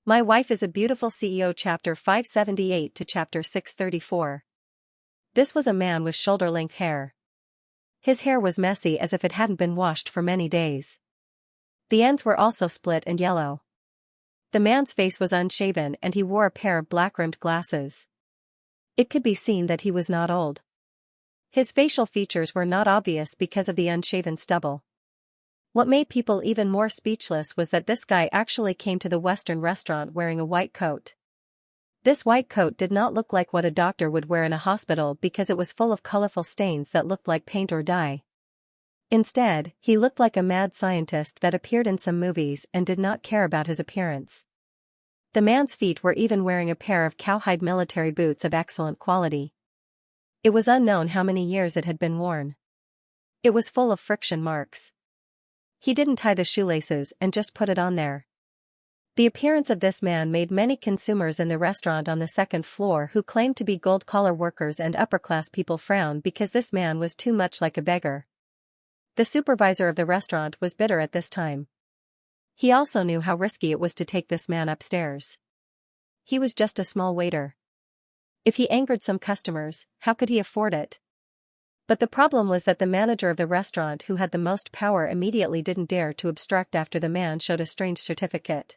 My Wife is a Beautiful CEO Chapter 578 to Chapter 634. This was a man with shoulder-length hair. His hair was messy as if it hadn't been washed for many days. The ends were also split and yellow. The man's face was unshaven and he wore a pair of black-rimmed glasses. It could be seen that he was not old. His facial features were not obvious because of the unshaven stubble. What made people even more speechless was that this guy actually came to the Western restaurant wearing a white coat. This white coat did not look like what a doctor would wear in a hospital because it was full of colorful stains that looked like paint or dye. Instead, he looked like a mad scientist that appeared in some movies and did not care about his appearance. The man's feet were even wearing a pair of cowhide military boots of excellent quality. It was unknown how many years it had been worn. It was full of friction marks. He didn't tie the shoelaces and just put it on there. The appearance of this man made many consumers in the restaurant on the second floor who claimed to be gold-collar workers and upper-class people frown because this man was too much like a beggar. The supervisor of the restaurant was bitter at this time. He also knew how risky it was to take this man upstairs. He was just a small waiter. If he angered some customers, how could he afford it? But the problem was that the manager of the restaurant who had the most power immediately didn't dare to obstruct after the man showed a strange certificate.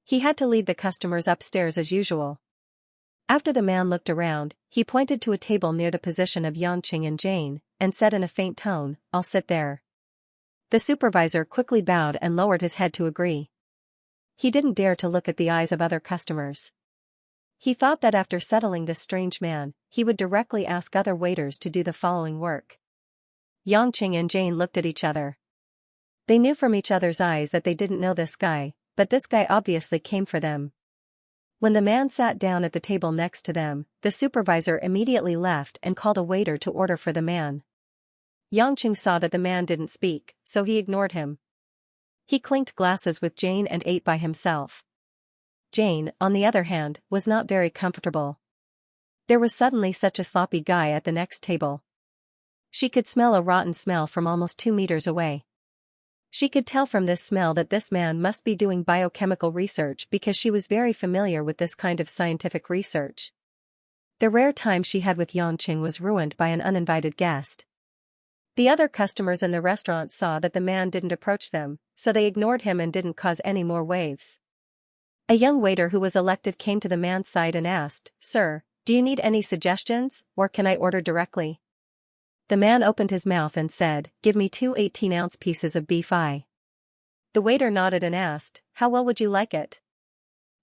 He had to lead the customers upstairs as usual. After the man looked around, he pointed to a table near the position of Xianxia and Jane, and said in a faint tone, "I'll sit there." The supervisor quickly bowed and lowered his head to agree. He didn't dare to look at the eyes of other customers. He thought that after settling this strange man, he would directly ask other waiters to do the following work. Xianxia and Jane looked at each other. They knew from each other's eyes that they didn't know this guy, but this guy obviously came for them. When the man sat down at the table next to them, the supervisor immediately left and called a waiter to order for the man. Xianxia saw that the man didn't speak, so he ignored him. He clinked glasses with Jane and ate by himself. Jane, on the other hand, was not very comfortable. There was suddenly such a sloppy guy at the next table. She could smell a rotten smell from almost 2 meters away. She could tell from this smell that this man must be doing biochemical research because she was very familiar with this kind of scientific research. The rare time she had with Xianxia was ruined by an uninvited guest. The other customers in the restaurant saw that the man didn't approach them, so they ignored him and didn't cause any more waves. A young waiter who was elected came to the man's side and asked, "Sir, do you need any suggestions, or can I order directly?" The man opened his mouth and said, "Give me 2 18-ounce pieces of beef eye." The waiter nodded and asked, "How well would you like it?"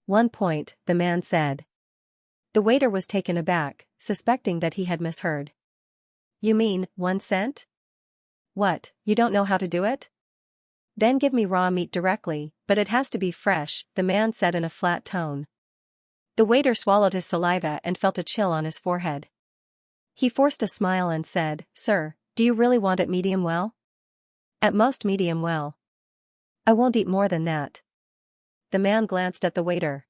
1 point, the man said. The waiter was taken aback, suspecting that he had misheard. "You mean, 1 cent? What, you don't know how to do it? Then give me raw meat directly, but it has to be fresh," the man said in a flat tone. The waiter swallowed his saliva and felt a chill on his forehead. He forced a smile and said, "Sir, do you really want it medium well?" "At most medium well. I won't eat more than that." The man glanced at the waiter.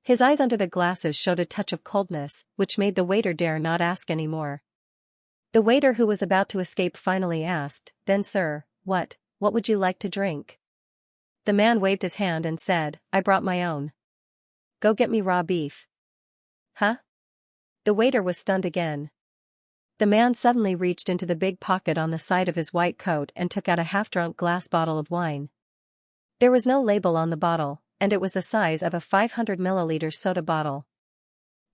His eyes under the glasses showed a touch of coldness, which made the waiter dare not ask any more. The waiter who was about to escape finally asked, "Then sir, what would you like to drink?" The man waved his hand and said, "I brought my own. Go get me raw beef." "Huh?" The waiter was stunned again. The man suddenly reached into the big pocket on the side of his white coat and took out a half-drunk glass bottle of wine. There was no label on the bottle, and it was the size of a 500 milliliter soda bottle.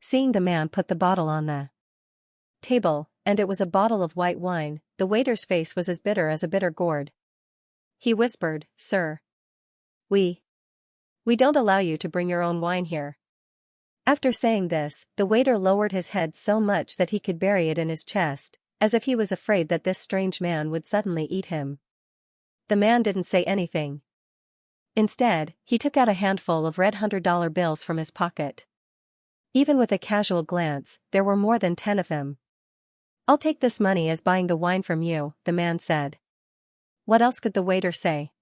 Seeing the man put the bottle on the table, and it was a bottle of white wine, the waiter's face was as bitter as a bitter gourd. He whispered, "Sir, we don't allow you to bring your own wine here." After saying this, the waiter lowered his head so much that he could bury it in his chest, as if he was afraid that this strange man would suddenly eat him. The man didn't say anything. Instead, he took out a handful of red $100 bills from his pocket. Even with a casual glance, there were more than 10 of them. "I'll take this money as buying the wine from you," the man said. What else could the waiter say?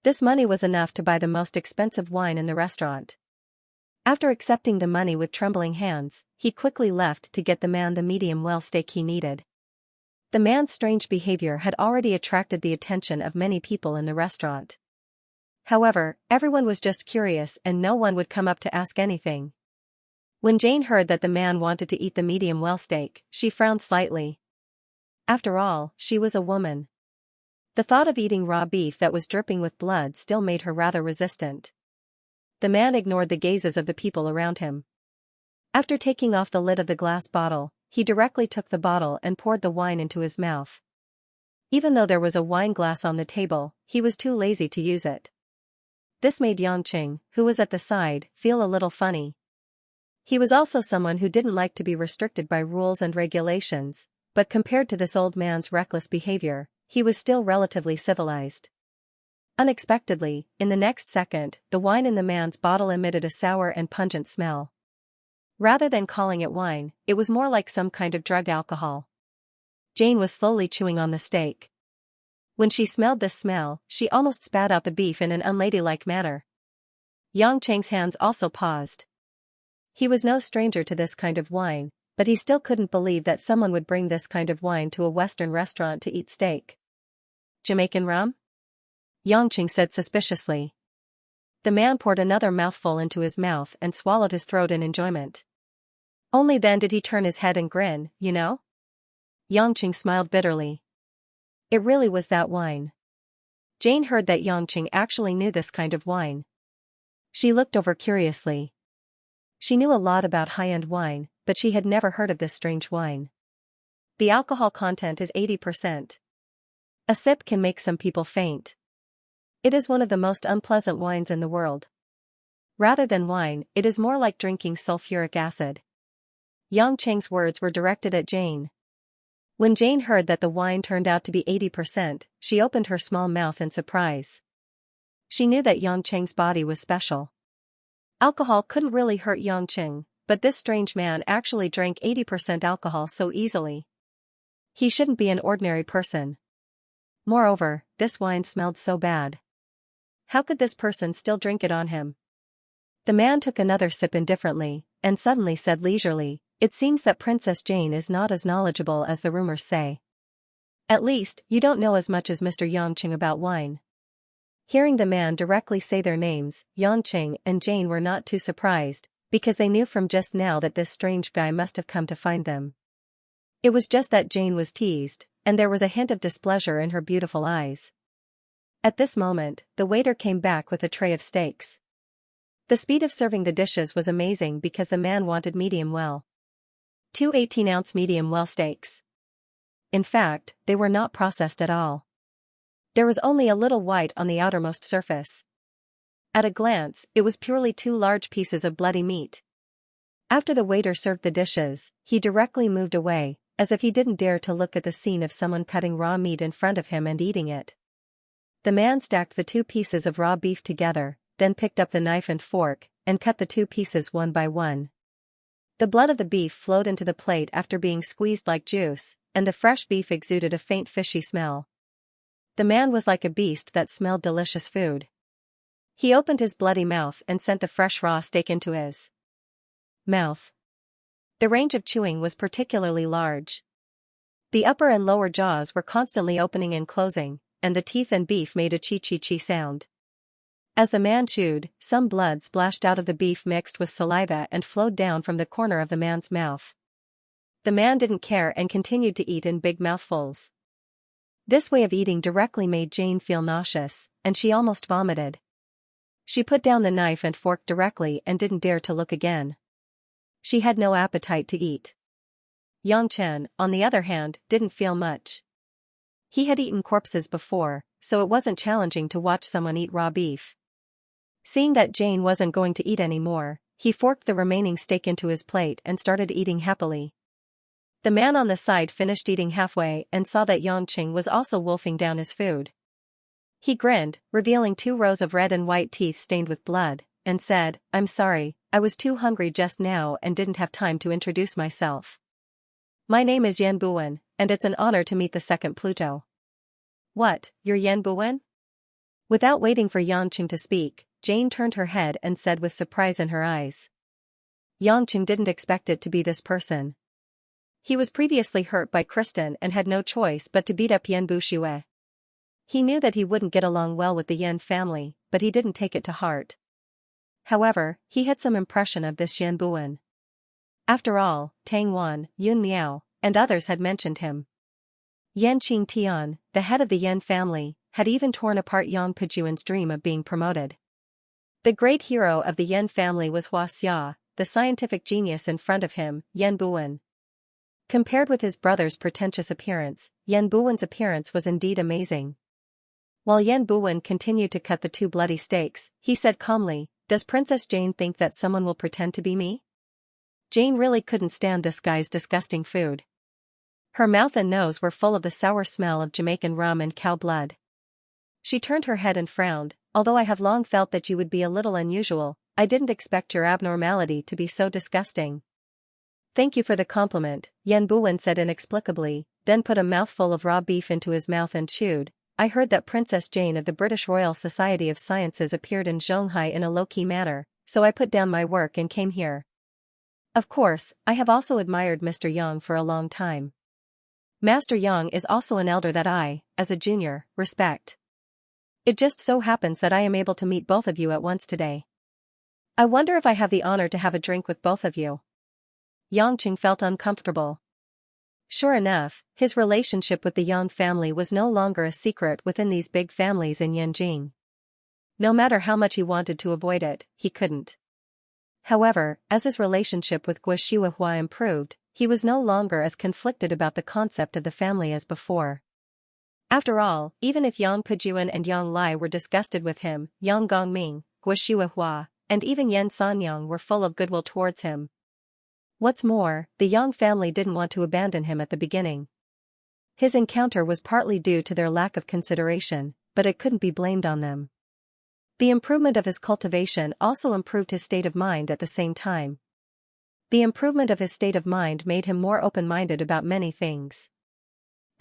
This money was enough to buy the most expensive wine in the restaurant. After accepting the money with trembling hands, he quickly left to get the man the medium well steak he needed. The man's strange behavior had already attracted the attention of many people in the restaurant. However, everyone was just curious and no one would come up to ask anything. When Jane heard that the man wanted to eat the medium well steak, she frowned slightly. After all, she was a woman. The thought of eating raw beef that was dripping with blood still made her rather resistant. The man ignored the gazes of the people around him. After taking off the lid of the glass bottle, he directly took the bottle and poured the wine into his mouth. Even though there was a wine glass on the table, he was too lazy to use it. This made Xianxia, who was at the side, feel a little funny. He was also someone who didn't like to be restricted by rules and regulations, but compared to this old man's reckless behavior, he was still relatively civilized. Unexpectedly, in the next second, the wine in the man's bottle emitted a sour and pungent smell. Rather than calling it wine, it was more like some kind of drug alcohol. Jane was slowly chewing on the steak. When she smelled this smell, she almost spat out the beef in an unladylike manner. Xianxia's hands also paused. He was no stranger to this kind of wine, but he still couldn't believe that someone would bring this kind of wine to a Western restaurant to eat steak. Jamaican rum? Xianxia said suspiciously. The man poured another mouthful into his mouth and swallowed his throat in enjoyment. Only then did he turn his head and grin, you know? Xianxia smiled bitterly. It really was that wine. Jane heard that Xianxia actually knew this kind of wine. She looked over curiously. She knew a lot about high-end wine, but she had never heard of this strange wine. The alcohol content is 80%. A sip can make some people faint. It is one of the most unpleasant wines in the world. Rather than wine, it is more like drinking sulfuric acid. Xianxia's words were directed at Jane. When Jane heard that the wine turned out to be 80%, she opened her small mouth in surprise. She knew that Xianxia's body was special. Alcohol couldn't really hurt Xianxia, but this strange man actually drank 80% alcohol so easily. He shouldn't be an ordinary person. Moreover, this wine smelled so bad. How could this person still drink it on him? The man took another sip indifferently, and suddenly said leisurely, "It seems that Princess Jane is not as knowledgeable as the rumors say. At least, you don't know as much as Mr. Xianxia about wine." Hearing the man directly say their names, Xianxia and Jane were not too surprised, because they knew from just now that this strange guy must have come to find them. It was just that Jane was teased, and there was a hint of displeasure in her beautiful eyes. At this moment, the waiter came back with a tray of steaks. The speed of serving the dishes was amazing because the man wanted medium well. 2 18-ounce medium well steaks. In fact, they were not processed at all. There was only a little white on the outermost surface. At a glance, it was purely 2 large pieces of bloody meat. After the waiter served the dishes, he directly moved away, as if he didn't dare to look at the scene of someone cutting raw meat in front of him and eating it. The man stacked the 2 pieces of raw beef together, then picked up the knife and fork, and cut the 2 pieces one by one. The blood of the beef flowed into the plate after being squeezed like juice, and the fresh beef exuded a faint fishy smell. The man was like a beast that smelled delicious food. He opened his bloody mouth and sent the fresh raw steak into his mouth. The range of chewing was particularly large. The upper and lower jaws were constantly opening and closing, and the teeth and beef made a chi-chi-chi sound. As the man chewed, some blood splashed out of the beef mixed with saliva and flowed down from the corner of the man's mouth. The man didn't care and continued to eat in big mouthfuls. This way of eating directly made Jane feel nauseous, and she almost vomited. She put down the knife and fork directly and didn't dare to look again. She had no appetite to eat. Xianxia, on the other hand, didn't feel much. He had eaten corpses before, so it wasn't challenging to watch someone eat raw beef. Seeing that Jane wasn't going to eat anymore, he forked the remaining steak into his plate and started eating happily. The man on the side finished eating halfway and saw that Xianxia was also wolfing down his food. He grinned, revealing 2 rows of red and white teeth stained with blood, and said, "I'm sorry, I was too hungry just now and didn't have time to introduce myself. My name is Yan Buwen, and it's an honor to meet the second Pluto." "What, you're Yan Buwen?" Without waiting for Xianxia to speak, Jane turned her head and said with surprise in her eyes. Xianxia didn't expect it to be this person. He was previously hurt by Kristen and had no choice but to beat up Yan Buxue. He knew that he wouldn't get along well with the Yan family, but he didn't take it to heart. However, he had some impression of this Xianbuan. After all, Tang Wan, Yun Miao, and others had mentioned him. Yan Qingtian, the head of the Yan family, had even torn apart Yang Pejuan's dream of being promoted. The great hero of the Yan family was Xianxia, the scientific genius in front of him, Yan Buan. Compared with his brother's pretentious appearance, Yan Buan's appearance was indeed amazing. While Yan Buan continued to cut the 2 bloody steaks, he said calmly, "Does Princess Jane think that someone will pretend to be me?" Jane really couldn't stand this guy's disgusting food. Her mouth and nose were full of the sour smell of Jamaican rum and cow blood. She turned her head and frowned. "Although I have long felt that you would be a little unusual, I didn't expect your abnormality to be so disgusting." "Thank you for the compliment," Yan Buan said inexplicably, then put a mouthful of raw beef into his mouth and chewed. "I heard that Princess Jane of the British Royal Society of Sciences appeared in Zhonghai in a low-key manner, so I put down my work and came here. Of course, I have also admired Mr. Yang for a long time. Master Yang is also an elder that I, as a junior, respect. It just so happens that I am able to meet both of you at once today. I wonder if I have the honor to have a drink with both of you." Yang Qing felt uncomfortable. Sure enough, his relationship with the Yang family was no longer a secret within these big families in Yanjing. No matter how much he wanted to avoid it, he couldn't. However, as his relationship with Guo Shuihua improved, he was no longer as conflicted about the concept of the family as before. After all, even if Yang Pejuan and Yang Lai were disgusted with him, Yang Gongming, Guo Shuihua, and even Yan Sanyang were full of goodwill towards him. What's more, the Yang family didn't want to abandon him at the beginning. His encounter was partly due to their lack of consideration, but it couldn't be blamed on them. The improvement of his cultivation also improved his state of mind at the same time. The improvement of his state of mind made him more open-minded about many things.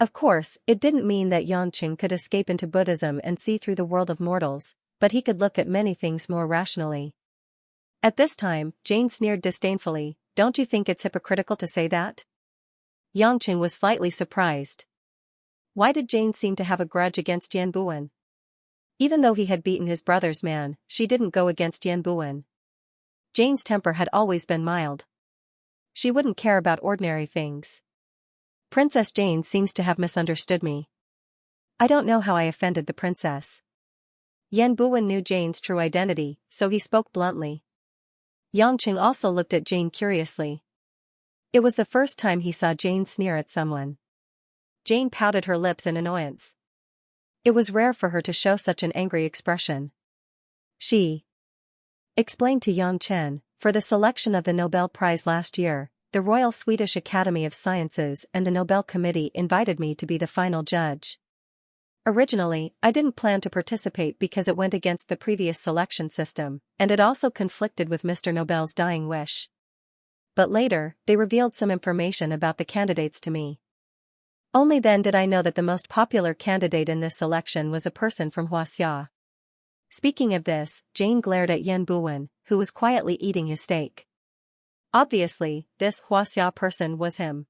Of course, it didn't mean that Yanqing could escape into Buddhism and see through the world of mortals, but he could look at many things more rationally. At this time, Jane sneered disdainfully, "Don't you think it's hypocritical to say that?" Yanqing was slightly surprised. Why did Jane seem to have a grudge against Yan Buan? Even though he had beaten his brother's man, she didn't go against Yan Buan. Jane's temper had always been mild. She wouldn't care about ordinary things. Princess Jane seems to have misunderstood me. I don't know how I offended the princess. Yan Buan knew Jane's true identity, so he spoke bluntly. Yanqing also looked at Jane curiously. It was the first time he saw Jane sneer at someone. Jane pouted her lips in annoyance. It was rare for her to show such an angry expression. She explained to Yang Chen, for the selection of the Nobel Prize last year, the Royal Swedish Academy of Sciences and the Nobel Committee invited me to be the final judge. Originally, I didn't plan to participate because it went against the previous selection system, and it also conflicted with Mr. Nobel's dying wish. But later, they revealed some information about the candidates to me. Only then did I know that the most popular candidate in this selection was a person from Xianxia. Speaking of this, Jane glared at Yan Buan, who was quietly eating his steak. Obviously, this Xianxia person was him.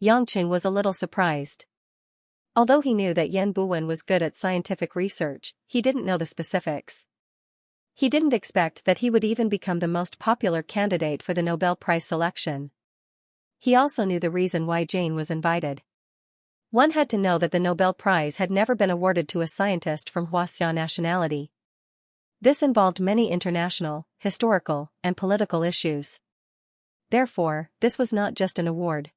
Yanqing was a little surprised. Although he knew that Yan Buan was good at scientific research, he didn't know the specifics. He didn't expect that he would even become the most popular candidate for the Nobel Prize selection. He also knew the reason why Jane was invited. One had to know that the Nobel Prize had never been awarded to a scientist from Xianxia nationality. This involved many international, historical, and political issues. Therefore, this was not just an award.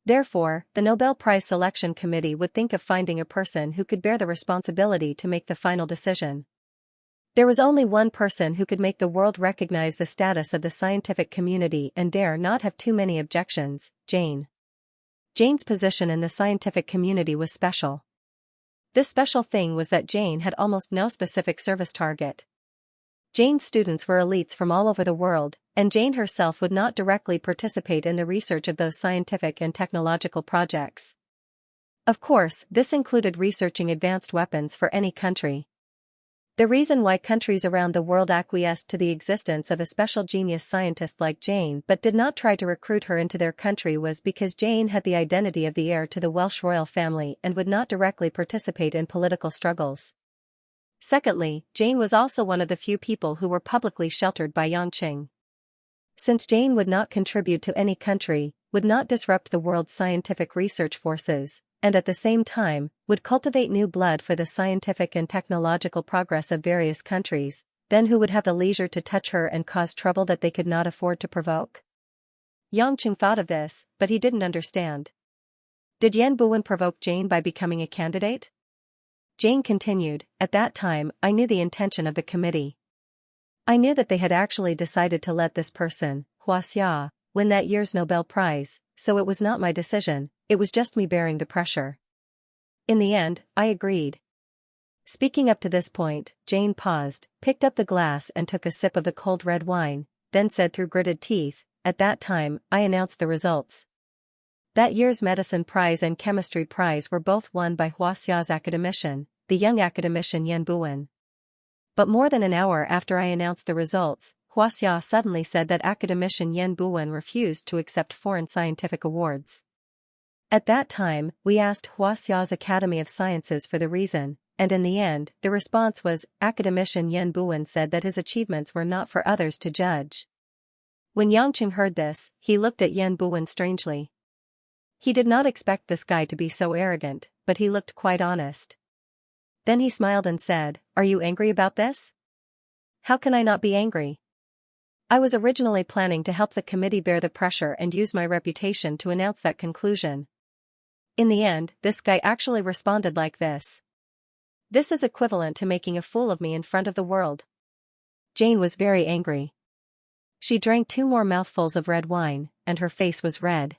Therefore, the Nobel Prize Selection Committee would think of finding a person who could bear the responsibility to make the final decision. There was only one person who could make the world recognize the status of the scientific community and dare not have too many objections, Jane. Jane's position in the scientific community was special. This special thing was that Jane had almost no specific service target. Jane's students were elites from all over the world, and Jane herself would not directly participate in the research of those scientific and technological projects. Of course, this included researching advanced weapons for any country. The reason why countries around the world acquiesced to the existence of a special genius scientist like Jane but did not try to recruit her into their country was because Jane had the identity of the heir to the Welsh royal family and would not directly participate in political struggles. Secondly, Jane was also one of the few people who were publicly sheltered by Xianxia. Since Jane would not contribute to any country, would not disrupt the world's scientific research forces, and at the same time, would cultivate new blood for the scientific and technological progress of various countries, then who would have the leisure to touch her and cause trouble that they could not afford to provoke? Xianxia thought of this, but he didn't understand. Did Yan Buwen provoke Jane by becoming a candidate? Jane continued, at that time, I knew the intention of the committee. I knew that they had actually decided to let this person, Xianxia, win that year's Nobel Prize, so it was not my decision, it was just me bearing the pressure. In the end, I agreed. Speaking up to this point, Jane paused, picked up the glass and took a sip of the cold red wine, then said through gritted teeth, at that time, I announced the results. That year's Medicine Prize and Chemistry Prize were both won by Xiaxia's academician, the young academician Yan Buwen. But more than an hour after I announced the results, Xiaxia suddenly said that academician Yan Buwen refused to accept foreign scientific awards. At that time, we asked Xiaxia's Academy of Sciences for the reason, and in the end, the response was, academician Yan Buwen said that his achievements were not for others to judge. When Xianxia heard this, he looked at Yan Buwen strangely. He did not expect this guy to be so arrogant, but he looked quite honest. Then he smiled and said, are you angry about this? How can I not be angry? I was originally planning to help the committee bear the pressure and use my reputation to announce that conclusion. In the end, this guy actually responded like this. This is equivalent to making a fool of me in front of the world. Jane was very angry. She drank 2 more mouthfuls of red wine, and her face was red.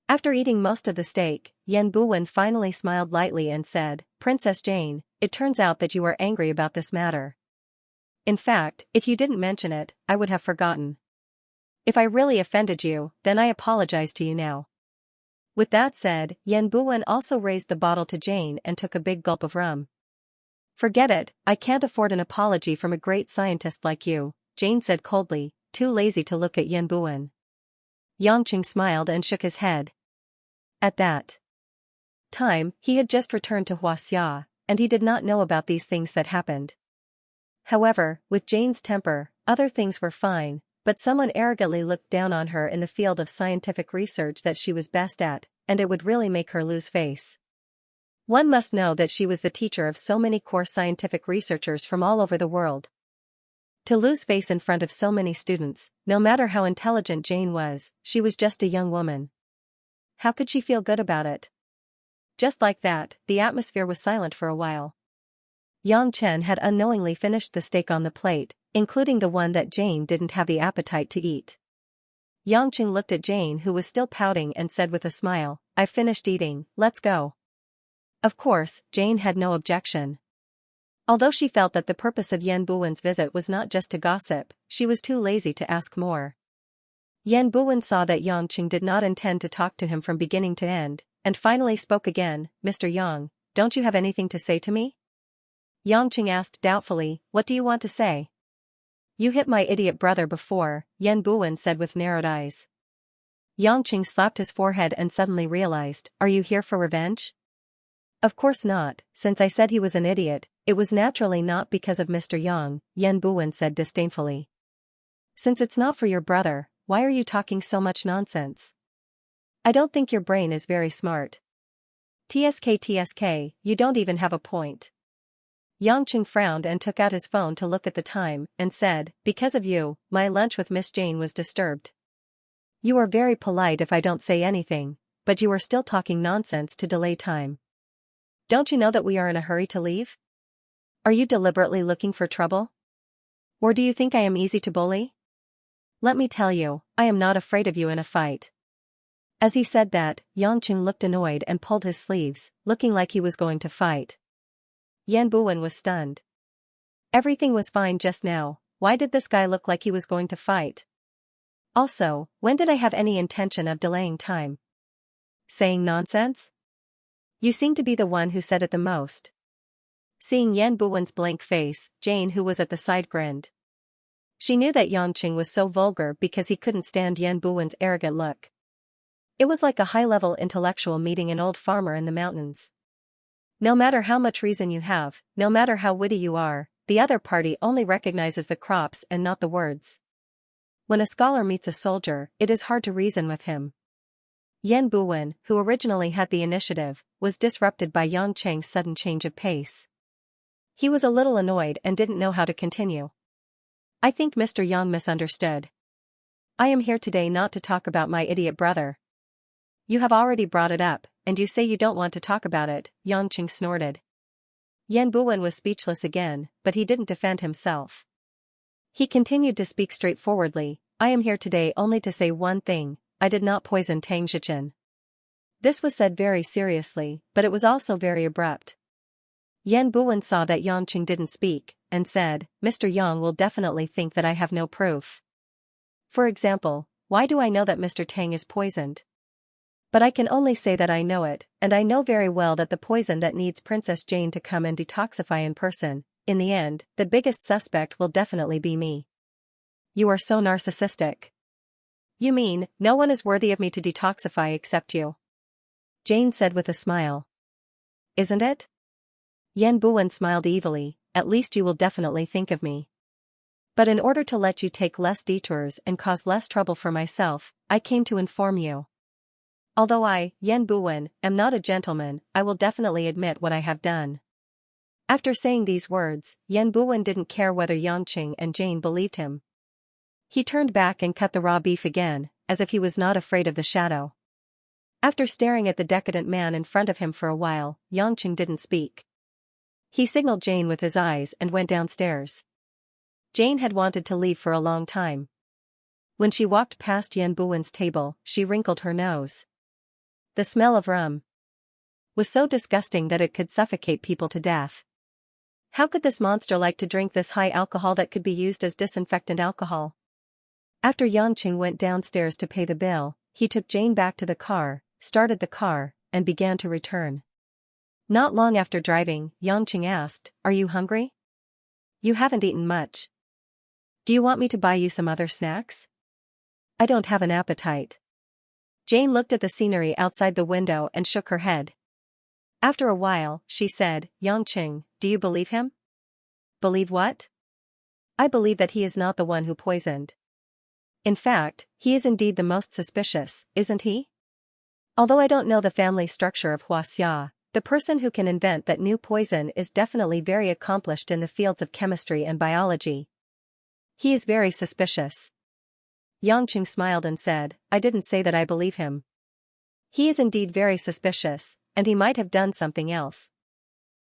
After eating most of the steak, Yan Buwen finally smiled lightly and said, Princess Jane, it turns out that you are angry about this matter. In fact, if you didn't mention it, I would have forgotten. If I really offended you, then I apologize to you now. With that said, Yan Buwen also raised the bottle to Jane and took a big gulp of rum. Forget it, I can't afford an apology from a great scientist like you, Jane said coldly, too lazy to look at Yan Buwen. Xianxia smiled and shook his head. At that time, he had just returned to Xiaxia, and he did not know about these things that happened. However, with Jane's temper, other things were fine, but someone arrogantly looked down on her in the field of scientific research that she was best at, and it would really make her lose face. One must know that she was the teacher of so many core scientific researchers from all over the world. To lose face in front of so many students, no matter how intelligent Jane was, she was just a young woman. How could she feel good about it? Just like that, the atmosphere was silent for a while. Xianxia had unknowingly finished the steak on the plate, including the one that Jane didn't have the appetite to eat. Xianxia looked at Jane, who was still pouting, and said with a smile, I've finished eating, let's go. Of course, Jane had no objection. Although she felt that the purpose of Yan Buwen's visit was not just to gossip, she was too lazy to ask more. Yan Buwen saw that Xianxia did not intend to talk to him from beginning to end, and finally spoke again, Mr. Yang, don't you have anything to say to me? Xianxia asked doubtfully, what do you want to say? You hit my idiot brother before, Yan Buwen said with narrowed eyes. Xianxia slapped his forehead and suddenly realized, are you here for revenge? Of course not, since I said he was an idiot, it was naturally not because of Mr. Yang, Yan Buwen said disdainfully. Since it's not for your brother, why are you talking so much nonsense? I don't think your brain is very smart. TSK, you don't even have a point. Xianxia frowned and took out his phone to look at the time, and said, because of you, my lunch with Miss Jane was disturbed. You are very polite if I don't say anything, but you are still talking nonsense to delay time. Don't you know that we are in a hurry to leave? Are you deliberately looking for trouble? Or do you think I am easy to bully? Let me tell you, I am not afraid of you in a fight. As he said that, Xianxia looked annoyed and pulled his sleeves, looking like he was going to fight. Yan Buwen was stunned. Everything was fine just now, why did this guy look like he was going to fight? Also, when did I have any intention of delaying time? Saying nonsense? You seem to be the one who said it the most. Seeing Yan Buwen's blank face, Jane, who was at the side, grinned. She knew that Xianxia was so vulgar because he couldn't stand Yan Buwen's arrogant look. It was like a high-level intellectual meeting an old farmer in the mountains. No matter how much reason you have, no matter how witty you are, the other party only recognizes the crops and not the words. When a scholar meets a soldier, it is hard to reason with him. Yan Buwen, who originally had the initiative, was disrupted by Xianxia's sudden change of pace. He was a little annoyed and didn't know how to continue. I think Mr. Yang misunderstood. I am here today not to talk about my idiot brother. You have already brought it up, and you say you don't want to talk about it, Xianxia snorted. Yan Buwen was speechless again, but he didn't defend himself. He continued to speak straightforwardly. I am here today only to say one thing, I did not poison Tang Zhichen. This was said very seriously, but it was also very abrupt. Yan Buwen saw that Xianxia didn't speak, and said, Mr. Yang will definitely think that I have no proof. For example, why do I know that Mr. Tang is poisoned? But I can only say that I know it, and I know very well that the poison that needs Princess Jane to come and detoxify in person, in the end, the biggest suspect will definitely be me. You are so narcissistic. You mean, no one is worthy of me to detoxify except you? Jane said with a smile. Isn't it? Yan Buwen smiled evilly, at least you will definitely think of me. But in order to let you take less detours and cause less trouble for myself, I came to inform you. Although I, Yan Buwen, am not a gentleman, I will definitely admit what I have done. After saying these words, Yan Buwen didn't care whether Xianxia and Jane believed him. He turned back and cut the raw beef again, as if he was not afraid of the shadow. After staring at the decadent man in front of him for a while, Xianxia didn't speak. He signaled Jane with his eyes and went downstairs. Jane had wanted to leave for a long time. When she walked past Yan Buwen's table, she wrinkled her nose. The smell of rum was so disgusting that it could suffocate people to death. How could this monster like to drink this high alcohol that could be used as disinfectant alcohol? After Xianxia went downstairs to pay the bill, he took Jane back to the car, started the car, and began to return. Not long after driving, Xianxia asked, Are you hungry? You haven't eaten much. Do you want me to buy you some other snacks? I don't have an appetite. Jane looked at the scenery outside the window and shook her head. After a while, she said, Xianxia, do you believe him? Believe what? I believe that he is not the one who poisoned. In fact, he is indeed the most suspicious, isn't he? Although I don't know the family structure of Xianxia, the person who can invent that new poison is definitely very accomplished in the fields of chemistry and biology. He is very suspicious. Xianxia smiled and said, I didn't say that I believe him. He is indeed very suspicious, and he might have done something else.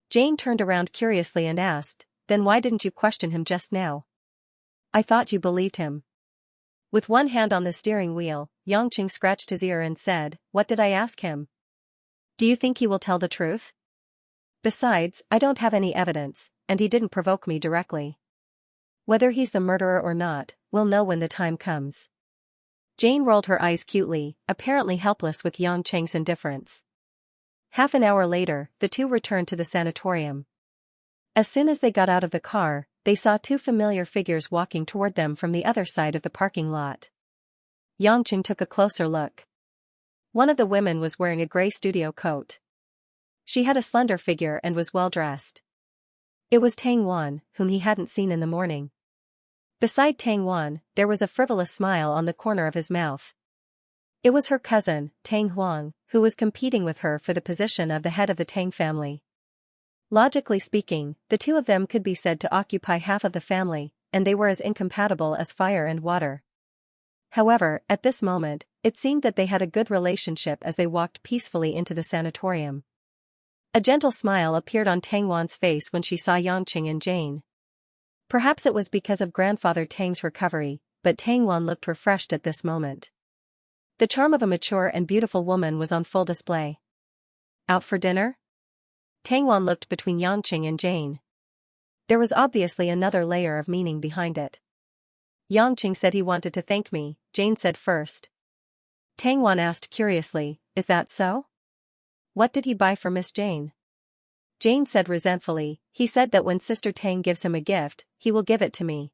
Jane turned around curiously and asked, Then why didn't you question him just now? I thought you believed him. With one hand on the steering wheel, Xianxia scratched his ear and said, What did I ask him? Do you think he will tell the truth? Besides, I don't have any evidence, and he didn't provoke me directly. Whether he's the murderer or not, we'll know when the time comes. Jane rolled her eyes cutely, apparently helpless with Xianxia's indifference. Half an hour later, the two returned to the sanatorium. As soon as they got out of the car, they saw two familiar figures walking toward them from the other side of the parking lot. Xianxia took a closer look. One of the women was wearing a gray studio coat. She had a slender figure and was well dressed. It was Tang Wan, whom he hadn't seen in the morning. Beside Tang Wan, there was a frivolous smile on the corner of his mouth. It was her cousin, Tang Huang, who was competing with her for the position of the head of the Tang family. Logically speaking, the two of them could be said to occupy half of the family, and they were as incompatible as fire and water. However, at this moment, it seemed that they had a good relationship as they walked peacefully into the sanatorium. A gentle smile appeared on Tang Wan's face when she saw Xianxia and Jane. Perhaps it was because of grandfather Tang's recovery, but Tang Wan looked refreshed at this moment. The charm of a mature and beautiful woman was on full display. Out for dinner? Tang Wan looked between Xianxia and Jane. There was obviously another layer of meaning behind it. Xianxia said he wanted to thank me, Jane said first. Tang Wan asked curiously, Is that so? What did he buy for Miss Jane? Jane said resentfully. He said that when Sister Tang gives him a gift, he will give it to me.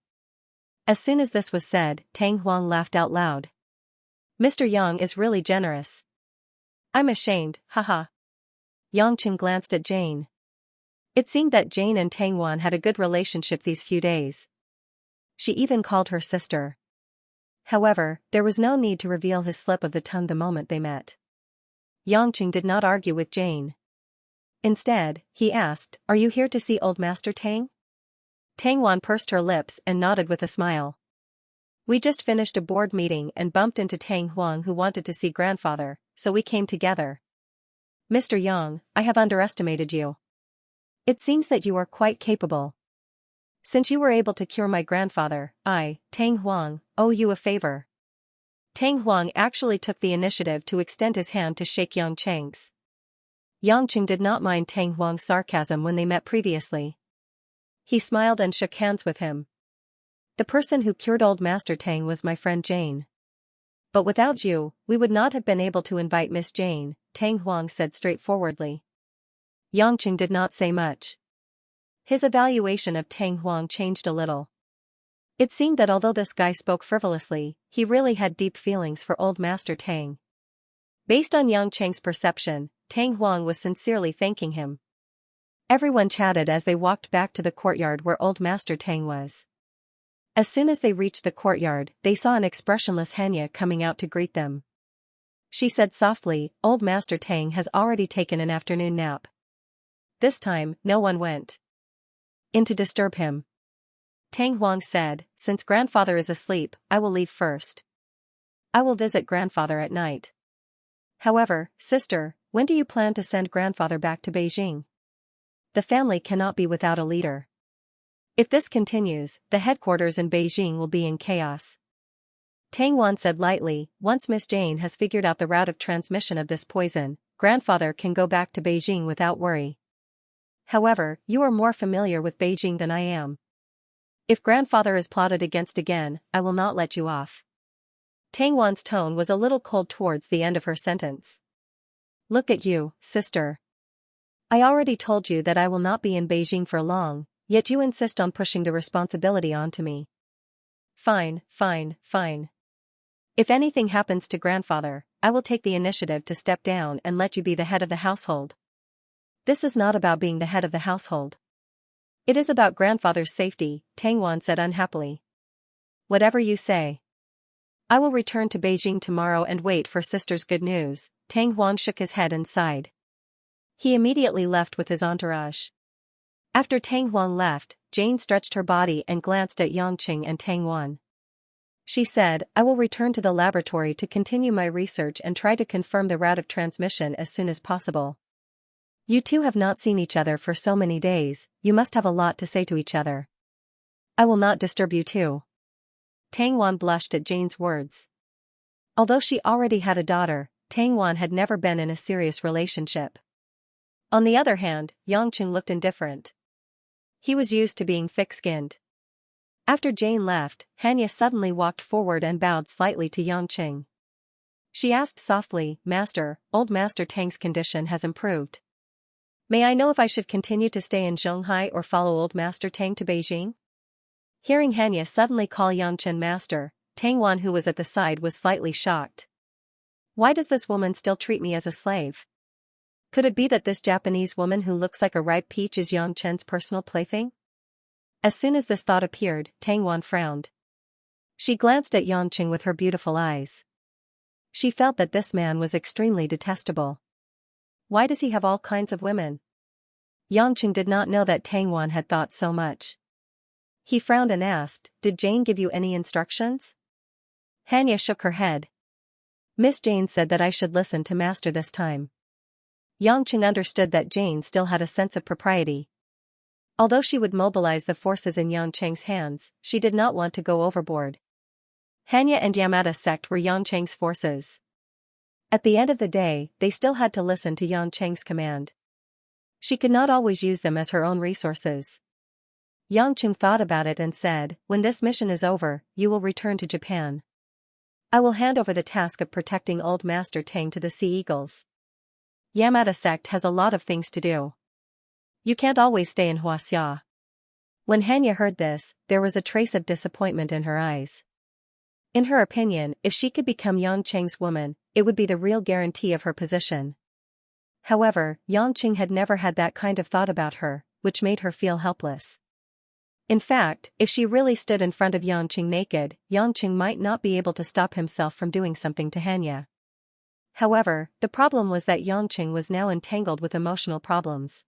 As soon as this was said, Tang Huang laughed out loud. Mr. Yang is really generous. I'm ashamed, haha. Yang Qing glanced at Jane. It seemed that Jane and Tang Wan had a good relationship these few days. She even called her sister. However, there was no need to reveal his slip of the tongue the moment they met. Yang Qing did not argue with Jane. Instead, he asked, "Are you here to see Old Master Tang?" Tang Wan pursed her lips and nodded with a smile. We just finished a board meeting and bumped into Tang Huang, who wanted to see grandfather, so we came together. Mr. Yang, I have underestimated you. It seems that you are quite capable. Since you were able to cure my grandfather, I, Tang Huang, owe you a favor. Tang Huang actually took the initiative to extend his hand to shake Yang Cheng's. Yang Qing did not mind Tang Huang's sarcasm when they met previously. He smiled and shook hands with him. The person who cured Old Master Tang was my friend Jane. But without you, we would not have been able to invite Miss Jane, Tang Huang said straightforwardly. Yang Qing did not say much. His evaluation of Tang Huang changed a little. It seemed that although this guy spoke frivolously, he really had deep feelings for Old Master Tang. Based on Yang Cheng's perception, Tang Huang was sincerely thanking him. Everyone chatted as they walked back to the courtyard where Old Master Tang was. As soon as they reached the courtyard, they saw an expressionless Xianxia coming out to greet them. She said softly, "Old Master Tang has already taken an afternoon nap. This time, no one went in to disturb him." Tang Huang said, "Since grandfather is asleep, I will leave first. I will visit grandfather at night. However, sister, when do you plan to send grandfather back to Beijing? The family cannot be without a leader. If this continues, the headquarters in Beijing will be in chaos." Tang Wan said lightly, "Once Miss Jane has figured out the route of transmission of this poison, grandfather can go back to Beijing without worry. However, you are more familiar with Beijing than I am. If grandfather is plotted against again, I will not let you off." Tang Wan's tone was a little cold towards the end of her sentence. "Look at you, sister. I already told you that I will not be in Beijing for long, yet you insist on pushing the responsibility onto me. Fine, fine, fine. If anything happens to grandfather, I will take the initiative to step down and let you be the head of the household." "This is not about being the head of the household. It is about grandfather's safety," Tang Wan said unhappily. "Whatever you say. I will return to Beijing tomorrow and wait for sister's good news." Tang Huang shook his head and sighed. He immediately left with his entourage. After Tang Huang left, Jane stretched her body and glanced at Yang Qing and Tang Wan. She said, "I will return to the laboratory to continue my research and try to confirm the route of transmission as soon as possible. You two have not seen each other for so many days, you must have a lot to say to each other. I will not disturb you two." Tang Wan blushed at Jane's words. Although she already had a daughter, Tang Wan had never been in a serious relationship. On the other hand, Yang Qing looked indifferent. He was used to being thick-skinned. After Jane left, Xianxia suddenly walked forward and bowed slightly to Yang Qing. She asked softly, "Master, Old Master Tang's condition has improved. May I know if I should continue to stay in Zhonghai or follow Old Master Tang to Beijing?" Hearing Xianxia suddenly call Yang Chen master, Tang Wan, who was at the side, was slightly shocked. Why does this woman still treat me as a slave? Could it be that this Japanese woman who looks like a ripe peach is Yang Chen's personal plaything? As soon as this thought appeared, Tang Wan frowned. She glanced at Yang Qing with her beautiful eyes. She felt that this man was extremely detestable. Why does he have all kinds of women? Yang Qing did not know that Tang Wan had thought so much. He frowned and asked, "Did Jane give you any instructions?" Xianxia shook her head. "Miss Jane said that I should listen to master this time." Yang Qing understood that Jane still had a sense of propriety. Although she would mobilize the forces in Yang Cheng's hands, she did not want to go overboard. Xianxia and Yamada sect were Yang Cheng's forces. At the end of the day, they still had to listen to Yang Cheng's command. She could not always use them as her own resources. Yang Qing thought about it and said, "When this mission is over, you will return to Japan. I will hand over the task of protecting Old Master Tang to the Sea Eagles. Yamada sect has a lot of things to do. You can't always stay in Xianxia. When Hanya heard this, there was a trace of disappointment in her eyes. In her opinion, if she could become Yang Cheng's woman, it would be the real guarantee of her position. However, Yang Cheng had never had that kind of thought about her, which made her feel helpless. In fact, if she really stood in front of Yang Cheng naked, Yang Cheng might not be able to stop himself from doing something to Hanya. However, the problem was that Yang Cheng was now entangled with emotional problems.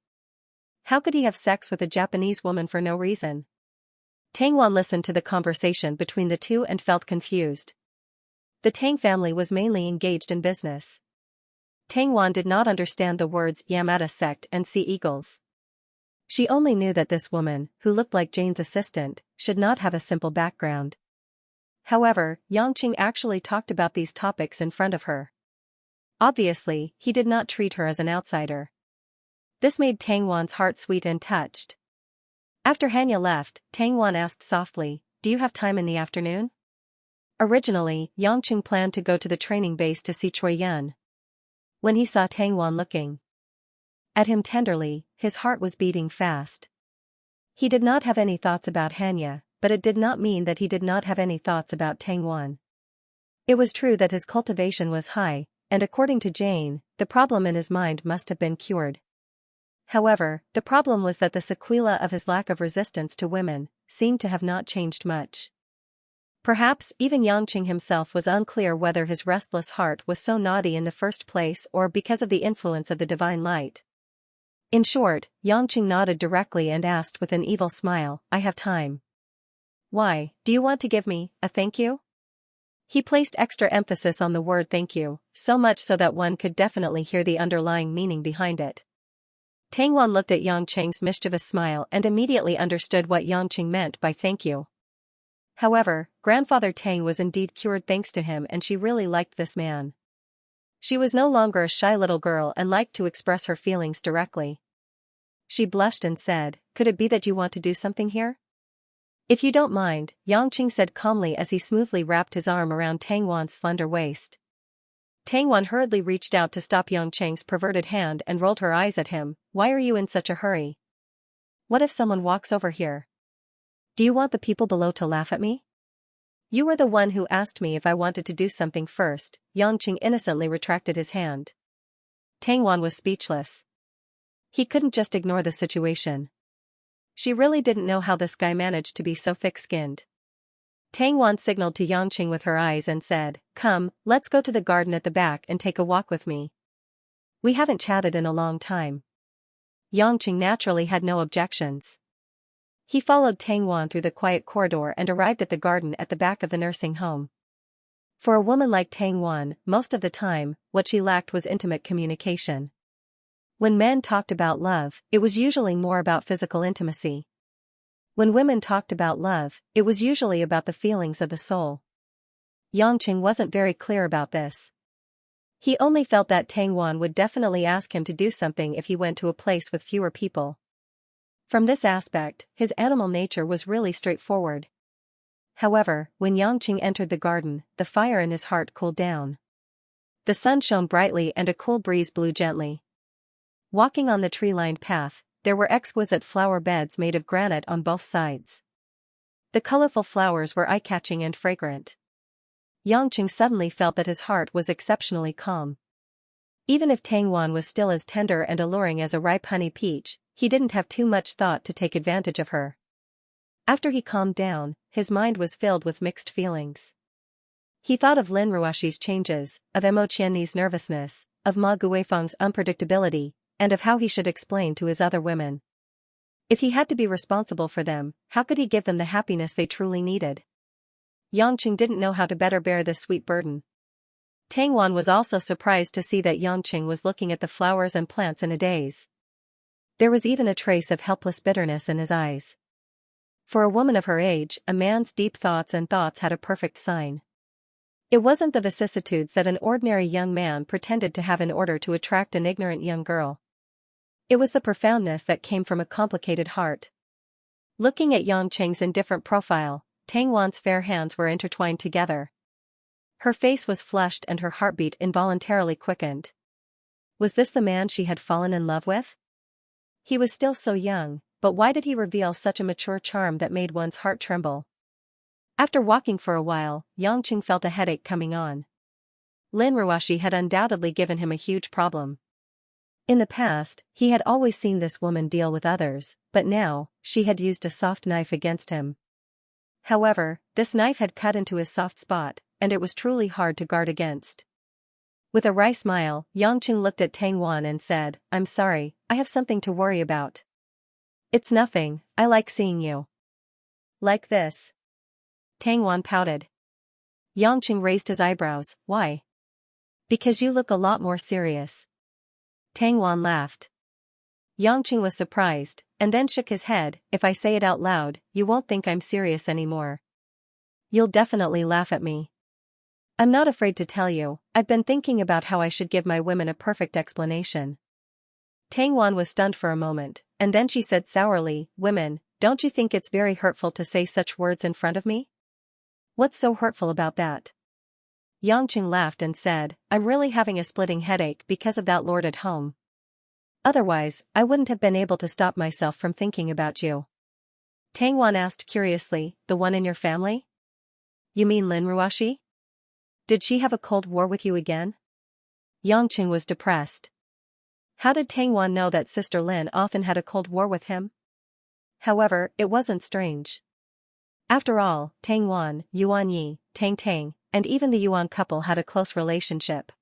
How could he have sex with a Japanese woman for no reason? Tang Wan listened to the conversation between the two and felt confused. The Tang family was mainly engaged in business. Tang Wan did not understand the words Yamada sect and sea eagles. She only knew that this woman, who looked like Jane's assistant, should not have a simple background. However, Yang Cheng actually talked about these topics in front of her. Obviously, he did not treat her as an outsider. This made Tang Wan's heart sweet and touched. After Hanya left, Tang Wan asked softly, "Do you have time in the afternoon?" Originally, Yang Cheng planned to go to the training base to see Choi Yun. When he saw Tang Wan looking at him tenderly, his heart was beating fast. He did not have any thoughts about Hanya, but it did not mean that he did not have any thoughts about Tang Wan. It was true that his cultivation was high, and according to Jane, the problem in his mind must have been cured. However, the problem was that the sequela of his lack of resistance to women seemed to have not changed much. Perhaps even Yang Cheng himself was unclear whether his restless heart was so naughty in the first place or because of the influence of the divine light. In short, Yang Cheng nodded directly and asked with an evil smile, "I have time." "Why, do you want to give me a thank you?" He placed extra emphasis on the word thank you, so much so that one could definitely hear the underlying meaning behind it. Tang Wan looked at Yang Cheng's mischievous smile and immediately understood what Yang Cheng meant by thank you. However, Grandfather Tang was indeed cured thanks to him, and she really liked this man. She was no longer a shy little girl and liked to express her feelings directly. She blushed and said, "Could it be that you want to do something here?" "If you don't mind," Yang Cheng said calmly as he smoothly wrapped his arm around Tang Wan's slender waist. Tang Wan hurriedly reached out to stop Yang Cheng's perverted hand and rolled her eyes at him. "Why are you in such a hurry? What if someone walks over here? Do you want the people below to laugh at me?" "You were the one who asked me if I wanted to do something first." Yang Cheng innocently retracted his hand. Tang Wan was speechless. He couldn't just ignore the situation. She really didn't know how this guy managed to be so thick-skinned. Tang Wan signaled to Yang Cheng with her eyes and said, "Come, let's go to the garden at the back and take a walk with me. We haven't chatted in a long time." Yang Cheng naturally had no objections. He followed Tang Wan through the quiet corridor and arrived at the garden at the back of the nursing home. For a woman like Tang Wan, most of the time, what she lacked was intimate communication. When men talked about love, it was usually more about physical intimacy. When women talked about love, it was usually about the feelings of the soul. Yang Cheng wasn't very clear about this. He only felt that Tang Wan would definitely ask him to do something if he went to a place with fewer people. From this aspect, his animal nature was really straightforward. However, when Yang Cheng entered the garden, the fire in his heart cooled down. The sun shone brightly and a cool breeze blew gently. Walking on the tree-lined path, there were exquisite flower beds made of granite on both sides. The colorful flowers were eye-catching and fragrant. Yang Cheng suddenly felt that his heart was exceptionally calm. Even if Tang Wan was still as tender and alluring as a ripe honey peach, he didn't have too much thought to take advantage of her. After he calmed down, his mind was filled with mixed feelings. He thought of Lin Ruashi's changes, of Mo Qianni's nervousness, of Ma Guifeng's unpredictability, and of how he should explain to his other women. If he had to be responsible for them, how could he give them the happiness they truly needed? Yang Cheng didn't know how to better bear this sweet burden. Tang Wan was also surprised to see that Yang Cheng was looking at the flowers and plants in a daze. There was even a trace of helpless bitterness in his eyes. For a woman of her age, a man's deep thoughts had a perfect sign. It wasn't the vicissitudes that an ordinary young man pretended to have in order to attract an ignorant young girl. It was the profoundness that came from a complicated heart. Looking at Yang Cheng's indifferent profile, Tang Wan's fair hands were intertwined together. Her face was flushed and her heartbeat involuntarily quickened. Was this the man she had fallen in love with? He was still so young, but why did he reveal such a mature charm that made one's heart tremble? After walking for a while, Yangqing felt a headache coming on. Lin Ruoshi had undoubtedly given him a huge problem. In the past, he had always seen this woman deal with others, but now, she had used a soft knife against him. However, this knife had cut into his soft spot, and it was truly hard to guard against. With a wry smile, Yangqing looked at Tang Wan and said, "I'm sorry, I have something to worry about." "It's nothing, I like seeing you like this." Tang Wan pouted. Yangqing raised his eyebrows. "Why?" "Because you look a lot more serious." Tang Wan laughed. Yangqing was surprised, and then shook his head. "If I say it out loud, you won't think I'm serious anymore. You'll definitely laugh at me. I'm not afraid to tell you, I've been thinking about how I should give my women a perfect explanation." Tang Wan was stunned for a moment, and then she said sourly, "Women, don't you think it's very hurtful to say such words in front of me?" "What's so hurtful about that?" Yangqing laughed and said, "I'm really having a splitting headache because of that lord at home. Otherwise, I wouldn't have been able to stop myself from thinking about you." Tang Wan asked curiously, "The one in your family? You mean Lin Ruoshi? Did she have a cold war with you again?" Yangqing was depressed. How did Tang Wan know that Sister Lin often had a cold war with him? However, it wasn't strange. After all, Tang Wan, Yuan Yi, Tang Tang, and even the Yuan couple had a close relationship.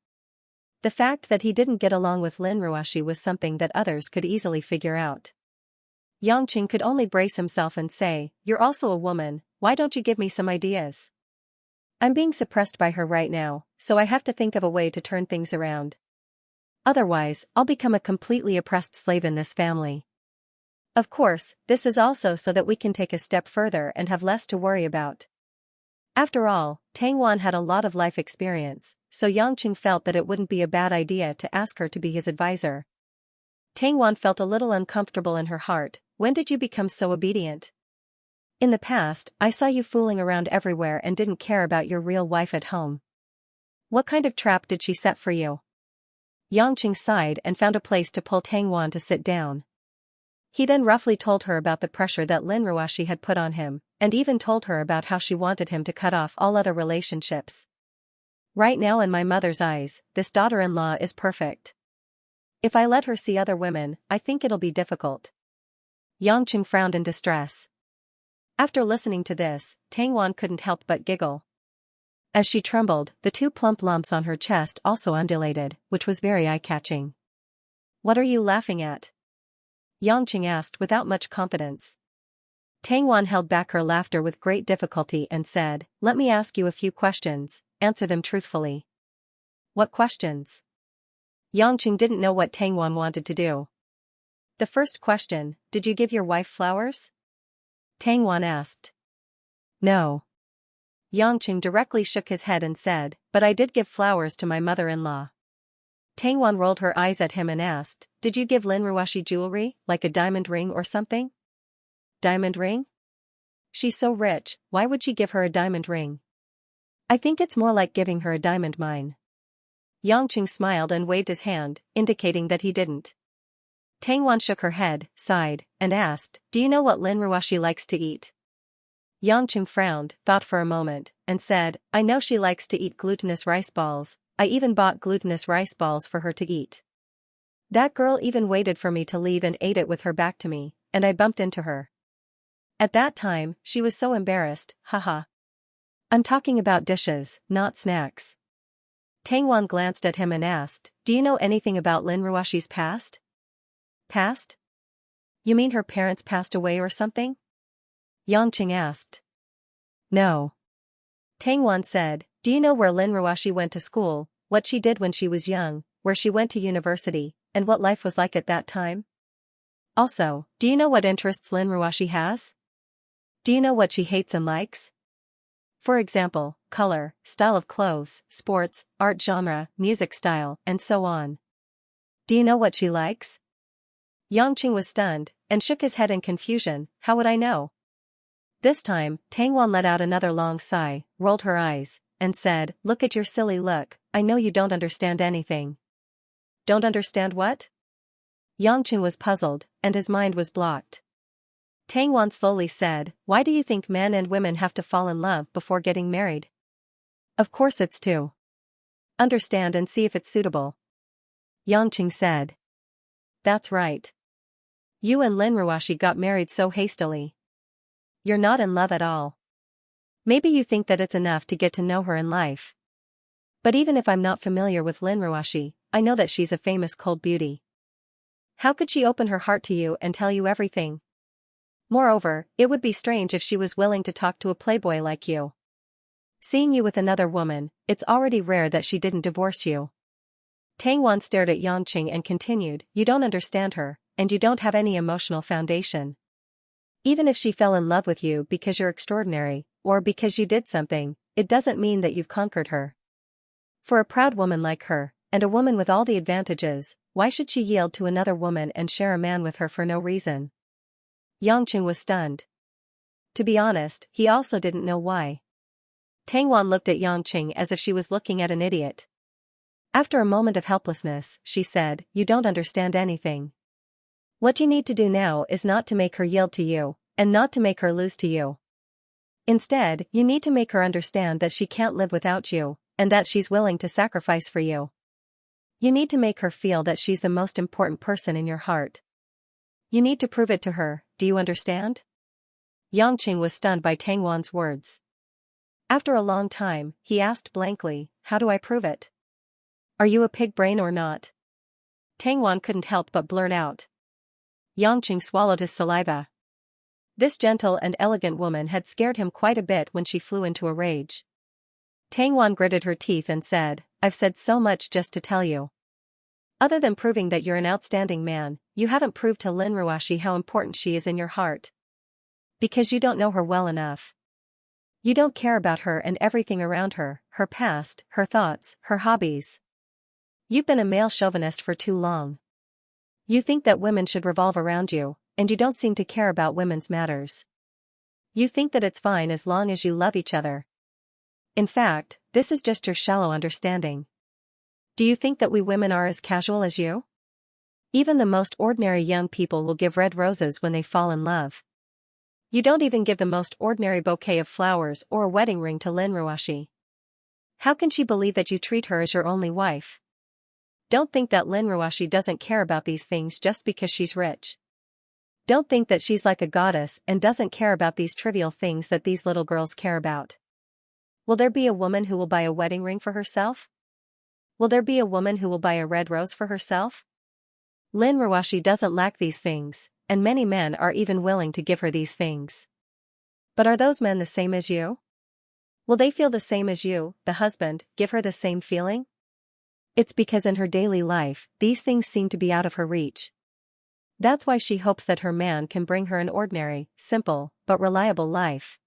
The fact that he didn't get along with Lin Ruoshi was something that others could easily figure out. Yangqing could only brace himself and say, "You're also a woman, why don't you give me some ideas? I'm being suppressed by her right now, so I have to think of a way to turn things around. Otherwise, I'll become a completely oppressed slave in this family. Of course, this is also so that we can take a step further and have less to worry about." After all, Tang Wan had a lot of life experience, so Yangqing felt that it wouldn't be a bad idea to ask her to be his advisor. Tang Wan felt a little uncomfortable in her heart. "When did you become so obedient? In the past, I saw you fooling around everywhere and didn't care about your real wife at home. What kind of trap did she set for you?" Yangqing sighed and found a place to pull Tang Wan to sit down. He then roughly told her about the pressure that Lin Ruoshi had put on him, and even told her about how she wanted him to cut off all other relationships. "Right now in my mother's eyes, this daughter-in-law is perfect. If I let her see other women, I think it'll be difficult." Yangqing frowned in distress. After listening to this, Tang Wan couldn't help but giggle. As she trembled, the two plump lumps on her chest also undulated, which was very eye-catching. "What are you laughing at?" Yangqing asked without much confidence. Tang Wan held back her laughter with great difficulty and said, "Let me ask you a few questions, answer them truthfully." "What questions?" Yangqing didn't know what Tang Wan wanted to do. "The first question, did you give your wife flowers?" Tang Wan asked. "No." Yangqing directly shook his head and said, "But I did give flowers to my mother-in-law." Tang Wan rolled her eyes at him and asked, "Did you give Lin Ruoshi jewelry, like a diamond ring or something?" "Diamond ring? She's so rich, why would she give her a diamond ring? I think it's more like giving her a diamond mine." Yangqing smiled and waved his hand, indicating that he didn't. Tang Wan shook her head, sighed, and asked, "Do you know what Lin Ruoshi likes to eat?" Yangqing frowned, thought for a moment, and said, "I know she likes to eat glutinous rice balls. I even bought glutinous rice balls for her to eat. That girl even waited for me to leave and ate it with her back to me, and I bumped into her. At that time, she was so embarrassed, haha. I'm talking about dishes, not snacks." Tang Wan glanced at him and asked, "Do you know anything about Lin Ruoshi's past?" "Past? You mean her parents passed away or something?" Yangqing asked. "No." Tang Wan said, "Do you know where Lin Ruoshi went to school, what she did when she was young, where she went to university, and what life was like at that time? Also, do you know what interests Lin Ruoshi has? Do you know what she hates and likes? For example, color, style of clothes, sports, art genre, music style, and so on. Do you know what she likes?" Yangqing was stunned, and shook his head in confusion. "How would I know?" This time, Tang Wan let out another long sigh, rolled her eyes, and said, "Look at your silly look, I know you don't understand anything." "Don't understand what?" Yangqing was puzzled, and his mind was blocked. Tang Wan slowly said, "Why do you think men and women have to fall in love before getting married?" "Of course it's to understand and see if it's suitable," Yangqing said. "That's right. You and Lin Ruoxi got married so hastily. You're not in love at all. Maybe you think that it's enough to get to know her in life. But even if I'm not familiar with Lin Ruoxi, I know that she's a famous cold beauty. How could she open her heart to you and tell you everything? Moreover, it would be strange if she was willing to talk to a playboy like you. Seeing you with another woman, it's already rare that she didn't divorce you." Tang Wan stared at Yangqing and continued, "You don't understand her, and you don't have any emotional foundation. Even if she fell in love with you because you're extraordinary, or because you did something, it doesn't mean that you've conquered her. For a proud woman like her, and a woman with all the advantages, why should she yield to another woman and share a man with her for no reason?" Yangqing was stunned. To be honest, he also didn't know why. Tang Wan looked at Yangqing as if she was looking at an idiot. After a moment of helplessness, she said, "You don't understand anything. What you need to do now is not to make her yield to you, and not to make her lose to you. Instead, you need to make her understand that she can't live without you, and that she's willing to sacrifice for you. You need to make her feel that she's the most important person in your heart. You need to prove it to her, do you understand?" Yangqing was stunned by Tang Wan's words. After a long time, he asked blankly, "How do I prove it? Are you a pig brain or not?" Tang Wan couldn't help but blurt out. Yangqing swallowed his saliva. This gentle and elegant woman had scared him quite a bit when she flew into a rage. Tang Wan gritted her teeth and said, "I've said so much just to tell you. Other than proving that you're an outstanding man, you haven't proved to Lin Ruoxi how important she is in your heart. Because you don't know her well enough. You don't care about her and everything around her, her past, her thoughts, her hobbies. You've been a male chauvinist for too long. You think that women should revolve around you, and you don't seem to care about women's matters. You think that it's fine as long as you love each other. In fact, this is just your shallow understanding. Do you think that we women are as casual as you? Even the most ordinary young people will give red roses when they fall in love. You don't even give the most ordinary bouquet of flowers or a wedding ring to Lin Ruoxi. How can she believe that you treat her as your only wife? Don't think that Lin Ruoxi doesn't care about these things just because she's rich. Don't think that she's like a goddess and doesn't care about these trivial things that these little girls care about. Will there be a woman who will buy a wedding ring for herself? Will there be a woman who will buy a red rose for herself? Lin Ruoxi doesn't lack these things, and many men are even willing to give her these things. But are those men the same as you? Will they feel the same as you, the husband, give her the same feeling? It's because in her daily life, these things seem to be out of her reach. That's why she hopes that her man can bring her an ordinary, simple, but reliable life.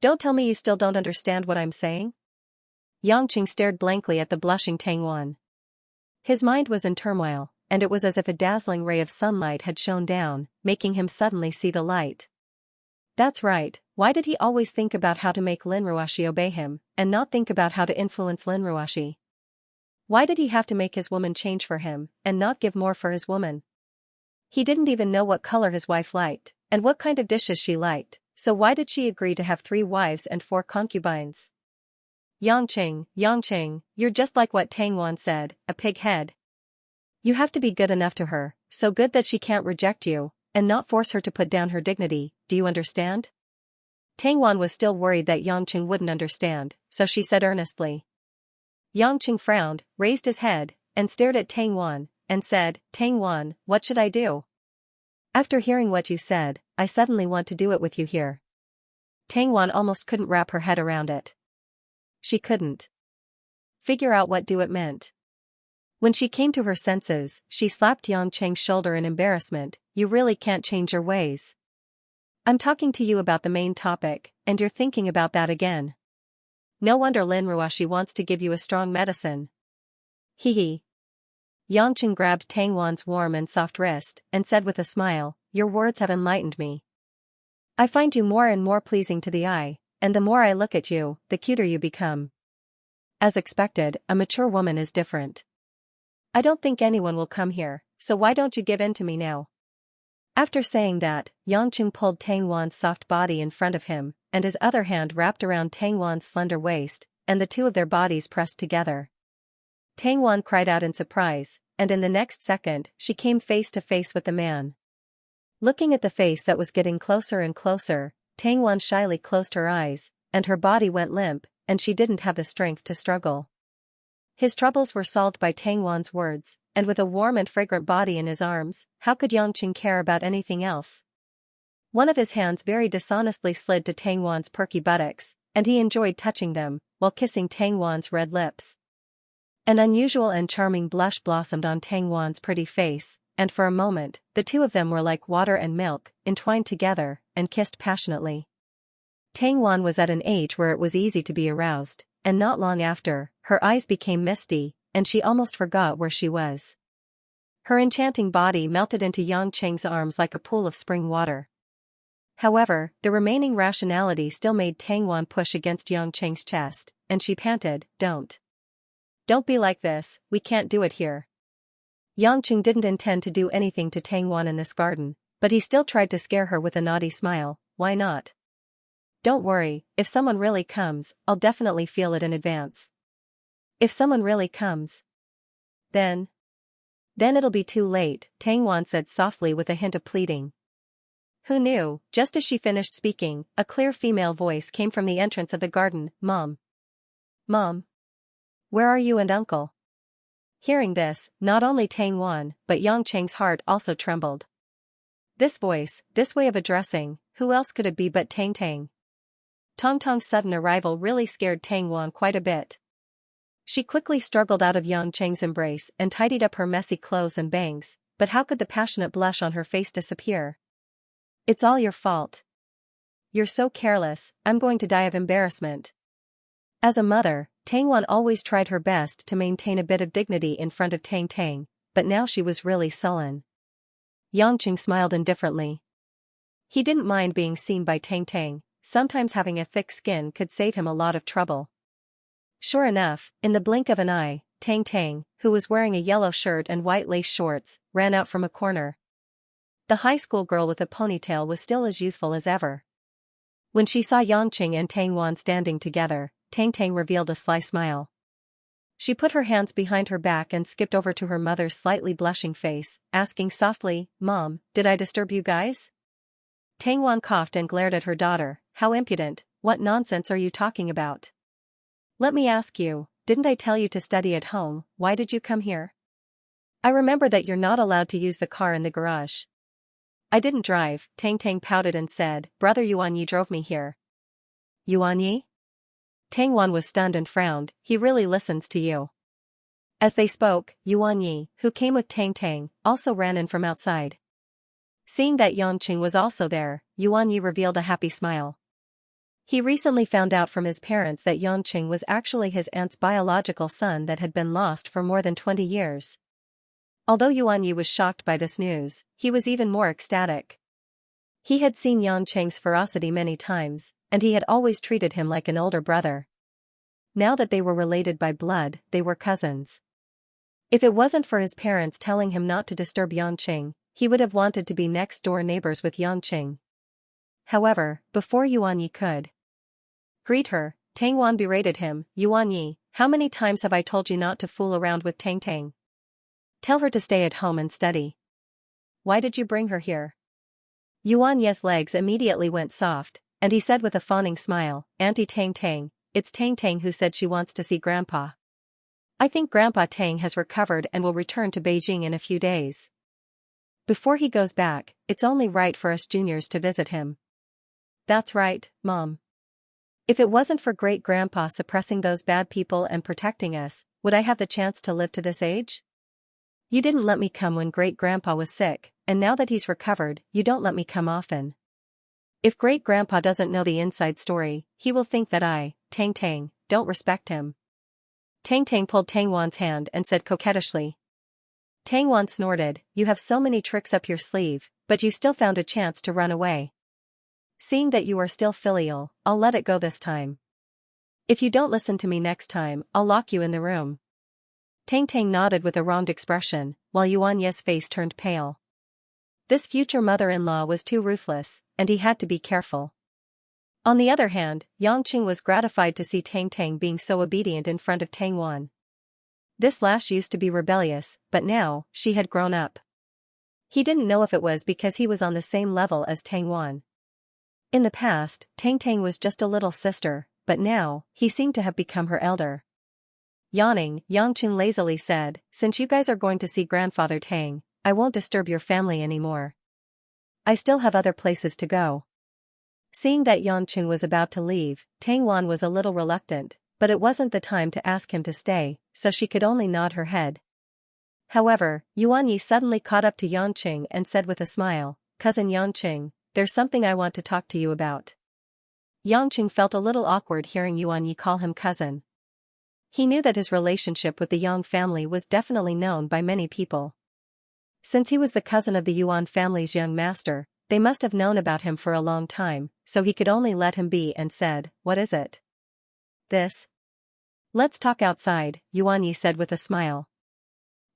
Don't tell me you still don't understand what I'm saying?" Yangqing stared blankly at the blushing Tang Wan. His mind was in turmoil, and it was as if a dazzling ray of sunlight had shone down, making him suddenly see the light. That's right, why did he always think about how to make Lin Ruoxi obey him, and not think about how to influence Lin Ruoxi? Why did he have to make his woman change for him, and not give more for his woman? He didn't even know what color his wife liked, and what kind of dishes she liked, so why did she agree to have 3 wives and 4 concubines? Yangqing, you're just like what Tang Wan said, a pig head. You have to be good enough to her, so good that she can't reject you, and not force her to put down her dignity, do you understand? Tang Wan was still worried that Yangqing wouldn't understand, so she said earnestly. Yangqing frowned, raised his head, and stared at Tang Wan, and said, "Tang Wan, what should I do? After hearing what you said, I suddenly want to do it with you here." Tang Wan almost couldn't wrap her head around it. She couldn't figure out what do it meant. When she came to her senses, she slapped Yangqing's shoulder in embarrassment. "You really can't change your ways. I'm talking to you about the main topic, and you're thinking about that again. No wonder Lin Ruoxi wants to give you a strong medicine." Hee hee. Yangqing grabbed Tang Wan's warm and soft wrist, and said with a smile, "Your words have enlightened me. I find you more and more pleasing to the eye, and the more I look at you, the cuter you become." As expected, a mature woman is different. I don't think anyone will come here, so why don't you give in to me now? After saying that, Yangqing pulled Tang Wan's soft body in front of him, and his other hand wrapped around Tang Wan's slender waist, and the two of their bodies pressed together. Tang Wan cried out in surprise, and in the next second, she came face to face with the man. Looking at the face that was getting closer and closer, Tang Wan shyly closed her eyes, and her body went limp, and she didn't have the strength to struggle. His troubles were solved by Tang Wan's words, and with a warm and fragrant body in his arms, how could Yangqing care about anything else? One of his hands very dishonestly slid to Tang Wan's perky buttocks, and he enjoyed touching them, while kissing Tang Wan's red lips. An unusual and charming blush blossomed on Tang Wan's pretty face, and for a moment, the two of them were like water and milk, entwined together, and kissed passionately. Tang Wan was at an age where it was easy to be aroused, and not long after, her eyes became misty, and she almost forgot where she was. Her enchanting body melted into Yangqing's arms like a pool of spring water. However, the remaining rationality still made Tang Wan push against Yangqing's chest, and she panted, Don't be like this, we can't do it here." Yangqing didn't intend to do anything to Tang Wan in this garden, but he still tried to scare her with a naughty smile. Why not? "Don't worry, if someone really comes, I'll definitely feel it in advance." "If someone really comes? Then it'll be too late," Tang Wan said softly with a hint of pleading. Who knew? Just as she finished speaking, a clear female voice came from the entrance of the garden. Mom. Mom. Where are you and Uncle?" Hearing this, not only Tang Wan, but Yangqing's heart also trembled. This voice, this way of addressing, who else could it be but Tang Tang? Tong Tong's sudden arrival really scared Tang Wan quite a bit. She quickly struggled out of Yangqing's embrace and tidied up her messy clothes and bangs, but how could the passionate blush on her face disappear? "It's all your fault. You're so careless, I'm going to die of embarrassment." As a mother, Tang Wan always tried her best to maintain a bit of dignity in front of Tang Tang, but now she was really sullen. Yangqing smiled indifferently. He didn't mind being seen by Tang Tang, sometimes having a thick skin could save him a lot of trouble. Sure enough, in the blink of an eye, Tang Tang, who was wearing a yellow shirt and white lace shorts, ran out from a corner. The high school girl with a ponytail was still as youthful as ever. When she saw Yangqing and Tang Wan standing together, Tang Tang revealed a sly smile. She put her hands behind her back and skipped over to her mother's slightly blushing face, asking softly, "Mom, did I disturb you guys?" Tang Wan coughed and glared at her daughter. "How impudent, what nonsense are you talking about? Let me ask you, didn't I tell you to study at home, why did you come here? I remember that you're not allowed to use the car in the garage." "I didn't drive," Tang Tang pouted and said, "Brother Yuan Yi drove me here." "Yuan Yi?" Tang Wan was stunned and frowned. "He really listens to you." As they spoke, Yuan Yi, who came with Tang Tang, also ran in from outside. Seeing that Yangqing was also there, Yuan Yi revealed a happy smile. He recently found out from his parents that Yangqing was actually his aunt's biological son that had been lost for more than 20 years. Although Yuan Yi was shocked by this news, he was even more ecstatic. He had seen Yangqing's ferocity many times, and he had always treated him like an older brother. Now that they were related by blood, they were cousins. If it wasn't for his parents telling him not to disturb Yangqing, he would have wanted to be next-door neighbors with Yangqing. However, before Yuan Yi could greet her, Tang Wan berated him. "Yuan Yi, how many times have I told you not to fool around with Tang Tang? Tell her to stay at home and study. Why did you bring her here?" Yuan Yi's legs immediately went soft, and he said with a fawning smile, "Auntie Tang Tang, it's Tang Tang who said she wants to see Grandpa. I think Grandpa Tang has recovered and will return to Beijing in a few days. Before he goes back, it's only right for us juniors to visit him." "That's right, Mom. If it wasn't for Great-Grandpa suppressing those bad people and protecting us, would I have the chance to live to this age? You didn't let me come when Great-Grandpa was sick, and now that he's recovered, you don't let me come often. If Great-Grandpa doesn't know the inside story, he will think that I, Tang Tang, don't respect him." Tang Tang pulled Tang Wan's hand and said coquettishly. Tang Wan snorted, "You have so many tricks up your sleeve, but you still found a chance to run away. Seeing that you are still filial, I'll let it go this time. If you don't listen to me next time, I'll lock you in the room." Tang Tang nodded with a wronged expression, while Yuanye's face turned pale. This future mother-in-law was too ruthless, and he had to be careful. On the other hand, Yangqing was gratified to see Tang Tang being so obedient in front of Tang Wan. This lash used to be rebellious, but now, she had grown up. He didn't know if it was because he was on the same level as Tang Wan. In the past, Tang Tang was just a little sister, but now, he seemed to have become her elder. Yawning, Yangqing lazily said, "Since you guys are going to see Grandfather Tang, I won't disturb your family anymore. I still have other places to go." Seeing that Yangqing was about to leave, Tang Wan was a little reluctant, but it wasn't the time to ask him to stay, so she could only nod her head. However, Yuanyi suddenly caught up to Yangqing and said with a smile, "Cousin Yangqing, there's something I want to talk to you about." Yangqing felt a little awkward hearing Yuanyi call him cousin. He knew that his relationship with the Yang family was definitely known by many people. Since he was the cousin of the Yuan family's young master, they must have known about him for a long time, so he could only let him be and said, "What is it?" "This." "Let's talk outside," Yuanyi said with a smile.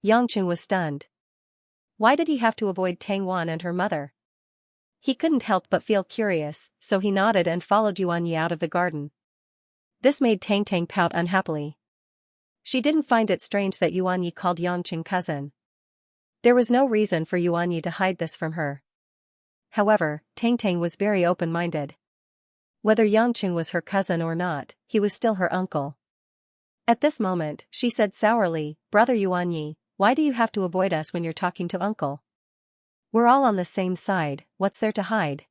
Yangqing was stunned. Why did he have to avoid Tang Wan and her mother? He couldn't help but feel curious, so he nodded and followed Yuanyi out of the garden. This made Tang Tang pout unhappily. She didn't find it strange that Yuanyi called Yangqing cousin. There was no reason for Yuanyi to hide this from her. However, Tang Tang was very open-minded. Whether Yangqing was her cousin or not, he was still her uncle. At this moment, she said sourly, "Brother Yuanyi, why do you have to avoid us when you're talking to uncle? We're all on the same side, what's there to hide?"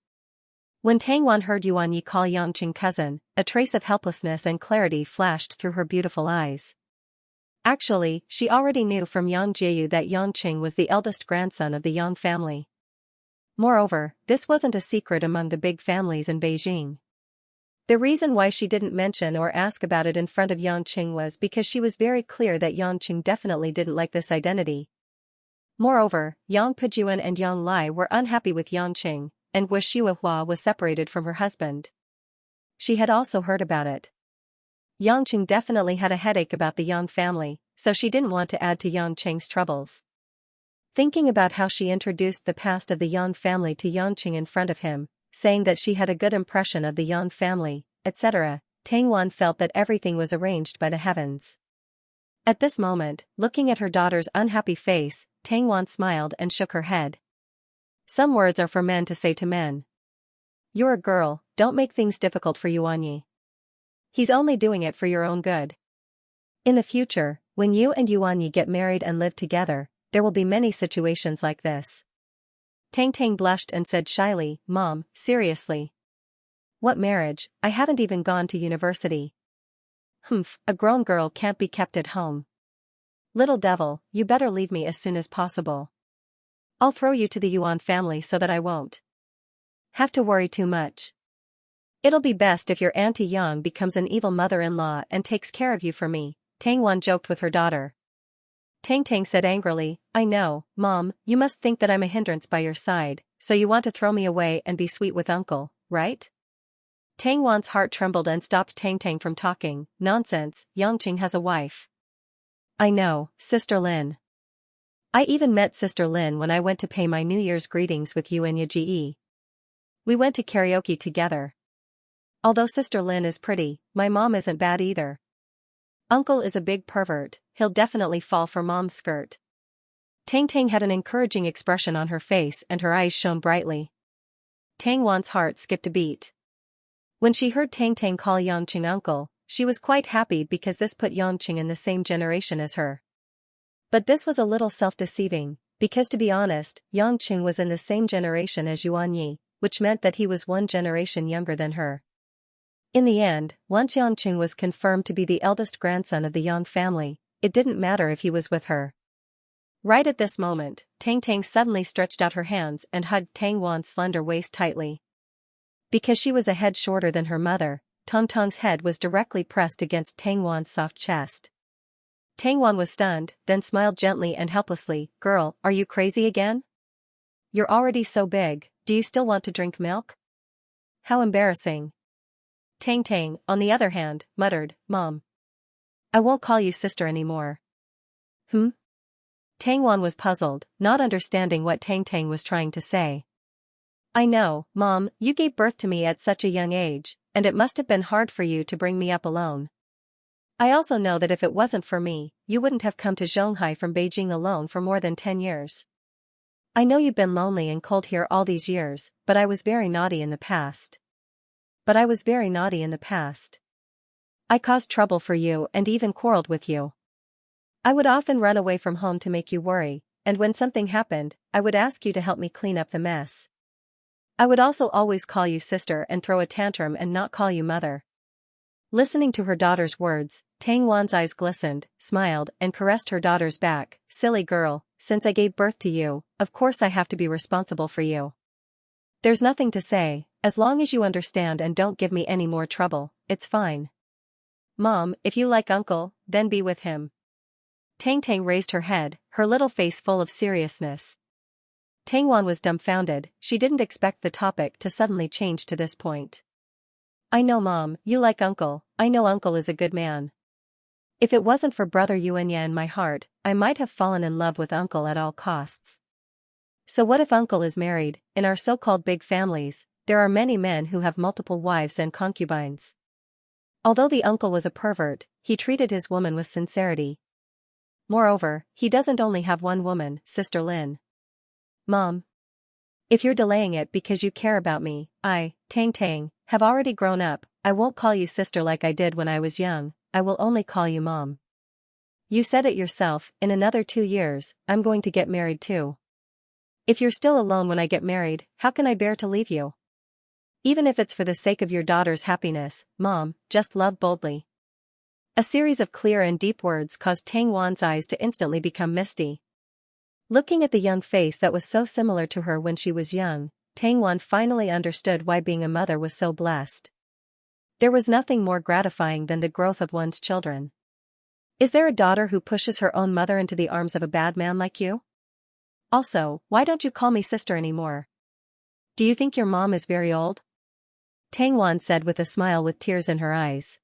When Tang Wan heard Yuanyi call Yangqing cousin, a trace of helplessness and clarity flashed through her beautiful eyes. Actually, she already knew from Yang Jieyu that Yangqing was the eldest grandson of the Yang family. Moreover, this wasn't a secret among the big families in Beijing. The reason why she didn't mention or ask about it in front of Yangqing was because she was very clear that Yangqing definitely didn't like this identity. Moreover, Yang Pejuan and Yang Lai were unhappy with Yangqing, and wished Xuehua was separated from her husband. She had also heard about it. Yangqing definitely had a headache about the Yang family, so she didn't want to add to Yangqing's troubles. Thinking about how she introduced the past of the Yang family to Yangqing in front of him, saying that she had a good impression of the Yang family, etc., Tang Wan felt that everything was arranged by the heavens. At this moment, looking at her daughter's unhappy face, Tang Wan smiled and shook her head. Some words are for men to say to men. You're a girl, don't make things difficult for Yuanyi. He's only doing it for your own good. In the future, when you and Yuanyi get married and live together, there will be many situations like this. Tang Tang blushed and said shyly, "Mom, seriously? What marriage? I haven't even gone to university." "Humph, a grown girl can't be kept at home. Little devil, you better leave me as soon as possible. I'll throw you to the Yuan family so that I won't have to worry too much. It'll be best if your Auntie Yang becomes an evil mother-in-law and takes care of you for me," Tang Wan joked with her daughter. Tang Tang said angrily, "I know, Mom, you must think that I'm a hindrance by your side, so you want to throw me away and be sweet with Uncle, right?" Tang Wan's heart trembled and stopped Tang Tang from talking. "Nonsense, Yangqing has a wife." "I know, Sister Lin. I even met Sister Lin when I went to pay my New Year's greetings with you and Yaji. We went to karaoke together. Although Sister Lin is pretty, my mom isn't bad either. Uncle is a big pervert, he'll definitely fall for Mom's skirt." Tang Tang had an encouraging expression on her face and her eyes shone brightly. Tang Wan's heart skipped a beat. When she heard Tang Tang call Yangqing uncle, she was quite happy because this put Yangqing in the same generation as her. But this was a little self-deceiving, because to be honest, Yangqing was in the same generation as Yuanyi, which meant that he was one generation younger than her. In the end, once Yangqing was confirmed to be the eldest grandson of the Yang family, it didn't matter if he was with her. Right at this moment, Tang Tang suddenly stretched out her hands and hugged Tang Wan's slender waist tightly. Because she was a head shorter than her mother, Tong Tong's head was directly pressed against Tang Wan's soft chest. Tang Wan was stunned, then smiled gently and helplessly. "Girl, are you crazy again? You're already so big, do you still want to drink milk? How embarrassing." Tang Tang, on the other hand, muttered, "Mom. I won't call you sister anymore. Hmm? Tang Wan was puzzled, not understanding what Tang Tang was trying to say. I know, Mom, you gave birth to me at such a young age, and it must have been hard for you to bring me up alone. I also know that if it wasn't for me, you wouldn't have come to Zhonghai from Beijing alone for more than 10 years. I know you've been lonely and cold here all these years, but I was very naughty in the past. I caused trouble for you and even quarreled with you. I would often run away from home to make you worry, and when something happened, I would ask you to help me clean up the mess. I would also always call you sister and throw a tantrum and not call you mother. Listening to her daughter's words, Tang Wan's eyes glistened, smiled, and caressed her daughter's back. Silly girl, since I gave birth to you, of course I have to be responsible for you. There's nothing to say, as long as you understand and don't give me any more trouble, it's fine. Mom, if you like uncle, then be with him. Tang Tang raised her head, her little face full of seriousness. Tang Wan was dumbfounded, she didn't expect the topic to suddenly change to this point. I know Mom, you like uncle, I know uncle is a good man. If it wasn't for brother Yuanya in my heart, I might have fallen in love with uncle at all costs. So what if uncle is married? In our so-called big families, there are many men who have multiple wives and concubines. Although the uncle was a pervert, he treated his woman with sincerity. Moreover, he doesn't only have one woman, Sister Lin. Mom. If you're delaying it because you care about me, Tang Tang, have already grown up, I won't call you sister like I did when I was young, I will only call you Mom. You said it yourself, in another 2 years, I'm going to get married too. If you're still alone when I get married, how can I bear to leave you? Even if it's for the sake of your daughter's happiness, Mom, just love boldly. A series of clear and deep words caused Tang Wan's eyes to instantly become misty. Looking at the young face that was so similar to her when she was young, Tang Wan finally understood why being a mother was so blessed. There was nothing more gratifying than the growth of one's children. Is there a daughter who pushes her own mother into the arms of a bad man like you? Also, why don't you call me sister anymore? Do you think your mom is very old? Tang Wan said with a smile with tears in her eyes.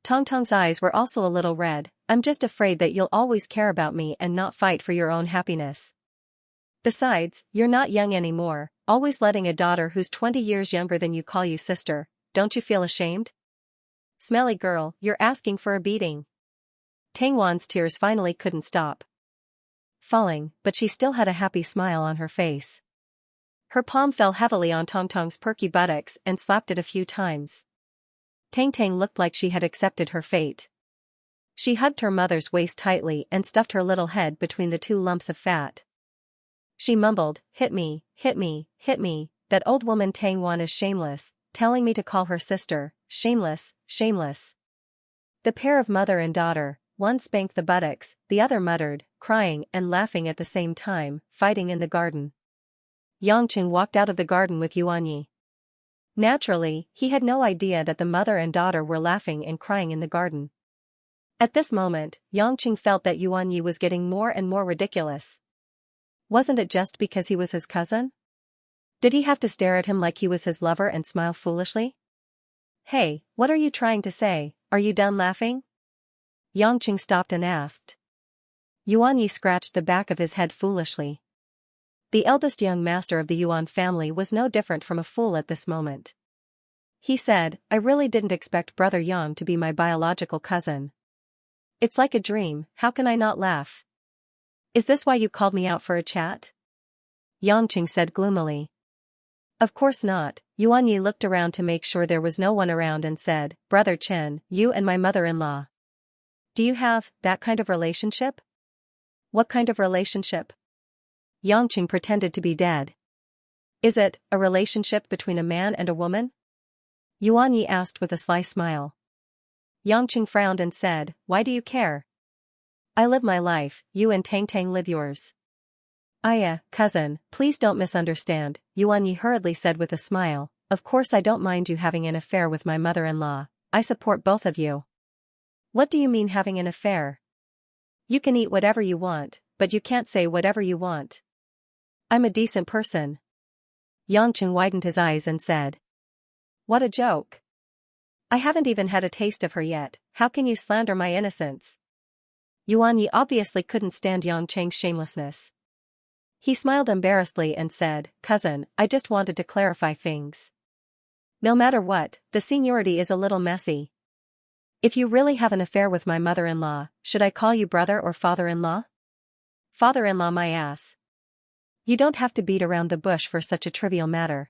Tong Tong's eyes were also a little red. I'm just afraid that you'll always care about me and not fight for your own happiness. Besides, you're not young anymore, always letting a daughter who's 20 years younger than you call you sister, don't you feel ashamed? Smelly girl, you're asking for a beating. Tang Wan's tears finally couldn't stop falling, but she still had a happy smile on her face. Her palm fell heavily on Tong Tong's perky buttocks and slapped it a few times. Tang Tang looked like she had accepted her fate. She hugged her mother's waist tightly and stuffed her little head between the 2 lumps of fat. She mumbled, hit me, hit me, hit me, that old woman Tang Wan is shameless, telling me to call her sister, shameless, shameless. The pair of mother and daughter, one spanked the buttocks, the other muttered, crying and laughing at the same time, fighting in the garden. Yangqing walked out of the garden with Yuanyi. Naturally, he had no idea that the mother and daughter were laughing and crying in the garden. At this moment, Yangqing felt that Yuanyi was getting more and more ridiculous. Wasn't it just because he was his cousin? Did he have to stare at him like he was his lover and smile foolishly? Hey, what are you trying to say, are you done laughing? Yangqing stopped and asked. Yuanyi scratched the back of his head foolishly. The eldest young master of the Yuan family was no different from a fool at this moment. He said, I really didn't expect Brother Yang to be my biological cousin. It's like a dream, how can I not laugh? Is this why you called me out for a chat? Yangqing said gloomily. Of course not. Yuanyi looked around to make sure there was no one around and said, Brother Chen, you and my mother-in-law. Do you have that kind of relationship? What kind of relationship? Yangqing pretended to be dead. Is it a relationship between a man and a woman? Yuanyi asked with a sly smile. Yangqing frowned and said, why do you care? I live my life, you and Tang Tang live yours. Cousin, please don't misunderstand, Yuanyi hurriedly said with a smile, of course I don't mind you having an affair with my mother-in-law, I support both of you. What do you mean having an affair? You can eat whatever you want, but you can't say whatever you want. I'm a decent person. Yangqing widened his eyes and said. What a joke. I haven't even had a taste of her yet, how can you slander my innocence? Yuan Yi obviously couldn't stand Yang Cheng's shamelessness. He smiled embarrassedly and said, "Cousin, I just wanted to clarify things. No matter what, the seniority is a little messy. If you really have an affair with my mother-in-law, should I call you brother or father-in-law?" "Father-in-law my ass. You don't have to beat around the bush for such a trivial matter.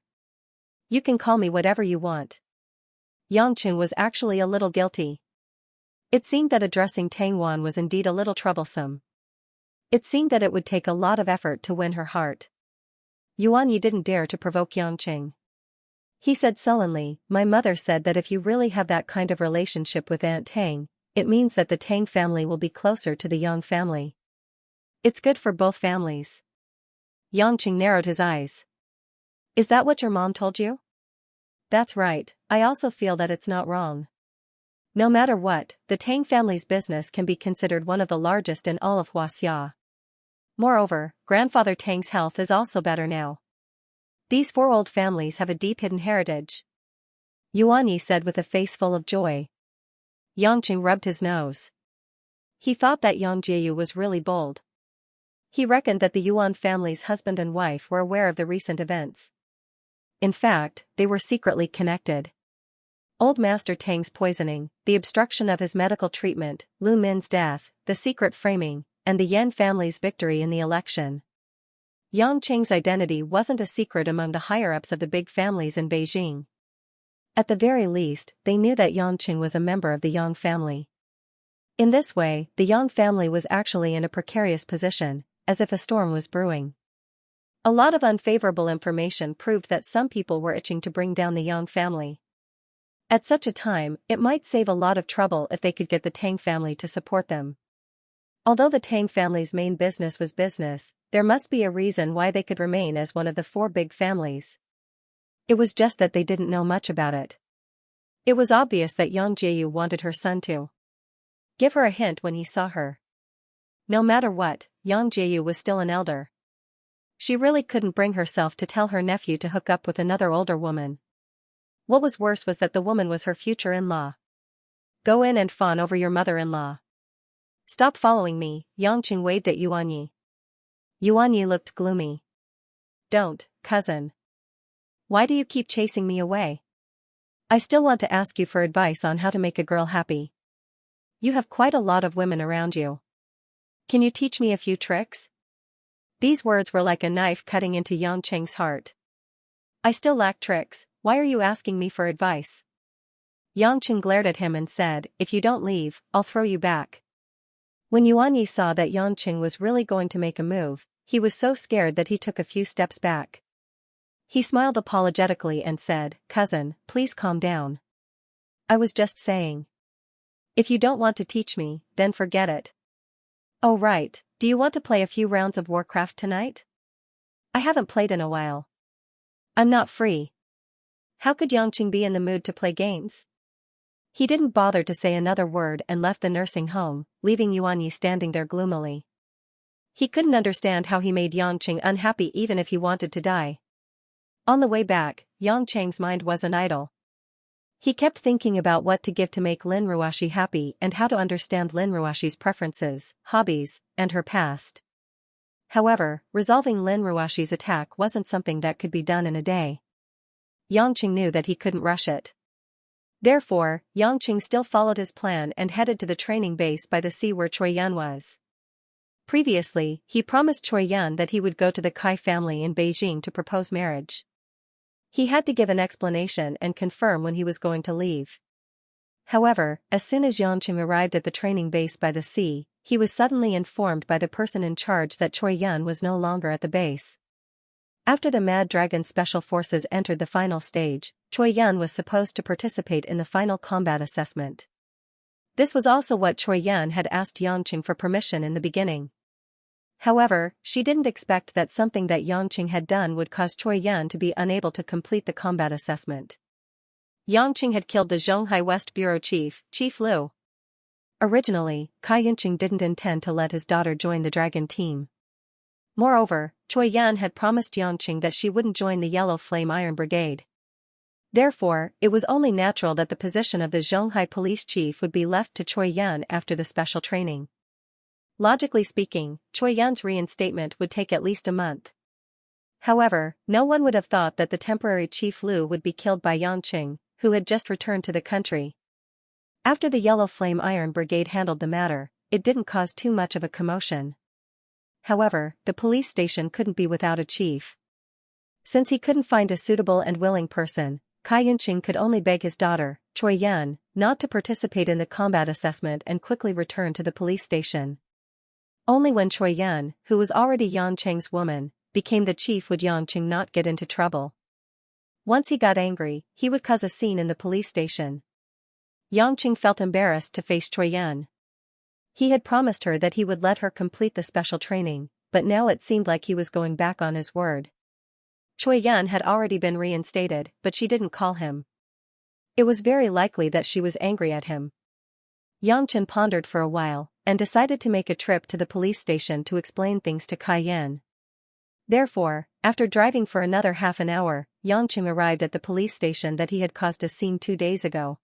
You can call me whatever you want." Yang Cheng was actually a little guilty. It seemed that addressing Tang Wan was indeed a little troublesome. It seemed that it would take a lot of effort to win her heart. Yuan Yi didn't dare to provoke Yang Cheng. He said sullenly, "My mother said that if you really have that kind of relationship with Aunt Tang, it means that the Tang family will be closer to the Yang family. It's good for both families." Yang Cheng narrowed his eyes. "Is that what your mom told you?" "That's right, I also feel that it's not wrong. No matter what, the Tang family's business can be considered one of the largest in all of Huaxia. Moreover, Grandfather Tang's health is also better now. These four old families have a deep hidden heritage," Yuan Yi said with a face full of joy. Yang Cheng rubbed his nose. He thought that Yang Jieyu was really bold. He reckoned that the Yuan family's husband and wife were aware of the recent events. In fact, they were secretly connected. Old Master Tang's poisoning, the obstruction of his medical treatment, Lu Min's death, the secret framing, and the Yan family's victory in the election. Yang Cheng's identity wasn't a secret among the higher-ups of the big families in Beijing. At the very least, they knew that Yang Cheng was a member of the Yang family. In this way, the Yang family was actually in a precarious position, as if a storm was brewing. A lot of unfavorable information proved that some people were itching to bring down the Yang family. At such a time, it might save a lot of trouble if they could get the Tang family to support them. Although the Tang family's main business was business, there must be a reason why they could remain as one of the four big families. It was just that they didn't know much about it. It was obvious that Yang Jieyu wanted her son to give her a hint when he saw her. No matter what, Yang Jieyu was still an elder. She really couldn't bring herself to tell her nephew to hook up with another older woman. What was worse was that the woman was her future in-law. "Go in and fawn over your mother-in-law. Stop following me," Yang Cheng waved at Yuan Yi. Yuan Yi looked gloomy. "Don't, cousin. Why do you keep chasing me away? I still want to ask you for advice on how to make a girl happy. You have quite a lot of women around you. Can you teach me a few tricks?" These words were like a knife cutting into Yang Cheng's heart. "I still lack tricks, why are you asking me for advice?" Yang Cheng glared at him and said, "If you don't leave, I'll throw you back." When Yuan Yi saw that Yang Cheng was really going to make a move, he was so scared that he took a few steps back. He smiled apologetically and said, "Cousin, please calm down. I was just saying. If you don't want to teach me, then forget it." "Oh right, do you want to play a few rounds of Warcraft tonight?" "I haven't played in a while. I'm not free." How could Yang Cheng be in the mood to play games? He didn't bother to say another word and left the nursing home, leaving Yuan Yi standing there gloomily. He couldn't understand how he made Yang Cheng unhappy even if he wanted to die. On the way back, Yang Cheng's mind wasn't idle. He kept thinking about what to give to make Lin Ruoxi happy and how to understand Lin Ruoxi's preferences, hobbies, and her past. However, resolving Lin Ruoxi's attack wasn't something that could be done in a day. Yang Cheng knew that he couldn't rush it. Therefore, Yang Cheng still followed his plan and headed to the training base by the sea where Choi Yun was. Previously, he promised Choi Yun that he would go to the Kai family in Beijing to propose marriage. He had to give an explanation and confirm when he was going to leave. However, as soon as Yang Cheng arrived at the training base by the sea, he was suddenly informed by the person in charge that Choi Yun was no longer at the base. After the Mad Dragon Special Forces entered the final stage, Choi Yun was supposed to participate in the final combat assessment. This was also what Choi Yun had asked Yang Cheng for permission in the beginning. However, she didn't expect that something that Yang Cheng had done would cause Choi Yun to be unable to complete the combat assessment. Yang Cheng had killed the Zhonghai West Bureau chief, Chief Liu. Originally, Kai Yunqing didn't intend to let his daughter join the dragon team. Moreover, Choi Yun had promised Yang Cheng that she wouldn't join the Yellow Flame Iron Brigade. Therefore, it was only natural that the position of the Zhonghai police chief would be left to Choi Yun after the special training. Logically speaking, Choi Yun's reinstatement would take at least a month. However, no one would have thought that the temporary Chief Lu would be killed by Yangqing, who had just returned to the country. After the Yellow Flame Iron Brigade handled the matter, it didn't cause too much of a commotion. However, the police station couldn't be without a chief. Since he couldn't find a suitable and willing person, Kai Yunqing could only beg his daughter, Choi Yun, not to participate in the combat assessment and quickly return to the police station. Only when Choi Yun, who was already Yangqing's woman, became the chief would Yangqing not get into trouble. Once he got angry, he would cause a scene in the police station. Yangqing felt embarrassed to face Choi Yun. He had promised her that he would let her complete the special training, but now it seemed like he was going back on his word. Choi Yun had already been reinstated, but she didn't call him. It was very likely that she was angry at him. Yangqing pondered for a while, and decided to make a trip to the police station to explain things to Kai Yan. Therefore, after driving for another half an hour, Yangqing arrived at the police station that he had caused a scene 2 days ago.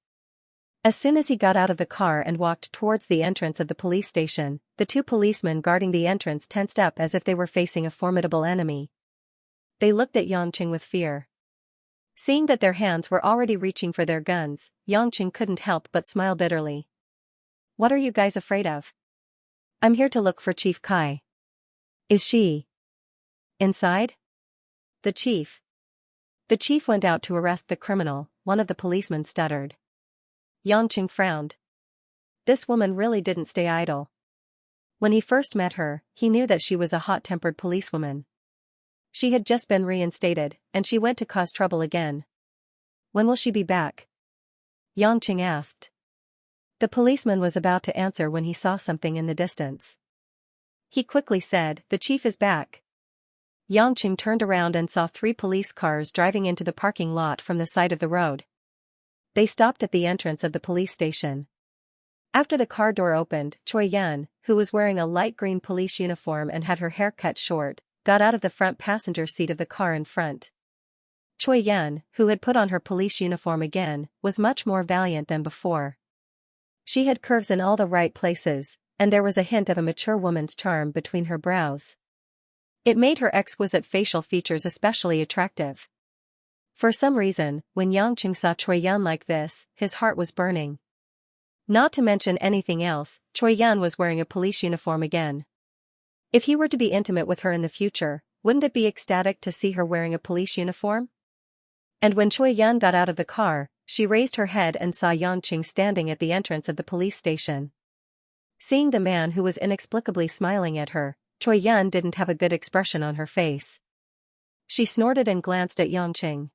As soon as he got out of the car and walked towards the entrance of the police station, the 2 policemen guarding the entrance tensed up as if they were facing a formidable enemy. They looked at Yangqing with fear. Seeing that their hands were already reaching for their guns, Yangqing couldn't help but smile bitterly. "What are you guys afraid of? I'm here to look for Chief Kai." "Is she inside?" The chief went out to arrest the criminal," one of the policemen stuttered. Yangqing frowned. This woman really didn't stay idle. When he first met her, he knew that she was a hot-tempered policewoman. She had just been reinstated, and she went to cause trouble again. "When will she be back?" Yangqing asked. The policeman was about to answer when he saw something in the distance. He quickly said, "The chief is back." Yangqing turned around and saw 3 police cars driving into the parking lot from the side of the road. They stopped at the entrance of the police station. After the car door opened, Choi Yun, who was wearing a light green police uniform and had her hair cut short, got out of the front passenger seat of the car in front. Choi Yun, who had put on her police uniform again, was much more valiant than before. She had curves in all the right places, and there was a hint of a mature woman's charm between her brows. It made her exquisite facial features especially attractive. For some reason, when Yangqing saw Choi Yun like this, his heart was burning. Not to mention anything else, Choi Yun was wearing a police uniform again. If he were to be intimate with her in the future, wouldn't it be ecstatic to see her wearing a police uniform? And when Choi Yun got out of the car, she raised her head and saw Yangqing standing at the entrance of the police station. Seeing the man who was inexplicably smiling at her, Choi Yun didn't have a good expression on her face. She snorted and glanced at Yangqing.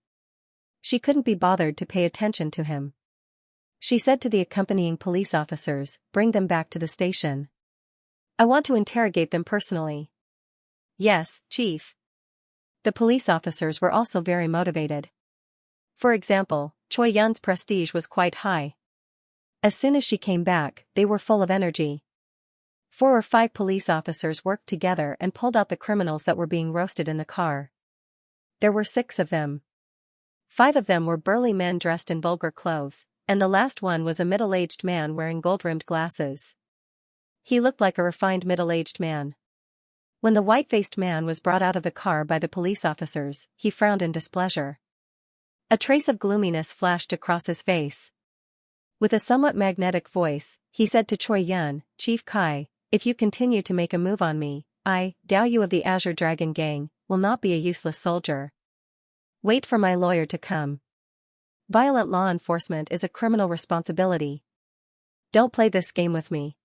She couldn't be bothered to pay attention to him. She said to the accompanying police officers, "Bring them back to the station. I want to interrogate them personally." "Yes, Chief." The police officers were also very motivated. For example, Choi Yun's prestige was quite high. As soon as she came back, they were full of energy. 4 or 5 police officers worked together and pulled out the criminals that were being roasted in the car. There were 6 of them. 5 of them were burly men dressed in vulgar clothes, and the last one was a middle-aged man wearing gold-rimmed glasses. He looked like a refined middle-aged man. When the white-faced man was brought out of the car by the police officers, he frowned in displeasure. A trace of gloominess flashed across his face. With a somewhat magnetic voice, he said to Choi Yun, "Chief Kai, if you continue to make a move on me, I, Dao Yu of the Azure Dragon Gang, will not be a useless soldier. Wait for my lawyer to come. Violent law enforcement is a criminal responsibility. Don't play this game with me.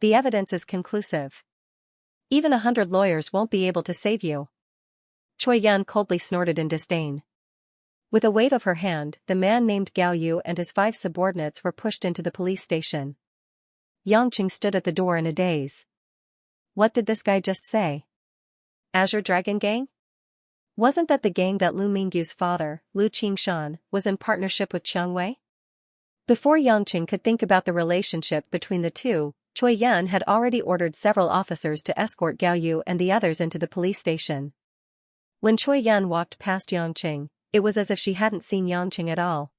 The evidence is conclusive. Even 100 lawyers won't be able to save you." Choi Yun coldly snorted in disdain. With a wave of her hand, the man named Gao Yu and his 5 subordinates were pushed into the police station. Yangqing stood at the door in a daze. What did this guy just say? Azure Dragon Gang? Wasn't that the gang that Lu Mingyu's father, Lu Qingshan, was in partnership with Xianxia? Before Yangqing could think about the relationship between the two, Choi Yun had already ordered several officers to escort Gao Yu and the others into the police station. When Choi Yun walked past Yangqing, it was as if she hadn't seen Yangqing at all.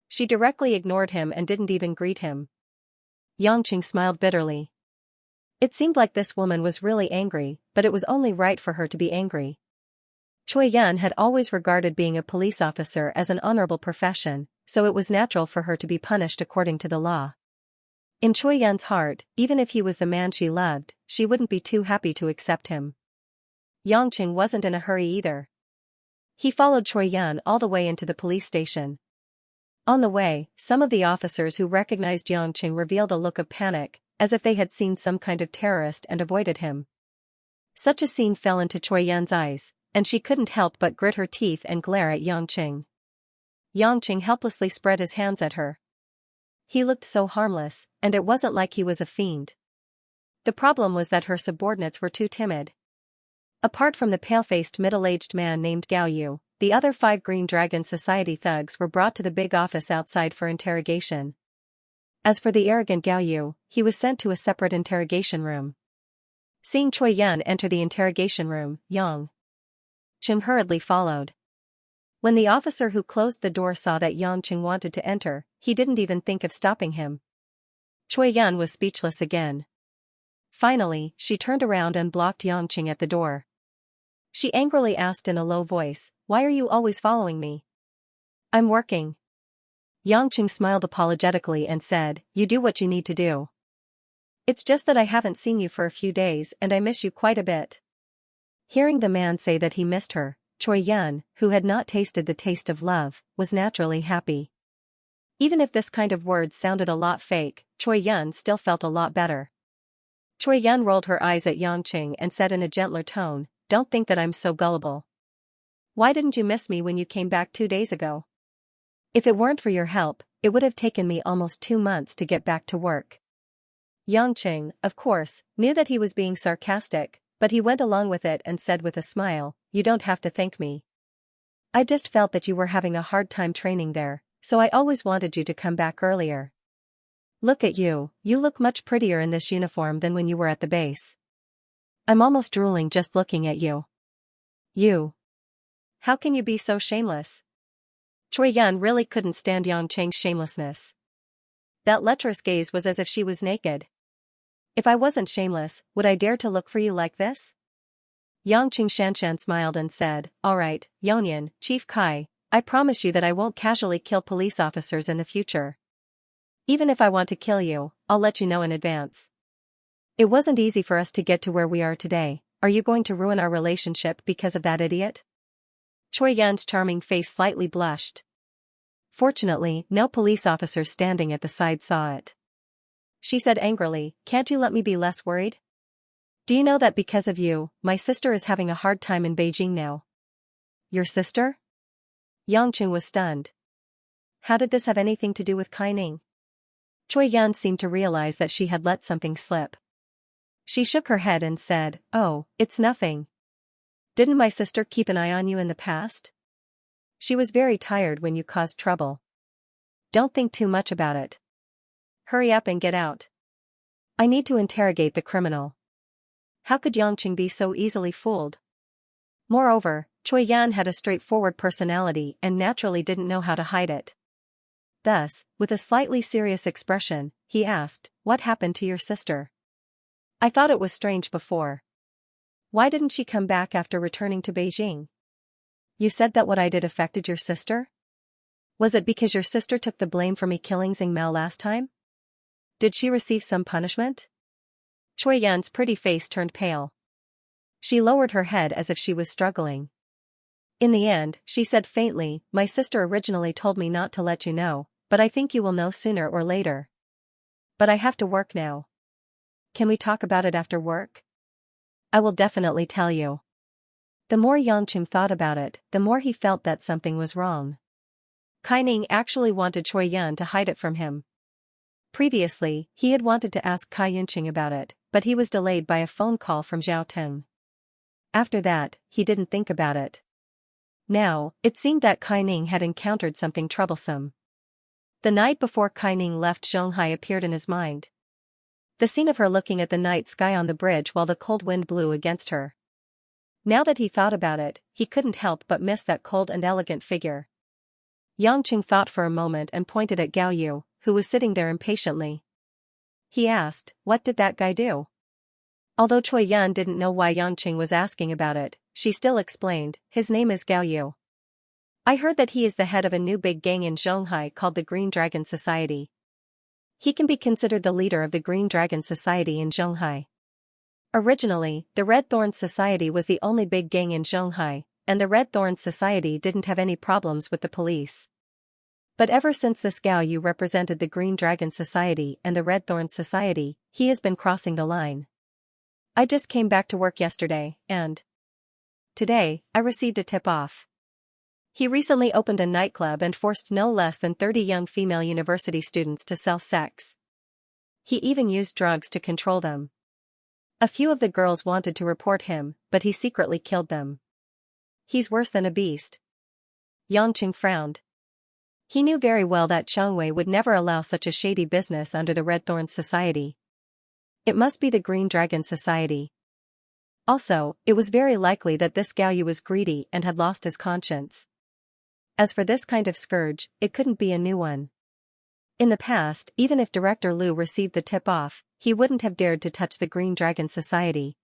She directly ignored him and didn't even greet him. Yangqing smiled bitterly. It seemed like this woman was really angry, but it was only right for her to be angry. Choi Yun had always regarded being a police officer as an honorable profession, so it was natural for her to be punished according to the law. In Choi Yun's heart, even if he was the man she loved, she wouldn't be too happy to accept him. Yongqing wasn't in a hurry either. He followed Choi Yun all the way into the police station. On the way, some of the officers who recognized Yongqing revealed a look of panic, as if they had seen some kind of terrorist and avoided him. Such a scene fell into Choi Yun's eyes, and she couldn't help but grit her teeth and glare at Yongqing. Yongqing helplessly spread his hands at her. He looked so harmless, and it wasn't like he was a fiend. The problem was that her subordinates were too timid. Apart from the pale-faced middle-aged man named Gao Yu, the other 5 Green Dragon Society thugs were brought to the big office outside for interrogation. As for the arrogant Gao Yu, he was sent to a separate interrogation room. Seeing Choi Yun enter the interrogation room, Yongqing hurriedly followed. When the officer who closed the door saw that Yongqing wanted to enter, he didn't even think of stopping him. Choi Yun was speechless again. Finally, she turned around and blocked Yongqing at the door. She angrily asked in a low voice, "Why are you always following me?" "I'm working." Yongqing smiled apologetically and said, "You do what you need to do. It's just that I haven't seen you for a few days and I miss you quite a bit." Hearing the man say that he missed her, Choi Yun, who had not tasted the taste of love, was naturally happy. Even if this kind of words sounded a lot fake, Choi Yun still felt a lot better. Choi Yun rolled her eyes at Yongqing and said in a gentler tone, "Don't think that I'm so gullible. Why didn't you miss me when you came back 2 days ago? If it weren't for your help, it would have taken me almost 2 months to get back to work." Yongqing, of course, knew that he was being sarcastic, but he went along with it and said with a smile, "You don't have to thank me. I just felt that you were having a hard time training there, so I always wanted you to come back earlier. Look at you, you look much prettier in this uniform than when you were at the base. I'm almost drooling just looking at you. You. How can you be so shameless?" Choi Yun really couldn't stand Yongqing's shamelessness. That lecherous gaze was as if she was naked. "If I wasn't shameless, would I dare to look for you like this?" Yongqing Xianxia smiled and said, "All right, Yonyan, Chief Kai, I promise you that I won't casually kill police officers in the future. Even if I want to kill you, I'll let you know in advance. It wasn't easy for us to get to where we are today. Are you going to ruin our relationship because of that idiot?" Choi Yun's charming face slightly blushed. Fortunately, no police officers standing at the side saw it. She said angrily, "Can't you let me be less worried? Do you know that because of you, my sister is having a hard time in Beijing now?" "Your sister?" Yongqing was stunned. How did this have anything to do with Kai Ning? Choi Yun seemed to realize that she had let something slip. She shook her head and said, "Oh, it's nothing. Didn't my sister keep an eye on you in the past? She was very tired when you caused trouble. Don't think too much about it. Hurry up and get out. I need to interrogate the criminal." How could Yongqing be so easily fooled? Moreover, Choi Yun had a straightforward personality and naturally didn't know how to hide it. Thus, with a slightly serious expression, he asked, "What happened to your sister? I thought it was strange before. Why didn't she come back after returning to Beijing? You said that what I did affected your sister? Was it because your sister took the blame for me killing Xing Mao last time? Did she receive some punishment?" Choi Yun's pretty face turned pale. She lowered her head as if she was struggling. In the end, she said faintly, "My sister originally told me not to let you know, but I think you will know sooner or later. But I have to work now. Can we talk about it after work?" "I will definitely tell you." The more Yongqing thought about it, the more he felt that something was wrong. Kai Ning actually wanted Choi Yun to hide it from him. Previously, he had wanted to ask Kai Yunqing about it, but he was delayed by a phone call from Zhao Teng. After that, he didn't think about it. Now, it seemed that Kai Ning had encountered something troublesome. The night before Kai Ning left Shanghai appeared in his mind. The scene of her looking at the night sky on the bridge while the cold wind blew against her. Now that he thought about it, he couldn't help but miss that cold and elegant figure. Yongqing thought for a moment and pointed at Gao Yu, who was sitting there impatiently. He asked, "What did that guy do?" Although Choi Yun didn't know why Yangqing was asking about it, she still explained, his name is Gao Yu. I heard that he is the head of a new big gang in Zhonghai called the Green Dragon Society. He can be considered the leader of the Green Dragon Society in Zhonghai. Originally, the Red Thorns Society was the only big gang in Zhonghai, and the Red Thorns Society didn't have any problems with the police. But ever since this Gao Yu represented the Green Dragon Society and the Red Thorns Society, he has been crossing the line. I just came back to work yesterday, and today, I received a tip-off. He recently opened a nightclub and forced no less than 30 young female university students to sell sex. He even used drugs to control them. A few of the girls wanted to report him, but he secretly killed them. He's worse than a beast. Yangqing frowned. He knew very well that Chang Wei would never allow such a shady business under the Red Thorns Society. It must be the Green Dragon Society. Also, it was very likely that this Gao Yu was greedy and had lost his conscience. As for this kind of scourge, it couldn't be a new one. In the past, even if Director Liu received the tip-off, he wouldn't have dared to touch the Green Dragon Society.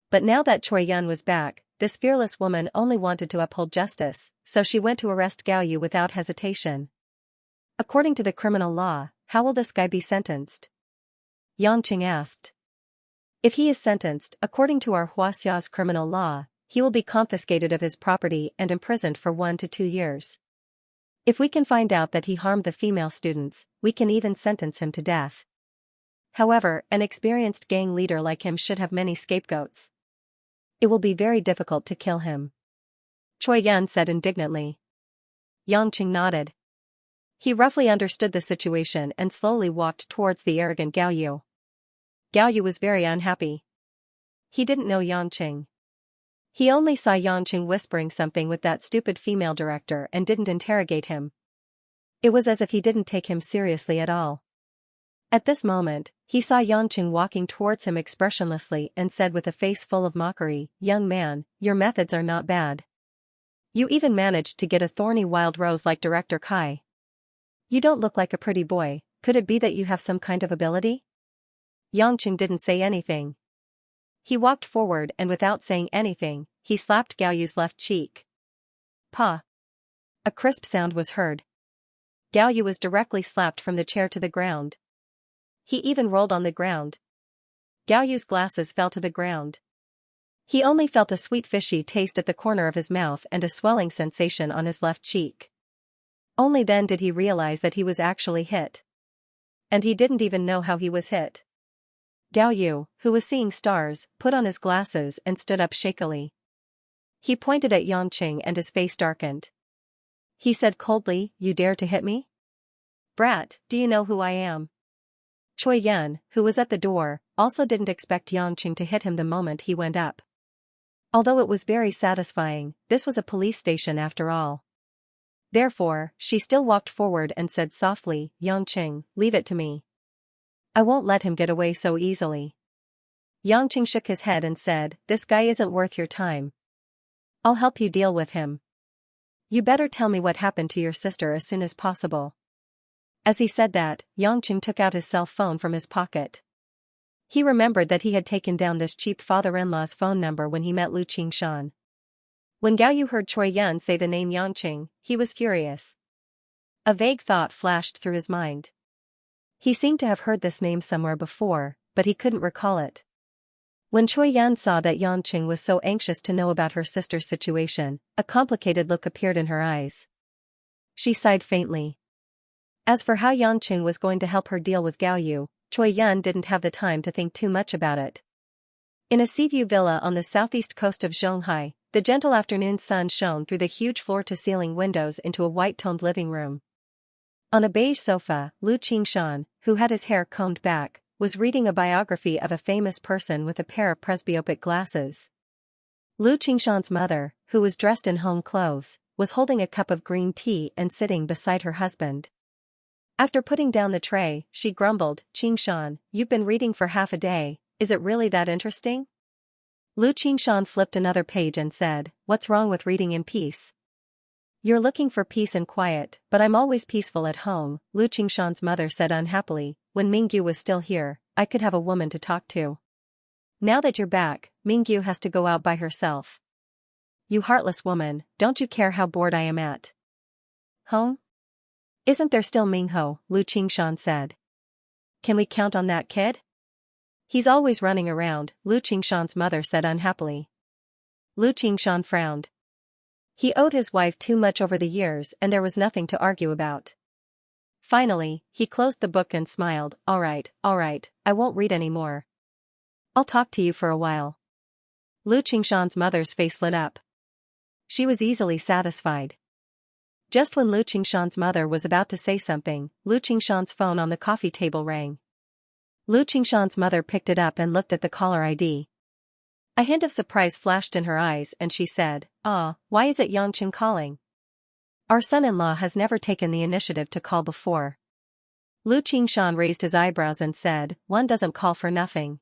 But now that Choi Yun was back, this fearless woman only wanted to uphold justice, so she went to arrest Gao Yu without hesitation. According to the criminal law, how will this guy be sentenced? Yangqing asked. If he is sentenced, according to our Huaxia's criminal law, he will be confiscated of his property and imprisoned for 1 to 2 years. If we can find out that he harmed the female students, we can even sentence him to death. However, an experienced gang leader like him should have many scapegoats. It will be very difficult to kill him. Choi Yun said indignantly. Yangqing nodded. He roughly understood the situation and slowly walked towards the arrogant Gao Yu. Gao Yu was very unhappy. He didn't know Yangqing. He only saw Yangqing whispering something with that stupid female director and didn't interrogate him. It was as if he didn't take him seriously at all. At this moment, he saw Yangqing walking towards him expressionlessly and said with a face full of mockery, "Young man, your methods are not bad. You even managed to get a thorny wild rose like Director Kai. You don't look like a pretty boy, could it be that you have some kind of ability?" Yangqing didn't say anything. He walked forward and without saying anything, he slapped Gao Yu's left cheek. Pa! A crisp sound was heard. Gao Yu was directly slapped from the chair to the ground. He even rolled on the ground. Gao Yu's glasses fell to the ground. He only felt a sweet fishy taste at the corner of his mouth and a swelling sensation on his left cheek. Only then did he realize that he was actually hit. And he didn't even know how he was hit. Gao Yu, who was seeing stars, put on his glasses and stood up shakily. He pointed at Yangqing and his face darkened. He said coldly, "You dare to hit me? Brat, do you know who I am?" Choi Yun, who was at the door, also didn't expect Yangqing to hit him the moment he went up. Although it was very satisfying, this was a police station after all. Therefore, she still walked forward and said softly, "Yangqing, leave it to me. I won't let him get away so easily." Yangqing shook his head and said, "This guy isn't worth your time. I'll help you deal with him. You better tell me what happened to your sister as soon as possible." As he said that, Yangqing took out his cell phone from his pocket. He remembered that he had taken down this cheap father-in-law's phone number when he met Lu Qingshan. When Gao Yu heard Choi Yun say the name Yangqing, he was furious. A vague thought flashed through his mind. He seemed to have heard this name somewhere before, but he couldn't recall it. When Choi Yun saw that Yangqing was so anxious to know about her sister's situation, a complicated look appeared in her eyes. She sighed faintly. As for how Yangqing was going to help her deal with Gao Yu, Choi Yun didn't have the time to think too much about it. In a seaview villa on the southeast coast of Zhonghai, the gentle afternoon sun shone through the huge floor-to-ceiling windows into a white-toned living room. On a beige sofa, Lu Qingshan, who had his hair combed back, was reading a biography of a famous person with a pair of presbyopic glasses. Lu Qingshan's mother, who was dressed in home clothes, was holding a cup of green tea and sitting beside her husband. After putting down the tray, she grumbled, "Qingshan, you've been reading for half a day, is it really that interesting?" Lu Qingshan flipped another page and said, "What's wrong with reading in peace?" "You're looking for peace and quiet, but I'm always peaceful at home," Lu Qingshan's mother said unhappily. "When Mingyu was still here, I could have a woman to talk to. Now that you're back, Mingyu has to go out by herself. You heartless woman, don't you care how bored I am at home? Isn't there still Mingho? Lu Qingshan said. Can we count on that kid? He's always running around, Lu Qingshan's mother said unhappily. Lu Qingshan frowned. He owed his wife too much over the years and there was nothing to argue about. Finally, he closed the book and smiled. All right, I won't read any more. I'll talk to you for a while. Lu Qingshan's mother's face lit up. She was easily satisfied. Just when Lu Qingshan's mother was about to say something, Lu Qingshan's phone on the coffee table rang. Lu Qingshan's mother picked it up and looked at the caller ID. A hint of surprise flashed in her eyes and she said, why is it Yangqing calling? Our son-in-law has never taken the initiative to call before. Lu Qingshan raised his eyebrows and said, one doesn't call for nothing.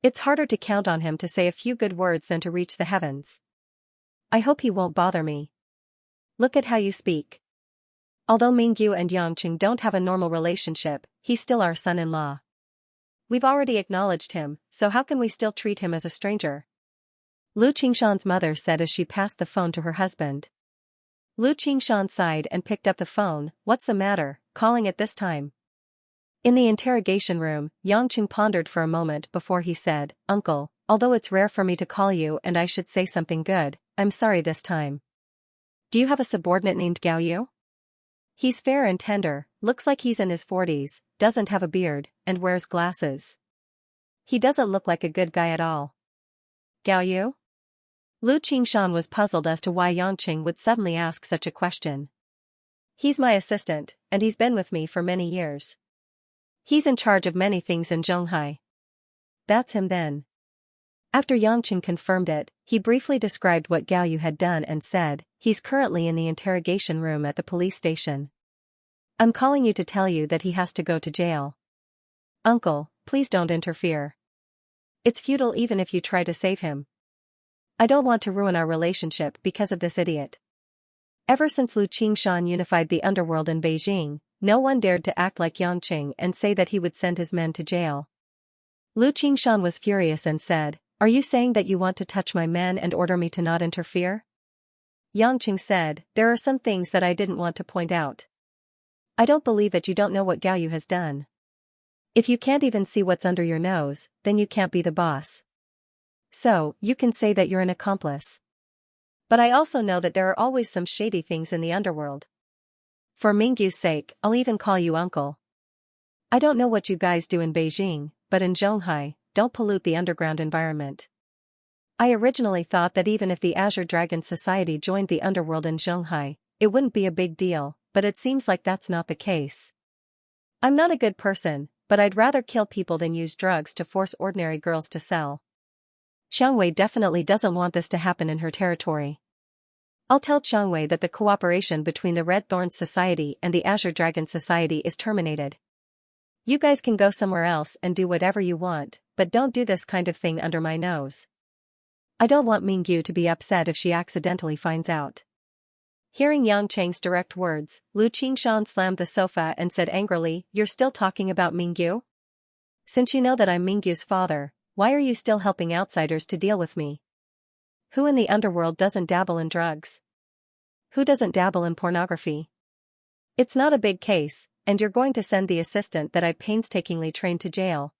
It's harder to count on him to say a few good words than to reach the heavens. I hope he won't bother me. Look at how you speak. Although Mingyu and Yangqing don't have a normal relationship, he's still our son-in-law. We've already acknowledged him, so how can we still treat him as a stranger? Lu Qingshan's mother said as she passed the phone to her husband. Lu Qingshan sighed and picked up the phone. What's the matter, calling at this time? In the interrogation room, Yangqing pondered for a moment before he said, Uncle, although it's rare for me to call you and I should say something good, I'm sorry this time. Do you have a subordinate named Gao Yu? He's fair and tender, looks like he's in his 40s, doesn't have a beard, and wears glasses. He doesn't look like a good guy at all. Gao Yu? Lu Qingshan was puzzled as to why Yangqing would suddenly ask such a question. He's my assistant, and he's been with me for many years. He's in charge of many things in Zhonghai. That's him then. After Yangqing confirmed it, he briefly described what Gao Yu had done and said, he's currently in the interrogation room at the police station. I'm calling you to tell you that he has to go to jail. Uncle, please don't interfere. It's futile even if you try to save him. I don't want to ruin our relationship because of this idiot. Ever since Lu Qingshan unified the underworld in Beijing, no one dared to act like Yangqing and say that he would send his men to jail. Lu Qingshan was furious and said, are you saying that you want to touch my men and order me to not interfere? Yangqing said, there are some things that I didn't want to point out. I don't believe that you don't know what Gao Yu has done. If you can't even see what's under your nose, then you can't be the boss. So, you can say that you're an accomplice. But I also know that there are always some shady things in the underworld. For Mingyu's sake, I'll even call you uncle. I don't know what you guys do in Beijing, but in Zhonghai, don't pollute the underground environment. I originally thought that even if the Azure Dragon Society joined the underworld in Zhonghai, it wouldn't be a big deal, but it seems like that's not the case. I'm not a good person, but I'd rather kill people than use drugs to force ordinary girls to sell. Xianxia definitely doesn't want this to happen in her territory. I'll tell Xianxia that the cooperation between the Red Thorns Society and the Azure Dragon Society is terminated. You guys can go somewhere else and do whatever you want, but don't do this kind of thing under my nose. I don't want Mingyu to be upset if she accidentally finds out. Hearing Yangqing's direct words, Lu Qingshan slammed the sofa and said angrily, you're still talking about Mingyu? Since you know that I'm Mingyu's father, why are you still helping outsiders to deal with me? Who in the underworld doesn't dabble in drugs? Who doesn't dabble in pornography? It's not a big case, and you're going to send the assistant that I painstakingly trained to jail.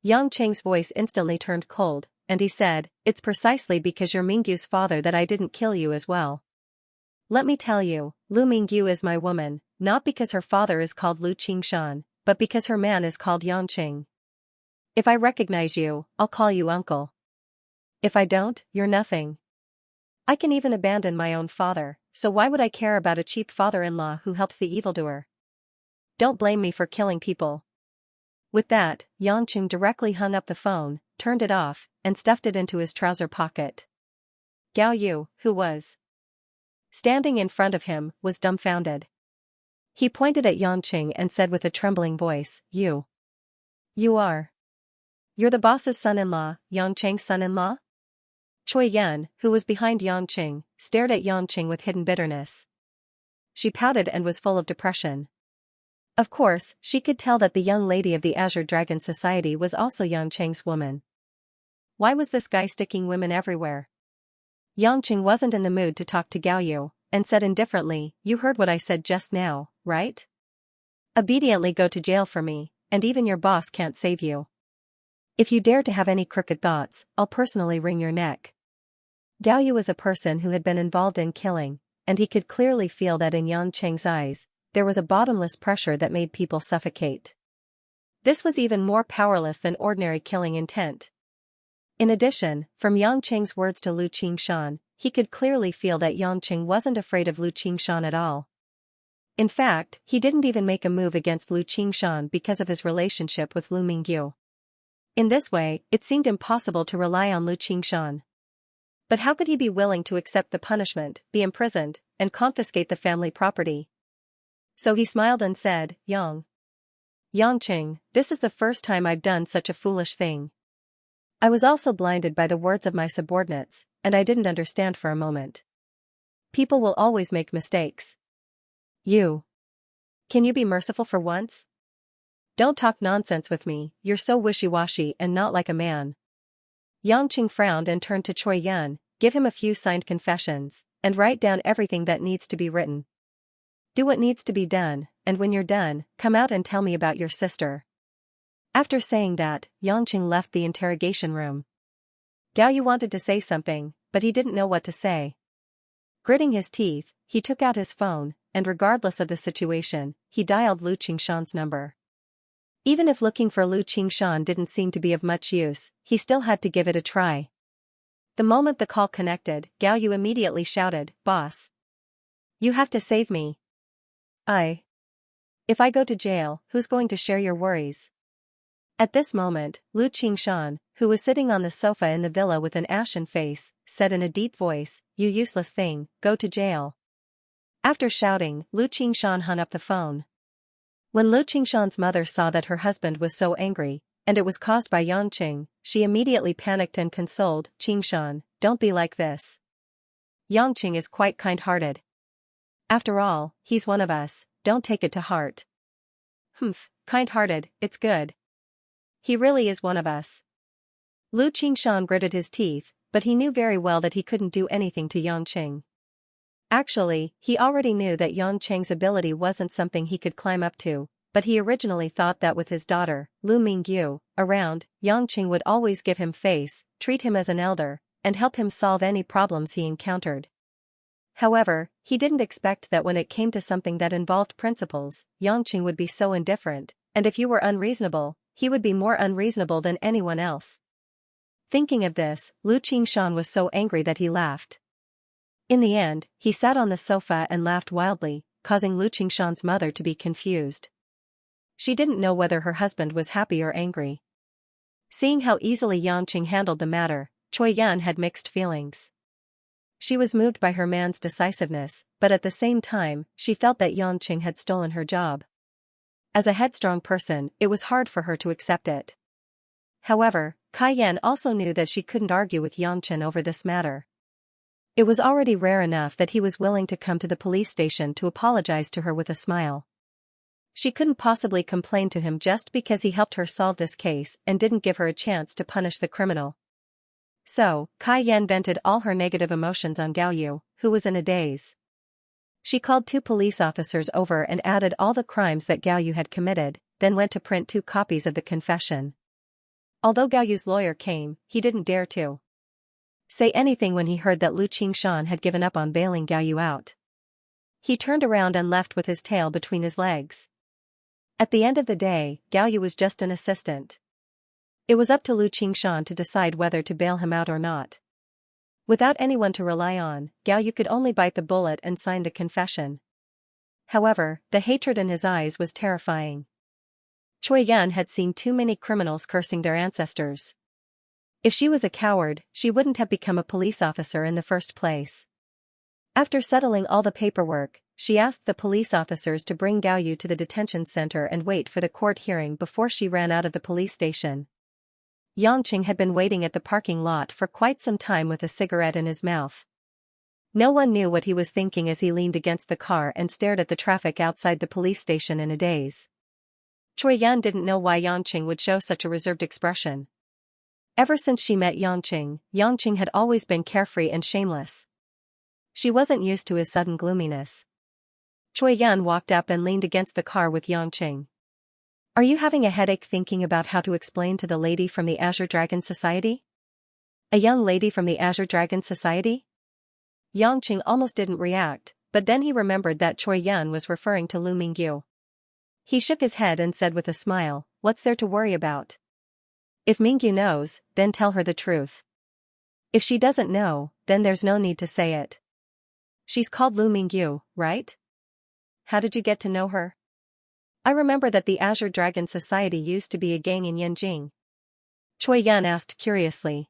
Yangqing's voice instantly turned cold, and he said, it's precisely because you're Mingyu's father that I didn't kill you as well. Let me tell you, Lu Mingyu is my woman, not because her father is called Lu Qingshan, but because her man is called Yangqing. If I recognize you, I'll call you uncle. If I don't, you're nothing. I can even abandon my own father, so why would I care about a cheap father-in-law who helps the evildoer? Don't blame me for killing people. With that, Yangqing directly hung up the phone, turned it off, and stuffed it into his trouser pocket. Gao Yu, who was standing in front of him, was dumbfounded. He pointed at Yangqing and said with a trembling voice, You are. You're the boss's son-in-law, Yangqing's son-in-law? Choi Yan, who was behind Yangqing, stared at Yangqing with hidden bitterness. She pouted and was full of depression. Of course, she could tell that the young lady of the Azure Dragon Society was also Yangqing's woman. Why was this guy sticking women everywhere? Yangqing wasn't in the mood to talk to Gao Yu, and said indifferently, "You heard what I said just now, right? Obediently go to jail for me, and even your boss can't save you. If you dare to have any crooked thoughts, I'll personally wring your neck." Gao Yu was a person who had been involved in killing, and he could clearly feel that in Yangqing's eyes, there was a bottomless pressure that made people suffocate. This was even more powerless than ordinary killing intent. In addition, from Yangqing's words to Lu Qingshan, he could clearly feel that Yangqing wasn't afraid of Lu Qingshan at all. In fact, he didn't even make a move against Lu Qingshan because of his relationship with Lu Mingyu. In this way, it seemed impossible to rely on Lu Qingshan. But how could he be willing to accept the punishment, be imprisoned, and confiscate the family property? So he smiled and said, Yangqing, this is the first time I've done such a foolish thing. I was also blinded by the words of my subordinates, and I didn't understand for a moment. People will always make mistakes. Can you be merciful for once? Don't talk nonsense with me, you're so wishy-washy and not like a man. Yangqing frowned and turned to Choi Yun, give him a few signed confessions, and write down everything that needs to be written. Do what needs to be done, and when you're done, come out and tell me about your sister. After saying that, Yangqing left the interrogation room. Gao Yu wanted to say something, but he didn't know what to say. Gritting his teeth, he took out his phone, and regardless of the situation, he dialed Lu Qingshan's number. Even if looking for Lu Qingshan didn't seem to be of much use, he still had to give it a try. The moment the call connected, Gao Yu immediately shouted, "Boss! You have to save me. If I go to jail, who's going to share your worries?" At this moment, Lu Qingshan, who was sitting on the sofa in the villa with an ashen face, said in a deep voice, "You useless thing, go to jail." After shouting, Lu Qingshan hung up the phone. When Lu Qingshan's mother saw that her husband was so angry, and it was caused by Yangqing, she immediately panicked and consoled, "Qingshan, don't be like this. Yangqing is quite kind-hearted. After all, he's one of us, don't take it to heart." Kind-hearted, it's good. He really is one of us. Lu Qingshan gritted his teeth, but he knew very well that he couldn't do anything to Yangqing. Actually, he already knew that Yangqing's ability wasn't something he could climb up to, but he originally thought that with his daughter, Lu Mingyu, around, Yangqing would always give him face, treat him as an elder, and help him solve any problems he encountered. However, he didn't expect that when it came to something that involved principles, Yangqing would be so indifferent, and if you were unreasonable, he would be more unreasonable than anyone else. Thinking of this, Lu Qingshan was so angry that he laughed. In the end, he sat on the sofa and laughed wildly, causing Lu Qingshan's mother to be confused. She didn't know whether her husband was happy or angry. Seeing how easily Yangqing handled the matter, Choi Yun had mixed feelings. She was moved by her man's decisiveness, but at the same time, she felt that Yangqing had stolen her job. As a headstrong person, it was hard for her to accept it. However, Kai Yan also knew that she couldn't argue with Yangqing over this matter. It was already rare enough that he was willing to come to the police station to apologize to her with a smile. She couldn't possibly complain to him just because he helped her solve this case and didn't give her a chance to punish the criminal. So, Kai Yan vented all her negative emotions on Gao Yu, who was in a daze. She called 2 police officers over and added all the crimes that Gao Yu had committed, then went to print 2 copies of the confession. Although Gao Yu's lawyer came, he didn't dare to say anything when he heard that Lu Qingshan had given up on bailing Gao Yu out. He turned around and left with his tail between his legs. At the end of the day, Gao Yu was just an assistant. It was up to Lu Qingshan to decide whether to bail him out or not. Without anyone to rely on, Gao Yu could only bite the bullet and sign the confession. However, the hatred in his eyes was terrifying. Choi Yun had seen too many criminals cursing their ancestors. If she was a coward, she wouldn't have become a police officer in the first place. After settling all the paperwork, she asked the police officers to bring Gao Yu to the detention center and wait for the court hearing before she ran out of the police station. Yangqing had been waiting at the parking lot for quite some time with a cigarette in his mouth. No one knew what he was thinking as he leaned against the car and stared at the traffic outside the police station in a daze. Choi Yun didn't know why Yangqing would show such a reserved expression. Ever since she met Yangqing had always been carefree and shameless. She wasn't used to his sudden gloominess. Choi Yun walked up and leaned against the car with Yangqing. Are you having a headache thinking about how to explain to the lady from the Azure Dragon Society? A young lady from the Azure Dragon Society? Yangqing almost didn't react, but then he remembered that Choi Yun was referring to Lu Mingyu. He shook his head and said with a smile, what's there to worry about? If Mingyu knows, then tell her the truth. If she doesn't know, then there's no need to say it. She's called Lu Mingyu, right? How did you get to know her? I remember that the Azure Dragon Society used to be a gang in Yanjing. Choi Yun asked curiously.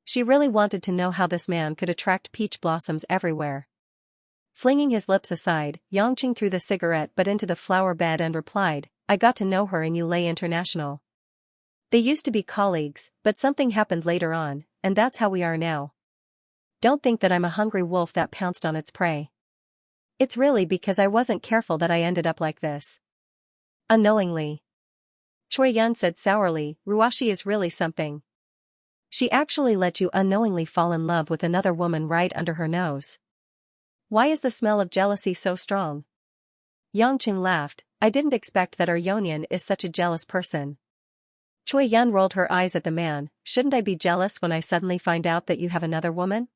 She really wanted to know how this man could attract peach blossoms everywhere. Flinging his lips aside, Yangqing threw the cigarette butt into the flower bed and replied, I got to know her in Yulei International. They used to be colleagues, but something happened later on, and that's how we are now. Don't think that I'm a hungry wolf that pounced on its prey. It's really because I wasn't careful that I ended up like this. Unknowingly. Choi Yun said sourly, Ruashi is really something. She actually let you unknowingly fall in love with another woman right under her nose. Why is the smell of jealousy so strong? Yangqing laughed, I didn't expect that our Yonian is such a jealous person. Choi Yun rolled her eyes at the man, shouldn't I be jealous when I suddenly find out that you have another woman?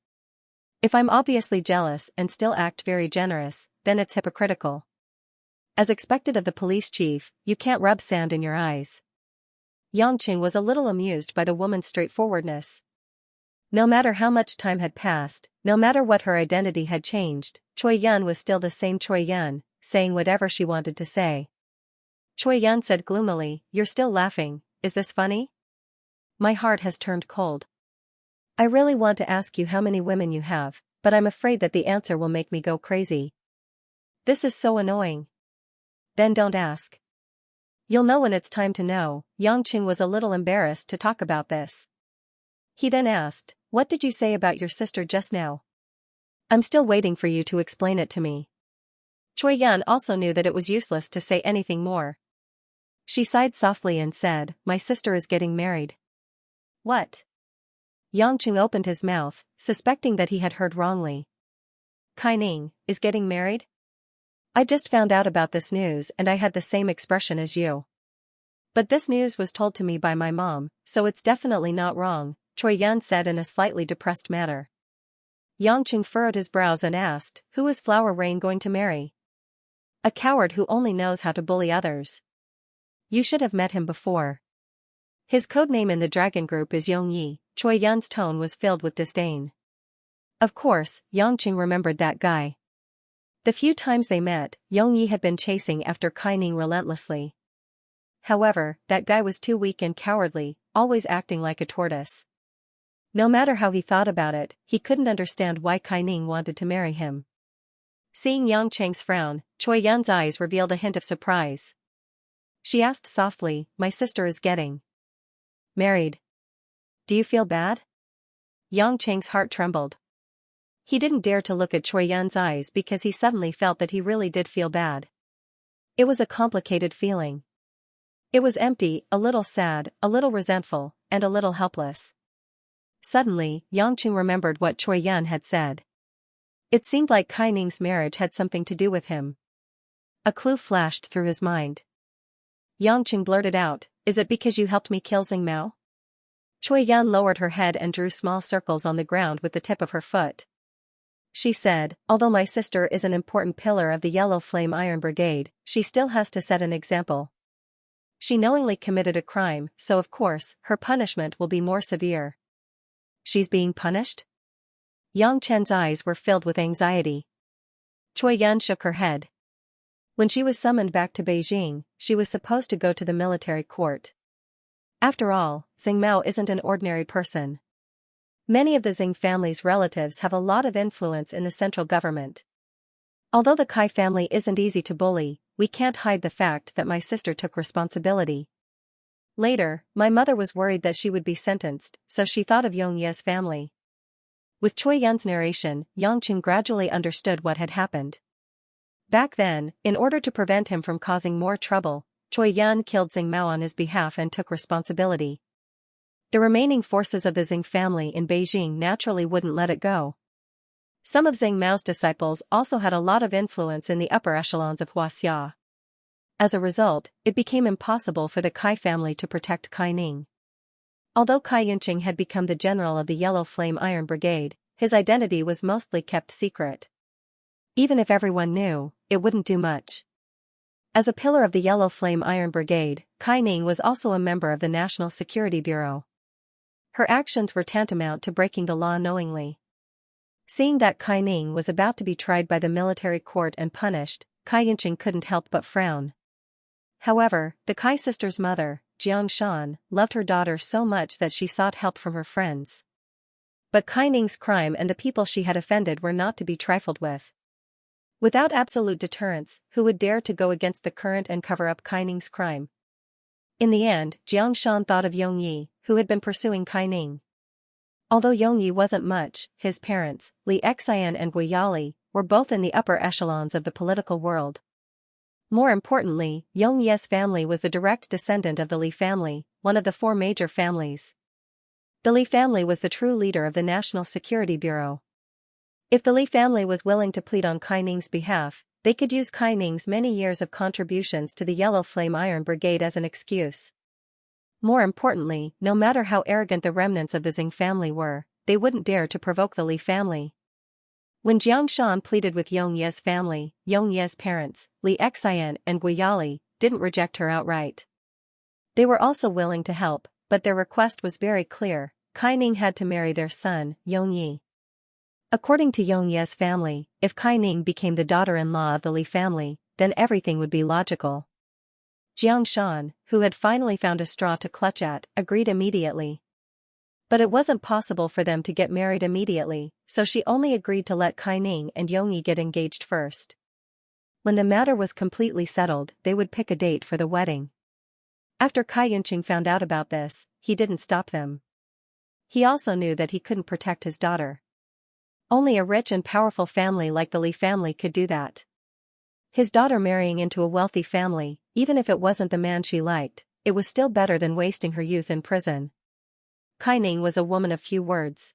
If I'm obviously jealous and still act very generous, then it's hypocritical. As expected of the police chief, you can't rub sand in your eyes. Yangqing was a little amused by the woman's straightforwardness. No matter how much time had passed, no matter what her identity had changed, Choi Yun was still the same Choi Yun, saying whatever she wanted to say. Choi Yun said gloomily, you're still laughing, is this funny? My heart has turned cold. I really want to ask you how many women you have, but I'm afraid that the answer will make me go crazy. This is so annoying. Then don't ask. You'll know when it's time to know. Yangqing was a little embarrassed to talk about this. He then asked, what did you say about your sister just now? I'm still waiting for you to explain it to me. Choi Yun also knew that it was useless to say anything more. She sighed softly and said, my sister is getting married. What? Yangqing opened his mouth, suspecting that he had heard wrongly. Kai Ning is getting married? I just found out about this news and I had the same expression as you. But this news was told to me by my mom, so it's definitely not wrong, Choi Yun said in a slightly depressed manner. Yangqing furrowed his brows and asked, who is Flower Rain going to marry? A coward who only knows how to bully others. You should have met him before. His codename in the dragon group is Yongyi. Choi Yun's tone was filled with disdain. Of course, Yangqing remembered that guy. The few times they met, Yongyi had been chasing after Kai Ning relentlessly. However, that guy was too weak and cowardly, always acting like a tortoise. No matter how he thought about it, he couldn't understand why Kai Ning wanted to marry him. Seeing Yangqing's frown, Choi Yun's eyes revealed a hint of surprise. She asked softly, my sister is getting married. Do you feel bad? Yangqing's heart trembled. He didn't dare to look at Choi Yun's eyes because he suddenly felt that he really did feel bad. It was a complicated feeling. It was empty, a little sad, a little resentful, and a little helpless. Suddenly, Yangqing remembered what Choi Yun had said. It seemed like Kai Ning's marriage had something to do with him. A clue flashed through his mind. Yangqing blurted out, is it because you helped me kill Xing Mao? Choi Yun lowered her head and drew small circles on the ground with the tip of her foot. She said, although my sister is an important pillar of the Yellow Flame Iron Brigade, she still has to set an example. She knowingly committed a crime, so of course, her punishment will be more severe. She's being punished? Yang Chen's eyes were filled with anxiety. Choi Yun shook her head. When she was summoned back to Beijing, she was supposed to go to the military court. After all, Xing Mao isn't an ordinary person. Many of the Xing family's relatives have a lot of influence in the central government. Although the Kai family isn't easy to bully, we can't hide the fact that my sister took responsibility. Later, my mother was worried that she would be sentenced, so she thought of Yongye's family. With Choi Yun's narration, Yangqing gradually understood what had happened. Back then, in order to prevent him from causing more trouble, Choi Yun killed Xing Mao on his behalf and took responsibility. The remaining forces of the Xing family in Beijing naturally wouldn't let it go. Some of Xing Mao's disciples also had a lot of influence in the upper echelons of Huaxia. As a result, it became impossible for the Kai family to protect Kaining. Although Cai Yunqing had become the general of the Yellow Flame Iron Brigade, his identity was mostly kept secret. Even if everyone knew, it wouldn't do much. As a pillar of the Yellow Flame Iron Brigade, Cai Ning was also a member of the National Security Bureau. Her actions were tantamount to breaking the law knowingly. Seeing that Cai Ning was about to be tried by the military court and punished, Cai Yunqing couldn't help but frown. However, the Cai sister's mother, Xianxia, loved her daughter so much that she sought help from her friends. But Cai Ning's crime and the people she had offended were not to be trifled with. Without absolute deterrence, who would dare to go against the current and cover up Cai Ning's crime? In the end, Xianxia thought of Yongyi, who had been pursuing Cai Ning. Although Yongyi wasn't much, his parents, Li Xian and Gui Yali, were both in the upper echelons of the political world. More importantly, Yongyi's family was the direct descendant of the Li family, one of the four major families. The Li family was the true leader of the National Security Bureau. If the Li family was willing to plead on Cai Ning's behalf, they could use Cai Ning's many years of contributions to the Yellow Flame Iron Brigade as an excuse. More importantly, no matter how arrogant the remnants of the Xing family were, they wouldn't dare to provoke the Li family. When Jiangshan pleaded with Yongyi's family, Yongyi's parents, Li Xian and Gui Yali, didn't reject her outright. They were also willing to help, but their request was very clear: Cai Ning had to marry their son, Yongyi. According to Yongyi's family, if Cai Ning became the daughter-in-law of the Li family, then everything would be logical. Jiangshan, who had finally found a straw to clutch at, agreed immediately. But it wasn't possible for them to get married immediately, so she only agreed to let Cai Ning and Yongyi get engaged first. When the matter was completely settled, they would pick a date for the wedding. After Cai Yunqing found out about this, he didn't stop them. He also knew that he couldn't protect his daughter. Only a rich and powerful family like the Li family could do that. His daughter marrying into a wealthy family, even if it wasn't the man she liked, it was still better than wasting her youth in prison. Cai Ning was a woman of few words.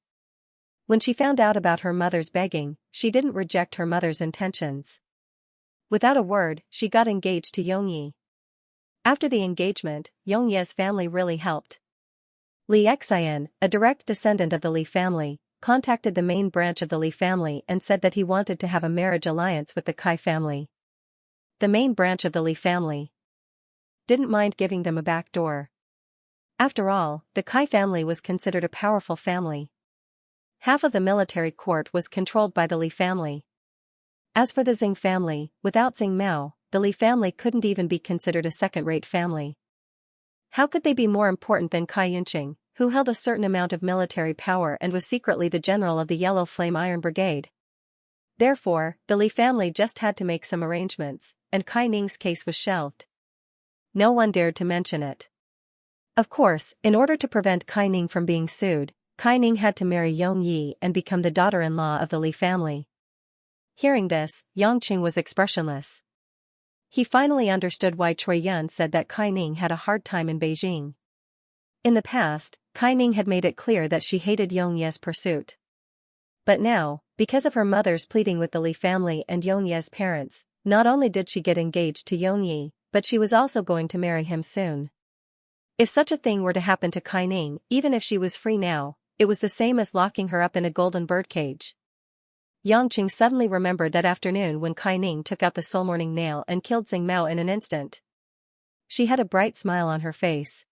When she found out about her mother's begging, she didn't reject her mother's intentions. Without a word, she got engaged to Yongyi. After the engagement, Yongyi's family really helped. Li Xian, a direct descendant of the Li family, contacted the main branch of the Li family and said that he wanted to have a marriage alliance with the Cai family. The main branch of the Li family didn't mind giving them a back door. After all, the Cai family was considered a powerful family. Half of the military court was controlled by the Li family. As for the Xing family, without Xing Mao, the Li family couldn't even be considered a second-rate family. How could they be more important than Cai Yunqing, who held a certain amount of military power and was secretly the general of the Yellow Flame Iron Brigade? Therefore, the Li family just had to make some arrangements, and Cai Ning's case was shelved. No one dared to mention it. Of course, in order to prevent Cai Ning from being sued, Cai Ning had to marry Yongyi and become the daughter-in-law of the Li family. Hearing this, Yangqing was expressionless. He finally understood why Cui Yun said that Cai Ning had a hard time in Beijing. In the past, Cai Ning had made it clear that she hated Yongyi's pursuit. But now, because of her mother's pleading with the Li family and Yongyi's parents, not only did she get engaged to Yongyi, but she was also going to marry him soon. If such a thing were to happen to Cai Ning, even if she was free now, it was the same as locking her up in a golden birdcage. Yangqing suddenly remembered that afternoon when Cai Ning took out the soul morning nail and killed Xing Mao in an instant. She had a bright smile on her face.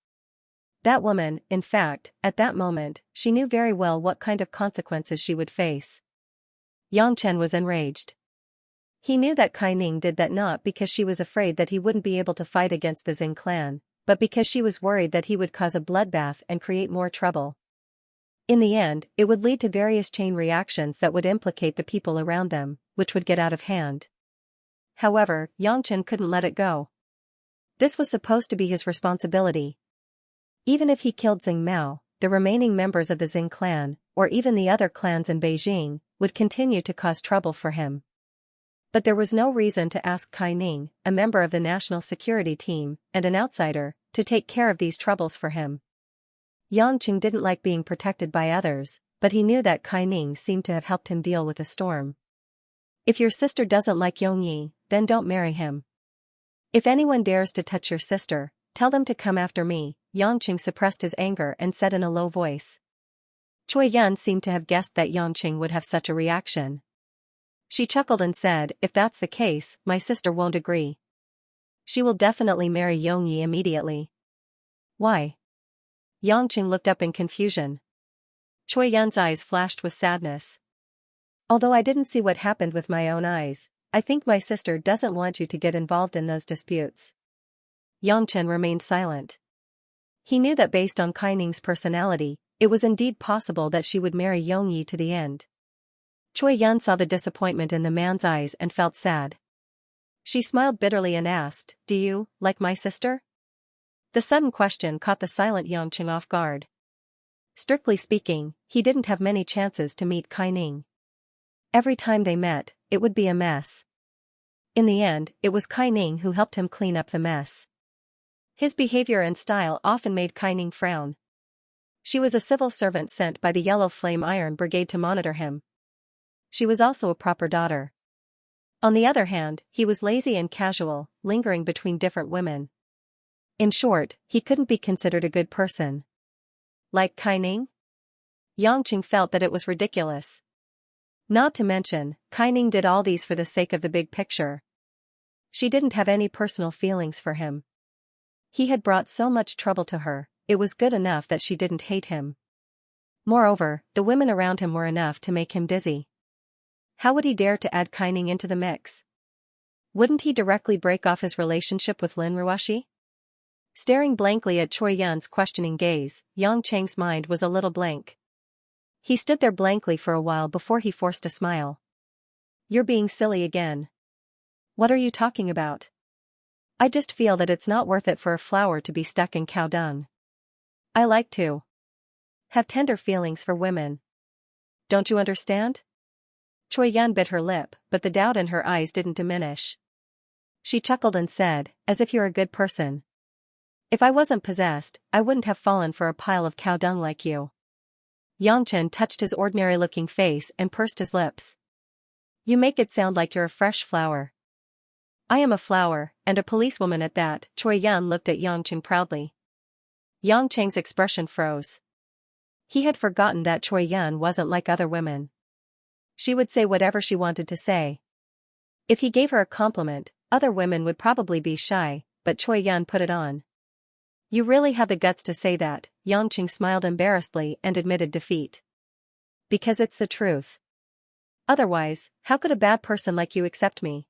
That woman, in fact, at that moment, she knew very well what kind of consequences she would face. Yang Chen was enraged. He knew that Cai Ning did that not because she was afraid that he wouldn't be able to fight against the Xing clan, but because she was worried that he would cause a bloodbath and create more trouble. In the end, it would lead to various chain reactions that would implicate the people around them, which would get out of hand. However, Yang Chen couldn't let it go. This was supposed to be his responsibility. Even if he killed Xing Mao, the remaining members of the Xing clan, or even the other clans in Beijing, would continue to cause trouble for him. But there was no reason to ask Cai Ning, a member of the national security team, and an outsider, to take care of these troubles for him. Yang Qing didn't like being protected by others, but he knew that Kai Ning seemed to have helped him deal with the storm. If your sister doesn't like Yongyi, then don't marry him. If anyone dares to touch your sister, tell them to come after me, Yang Qing suppressed his anger and said in a low voice. Choi Yun seemed to have guessed that Yang Qing would have such a reaction. She chuckled and said, if that's the case, my sister won't agree. She will definitely marry Yongyi immediately. Why? Yang Qing looked up in confusion. Choi Yun's eyes flashed with sadness. Although I didn't see what happened with my own eyes, I think my sister doesn't want you to get involved in those disputes. Yang Chen remained silent. He knew that based on Kai Ning's personality, it was indeed possible that she would marry Yongyi to the end. Choi Yun saw the disappointment in the man's eyes and felt sad. She smiled bitterly and asked, do you, like my sister? The sudden question caught the silent Yang Qing off guard. Strictly speaking, he didn't have many chances to meet Kai Ning. Every time they met, it would be a mess. In the end, it was Kai Ning who helped him clean up the mess. His behavior and style often made Kai Ning frown. She was a civil servant sent by the Yellow Flame Iron Brigade to monitor him. She was also a proper daughter. On the other hand, he was lazy and casual, lingering between different women. In short, he couldn't be considered a good person. Like Kai Ning? Yang Qing felt that it was ridiculous. Not to mention, Kai Ning did all these for the sake of the big picture. She didn't have any personal feelings for him. He had brought so much trouble to her, it was good enough that she didn't hate him. Moreover, the women around him were enough to make him dizzy. How would he dare to add Kai Ning into the mix? Wouldn't he directly break off his relationship with Lin Ruoshi? Staring blankly at Choi Yun's questioning gaze, Yang Cheng's mind was a little blank. He stood there blankly for a while before he forced a smile. You're being silly again. What are you talking about? I just feel that it's not worth it for a flower to be stuck in cow dung. I like to have tender feelings for women. Don't you understand? Choi Yun bit her lip, but the doubt in her eyes didn't diminish. She chuckled and said, as if you're a good person. If I wasn't possessed, I wouldn't have fallen for a pile of cow dung like you. Yang Chen touched his ordinary-looking face and pursed his lips. You make it sound like you're a fresh flower. I am a flower, and a policewoman at that. Choi Yun looked at Yang Chen proudly. Yang Cheng's expression froze. He had forgotten that Choi Yun wasn't like other women. She would say whatever she wanted to say. If he gave her a compliment, other women would probably be shy, but Choi Yun put it on. You really have the guts to say that, Yang Qing smiled embarrassedly and admitted defeat. Because it's the truth. Otherwise, how could a bad person like you accept me?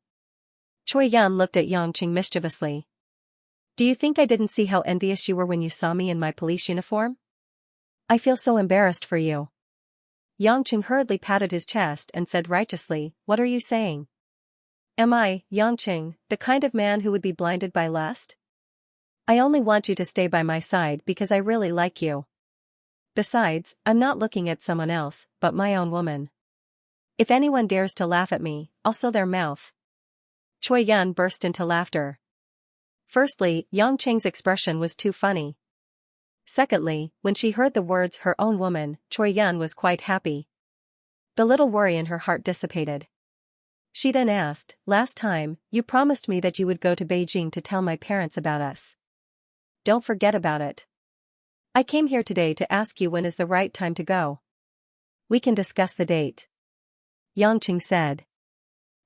Choi Yun looked at Yang Qing mischievously. Do you think I didn't see how envious you were when you saw me in my police uniform? I feel so embarrassed for you. Yang Qing hurriedly patted his chest and said righteously, what are you saying? Am I, Yang Qing, the kind of man who would be blinded by lust? I only want you to stay by my side because I really like you. Besides, I'm not looking at someone else, but my own woman. If anyone dares to laugh at me, I'll sew their mouth. Choi Yun burst into laughter. Firstly, Yang Cheng's expression was too funny. Secondly, when she heard the words her own woman, Choi Yun was quite happy. The little worry in her heart dissipated. She then asked, last time, you promised me that you would go to Beijing to tell my parents about us. Don't forget about it. I came here today to ask you when is the right time to go. We can discuss the date. Yang Qing said.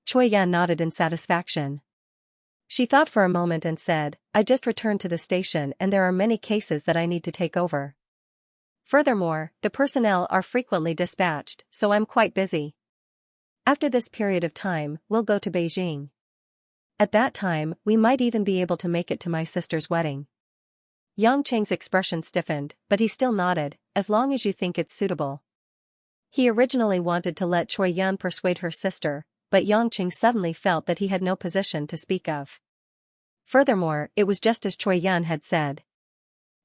Choi Yun nodded in satisfaction. She thought for a moment and said, I just returned to the station and there are many cases that I need to take over. Furthermore, the personnel are frequently dispatched, so I'm quite busy. After this period of time, we'll go to Beijing. At that time, we might even be able to make it to my sister's wedding. Yang Cheng's expression stiffened, but he still nodded, as long as you think it's suitable. He originally wanted to let Choi Yun persuade her sister, but Yang Qing suddenly felt that he had no position to speak of. Furthermore, it was just as Choi Yun had said.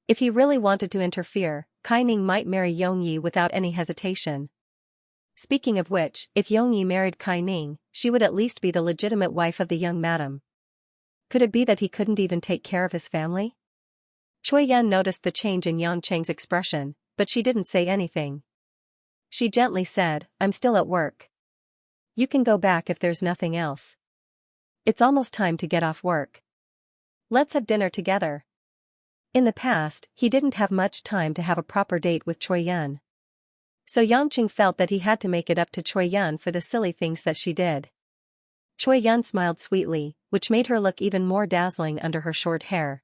If he really wanted to interfere, Kai Ning might marry Yongyi without any hesitation. Speaking of which, if Yongyi married Kai Ning, she would at least be the legitimate wife of the young madam. Could it be that he couldn't even take care of his family? Cui Yan noticed the change in Yang Cheng's expression, but she didn't say anything. She gently said, I'm still at work. You can go back if there's nothing else. It's almost time to get off work. Let's have dinner together. In the past, he didn't have much time to have a proper date with Cui Yan. So Yang Cheng felt that he had to make it up to Cui Yan for the silly things that she did. Cui Yan smiled sweetly, which made her look even more dazzling under her short hair.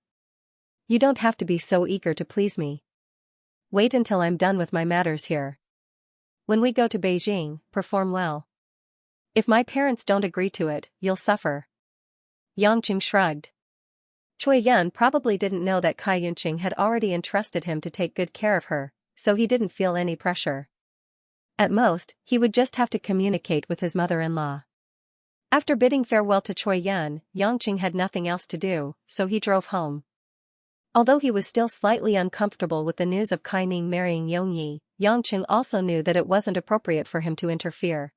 You don't have to be so eager to please me. Wait until I'm done with my matters here. When we go to Beijing, perform well. If my parents don't agree to it, you'll suffer. Yang Cheng shrugged. Cui Yan probably didn't know that Kai Yunqing had already entrusted him to take good care of her, so he didn't feel any pressure. At most, he would just have to communicate with his mother-in-law. After bidding farewell to Cui Yan, Yang Cheng had nothing else to do, so he drove home. Although he was still slightly uncomfortable with the news of Kai Ning marrying Yongyi, Yang Cheng also knew that it wasn't appropriate for him to interfere.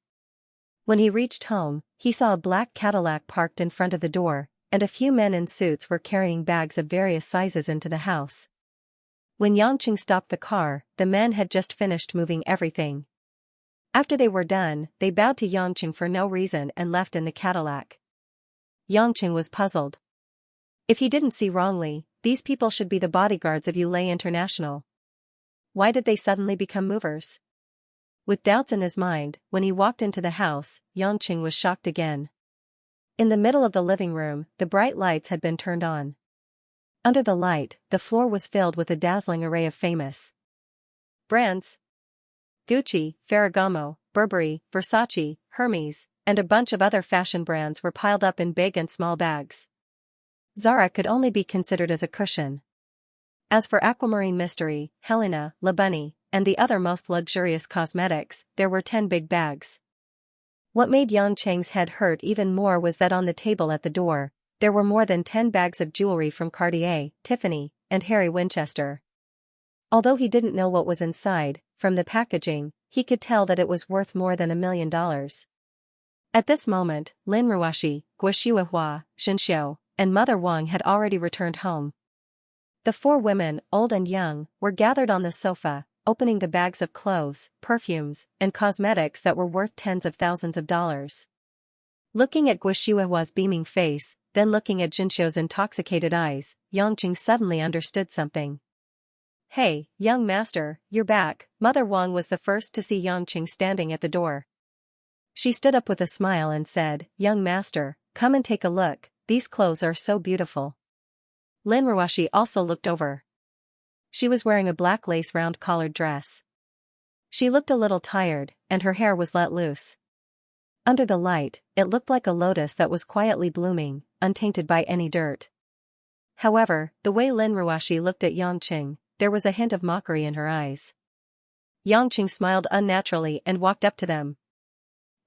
When he reached home, he saw a black Cadillac parked in front of the door, and a few men in suits were carrying bags of various sizes into the house. When Yang Cheng stopped the car, the men had just finished moving everything. After they were done, they bowed to Yang Cheng for no reason and left in the Cadillac. Yang Cheng was puzzled. If he didn't see wrongly, these people should be the bodyguards of Yulei International. Why did they suddenly become movers? With doubts in his mind, when he walked into the house, Yang Cheng was shocked again. In the middle of the living room, the bright lights had been turned on. Under the light, the floor was filled with a dazzling array of famous brands. Gucci, Ferragamo, Burberry, Versace, Hermes, and a bunch of other fashion brands were piled up in big and small bags. Zara could only be considered as a cushion. As for Aquamarine Mystery, Helena, La Bunny, and the other most luxurious cosmetics, there were 10 big bags. What made Yang Cheng's head hurt even more was that on the table at the door, there were more than 10 bags of jewelry from Cartier, Tiffany, and Harry Winchester. Although he didn't know what was inside, from the packaging, he could tell that it was worth more than $1 million. At this moment, Lin Ruoxi, Guo Xianxia, and Mother Wang had already returned home. The 4 women, old and young, were gathered on the sofa, opening the bags of clothes, perfumes, and cosmetics that were worth tens of thousands of dollars. Looking at Guo Xiaohua's beaming face, then looking at Jinxiu's intoxicated eyes, Yang Cheng suddenly understood something. Hey, young master, you're back. Mother Wang was the first to see Yang Cheng standing at the door. She stood up with a smile and said, Young master, come and take a look, these clothes are so beautiful. Lin Ruoxi also looked over. She was wearing a black lace round-collared dress. She looked a little tired, and her hair was let loose. Under the light, it looked like a lotus that was quietly blooming, untainted by any dirt. However, the way Lin Ruoxi looked at Yang Cheng, there was a hint of mockery in her eyes. Yang Cheng smiled unnaturally and walked up to them.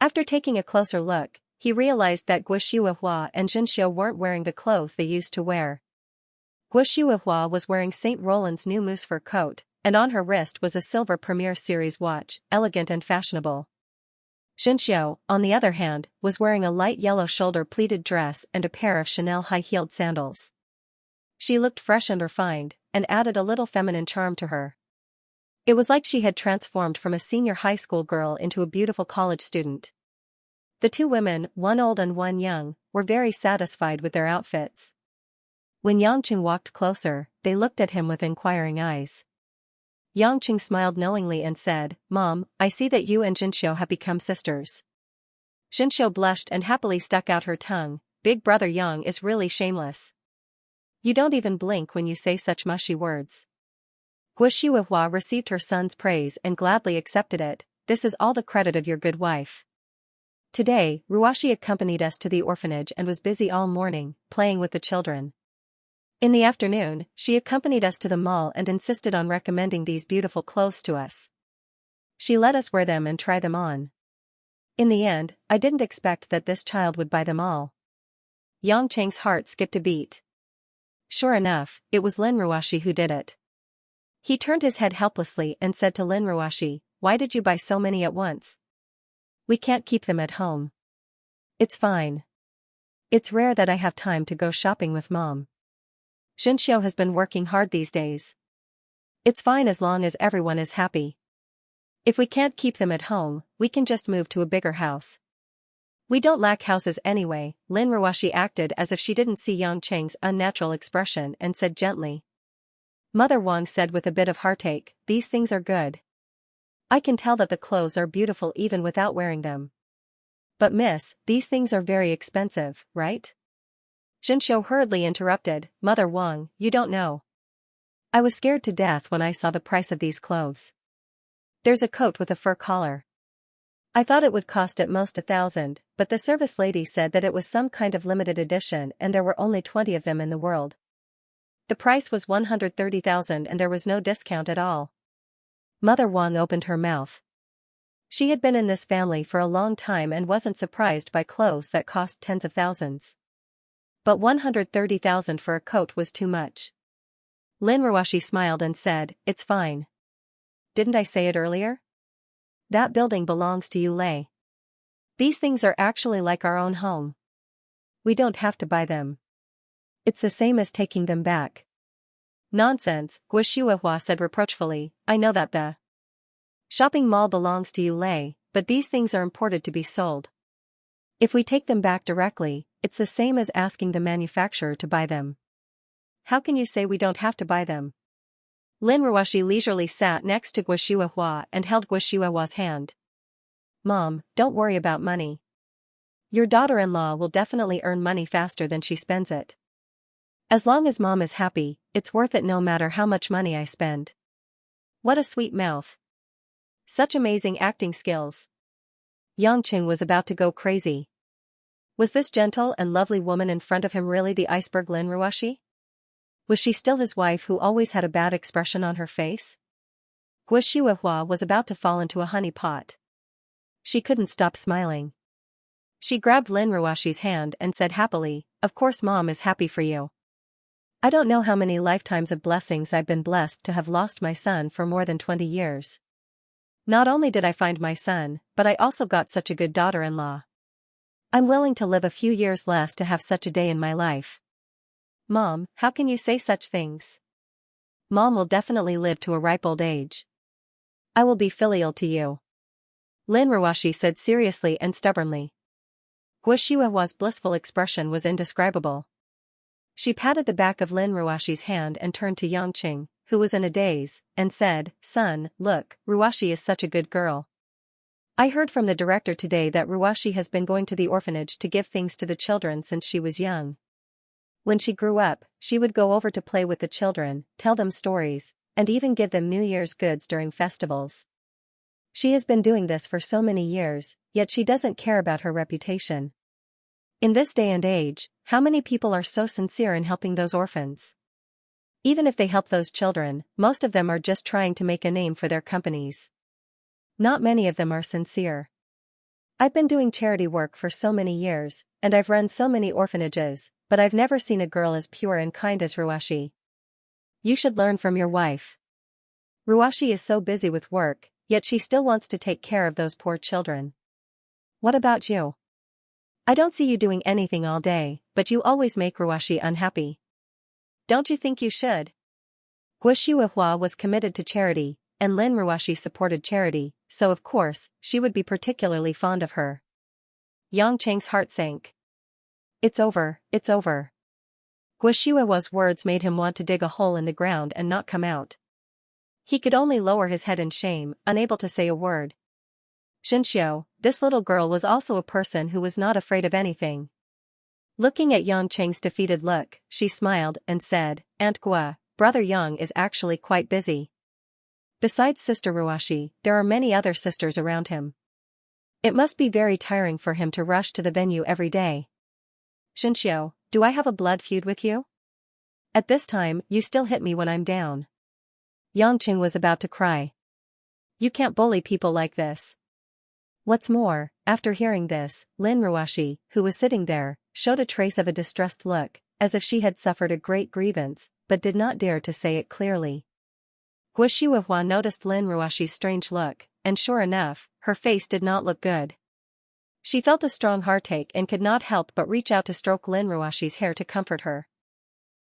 After taking a closer look, he realized that Guo Xiaohua and Jinxiu weren't wearing the clothes they used to wear. Guo Xiaohua was wearing St. Roland's new moose fur coat, and on her wrist was a silver Premier Series watch, elegant and fashionable. Jinxiu, on the other hand, was wearing a light yellow shoulder-pleated dress and a pair of Chanel high-heeled sandals. She looked fresh and refined, and added a little feminine charm to her. It was like she had transformed from a senior high school girl into a beautiful college student. The 2 women, one old and one young, were very satisfied with their outfits. When Yang Cheng walked closer, they looked at him with inquiring eyes. Yang Cheng smiled knowingly and said, Mom, I see that you and Jinxiu have become sisters. Jinxiu blushed and happily stuck out her tongue. Big brother Yang is really shameless. You don't even blink when you say such mushy words. Guo Xiaohua received her son's praise and gladly accepted it. This is all the credit of your good wife. Today, Ruoxi accompanied us to the orphanage and was busy all morning, playing with the children. In the afternoon, she accompanied us to the mall and insisted on recommending these beautiful clothes to us. She let us wear them and try them on. In the end, I didn't expect that this child would buy them all. Yang Cheng's heart skipped a beat. Sure enough, it was Lin Ruoxi who did it. He turned his head helplessly and said to Lin Ruoxi, Why did you buy so many at once? We can't keep them at home. It's fine. It's rare that I have time to go shopping with Mom. Xianxia has been working hard these days. It's fine as long as everyone is happy. If we can't keep them at home, we can just move to a bigger house. We don't lack houses anyway. Lin Ruoxi acted as if she didn't see Yang Cheng's unnatural expression and said gently. Mother Wang said with a bit of heartache, these things are good. I can tell that the clothes are beautiful even without wearing them. But miss, these things are very expensive, right? Xianxia hurriedly interrupted, Mother Wang, you don't know. I was scared to death when I saw the price of these clothes. There's a coat with a fur collar. I thought it would cost at most 1,000, but the service lady said that it was some kind of limited edition and there were only 20 of them in the world. The price was 130,000 and there was no discount at all. Mother Wang opened her mouth. She had been in this family for a long time and wasn't surprised by clothes that cost tens of thousands. But 130,000 for a coat was too much. Lin Ruoxi smiled and said, it's fine. Didn't I say it earlier? That building belongs to you, Lei. These things are actually like our own home. We don't have to buy them. It's the same as taking them back. Nonsense, Guo Shuihua said reproachfully, I know that the shopping mall belongs to you, Lei, but these things are imported to be sold. If we take them back directly, it's the same as asking the manufacturer to buy them. How can you say we don't have to buy them? Lin Ruoxi leisurely sat next to Guo Shuihua and held Guo Shuihua's hand. Mom, don't worry about money. Your daughter-in-law will definitely earn money faster than she spends it. As long as Mom is happy, it's worth it no matter how much money I spend. What a sweet mouth. Such amazing acting skills. Yang Qing was about to go crazy. Was this gentle and lovely woman in front of him really the iceberg Lin Ruoxi? Was she still his wife who always had a bad expression on her face? Guo Shuihua was about to fall into a honey pot. She couldn't stop smiling. She grabbed Lin Ruoxi's hand and said happily, of course Mom is happy for you. I don't know how many lifetimes of blessings I've been blessed to have lost my son for more than 20 years. Not only did I find my son, but I also got such a good daughter-in-law. I'm willing to live a few years less to have such a day in my life. Mom, how can you say such things? Mom will definitely live to a ripe old age. I will be filial to you. Lin Ruoxi said seriously and stubbornly. Guo Shuihua's blissful expression was indescribable. She patted the back of Lin Ruoxi's hand and turned to Yang Qing, who was in a daze, and said, Son, look, Ruoxi is such a good girl. I heard from the director today that Ruoxi has been going to the orphanage to give things to the children since she was young. When she grew up, she would go over to play with the children, tell them stories, and even give them New Year's goods during festivals. She has been doing this for so many years, yet she doesn't care about her reputation. In this day and age, how many people are so sincere in helping those orphans? Even if they help those children, most of them are just trying to make a name for their companies. Not many of them are sincere. I've been doing charity work for so many years, and I've run so many orphanages, but I've never seen a girl as pure and kind as Ruoxi. You should learn from your wife. Ruoxi is so busy with work, yet she still wants to take care of those poor children. What about you? I don't see you doing anything all day, but you always make Ruoxi unhappy. Don't you think you should? Guo Shuihua was committed to charity, and Lin Ruoxi supported charity, so of course, she would be particularly fond of her. Yang Cheng's heart sank. It's over, it's over. Guo Shuihua's words made him want to dig a hole in the ground and not come out. He could only lower his head in shame, unable to say a word. Xianxia, this little girl was also a person who was not afraid of anything. Looking at Yang Cheng's defeated look, she smiled and said, Aunt Guo, Brother Yang is actually quite busy. Besides Sister Ruoxi, there are many other sisters around him. It must be very tiring for him to rush to the venue every day. Xianxia, do I have a blood feud with you? At this time, you still hit me when I'm down. Yang Qing was about to cry. You can't bully people like this. What's more, after hearing this, Lin Ruoxi, who was sitting there, showed a trace of a distressed look, as if she had suffered a great grievance, but did not dare to say it clearly. Guo Shuihua noticed Lin Ruoxi's strange look, and sure enough, her face did not look good. She felt a strong heartache and could not help but reach out to stroke Lin Ruoxi's hair to comfort her.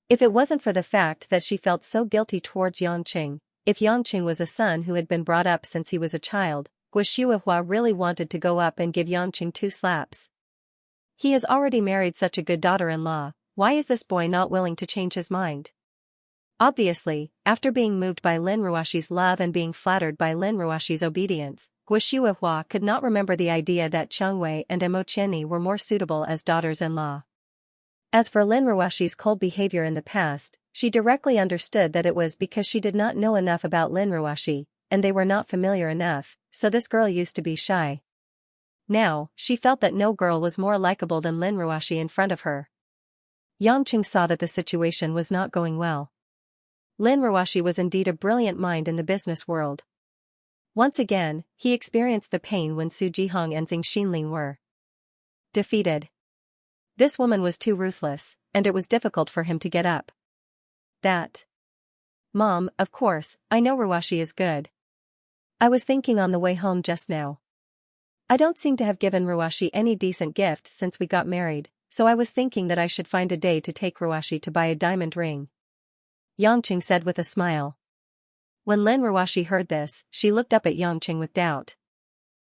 If it wasn't for the fact that she felt so guilty towards Yangqing, if Yangqing was a son who had been brought up since he was a child, Guo really wanted to go up and give Yangqing 2 slaps. He has already married such a good daughter-in-law, why is this boy not willing to change his mind? Obviously, after being moved by Lin Ruoxi's love and being flattered by Lin Ruoxi's obedience, Guo could not remember the idea that Cheng Wei and Mo Qianni were more suitable as daughters-in-law. As for Lin Ruoxi's cold behavior in the past, she directly understood that it was because she did not know enough about Lin Ruoxi, and they were not familiar enough, so this girl used to be shy. Now, she felt that no girl was more likable than Lin Ruoxi in front of her. Yangqing saw that the situation was not going well. Lin Ruoxi was indeed a brilliant mind in the business world. Once again, he experienced the pain when Su Jihong and Xing Xinling were defeated. This woman was too ruthless, and it was difficult for him to get up. Mom, of course, I know Ruoxi is good. I was thinking on the way home just now. I don't seem to have given Ruoxi any decent gift since we got married, so I was thinking that I should find a day to take Ruoxi to buy a diamond ring. Yangqing said with a smile. When Lin Ruoxi heard this, she looked up at Yangqing with doubt.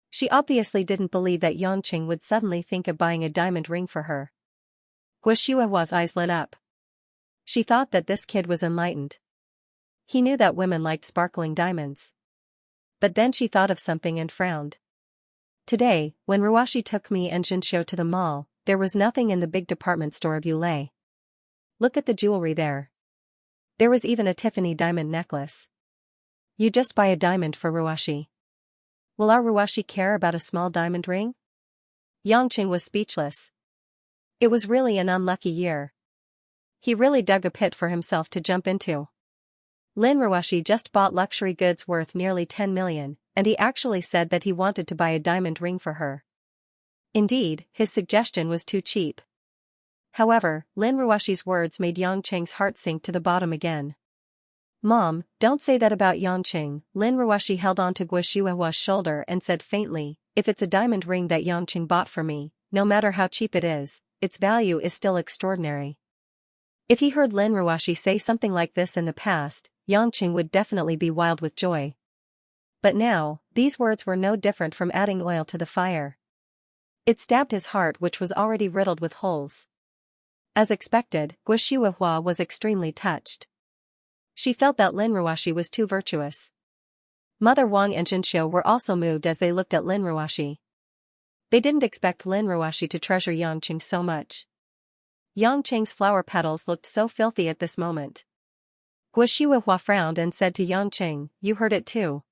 She obviously didn't believe that Yangqing would suddenly think of buying a diamond ring for her. Guo eyes lit up. She thought that this kid was enlightened. He knew that women liked sparkling diamonds. But then she thought of something and frowned. Today, when Ruoxi took me and Xianxia to the mall, there was nothing in the big department store of Yulei. Look at the jewelry there. There was even a Tiffany diamond necklace. You just buy a diamond for Ruoxi. Will our Ruoxi care about a small diamond ring? Yangqing was speechless. It was really an unlucky year. He really dug a pit for himself to jump into. Lin Ruoxi just bought luxury goods worth nearly 10 million, and he actually said that he wanted to buy a diamond ring for her. Indeed, his suggestion was too cheap. However, Lin Ruoxi's words made Yangqing's heart sink to the bottom again. Mom, don't say that about Yangqing. Lin Ruoxi held on to Guo shoulder and said faintly, if it's a diamond ring that Yangqing bought for me, no matter how cheap it is, its value is still extraordinary. If he heard Lin Ruoxi say something like this in the past, Yangqing would definitely be wild with joy. But now, these words were no different from adding oil to the fire. It stabbed his heart, which was already riddled with holes. As expected, Guo was extremely touched. She felt that Lin Ruoxi was too virtuous. Mother Wang and Xianxia were also moved as they looked at Lin Ruoxi. They didn't expect Lin Ruoxi to treasure Yangqing so much. Yangqing's flower petals looked so filthy at this moment. Guo frowned and said to Yangqing, you heard it too.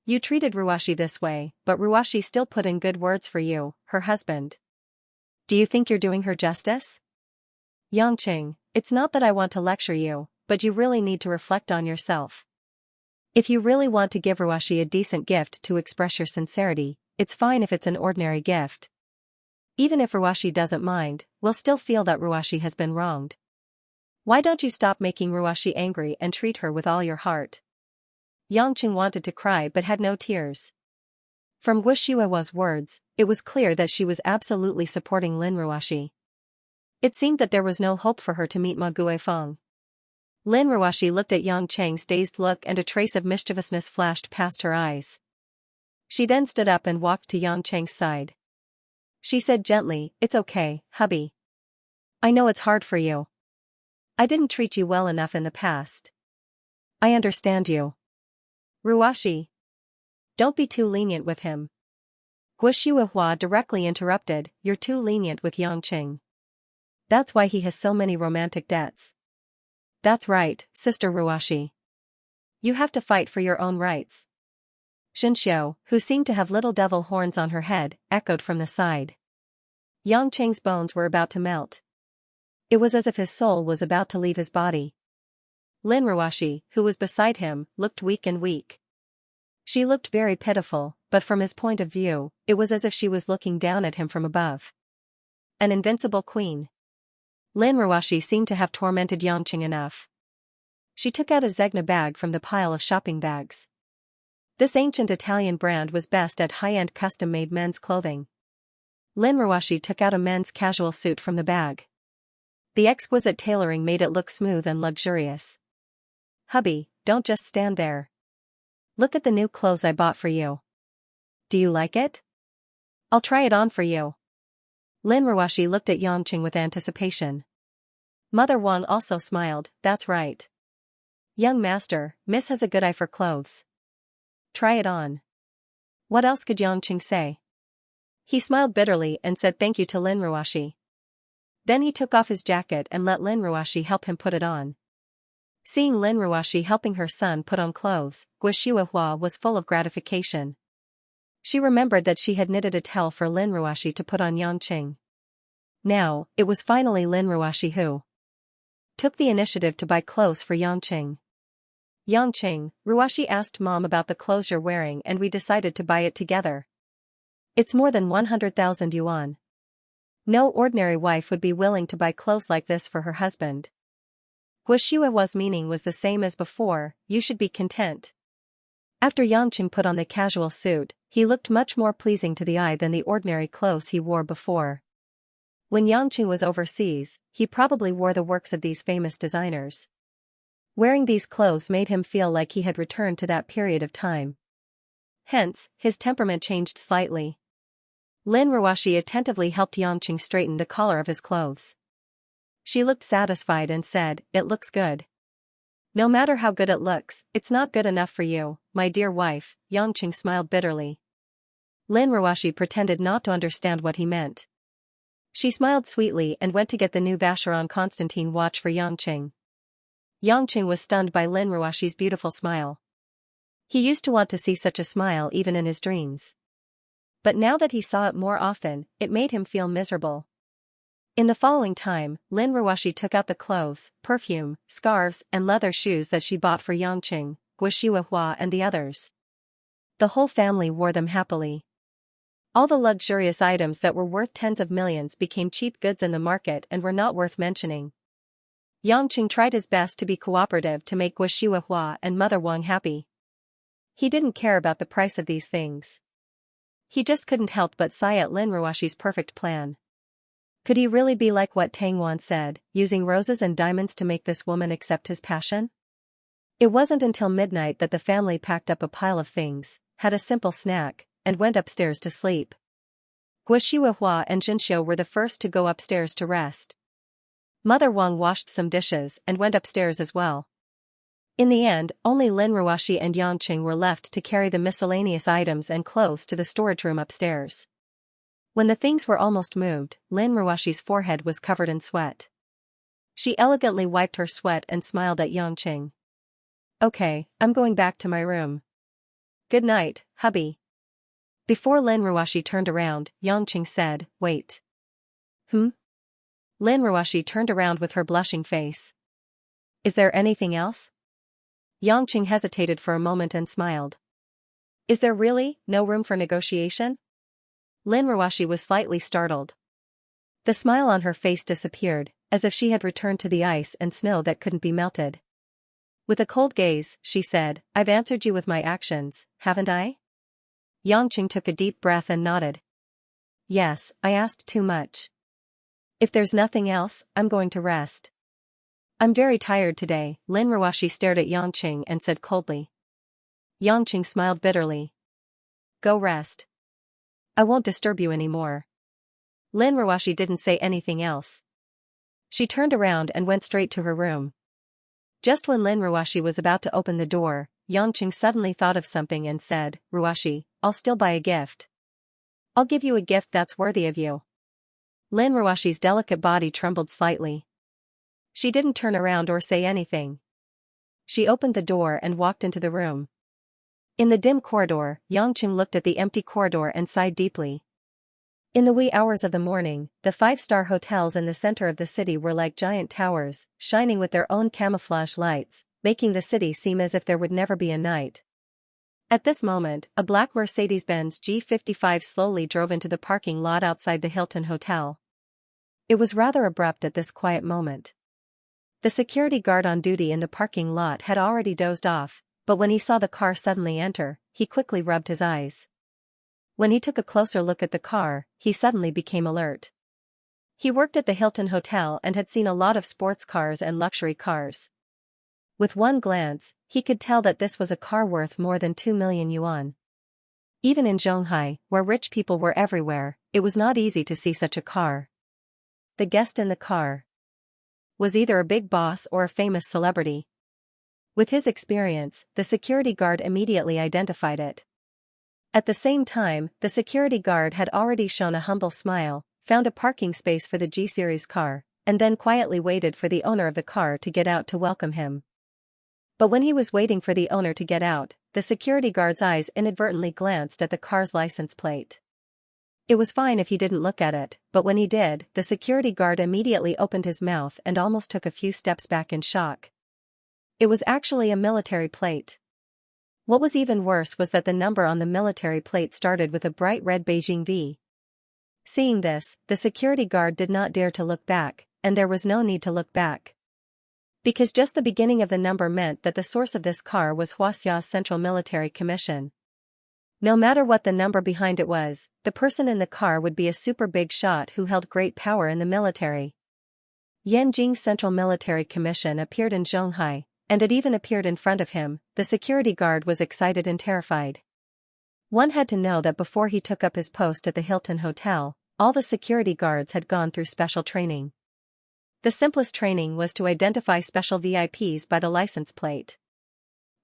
You treated Ruoxi this way, but Ruoxi still put in good words for you, her husband. Do you think you're doing her justice? Yangqing, it's not that I want to lecture you, but you really need to reflect on yourself. If you really want to give Ruoxi a decent gift to express your sincerity, it's fine if it's an ordinary gift. Even if Ruoxi doesn't mind, we'll still feel that Ruoxi has been wronged. Why don't you stop making Ruoxi angry and treat her with all your heart? Yangqing wanted to cry but had no tears. From Guo words, it was clear that she was absolutely supporting Lin Ruoxi. It seemed that there was no hope for her to meet Ma Guifeng. Lin Ruoxi looked at Yangqing's dazed look and a trace of mischievousness flashed past her eyes. She then stood up and walked to Yangqing's side. She said gently, it's okay, hubby. I know it's hard for you. I didn't treat you well enough in the past. I understand you. Ruoxi. Don't be too lenient with him. Guo directly interrupted, you're too lenient with Yangqing. That's why he has so many romantic debts. That's right, Sister Ruoxi. You have to fight for your own rights. Xianxia, who seemed to have little devil horns on her head, echoed from the side. Yangqing's bones were about to melt. It was as if his soul was about to leave his body. Lin Ruoxi, who was beside him, looked weak and weak. She looked very pitiful, but from his point of view, it was as if she was looking down at him from above. An invincible queen. Lin Ruoxi seemed to have tormented Yangqing enough. She took out a Zegna bag from the pile of shopping bags. This ancient Italian brand was best at high-end custom-made men's clothing. Lin Ruoxi took out a men's casual suit from the bag. The exquisite tailoring made it look smooth and luxurious. "Hubby, don't just stand there. Look at the new clothes I bought for you. Do you like it? I'll try it on for you." Lin Ruoshi looked at Yangqing with anticipation. Mother Wang also smiled. "That's right. Young master, Miss has a good eye for clothes. Try it on." What else could Yangqing say? He smiled bitterly and said thank you to Lin Ruoshi. Then he took off his jacket and let Lin Ruoshi help him put it on. Seeing Lin Ruoshi helping her son put on clothes, Gui Shuihua was full of gratification. She remembered that she had knitted a towel for Lin Ruoshi to put on Yangqing. Now, it was finally Lin Ruoshi who took the initiative to buy clothes for Yangqing. "Yangqing, Ruoshi asked Mom about the clothes you're wearing and we decided to buy it together. It's more than 100,000 yuan. No ordinary wife would be willing to buy clothes like this for her husband." Gui Shuihua's meaning was the same as before, "You should be content." After Yangqing put on the casual suit, he looked much more pleasing to the eye than the ordinary clothes he wore before. When Yangqing was overseas, he probably wore the works of these famous designers. Wearing these clothes made him feel like he had returned to that period of time. Hence, his temperament changed slightly. Lin Ruoshi attentively helped Yangqing straighten the collar of his clothes. She looked satisfied and said, "It looks good." "No matter how good it looks, it's not good enough for you, my dear wife," Yangqing smiled bitterly. Lin Ruoshi pretended not to understand what he meant. She smiled sweetly and went to get the new Vacheron Constantin watch for Yangqing. Yangqing was stunned by Lin Ruoshi's beautiful smile. He used to want to see such a smile even in his dreams. But now that he saw it more often, it made him feel miserable. In the following time, Lin Ruoshi took out the clothes, perfume, scarves and leather shoes that she bought for Yangqing, Gui Shuihua and the others. The whole family wore them happily. All the luxurious items that were worth tens of millions became cheap goods in the market and were not worth mentioning. Yangqing tried his best to be cooperative to make Gui Shuihua and Mother Wang happy. He didn't care about the price of these things. He just couldn't help but sigh at Lin Ruoshi's perfect plan. Could he really be like what Tang Wan said, using roses and diamonds to make this woman accept his passion? It wasn't until midnight that the family packed up a pile of things, had a simple snack, and went upstairs to sleep. Gui Shuihua and Xianxia were the first to go upstairs to rest. Mother Wang washed some dishes and went upstairs as well. In the end, only Lin Ruoshi and Yangqing were left to carry the miscellaneous items and clothes to the storage room upstairs. When the things were almost moved, Lin Ruoshi's forehead was covered in sweat. She elegantly wiped her sweat and smiled at Yangqing. "Okay, I'm going back to my room. Good night, hubby." Before Lin Ruoshi turned around, Yangqing said, "Wait." "Hmm?" Lin Ruoshi turned around with her blushing face. "Is there anything else?" Yangqing hesitated for a moment and smiled. "Is there really no room for negotiation?" Lin Ruoshi was slightly startled. The smile on her face disappeared, as if she had returned to the ice and snow that couldn't be melted. With a cold gaze, she said, "I've answered you with my actions, haven't I?" Yangqing took a deep breath and nodded. "Yes, I asked too much. If there's nothing else, I'm going to rest." "I'm very tired today," Lin Ruoshi stared at Yangqing and said coldly. Yangqing smiled bitterly. "Go rest. I won't disturb you anymore." Lin Ruoshi didn't say anything else. She turned around and went straight to her room. Just when Lin Ruoshi was about to open the door, Yangqing suddenly thought of something and said, "Ruoshi, I'll still buy a gift. I'll give you a gift that's worthy of you." Lin Ruoshi's delicate body trembled slightly. She didn't turn around or say anything. She opened the door and walked into the room. In the dim corridor, Yangqing looked at the empty corridor and sighed deeply. In the wee hours of the morning, the five-star hotels in the center of the city were like giant towers, shining with their own camouflage lights, making the city seem as if there would never be a night. At this moment, a black Mercedes-Benz G55 slowly drove into the parking lot outside the Hilton Hotel. It was rather abrupt at this quiet moment. The security guard on duty in the parking lot had already dozed off, but when he saw the car suddenly enter, he quickly rubbed his eyes. When he took a closer look at the car, he suddenly became alert. He worked at the Hilton Hotel and had seen a lot of sports cars and luxury cars. With one glance, he could tell that this was a car worth more than 2 million yuan. Even in Zhonghai, where rich people were everywhere, it was not easy to see such a car. The guest in the car was either a big boss or a famous celebrity. With his experience, the security guard immediately identified it. At the same time, the security guard had already shown a humble smile, found a parking space for the G-Series car, and then quietly waited for the owner of the car to get out to welcome him. But when he was waiting for the owner to get out, the security guard's eyes inadvertently glanced at the car's license plate. It was fine if he didn't look at it, but when he did, the security guard immediately opened his mouth and almost took a few steps back in shock. It was actually a military plate. What was even worse was that the number on the military plate started with a bright red Beijing V. Seeing this, the security guard did not dare to look back, and there was no need to look back. Because just the beginning of the number meant that the source of this car was Xianxia's Central Military Commission. No matter what the number behind it was, the person in the car would be a super big shot who held great power in the military. Yanjing's Central Military Commission appeared in Zhonghai, and it even appeared in front of him. The security guard was excited and terrified. One had to know that before he took up his post at the Hilton Hotel, all the security guards had gone through special training. The simplest training was to identify special VIPs by the license plate.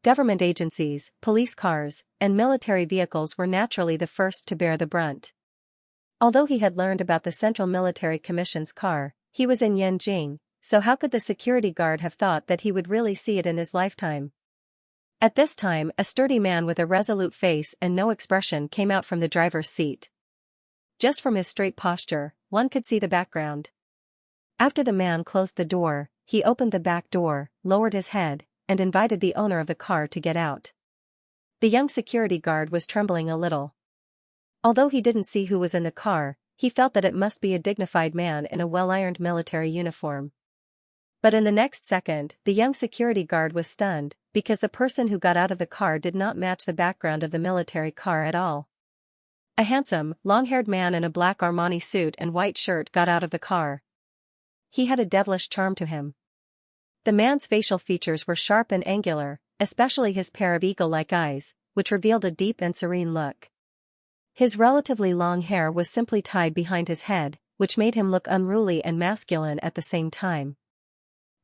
Government agencies, police cars, and military vehicles were naturally the first to bear the brunt. Although he had learned about the Central Military Commission's car, he was in Yanjing, so how could the security guard have thought that he would really see it in his lifetime? At this time, a sturdy man with a resolute face and no expression came out from the driver's seat. Just from his straight posture, one could see the background. After the man closed the door, he opened the back door, lowered his head, and invited the owner of the car to get out. The young security guard was trembling a little. Although he didn't see who was in the car, he felt that it must be a dignified man in a well-ironed military uniform. But in the next second, the young security guard was stunned, because the person who got out of the car did not match the background of the military car at all. A handsome, long-haired man in a black Armani suit and white shirt got out of the car. He had a devilish charm to him. The man's facial features were sharp and angular, especially his pair of eagle-like eyes, which revealed a deep and serene look. His relatively long hair was simply tied behind his head, which made him look unruly and masculine at the same time.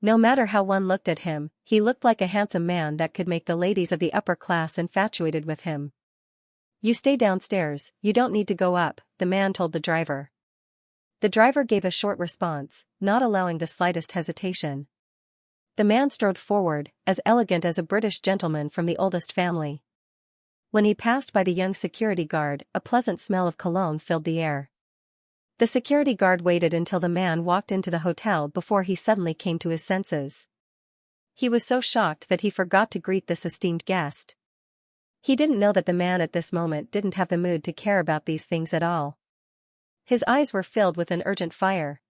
No matter how one looked at him, he looked like a handsome man that could make the ladies of the upper class infatuated with him. "You stay downstairs, you don't need to go up," the man told the driver. The driver gave a short response, not allowing the slightest hesitation. The man strode forward, as elegant as a British gentleman from the oldest family. When he passed by the young security guard, a pleasant smell of cologne filled the air. The security guard waited until the man walked into the hotel before he suddenly came to his senses. He was so shocked that he forgot to greet this esteemed guest. He didn't know that the man at this moment didn't have the mood to care about these things at all. His eyes were filled with an urgent fire.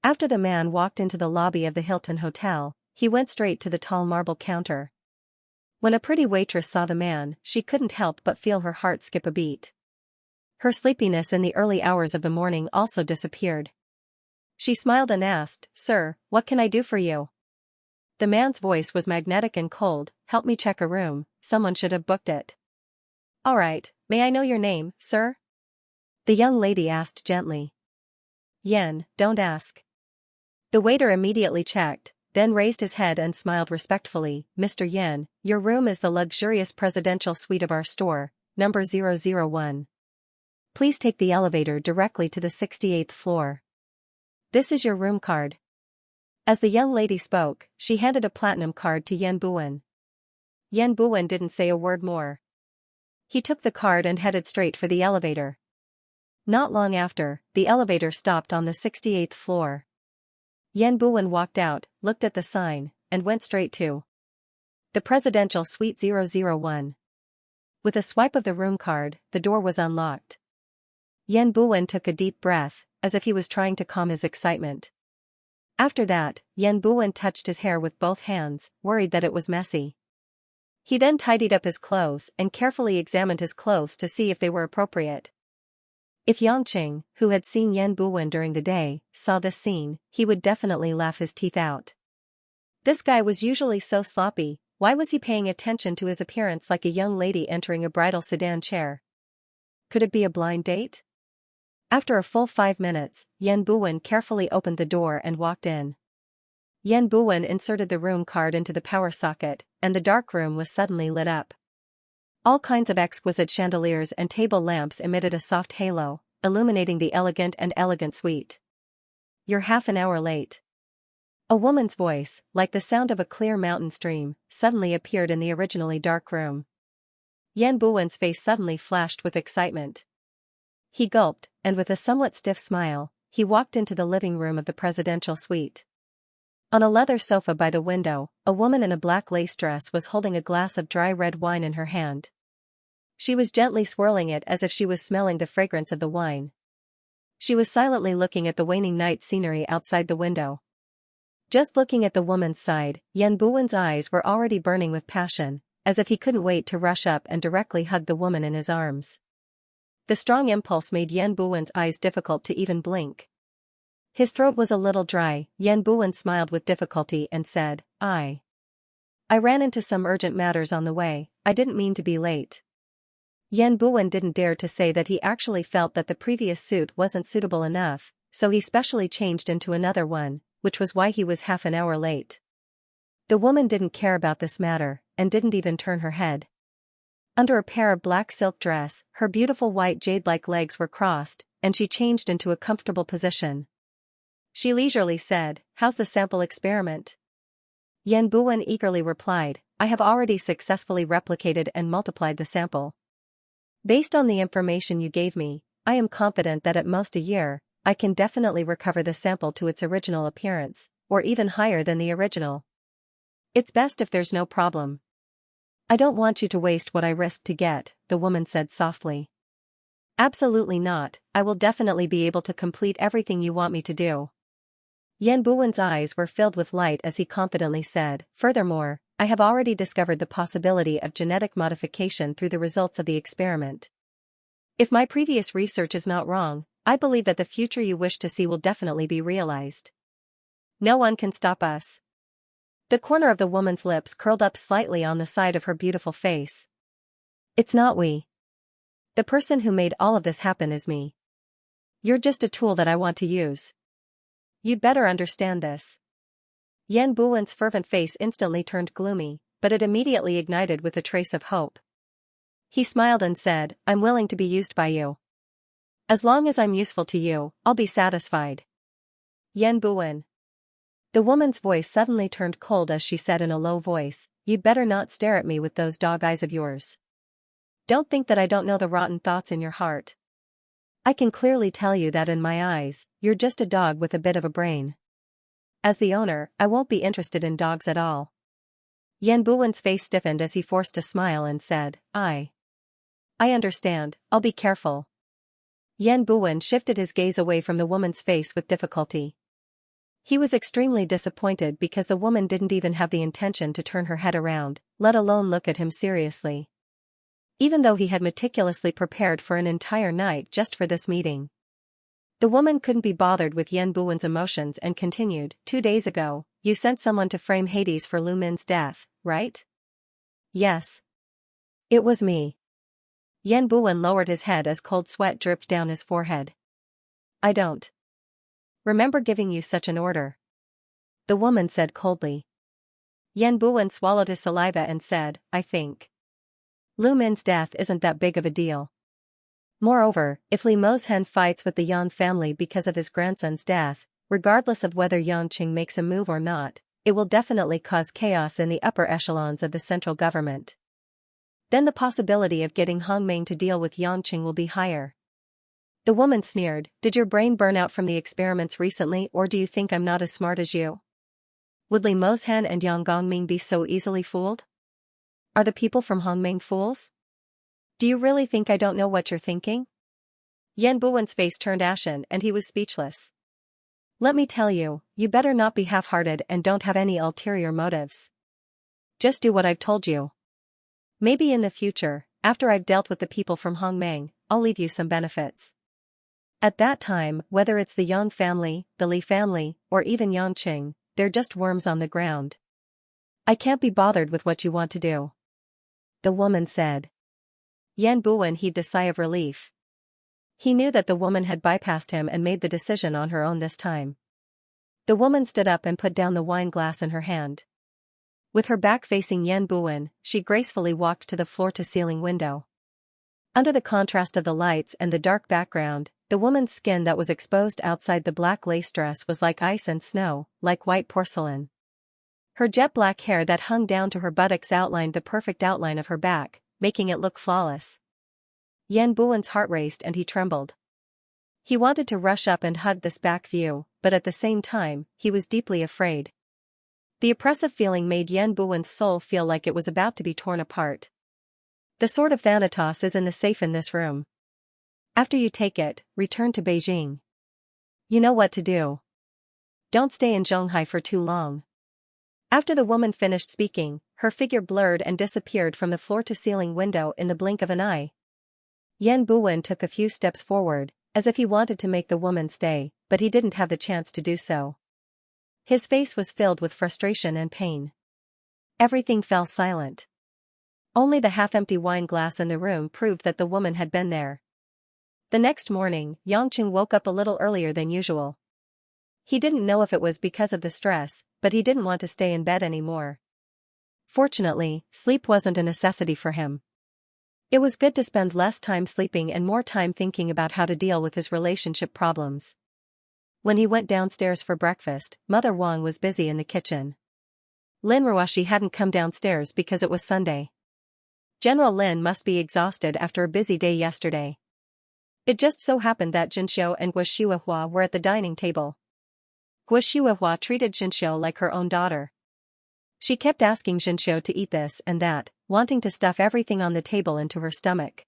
After the man walked into the lobby of the Hilton Hotel, he went straight to the tall marble counter. When a pretty waitress saw the man, she couldn't help but feel her heart skip a beat. Her sleepiness in the early hours of the morning also disappeared. She smiled and asked, "Sir, what can I do for you?" The man's voice was magnetic and cold. "Help me check a room, someone should have booked it." "All right, may I know your name, sir?" the young lady asked gently. "Yen, don't ask." The waiter immediately checked, then raised his head and smiled respectfully. "Mr. Yen, your room is the luxurious presidential suite of our store, number 001. Please take the elevator directly to the 68th floor. This is your room card." As the young lady spoke, she handed a platinum card to Yen Buwen. Yen Buwen didn't say a word more. He took the card and headed straight for the elevator. Not long after, the elevator stopped on the 68th floor. Yen Buwen walked out, looked at the sign, and went straight to the presidential suite 001. With a swipe of the room card, the door was unlocked. Yen Buwen took a deep breath, as if he was trying to calm his excitement. After that, Yen Buwen touched his hair with both hands, worried that it was messy. He then tidied up his clothes and carefully examined his clothes to see if they were appropriate. If Yangqing, who had seen Yan Buwen during the day, saw this scene, he would definitely laugh his teeth out. This guy was usually so sloppy, why was he paying attention to his appearance like a young lady entering a bridal sedan chair? Could it be a blind date? After a full 5 minutes, Yan Buwen carefully opened the door and walked in. Yan Buwen inserted the room card into the power socket, and the dark room was suddenly lit up. All kinds of exquisite chandeliers and table lamps emitted a soft halo, illuminating the elegant suite. "You're half an hour late." A woman's voice, like the sound of a clear mountain stream, suddenly appeared in the originally dark room. Yan Buwen's face suddenly flashed with excitement. He gulped, and with a somewhat stiff smile, he walked into the living room of the presidential suite. On a leather sofa by the window, a woman in a black lace dress was holding a glass of dry red wine in her hand. She was gently swirling it as if she was smelling the fragrance of the wine. She was silently looking at the waning night scenery outside the window. Just looking at the woman's side, Yan Buwen's eyes were already burning with passion, as if he couldn't wait to rush up and directly hug the woman in his arms. The strong impulse made Yan Buwen's eyes difficult to even blink. His throat was a little dry. Yan Buwen smiled with difficulty and said, I ran into some urgent matters on the way, I didn't mean to be late." Yan Buwen didn't dare to say that he actually felt that the previous suit wasn't suitable enough, so he specially changed into another one, which was why he was half an hour late. The woman didn't care about this matter, and didn't even turn her head. Under a pair of black silk dress, her beautiful white jade-like legs were crossed, and she changed into a comfortable position. She leisurely said, "How's the sample experiment?" Yan Buwen eagerly replied, "I have already successfully replicated and multiplied the sample. Based on the information you gave me, I am confident that at most a year, I can definitely recover the sample to its original appearance, or even higher than the original. It's best if there's no problem." "I don't want you to waste what I risked to get," the woman said softly. "Absolutely not, I will definitely be able to complete everything you want me to do." Yan Buwen's eyes were filled with light as he confidently said, "Furthermore, I have already discovered the possibility of genetic modification through the results of the experiment. If my previous research is not wrong, I believe that the future you wish to see will definitely be realized. No one can stop us." The corner of the woman's lips curled up slightly on the side of her beautiful face. "It's not we. The person who made all of this happen is me. You're just a tool that I want to use. You'd better understand this." Yan Buwen's fervent face instantly turned gloomy, but it immediately ignited with a trace of hope. He smiled and said, "I'm willing to be used by you. As long as I'm useful to you, I'll be satisfied." "Yan Buwen." The woman's voice suddenly turned cold as she said in a low voice, "You'd better not stare at me with those dog eyes of yours. Don't think that I don't know the rotten thoughts in your heart. I can clearly tell you that in my eyes, you're just a dog with a bit of a brain. As the owner, I won't be interested in dogs at all." Yan Buwen's face stiffened as he forced a smile and said, I understand, I'll be careful." Yan Buwen shifted his gaze away from the woman's face with difficulty. He was extremely disappointed because the woman didn't even have the intention to turn her head around, let alone look at him seriously. Even though he had meticulously prepared for an entire night just for this meeting. The woman couldn't be bothered with Yan Buwen's emotions and continued, 2 days ago, you sent someone to frame Hades for Lu Min's death, right?" "Yes. It was me." Yan Buwen lowered his head as cold sweat dripped down his forehead. "I don't remember giving you such an order," the woman said coldly. Yan Buwen swallowed his saliva and said, "I think Lu Min's death isn't that big of a deal. Moreover, if Li Mozhen fights with the Yan family because of his grandson's death, regardless of whether Yangqing makes a move or not, it will definitely cause chaos in the upper echelons of the central government. Then the possibility of getting Hongmeng to deal with Yangqing will be higher." The woman sneered, "Did your brain burn out from the experiments recently, or do you think I'm not as smart as you? Would Li Mozhen and Yang Gongming be so easily fooled? Are the people from Hongmeng fools? Do you really think I don't know what you're thinking?" Yan Buwen's face turned ashen and he was speechless. "Let me tell you, you better not be half-hearted and don't have any ulterior motives. Just do what I've told you. Maybe in the future, after I've dealt with the people from Hongmeng, I'll leave you some benefits. At that time, whether it's the Yang family, the Li family, or even Yangqing, they're just worms on the ground. I can't be bothered with what you want to do, the woman said. Yan Buwen heaved a sigh of relief. He knew that the woman had bypassed him and made the decision on her own this time. The woman stood up and put down the wine glass in her hand. With her back facing Yan Buwen, she gracefully walked to the floor-to-ceiling window. Under the contrast of the lights and the dark background, the woman's skin that was exposed outside the black lace dress was like ice and snow, like white porcelain. Her jet-black hair that hung down to her buttocks outlined the perfect outline of her back, making it look flawless. Yan Buwen's heart raced and he trembled. He wanted to rush up and hug this back view, but at the same time, he was deeply afraid. The oppressive feeling made Yan Buwen's soul feel like it was about to be torn apart. The sword of Thanatos is in the safe in this room. After you take it, return to Beijing. You know what to do. Don't stay in Zhonghai for too long. After the woman finished speaking, her figure blurred and disappeared from the floor-to-ceiling window in the blink of an eye. Yan Buwen took a few steps forward, as if he wanted to make the woman stay, but he didn't have the chance to do so. His face was filled with frustration and pain. Everything fell silent. Only the half-empty wine glass in the room proved that the woman had been there. The next morning, Yangqing woke up a little earlier than usual. He didn't know if it was because of the stress, but he didn't want to stay in bed anymore. Fortunately, sleep wasn't a necessity for him. It was good to spend less time sleeping and more time thinking about how to deal with his relationship problems. When he went downstairs for breakfast, Mother Wang was busy in the kitchen. Lin Ruoshi hadn't come downstairs because it was Sunday. General Lin must be exhausted after a busy day yesterday. It just so happened that Jinxiu and Guo Xuehua were at the dining table. Guo Xuehua treated Jinxiu like her own daughter. She kept asking Jinxiu to eat this and that, wanting to stuff everything on the table into her stomach.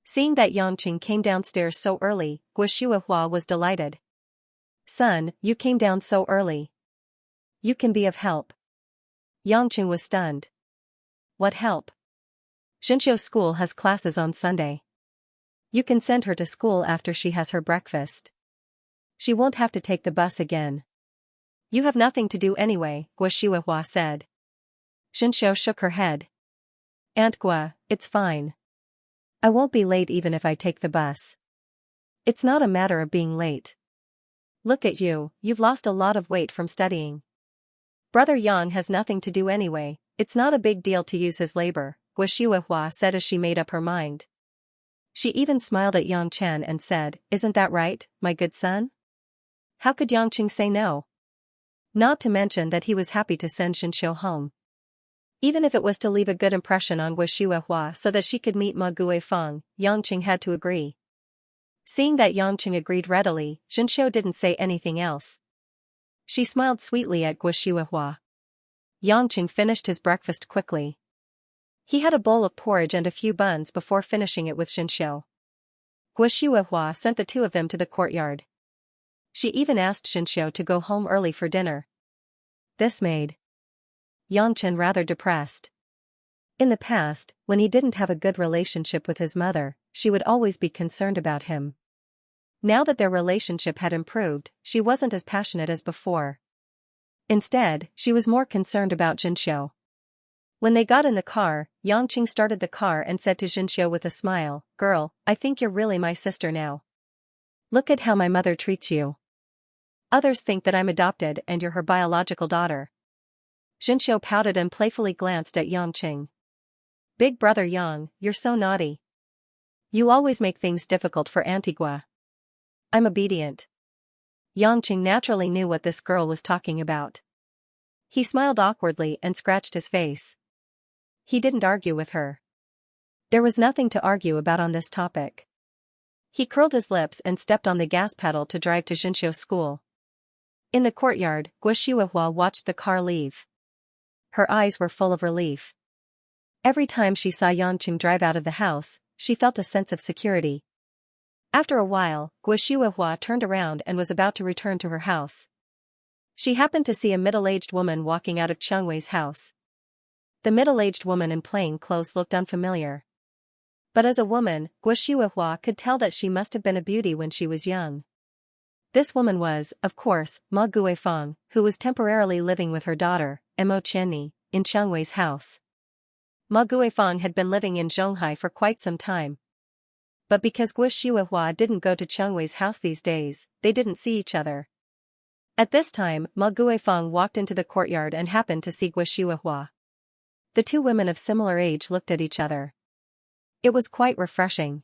Seeing that Yangqing came downstairs so early, Guo Xuehua was delighted. Son, you came down so early. You can be of help. Yangqing was stunned. What help? Jinxiu's school has classes on Sunday. You can send her to school after she has her breakfast. She won't have to take the bus again. You have nothing to do anyway, Guo Xuehua said. Jinxiu shook her head. Aunt Guo, it's fine. I won't be late even if I take the bus. It's not a matter of being late. Look at you, you've lost a lot of weight from studying. Brother Yang has nothing to do anyway, it's not a big deal to use his labor, Guo Xuehua said as she made up her mind. She even smiled at Yang Chen and said, Isn't that right, my good son? How could Yangqing say no? Not to mention that he was happy to send Jinxiu home. Even if it was to leave a good impression on Guo Xuehua so that she could meet Ma Guifeng, Yangqing had to agree. Seeing that Yangqing agreed readily, Jinxiu didn't say anything else. She smiled sweetly at Guo Xuehua. Yangqing finished his breakfast quickly. He had a bowl of porridge and a few buns before finishing it with Jinxiu. Guo Xuehua sent the two of them to the courtyard. She even asked Jinxiu to go home early for dinner. This made Yangqing rather depressed. In the past, when he didn't have a good relationship with his mother, she would always be concerned about him. Now that their relationship had improved, she wasn't as passionate as before. Instead, she was more concerned about Jinxiu. When they got in the car, Yangqing started the car and said to Jinxiu with a smile, Girl, I think you're really my sister now. Look at how my mother treats you. Others think that I'm adopted and you're her biological daughter. Jinxiu pouted and playfully glanced at Yangqing. Big brother Yang, you're so naughty. You always make things difficult for Auntie Guo. I'm obedient. Yangqing naturally knew what this girl was talking about. He smiled awkwardly and scratched his face. He didn't argue with her. There was nothing to argue about on this topic. He curled his lips and stepped on the gas pedal to drive to Jinxiu's school. In the courtyard, Guo Xuehua watched the car leave. Her eyes were full of relief. Every time she saw Yangqing drive out of the house, she felt a sense of security. After a while, Guo Xuehua turned around and was about to return to her house. She happened to see a middle-aged woman walking out of Chengwei's house. The middle-aged woman in plain clothes looked unfamiliar. But as a woman, Guo Shuihua could tell that she must have been a beauty when she was young. This woman was, of course, Ma Guifeng, who was temporarily living with her daughter, Mo Qianni, in Changwei's house. Ma Guifeng had been living in Zhonghai for quite some time. But because Guo Shuihua didn't go to Changwei's house these days, they didn't see each other. At this time, Ma Guifeng walked into the courtyard and happened to see Guo Shuihua. The two women of similar age looked at each other. It was quite refreshing.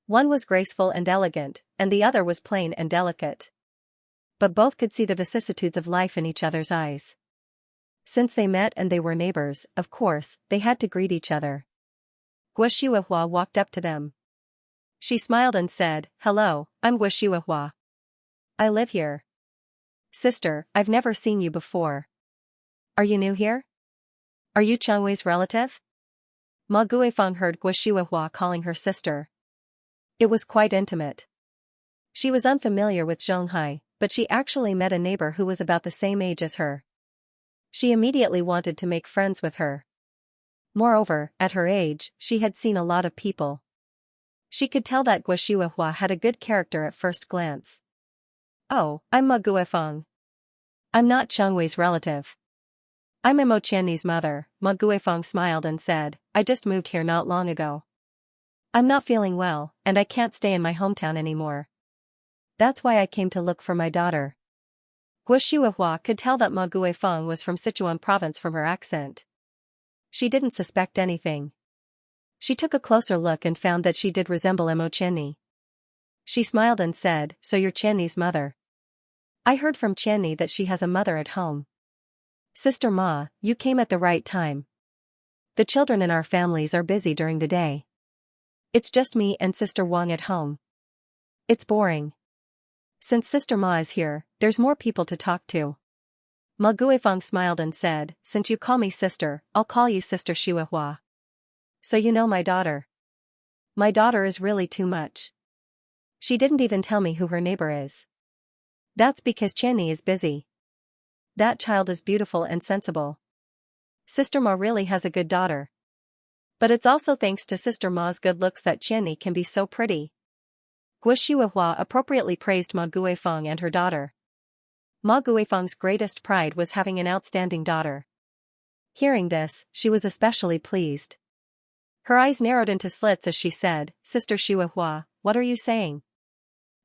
One was graceful and elegant, and the other was plain and delicate. But both could see the vicissitudes of life in each other's eyes. Since they met and they were neighbors, of course, they had to greet each other. Guo Shuihua walked up to them. She smiled and said, "Hello, I'm Guo Shuihua. I live here. Sister, I've never seen you before. Are you new here? Are you Changwei's relative?" Ma Guifeng heard Guo Shuihua calling her sister. It was quite intimate. She was unfamiliar with Zhonghai, but she actually met a neighbor who was about the same age as her. She immediately wanted to make friends with her. Moreover, at her age, she had seen a lot of people. She could tell that Guo Shuihua had a good character at first glance. "Oh, I'm Ma Guifeng. I'm not Changwei's relative. I'm Mo Qianni's mother." Ma Guifeng smiled and said, "I just moved here not long ago. I'm not feeling well, and I can't stay in my hometown anymore. That's why I came to look for my daughter." Guo Shuihua could tell that Ma Guifeng was from Sichuan province from her accent. She didn't suspect anything. She took a closer look and found that she did resemble Mo Qianni. She smiled and said, "So you're Qianni's mother. I heard from Qianni that she has a mother at home. Sister Ma, you came at the right time. The children in our families are busy during the day. It's just me and Sister Wang at home. It's boring. Since Sister Ma is here, there's more people to talk to." Ma Guifeng smiled and said, "Since you call me sister, I'll call you Sister Shuihua. So you know my daughter. My daughter is really too much. She didn't even tell me who her neighbor is. That's because Qianni is busy. That child is beautiful and sensible. Sister Ma really has a good daughter. But it's also thanks to Sister Ma's good looks that Qianni can be so pretty." Guo Shuihua appropriately praised Ma Guifeng and her daughter. Ma Guifeng's greatest pride was having an outstanding daughter. Hearing this, she was especially pleased. Her eyes narrowed into slits as she said, "Sister Shuihua, what are you saying?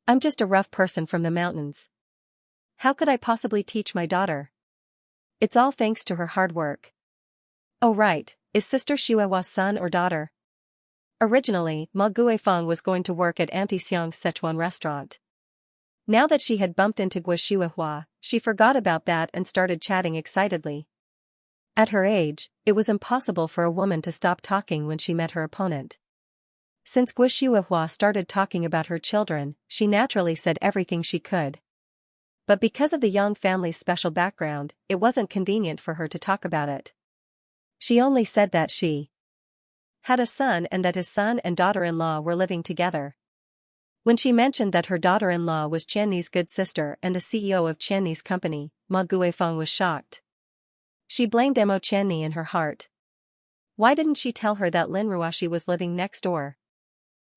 I'm just a rough person from the mountains. How could I possibly teach my daughter? It's all thanks to her hard work." "Oh right, is Sister Shuihua's son or daughter?" Originally, Ma Guifeng was going to work at Auntie Xiang's Sichuan restaurant. Now that she had bumped into Guo Shuihua, she forgot about that and started chatting excitedly. At her age, it was impossible for a woman to stop talking when she met her opponent. Since Guo Shuihua started talking about her children, she naturally said everything she could. But because of the young family's special background, it wasn't convenient for her to talk about it. She only said that she had a son and that his son and daughter-in-law were living together. When she mentioned that her daughter-in-law was Qianni's good sister and the CEO of Qianni's company, Ma Guifeng was shocked. She blamed Mo Qianni in her heart. Why didn't she tell her that Lin Ruoxi was living next door?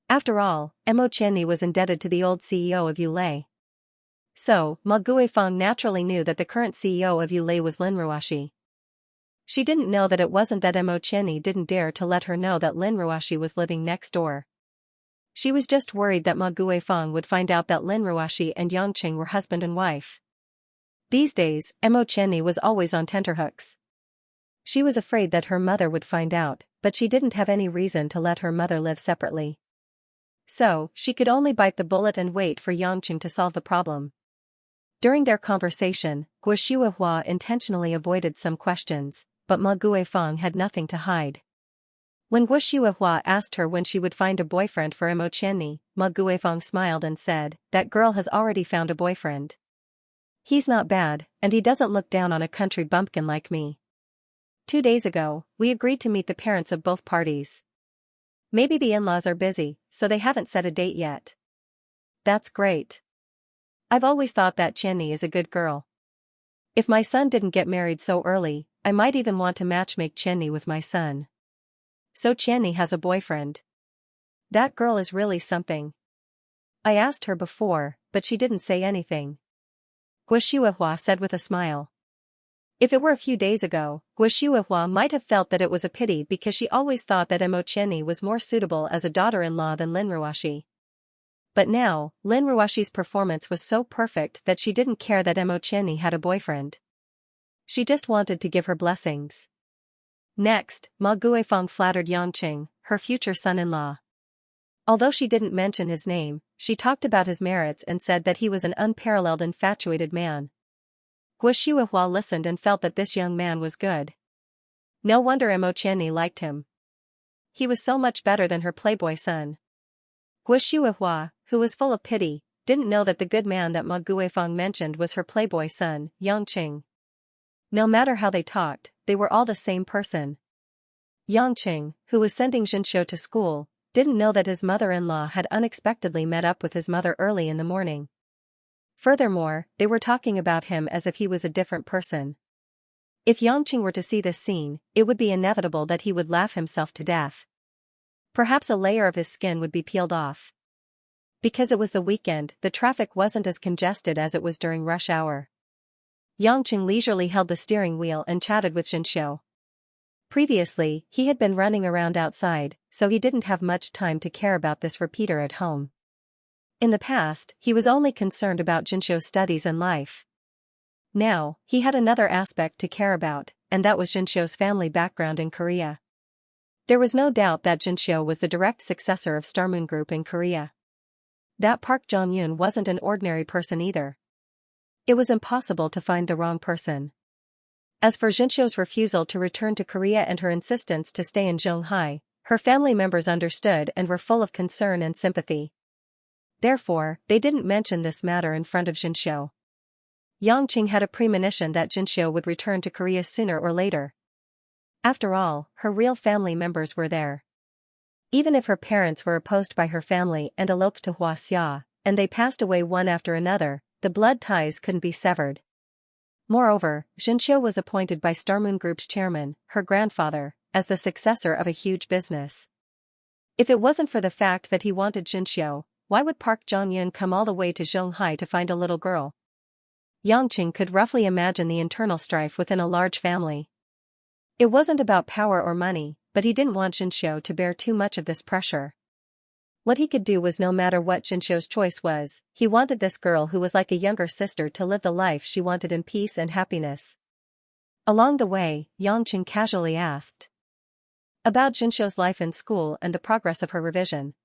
After all, Mo Qianni was indebted to the old CEO of Yulei. So, Ma Guifeng naturally knew that the current CEO of Yulei was Lin Ruoxi. She didn't know that it wasn't that Mo Qianni didn't dare to let her know that Lin Ruoxi was living next door. She was just worried that Ma Guifeng would find out that Lin Ruoxi and Yangqing were husband and wife. These days, Mo Qianni was always on tenterhooks. She was afraid that her mother would find out, but she didn't have any reason to let her mother live separately. So, she could only bite the bullet and wait for Yangqing to solve the problem. During their conversation, Guo Shuihua intentionally avoided some questions, but Ma Guifeng had nothing to hide. When Guo Shuihua asked her when she would find a boyfriend for Mo Qianni, Ma Guifeng smiled and said, "That girl has already found a boyfriend. He's not bad, and he doesn't look down on a country bumpkin like me. 2 days ago, we agreed to meet the parents of both parties. Maybe the in-laws are busy, so they haven't set a date yet." "That's great. I've always thought that Qianni is a good girl. If my son didn't get married so early, I might even want to matchmake Qianni with my son." "So Qianni has a boyfriend. That girl is really something. I asked her before, but she didn't say anything. Guo Shuihua said with a smile. If it were a few days ago, Guo Shuihua might have felt that it was a pity because she always thought that Mo Qianni was more suitable as a daughter-in-law than Lin Ruoxi. But now, Lin Ruoxi's performance was so perfect that she didn't care that Mo Qianni had a boyfriend. She just wanted to give her blessings. Next, Ma Guifeng flattered Yangqing, her future son-in-law. Although she didn't mention his name, she talked about his merits and said that he was an unparalleled infatuated man. Guo Shuihua listened and felt that this young man was good. No wonder Mo Qianni liked him. He was so much better than her playboy son. Guo Shuihua, who was full of pity, didn't know that the good man that Ma Guifeng mentioned was her playboy son, Yangqing. No matter how they talked, they were all the same person. Yangqing, who was sending Xianxia to school, didn't know that his mother-in-law had unexpectedly met up with his mother early in the morning. Furthermore, they were talking about him as if he was a different person. If Yangqing were to see this scene, it would be inevitable that he would laugh himself to death. Perhaps a layer of his skin would be peeled off. Because it was the weekend, the traffic wasn't as congested as it was during rush hour. Yangqing leisurely held the steering wheel and chatted with Xianxia. Previously, he had been running around outside, so he didn't have much time to care about this repeater at home. In the past, he was only concerned about Xianxia's studies and life. Now, he had another aspect to care about, and that was Xianxia's family background in Korea. There was no doubt that Xianxia was the direct successor of Star Moon Group in Korea. That Park Jong-yoon wasn't an ordinary person either. It was impossible to find the wrong person. As for Xianxia's refusal to return to Korea and her insistence to stay in Zhonghai, her family members understood and were full of concern and sympathy. Therefore, they didn't mention this matter in front of Xianxia. Yangqing had a premonition that Xianxia would return to Korea sooner or later. After all, her real family members were there. Even if her parents were opposed by her family and eloped to Huaxia, and they passed away one after another, the blood ties couldn't be severed. Moreover, Xianxia was appointed by Star Moon Group's chairman, her grandfather, as the successor of a huge business. If it wasn't for the fact that he wanted Xianxia, why would Park Jong-yoon come all the way to Zhonghai to find a little girl? Yangqing could roughly imagine the internal strife within a large family. It wasn't about power or money, but he didn't want Xianxia to bear too much of this pressure. What he could do was no matter what Xianxia's choice was, he wanted this girl who was like a younger sister to live the life she wanted in peace and happiness. Along the way, Yangqing casually asked about Xianxia's life in school and the progress of her revision.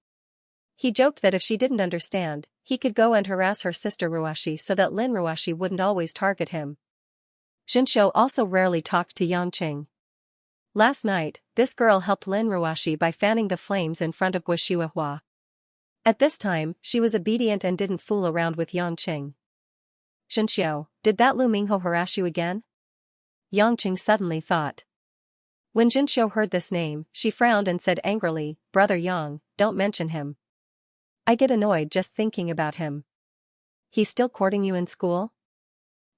He joked that if she didn't understand, he could go and harass her sister Ruoxi so that Lin Ruoxi wouldn't always target him. Xianxia also rarely talked to Yangqing. Last night, this girl helped Lin Ruoxi by fanning the flames in front of Guo Shuihua. At this time, she was obedient and didn't fool around with Yangqing. Xianxia, did that Lu Mingho harass you again? Yangqing suddenly thought. When Xianxia heard this name, she frowned and said angrily, Brother Yang, don't mention him. I get annoyed just thinking about him. He's still courting you in school?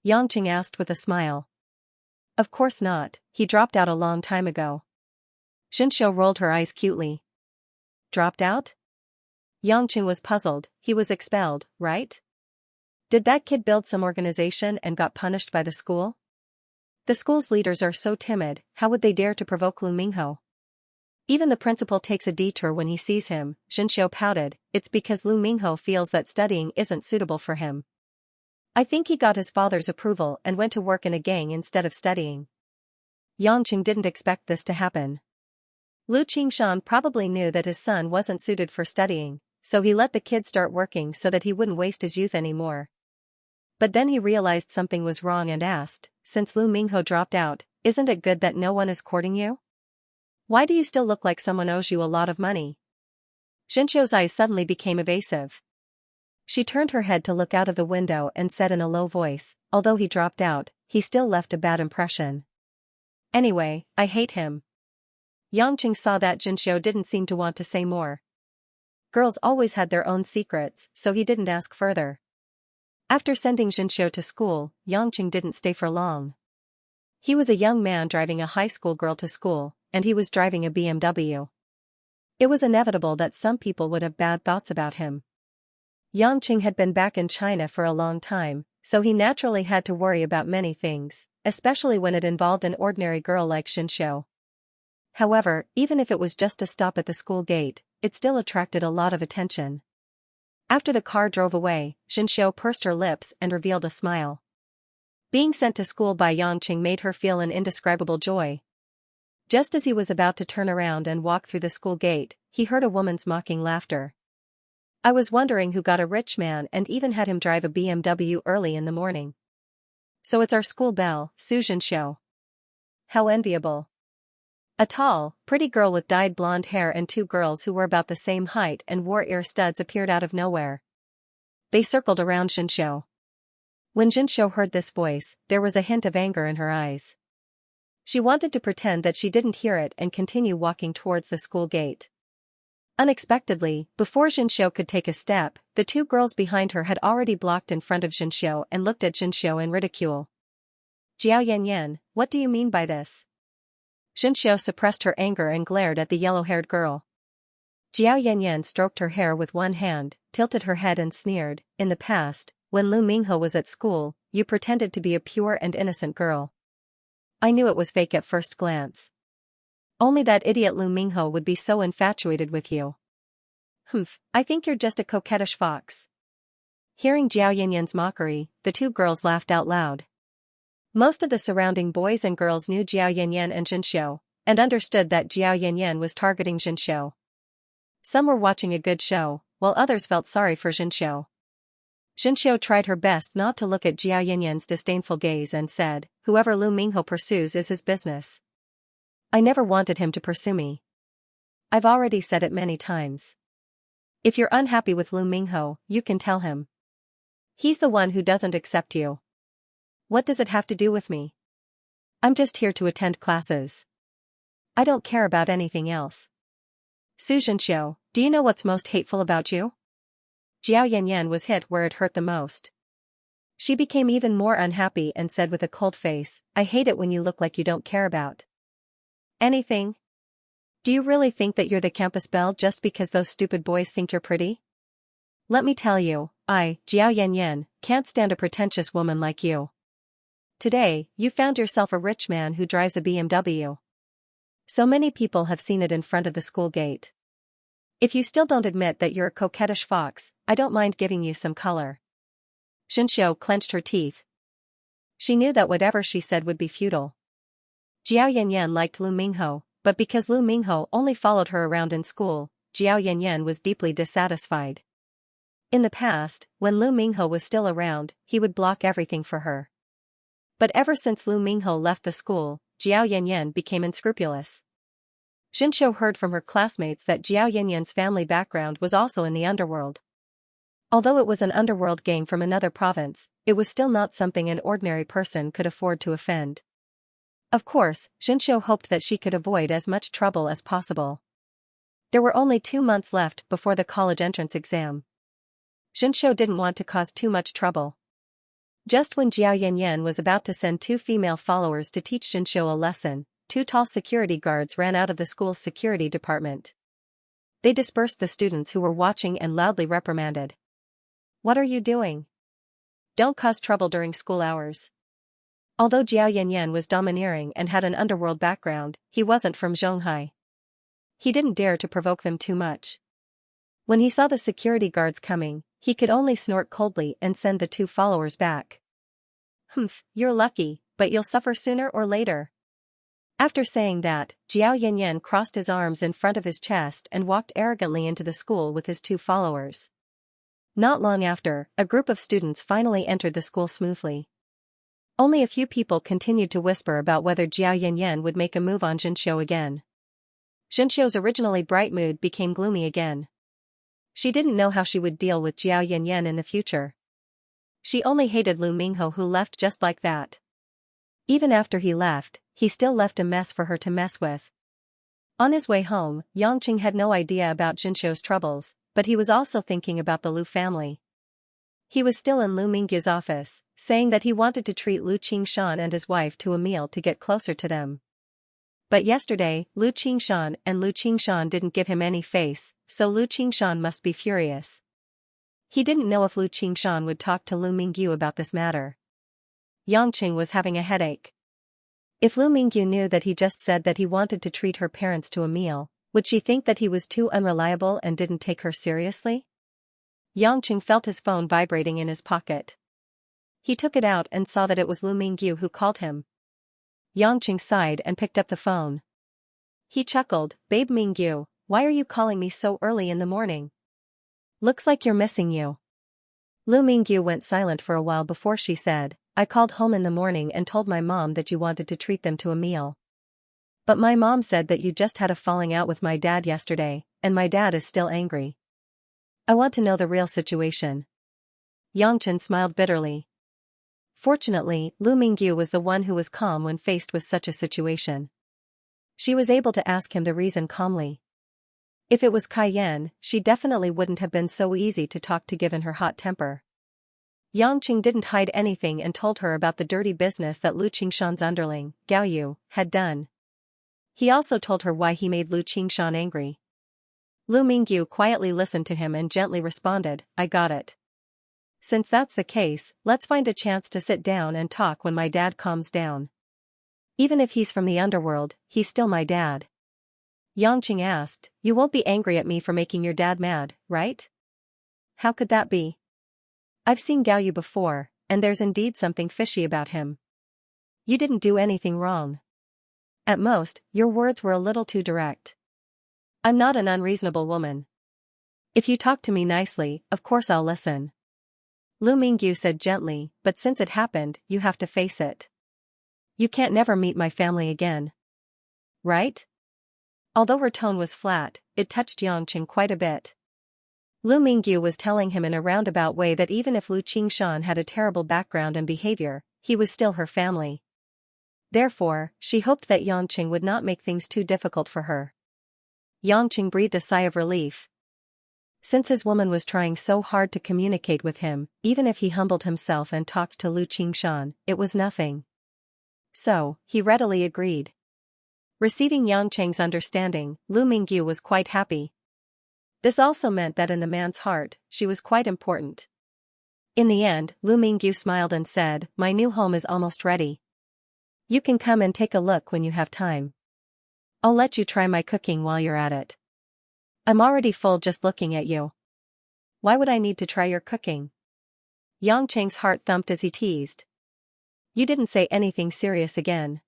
Yangqing asked with a smile. Of course not, he dropped out a long time ago. Xianxia rolled her eyes cutely. Dropped out? Yangqing was puzzled. He was expelled, right? Did that kid build some organization and got punished by the school? The school's leaders are so timid, how would they dare to provoke Lu Mingho? Even the principal takes a detour when he sees him, Xianxia pouted. It's because Lu Mingho feels that studying isn't suitable for him. I think he got his father's approval and went to work in a gang instead of studying. Yangqing didn't expect this to happen. Lu Qingshan probably knew that his son wasn't suited for studying, so he let the kid start working so that he wouldn't waste his youth anymore. But then he realized something was wrong and asked, since Lu Mingho dropped out, isn't it good that no one is courting you? Why do you still look like someone owes you a lot of money? Xianxia's eyes suddenly became evasive. She turned her head to look out of the window and said in a low voice, although he dropped out, he still left a bad impression. Anyway, I hate him. Yangqing saw that Xianxia didn't seem to want to say more. Girls always had their own secrets, so he didn't ask further. After sending Xianxia to school, Yangqing didn't stay for long. He was a young man driving a high school girl to school, and he was driving a BMW. It was inevitable that some people would have bad thoughts about him. Yangqing had been back in China for a long time, so he naturally had to worry about many things, especially when it involved an ordinary girl like Xianxia. However, even if it was just a stop at the school gate, it still attracted a lot of attention. After the car drove away, Xianxia pursed her lips and revealed a smile. Being sent to school by Yangqing made her feel an indescribable joy. Just as he was about to turn around and walk through the school gate, he heard a woman's mocking laughter. I was wondering who got a rich man and even had him drive a BMW early in the morning. So it's our school belle, Su Xianxia. How enviable. A tall, pretty girl with dyed blonde hair and two girls who were about the same height and wore ear studs appeared out of nowhere. They circled around Xianxia. When Xianxia heard this voice, there was a hint of anger in her eyes. She wanted to pretend that she didn't hear it and continue walking towards the school gate. Unexpectedly, before Xianxia could take a step, the two girls behind her had already blocked in front of Xianxia and looked at Xianxia in ridicule. Jiao Yanyan, what do you mean by this? Xianxia suppressed her anger and glared at the yellow-haired girl. Jiao Yanyan stroked her hair with one hand, tilted her head and sneered, in the past, when Lu Minghe was at school, you pretended to be a pure and innocent girl. I knew it was fake at first glance. Only that idiot Lu Minghe would be so infatuated with you. Humph, I think you're just a coquettish fox. Hearing Jiao Yanyan's mockery, the two girls laughed out loud. Most of the surrounding boys and girls knew Jiao Yanyan and Xianxia, and understood that Jiao Yanyan was targeting Xianxia. Some were watching a good show, while others felt sorry for Xianxia. Xianxia tried her best not to look at Jiao Yanyan's disdainful gaze and said, whoever Lu Minghe pursues is his business. I never wanted him to pursue me. I've already said it many times. If you're unhappy with Lu Minghe, you can tell him. He's the one who doesn't accept you. What does it have to do with me? I'm just here to attend classes. I don't care about anything else. Su Xianxia, do you know what's most hateful about you? Jiao Yanyan was hit where it hurt the most. She became even more unhappy and said with a cold face, I hate it when you look like you don't care about anything. Do you really think that you're the campus belle just because those stupid boys think you're pretty? Let me tell you, I, Jiao Yanyan, can't stand a pretentious woman like you. Today, you found yourself a rich man who drives a BMW. So many people have seen it in front of the school gate. If you still don't admit that you're a coquettish fox, I don't mind giving you some color. Xianxia clenched her teeth. She knew that whatever she said would be futile. Jiao Yanyan liked Lu Minghe, but because Lu Minghe only followed her around in school, Jiao Yanyan was deeply dissatisfied. In the past, when Lu Minghe was still around, he would block everything for her. But ever since Lu Minghe left the school, Jiao Yanyan became unscrupulous. Xianxia heard from her classmates that Jiao Yanyan's family background was also in the underworld. Although it was an underworld gang from another province, it was still not something an ordinary person could afford to offend. Of course, Xianxia hoped that she could avoid as much trouble as possible. There were only 2 months left before the college entrance exam. Xianxia didn't want to cause too much trouble. Just when Jiao Yanyan was about to send 2 female followers to teach Xianxia a lesson, 2 tall security guards ran out of the school's security department. They dispersed the students who were watching and loudly reprimanded. What are you doing? Don't cause trouble during school hours. Although Jiao Yanyan was domineering and had an underworld background, he wasn't from Zhonghai. He didn't dare to provoke them too much. When he saw the security guards coming, he could only snort coldly and send the 2 followers back. Humph, you're lucky, but you'll suffer sooner or later. After saying that, Jiao Yanyan crossed his arms in front of his chest and walked arrogantly into the school with his 2 followers. Not long after, a group of students finally entered the school smoothly. Only a few people continued to whisper about whether Jiao Yanyan would make a move on Xianxia again. Xianxia's originally bright mood became gloomy again. She didn't know how she would deal with Jiao Yanyan in the future. She only hated Lu Minghe, who left just like that. Even after he left, he still left a mess for her to mess with. On his way home, Yangqing had no idea about Xianxia's troubles, but he was also thinking about the Lu family. He was still in Lu Minghe's office, saying that he wanted to treat Lu Qingshan and his wife to a meal to get closer to them. But yesterday, Lu Qingshan and Lu Qingshan didn't give him any face, so Lu Qingshan must be furious. He didn't know if Lu Qingshan would talk to Lu Mingyu about this matter. Yangqing was having a headache. If Lu Mingyu knew that he just said that he wanted to treat her parents to a meal, would she think that he was too unreliable and didn't take her seriously? Yangqing felt his phone vibrating in his pocket. He took it out and saw that it was Lu Mingyu who called him. Yangqing sighed and picked up the phone. He chuckled, "Babe Mingyu, why are you calling me so early in the morning? Looks like you're missing you." Lu Mingyu went silent for a while before she said, "I called home in the morning and told my mom that you wanted to treat them to a meal. But my mom said that you just had a falling out with my dad yesterday, and my dad is still angry. I want to know the real situation." Yangqing smiled bitterly. Fortunately, Lu Mingyu was the one who was calm when faced with such a situation. She was able to ask him the reason calmly. If it was Cayenne, she definitely wouldn't have been so easy to talk to given her hot temper. Yangqing didn't hide anything and told her about the dirty business that Lu Qingshan's underling, Gao Yu, had done. He also told her why he made Lu Qingshan angry. Lu Mingyu quietly listened to him and gently responded, "I got it. Since that's the case, let's find a chance to sit down and talk when my dad calms down. Even if he's from the underworld, he's still my dad." Yangqing asked, "You won't be angry at me for making your dad mad, right?" "How could that be? I've seen Gao Yu before, and there's indeed something fishy about him. You didn't do anything wrong. At most, your words were a little too direct. I'm not an unreasonable woman. If you talk to me nicely, of course I'll listen." Lu Mingyu said gently, "But since it happened, you have to face it. You can't never meet my family again. Right?" Although her tone was flat, it touched Yangqing quite a bit. Lu Mingyu was telling him in a roundabout way that even if Lu Qingshan had a terrible background and behavior, he was still her family. Therefore, she hoped that Yangqing would not make things too difficult for her. Yangqing breathed a sigh of relief. Since his woman was trying so hard to communicate with him, even if he humbled himself and talked to Lu Qingshan, it was nothing. So, he readily agreed. Receiving Yangqing's understanding, Lu Mingyu was quite happy. This also meant that in the man's heart, she was quite important. In the end, Lu Mingyu smiled and said, "My new home is almost ready. You can come and take a look when you have time. I'll let you try my cooking while you're at it. I'm already full just looking at you. Why would I need to try your cooking?" Yangqing's heart thumped as he teased. "You didn't say anything serious again."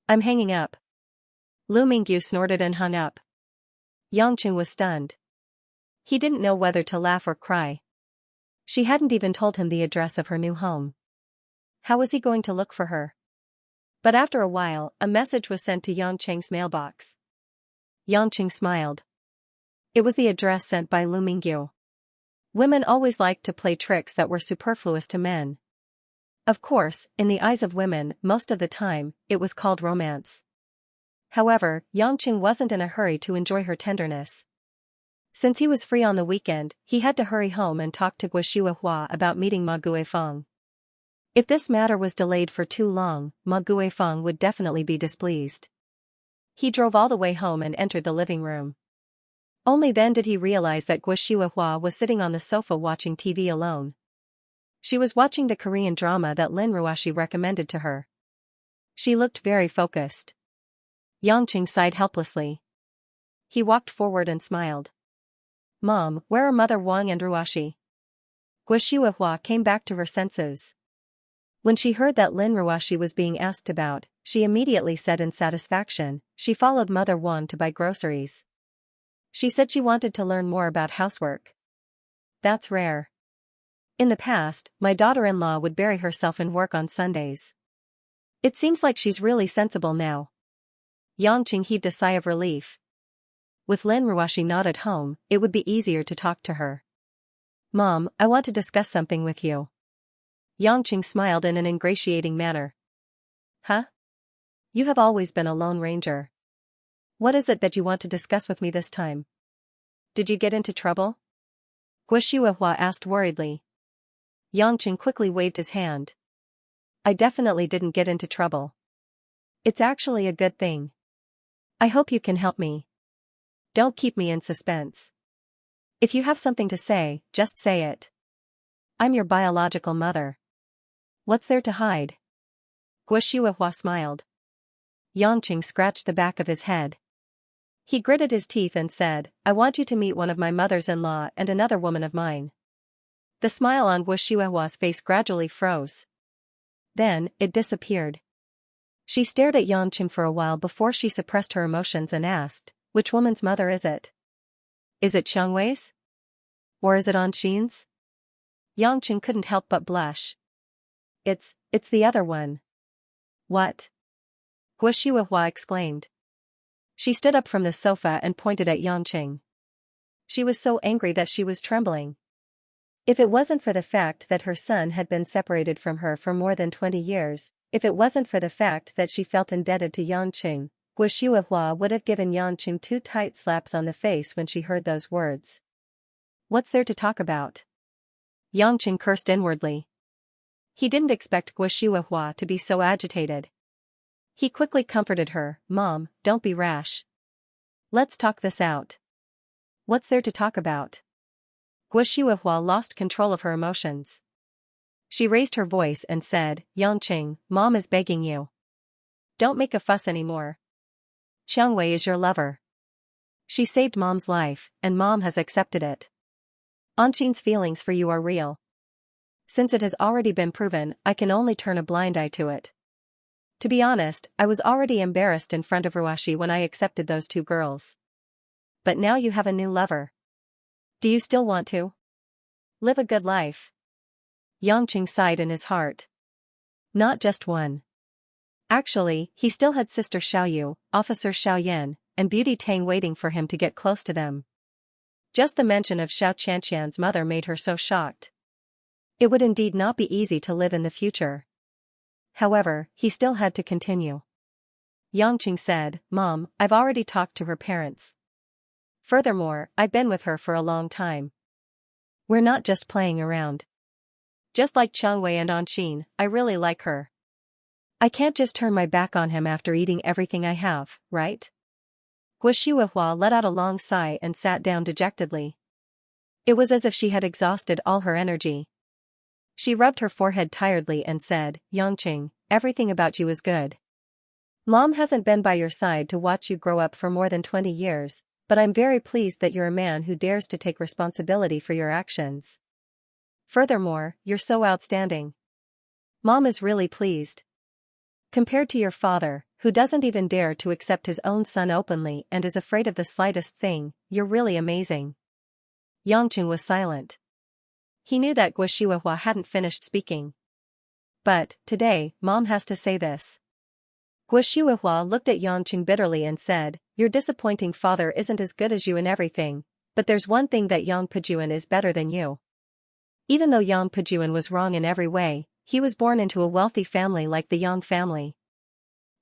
"I'm hanging up." Lu Mingyu snorted and hung up. Yangqing was stunned. He didn't know whether to laugh or cry. She hadn't even told him the address of her new home. How was he going to look for her? But after a while, a message was sent to Yangqing's mailbox. Yangqing smiled. It was the address sent by Lu Mingyu. Women always liked to play tricks that were superfluous to men. Of course, in the eyes of women, most of the time, it was called romance. However, Yangqing wasn't in a hurry to enjoy her tenderness. Since he was free on the weekend, he had to hurry home and talk to Guoxuehua about meeting Ma Guifeng. If this matter was delayed for too long, Ma Guifeng would definitely be displeased. He drove all the way home and entered the living room. Only then did he realize that Guoxuehua was sitting on the sofa watching TV alone. She was watching the Korean drama that Lin Ruashi recommended to her. She looked very focused. Yangqing sighed helplessly. He walked forward and smiled. "Mom, where are Mother Wang and Ruashi?" Guoxuehua came back to her senses. When she heard that Lin Ruashi was being asked about, she immediately said in satisfaction, "She followed Mother Wang to buy groceries. She said she wanted to learn more about housework." "That's rare. In the past, my daughter-in-law would bury herself in work on Sundays. It seems like she's really sensible now." Yangqing heaved a sigh of relief. With Lin Ruashi not at home, it would be easier to talk to her. "Mom, I want to discuss something with you." Yangqing smiled in an ingratiating manner. "Huh? You have always been a lone ranger. What is it that you want to discuss with me this time? Did you get into trouble?" Guoxuehua asked worriedly. Yangqing quickly waved his hand. "I definitely didn't get into trouble. It's actually a good thing. I hope you can help me. Don't keep me in suspense. If you have something to say, just say it. I'm your biological mother. What's there to hide? Guo smiled. Yangqing scratched the back of his head. He gritted his teeth and said, I want you to meet one of my mothers-in-law and another woman of mine. The smile on Guo face gradually froze. Then, it disappeared. She stared at Yangqing for a while before she suppressed her emotions and asked, which woman's mother is it? Is it Xiangwei's? Or is it Anqing's? Yangqing couldn't help but blush. It's the other one. What? Guo exclaimed. She stood up from the sofa and pointed at Yangqing. She was so angry that she was trembling. If it wasn't for the fact that her son had been separated from her for more than 20 years, if it wasn't for the fact that she felt indebted to Yangqing, Guo would have given Yangqing 2 tight slaps on the face when she heard those words. What's there to talk about? Yangqing cursed inwardly. He didn't expect Guo to be so agitated. He quickly comforted her, Mom, don't be rash. Let's talk this out. What's there to talk about? Guo lost control of her emotions. She raised her voice and said, Yangqing, Mom is begging you. Don't make a fuss anymore. Xiangwei is your lover. She saved Mom's life, and Mom has accepted it. Anqing's feelings for you are real. Since it has already been proven, I can only turn a blind eye to it. To be honest, I was already embarrassed in front of Ruashi when I accepted those 2 girls. But now you have a new lover. Do you still want to live a good life? Yangqing sighed in his heart. Not just one. Actually, he still had Sister Xiaoyu, Officer Xiaoyan, and Beauty Tang waiting for him to get close to them. Just the mention of Xianxia's mother made her so shocked. It would indeed not be easy to live in the future. However, he still had to continue. Yangqing said, Mom, I've already talked to her parents. Furthermore, I've been with her for a long time. We're not just playing around. Just like Xiangwei and Anqing, I really like her. I can't just turn my back on him after eating everything I have, right? Guo let out a long sigh and sat down dejectedly. It was as if she had exhausted all her energy. She rubbed her forehead tiredly and said, Yangqing, everything about you is good. Mom hasn't been by your side to watch you grow up for more than 20 years, but I'm very pleased that you're a man who dares to take responsibility for your actions. Furthermore, you're so outstanding. Mom is really pleased. Compared to your father, who doesn't even dare to accept his own son openly and is afraid of the slightest thing, you're really amazing. Yangqing was silent. He knew that Guo hadn't finished speaking. But, today, Mom has to say this. Guo looked at Yangqing bitterly and said, your disappointing father isn't as good as you in everything, but there's one thing that Yang Pejuan is better than you. Even though Yang Pejuan was wrong in every way, he was born into a wealthy family like the Yang family.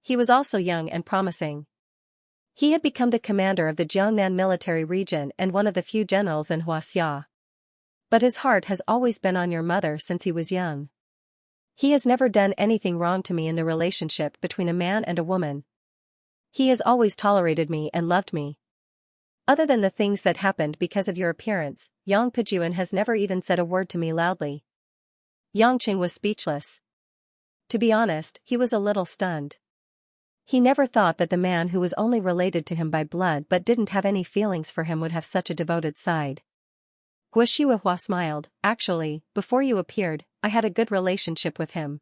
He was also young and promising. He had become the commander of the Jiangnan military region and one of the few generals in Huaxia. But his heart has always been on your mother since he was young. He has never done anything wrong to me in the relationship between a man and a woman. He has always tolerated me and loved me. Other than the things that happened because of your appearance, Yang Pejuan has never even said a word to me loudly. Yangqing was speechless. To be honest, he was a little stunned. He never thought that the man who was only related to him by blood but didn't have any feelings for him would have such a devoted side. Guo smiled, actually, before you appeared, I had a good relationship with him.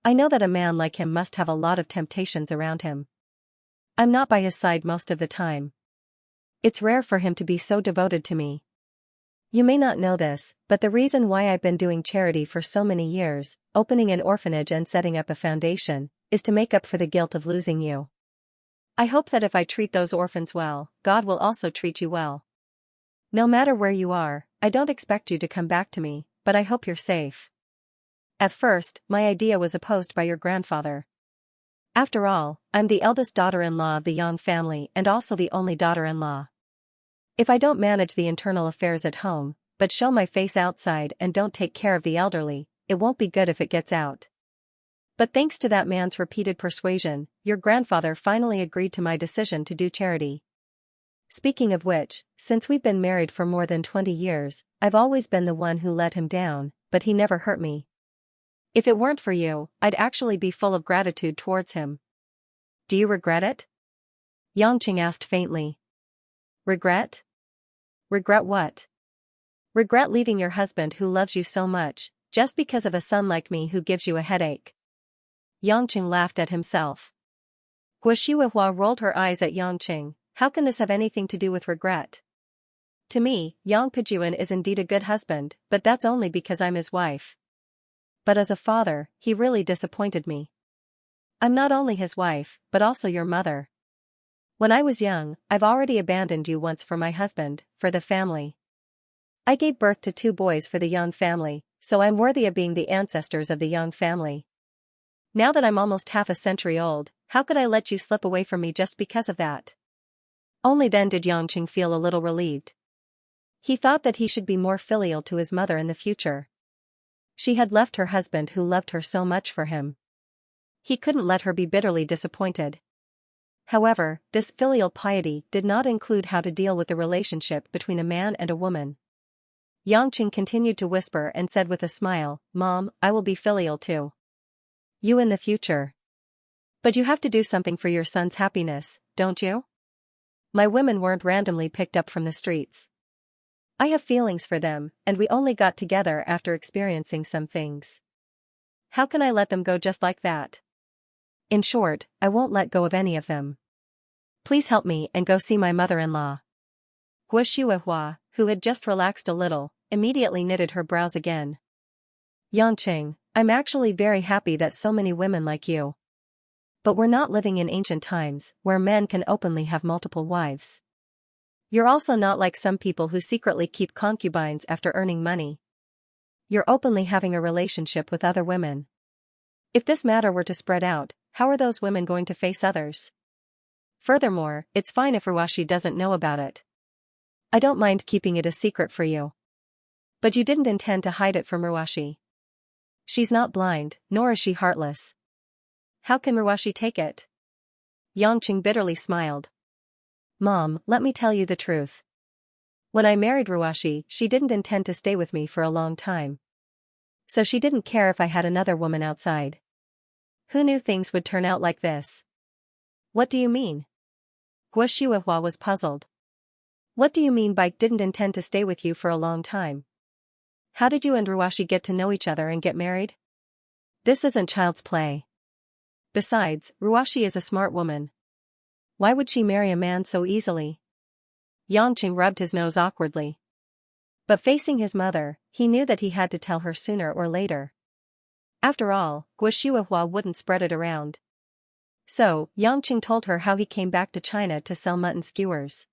I know that a man like him must have a lot of temptations around him. I'm not by his side most of the time. It's rare for him to be so devoted to me. You may not know this, but the reason why I've been doing charity for so many years, opening an orphanage and setting up a foundation, is to make up for the guilt of losing you. I hope that if I treat those orphans well, God will also treat you well. No matter where you are, I don't expect you to come back to me, but I hope you're safe. At first, my idea was opposed by your grandfather. After all, I'm the eldest daughter-in-law of the Yang family and also the only daughter-in-law. If I don't manage the internal affairs at home, but show my face outside and don't take care of the elderly, it won't be good if it gets out. But thanks to that man's repeated persuasion, your grandfather finally agreed to my decision to do charity. Speaking of which, since we've been married for more than 20 years, I've always been the one who let him down, but he never hurt me. If it weren't for you, I'd actually be full of gratitude towards him. Do you regret it? Xianxia asked faintly. Regret? Regret what? Regret leaving your husband who loves you so much, just because of a son like me who gives you a headache. Xianxia laughed at himself. Guoxiuehua rolled her eyes at Xianxia. How can this have anything to do with regret? To me, Yang Pejuan is indeed a good husband, but that's only because I'm his wife. But as a father, he really disappointed me. I'm not only his wife, but also your mother. When I was young, I've already abandoned you once for my husband, for the family. I gave birth to 2 boys for the Yang family, so I'm worthy of being the ancestors of the Yang family. Now that I'm almost half a century old, how could I let you slip away from me just because of that? Only then did Xianxia feel a little relieved. He thought that he should be more filial to his mother in the future. She had left her husband who loved her so much for him. He couldn't let her be bitterly disappointed. However, this filial piety did not include how to deal with the relationship between a man and a woman. Xianxia continued to whisper and said with a smile, Mom, I will be filial too. You in the future. But you have to do something for your son's happiness, don't you? My women weren't randomly picked up from the streets. I have feelings for them, and we only got together after experiencing some things. How can I let them go just like that? In short, I won't let go of any of them. Please help me and go see my mother-in-law. Guoxiuehua, who had just relaxed a little, immediately knitted her brows again. Xianxia, I'm actually very happy that so many women like you. But we're not living in ancient times, where men can openly have multiple wives. You're also not like some people who secretly keep concubines after earning money. You're openly having a relationship with other women. If this matter were to spread out, how are those women going to face others? Furthermore, it's fine if Ruashi doesn't know about it. I don't mind keeping it a secret for you. But you didn't intend to hide it from Ruashi. She's not blind, nor is she heartless. How can Ruashi take it? Xianxia bitterly smiled. Mom, let me tell you the truth. When I married Ruashi, she didn't intend to stay with me for a long time. So she didn't care if I had another woman outside. Who knew things would turn out like this? What do you mean? Guoxiuehua was puzzled. What do you mean by didn't intend to stay with you for a long time? How did you and Ruashi get to know each other and get married? This isn't child's play. Besides, Ruashi is a smart woman. Why would she marry a man so easily? Xianxia rubbed his nose awkwardly. But facing his mother, he knew that he had to tell her sooner or later. After all, Guoxiuehua wouldn't spread it around. So, Xianxia told her how he came back to China to sell mutton skewers.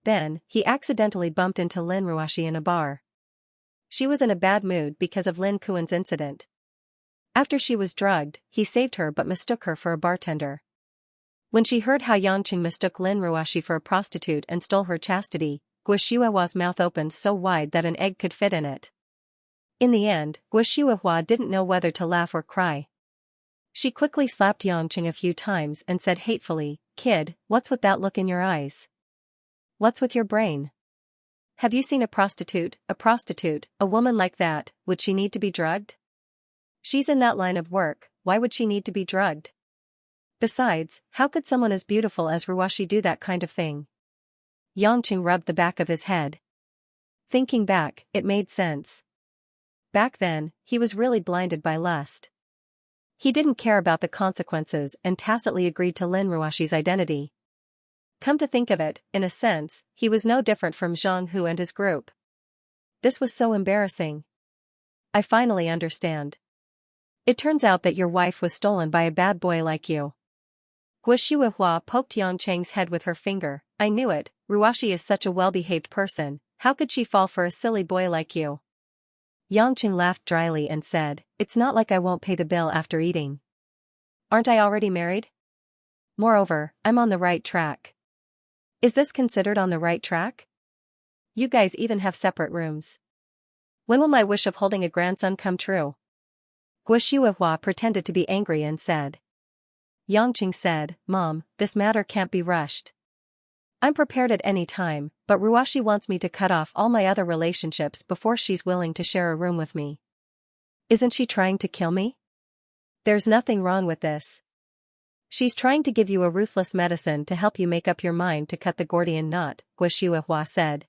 Then, he accidentally bumped into Lin Ruashi in a bar. She was in a bad mood because of Lin Kuan's incident. After she was drugged, he saved her but mistook her for a bartender. When she heard how Xianxia mistook Lin Ruashi for a prostitute and stole her chastity, Guoxiuehua's mouth opened so wide that an egg could fit in it. In the end, Guoxiuehua didn't know whether to laugh or cry. She quickly slapped Xianxia a few times and said hatefully, Kid, what's with that look in your eyes? What's with your brain? Have you seen a prostitute, a woman like that, would she need to be drugged? She's in that line of work, why would she need to be drugged? Besides, how could someone as beautiful as Ruashi do that kind of thing? Xianxia rubbed the back of his head. Thinking back, it made sense. Back then, he was really blinded by lust. He didn't care about the consequences and tacitly agreed to Lin Ruashi's identity. Come to think of it, in a sense, he was no different from Zhang Hu and his group. This was so embarrassing. I finally understand. It turns out that your wife was stolen by a bad boy like you. Guoxiuehua poked Xianxia's head with her finger. I knew it, Ruashi is such a well-behaved person, how could she fall for a silly boy like you? Xianxia laughed dryly and said, It's not like I won't pay the bill after eating. Aren't I already married? Moreover, I'm on the right track. Is this considered on the right track? You guys even have separate rooms. When will my wish of holding a grandson come true? Guo Shuihua pretended to be angry and said. Yangqing said, Mom, this matter can't be rushed. I'm prepared at any time, but Ruashi wants me to cut off all my other relationships before she's willing to share a room with me. Isn't she trying to kill me? There's nothing wrong with this. She's trying to give you a ruthless medicine to help you make up your mind to cut the Gordian knot, Guo Shuihua said.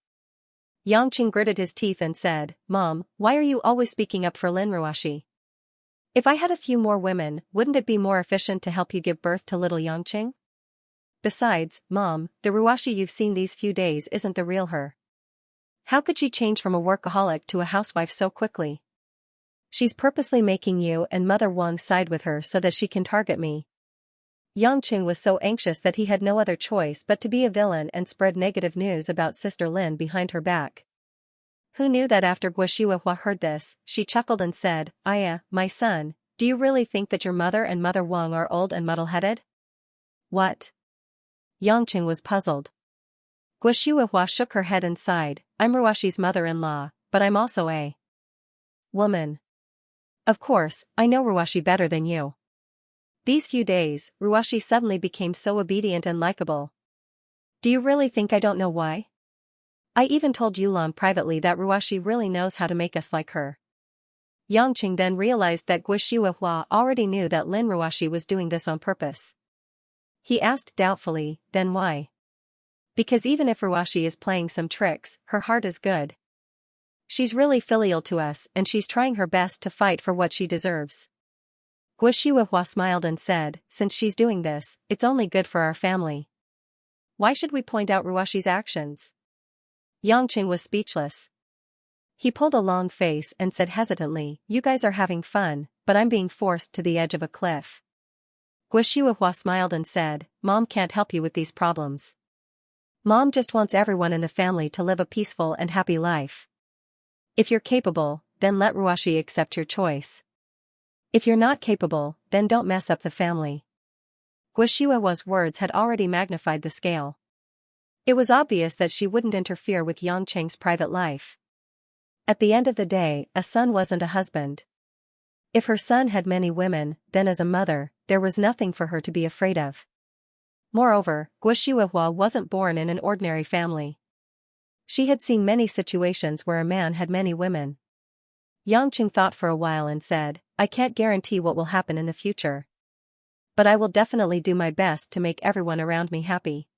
Yangqing gritted his teeth and said, Mom, why are you always speaking up for Lin Ruashi? If I had a few more women, wouldn't it be more efficient to help you give birth to little Yangqing? Besides, Mom, the Ruashi you've seen these few days isn't the real her. How could she change from a workaholic to a housewife so quickly? She's purposely making you and Mother Wang side with her so that she can target me. Yangqing was so anxious that he had no other choice but to be a villain and spread negative news about Sister Lin behind her back. Who knew that after Guo Shuihua heard this, she chuckled and said, Aya, my son, do you really think that your mother and Mother Wang are old and muddle-headed? What? Yangqing was puzzled. Guo Shuihua shook her head and sighed, I'm Ruashi's mother-in-law, but I'm also a woman. Of course, I know Ruashi better than you. These few days, Ruashi suddenly became so obedient and likable. Do you really think I don't know why? I even told Yulan privately that Ruashi really knows how to make us like her. Yangqing then realized that Guo Shuihua already knew that Lin Ruashi was doing this on purpose. He asked doubtfully, then why? Because even if Ruashi is playing some tricks, her heart is good. She's really filial to us and she's trying her best to fight for what she deserves. Guo Shuihua smiled and said, since she's doing this, it's only good for our family. Why should we point out Ruashi's actions? Yangqing was speechless. He pulled a long face and said hesitantly, you guys are having fun, but I'm being forced to the edge of a cliff. Guo Shuihua smiled and said, Mom can't help you with these problems. Mom just wants everyone in the family to live a peaceful and happy life. If you're capable, then let Ruashi accept your choice. If you're not capable, then don't mess up the family. Guo Shuihua's words had already magnified the scale. It was obvious that she wouldn't interfere with Yangqing's private life. At the end of the day, a son wasn't a husband. If her son had many women, then as a mother, there was nothing for her to be afraid of. Moreover, Guo Shuihua wasn't born in an ordinary family. She had seen many situations where a man had many women. Yangqing thought for a while and said, I can't guarantee what will happen in the future. But I will definitely do my best to make everyone around me happy.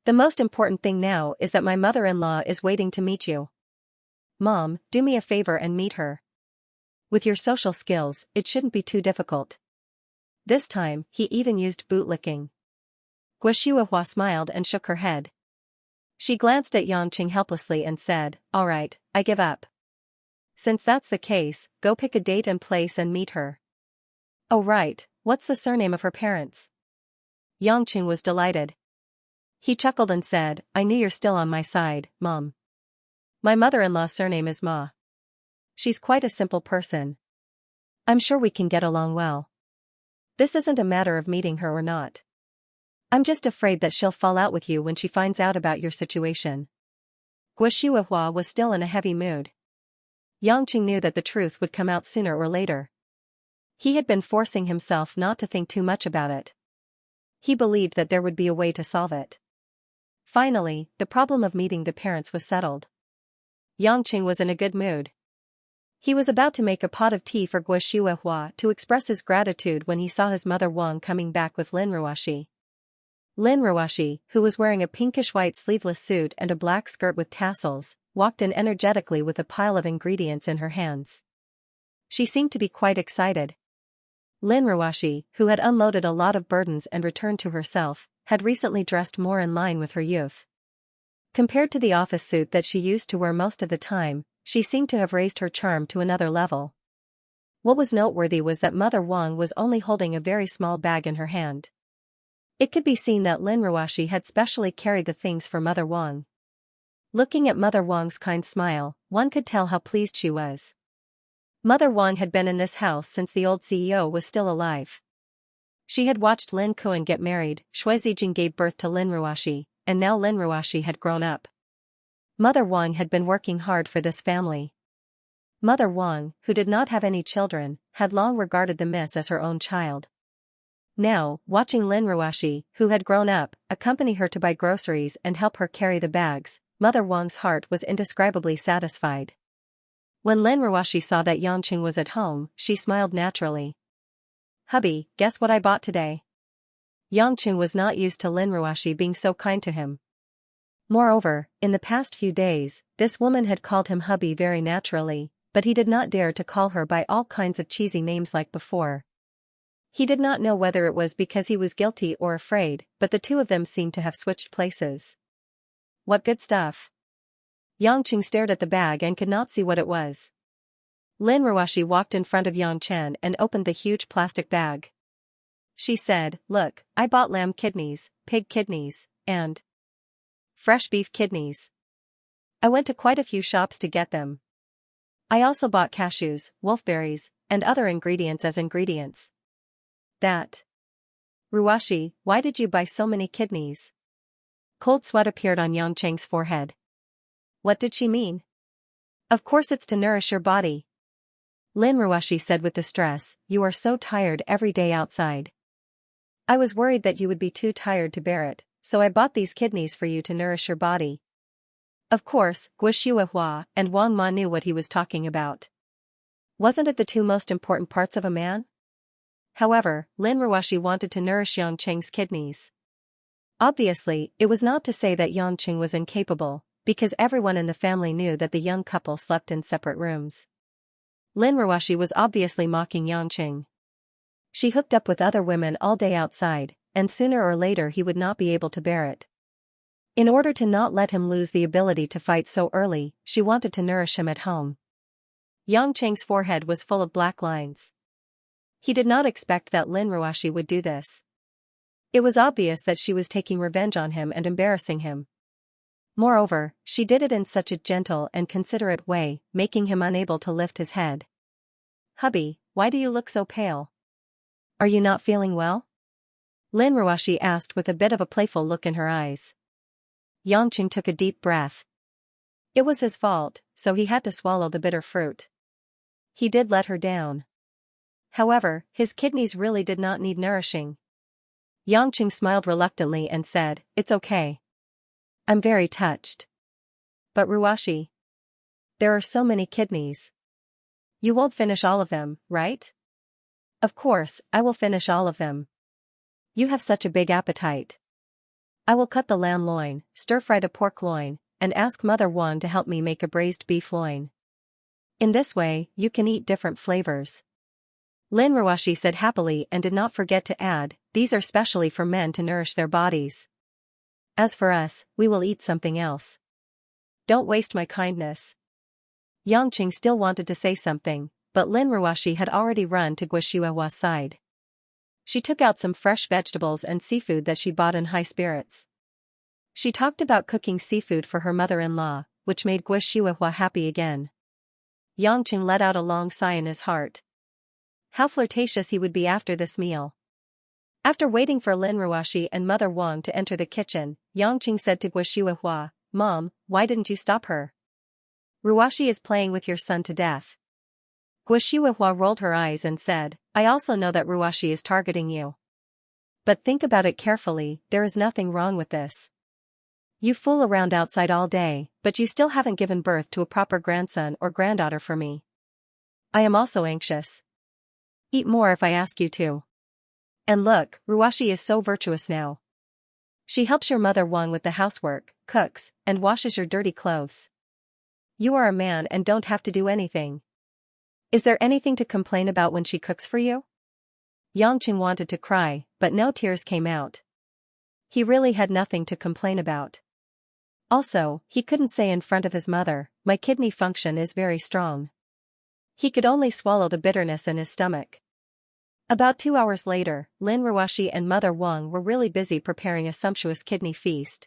The most important thing now is that my mother-in-law is waiting to meet you. Mom, do me a favor and meet her. With your social skills, it shouldn't be too difficult. This time, he even used bootlicking. Guo Shuihua smiled and shook her head. She glanced at Yangqing helplessly and said, all right, I give up. Since that's the case, go pick a date and place and meet her. Oh right, what's the surname of her parents? Yangqing was delighted. He chuckled and said, I knew you're still on my side, Mom. My mother-in-law's surname is Ma. She's quite a simple person. I'm sure we can get along well. This isn't a matter of meeting her or not. I'm just afraid that she'll fall out with you when she finds out about your situation. Guo Shuihua was still in a heavy mood. Yangqing knew that the truth would come out sooner or later. He had been forcing himself not to think too much about it. He believed that there would be a way to solve it. Finally, the problem of meeting the parents was settled. Yangqing was in a good mood. He was about to make a pot of tea for Guo Shuihua to express his gratitude when he saw his mother Wang coming back with Lin Ruashi. Lin Ruashi, who was wearing a pinkish-white sleeveless suit and a black skirt with tassels, walked in energetically with a pile of ingredients in her hands. She seemed to be quite excited. Lin Ruashi, who had unloaded a lot of burdens and returned to herself, had recently dressed more in line with her youth. Compared to the office suit that she used to wear most of the time, she seemed to have raised her charm to another level. What was noteworthy was that Mother Wang was only holding a very small bag in her hand. It could be seen that Lin Ruashi had specially carried the things for Mother Wang. Looking at Mother Wang's kind smile, one could tell how pleased she was. Mother Wang had been in this house since the old CEO was still alive. She had watched Lin Kuan get married, Shui Zijing gave birth to Lin Ruashi, and now Lin Ruashi had grown up. Mother Wang had been working hard for this family. Mother Wang, who did not have any children, had long regarded the miss as her own child. Now, watching Lin Ruoshi, who had grown up, accompany her to buy groceries and help her carry the bags, Mother Wang's heart was indescribably satisfied. When Lin Ruoshi saw that Yangqing was at home, she smiled naturally. "Hubby, guess what I bought today?" Yangqing was not used to Lin Ruoshi being so kind to him. Moreover, in the past few days, this woman had called him hubby very naturally, but he did not dare to call her by all kinds of cheesy names like before. He did not know whether it was because he was guilty or afraid, but the two of them seemed to have switched places. "What good stuff?" Yangqing stared at the bag and could not see what it was. Lin Ruoshi walked in front of Yangchen and opened the huge plastic bag. She said, "Look, I bought lamb kidneys, pig kidneys, and fresh beef kidneys. I went to quite a few shops to get them. I also bought cashews, wolfberries, and other ingredients as ingredients." "That. Ruoshi, why did you buy so many kidneys?" Cold sweat appeared on Yangcheng's forehead. What did she mean? "Of course it's to nourish your body." Lin Ruoshi said with distress, "You are so tired every day outside. I was worried that you would be too tired to bear it, so I bought these kidneys for you to nourish your body." Of course, Guo and Wang Ma knew what he was talking about. Wasn't it the two most important parts of a man? However, Lin Ruoshi wanted to nourish Yangcheng's kidneys. Obviously, it was not to say that Yangcheng was incapable, because everyone in the family knew that the young couple slept in separate rooms. Lin Ruoshi was obviously mocking Yangcheng. She hooked up with other women all day outside, and sooner or later he would not be able to bear it. In order to not let him lose the ability to fight so early, she wanted to nourish him at home. Yangcheng's forehead was full of black lines. He did not expect that Lin Ruoshi would do this. It was obvious that she was taking revenge on him and embarrassing him. Moreover, she did it in such a gentle and considerate way, making him unable to lift his head. "Hubby, why do you look so pale? Are you not feeling well?" Lin Ruoshi asked with a bit of a playful look in her eyes. Yangcheng took a deep breath. It was his fault, so he had to swallow the bitter fruit. He did let her down. However, his kidneys really did not need nourishing. Yangcheng smiled reluctantly and said, "It's okay. I'm very touched. But Ruoshi, there are so many kidneys. You won't finish all of them, right?" "Of course, I will finish all of them. You have such a big appetite. I will cut the lamb loin, stir-fry the pork loin, and ask Mother Wang to help me make a braised beef loin. In this way, you can eat different flavors." Lin Ruoshi said happily and did not forget to add, "These are specially for men to nourish their bodies. As for us, we will eat something else. Don't waste my kindness." Yangcheng still wanted to say something, but Lin Ruoshi had already run to Guo side. She took out some fresh vegetables and seafood that she bought in high spirits. She talked about cooking seafood for her mother-in-law, which made Guo happy again. Yangcheng let out a long sigh in his heart. How flirtatious he would be after this meal. After waiting for Lin Ruoshi and Mother Wang to enter the kitchen, Yangcheng said to Guo, "Mom, why didn't you stop her? Ruoshi is playing with your son to death." Guo rolled her eyes and said, "I also know that Ruoshi is targeting you. But think about it carefully, there is nothing wrong with this. You fool around outside all day, but you still haven't given birth to a proper grandson or granddaughter for me. I am also anxious. Eat more if I ask you to. And look, Ruoshi is so virtuous now. She helps your Mother Wang with the housework, cooks, and washes your dirty clothes. You are a man and don't have to do anything. Is there anything to complain about when she cooks for you?" Yangcheng wanted to cry, but no tears came out. He really had nothing to complain about. Also, he couldn't say in front of his mother, "My kidney function is very strong." He could only swallow the bitterness in his stomach. About 2 hours later, Lin Ruoshi and Mother Wang were really busy preparing a sumptuous kidney feast.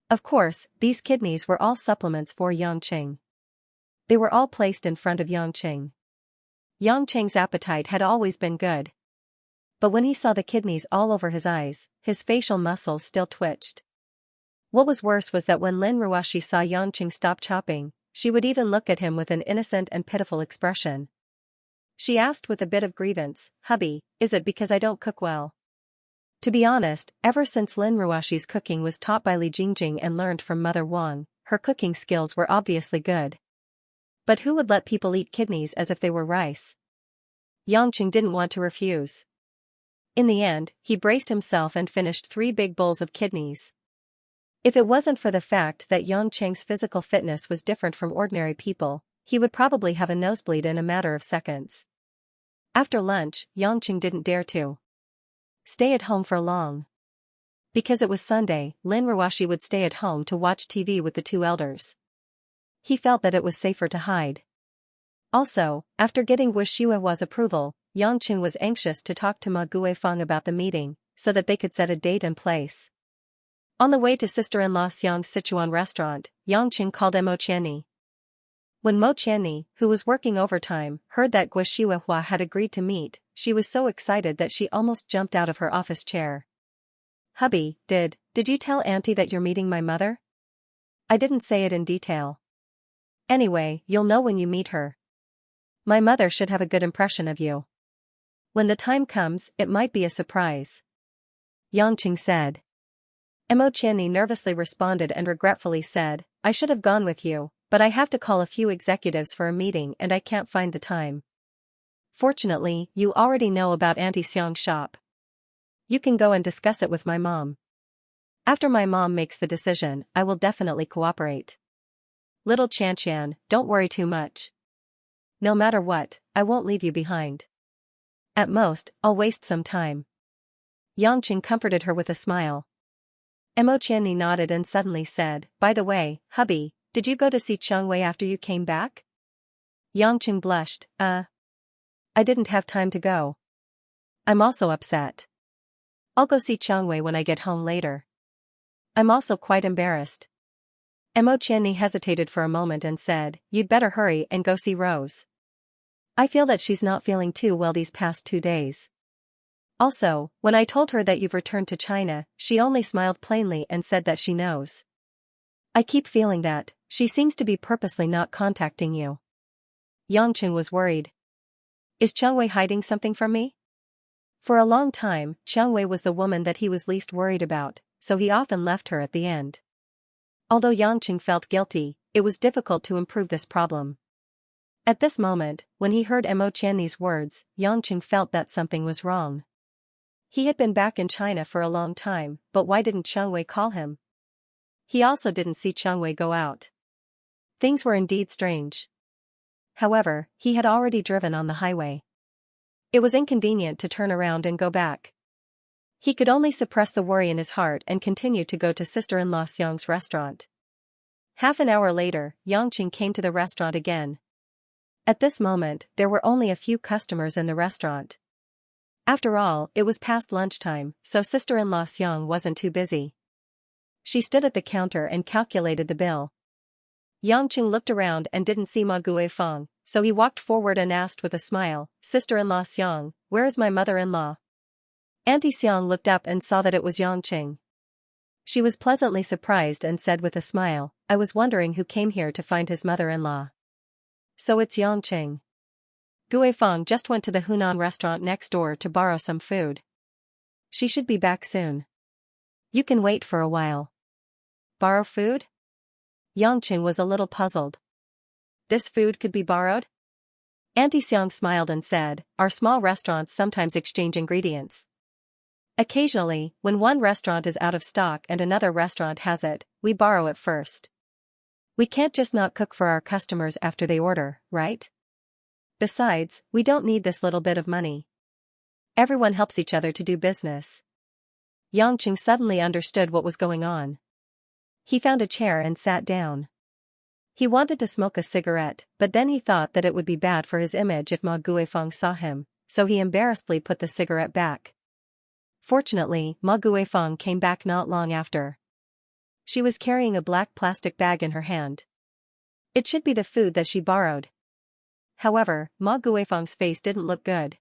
Of course, these kidneys were all supplements for Yangcheng. They were all placed in front of Yangcheng. Yangcheng's appetite had always been good. But when he saw the kidneys all over his eyes, his facial muscles still twitched. What was worse was that when Lin Ruoshi saw Yangcheng stop chopping, she would even look at him with an innocent and pitiful expression. She asked with a bit of grievance, "Hubby, is it because I don't cook well?" To be honest, ever since Lin Ruashi's cooking was taught by Li Jingjing and learned from Mother Wang, her cooking skills were obviously good. But who would let people eat kidneys as if they were rice? Yangqing didn't want to refuse. In the end, he braced himself and finished 3 big bowls of kidneys. If it wasn't for the fact that Yangqing's physical fitness was different from ordinary people, he would probably have a nosebleed in a matter of seconds. After lunch, Yangqing didn't dare to stay at home for long. Because it was Sunday, Lin Ruashi would stay at home to watch TV with the 2 elders. He felt that it was safer to hide. Also, after getting Wu Shihuahua's approval, Yangqing was anxious to talk to Ma Guifeng about the meeting, so that they could set a date and place. On the way to sister-in-law Xiang's Sichuan restaurant, Yangqing called Mo Qianni. When Mo Qianni, who was working overtime, heard that Wu Shihuahua had agreed to meet, she was so excited that she almost jumped out of her office chair. "Hubby, did you tell Auntie that you're meeting my mother?" "I didn't say it in detail." "Anyway, you'll know when you meet her. My mother should have a good impression of you. When the time comes, it might be a surprise," Yangqing said. Mo Qianni nervously responded and regretfully said, "I should have gone with you, but I have to call a few executives for a meeting and I can't find the time. Fortunately, you already know about Auntie Xiang's shop. You can go and discuss it with my mom. After my mom makes the decision, I will definitely cooperate. Little Xianxia, don't worry too much. No matter what, I won't leave you behind. At most, I'll waste some time." Yangqing comforted her with a smile. Mo Qianni nodded and suddenly said, "By the way, hubby, did you go to see Chengwei after you came back?" Yangqing blushed, I didn't have time to go. I'm also upset. I'll go see Chengwei when I get home later. I'm also quite embarrassed." Mo Qianni hesitated for a moment and said, "You'd better hurry and go see Rose. I feel that she's not feeling too well these past 2 days. Also, when I told her that you've returned to China, she only smiled plainly and said that she knows. I keep feeling that she seems to be purposely not contacting you." Yangqing was worried. Is Chengwei hiding something from me? For a long time, Chengwei was the woman that he was least worried about, so he often left her at the end. Although Yangqing felt guilty, it was difficult to improve this problem. At this moment, when he heard Mo Qianni's words, Yangqing felt that something was wrong. He had been back in China for a long time, but why didn't Chengwei call him? He also didn't see Chengwei go out. Things were indeed strange. However, he had already driven on the highway. It was inconvenient to turn around and go back. He could only suppress the worry in his heart and continue to go to sister-in-law Xiang's restaurant. Half an hour later, Yangqing came to the restaurant again. At this moment, there were only a few customers in the restaurant. After all, it was past lunchtime, so sister-in-law Xiang wasn't too busy. She stood at the counter and calculated the bill. Yangqing looked around and didn't see Ma Guifeng, so he walked forward and asked with a smile, "Sister-in-law Xiang, where is my mother-in-law?" Auntie Xiang looked up and saw that it was Yangqing. She was pleasantly surprised and said with a smile, "I was wondering who came here to find his mother-in-law. So it's Yangqing. Guifeng just went to the Hunan restaurant next door to borrow some food. She should be back soon. You can wait for a while." "Borrow food?" Yangqing was a little puzzled. This food could be borrowed? Auntie Xiang smiled and said, "Our small restaurants sometimes exchange ingredients. Occasionally, when one restaurant is out of stock and another restaurant has it, we borrow it first. We can't just not cook for our customers after they order, right? Besides, we don't need this little bit of money. Everyone helps each other to do business." Yangqing suddenly understood what was going on. He found a chair and sat down. He wanted to smoke a cigarette, but then he thought that it would be bad for his image if Ma Guifeng saw him, so he embarrassedly put the cigarette back. Fortunately, Ma Guifeng came back not long after. She was carrying a black plastic bag in her hand. It should be the food that she borrowed. However, Ma Guifeng's face didn't look good.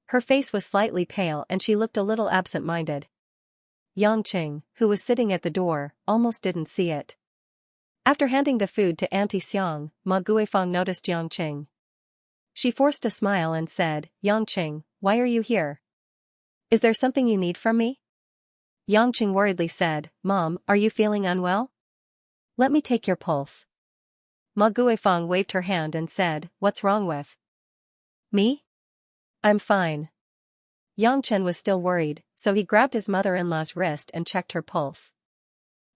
Her face was slightly pale and she looked a little absent-minded. Yangqing, who was sitting at the door, almost didn't see it. After handing the food to Auntie Xiang, Ma Guifeng noticed Yangqing. She forced a smile and said, Yangqing, why are you here? Is there something you need from me? Yangqing worriedly said, Mom, are you feeling unwell? Let me take your pulse. Ma Guifeng waved her hand and said, What's wrong with me? I'm fine. Yangchen was still worried, so he grabbed his mother-in-law's wrist and checked her pulse.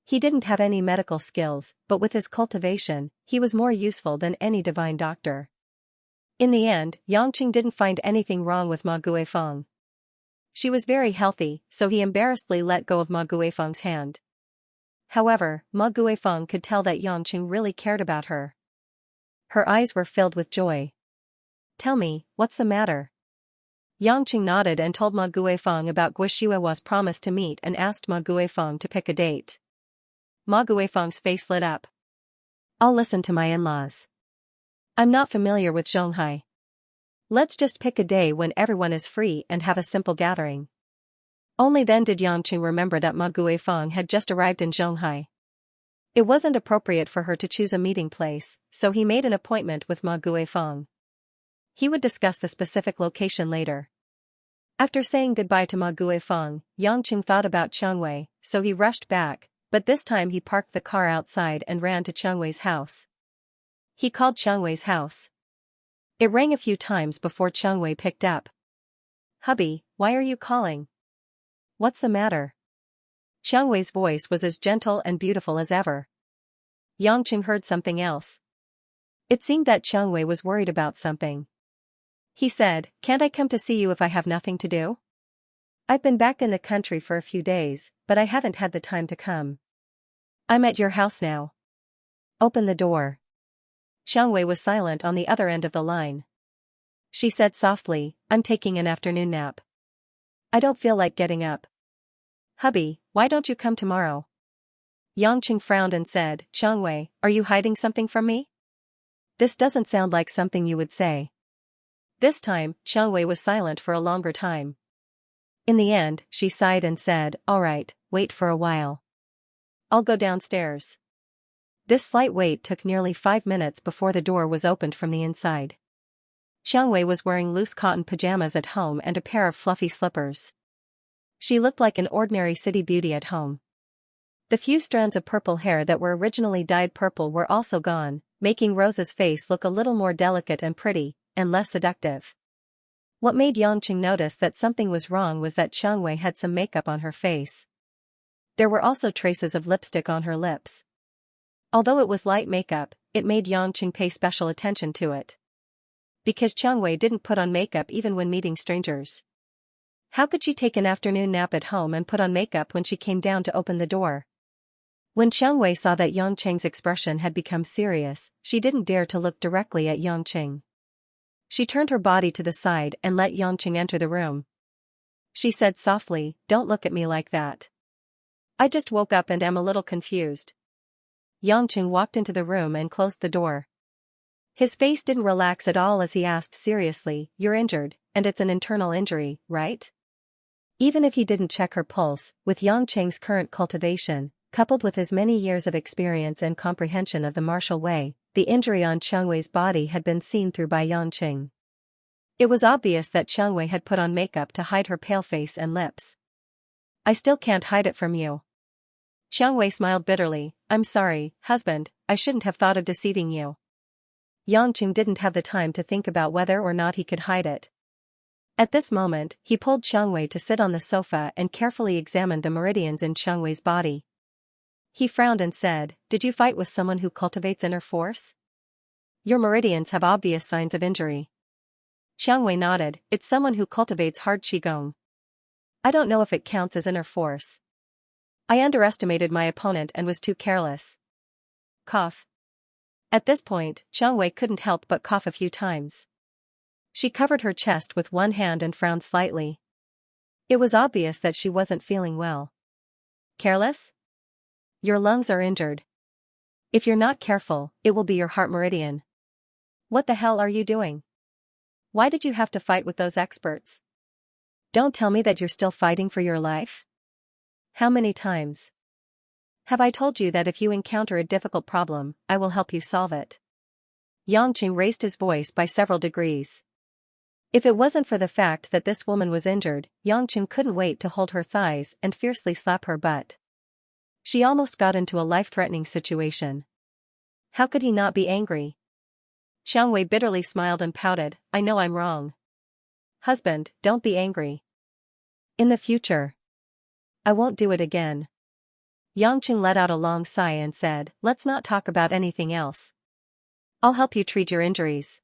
He didn't have any medical skills, but with his cultivation, he was more useful than any divine doctor. In the end, Yangqing didn't find anything wrong with Ma Guifeng. She was very healthy, so he embarrassedly let go of Ma Guifeng's hand. However, Ma Guifeng could tell that Yangqing really cared about her. Her eyes were filled with joy. Tell me, what's the matter? Yangqing nodded and told Ma Guifeng about Guishua's promise to meet and asked Ma Guifeng to pick a date. Ma Guifeng's face lit up. I'll listen to my in-laws. I'm not familiar with Zhonghai. Let's just pick a day when everyone is free and have a simple gathering. Only then did Yangqing remember that Ma Guifeng had just arrived in Zhonghai. It wasn't appropriate for her to choose a meeting place, so he made an appointment with Ma Guifeng. He would discuss the specific location later. After saying goodbye to Ma Guifeng, Yangqing thought about Qiangwei, so he rushed back, but this time he parked the car outside and ran to Qiangwei's house. He called Qiangwei's house. It rang a few times before Qiangwei picked up. Hubby, why are you calling? What's the matter? Qiangwei's voice was as gentle and beautiful as ever. Yangqing heard something else. It seemed that Qiangwei was worried about something. He said, Can't I come to see you if I have nothing to do? I've been back in the country for a few days, but I haven't had the time to come. I'm at your house now. Open the door. Qiangwei was silent on the other end of the line. She said softly, I'm taking an afternoon nap. I don't feel like getting up. Hubby, why don't you come tomorrow? Yangqing frowned and said, Qiangwei, are you hiding something from me? This doesn't sound like something you would say. This time, Qiangwei was silent for a longer time. In the end, she sighed and said, All right, wait for a while. I'll go downstairs. This slight wait took nearly 5 minutes before the door was opened from the inside. Qiangwei was wearing loose cotton pajamas at home and a pair of fluffy slippers. She looked like an ordinary city beauty at home. The few strands of purple hair that were originally dyed purple were also gone, making Rose's face look a little more delicate and pretty, and less seductive. What made Yangqing notice that something was wrong was that Qiangwei had some makeup on her face. There were also traces of lipstick on her lips. Although it was light makeup, it made Yangqing pay special attention to it. Because Qiangwei didn't put on makeup even when meeting strangers. How could she take an afternoon nap at home and put on makeup when she came down to open the door? When Qiangwei saw that Yangqing's expression had become serious, she didn't dare to look directly at Yangqing. She turned her body to the side and let Yangqing enter the room. She said softly, Don't look at me like that. I just woke up and am a little confused. Yangqing walked into the room and closed the door. His face didn't relax at all as he asked seriously, You're injured, and it's an internal injury, right? Even if he didn't check her pulse, with Yangqing's current cultivation, coupled with his many years of experience and comprehension of the martial way, the injury on Qiangwei's body had been seen through by Yangqing. It was obvious that Qiangwei had put on makeup to hide her pale face and lips. I still can't hide it from you. Qiangwei smiled bitterly, I'm sorry, husband, I shouldn't have thought of deceiving you. Yangqing didn't have the time to think about whether or not he could hide it. At this moment, he pulled Qiangwei to sit on the sofa and carefully examined the meridians in Qiangwei's body. He frowned and said, Did you fight with someone who cultivates inner force? Your meridians have obvious signs of injury. Qiangwei nodded, It's someone who cultivates hard qigong. I don't know if it counts as inner force. I underestimated my opponent and was too careless. Cough. At this point, Qiangwei couldn't help but cough a few times. She covered her chest with one hand and frowned slightly. It was obvious that she wasn't feeling well. Careless? Your lungs are injured. If you're not careful, it will be your heart meridian. What the hell are you doing? Why did you have to fight with those experts? Don't tell me that you're still fighting for your life. How many times? Have I told you that if you encounter a difficult problem, I will help you solve it? Yangqing raised his voice by several degrees. If it wasn't for the fact that this woman was injured, Yangqing couldn't wait to hold her thighs and fiercely slap her butt. She almost got into a life-threatening situation. How could he not be angry? Xiang Wei bitterly smiled and pouted, I know I'm wrong. Husband, don't be angry. In the future, I won't do it again. Yangqing let out a long sigh and said, let's not talk about anything else. I'll help you treat your injuries.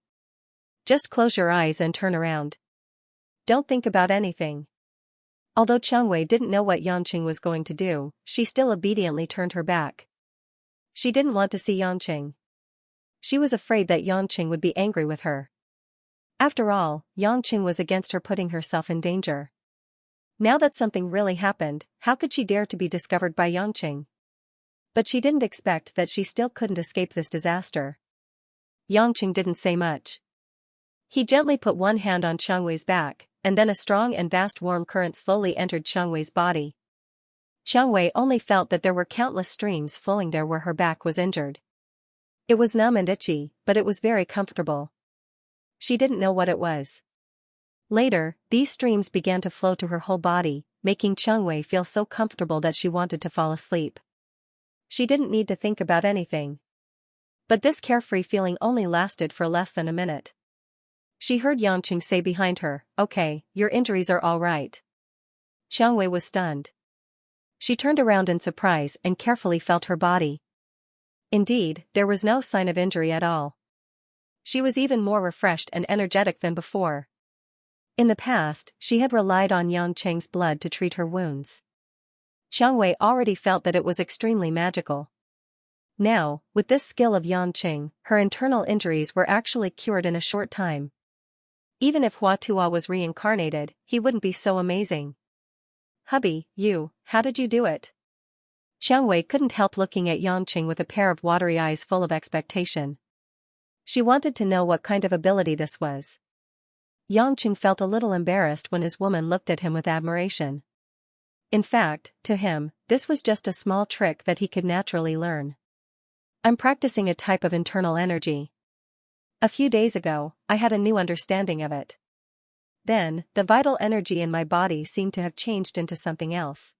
Just close your eyes and turn around. Don't think about anything. Although Xiang Wei didn't know what Yangqing was going to do, she still obediently turned her back. She didn't want to see Yangqing. She was afraid that Yangqing would be angry with her. After all, Yangqing was against her putting herself in danger. Now that something really happened, how could she dare to be discovered by Yangqing? But she didn't expect that she still couldn't escape this disaster. Yangqing didn't say much. He gently put one hand on Xiang Wei's back, and then a strong and vast warm current slowly entered Xiang Wei's body. Xiang Wei only felt that there were countless streams flowing there where her back was injured. It was numb and itchy, but it was very comfortable. She didn't know what it was. Later, these streams began to flow to her whole body, making Xiang Wei feel so comfortable that she wanted to fall asleep. She didn't need to think about anything. But this carefree feeling only lasted for less than a minute. She heard Yangqing say behind her, okay, your injuries are all right. Xiang Wei was stunned. She turned around in surprise and carefully felt her body. Indeed, there was no sign of injury at all. She was even more refreshed and energetic than before. In the past, she had relied on Yangqing's blood to treat her wounds. Xiang Wei already felt that it was extremely magical. Now, with this skill of Yangqing, her internal injuries were actually cured in a short time. Even if Hua Tuo was reincarnated, he wouldn't be so amazing. Hubby, how did you do it? Xiang Wei couldn't help looking at Yangqing with a pair of watery eyes full of expectation. She wanted to know what kind of ability this was. Yangqing felt a little embarrassed when his woman looked at him with admiration. In fact, to him, this was just a small trick that he could naturally learn. I'm practicing a type of internal energy. A few days ago, I had a new understanding of it. Then, the vital energy in my body seemed to have changed into something else.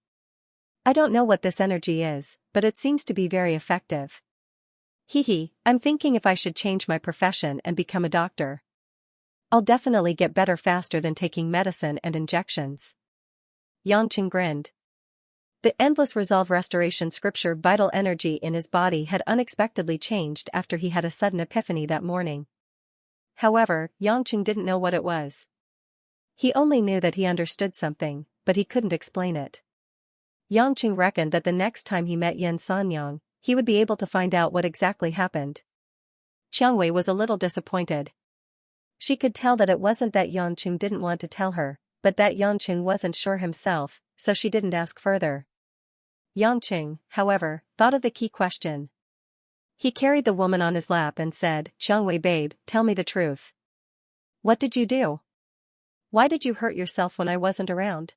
I don't know what this energy is, but it seems to be very effective. I'm thinking if I should change my profession and become a doctor. I'll definitely get better faster than taking medicine and injections. Yangqing grinned. The endless resolve restoration scripture vital energy in his body had unexpectedly changed after he had a sudden epiphany that morning. However, Yangqing didn't know what it was. He only knew that he understood something, but he couldn't explain it. Yangqing reckoned that the next time he met Yan Sanyang, he would be able to find out what exactly happened. Xiang Wei was a little disappointed. She could tell that it wasn't that Yangqing didn't want to tell her, but that Yangqing wasn't sure himself, so she didn't ask further. Yangqing, however, thought of the key question. He carried the woman on his lap and said, Xiang Wei babe, tell me the truth. What did you do? Why did you hurt yourself when I wasn't around?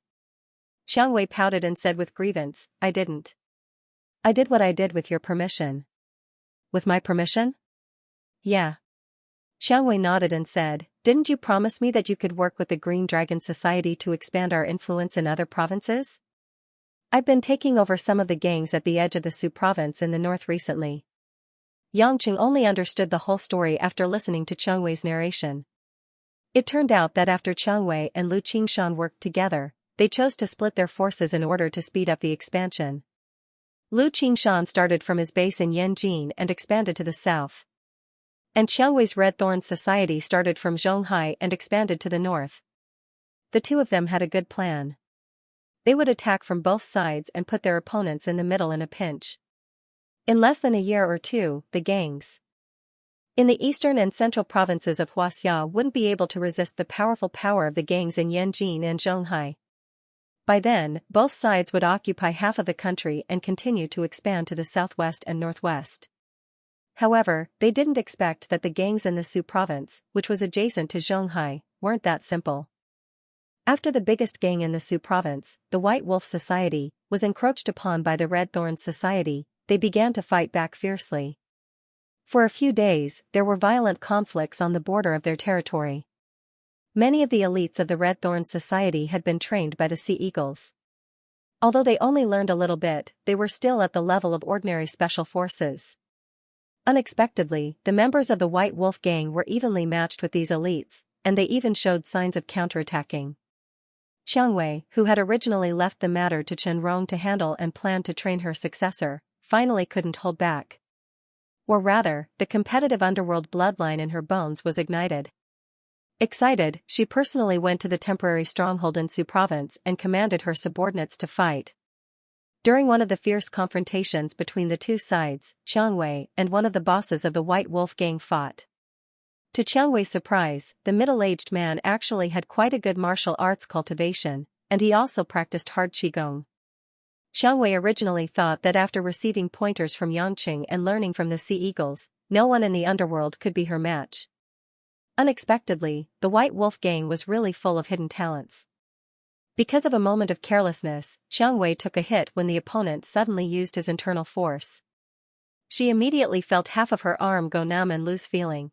Xiang Wei pouted and said with grievance, I didn't. I did what I did with your permission. With my permission? Yeah. Xiang Wei nodded and said, didn't you promise me that you could work with the Green Dragon Society to expand our influence in other provinces? I've been taking over some of the gangs at the edge of the Su province in the north recently. Yangqing only understood the whole story after listening to Xiang Wei's narration. It turned out that after Xiang Wei and Lu Qingshan worked together, they chose to split their forces in order to speed up the expansion. Lu Qingshan started from his base in Yanjin and expanded to the south. And Xiang Wei's Red Thorns Society started from Zhonghai and expanded to the north. The two of them had a good plan. They would attack from both sides and put their opponents in the middle in a pinch. In less than a year or two, the gangs in the eastern and central provinces of Huaxia wouldn't be able to resist the powerful power of the gangs in Yanjin and Zhonghai. By then, both sides would occupy half of the country and continue to expand to the southwest and northwest. However, they didn't expect that the gangs in the Su province, which was adjacent to Zhonghai, weren't that simple. After the biggest gang in the Sioux province, the White Wolf Society, was encroached upon by the Red Thorn Society, they began to fight back fiercely. For a few days, there were violent conflicts on the border of their territory. Many of the elites of the Red Thorn Society had been trained by the Sea Eagles. Although they only learned a little bit, they were still at the level of ordinary special forces. Unexpectedly, the members of the White Wolf gang were evenly matched with these elites, and they even showed signs of counterattacking. Xianxia, who had originally left the matter to Chen Rong to handle and planned to train her successor, finally couldn't hold back. Or rather, the competitive underworld bloodline in her bones was ignited. Excited, she personally went to the temporary stronghold in Sioux province and commanded her subordinates to fight. During one of the fierce confrontations between the two sides, Xianxia and one of the bosses of the White Wolf gang fought. To Xianxia's surprise, the middle-aged man actually had quite a good martial arts cultivation, and he also practiced hard qigong. Xianxia originally thought that after receiving pointers from Yangqing and learning from the Sea Eagles, no one in the underworld could be her match. Unexpectedly, the White Wolf gang was really full of hidden talents. Because of a moment of carelessness, Xianxia took a hit when the opponent suddenly used his internal force. She immediately felt half of her arm go numb and lose feeling.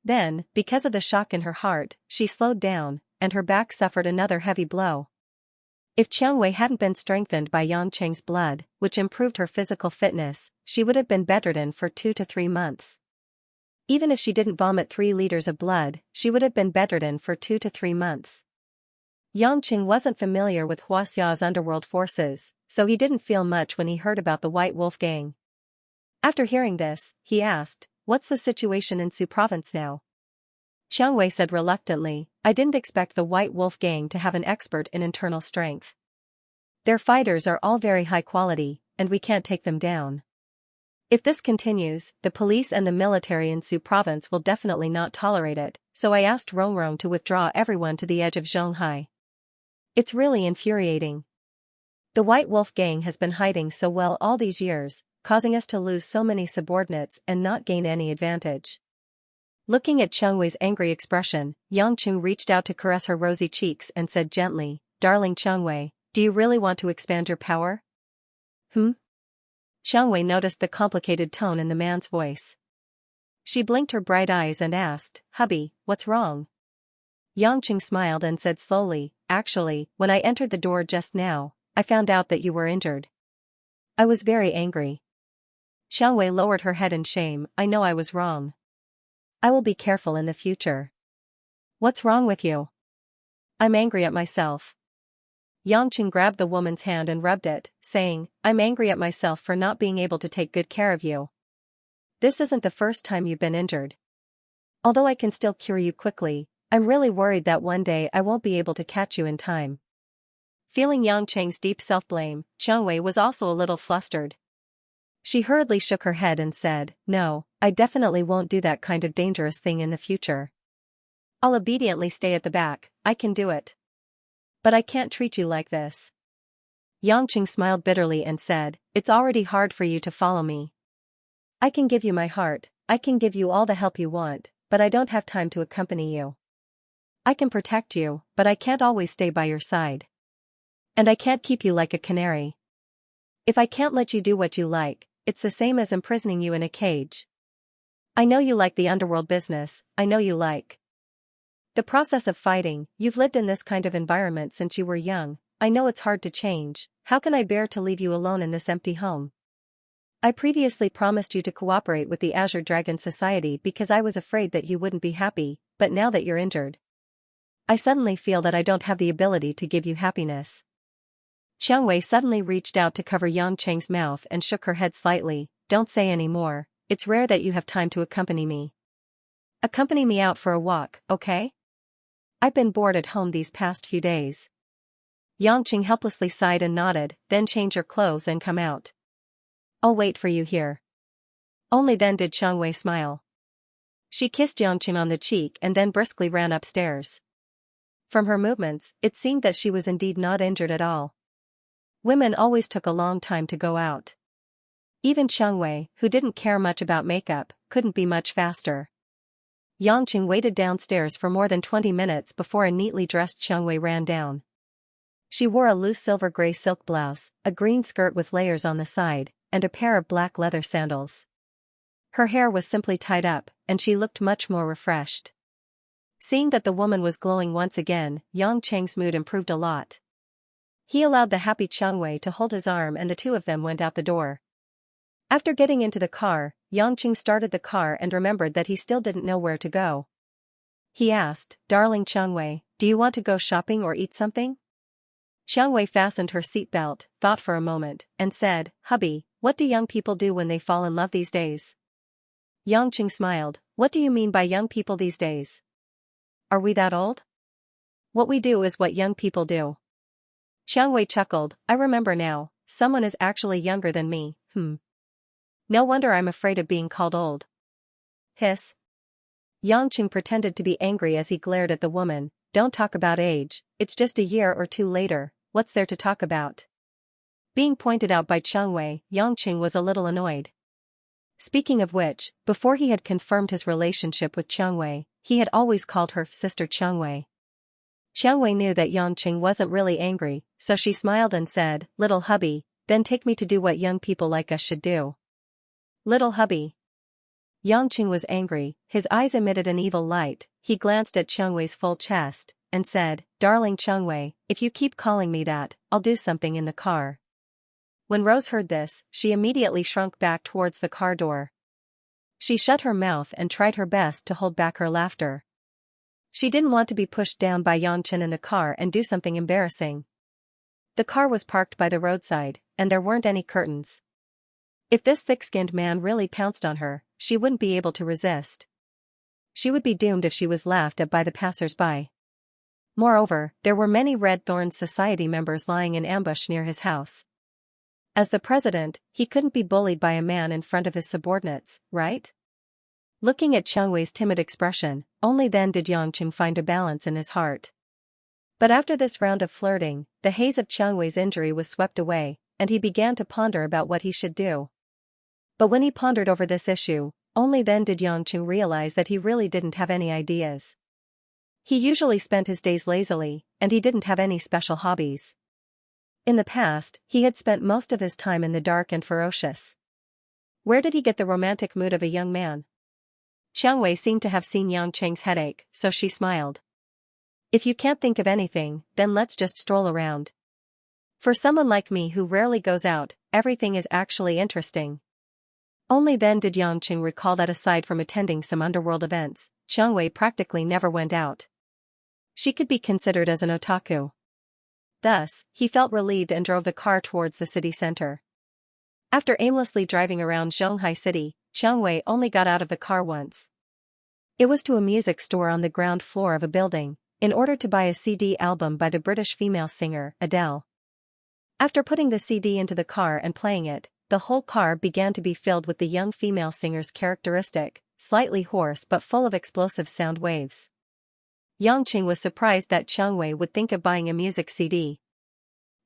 Then, because of the shock in her heart, she slowed down, and her back suffered another heavy blow. If Xianxia hadn't been strengthened by Yangqing's blood, which improved her physical fitness, she would have been bedridden for 2 to 3 months. Even if she didn't vomit 3 liters of blood, she would have been bedridden for 2 to 3 months. Yangqing wasn't familiar with Huaxia's underworld forces, so he didn't feel much when he heard about the White Wolf gang. After hearing this, he asked, "What's the situation in Sioux province now?" Xianxia said reluctantly, "I didn't expect the White Wolf gang to have an expert in internal strength. Their fighters are all very high quality, and we can't take them down. If this continues, the police and the military in Sioux province will definitely not tolerate it, so I asked Rongrong to withdraw everyone to the edge of Zhonghai. It's really infuriating. The White Wolf gang has been hiding so well all these years, causing us to lose so many subordinates and not gain any advantage." Looking at Xianxia's angry expression, Yangqing reached out to caress her rosy cheeks and said gently, "Darling Xianxia, do you really want to expand your power?" Xianxia noticed the complicated tone in the man's voice. She blinked her bright eyes and asked, "Hubby, what's wrong?" Yangqing smiled and said slowly, "Actually, when I entered the door just now, I found out that you were injured. I was very angry." Xianxia lowered her head in shame. "I know I was wrong. I will be careful in the future." "What's wrong with you?" "I'm angry at myself." Yangqing grabbed the woman's hand and rubbed it, saying, "I'm angry at myself for not being able to take good care of you. This isn't the first time you've been injured. Although I can still cure you quickly, I'm really worried that one day I won't be able to catch you in time." Feeling Yangqing's deep self-blame, Xianxia was also a little flustered. She hurriedly shook her head and said, "No, I definitely won't do that kind of dangerous thing in the future. I'll obediently stay at the back, I can do it. But I can't treat you like this." Yangqing smiled bitterly and said, "It's already hard for you to follow me. I can give you my heart, I can give you all the help you want, but I don't have time to accompany you. I can protect you, but I can't always stay by your side. And I can't keep you like a canary. If I can't let you do what you like, it's the same as imprisoning you in a cage. I know you like the underworld business, I know you like the process of fighting, you've lived in this kind of environment since you were young, I know it's hard to change, how can I bear to leave you alone in this empty home? I previously promised you to cooperate with the Azure Dragon Society because I was afraid that you wouldn't be happy, but now that you're injured, I suddenly feel that I don't have the ability to give you happiness." Xianxia suddenly reached out to cover Yangqing's mouth and shook her head slightly, "Don't say any more, it's rare that you have time to accompany me. Accompany me out for a walk, okay? I've been bored at home these past few days." Yangqing helplessly sighed and nodded, "Then change your clothes and come out. I'll wait for you here." Only then did Xianxia smile. She kissed Yangqing on the cheek and then briskly ran upstairs. From her movements, it seemed that she was indeed not injured at all. Women always took a long time to go out. Even Xianxia, who didn't care much about makeup, couldn't be much faster. Yangqing waited downstairs for more than 20 minutes before a neatly dressed Xianxia ran down. She wore a loose silver-gray silk blouse, a green skirt with layers on the side, and a pair of black leather sandals. Her hair was simply tied up, and she looked much more refreshed. Seeing that the woman was glowing once again, Yang Cheng's mood improved a lot. He allowed the happy Xianxia to hold his arm and the two of them went out the door. After getting into the car, Yang Cheng started the car and remembered that he still didn't know where to go. He asked, "Darling Xianxia, do you want to go shopping or eat something?" Xianxia fastened her seatbelt, thought for a moment, and said, "Hubby, what do young people do when they fall in love these days?" Yang Cheng smiled, "What do you mean by young people these days? Are we that old?" "What we do is what young people do." Xianxia chuckled, "I remember now, someone is actually younger than me, No wonder I'm afraid of being called old." Hiss. Yang Cheng pretended to be angry as he glared at the woman, "Don't talk about age, it's just a year or two later, what's there to talk about?" Being pointed out by Xianxia, Yang Cheng was a little annoyed. Speaking of which, before he had confirmed his relationship with Xianxia, he had always called her Sister Xianxia. Xianxia knew that Yang Cheng wasn't really angry, so she smiled and said, "Little hubby, then take me to do what young people like us should do." "Little hubby." Yang Cheng was angry, his eyes emitted an evil light, he glanced at Xianxia's full chest, and said, "Darling Xianxia, if you keep calling me that, I'll do something in the car." When Rose heard this, she immediately shrunk back towards the car door. She shut her mouth and tried her best to hold back her laughter. She didn't want to be pushed down by Yang Chen in the car and do something embarrassing. The car was parked by the roadside, and there weren't any curtains. If this thick-skinned man really pounced on her, she wouldn't be able to resist. She would be doomed if she was laughed at by the passers-by. Moreover, there were many Red Thorns Society members lying in ambush near his house. As the president, he couldn't be bullied by a man in front of his subordinates, right? Looking at Xianxia's timid expression, only then did Yang Cheng find a balance in his heart. But after this round of flirting, the haze of Xianxia's injury was swept away, and he began to ponder about what he should do. But when he pondered over this issue, only then did Yang Cheng realize that he really didn't have any ideas. He usually spent his days lazily, and he didn't have any special hobbies. In the past, he had spent most of his time in the dark and ferocious. Where did he get the romantic mood of a young man? Xianxia seemed to have seen Yang Cheng's headache, so she smiled. "If you can't think of anything, then let's just stroll around. For someone like me who rarely goes out, everything is actually interesting." Only then did Yang Cheng recall that aside from attending some underworld events, Xianxia practically never went out. She could be considered as an otaku. Thus, he felt relieved and drove the car towards the city center. After aimlessly driving around Shanghai City, Xianxia only got out of the car once. It was to a music store on the ground floor of a building, in order to buy a CD album by the British female singer, Adele. After putting the CD into the car and playing it, the whole car began to be filled with the young female singer's characteristic, slightly hoarse but full of explosive sound waves. Yang Cheng was surprised that Xianxia would think of buying a music CD.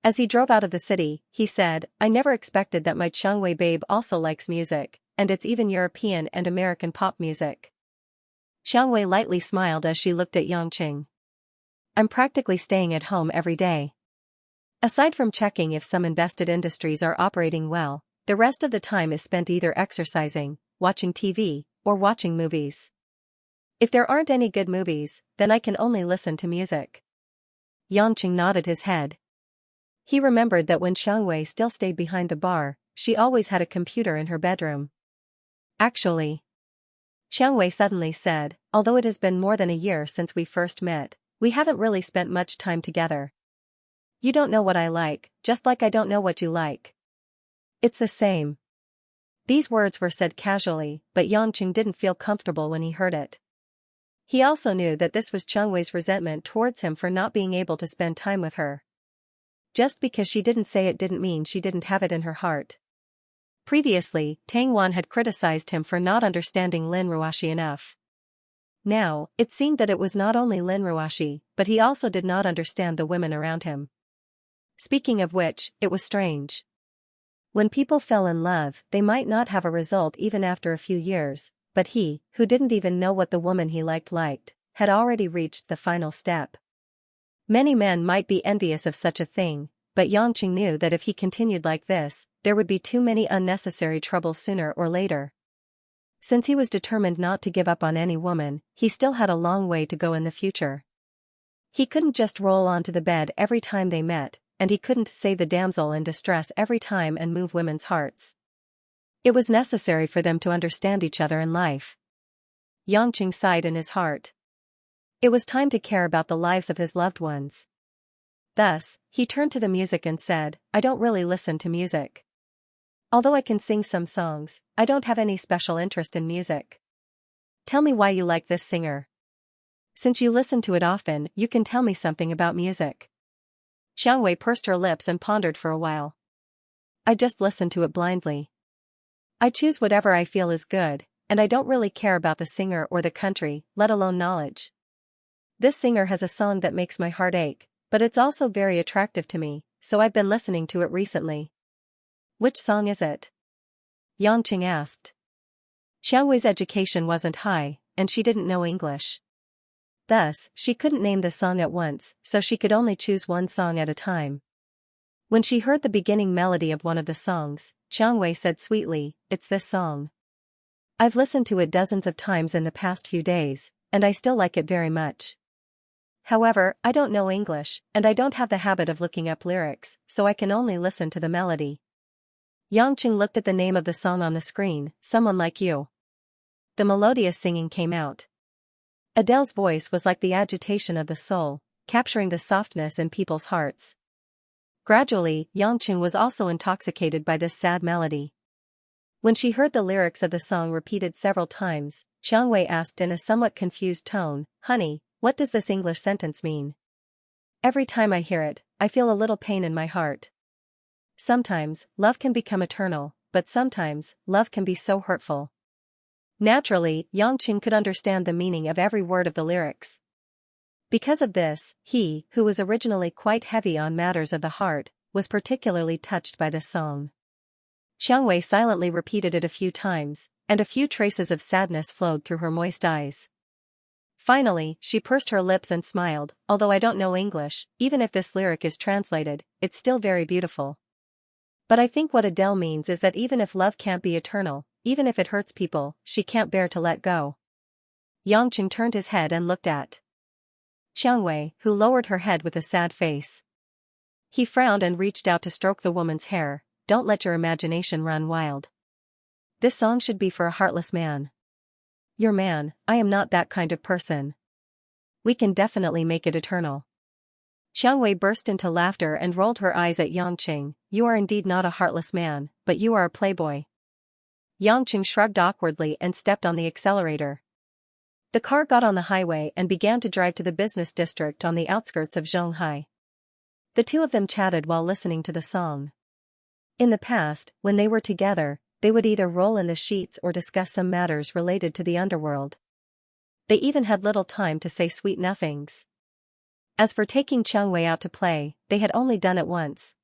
As he drove out of the city, he said, "I never expected that my Xianxia babe also likes music, and it's even European and American pop music." Xianxia lightly smiled as she looked at Yang Cheng. "I'm practically staying at home every day. Aside from checking if some invested industries are operating well, the rest of the time is spent either exercising, watching TV, or watching movies. If there aren't any good movies, then I can only listen to music." Yang Cheng nodded his head. He remembered that when Xianxia still stayed behind the bar, she always had a computer in her bedroom. "Actually," Xianxia suddenly said, "although it has been more than a year since we first met, we haven't really spent much time together. You don't know what I like, just like I don't know what you like. It's the same." These words were said casually, but Yang Cheng didn't feel comfortable when he heard it. He also knew that this was Xianxia's resentment towards him for not being able to spend time with her. Just because she didn't say it didn't mean she didn't have it in her heart. Previously, Tang Wan had criticized him for not understanding Lin Ruashi enough. Now, it seemed that it was not only Lin Ruashi, but he also did not understand the women around him. Speaking of which, it was strange. When people fell in love, they might not have a result even after a few years, but he, who didn't even know what the woman he liked, had already reached the final step. Many men might be envious of such a thing, but Xianxia knew that if he continued like this, there would be too many unnecessary troubles sooner or later. Since he was determined not to give up on any woman, he still had a long way to go in the future. He couldn't just roll onto the bed every time they met, and he couldn't say the damsel in distress every time and move women's hearts. It was necessary for them to understand each other in life. Xianxia sighed in his heart. It was time to care about the lives of his loved ones. Thus, he turned to the music and said, I don't really listen to music. Although I can sing some songs, I don't have any special interest in music. Tell me why you like this singer. Since you listen to it often, you can tell me something about music. Xianxia pursed her lips and pondered for a while. I just listen to it blindly. I choose whatever I feel is good, and I don't really care about the singer or the country, let alone knowledge. This singer has a song that makes my heart ache, but it's also very attractive to me, so I've been listening to it recently. Which song is it? Xianxia asked. Xianxia's education wasn't high, and she didn't know English. Thus, she couldn't name the song at once, so she could only choose one song at a time. When she heard the beginning melody of one of the songs, Xianxia said sweetly, it's this song. I've listened to it dozens of times in the past few days, and I still like it very much. However, I don't know English, and I don't have the habit of looking up lyrics, so I can only listen to the melody. Xianxia looked at the name of the song on the screen, Someone Like You. The melodious singing came out. Adele's voice was like the agitation of the soul, capturing the softness in people's hearts. Gradually, Xianxia was also intoxicated by this sad melody. When she heard the lyrics of the song repeated several times, Xianxia asked in a somewhat confused tone, Honey, what does this English sentence mean? Every time I hear it, I feel a little pain in my heart. Sometimes, love can become eternal, but sometimes, love can be so hurtful. Naturally, Xianxia could understand the meaning of every word of the lyrics. Because of this, he, who was originally quite heavy on matters of the heart, was particularly touched by this song. Xianxia silently repeated it a few times, and a few traces of sadness flowed through her moist eyes. Finally, she pursed her lips and smiled, although I don't know English, even if this lyric is translated, it's still very beautiful. But I think what Adele means is that even if love can't be eternal, even if it hurts people, she can't bear to let go. Xianxia turned his head and looked at Xianxia, who lowered her head with a sad face. He frowned and reached out to stroke the woman's hair. Don't let your imagination run wild. This song should be for a heartless man. Your man, I am not that kind of person. We can definitely make it eternal. Xianxia burst into laughter and rolled her eyes at Xianxia. You are indeed not a heartless man, but you are a playboy. Xianxia shrugged awkwardly and stepped on the accelerator. The car got on the highway and began to drive to the business district on the outskirts of Zhonghai. The two of them chatted while listening to the song. In the past, when they were together, they would either roll in the sheets or discuss some matters related to the underworld. They even had little time to say sweet nothings. As for taking Xianxia out to play, they had only done it once.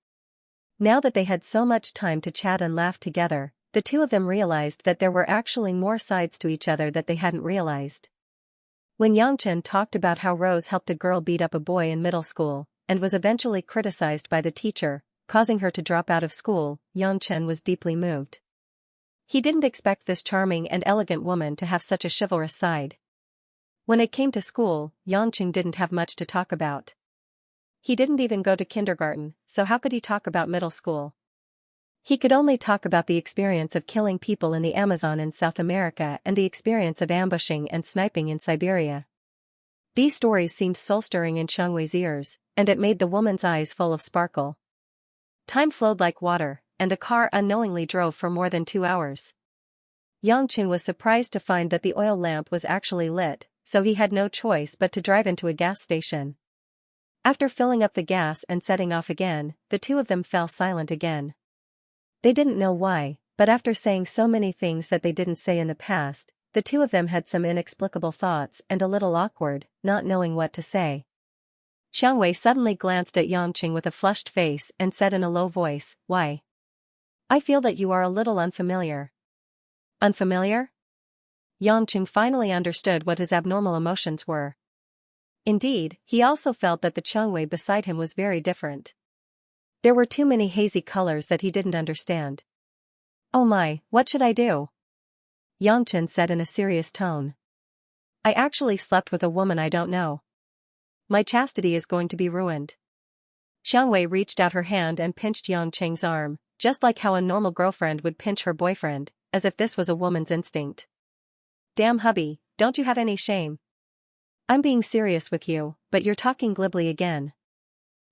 Now that they had so much time to chat and laugh together, the two of them realized that there were actually more sides to each other that they hadn't realized. When Xianxia talked about how Rose helped a girl beat up a boy in middle school, and was eventually criticized by the teacher, causing her to drop out of school, Xianxia was deeply moved. He didn't expect this charming and elegant woman to have such a chivalrous side. When it came to school, Xianxia didn't have much to talk about. He didn't even go to kindergarten, so how could he talk about middle school? He could only talk about the experience of killing people in the Amazon in South America and the experience of ambushing and sniping in Siberia. These stories seemed soul-stirring in Xianxia's ears, and it made the woman's eyes full of sparkle. Time flowed like water, and the car unknowingly drove for more than 2 hours. Xianxia was surprised to find that the oil lamp was actually lit, so he had no choice but to drive into a gas station. After filling up the gas and setting off again, the two of them fell silent again. They didn't know why, but after saying so many things that they didn't say in the past, the two of them had some inexplicable thoughts and a little awkward, not knowing what to say. Xianxia suddenly glanced at Xianxia with a flushed face and said in a low voice, Why? I feel that you are a little unfamiliar. Unfamiliar? Yangqing finally understood what his abnormal emotions were. Indeed, he also felt that the Changwei beside him was very different. There were too many hazy colors that he didn't understand. "Oh my, what should I do?" Yangqing said in a serious tone. "I actually slept with a woman I don't know. My chastity is going to be ruined." Changwei reached out her hand and pinched Yangqing's arm, just like how a normal girlfriend would pinch her boyfriend, as if this was a woman's instinct. "Damn hubby, don't you have any shame? I'm being serious with you, but you're talking glibly again."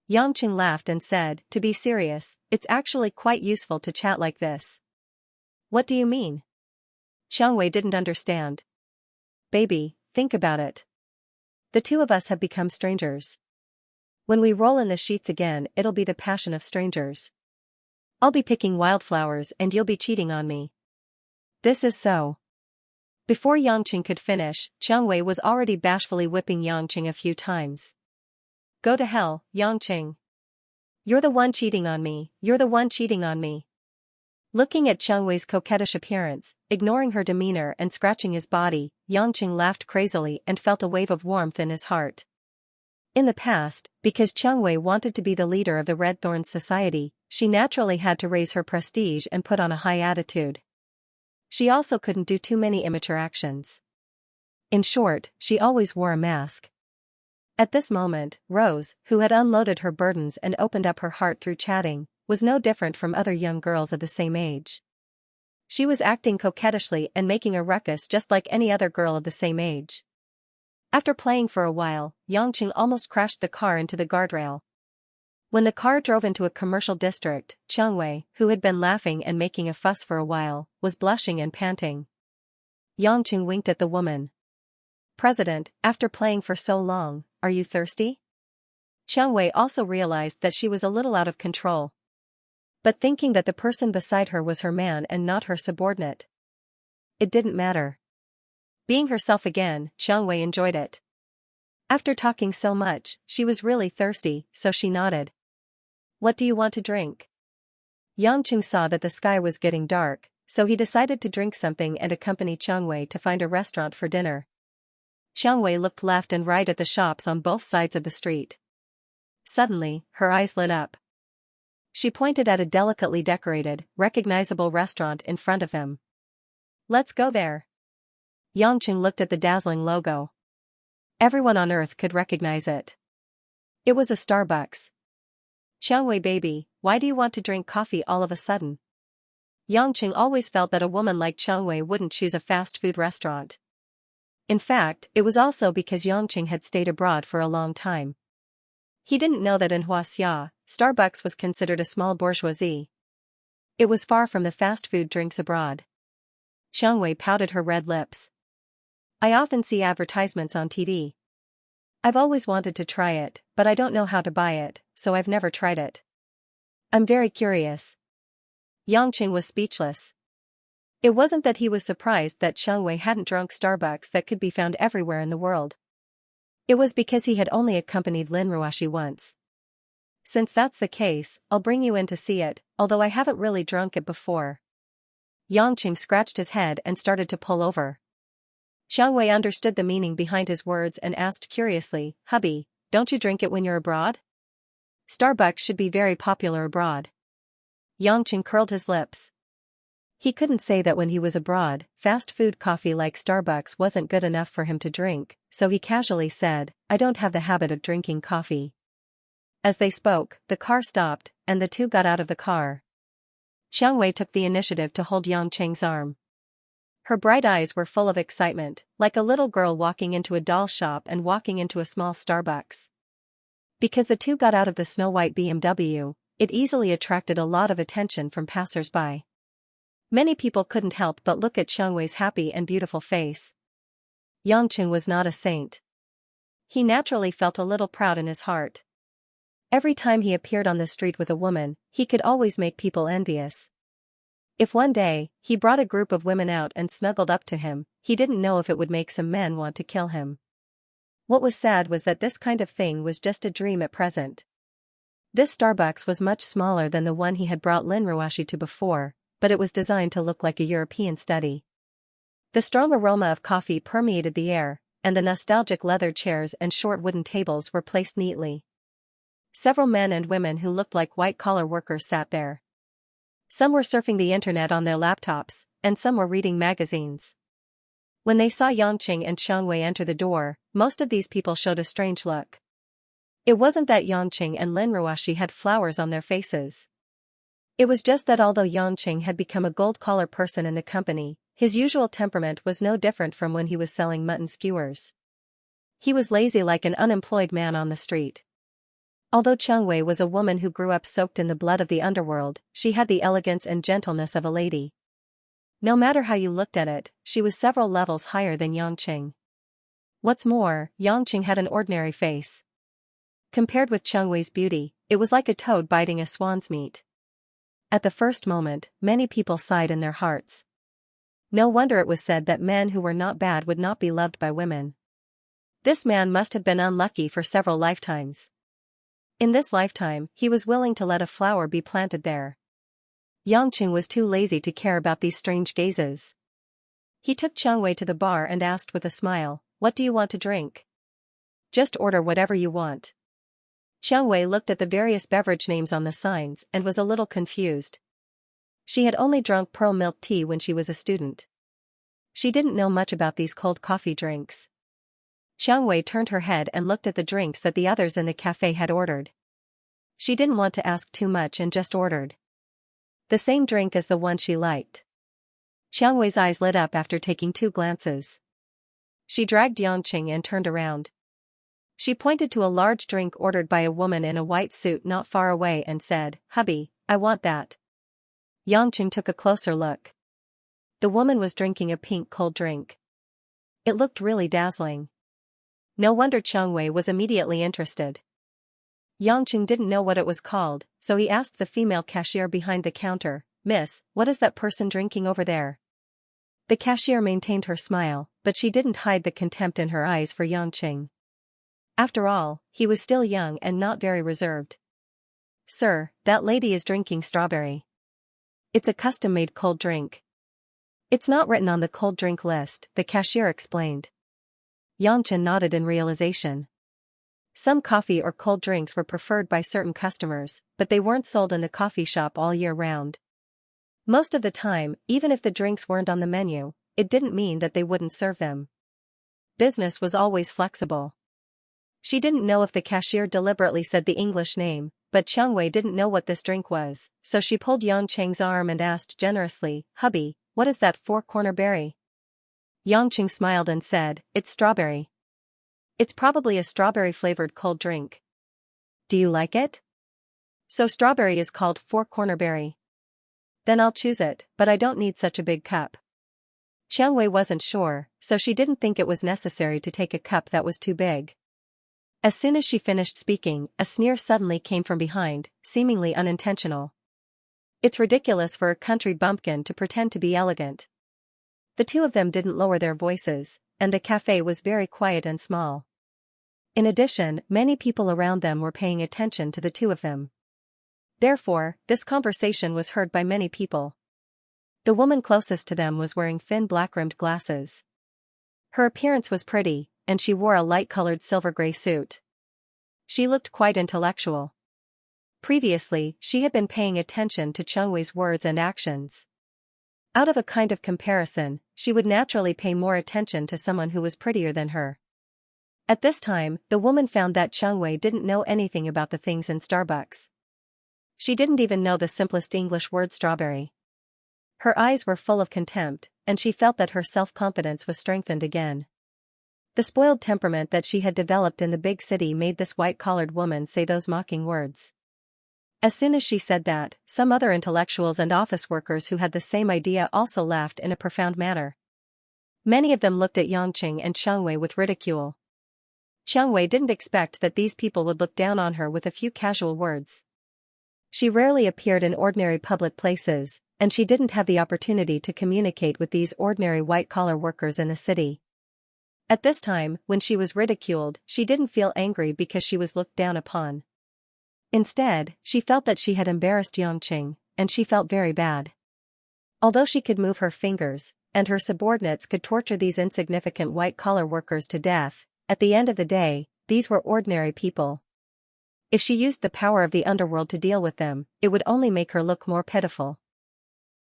Yangqing laughed and said, "To be serious, it's actually quite useful to chat like this." "What do you mean?" Changwei didn't understand. "Baby, think about it. The two of us have become strangers. When we roll in the sheets again, it'll be the passion of strangers. I'll be picking wildflowers and you'll be cheating on me. This is so." Before Yangqing could finish, Changwei was already bashfully whipping Yangqing a few times. "Go to hell, Yangqing. You're the one cheating on me, you're the one cheating on me." Looking at Changwei's coquettish appearance, ignoring her demeanor and scratching his body, Yangqing laughed crazily and felt a wave of warmth in his heart. In the past, because Changwei wanted to be the leader of the Red Thorns Society, she naturally had to raise her prestige and put on a high attitude. She also couldn't do too many immature actions. In short, she always wore a mask. At this moment, Rose, who had unloaded her burdens and opened up her heart through chatting, was no different from other young girls of the same age. She was acting coquettishly and making a ruckus just like any other girl of the same age. After playing for a while, Yangqing almost crashed the car into the guardrail. When the car drove into a commercial district, Changwei, who had been laughing and making a fuss for a while, was blushing and panting. Yangqing winked at the woman. "President, after playing for so long, are you thirsty?" Changwei also realized that she was a little out of control. But thinking that the person beside her was her man and not her subordinate, it didn't matter. Being herself again, Changwei enjoyed it. After talking so much, she was really thirsty, so she nodded. "What do you want to drink?" Yangqing saw that the sky was getting dark, so he decided to drink something and accompany Changwei to find a restaurant for dinner. Changwei looked left and right at the shops on both sides of the street. Suddenly, her eyes lit up. She pointed at a delicately decorated, recognizable restaurant in front of him. "Let's go there." Yangqing looked at the dazzling logo. Everyone on Earth could recognize it. It was a Starbucks. "Changwei baby, why do you want to drink coffee all of a sudden?" Yangqing always felt that a woman like Changwei wouldn't choose a fast food restaurant. In fact, it was also because Yangqing had stayed abroad for a long time. He didn't know that in Xianxia, Starbucks was considered a small bourgeoisie. It was far from the fast food drinks abroad. Changwei pouted her red lips. "I often see advertisements on TV. I've always wanted to try it, but I don't know how to buy it, so I've never tried it. I'm very curious." Yangqing was speechless. It wasn't that he was surprised that Changwei hadn't drunk Starbucks that could be found everywhere in the world. It was because he had only accompanied Lin Ruashi once. "Since that's the case, I'll bring you in to see it, although I haven't really drunk it before." Yangqing scratched his head and started to pull over. Changwei understood the meaning behind his words and asked curiously, "Hubby, don't you drink it when you're abroad? Starbucks should be very popular abroad." Yangqing curled his lips. He couldn't say that when he was abroad, fast food coffee like Starbucks wasn't good enough for him to drink, so he casually said, "I don't have the habit of drinking coffee." As they spoke, the car stopped, and the two got out of the car. Changwei took the initiative to hold Yangqing's arm. Her bright eyes were full of excitement, like a little girl walking into a doll shop and walking into a small Starbucks. Because the two got out of the snow-white BMW, it easily attracted a lot of attention from passers-by. Many people couldn't help but look at Changwei's happy and beautiful face. Yangqing was not a saint. He naturally felt a little proud in his heart. Every time he appeared on the street with a woman, he could always make people envious. If one day, he brought a group of women out and snuggled up to him, he didn't know if it would make some men want to kill him. What was sad was that this kind of thing was just a dream at present. This Starbucks was much smaller than the one he had brought Lin Ruashi to before, but it was designed to look like a European study. The strong aroma of coffee permeated the air, and the nostalgic leather chairs and short wooden tables were placed neatly. Several men and women who looked like white-collar workers sat there. Some were surfing the internet on their laptops, and some were reading magazines. When they saw Yangqing and Xiangwei enter the door, most of these people showed a strange look. It wasn't that Yangqing and Lin Ruoshi had flowers on their faces. It was just that although Yangqing had become a gold-collar person in the company, his usual temperament was no different from when he was selling mutton skewers. He was lazy like an unemployed man on the street. Although Xiangwei was a woman who grew up soaked in the blood of the underworld, she had the elegance and gentleness of a lady. No matter how you looked at it, she was several levels higher than Yangqing. What's more, Yangqing had an ordinary face. Compared with Xiangwei's beauty, it was like a toad biting a swan's meat. At the first moment, many people sighed in their hearts. No wonder it was said that men who were not bad would not be loved by women. This man must have been unlucky for several lifetimes. In this lifetime, he was willing to let a flower be planted there. Yangqing was too lazy to care about these strange gazes. He took Xiangwei to the bar and asked with a smile, "What do you want to drink?" "Just order whatever you want." Xiangwei looked at the various beverage names on the signs and was a little confused. She had only drunk pearl milk tea when she was a student. She didn't know much about these cold coffee drinks. Xiangwei turned her head and looked at the drinks that the others in the cafe had ordered. She didn't want to ask too much and just ordered the same drink as the one she liked. Xiangwei's eyes lit up after taking 2 glances. She dragged Yangqing and turned around. She pointed to a large drink ordered by a woman in a white suit not far away and said, "Hubby, I want that." Yangqing took a closer look. The woman was drinking a pink cold drink. It looked really dazzling. No wonder Xiangwei was immediately interested. Yangqing didn't know what it was called, so he asked the female cashier behind the counter, "Miss, what is that person drinking over there?" The cashier maintained her smile, but she didn't hide the contempt in her eyes for Yangqing. After all, he was still young and not very reserved. "Sir, that lady is drinking strawberry. It's a custom-made cold drink. It's not written on the cold drink list," the cashier explained. Yangqing nodded in realization. Some coffee or cold drinks were preferred by certain customers, but they weren't sold in the coffee shop all year round. Most of the time, even if the drinks weren't on the menu, it didn't mean that they wouldn't serve them. Business was always flexible. She didn't know if the cashier deliberately said the English name, but Xiangwei didn't know what this drink was, so she pulled Yangqing's arm and asked generously, "Hubby, what is that 4-corner berry?" Yangqing smiled and said, "It's strawberry. It's probably a strawberry-flavored cold drink. Do you like it?" "So strawberry is called 4-corner berry. Then I'll choose it, but I don't need such a big cup." Xiangwei wasn't sure, so she didn't think it was necessary to take a cup that was too big. As soon as she finished speaking, a sneer suddenly came from behind, seemingly unintentional. "It's ridiculous for a country bumpkin to pretend to be elegant." The two of them didn't lower their voices, and the cafe was very quiet and small. In addition, many people around them were paying attention to the two of them. Therefore, this conversation was heard by many people. The woman closest to them was wearing thin black-rimmed glasses. Her appearance was pretty, and she wore a light-colored silver-gray suit. She looked quite intellectual. Previously, she had been paying attention to Xiangwei's words and actions. Out of a kind of comparison, she would naturally pay more attention to someone who was prettier than her. At this time, the woman found that Xiangwei didn't know anything about the things in Starbucks. She didn't even know the simplest English word strawberry. Her eyes were full of contempt, and she felt that her self-confidence was strengthened again. The spoiled temperament that she had developed in the big city made this white-collared woman say those mocking words. As soon as she said that, some other intellectuals and office workers who had the same idea also laughed in a profound manner. Many of them looked at Yangqing and Xiangwei with ridicule. Xiangwei didn't expect that these people would look down on her with a few casual words. She rarely appeared in ordinary public places, and she didn't have the opportunity to communicate with these ordinary white-collar workers in the city. At this time, when she was ridiculed, she didn't feel angry because she was looked down upon. Instead, she felt that she had embarrassed Yangqing, and she felt very bad. Although she could move her fingers, and her subordinates could torture these insignificant white-collar workers to death. At the end of the day, these were ordinary people. If she used the power of the underworld to deal with them, it would only make her look more pitiful.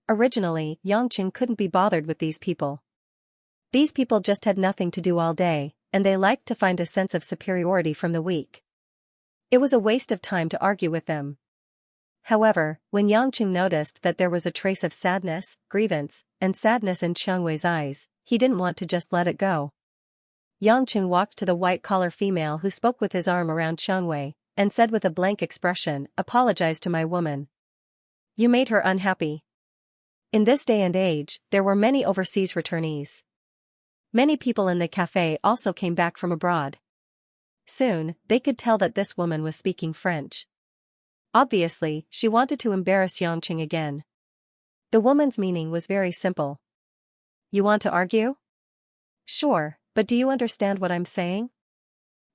Originally, Xianxia couldn't be bothered with these people. These people just had nothing to do all day, and they liked to find a sense of superiority from the weak. It was a waste of time to argue with them. However, when Xianxia noticed that there was a trace of sadness, grievance, and sadness in Xiangwei's eyes, he didn't want to just let it go. Xianxia walked to the white-collar female who spoke with his arm around Xiangwei, and said with a blank expression, "Apologize to my woman. You made her unhappy." In this day and age, there were many overseas returnees. Many people in the cafe also came back from abroad. Soon, they could tell that this woman was speaking French. Obviously, she wanted to embarrass Xianxia again. The woman's meaning was very simple. "You want to argue?" "Sure, but do you understand what I'm saying?"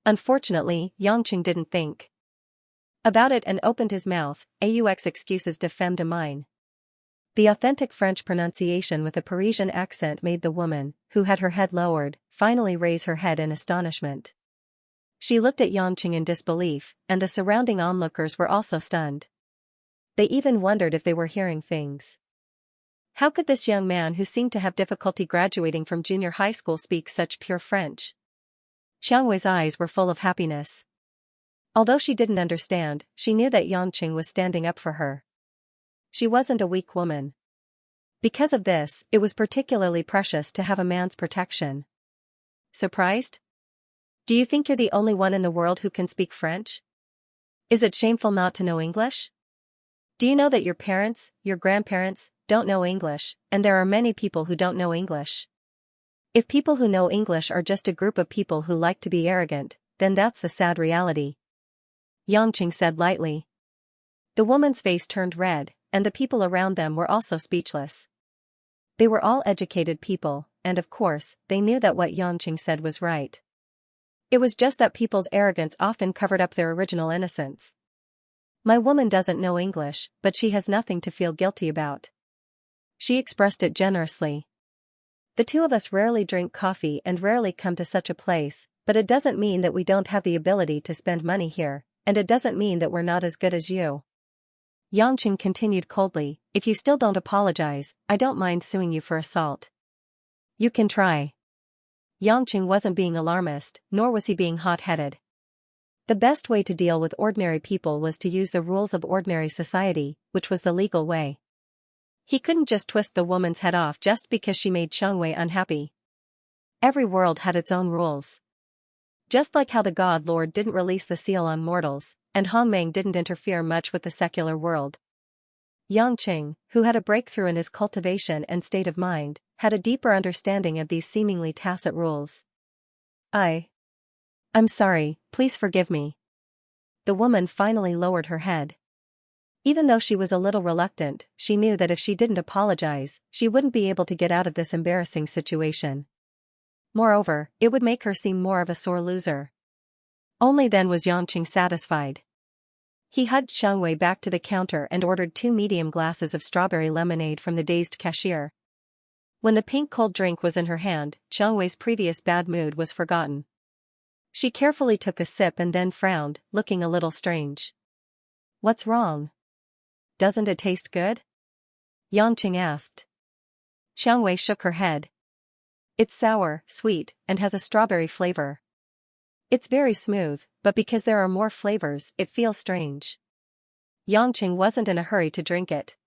Unfortunately, Xianxia didn't think about it and opened his mouth. "Aux excuses de femme de mine." The authentic French pronunciation with a Parisian accent made the woman, who had her head lowered, finally raise her head in astonishment. She looked at Xianxia in disbelief, and the surrounding onlookers were also stunned. They even wondered if they were hearing things. How could this young man who seemed to have difficulty graduating from junior high school speak such pure French? Xiangwei's eyes were full of happiness. Although she didn't understand, she knew that Xianxia was standing up for her. She wasn't a weak woman. Because of this, it was particularly precious to have a man's protection. Surprised? Do you think you're the only one in the world who can speak French? Is it shameful not to know English? Do you know that your parents, your grandparents, don't know English, and there are many people who don't know English? If people who know English are just a group of people who like to be arrogant, then that's the sad reality. Xianxia said lightly. The woman's face turned red, and the people around them were also speechless. They were all educated people, and of course, they knew that what Xianxia said was right. It was just that people's arrogance often covered up their original innocence. "My woman doesn't know English, but she has nothing to feel guilty about." She expressed it generously. "The two of us rarely drink coffee and rarely come to such a place, but it doesn't mean that we don't have the ability to spend money here, and it doesn't mean that we're not as good as you." Xianxia continued coldly, "If you still don't apologize, I don't mind suing you for assault." "You can try." Xianxia wasn't being alarmist, nor was he being hot-headed. The best way to deal with ordinary people was to use the rules of ordinary society, which was the legal way. He couldn't just twist the woman's head off just because she made Xiangwei unhappy. Every world had its own rules. Just like how the God Lord didn't release the seal on mortals, and Hongmeng didn't interfere much with the secular world. Xianxia, who had a breakthrough in his cultivation and state of mind, had a deeper understanding of these seemingly tacit rules. I'm sorry, please forgive me." The woman finally lowered her head. Even though she was a little reluctant, she knew that if she didn't apologize, she wouldn't be able to get out of this embarrassing situation. Moreover, it would make her seem more of a sore loser. Only then was Xianxia satisfied. He hugged Xiangwei back to the counter and ordered 2 medium glasses of strawberry lemonade from the dazed cashier. When the pink cold drink was in her hand, Xiangwei's previous bad mood was forgotten. She carefully took a sip and then frowned, looking a little strange. "What's wrong? Doesn't it taste good?" Xianxia asked. Xiangwei shook her head. "It's sour, sweet, and has a strawberry flavor. It's very smooth, but because there are more flavors, it feels strange." Xianxia wasn't in a hurry to drink it.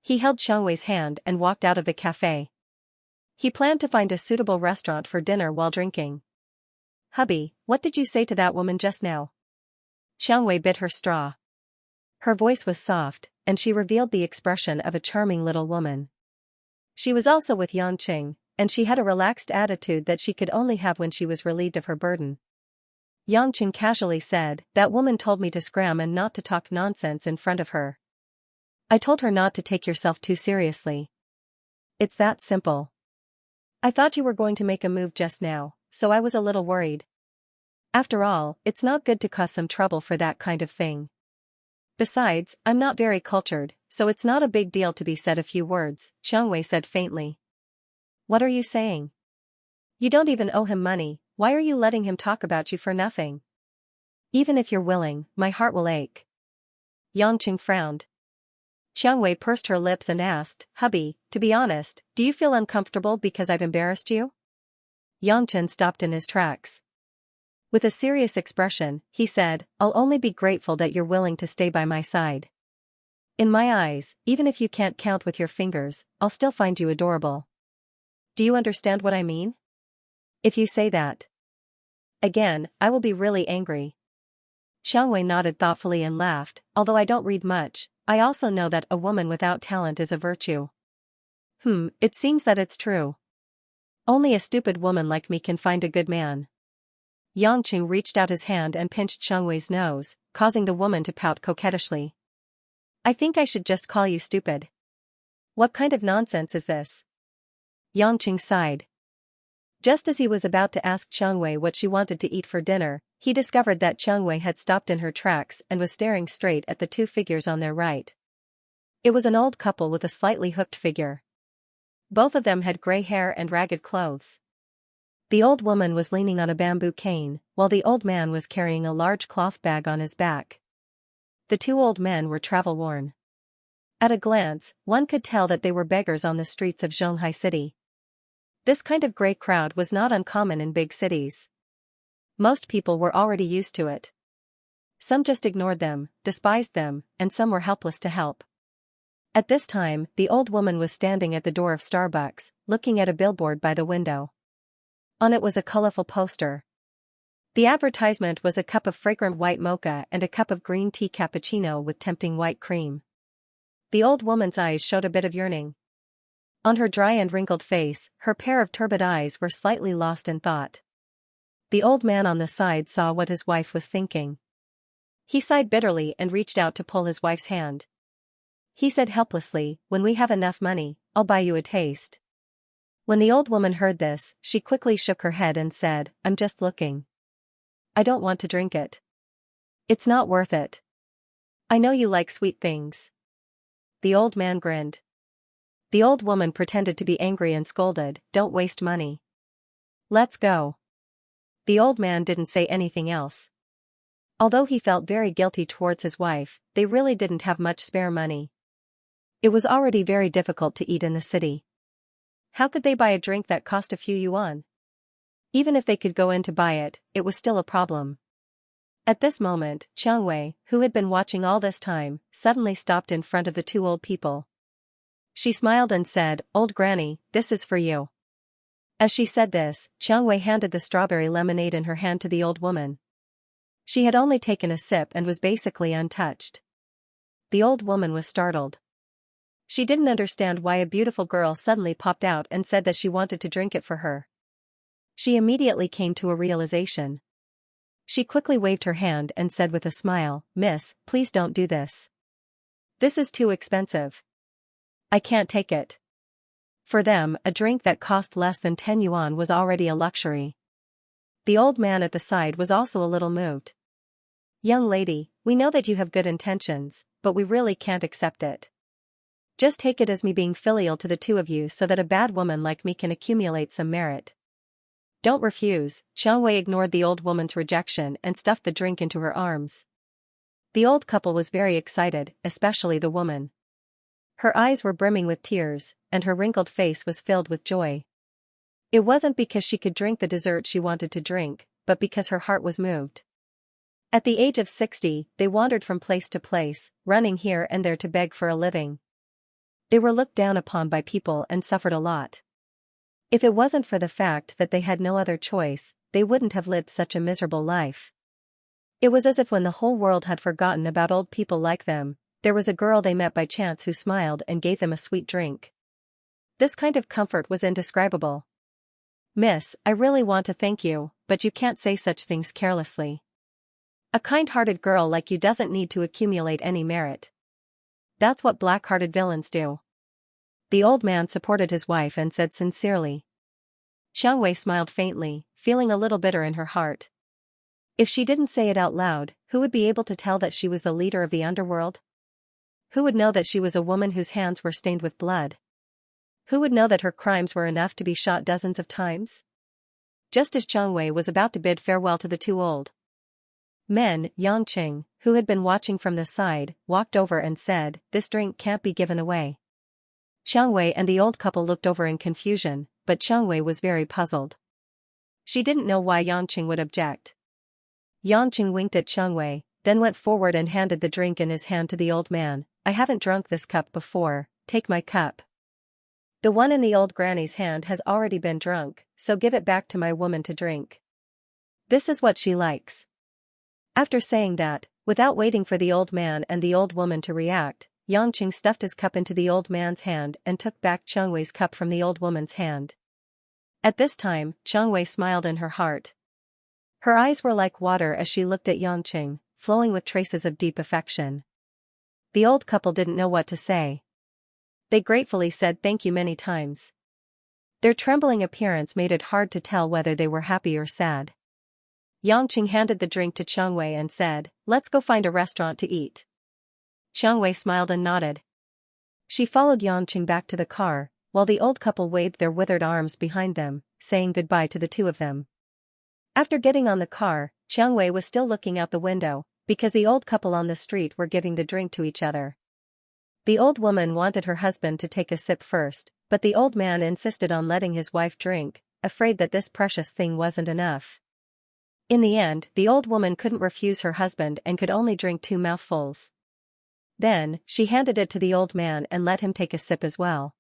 He held Xiangwei's hand and walked out of the cafe. He planned to find a suitable restaurant for dinner while drinking. "Hubby, what did you say to that woman just now?" Xiangwei bit her straw. Her voice was soft, and she revealed the expression of a charming little woman. She was also with Xianxia, and she had a relaxed attitude that she could only have when she was relieved of her burden. Xianxia casually said, "That woman told me to scram and not to talk nonsense in front of her. I told her not to take yourself too seriously. It's that simple. I thought you were going to make a move just now, so I was a little worried. After all, it's not good to cause some trouble for that kind of thing. Besides, I'm not very cultured, so it's not a big deal to be said a few words," Xiangwei said faintly. What are you saying? You don't even owe him money, why are you letting him talk about you for nothing? Even if you're willing, my heart will ache. Yangqing frowned. Xiangwei pursed her lips and asked, hubby, to be honest, do you feel uncomfortable because I've embarrassed you? Yangchen stopped in his tracks. With a serious expression, he said, I'll only be grateful that you're willing to stay by my side. In my eyes, even if you can't count with your fingers, I'll still find you adorable. Do you understand what I mean? If you say that again, I will be really angry. Xiangwei nodded thoughtfully and laughed, although I don't read much, I also know that a woman without talent is a virtue. It seems that it's true. Only a stupid woman like me can find a good man. Yangqing reached out his hand and pinched Xiangwei's nose, causing the woman to pout coquettishly. I think I should just call you stupid. What kind of nonsense is this? Yangqing sighed. Just as he was about to ask Xiangwei what she wanted to eat for dinner, he discovered that Xiangwei had stopped in her tracks and was staring straight at the two figures on their right. It was an old couple with a slightly hooked figure. Both of them had gray hair and ragged clothes. The old woman was leaning on a bamboo cane, while the old man was carrying a large cloth bag on his back. The two old men were travel-worn. At a glance, one could tell that they were beggars on the streets of Zhonghai City. This kind of gray crowd was not uncommon in big cities. Most people were already used to it. Some just ignored them, despised them, and some were helpless to help. At this time, the old woman was standing at the door of Starbucks, looking at a billboard by the window. On it was a colorful poster. The advertisement was a cup of fragrant white mocha and a cup of green tea cappuccino with tempting white cream. The old woman's eyes showed a bit of yearning. On her dry and wrinkled face, her pair of turbid eyes were slightly lost in thought. The old man on the side saw what his wife was thinking. He sighed bitterly and reached out to pull his wife's hand. He said helplessly, when we have enough money, I'll buy you a taste. When the old woman heard this, she quickly shook her head and said, I'm just looking. I don't want to drink it. It's not worth it. I know you like sweet things. The old man grinned. The old woman pretended to be angry and scolded, don't waste money. Let's go. The old man didn't say anything else. Although he felt very guilty towards his wife, they really didn't have much spare money. It was already very difficult to eat in the city. How could they buy a drink that cost a few yuan? Even if they could go in to buy it, it was still a problem. At this moment, Xiangwei, who had been watching all this time, suddenly stopped in front of the two old people. She smiled and said, Old Granny, this is for you. As she said this, Xiangwei handed the strawberry lemonade in her hand to the old woman. She had only taken a sip and was basically untouched. The old woman was startled. She didn't understand why a beautiful girl suddenly popped out and said that she wanted to drink it for her. She immediately came to a realization. She quickly waved her hand and said with a smile, Miss, please don't do this. This is too expensive. I can't take it. For them, a drink that cost less than 10 yuan was already a luxury. The old man at the side was also a little moved. Young lady, we know that you have good intentions, but we really can't accept it. Just take it as me being filial to the two of you so that a bad woman like me can accumulate some merit. Don't refuse. Xiangwei ignored the old woman's rejection and stuffed the drink into her arms. The old couple was very excited, especially the woman. Her eyes were brimming with tears, and her wrinkled face was filled with joy. It wasn't because she could drink the dessert she wanted to drink, but because her heart was moved. At the age of 60, they wandered from place to place, running here and there to beg for a living. They were looked down upon by people and suffered a lot. If it wasn't for the fact that they had no other choice, they wouldn't have lived such a miserable life. It was as if when the whole world had forgotten about old people like them, there was a girl they met by chance who smiled and gave them a sweet drink. This kind of comfort was indescribable. Miss, I really want to thank you, but you can't say such things carelessly. A kind-hearted girl like you doesn't need to accumulate any merit. That's what black-hearted villains do. The old man supported his wife and said sincerely. Xiangwei smiled faintly, feeling a little bitter in her heart. If she didn't say it out loud, who would be able to tell that she was the leader of the underworld? Who would know that she was a woman whose hands were stained with blood? Who would know that her crimes were enough to be shot dozens of times? Just as Xianxia was about to bid farewell to the two old men, Yangqing, who had been watching from the side, walked over and said, "This drink can't be given away." Xianxia and the old couple looked over in confusion, but Xianxia was very puzzled. She didn't know why Yangqing would object. Yangqing winked at Xianxia, then went forward and handed the drink in his hand to the old man. "I haven't drunk this cup before, take my cup. The one in the old granny's hand has already been drunk, so give it back to my woman to drink. This is what she likes." After saying that, without waiting for the old man and the old woman to react, Yangqing stuffed his cup into the old man's hand and took back Xianxia's cup from the old woman's hand. At this time, Xianxia smiled in her heart. Her eyes were like water as she looked at Yangqing, flowing with traces of deep affection. The old couple didn't know what to say. They gratefully said thank you many times. Their trembling appearance made it hard to tell whether they were happy or sad. Yangqing handed the drink to Xianxia and said, "Let's go find a restaurant to eat." Xianxia smiled and nodded. She followed Yangqing back to the car, while the old couple waved their withered arms behind them, saying goodbye to the two of them. After getting on the car, Xianxia was still looking out the window, because the old couple on the street were giving the drink to each other. The old woman wanted her husband to take a sip first, but the old man insisted on letting his wife drink, afraid that this precious thing wasn't enough. In the end, the old woman couldn't refuse her husband and could only drink 2 mouthfuls. Then, she handed it to the old man and let him take a sip as well.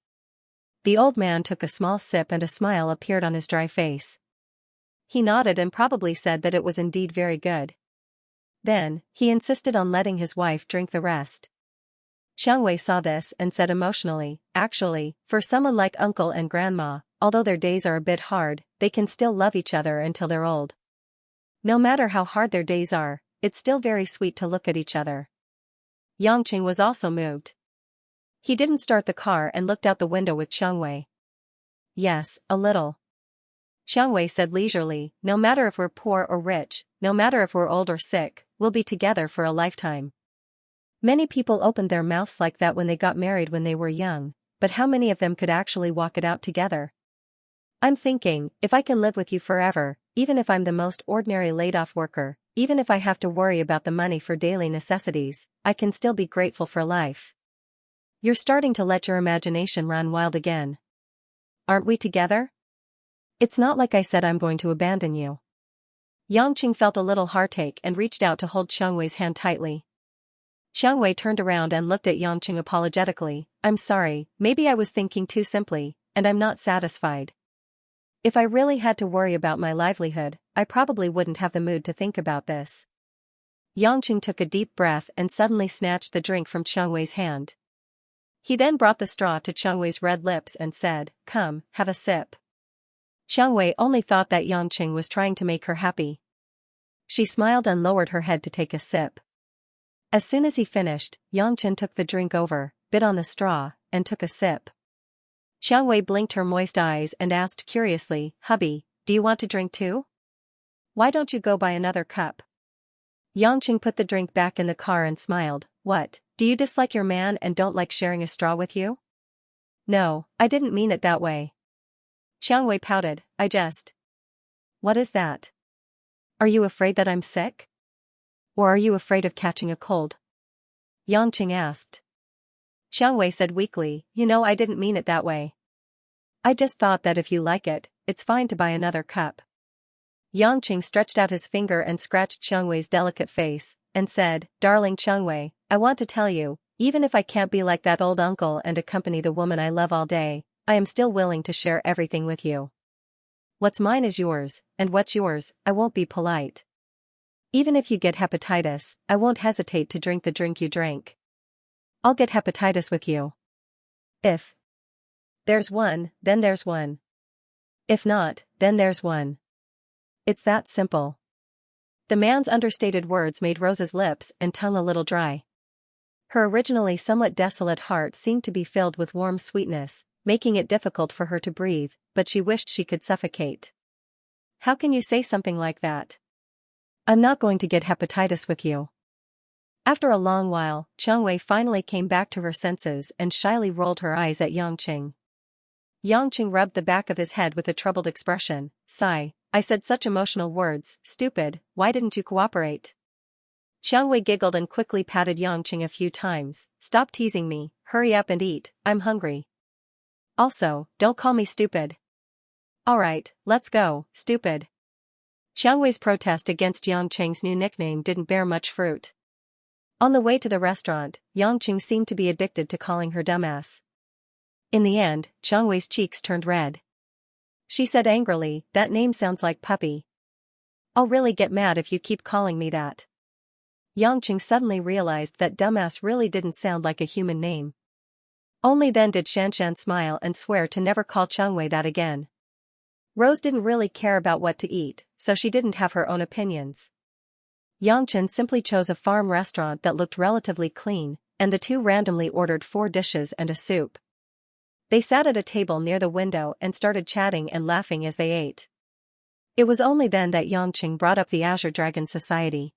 The old man took a small sip and a smile appeared on his dry face. He nodded and probably said that it was indeed very good. Then, he insisted on letting his wife drink the rest. Xianxia saw this and said emotionally, "Actually, for someone like uncle and grandma, although their days are a bit hard, they can still love each other until they're old. No matter how hard their days are, it's still very sweet to look at each other." Yangqing was also moved. He didn't start the car and looked out the window with Xianxia. "Yes, a little," Xianxia said leisurely. "No matter if we're poor or rich, no matter if we're old or sick, we'll be together for a lifetime." Many people opened their mouths like that when they got married when they were young, but how many of them could actually walk it out together? "I'm thinking, if I can live with you forever, even if I'm the most ordinary laid-off worker, even if I have to worry about the money for daily necessities, I can still be grateful for life." You're starting to let your imagination run wild again. Aren't we together? It's not like I said I'm going to abandon you. Yangqing felt a little heartache and reached out to hold Xianxia's hand tightly. Xianxia turned around and looked at Yangqing apologetically. "I'm sorry, maybe I was thinking too simply, and I'm not satisfied. If I really had to worry about my livelihood, I probably wouldn't have the mood to think about this." Yangqing took a deep breath and suddenly snatched the drink from Xianxia's hand. He then brought the straw to Xianxia's red lips and said, "Come, have a sip." Xianxia only thought that Yangqing was trying to make her happy. She smiled and lowered her head to take a sip. As soon as he finished, Yangqing took the drink over, bit on the straw, and took a sip. Xianxia blinked her moist eyes and asked curiously, "Hubby, do you want to drink too? Why don't you go buy another cup?" Yangqing put the drink back in the car and smiled. "What, do you dislike your man and don't like sharing a straw with you?" "No, I didn't mean it that way." Xianxia pouted, "I just..." "What is that? Are you afraid that I'm sick? Or are you afraid of catching a cold?" Yangqing asked. Xianxia said weakly, "You know I didn't mean it that way. I just thought that if you like it, it's fine to buy another cup." Yangqing stretched out his finger and scratched Xianxia's delicate face, and said, "Darling Xianxia, I want to tell you, even if I can't be like that old uncle and accompany the woman I love all day, I am still willing to share everything with you. What's mine is yours, and what's yours, I won't be polite. Even if you get hepatitis, I won't hesitate to drink the drink you drank. I'll get hepatitis with you. If there's one, then there's one. If not, then there's one. It's that simple." The man's understated words made Rose's lips and tongue a little dry. Her originally somewhat desolate heart seemed to be filled with warm sweetness, making it difficult for her to breathe, but she wished she could suffocate. "How can you say something like that? I'm not going to get hepatitis with you." After a long while, Xianxia finally came back to her senses and shyly rolled her eyes at Yangqing. Yangqing rubbed the back of his head with a troubled expression. Sigh, I said such emotional words, stupid, why didn't you cooperate? Qiang Wei giggled and quickly patted Yangqing a few times. Stop teasing me, hurry up and eat, I'm hungry. Also, don't call me stupid. Alright, let's go, stupid. Qiang Wei's protest against Yangqing's new nickname didn't bear much fruit. On the way to the restaurant, Yangqing seemed to be addicted to calling her dumbass. In the end, Qiang Wei's cheeks turned red. She said angrily, that name sounds like puppy. I'll really get mad if you keep calling me that. Yangqing suddenly realized that dumbass really didn't sound like a human name. Only then did Xianxia smile and swear to never call Qiang Wei that again. Rose didn't really care about what to eat, so she didn't have her own opinions. Yangqing simply chose a farm restaurant that looked relatively clean, and the two randomly ordered 4 dishes and a soup. They sat at a table near the window and started chatting and laughing as they ate. It was only then that Yangqing brought up the Azure Dragon Society.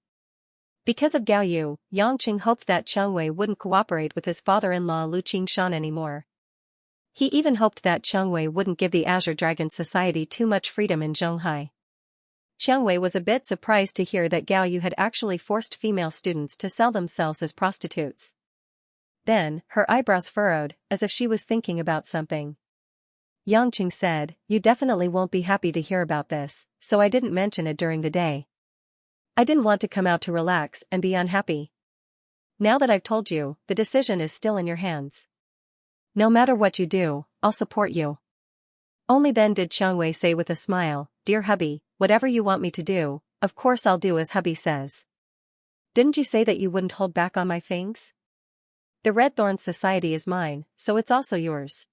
Because of Gao Yu, Yangqing hoped that Qiang Wei wouldn't cooperate with his father-in-law Lu Qingshan anymore. He even hoped that Qiang Wei wouldn't give the Azure Dragon Society too much freedom in Zhonghai. Qiang Wei was a bit surprised to hear that Gao Yu had actually forced female students to sell themselves as prostitutes. Then, her eyebrows furrowed, as if she was thinking about something. Yangqing said, you definitely won't be happy to hear about this, so I didn't mention it during the day. I didn't want to come out to relax and be unhappy. Now that I've told you, the decision is still in your hands. No matter what you do, I'll support you. Only then did Qiang Wei say with a smile, Dear hubby, whatever you want me to do, of course I'll do as hubby says. Didn't you say that you wouldn't hold back on my things? The Red Thorns Society is mine, so it's also yours.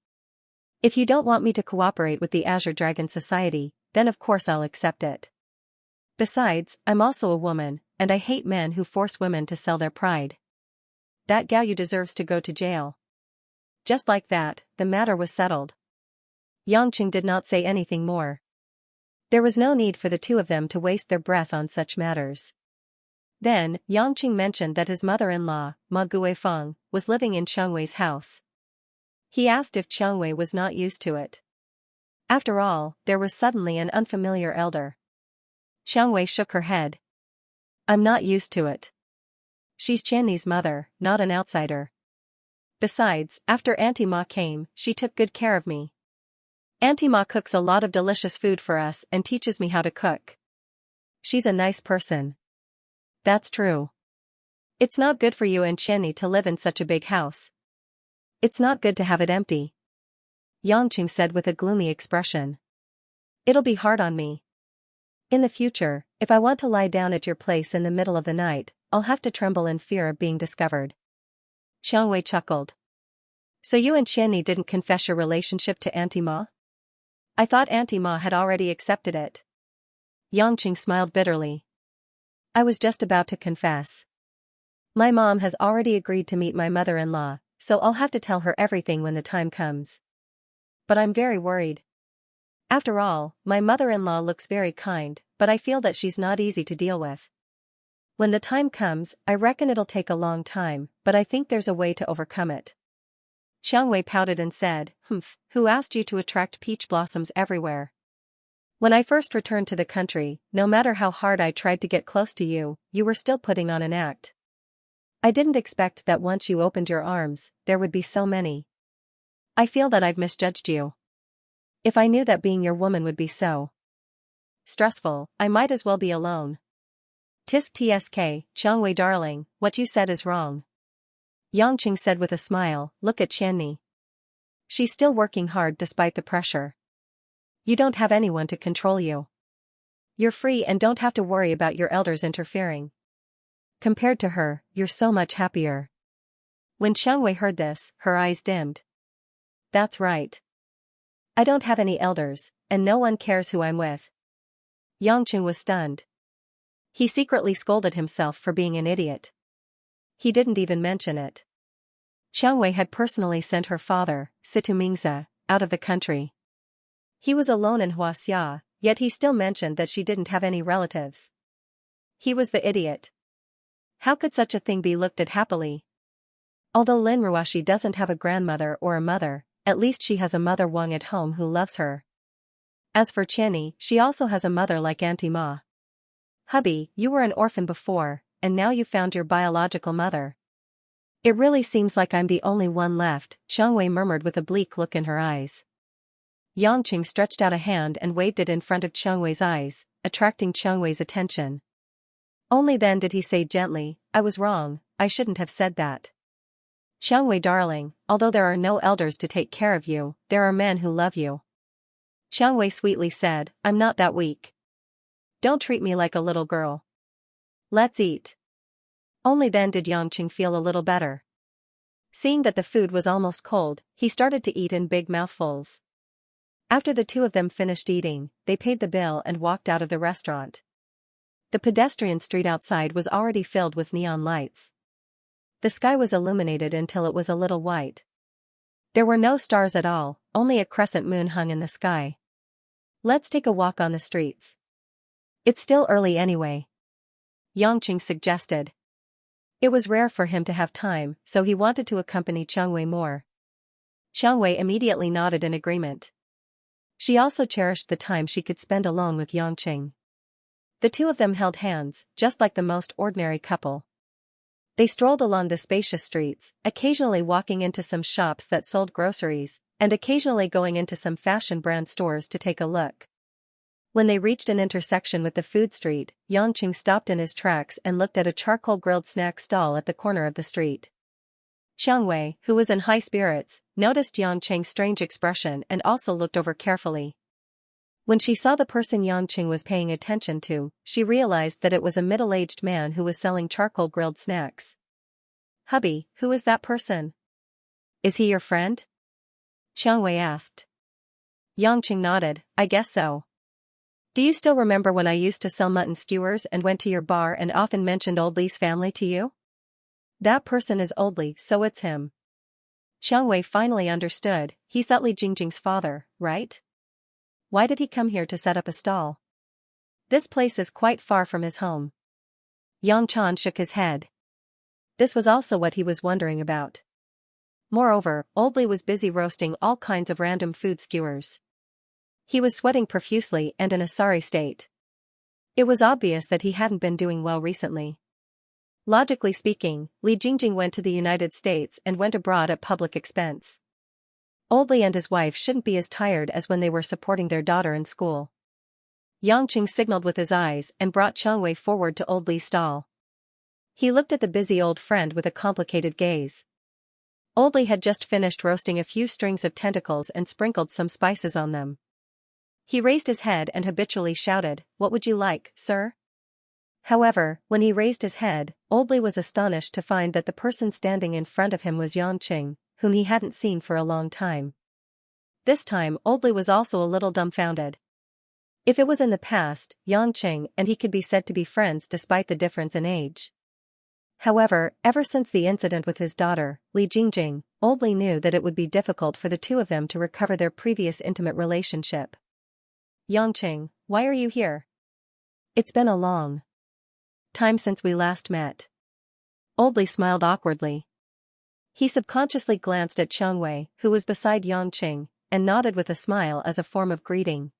If you don't want me to cooperate with the Azure Dragon Society, then of course I'll accept it. Besides, I'm also a woman, and I hate men who force women to sell their pride. That Gao Yu deserves to go to jail. Just like that, the matter was settled. Yangqing did not say anything more. There was no need for the two of them to waste their breath on such matters. Then, Yangqing mentioned that his mother-in-law, Ma Guifeng, was living in Qiang Wei's house. He asked if Qiang Wei was not used to it. After all, there was suddenly an unfamiliar elder. Qiang Wei shook her head. I'm not used to it. She's Qianni's mother, not an outsider. Besides, after Auntie Ma came, she took good care of me. Auntie Ma cooks a lot of delicious food for us and teaches me how to cook. She's a nice person. That's true. It's not good for you and Qianni to live in such a big house. It's not good to have it empty. Yangqing said with a gloomy expression. It'll be hard on me. In the future, if I want to lie down at your place in the middle of the night, I'll have to tremble in fear of being discovered. Qiang Wei chuckled. So you and Qianni didn't confess your relationship to Auntie Ma? I thought Auntie Ma had already accepted it. Yangqing smiled bitterly. I was just about to confess. My mom has already agreed to meet my mother-in-law, so I'll have to tell her everything when the time comes. But I'm very worried. After all, my mother-in-law looks very kind, but I feel that she's not easy to deal with. When the time comes, I reckon it'll take a long time, but I think there's a way to overcome it. Qiang Wei pouted and said, who asked you to attract peach blossoms everywhere? When I first returned to the country, no matter how hard I tried to get close to you, you were still putting on an act. I didn't expect that once you opened your arms, there would be so many. I feel that I've misjudged you. If I knew that being your woman would be so stressful, I might as well be alone. Tisk tsk, Qiang Wei darling, what you said is wrong. Yangqing said with a smile, look at Qianni. She's still working hard despite the pressure. You don't have anyone to control you. You're free and don't have to worry about your elders interfering. Compared to her, you're so much happier. When Qiang Wei heard this, her eyes dimmed. That's right. I don't have any elders, and no one cares who I'm with. Yangqing was stunned. He secretly scolded himself for being an idiot. He didn't even mention it. Qiang Wei had personally sent her father, Situ Mingzi, out of the country. He was alone in Huaxia, yet he still mentioned that she didn't have any relatives. He was the idiot. How could such a thing be looked at happily? Although Lin Ruashi doesn't have a grandmother or a mother, at least she has a mother Wang at home who loves her. As for Qianni, she also has a mother like Auntie Ma. Hubby, you were an orphan before, and now you found your biological mother. It really seems like I'm the only one left, Xianxia murmured with a bleak look in her eyes. Yangqing stretched out a hand and waved it in front of Xianxia's eyes, attracting Xianxia's attention. Only then did he say gently, I was wrong, I shouldn't have said that. Xianxia darling, although there are no elders to take care of you, there are men who love you. Xianxia sweetly said, I'm not that weak. Don't treat me like a little girl. Let's eat. Only then did Yangqing feel a little better. Seeing that the food was almost cold, he started to eat in big mouthfuls. After the two of them finished eating, they paid the bill and walked out of the restaurant. The pedestrian street outside was already filled with neon lights. The sky was illuminated until it was a little white. There were no stars at all, only a crescent moon hung in the sky. Let's take a walk on the streets. It's still early anyway. Yangqing suggested. It was rare for him to have time, so he wanted to accompany Xianxia more. Xianxia immediately nodded in agreement. She also cherished the time she could spend alone with Yangqing. The two of them held hands, just like the most ordinary couple. They strolled along the spacious streets, occasionally walking into some shops that sold groceries, and occasionally going into some fashion brand stores to take a look. When they reached an intersection with the food street, Yangqing stopped in his tracks and looked at a charcoal-grilled snack stall at the corner of the street. Xianxia, who was in high spirits, noticed Yangqing's strange expression and also looked over carefully. When she saw the person Yangqing was paying attention to, she realized that it was a middle-aged man who was selling charcoal-grilled snacks. Hubby, who is that person? Is he your friend? Xianxia asked. Yangqing nodded, I guess so. Do you still remember when I used to sell mutton skewers and went to your bar and often mentioned Old Li's family to you? That person is Old Li, so it's him. Xianxia finally understood, he's that Li Jingjing's father, right? Why did he come here to set up a stall? This place is quite far from his home. Yang Chan shook his head. This was also what he was wondering about. Moreover, Old Li was busy roasting all kinds of random food skewers. He was sweating profusely and in a sorry state. It was obvious that he hadn't been doing well recently. Logically speaking, Li Jingjing went to the United States and went abroad at public expense. Old Li and his wife shouldn't be as tired as when they were supporting their daughter in school. Yangqing signaled with his eyes and brought Xianxia forward to Old Li's stall. He looked at the busy old friend with a complicated gaze. Old Li had just finished roasting a few strings of tentacles and sprinkled some spices on them. He raised his head and habitually shouted, What would you like, sir? However, when he raised his head, Old Li was astonished to find that the person standing in front of him was Yangqing, whom he hadn't seen for a long time. This time Old Li was also a little dumbfounded. If it was in the past, Yangqing and he could be said to be friends despite the difference in age. However, ever since the incident with his daughter, Li Jingjing, Old Li knew that it would be difficult for the two of them to recover their previous intimate relationship. Yangqing, why are you here? It's been a long time since we last met. Old Li smiled awkwardly. He subconsciously glanced at Xianxia, who was beside Yangqing, and nodded with a smile as a form of greeting.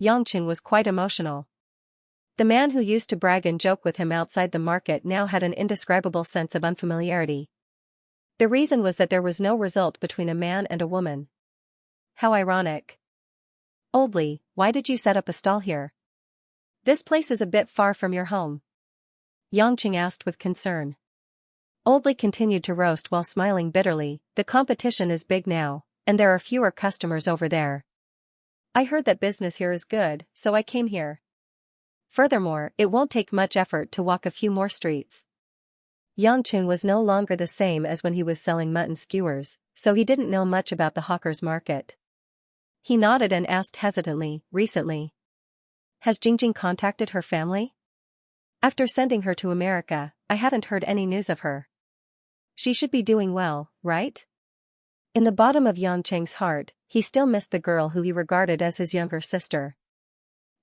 Yangqing was quite emotional. The man who used to brag and joke with him outside the market now had an indescribable sense of unfamiliarity. The reason was that there was no result between a man and a woman. How ironic. Old Li, why did you set up a stall here? This place is a bit far from your home. Yangqing asked with concern. Old Li continued to roast while smiling bitterly, the competition is big now, and there are fewer customers over there. I heard that business here is good, so I came here. Furthermore, it won't take much effort to walk a few more streets. Yangqing was no longer the same as when he was selling mutton skewers, so he didn't know much about the hawker's market. He nodded and asked hesitantly, recently. Has Jingjing contacted her family? After sending her to America, I haven't heard any news of her. She should be doing well, right? In the bottom of Yangqing's heart, he still missed the girl who he regarded as his younger sister.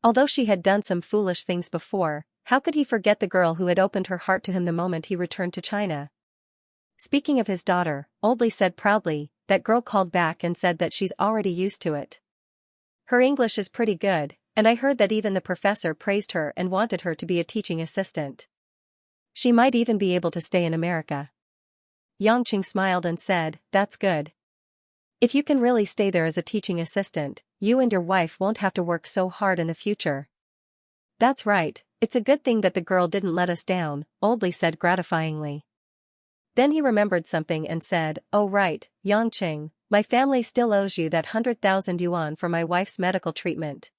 Although she had done some foolish things before, how could he forget the girl who had opened her heart to him the moment he returned to China? Speaking of his daughter, Old Li said proudly, that girl called back and said that she's already used to it. Her English is pretty good, and I heard that even the professor praised her and wanted her to be a teaching assistant. She might even be able to stay in America. Xianxia smiled and said, "That's good. If you can really stay there as a teaching assistant, you and your wife won't have to work so hard in the future." "That's right, it's a good thing that the girl didn't let us down," Oldly said gratifyingly. Then he remembered something and said, "Oh right, Xianxia, my family still owes you that 100,000 yuan for my wife's medical treatment.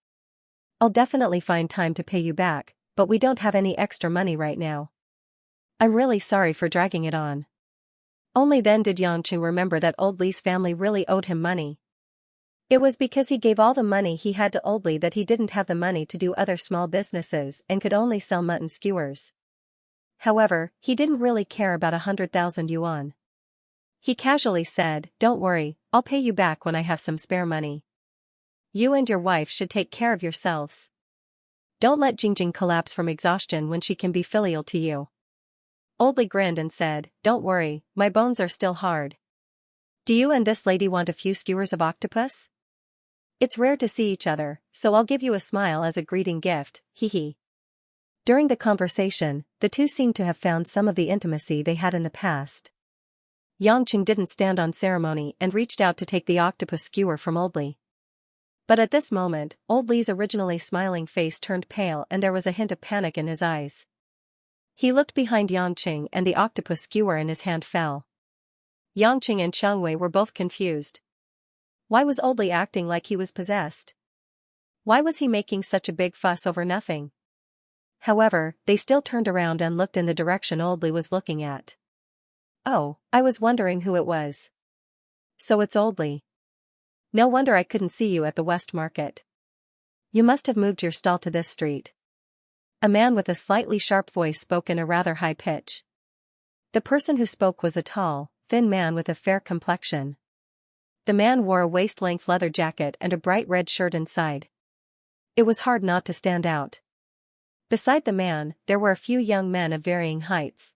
I'll definitely find time to pay you back, but we don't have any extra money right now. I'm really sorry for dragging it on." Only then did Xianxia remember that Oldly's family really owed him money. It was because he gave all the money he had to Oldly that he didn't have the money to do other small businesses and could only sell mutton skewers. However, he didn't really care about 100,000 yuan. He casually said, "Don't worry, I'll pay you back when I have some spare money. You and your wife should take care of yourselves. Don't let Jingjing collapse from exhaustion when she can be filial to you." Oldly grinned and said, "Don't worry, my bones are still hard. Do you and this lady want a few skewers of octopus? It's rare to see each other, so I'll give you a smile as a greeting gift, hee hee." During the conversation, the two seemed to have found some of the intimacy they had in the past. Xianxia didn't stand on ceremony and reached out to take the octopus skewer from Oldly. But at this moment, Oldly's originally smiling face turned pale and there was a hint of panic in his eyes. He looked behind Xianxia and the octopus skewer in his hand fell. Xianxia and Xiangwei were both confused. Why was Oldly acting like he was possessed? Why was he making such a big fuss over nothing? However, they still turned around and looked in the direction Oldly was looking at. "Oh, I was wondering who it was. So it's Oldly. No wonder I couldn't see you at the West Market. You must have moved your stall to this street." A man with a slightly sharp voice spoke in a rather high pitch. The person who spoke was a tall, thin man with a fair complexion. The man wore a waist-length leather jacket and a bright red shirt inside. It was hard not to stand out. Beside the man, there were a few young men of varying heights.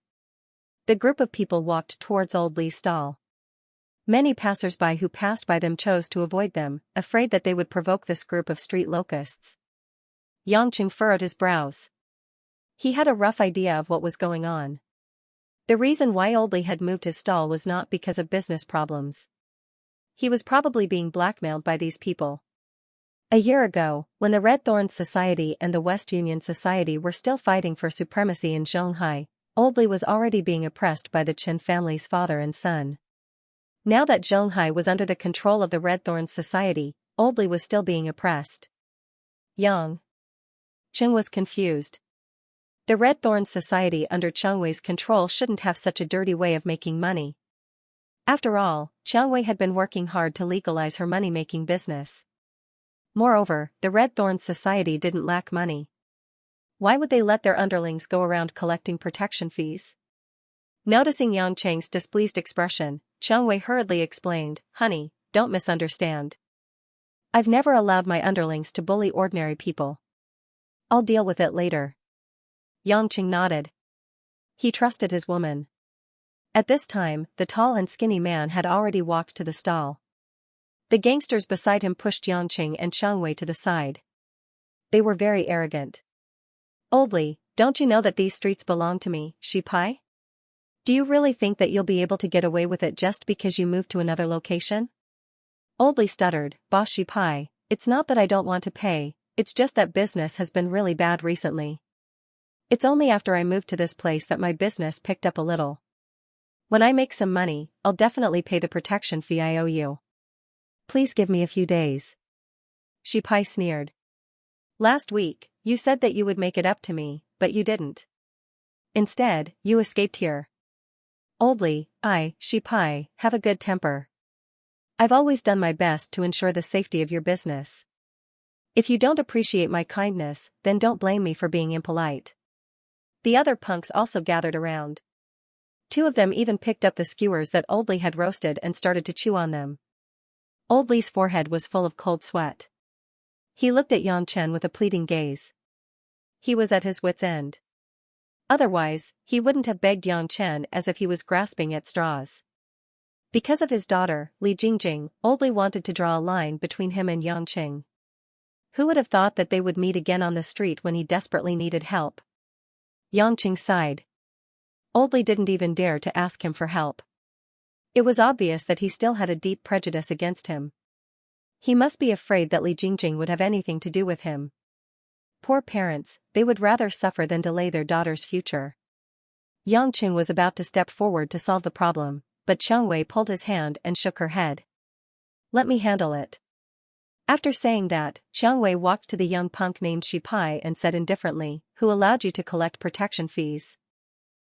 The group of people walked towards Oldly's stall. Many passers-by who passed by them chose to avoid them, afraid that they would provoke this group of street locusts. Xianxia furrowed his brows. He had a rough idea of what was going on. The reason why Oldly had moved his stall was not because of business problems. He was probably being blackmailed by these people. A year ago, when the Red Thorns Society and the West Union Society were still fighting for supremacy in Shanghai, Oldly was already being oppressed by the Chen family's father and son. Now that Shanghai was under the control of the Red Thorns Society, Oldly was still being oppressed. Chen was confused. The Red Thorns Society under Changwei's control shouldn't have such a dirty way of making money. After all, Changwei had been working hard to legalize her money-making business. Moreover, the Red Thorns Society didn't lack money. Why would they let their underlings go around collecting protection fees? Noticing Xianxia's displeased expression, Changwei hurriedly explained, "Honey, don't misunderstand. I've never allowed my underlings to bully ordinary people. I'll deal with it later." Xianxia nodded. He trusted his woman. At this time, the tall and skinny man had already walked to the stall. The gangsters beside him pushed Xianxia and Changwei to the side. They were very arrogant. "Oldly, don't you know that these streets belong to me, Shipai? Do you really think that you'll be able to get away with it just because you moved to another location?" Oldly stuttered, "Boss Shipai, it's not that I don't want to pay, it's just that business has been really bad recently. It's only after I moved to this place that my business picked up a little. When I make some money, I'll definitely pay the protection fee I owe you. Please give me a few days." Shipai sneered. "Last week, you said that you would make it up to me, but you didn't. Instead, you escaped here." Oldly, Shipai, have a good temper. I've always done my best to ensure the safety of your business. If you don't appreciate my kindness, then don't blame me for being impolite." The other punks also gathered around. Two of them even picked up the skewers that Oldly had roasted and started to chew on them. Oldly's forehead was full of cold sweat. He looked at Xianxia with a pleading gaze. He was at his wit's end. Otherwise, he wouldn't have begged Xianxia as if he was grasping at straws. Because of his daughter, Li Jingjing, Oldly wanted to draw a line between him and Yangqing. Who would have thought that they would meet again on the street when he desperately needed help? Yangqing sighed. Oldly didn't even dare to ask him for help. It was obvious that he still had a deep prejudice against him. He must be afraid that Li Jingjing would have anything to do with him. Poor parents, they would rather suffer than delay their daughter's future. Yangqing was about to step forward to solve the problem, but Qiang Wei pulled his hand and shook her head. Let me handle it. After saying that, Qiang Wei walked to the young punk named Shi Pai and said indifferently, who allowed you to collect protection fees?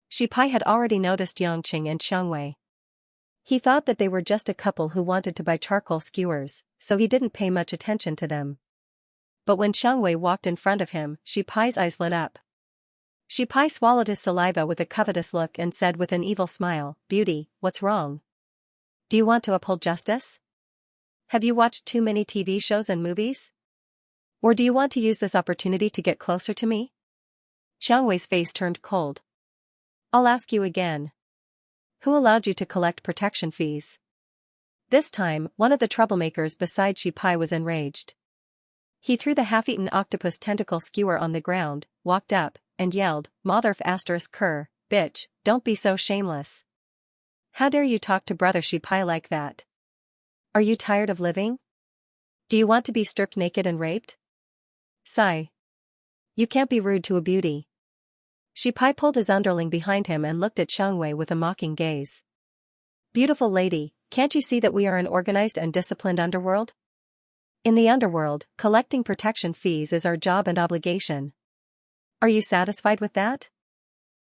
Shi Pai had already noticed Yangqing and Qiang Wei. He thought that they were just a couple who wanted to buy charcoal skewers, so he didn't pay much attention to them. But when Qiang Wei walked in front of him, Shi Pai's eyes lit up. Shi Pai swallowed his saliva with a covetous look and said with an evil smile, Beauty, what's wrong? Do you want to uphold justice? Have you watched too many TV shows and movies? Or do you want to use this opportunity to get closer to me? Qiang Wei's face turned cold. I'll ask you again. Who allowed you to collect protection fees? This time, one of the troublemakers beside Shi Pai was enraged. He threw the half-eaten octopus tentacle skewer on the ground, walked up, and yelled, Motherf asterisk cur, bitch, don't be so shameless. How dare you talk to brother Shi Pai like that? Are you tired of living? Do you want to be stripped naked and raped? Sigh. You can't be rude to a beauty. Shi Pai pulled his underling behind him and looked at Qiang Wei with a mocking gaze. Beautiful lady, can't you see that we are an organized and disciplined underworld? In the underworld, collecting protection fees is our job and obligation. Are you satisfied with that?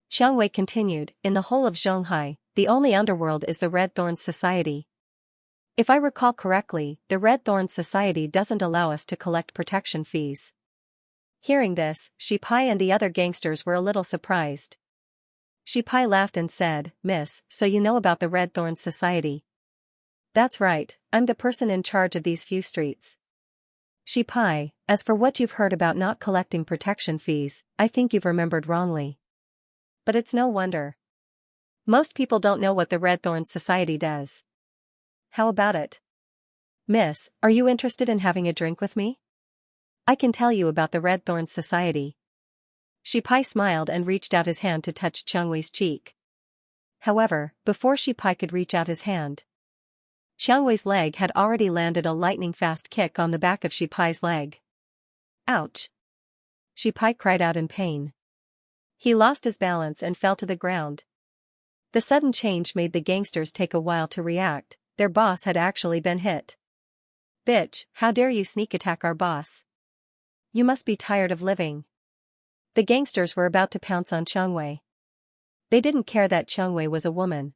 Qiang Wei continued, in the whole of Zhonghai, the only underworld is the Red Thorns Society. If I recall correctly, the Red Thorns Society doesn't allow us to collect protection fees. Hearing this, Shi Pai and the other gangsters were a little surprised. Shi Pai laughed and said, Miss, so you know about the Red Thorns Society? That's right, I'm the person in charge of these few streets. Shi Pai, as for what you've heard about not collecting protection fees, I think you've remembered wrongly. But it's no wonder. Most people don't know what the Red Thorns Society does. How about it? Miss, are you interested in having a drink with me? I can tell you about the Red Thorns Society. Shi Pai smiled and reached out his hand to touch Qiang Wei's cheek. However, before Shi Pai could reach out his hand, Qiang Wei's leg had already landed a lightning-fast kick on the back of Shi Pai's leg. Ouch! Shi Pai cried out in pain. He lost his balance and fell to the ground. The sudden change made the gangsters take a while to react. Their boss had actually been hit. Bitch, how dare you sneak attack our boss? You must be tired of living. The gangsters were about to pounce on Qiang Wei. They didn't care that Qiang Wei was a woman.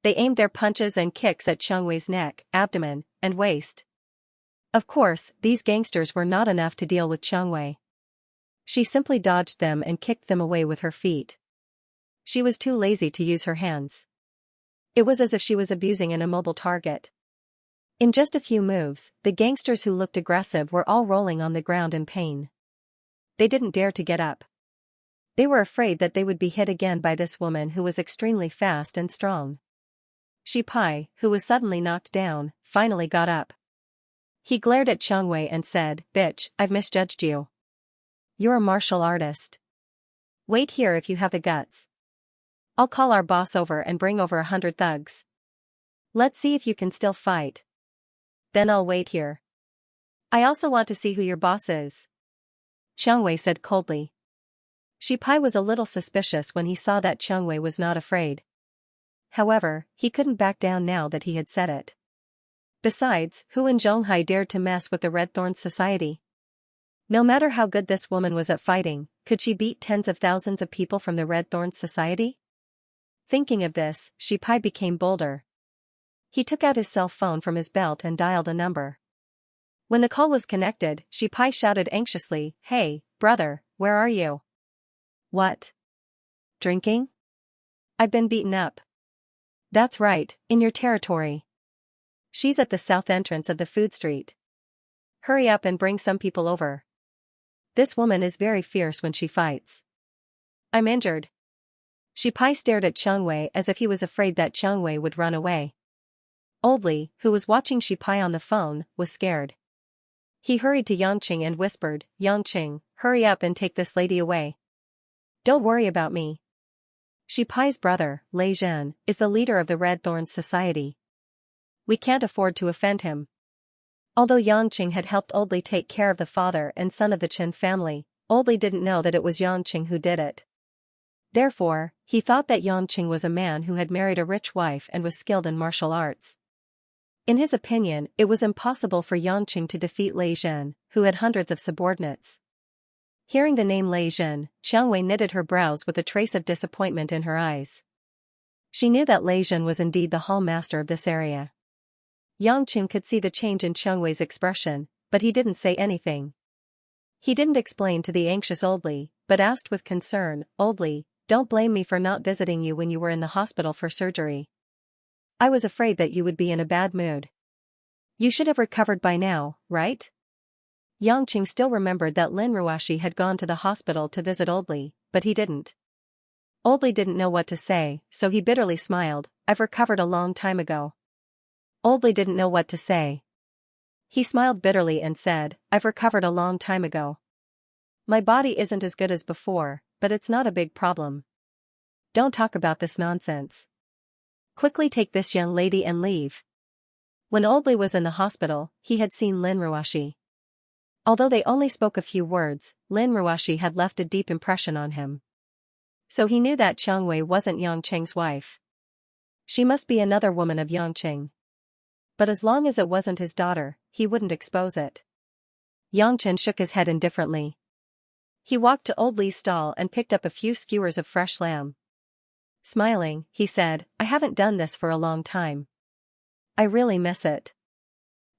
They aimed their punches and kicks at Qiang Wei's neck, abdomen, and waist. Of course, these gangsters were not enough to deal with Qiang Wei. She simply dodged them and kicked them away with her feet. She was too lazy to use her hands. It was as if she was abusing an immobile target. In just a few moves, the gangsters who looked aggressive were all rolling on the ground in pain. They didn't dare to get up. They were afraid that they would be hit again by this woman who was extremely fast and strong. Shi Pai, who was suddenly knocked down, finally got up. He glared at Qiang Wei and said, Bitch, I've misjudged you. You're a martial artist. Wait here if you have the guts. I'll call our boss over and bring over 100 thugs. Let's see if you can still fight. Then I'll wait here. I also want to see who your boss is. Qiang Wei said coldly. Shi Pai was a little suspicious when he saw that Qiang Wei was not afraid. However, he couldn't back down now that he had said it. Besides, who in Zhonghai dared to mess with the Red Thorns Society? No matter how good this woman was at fighting, could she beat tens of thousands of people from the Red Thorns Society? Thinking of this, Shi Pai became bolder. He took out his cell phone from his belt and dialed a number. When the call was connected, Shi Pai shouted anxiously, Hey, brother, where are you? What? Drinking? I've been beaten up. That's right, in your territory. She's at the south entrance of the food street. Hurry up and bring some people over. This woman is very fierce when she fights. I'm injured. Shi Pai stared at Qiang Wei as if he was afraid that Qiang Wei would run away. Oldly, who was watching Shipai on the phone, was scared. He hurried to Yangqing and whispered, "Yangqing, hurry up and take this lady away. Don't worry about me." Shipai's brother, Lei Zhen, is the leader of the Red Thorns Society. We can't afford to offend him. Although Yangqing had helped Oldly take care of the father and son of the Chen family, Oldly didn't know that it was Yangqing who did it. Therefore, he thought that Yangqing was a man who had married a rich wife and was skilled in martial arts. In his opinion, it was impossible for Yangqing to defeat Lei Zhen, who had hundreds of subordinates. Hearing the name Lei Zhen, Xianxia knitted her brows with a trace of disappointment in her eyes. She knew that Lei Zhen was indeed the hall master of this area. Yangqing could see the change in Xianxia's expression, but he didn't say anything. He didn't explain to the anxious Oldly, but asked with concern, "Oldly, don't blame me for not visiting you when you were in the hospital for surgery. I was afraid that you would be in a bad mood. You should have recovered by now, right?" Yangqing still remembered that Lin Ruashi had gone to the hospital to visit Oldly, but he didn't. Oldly didn't know what to say, so he bitterly smiled, "I've recovered a long time ago." Oldly didn't know what to say. He smiled bitterly and said, "I've recovered a long time ago. My body isn't as good as before, but it's not a big problem. Don't talk about this nonsense. Quickly take this young lady and leave." When Oldly was in the hospital, he had seen Lin Ruashi. Although they only spoke a few words, Lin Ruashi had left a deep impression on him. So he knew that Xianxia wasn't Yangqing's wife. She must be another woman of Yangqing. But as long as it wasn't his daughter, he wouldn't expose it. Yangqing shook his head indifferently. He walked to Oldly's stall and picked up a few skewers of fresh lamb. Smiling, he said, "I haven't done this for a long time. I really miss it.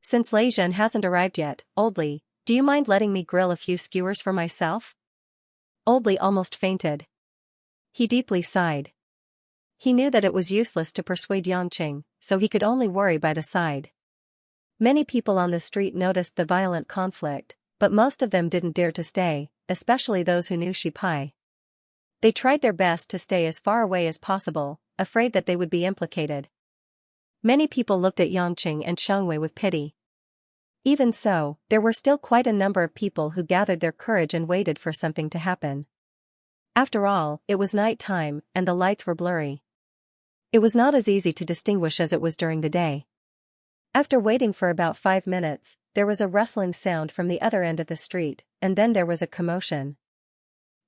Since Lei Zhen hasn't arrived yet, Oldly, do you mind letting me grill a few skewers for myself?" Oldly almost fainted. He deeply sighed. He knew that it was useless to persuade Yangqing, so he could only worry by the side. Many people on the street noticed the violent conflict, but most of them didn't dare to stay, especially those who knew Shipai. They tried their best to stay as far away as possible, afraid that they would be implicated. Many people looked at Yangqing and Xianxia with pity. Even so, there were still quite a number of people who gathered their courage and waited for something to happen. After all, it was night time, and the lights were blurry. It was not as easy to distinguish as it was during the day. After waiting for about 5 minutes, there was a rustling sound from the other end of the street, and then there was a commotion.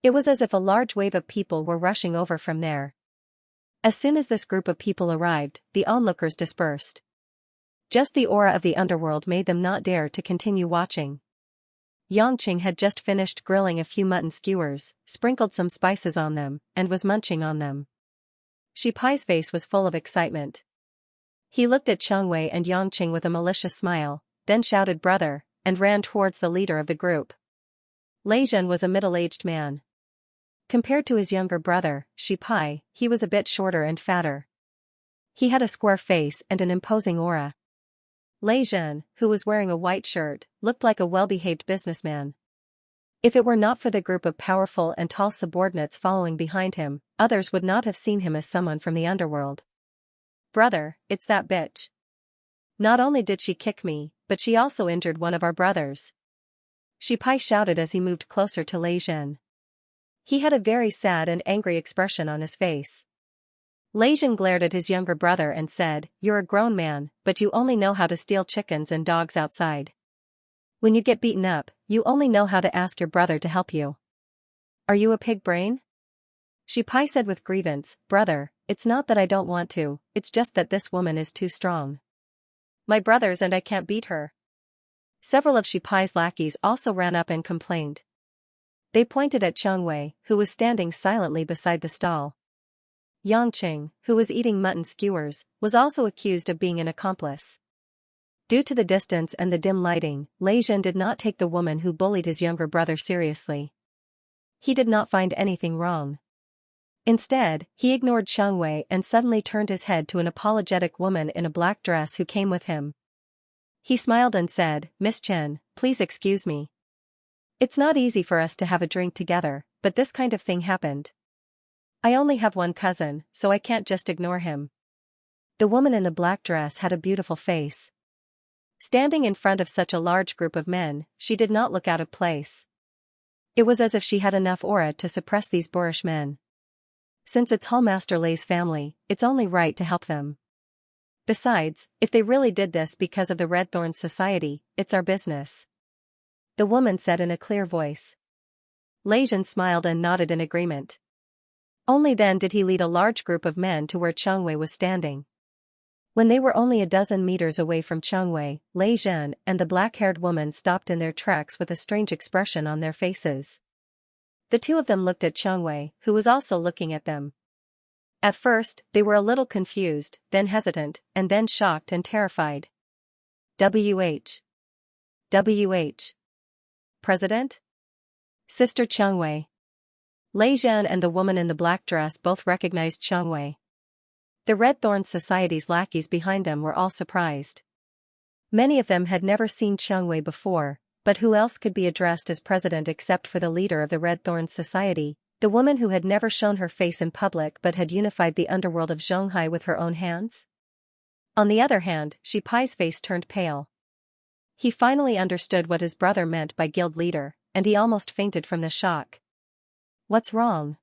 It was as if a large wave of people were rushing over from there. As soon as this group of people arrived, the onlookers dispersed. Just the aura of the underworld made them not dare to continue watching. Yangqing had just finished grilling a few mutton skewers, sprinkled some spices on them, and was munching on them. Shipai's face was full of excitement. He looked at Xianxia and Yangqing with a malicious smile, then shouted "brother," and ran towards the leader of the group. Lei Zhen was a middle-aged man. Compared to his younger brother, Shipai, he was a bit shorter and fatter. He had a square face and an imposing aura. Lei Zhen, who was wearing a white shirt, looked like a well-behaved businessman. If it were not for the group of powerful and tall subordinates following behind him, others would not have seen him as someone from the underworld. "Brother, it's that bitch. Not only did she kick me, but she also injured one of our brothers." Shipai shouted as he moved closer to Lei Zhen. He had a very sad and angry expression on his face. Lei Zhen glared at his younger brother and said, "You're a grown man, but you only know how to steal chickens and dogs outside. When you get beaten up, you only know how to ask your brother to help you. Are you a pig brain?" Shipai said with grievance, "Brother, it's not that I don't want to, it's just that this woman is too strong. My brothers and I can't beat her." Several of Shipai's lackeys also ran up and complained. They pointed at Xianxia, who was standing silently beside the stall. Yangqing, who was eating mutton skewers, was also accused of being an accomplice. Due to the distance and the dim lighting, Lei Zhen did not take the woman who bullied his younger brother seriously. He did not find anything wrong. Instead, he ignored Xianxia and suddenly turned his head to an apologetic woman in a black dress who came with him. He smiled and said, "Miss Chen, please excuse me. It's not easy for us to have a drink together, but this kind of thing happened. I only have one cousin, so I can't just ignore him." The woman in the black dress had a beautiful face. Standing in front of such a large group of men, she did not look out of place. It was as if she had enough aura to suppress these boorish men. Since it's Hallmaster Lei's family, it's only right to help them. Besides, if they really did this because of the Red Thorns Society, it's our business. The woman said in a clear voice. Lei Zhen smiled and nodded in agreement. Only then did he lead a large group of men to where Qiang Wei was standing. When they were only a dozen meters away from Qiang Wei, Lei Zhen and the black-haired woman stopped in their tracks with a strange expression on their faces. The two of them looked at Qiang Wei, who was also looking at them. At first, they were a little confused, then hesitant, and then shocked and terrified. WH. President? Sister Qiang Wei. Lei Zhen and the woman in the black dress both recognized Qiang Wei. The Red Thorns Society's lackeys behind them were all surprised. Many of them had never seen Qiang Wei before, but who else could be addressed as president except for the leader of the Red Thorns Society, the woman who had never shown her face in public but had unified the underworld of Zhonghai with her own hands? On the other hand, Shi Pai's face turned pale. He finally understood what his brother meant by guild leader, and he almost fainted from the shock. What's wrong?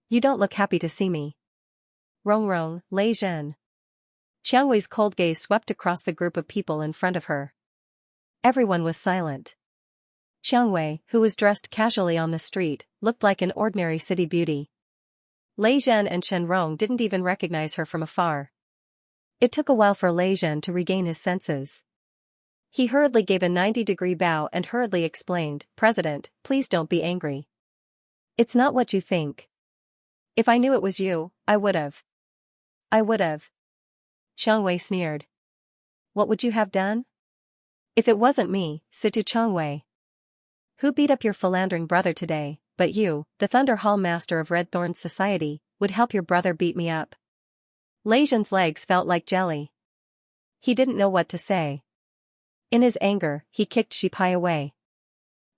You don't look happy to see me. Rong, Lei Zhen. Qiang Wei's cold gaze swept across the group of people in front of her. Everyone was silent. Qiang Wei, who was dressed casually on the street, looked like an ordinary city beauty. Lei Zhen and Shen Rong didn't even recognize her from afar. It took a while for Lei Zhen to regain his senses. He hurriedly gave a 90-degree bow and hurriedly explained, President, please don't be angry. It's not what you think. If I knew it was you, I would've. Qiang Wei sneered. What would you have done? If it wasn't me, Situ Qiang Wei. Who beat up your philandering brother today, but you, the Thunder Hall Master of Red Thorns Society, would help your brother beat me up? Lei Zhen's legs felt like jelly. He didn't know what to say. In his anger, he kicked Shi Pai away.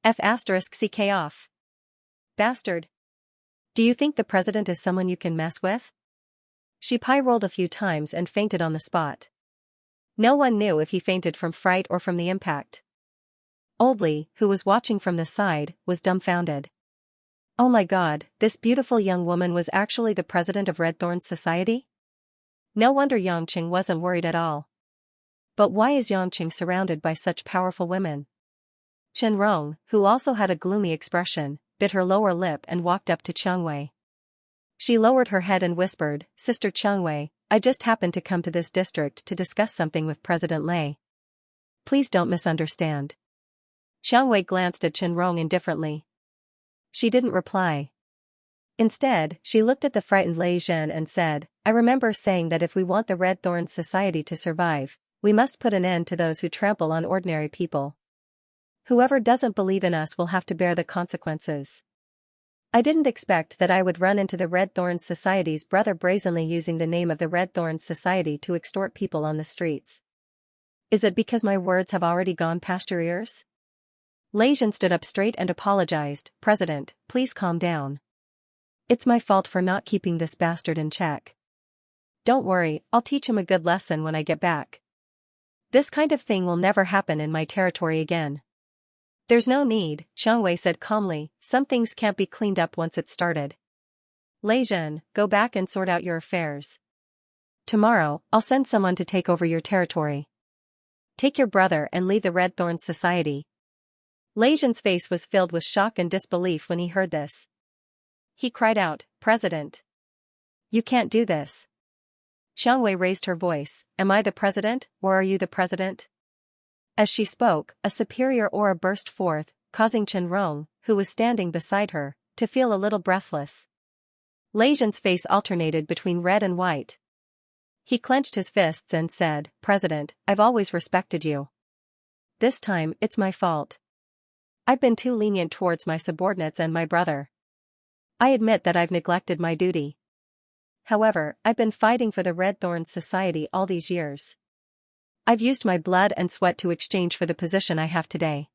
F***ck off. Bastard. Do you think the president is someone you can mess with? Shi Pai rolled a few times and fainted on the spot. No one knew if he fainted from fright or from the impact. Old Li, who was watching from the side, was dumbfounded. Oh my god, this beautiful young woman was actually the president of Red Thorns Society? No wonder Yangqing wasn't worried at all. But why is Yangqing surrounded by such powerful women? Chen Rong, who also had a gloomy expression, bit her lower lip and walked up to Qiang Wei. She lowered her head and whispered, Sister Qiang Wei, I just happened to come to this district to discuss something with President Lei. Please don't misunderstand. Qiang Wei glanced at Chen Rong indifferently. She didn't reply. Instead, she looked at the frightened Lei Zhen and said, I remember saying that if we want the Red Thorns Society to survive, we must put an end to those who trample on ordinary people. Whoever doesn't believe in us will have to bear the consequences. I didn't expect that I would run into the Red Thorns Society's brother brazenly using the name of the Red Thorns Society to extort people on the streets. Is it because my words have already gone past your ears? Lei Zhen stood up straight and apologized, President, please calm down. It's my fault for not keeping this bastard in check. Don't worry, I'll teach him a good lesson when I get back. This kind of thing will never happen in my territory again. There's no need, Qiang Wei said calmly, some things can't be cleaned up once it's started. Lei Zhen, go back and sort out your affairs. Tomorrow, I'll send someone to take over your territory. Take your brother and leave the Red Thorns Society. Lei Zhen's face was filled with shock and disbelief when he heard this. He cried out, President. You can't do this. Qiang Wei raised her voice, am I the president, or are you the president? As she spoke, a superior aura burst forth, causing Chen Rong, who was standing beside her, to feel a little breathless. Lei Zhen's face alternated between red and white. He clenched his fists and said, President, I've always respected you. This time, it's my fault. I've been too lenient towards my subordinates and my brother. I admit that I've neglected my duty. However, I've been fighting for the Red Thorns Society all these years. I've used my blood and sweat to exchange for the position I have today.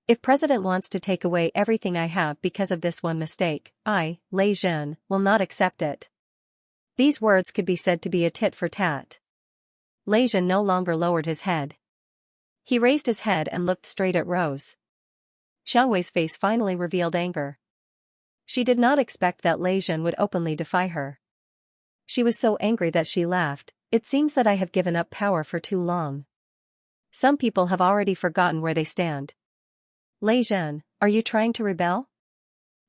If President wants to take away everything I have because of this one mistake, I, Lei Zhen, will not accept it. These words could be said to be a tit for tat. Lei Zhen no longer lowered his head. He raised his head and looked straight at Rose. Xiangwei's face finally revealed anger. She did not expect that Lei Zhen would openly defy her. She was so angry that she laughed. It seems that I have given up power for too long. Some people have already forgotten where they stand. Lei Zhen, are you trying to rebel?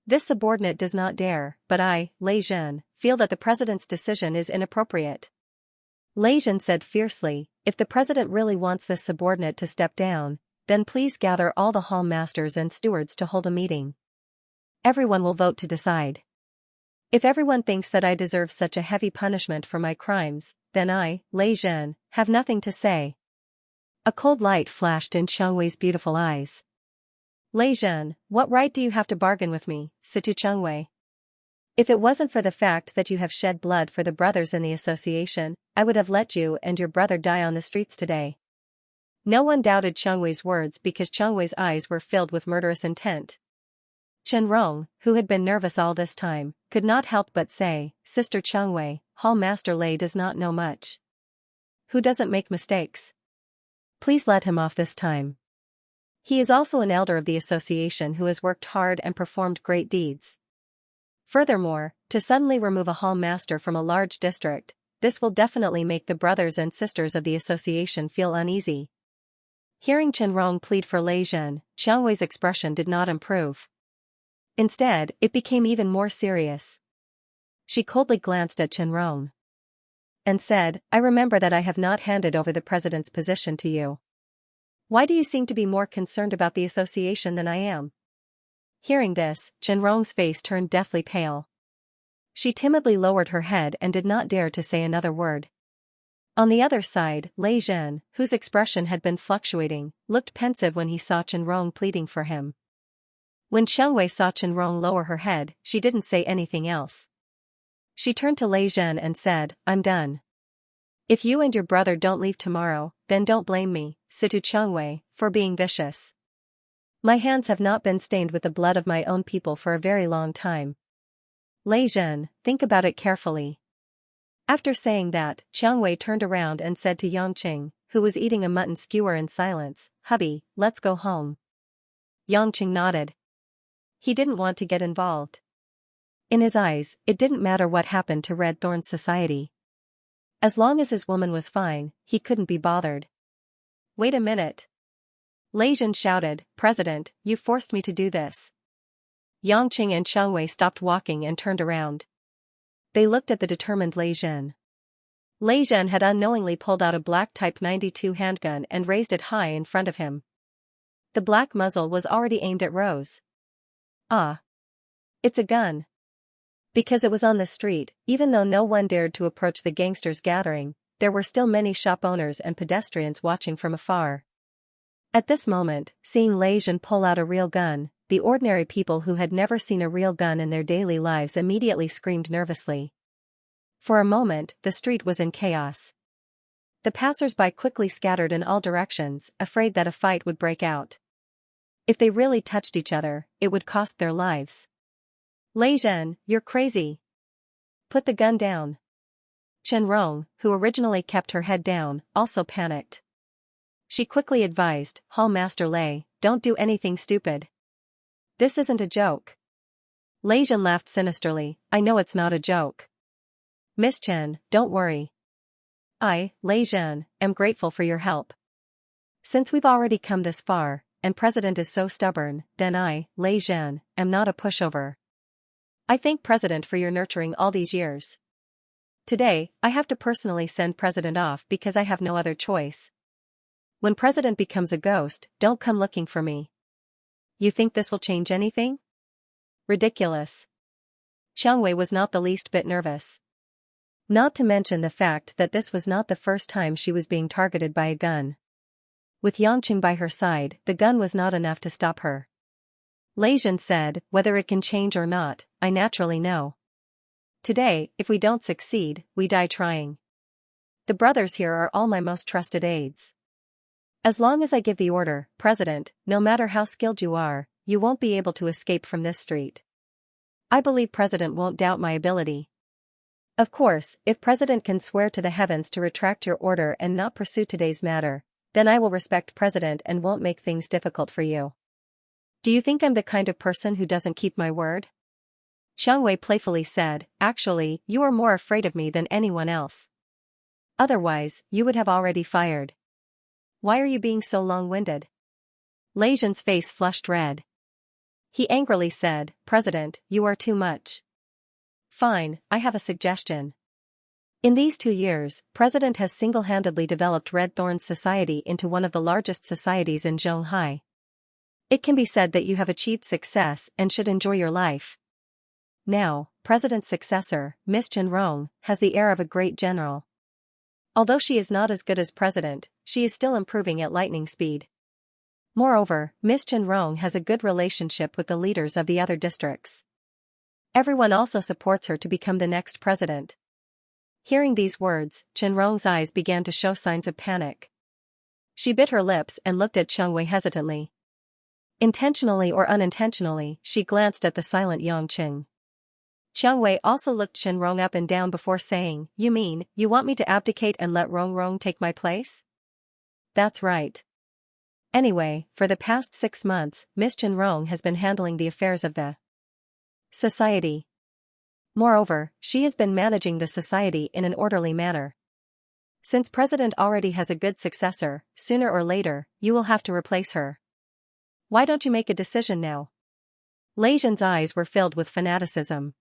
This subordinate does not dare, but I, Lei Zhen, feel that the president's decision is inappropriate. Lei Zhen said fiercely, if the president really wants this subordinate to step down, then please gather all the hall masters and stewards to hold a meeting. Everyone will vote to decide. If everyone thinks that I deserve such a heavy punishment for my crimes, then I, Lei Zhen, have nothing to say. A cold light flashed in Xiangwei's beautiful eyes. Lei Zhen, what right do you have to bargain with me, Situ Xiangwei? If it wasn't for the fact that you have shed blood for the brothers in the association, I would have let you and your brother die on the streets today. No one doubted Xiangwei's words because Xiangwei's eyes were filled with murderous intent. Chen Rong, who had been nervous all this time, could not help but say, Sister Xiangwei, Hall Master Lei does not know much. Who doesn't make mistakes? Please let him off this time. He is also an elder of the association who has worked hard and performed great deeds. Furthermore, to suddenly remove a hall master from a large district, this will definitely make the brothers and sisters of the association feel uneasy. Hearing Chen Rong plead for Lei Zhen, Xiangwei's expression did not improve. Instead, it became even more serious. She coldly glanced at Chen Rong and said, I remember that I have not handed over the president's position to you. Why do you seem to be more concerned about the association than I am? Hearing this, Chen Rong's face turned deathly pale. She timidly lowered her head and did not dare to say another word. On the other side, Lei Zhen, whose expression had been fluctuating, looked pensive when he saw Chen Rong pleading for him. When Xiangwei saw Chen Rong lower her head, she didn't say anything else. She turned to Lei Zhen and said, I'm done. If you and your brother don't leave tomorrow, then don't blame me, Situ Xiangwei, for being vicious. My hands have not been stained with the blood of my own people for a very long time. Lei Zhen, think about it carefully. After saying that, Xiangwei turned around and said to Yangqing, who was eating a mutton skewer in silence, Hubby, let's go home. Yangqing nodded. He didn't want to get involved. In his eyes, it didn't matter what happened to Red Thorn's society. As long as his woman was fine, he couldn't be bothered. Wait a minute. Lei Zhen shouted, President, you forced me to do this. Yangqing and Xiangwei stopped walking and turned around. They looked at the determined Lei Zhen. Lei Zhen had unknowingly pulled out a black Type 92 handgun and raised it high in front of him. The black muzzle was already aimed at Rose. Ah. It's a gun. Because it was on the street, even though no one dared to approach the gangsters' gathering, there were still many shop owners and pedestrians watching from afar. At this moment, seeing Lei Zhen pull out a real gun, the ordinary people who had never seen a real gun in their daily lives immediately screamed nervously. For a moment, the street was in chaos. The passers-by quickly scattered in all directions, afraid that a fight would break out. If they really touched each other, it would cost their lives. Lei Zhen, you're crazy. Put the gun down. Chen Rong, who originally kept her head down, also panicked. She quickly advised, Hall Master Lei, don't do anything stupid. This isn't a joke. Lei Zhen laughed sinisterly, I know it's not a joke. Miss Chen, don't worry. I, Lei Zhen, am grateful for your help. Since we've already come this far, and President is so stubborn, then I, Lei Zhen, am not a pushover. I thank President for your nurturing all these years. Today, I have to personally send President off because I have no other choice. When President becomes a ghost, don't come looking for me. You think this will change anything? Ridiculous. Xiangwei was not the least bit nervous. Not to mention the fact that this was not the first time she was being targeted by a gun. With Yangqing by her side, the gun was not enough to stop her. Lei Zhen said, whether it can change or not, I naturally know. Today, if we don't succeed, we die trying. The brothers here are all my most trusted aides. As long as I give the order, President, no matter how skilled you are, you won't be able to escape from this street. I believe President won't doubt my ability. Of course, if President can swear to the heavens to retract your order and not pursue today's matter, then I will respect President and won't make things difficult for you. Do you think I'm the kind of person who doesn't keep my word? Xianxia playfully said, actually, you are more afraid of me than anyone else. Otherwise, you would have already fired. Why are you being so long-winded? Lei Zhan's face flushed red. He angrily said, President, you are too much. Fine, I have a suggestion. In these 2 years, President has single-handedly developed Red Thorn's society into one of the largest societies in Zhonghai. It can be said that you have achieved success and should enjoy your life. Now, President's successor, Miss Qianrong, has the air of a great general. Although she is not as good as President, she is still improving at lightning speed. Moreover, Miss Qianrong has a good relationship with the leaders of the other districts. Everyone also supports her to become the next president. Hearing these words, Qianrong's eyes began to show signs of panic. She bit her lips and looked at Xianxia hesitantly. Intentionally or unintentionally, she glanced at the silent Yongqing. Xianxia also looked Qianrong up and down before saying, You mean, you want me to abdicate and let Rongrong take my place? That's right. Anyway, for the past 6 months, Miss Qianrong has been handling the affairs of the society. Moreover, she has been managing the society in an orderly manner. Since President already has a good successor, sooner or later, you will have to replace her. Why don't you make a decision now? Lei Zhan's eyes were filled with fanaticism.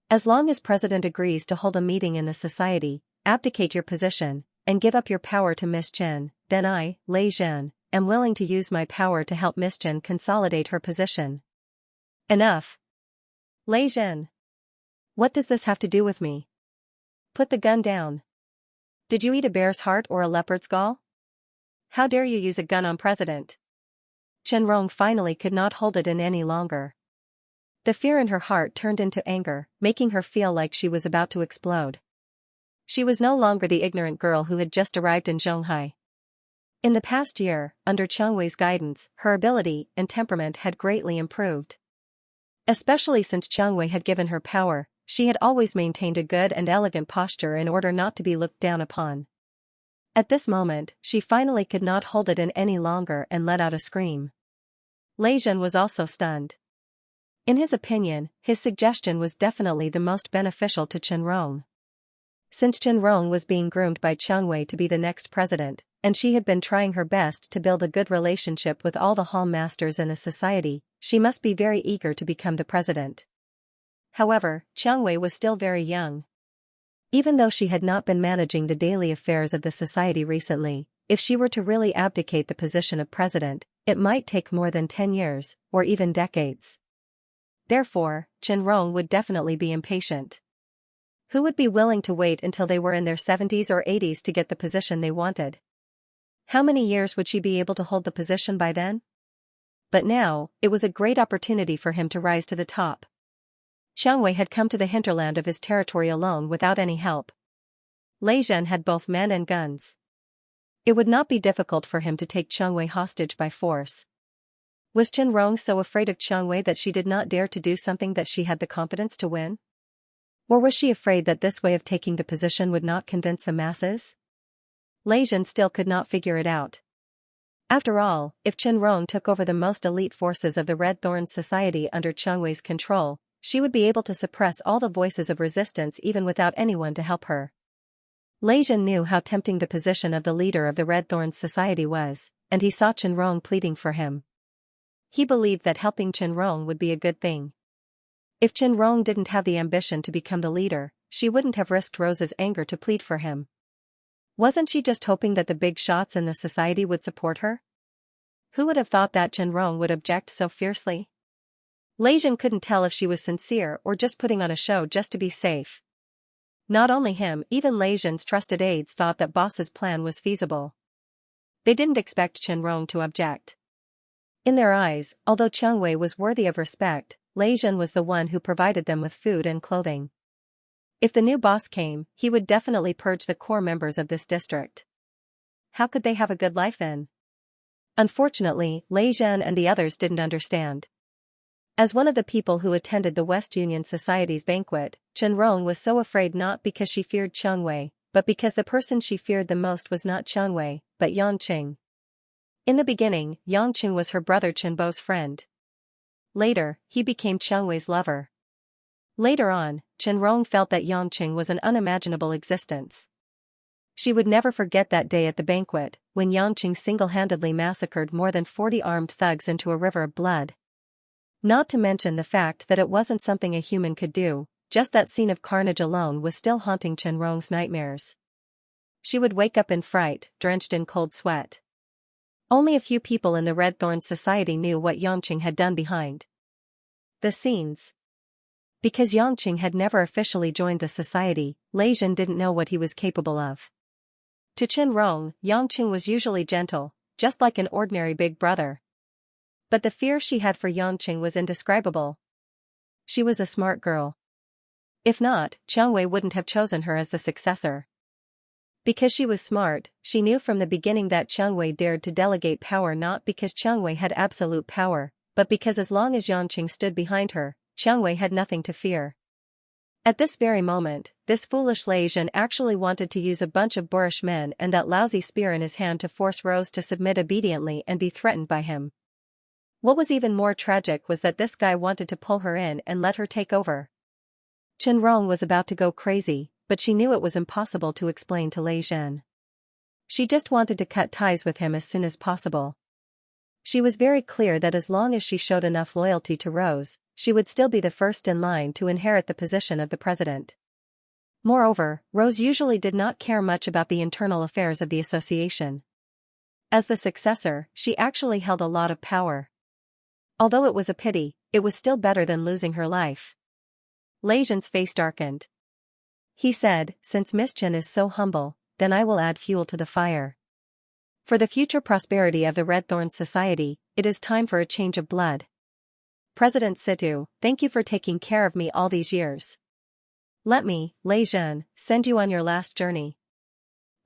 As long as President agrees to hold a meeting in the society, abdicate your position, and give up your power to Miss Chen, then I, Lei Zhan, am willing to use my power to help Miss Chen consolidate her position. Enough. Lei Zhan. What does this have to do with me? Put the gun down. Did you eat a bear's heart or a leopard's gall? How dare you use a gun on President? Qianrong finally could not hold it in any longer. The fear in her heart turned into anger, making her feel like she was about to explode. She was no longer the ignorant girl who had just arrived in Zhonghai. In the past year, under Qianxui's guidance, her ability and temperament had greatly improved. Especially since Qianxui had given her power, she had always maintained a good and elegant posture in order not to be looked down upon. At this moment, she finally could not hold it in any longer and let out a scream. Lei Zhan was also stunned. In his opinion, his suggestion was definitely the most beneficial to Qianrong. Since Qianrong was being groomed by Qianxui to be the next president, and she had been trying her best to build a good relationship with all the hall masters in the society, she must be very eager to become the president. However, Qianxui was still very young. Even though she had not been managing the daily affairs of the society recently, if she were to really abdicate the position of president, it might take more than 10 years, or even decades. Therefore, Qianrong would definitely be impatient. Who would be willing to wait until they were in their 70s or 80s to get the position they wanted? How many years would she be able to hold the position by then? But now, it was a great opportunity for him to rise to the top. Xianxui had come to the hinterland of his territory alone without any help. Lei Zhan had both men and guns. It would not be difficult for him to take Qianxui hostage by force. Was Qianrong so afraid of Qianxui that she did not dare to do something that she had the confidence to win? Or was she afraid that this way of taking the position would not convince the masses? Lei Zhan still could not figure it out. After all, if Qianrong took over the most elite forces of the Red Thorns society under Qianxui's control, she would be able to suppress all the voices of resistance even without anyone to help her. Lei Zhan knew how tempting the position of the leader of the Red Thorns society was, and he saw Qianrong pleading for him. He believed that helping Qianrong would be a good thing. If Qianrong didn't have the ambition to become the leader, she wouldn't have risked Rose's anger to plead for him. Wasn't she just hoping that the big shots in the society would support her? Who would have thought that Qianrong would object so fiercely? Lei Zhan couldn't tell if she was sincere or just putting on a show just to be safe. Not only him, even Lei Zhan's trusted aides thought that boss's plan was feasible. They didn't expect Qianrong to object. In their eyes, although Qianxui was worthy of respect, Lei Zhan was the one who provided them with food and clothing. If the new boss came, he would definitely purge the core members of this district. How could they have a good life then? Unfortunately, Lei Zhan and the others didn't understand. As one of the people who attended the West Union Society's banquet, Chen Rong was so afraid not because she feared Cheng Wei, but because the person she feared the most was not Cheng Wei, but Yang Qing. In the beginning, Yang Qing was her brother Chen Bo's friend. Later, he became Cheng Wei's lover. Later on, Chen Rong felt that Yang Qing was an unimaginable existence. She would never forget that day at the banquet, when Yang Qing single-handedly massacred more than 40 armed thugs into a river of blood. Not to mention the fact that it wasn't something a human could do, just that scene of carnage alone was still haunting Chen Rong's nightmares. She would wake up in fright, drenched in cold sweat. Only a few people in the Red Thorns Society knew what Yang Qing had done behind the scenes. Because Yang Qing had never officially joined the society, Lei Zhen didn't know what he was capable of. To Chen Rong, Yang Qing was usually gentle, just like an ordinary big brother. But the fear she had for Yang Qing was indescribable. She was a smart girl. If not, Cheng Wei wouldn't have chosen her as the successor. Because she was smart, she knew from the beginning that Cheng Wei dared to delegate power not because Cheng Wei had absolute power, but because as long as Yang Qing stood behind her, Cheng Wei had nothing to fear. At this very moment, this foolish Lei Zhen actually wanted to use a bunch of boorish men and that lousy spear in his hand to force Rose to submit obediently and be threatened by him. What was even more tragic was that this guy wanted to pull her in and let her take over. Chen Rong was about to go crazy, but she knew it was impossible to explain to Lei Zhen. She just wanted to cut ties with him as soon as possible. She was very clear that as long as she showed enough loyalty to Rose, she would still be the first in line to inherit the position of the president. Moreover, Rose usually did not care much about the internal affairs of the association. As the successor, she actually held a lot of power. Although it was a pity, it was still better than losing her life. Lei Zhen's face darkened. He said, "Since Miss Chen is so humble, then I will add fuel to the fire. For the future prosperity of the Red Thorns Society, it is time for a change of blood. President Situ, thank you for taking care of me all these years. Let me, Lei Zhen, send you on your last journey."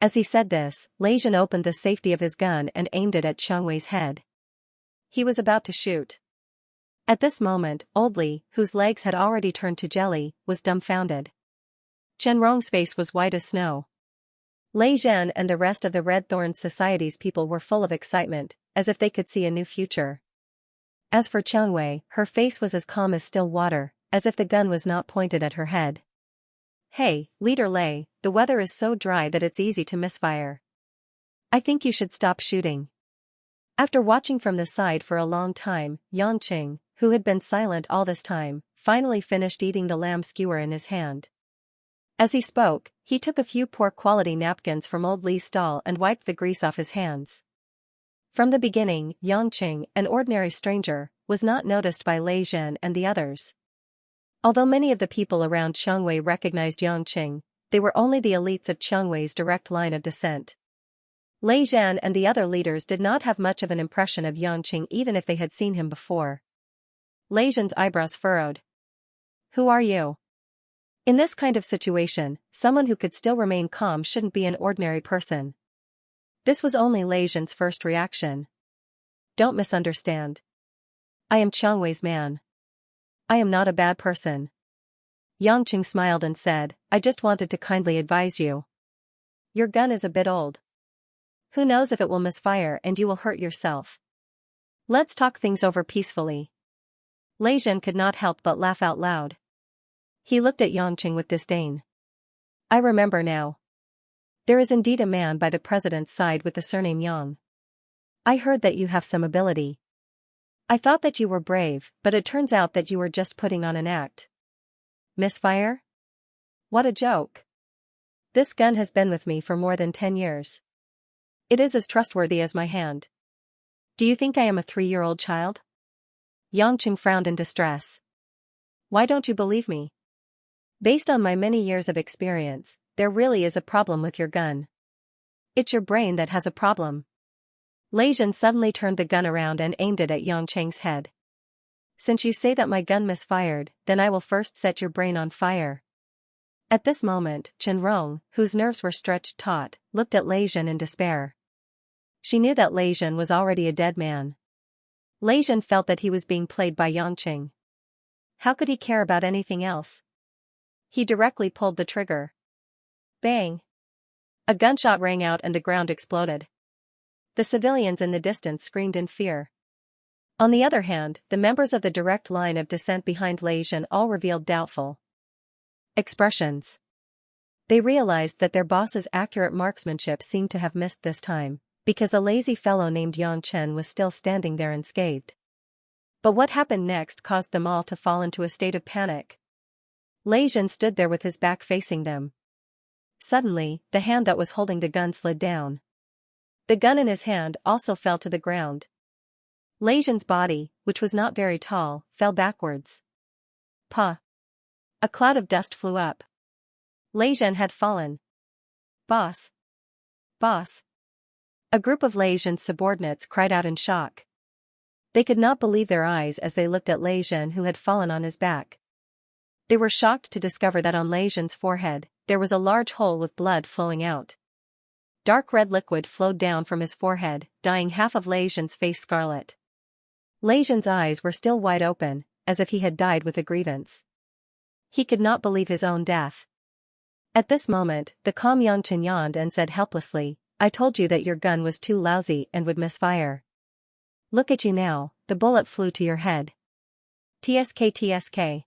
As he said this, Lei Zhen opened the safety of his gun and aimed it at Cheng Wei's head. He was about to shoot. At this moment, Old Li, whose legs had already turned to jelly, was dumbfounded. Chen Rong's face was white as snow. Lei Zhen and the rest of the Red Thorns Society's people were full of excitement, as if they could see a new future. As for Cheng Wei, her face was as calm as still water, as if the gun was not pointed at her head. "Hey, Leader Lei, the weather is so dry that it's easy to misfire. I think you should stop shooting." After watching from the side for a long time, Yang Qing, who had been silent all this time, finally finished eating the lamb skewer in his hand. As he spoke, he took a few poor-quality napkins from Old Li's stall and wiped the grease off his hands. From the beginning, Yang Qing, an ordinary stranger, was not noticed by Lei Zhen and the others. Although many of the people around Cheng Wei recognized Yang Qing, they were only the elites of Cheng Wei's direct line of descent. Lei Zhen and the other leaders did not have much of an impression of Yang Qing even if they had seen him before. Lei Zhen's eyebrows furrowed. "Who are you?" In this kind of situation, someone who could still remain calm shouldn't be an ordinary person. This was only Lei Zhen's first reaction. "Don't misunderstand. I am Cheng Wei's man. I am not a bad person." Yang Qing smiled and said, "I just wanted to kindly advise you. Your gun is a bit old. Who knows if it will misfire and you will hurt yourself. Let's talk things over peacefully." Lei Zhen could not help but laugh out loud. He looked at Yang Qing with disdain. "I remember now. There is indeed a man by the president's side with the surname Yang. I heard that you have some ability. I thought that you were brave, but it turns out that you were just putting on an act. Misfire? What a joke. This gun has been with me for more than 10 years. It is as trustworthy as my hand. Do you think I am a 3-year-old child?" Yang Qing frowned in distress. "Why don't you believe me? Based on my many years of experience, there really is a problem with your gun. It's your brain that has a problem." Lei Zhen suddenly turned the gun around and aimed it at Yang Qing's head. "Since you say that my gun misfired, then I will first set your brain on fire." At this moment, Chen Rong, whose nerves were stretched taut, looked at Lei Zhen in despair. She knew that Lei Zhen was already a dead man. Lei Zhen felt that he was being played by Yang Qing. How could he care about anything else? He directly pulled the trigger. Bang! A gunshot rang out and the ground exploded. The civilians in the distance screamed in fear. On the other hand, the members of the direct line of descent behind Lei Zhen all revealed doubtful expressions. They realized that their boss's accurate marksmanship seemed to have missed this time, because the lazy fellow named Yang Chen was still standing there unscathed. But what happened next caused them all to fall into a state of panic. Lei Zhen stood there with his back facing them. Suddenly, the hand that was holding the gun slid down. The gun in his hand also fell to the ground. Lei Zhen's body, which was not very tall, fell backwards. Pa! A cloud of dust flew up. Lei Zhen had fallen. Boss! Boss! A group of Lei Zhen's subordinates cried out in shock. They could not believe their eyes as they looked at Lei Zhen, who had fallen on his back. They were shocked to discover that on Lei Zhen's forehead, there was a large hole with blood flowing out. Dark red liquid flowed down from his forehead, dyeing half of Lei Zhen's face scarlet. Lei Zhen's eyes were still wide open, as if he had died with a grievance. He could not believe his own death. At this moment, the calm Yang Chen yawned and said helplessly, "I told you that your gun was too lousy and would misfire. Look at you now, the bullet flew to your head. TSK.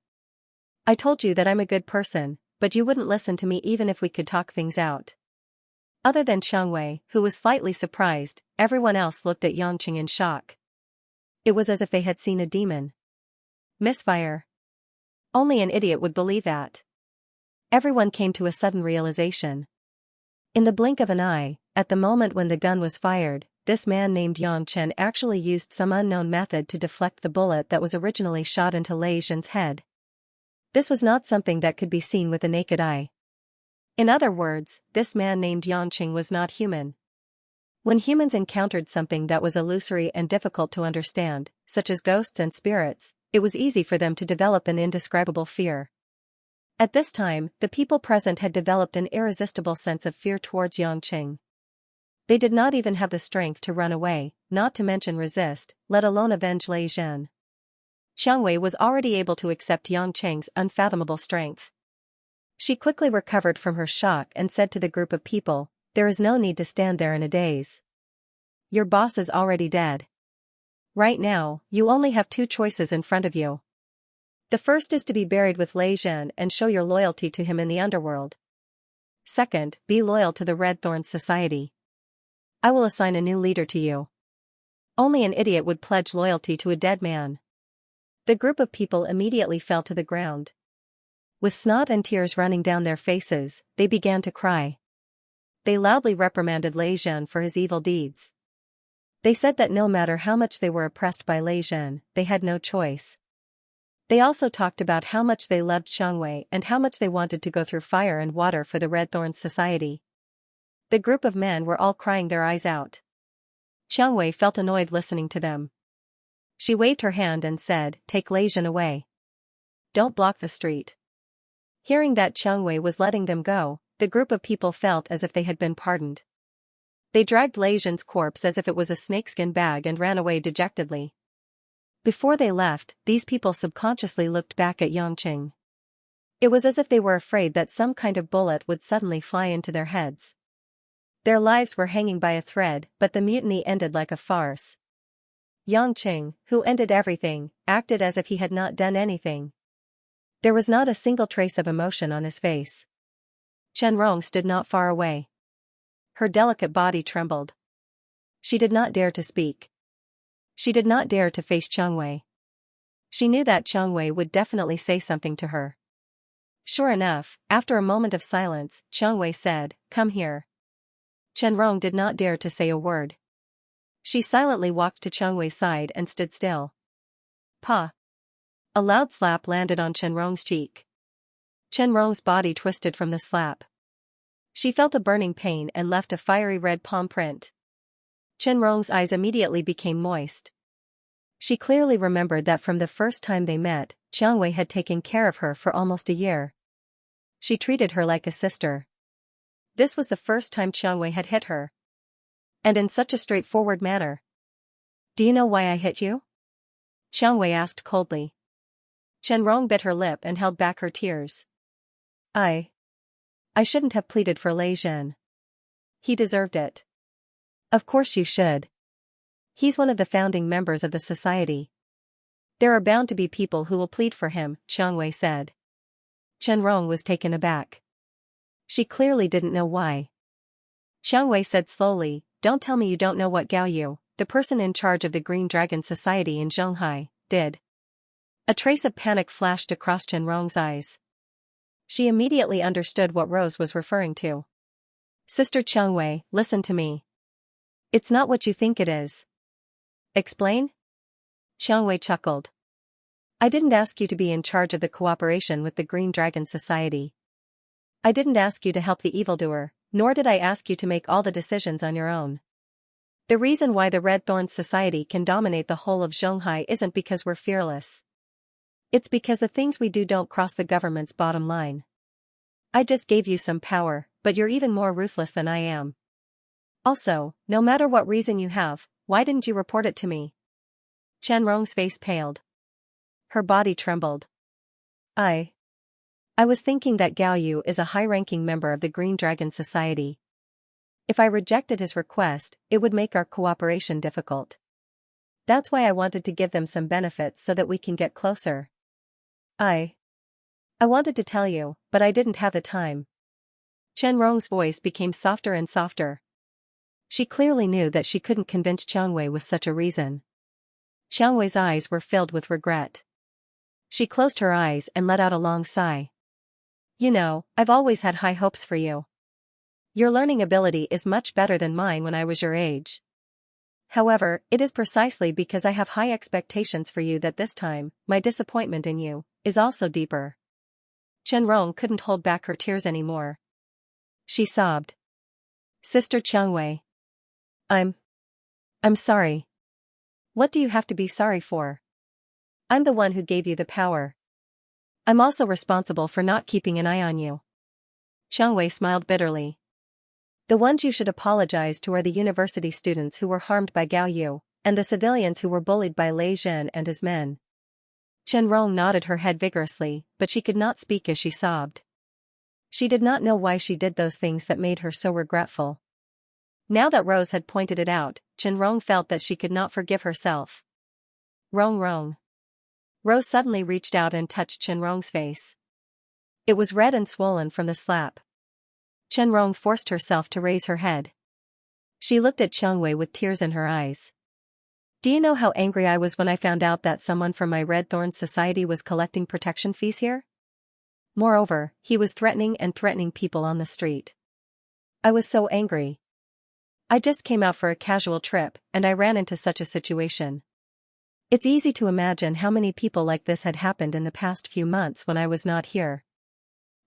I told you that I'm a good person, but you wouldn't listen to me even if we could talk things out." Other than Xianxia, who was slightly surprised, everyone else looked at Yangqing in shock. It was as if they had seen a demon. Misfire. Only an idiot would believe that. Everyone came to a sudden realization. In the blink of an eye, at the moment when the gun was fired, this man named Yang Chen actually used some unknown method to deflect the bullet that was originally shot into Lei Zhen's head. This was not something that could be seen with the naked eye. In other words, this man named Yangqing was not human. When humans encountered something that was illusory and difficult to understand, such as ghosts and spirits, it was easy for them to develop an indescribable fear. At this time, the people present had developed an irresistible sense of fear towards Yangqing. They did not even have the strength to run away, not to mention resist, let alone avenge Lei Zhen. Xianxia was already able to accept Yangqing's unfathomable strength. She quickly recovered from her shock and said to the group of people, "There is no need to stand there in a daze. Your boss is already dead. Right now, you only have two choices in front of you. The first is to be buried with Lei Zhen and show your loyalty to him in the underworld. Second, be loyal to the Red Thorns Society. I will assign a new leader to you. Only an idiot would pledge loyalty to a dead man." The group of people immediately fell to the ground. With snot and tears running down their faces, they began to cry. They loudly reprimanded Lei Zhen for his evil deeds. They said that no matter how much they were oppressed by Lei Zhen, they had no choice. They also talked about how much they loved Xianxia and how much they wanted to go through fire and water for the Red Thorns Society. The group of men were all crying their eyes out. Xianxia felt annoyed listening to them. She waved her hand and said, "Take Lei Zhen away. Don't block the street." Hearing that Xianxia was letting them go, the group of people felt as if they had been pardoned. They dragged Lei Zhen's corpse as if it was a snakeskin bag and ran away dejectedly. Before they left, these people subconsciously looked back at Yangqing. It was as if they were afraid that some kind of bullet would suddenly fly into their heads. Their lives were hanging by a thread, but the mutiny ended like a farce. Yangqing, who ended everything, acted as if he had not done anything. There was not a single trace of emotion on his face. Chenrong stood not far away. Her delicate body trembled. She did not dare to speak. She did not dare to face Xianxia. She knew that Xianxia would definitely say something to her. Sure enough, after a moment of silence, Xianxia said, "Come here." Chenrong did not dare to say a word. She silently walked to Xianxia's side and stood still. "Pa!" A loud slap landed on Chenrong's cheek. Chenrong's body twisted from the slap. She felt a burning pain and left a fiery red palm print. Chenrong's eyes immediately became moist. She clearly remembered that from the first time they met, Xianxia had taken care of her for almost a year. She treated her like a sister. This was the first time Xianxia had hit her. And in such a straightforward manner. "Do you know why I hit you?" Xianxia asked coldly. Chenrong bit her lip and held back her tears. I shouldn't have pleaded for Lei Zhen. He deserved it. Of course you should. He's one of the founding members of the society. There are bound to be people who will plead for him, Xianxia said. Chen Rong was taken aback. She clearly didn't know why. Xianxia said slowly, don't tell me you don't know what Gao Yu, the person in charge of the Green Dragon Society in Zhonghai, did. A trace of panic flashed across Chen Rong's eyes. She immediately understood what Rose was referring to. Sister Xianxia, listen to me. It's not what you think it is. Explain? Xianxia chuckled. I didn't ask you to be in charge of the cooperation with the Green Dragon Society. I didn't ask you to help the evildoer, nor did I ask you to make all the decisions on your own. The reason why the Red Thorns Society can dominate the whole of Zhonghai isn't because we're fearless. It's because the things we do don't cross the government's bottom line. I just gave you some power, but you're even more ruthless than I am. Also, no matter what reason you have, why didn't you report it to me? Chen Rong's face paled. Her body trembled. I was thinking that Gao Yu is a high-ranking member of the Green Dragon Society. If I rejected his request, it would make our cooperation difficult. That's why I wanted to give them some benefits so that we can get closer. I wanted to tell you, but I didn't have the time. Chen Rong's voice became softer and softer. She clearly knew that she couldn't convince Xianxia with such a reason. Xianxia's eyes were filled with regret. She closed her eyes and let out a long sigh. You know, I've always had high hopes for you. Your learning ability is much better than mine when I was your age. However, it is precisely because I have high expectations for you that this time, my disappointment in you is also deeper. Chen Rong couldn't hold back her tears anymore. She sobbed. Sister Xianxia. I'm sorry. What do you have to be sorry for? I'm the one who gave you the power. I'm also responsible for not keeping an eye on you. Xianxia smiled bitterly. The ones you should apologize to are the university students who were harmed by Gao Yu, and the civilians who were bullied by Lei Zhen and his men. Chen Rong nodded her head vigorously, but she could not speak as she sobbed. She did not know why she did those things that made her so regretful. Now that Rose had pointed it out, Chen Rong felt that she could not forgive herself. Rong. Rose suddenly reached out and touched Chen Rong's face. It was red and swollen from the slap. Chen Rong forced herself to raise her head. She looked at Xianxia with tears in her eyes. Do you know how angry I was when I found out that someone from my Red Thorns Society was collecting protection fees here? Moreover, he was threatening people on the street. I was so angry. I just came out for a casual trip, and I ran into such a situation. It's easy to imagine how many people like this had happened in the past few months when I was not here.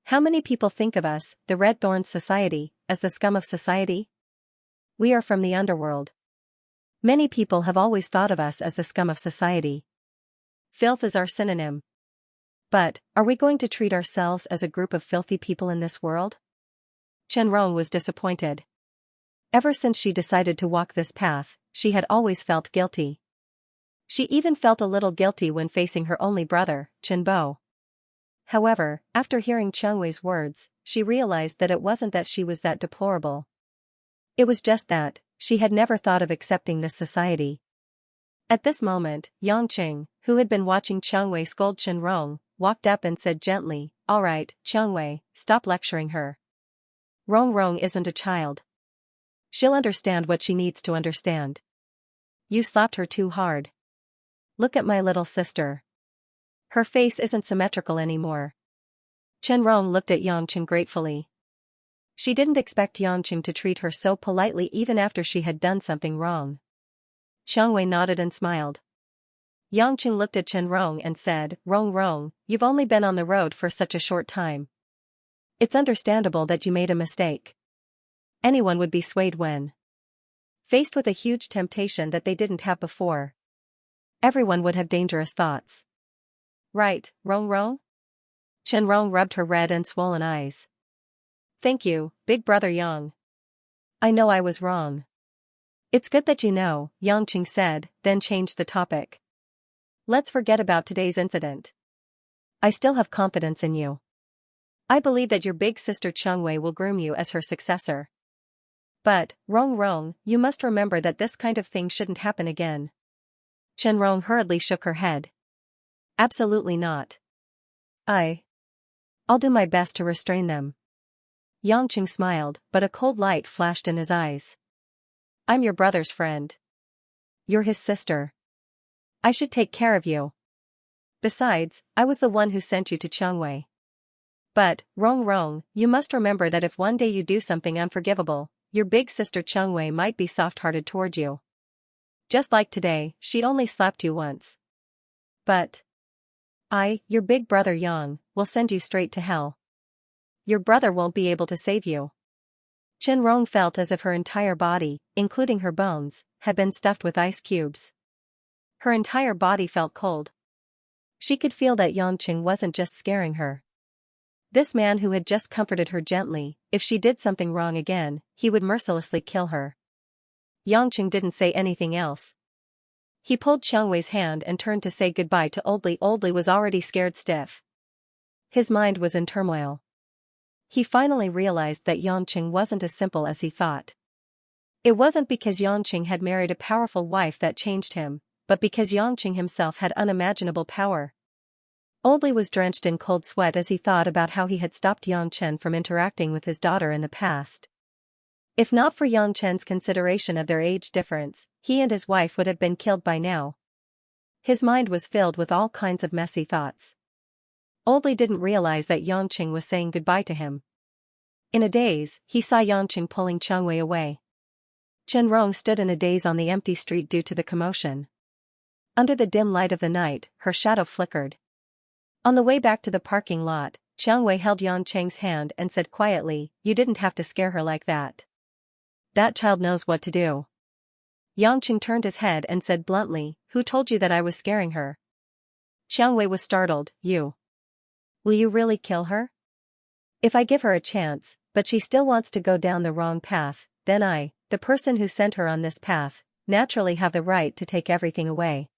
How many people think of us, the Red Thorns Society, as the scum of society? We are from the underworld. Many people have always thought of us as the scum of society. Filth is our synonym. But, are we going to treat ourselves as a group of filthy people in this world? Chen Rong was disappointed. Ever since she decided to walk this path, she had always felt guilty. She even felt a little guilty when facing her only brother, Chen Bo. However, after hearing Xianxia's words, she realized that it wasn't that she was that deplorable. It was just that, she had never thought of accepting this society. At this moment, Yang Qing, who had been watching Xianxia scold Chen Rong, walked up and said gently, "All right, Xianxia, stop lecturing her. Rong isn't a child. She'll understand what she needs to understand. You slapped her too hard. Look at my little sister. Her face isn't symmetrical anymore." Chen Rong looked at Yang Qing gratefully. She didn't expect Yang Qing to treat her so politely even after she had done something wrong. Xianxia nodded and smiled. Yang Qing looked at Chen Rong and said, Rong, you've only been on the road for such a short time. It's understandable that you made a mistake. Anyone would be swayed when faced with a huge temptation that they didn't have before. Everyone would have dangerous thoughts. Right, Rong? Chen Rong rubbed her red and swollen eyes. Thank you, big brother Yang. I know I was wrong. It's good that you know, Yang Qing said, then changed the topic. Let's forget about today's incident. I still have confidence in you. I believe that your big sister Chengwei will groom you as her successor. But, Rong, you must remember that this kind of thing shouldn't happen again. Chen Rong hurriedly shook her head. Absolutely not. I'll do my best to restrain them. Yangqing smiled, but a cold light flashed in his eyes. I'm your brother's friend. You're his sister. I should take care of you. Besides, I was the one who sent you to Chengwei. But, Rong, you must remember that if one day you do something unforgivable, your big sister Chengwei might be soft-hearted toward you. Just like today, she only slapped you once. But your big brother Yang, will send you straight to hell. Your brother won't be able to save you. Chen Rong felt as if her entire body, including her bones, had been stuffed with ice cubes. Her entire body felt cold. She could feel that Yangqing wasn't just scaring her. This man who had just comforted her gently, if she did something wrong again, he would mercilessly kill her. Yangqing didn't say anything else. He pulled Chengwei's hand and turned to say goodbye to Oldli. Oldli was already scared stiff. His mind was in turmoil. He finally realized that Yangqing wasn't as simple as he thought. It wasn't because Yangqing had married a powerful wife that changed him, but because Yangqing himself had unimaginable power. Oldli was drenched in cold sweat as he thought about how he had stopped Yang Chen from interacting with his daughter in the past. If not for Yang Chen's consideration of their age difference, he and his wife would have been killed by now. His mind was filled with all kinds of messy thoughts. Oldli didn't realize that Yangqing was saying goodbye to him. In a daze, he saw Yangqing pulling Chengwei away. Chen Rong stood in a daze on the empty street due to the commotion. Under the dim light of the night, her shadow flickered. On the way back to the parking lot, Chengwei held Yangqing's hand and said quietly, "You didn't have to scare her like that. That child knows what to do." Yangqing turned his head and said bluntly, "Who told you that I was scaring her?" Chengwei was startled. "You. Will you really kill her?" "If I give her a chance, but she still wants to go down the wrong path, then I, the person who sent her on this path, naturally have the right to take everything away."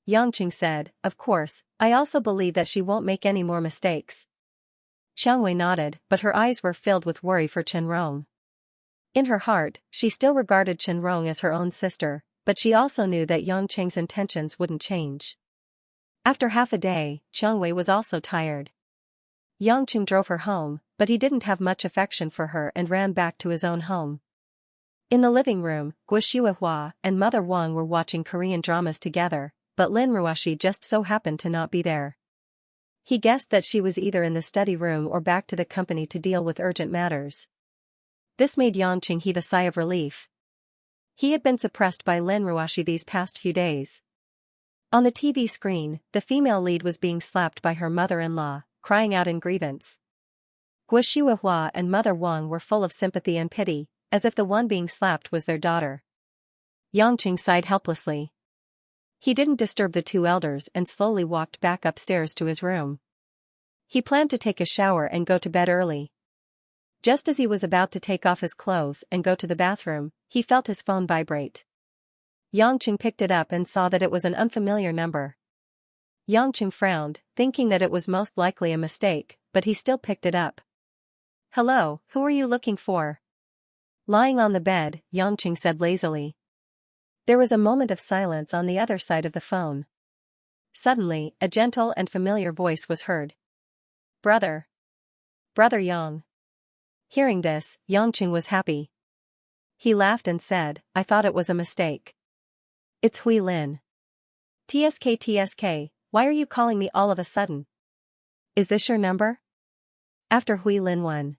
Yangqing said, "Of course, I also believe that she won't make any more mistakes." Chengwei nodded, but her eyes were filled with worry for Chen Rong. In her heart, she still regarded Chen Rong as her own sister, but she also knew that Yangqing's intentions wouldn't change. After half a day, Chengwei was also tired. Yangqing drove her home, but he didn't have much affection for her and ran back to his own home. In the living room, Guo and Mother Wang were watching Korean dramas together, but Lin Ruoshi just so happened to not be there. He guessed that she was either in the study room or back to the company to deal with urgent matters. This made Yangqing heave a sigh of relief. He had been suppressed by Lin Ruoshi these past few days. On the TV screen, the female lead was being slapped by her mother-in-law, crying out in grievance. Guo and Mother Wang were full of sympathy and pity, as if the one being slapped was their daughter. Yangqing sighed helplessly. He didn't disturb the two elders and slowly walked back upstairs to his room. He planned to take a shower and go to bed early. Just as he was about to take off his clothes and go to the bathroom, he felt his phone vibrate. Yangqing picked it up and saw that it was an unfamiliar number. Yangqing frowned, thinking that it was most likely a mistake, but he still picked it up. "Hello, who are you looking for?" Lying on the bed, Yangqing said lazily. There was a moment of silence on the other side of the phone. Suddenly, a gentle and familiar voice was heard. "Brother. Brother Yang." Hearing this, Yangqing was happy. He laughed and said, "I thought it was a mistake. It's Hui Lin." TSK, why are you calling me all of a sudden? Is this your number?" After Hui Lin won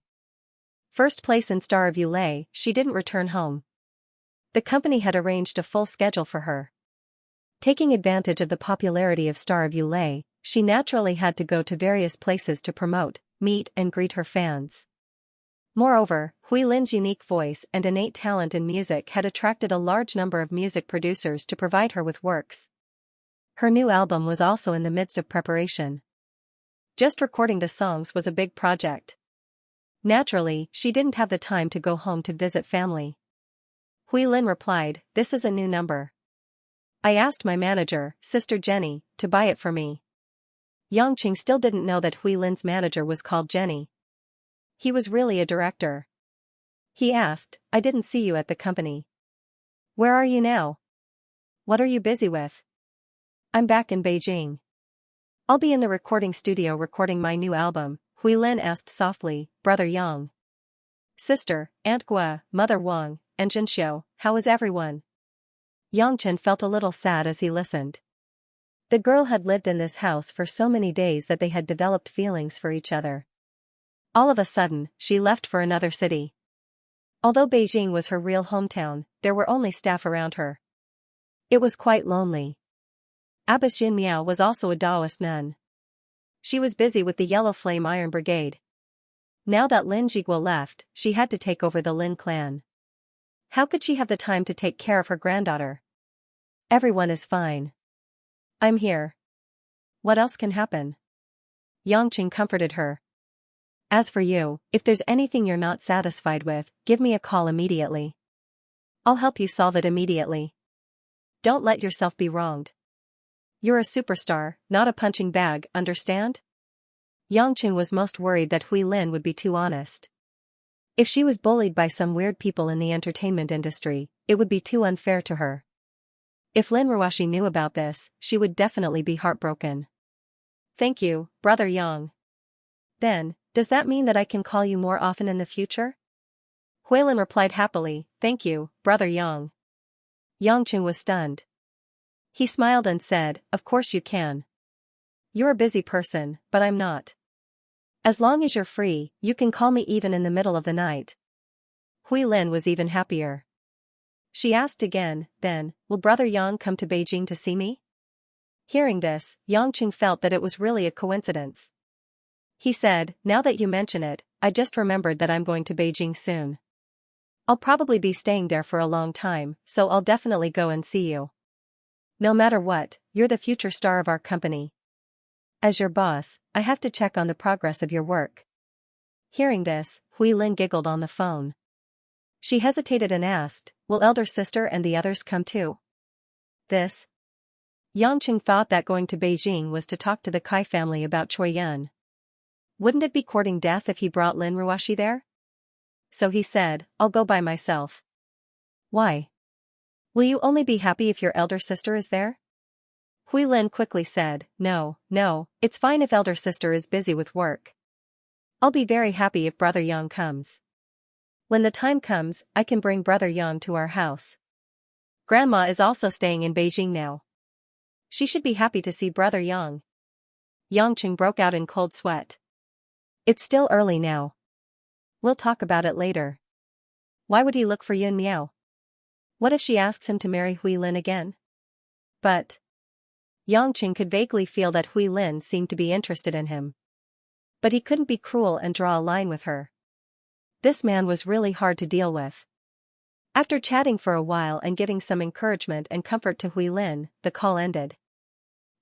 first place in Star of Yulei, she didn't return home. The company had arranged a full schedule for her. Taking advantage of the popularity of Star of Yulei, she naturally had to go to various places to promote, meet and greet her fans. Moreover, Hui Lin's unique voice and innate talent in music had attracted a large number of music producers to provide her with works. Her new album was also in the midst of preparation. Just recording the songs was a big project. Naturally, she didn't have the time to go home to visit family. Hui Lin replied, "This is a new number. I asked my manager, Sister Jenny, to buy it for me." Yangqing still didn't know that Hui Lin's manager was called Jenny, He was really a director. He asked, I didn't see you at the company. Where are you now? What are you busy with? I'm back in Beijing. I'll be in the recording studio recording my new album, Hui Lin asked softly, Brother Yang. Sister, Aunt Gua, Mother Wang, and Xianxia, how is everyone? Yang Chen felt a little sad as he listened. The girl had lived in this house for so many days that they had developed feelings for each other. All of a sudden, she left for another city. Although Beijing was her real hometown, there were only staff around her. It was quite lonely. Abbess Yin Miao was also a Taoist nun. She was busy with the Yellow Flame Iron Brigade. Now that Lin Jiguo left, she had to take over the Lin clan. How could she have the time to take care of her granddaughter? Everyone is fine. I'm here. What else can happen? Yang Qing comforted her. As for you, if there's anything you're not satisfied with, give me a call immediately. I'll help you solve it immediately. Don't let yourself be wronged. You're a superstar, not a punching bag, understand? Yang Qing was most worried that Hui Lin would be too honest. If she was bullied by some weird people in the entertainment industry, it would be too unfair to her. If Lin Ruoshi knew about this, she would definitely be heartbroken. Thank you, Brother Yang. Then, does that mean that I can call you more often in the future? Huilin replied happily, thank you, Brother Yang. Yang Qing was stunned. He smiled and said, of course you can. You're a busy person, but I'm not. As long as you're free, you can call me even in the middle of the night. Hui Lin was even happier. She asked again, then, will Brother Yang come to Beijing to see me? Hearing this, Yang Qing felt that it was really a coincidence. He said, now that you mention it, I just remembered that I'm going to Beijing soon. I'll probably be staying there for a long time, so I'll definitely go and see you. No matter what, you're the future star of our company. As your boss, I have to check on the progress of your work. Hearing this, Hui Lin giggled on the phone. She hesitated and asked, will elder sister and the others come too? This? Yang Qing thought that going to Beijing was to talk to the Kai family about Choi Yun. Wouldn't it be courting death if he brought Lin Ruoshi there? So he said, I'll go by myself. Why? Will you only be happy if your elder sister is there? Hui Lin quickly said, no, it's fine if elder sister is busy with work. I'll be very happy if Brother Yang comes. When the time comes, I can bring Brother Yang to our house. Grandma is also staying in Beijing now. She should be happy to see Brother Yang. Yang Qing broke out in cold sweat. It's still early now. We'll talk about it later. Why would he look for Yun Miao? What if she asks him to marry Hui Lin again? But Yang Qing could vaguely feel that Hui Lin seemed to be interested in him. But he couldn't be cruel and draw a line with her. This man was really hard to deal with. After chatting for a while and giving some encouragement and comfort to Hui Lin, the call ended.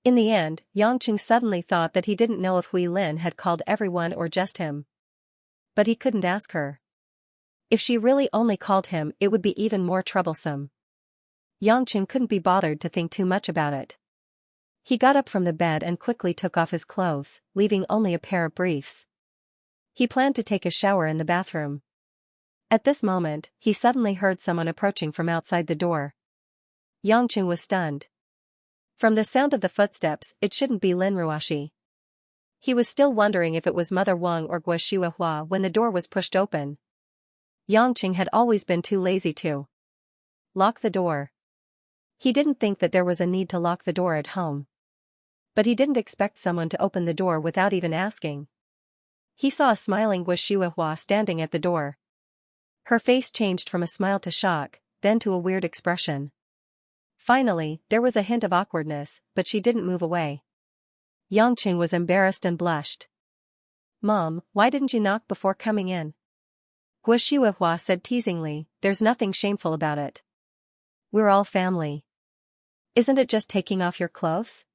In the end, Yang Qing suddenly thought that he didn't know if Hui Lin had called everyone or just him. But he couldn't ask her. If she really only called him, it would be even more troublesome. Yang Qing couldn't be bothered to think too much about it. He got up from the bed and quickly took off his clothes, leaving only a pair of briefs. He planned to take a shower in the bathroom. At this moment, he suddenly heard someone approaching from outside the door. Yang Qing was stunned. From the sound of the footsteps, it shouldn't be Lin Ruoshi. He was still wondering if it was Mother Wang or Gua Shuihua when the door was pushed open. Yang Qing had always been too lazy to lock the door. He didn't think that there was a need to lock the door at home. But he didn't expect someone to open the door without even asking. He saw a smiling Gua Shuihua standing at the door. Her face changed from a smile to shock, then to a weird expression. Finally, there was a hint of awkwardness, but she didn't move away. Yang Qing was embarrassed and blushed. Mom, why didn't you knock before coming in? Gua Shuihua said teasingly, there's nothing shameful about it. We're all family. Isn't it just taking off your clothes?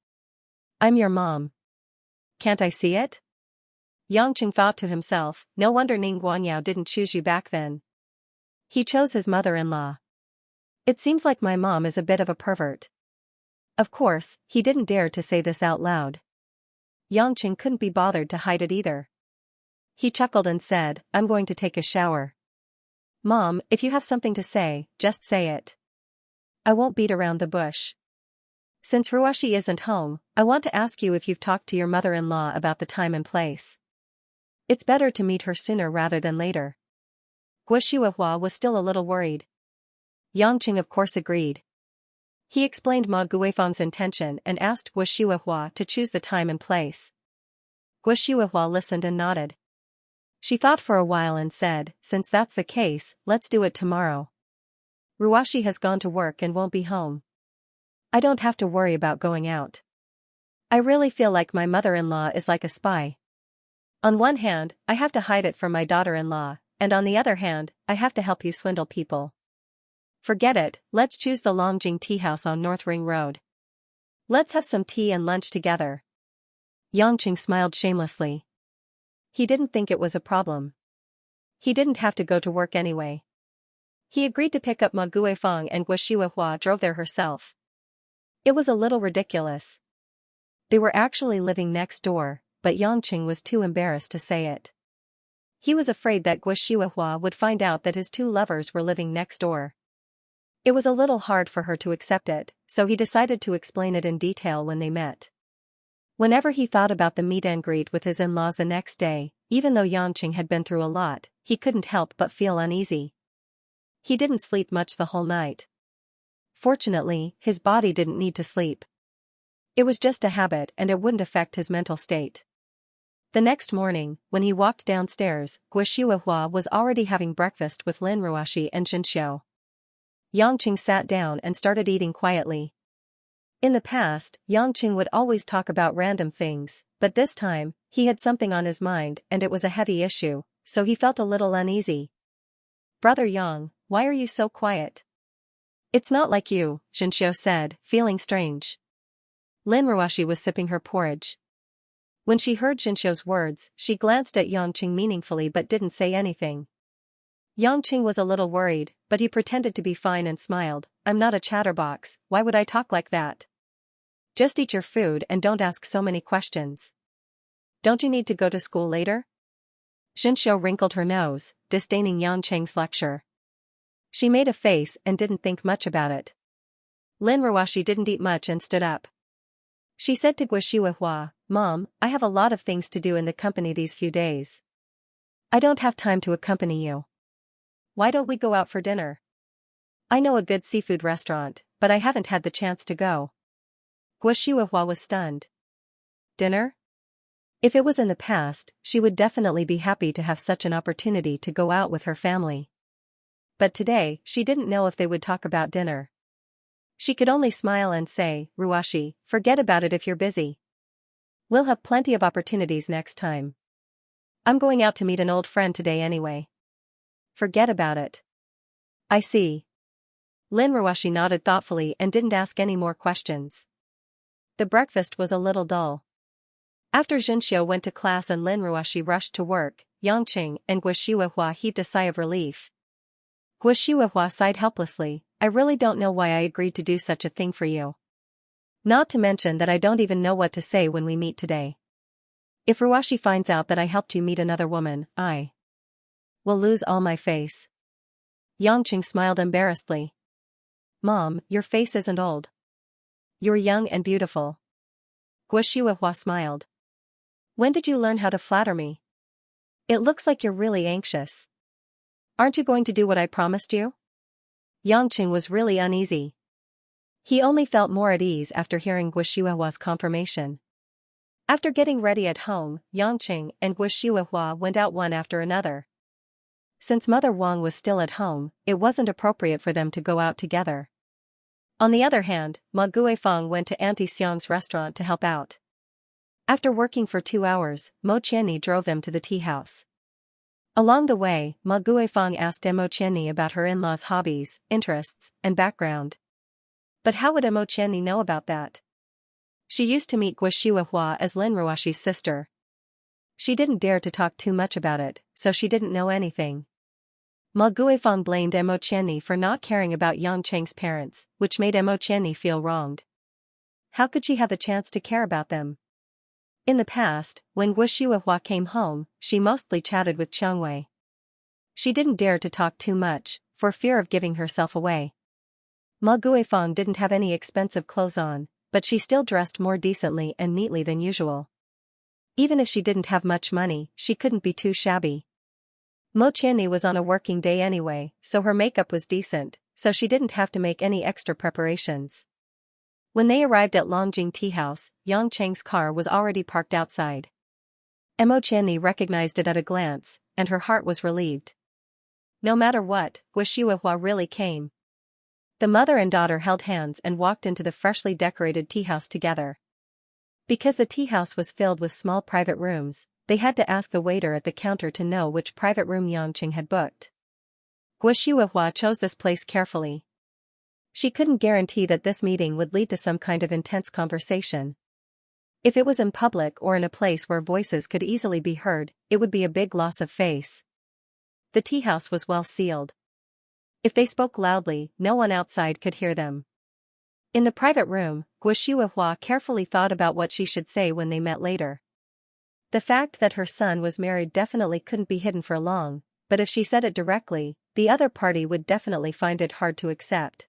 I'm your mom. Can't I see it? Yang Qing thought to himself, no wonder Ning Guanyao didn't choose you back then. He chose his mother-in-law. It seems like my mom is a bit of a pervert. Of course, he didn't dare to say this out loud. Yang Qing couldn't be bothered to hide it either. He chuckled and said, I'm going to take a shower. Mom, if you have something to say, just say it. I won't beat around the bush. Since Ruashi isn't home, I want to ask you if you've talked to your mother-in-law about the time and place. It's better to meet her sooner rather than later. Guo Shuihua was still a little worried. Yangqing of course agreed. He explained Ma Guifeng's intention and asked Guo Shuihua to choose the time and place. Guo Shuihua listened and nodded. She thought for a while and said, since that's the case, let's do it tomorrow. Ruashi has gone to work and won't be home. I don't have to worry about going out. I really feel like my mother-in-law is like a spy. On one hand, I have to hide it from my daughter-in-law, and on the other hand, I have to help you swindle people. Forget it, let's choose the Longjing Tea House on North Ring Road. Let's have some tea and lunch together. Yangqing smiled shamelessly. He didn't think it was a problem. He didn't have to go to work anyway. He agreed to pick up Ma Guifeng and Guo Shuihua drove there herself. It was a little ridiculous. They were actually living next door, but Yangqing was too embarrassed to say it. He was afraid that Guo Shuihua would find out that his two lovers were living next door. It was a little hard for her to accept it, so he decided to explain it in detail when they met. Whenever he thought about the meet and greet with his in-laws the next day, even though Yangqing had been through a lot, he couldn't help but feel uneasy. He didn't sleep much the whole night. Fortunately, his body didn't need to sleep. It was just a habit and it wouldn't affect his mental state. The next morning, when he walked downstairs, Guo Shuihua was already having breakfast with Lin Ruashi and Xianxia. Yangqing sat down and started eating quietly. In the past, Yangqing would always talk about random things, but this time, he had something on his mind and it was a heavy issue, so he felt a little uneasy. Brother Yang, why are you so quiet? It's not like you, Xianxia said, feeling strange. Lin Ruashi was sipping her porridge. When she heard Xianxia's words, she glanced at Yangqing meaningfully but didn't say anything. Yangqing was a little worried, but he pretended to be fine and smiled. I'm not a chatterbox, why would I talk like that? Just eat your food and don't ask so many questions. Don't you need to go to school later? Xianxia wrinkled her nose, disdaining Yangqing's lecture. She made a face and didn't think much about it. Lin Ruashi didn't eat much and stood up. She said to Guo Shuihua, Mom, I have a lot of things to do in the company these few days. I don't have time to accompany you. Why don't we go out for dinner? I know a good seafood restaurant, but I haven't had the chance to go. Guo Shuihua was stunned. Dinner? If it was in the past, she would definitely be happy to have such an opportunity to go out with her family. But today, she didn't know if they would talk about dinner. She could only smile and say, Ruashi, forget about it if you're busy. We'll have plenty of opportunities next time. I'm going out to meet an old friend today anyway. Forget about it. I see. Lin Ruashi nodded thoughtfully and didn't ask any more questions. The breakfast was a little dull. After Xianxia went to class and Lin Ruashi rushed to work, Yangqing and Guo Shuihua heaved a sigh of relief. Guo Shuihua sighed helplessly, I really don't know why I agreed to do such a thing for you. Not to mention that I don't even know what to say when we meet today. If Ruashi finds out that I helped you meet another woman, I will lose all my face. Yangqing smiled embarrassedly. Mom, your face isn't old. You're young and beautiful. Guo Shuihua smiled. When did you learn how to flatter me? It looks like you're really anxious. Aren't you going to do what I promised you? Yangqing was really uneasy. He only felt more at ease after hearing Guo Shuihua's confirmation. After getting ready at home, Yangqing and Guo Shuihua went out one after another. Since Mother Wang was still at home, it wasn't appropriate for them to go out together. On the other hand, Ma Guifeng went to Auntie Xiang's restaurant to help out. After working for 2 hours, Mo Qianni drove them to the tea house. Along the way, Ma Guifeng asked Mo Qianni about her in-laws' hobbies, interests, and background. But how would Mo Qianni know about that? She used to meet Guo Shuihua as Lin Ruashi's sister. She didn't dare to talk too much about it, so she didn't know anything. Ma Guifeng blamed Mo Qianni for not caring about Yangqing's parents, which made Mo Qianni feel wronged. How could she have the chance to care about them? In the past, when Gu Xiuhua came home, she mostly chatted with Changwei. She didn't dare to talk too much, for fear of giving herself away. Ma Guifang didn't have any expensive clothes on, but she still dressed more decently and neatly than usual. Even if she didn't have much money, she couldn't be too shabby. Mo Qianni was on a working day anyway, so her makeup was decent, so she didn't have to make any extra preparations. When they arrived at Longjing Tea House, Yang Cheng's car was already parked outside. Mo Qianni recognized it at a glance, and her heart was relieved. No matter what, Gu Xiuhua really came. The mother and daughter held hands and walked into the freshly decorated tea house together. Because the tea house was filled with small private rooms, they had to ask the waiter at the counter to know which private room Yangqing had booked. Gu Xiuhua chose this place carefully. She couldn't guarantee that this meeting would lead to some kind of intense conversation. If it was in public or in a place where voices could easily be heard, it would be a big loss of face. The tea house was well sealed. If they spoke loudly, no one outside could hear them. In the private room, Gu Xiuhua carefully thought about what she should say when they met later. The fact that her son was married definitely couldn't be hidden for long, but if she said it directly, the other party would definitely find it hard to accept.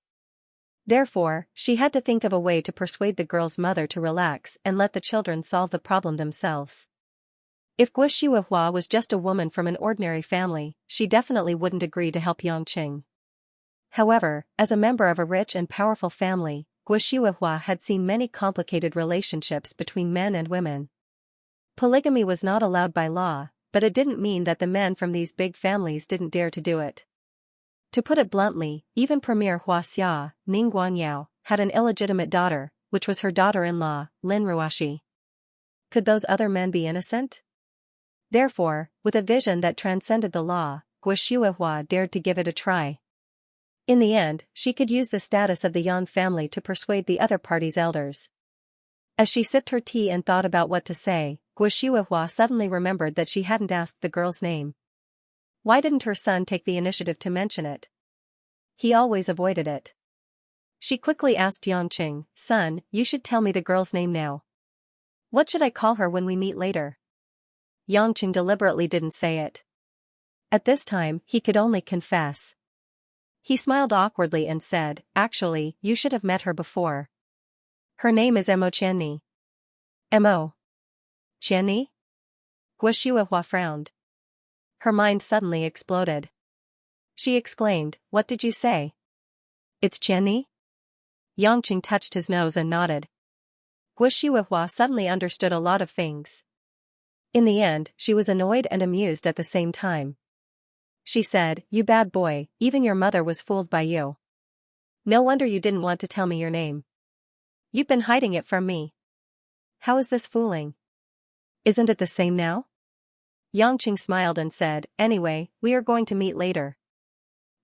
Therefore, she had to think of a way to persuade the girl's mother to relax and let the children solve the problem themselves. If Gu Xiuhua was just a woman from an ordinary family, she definitely wouldn't agree to help Yangqing. However, as a member of a rich and powerful family, Gu Xiuhua had seen many complicated relationships between men and women. Polygamy was not allowed by law, but it didn't mean that the men from these big families didn't dare to do it. To put it bluntly, even Premier Huaxia, Ning Guanyao, had an illegitimate daughter, which was her daughter-in-law, Lin Ruoxi. Could those other men be innocent? Therefore, with a vision that transcended the law, Gu Xiuhua dared to give it a try. In the end, she could use the status of the Yan family to persuade the other party's elders. As she sipped her tea and thought about what to say, Gu Xiuhua suddenly remembered that she hadn't asked the girl's name. Why didn't her son take the initiative to mention it? He always avoided it. She quickly asked Yangqing, "Son, you should tell me the girl's name now. What should I call her when we meet later?" Yangqing deliberately didn't say it. At this time, he could only confess. He smiled awkwardly and said, "Actually, you should have met her before. Her name is Mo Qianni." Mo Qianni? Gu Xiuhua frowned. Her mind suddenly exploded. She exclaimed, "What did you say? It's Qianni?" Yangqing touched his nose and nodded. Gu Xiuhua suddenly understood a lot of things. In the end, she was annoyed and amused at the same time. She said, "You bad boy, even your mother was fooled by you. No wonder you didn't want to tell me your name. You've been hiding it from me. How is this fooling? Isn't it the same now?" Yangqing smiled and said, "Anyway, we are going to meet later.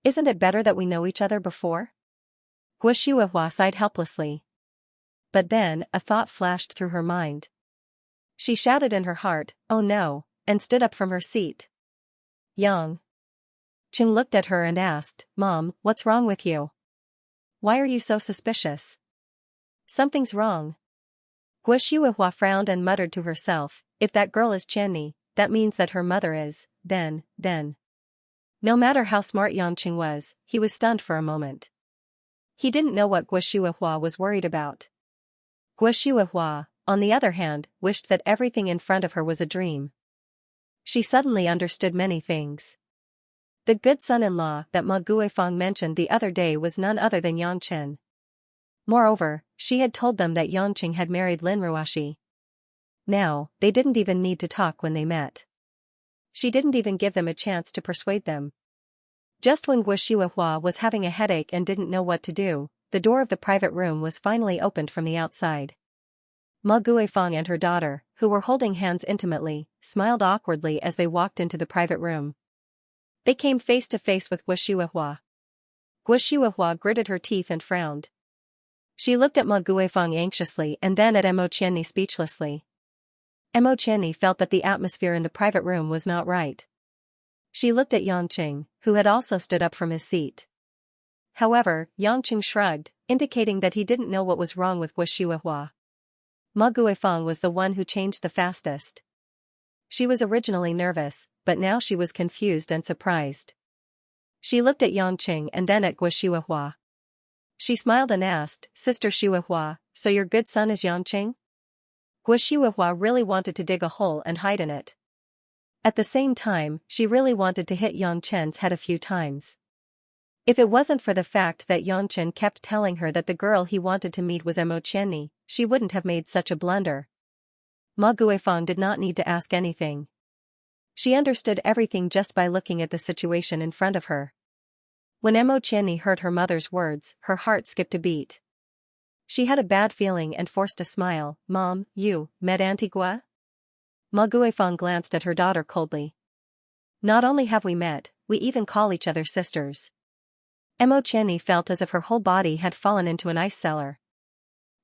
Isn't it better that we know each other before?" Gu Xiuhua sighed helplessly. But then, a thought flashed through her mind. She shouted in her heart, "Oh no," and stood up from her seat. Yang Qing looked at her and asked, "Mom, what's wrong with you? Why are you so suspicious?" "Something's wrong." Gu Xiuhua frowned and muttered to herself, "If that girl is Qianni, that means that her mother is, then. No matter how smart Yangqing was, he was stunned for a moment. He didn't know what Gu Xiuhua was worried about. Gu Xiuhua, on the other hand, wished that everything in front of her was a dream. She suddenly understood many things. The good son-in-law that Ma Guifang mentioned the other day was none other than Yangqing. Moreover, she had told them that Yangqing had married Lin Ruoxi. Now, they didn't even need to talk when they met. She didn't even give them a chance to persuade them. Just when Gu Xiuhua was having a headache and didn't know what to do, the door of the private room was finally opened from the outside. Ma Guifang and her daughter, who were holding hands intimately, smiled awkwardly as they walked into the private room. They came face to face with Gu Xiuhua. Gu Xiuhua gritted her teeth and frowned. She looked at Ma Guifang anxiously and then at Mo Qianni speechlessly. Mo Qianni felt that the atmosphere in the private room was not right. She looked at Yangqing, who had also stood up from his seat. However, Yangqing shrugged, indicating that he didn't know what was wrong with Gu Xiuhua. Ma Guifeng was the one who changed the fastest. She was originally nervous, but now she was confused and surprised. She looked at Yangqing and then at Gua Shuihua. She smiled and asked, "Sister Shuihua, so your good son is Yangqing?" Gua Shuihua really wanted to dig a hole and hide in it. At the same time, she really wanted to hit Yang Chen's head a few times. If it wasn't for the fact that Yang Chen kept telling her that the girl he wanted to meet was Mo Qianni, she wouldn't have made such a blunder. Ma Guifeng did not need to ask anything. She understood everything just by looking at the situation in front of her. When Mo Qianni heard her mother's words, her heart skipped a beat. She had a bad feeling and forced a smile. "Mom, you met Auntie Gua?" Ma Guifeng glanced at her daughter coldly. "Not only have we met, we even call each other sisters." Mo Qianni felt as if her whole body had fallen into an ice cellar.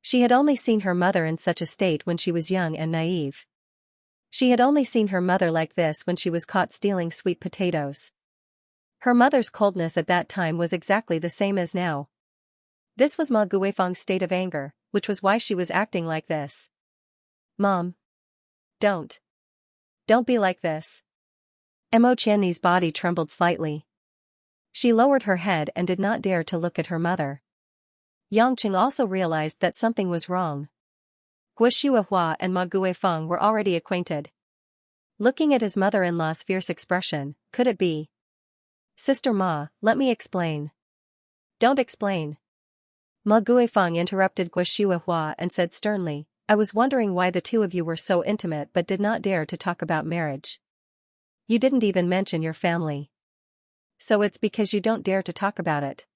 She had only seen her mother in such a state when she was young and naive. She had only seen her mother like this when she was caught stealing sweet potatoes. Her mother's coldness at that time was exactly the same as now. This was Ma Guifeng's state of anger, which was why she was acting like this. "Mom. Don't be like this." Mo Qianni's body trembled slightly. She lowered her head and did not dare to look at her mother. Yangqing also realized that something was wrong. Gua Shuihua and Ma Guifeng were already acquainted. Looking at his mother-in-law's fierce expression, could it be? "Sister Ma, let me explain." "Don't explain." Ma Guifeng interrupted Gua Shuihua and said sternly, "I was wondering why the two of you were so intimate but did not dare to talk about marriage. You didn't even mention your family. So it's because you don't dare to talk about it.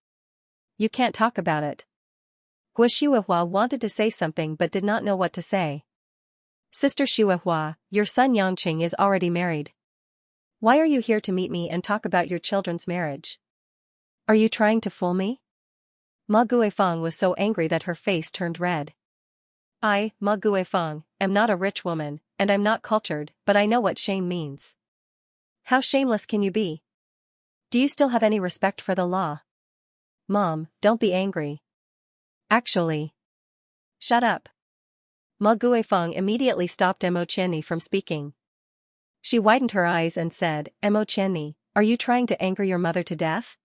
You can't talk about it." Gua Shuihua wanted to say something but did not know what to say. "Sister Shuihua, your son Yangqing is already married. Why are you here to meet me and talk about your children's marriage? Are you trying to fool me?" Ma Guifeng was so angry that her face turned red. "I, Ma Guifeng, am not a rich woman, and I'm not cultured, but I know what shame means." "How shameless can you be? Do you still have any respect for the law?" "Mom, don't be angry." "Actually." "Shut up." Ma Guifeng immediately stopped Mo Qianni from speaking. She widened her eyes and said, "Mo Qianni, are you trying to anger your mother to death?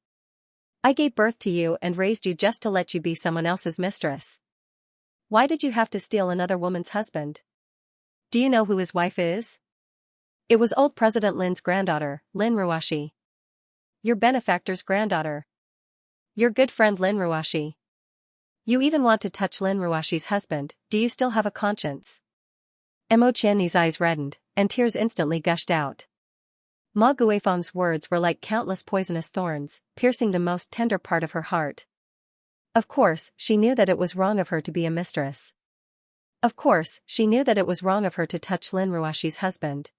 I gave birth to you and raised you just to let you be someone else's mistress. Why did you have to steal another woman's husband? Do you know who his wife is? It was old President Lin's granddaughter, Lin Ruoxi. Your benefactor's granddaughter. Your good friend Lin Ruoxi. You even want to touch Lin Ruoxi's husband. Do you still have a conscience?" Mo Qianni's eyes reddened, and tears instantly gushed out. Ma Guifeng's words were like countless poisonous thorns, piercing the most tender part of her heart. Of course, she knew that it was wrong of her to be a mistress. Of course, she knew that it was wrong of her to touch Lin Ruoxi's husband.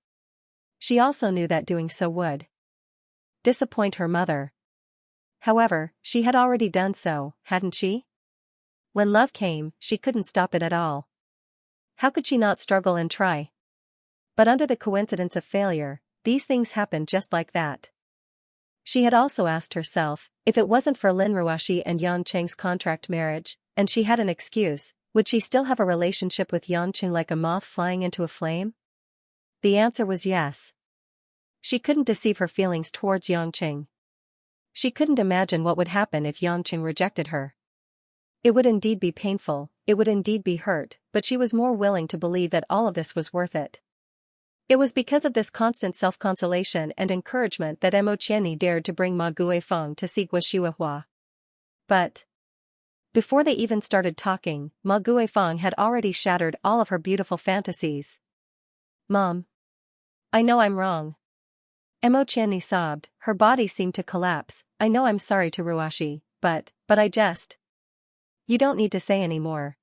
She also knew that doing so would disappoint her mother. However, she had already done so, hadn't she? When love came, she couldn't stop it at all. How could she not struggle and try? But under the coincidence of failure, these things happened just like that. She had also asked herself, if it wasn't for Lin Ruoxi and Yang Cheng's contract marriage, and she had an excuse, would she still have a relationship with Yang Cheng like a moth flying into a flame? The answer was yes. She couldn't deceive her feelings towards Yang Cheng. She couldn't imagine what would happen if Yang Cheng rejected her. It would indeed be painful, it would indeed be hurt, but she was more willing to believe that all of this was worth it. It was because of this constant self-consolation and encouragement that Mo Qianni dared to bring Ma Guifeng to see Gua Shuihua. But before they even started talking, Ma Guifeng had already shattered all of her beautiful fantasies. "Mom. I know I'm wrong." Mo Qianni sobbed, her body seemed to collapse. "I know I'm sorry to Ruoxi, but I just... You don't need to say any more.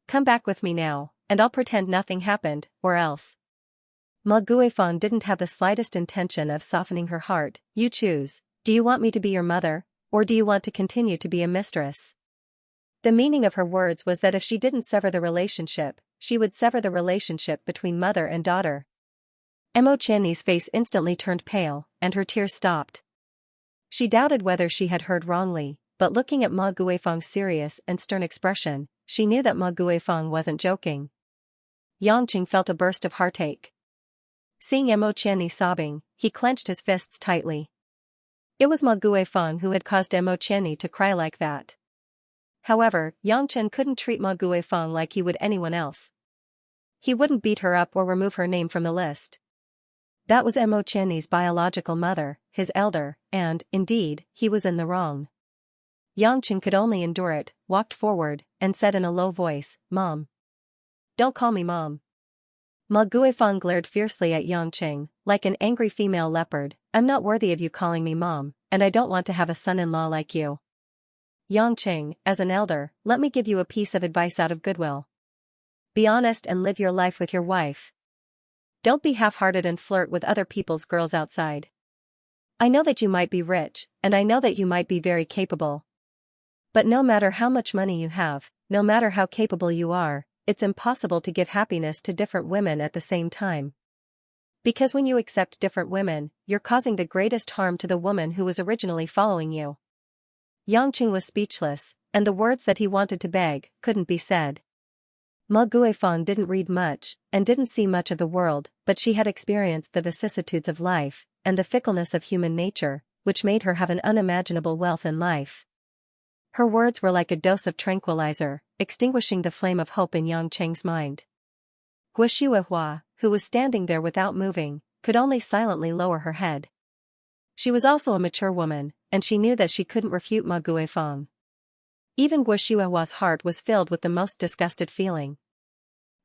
Come back with me now, and I'll pretend nothing happened, or else." Ma Guifeng didn't have the slightest intention of softening her heart. "You choose. Do you want me to be your mother, or do you want to continue to be a mistress?" The meaning of her words was that if she didn't sever the relationship, she would sever the relationship between mother and daughter. Mo Qianni's face instantly turned pale, and her tears stopped. She doubted whether she had heard wrongly, but looking at Ma Guifeng's serious and stern expression, she knew that Ma Guifeng wasn't joking. Yangqing felt a burst of heartache. Seeing Mo Qianni sobbing, he clenched his fists tightly. It was Ma Guifeng who had caused Mo Qianni to cry like that. However, Yangchen couldn't treat Ma Guifeng like he would anyone else. He wouldn't beat her up or remove her name from the list. That was Mo Qianni's biological mother, his elder, and, indeed, he was in the wrong. Yangchen could only endure it, walked forward, and said in a low voice, "Mom. Don't call me Mom." Ma Guifeng glared fiercely at Yangchen, like an angry female leopard. "I'm not worthy of you calling me Mom, and I don't want to have a son-in-law like you. Yangchen, as an elder, let me give you a piece of advice out of goodwill. Be honest and live your life with your wife. Don't be half-hearted and flirt with other people's girls outside. I know that you might be rich, and I know that you might be very capable. But no matter how much money you have, no matter how capable you are, it's impossible to give happiness to different women at the same time. Because when you accept different women, you're causing the greatest harm to the woman who was originally following you." Yangqing was speechless, and the words that he wanted to beg couldn't be said. Ma Guifeng didn't read much, and didn't see much of the world, but she had experienced the vicissitudes of life, and the fickleness of human nature, which made her have an unimaginable wealth in life. Her words were like a dose of tranquilizer, extinguishing the flame of hope in Yangcheng's mind. Guishuehua, who was standing there without moving, could only silently lower her head. She was also a mature woman, and she knew that she couldn't refute Ma Guifeng. Even Guishuehua's heart was filled with the most disgusted feeling.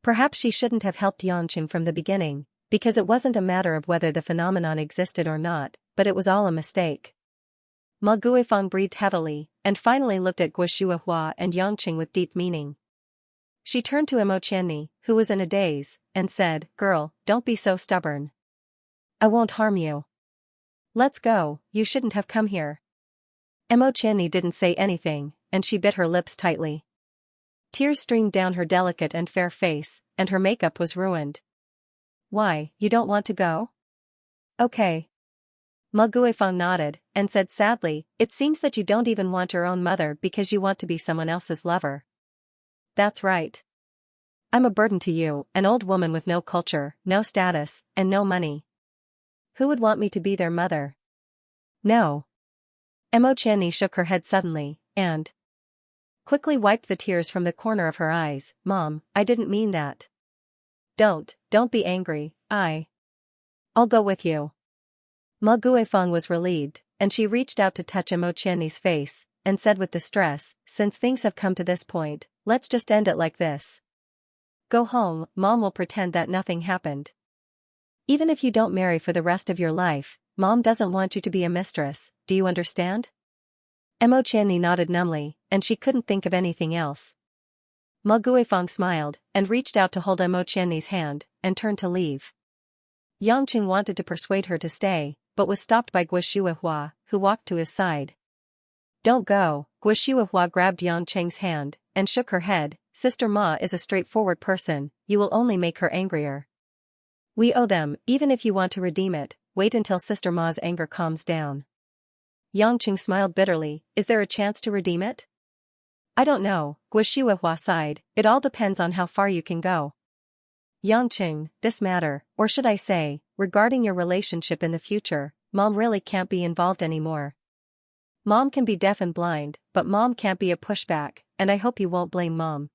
Perhaps she shouldn't have helped Yangqing from the beginning, because it wasn't a matter of whether the phenomenon existed or not, but it was all a mistake. Ma Guifeng breathed heavily, and finally looked at Guishuehua and Yangqing with deep meaning. She turned to Mo Qianni, who was in a daze, and said, "Girl, don't be so stubborn. I won't harm you. Let's go, you shouldn't have come here." Mo Qianni didn't say anything, and she bit her lips tightly. Tears streamed down her delicate and fair face, and her makeup was ruined. "Why, you don't want to go? Okay." Ma Guifeng nodded, and said sadly, "It seems that you don't even want your own mother because you want to be someone else's lover." "That's right. I'm a burden to you, an old woman with no culture, no status, and no money. Who would want me to be their mother? No." Mo Qianni shook her head suddenly, and quickly wiped the tears from the corner of her eyes. "Mom, I didn't mean that. Don't be angry, I'll go with you." Ma Guifeng was relieved, and she reached out to touch Mo Qianni's face, and said with distress, "Since things have come to this point, let's just end it like this. Go home, Mom will pretend that nothing happened. Even if you don't marry for the rest of your life, Mom doesn't want you to be a mistress, do you understand?" Mo Qianni nodded numbly, and she couldn't think of anything else. Ma Guifeng smiled, and reached out to hold Mo Qianni's hand, and turned to leave. Yangqing wanted to persuade her to stay, but was stopped by Guishuehua, who walked to his side. "Don't go." Guishuehua grabbed Yangcheng's hand, and shook her head. "Sister Ma is a straightforward person, you will only make her angrier. We owe them, even if you want to redeem it, wait until Sister Ma's anger calms down." Yangqing smiled bitterly. "Is there a chance to redeem it?" "I don't know," Guishuehua sighed, "it all depends on how far you can go. Yangqing, this matter, or should I say, regarding your relationship in the future, Mom really can't be involved anymore. Mom can be deaf and blind, but Mom can't be a pushback, and I hope you won't blame Mom."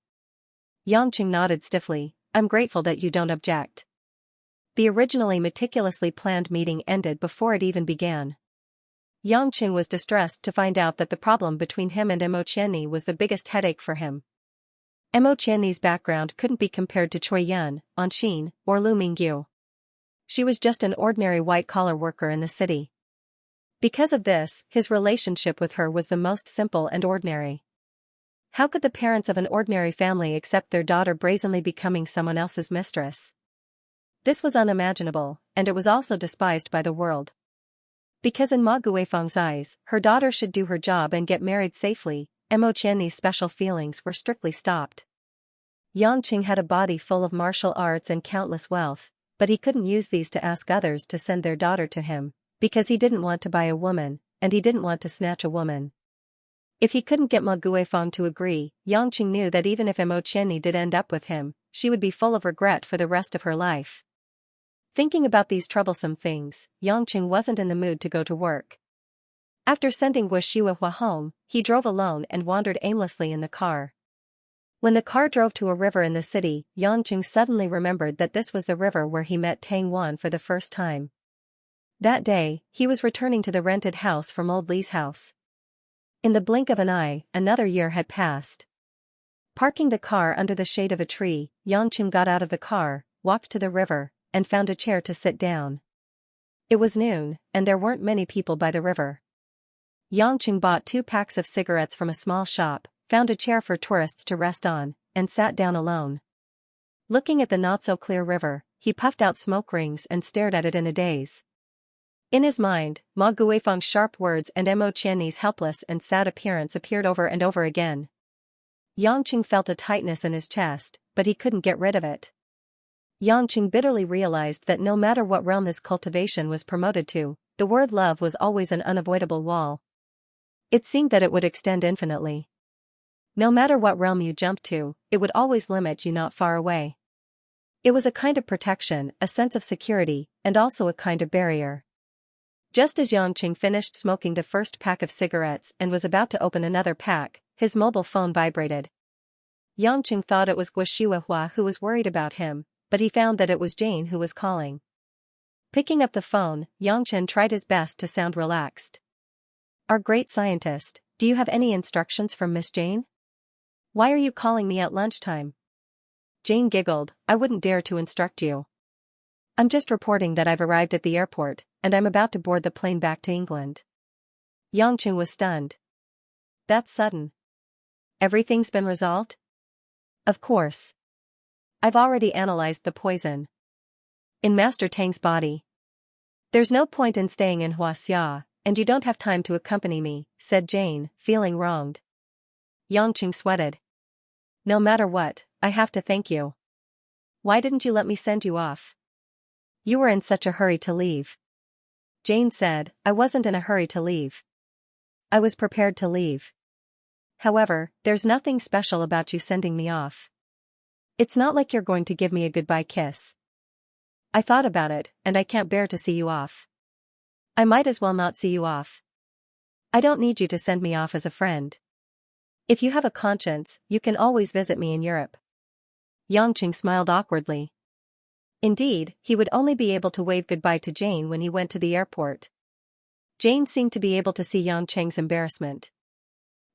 Yangqing nodded stiffly. "I'm grateful that you don't object." The originally meticulously planned meeting ended before it even began. Yangqing was distressed to find out that the problem between him and Mo Qianni was the biggest headache for him. Mo Qianni's background couldn't be compared to Choi Yun, Anxin, or Lu Mingyu. She was just an ordinary white-collar worker in the city. Because of this, his relationship with her was the most simple and ordinary. How could the parents of an ordinary family accept their daughter brazenly becoming someone else's mistress? This was unimaginable, and it was also despised by the world. Because in Ma Guifeng's eyes, her daughter should do her job and get married safely, Mo Qianni's special feelings were strictly stopped. Yangqing had a body full of martial arts and countless wealth, but he couldn't use these to ask others to send their daughter to him, because he didn't want to buy a woman, and he didn't want to snatch a woman. If he couldn't get Ma Guifeng to agree, Yangqing knew that even if Mo Qianni did end up with him, she would be full of regret for the rest of her life. Thinking about these troublesome things, Yangqing wasn't in the mood to go to work. After sending Wu Shihuahua home, he drove alone and wandered aimlessly in the car. When the car drove to a river in the city, Yangqing suddenly remembered that this was the river where he met Tang Wan for the first time. That day, he was returning to the rented house from Old Li's house. In the blink of an eye, another year had passed. Parking the car under the shade of a tree, Yangqing got out of the car, walked to the river, and found a chair to sit down. It was noon, and there weren't many people by the river. Yangqing bought 2 packs of cigarettes from a small shop, found a chair for tourists to rest on, and sat down alone. Looking at the not-so-clear river, he puffed out smoke rings and stared at it in a daze. In his mind, Ma Guifeng's sharp words and Mo Qianni's helpless and sad appearance appeared over and over again. Yangqing felt a tightness in his chest, but he couldn't get rid of it. Yangqing bitterly realized that no matter what realm his cultivation was promoted to, the word love was always an unavoidable wall. It seemed that it would extend infinitely. No matter what realm you jumped to, it would always limit you not far away. It was a kind of protection, a sense of security, and also a kind of barrier. Just as Yangqing finished smoking the first pack of cigarettes and was about to open another pack, his mobile phone vibrated. Yangqing thought it was Wu Shihuahua who was worried about him, but he found that it was Jane who was calling. Picking up the phone, Yangqing tried his best to sound relaxed. "Our great scientist, do you have any instructions from Miss Jane? Why are you calling me at lunchtime?" Jane giggled. "I wouldn't dare to instruct you. I'm just reporting that I've arrived at the airport, and I'm about to board the plane back to England." Yangqing was stunned. "That's sudden. Everything's been resolved?" "Of course. I've already analyzed the poison in Master Tang's body. There's no point in staying in Xianxia, and you don't have time to accompany me," said Jane, feeling wronged. Yangqing sweated. "No matter what, I have to thank you. Why didn't you let me send you off? You were in such a hurry to leave." Jane said, "I wasn't in a hurry to leave. I was prepared to leave. However, there's nothing special about you sending me off. It's not like you're going to give me a goodbye kiss. I thought about it, and I can't bear to see you off. I might as well not see you off. I don't need you to send me off as a friend. If you have a conscience, you can always visit me in Europe." Yangqing smiled awkwardly. Indeed, he would only be able to wave goodbye to Jane when he went to the airport. Jane seemed to be able to see Yangqing's embarrassment.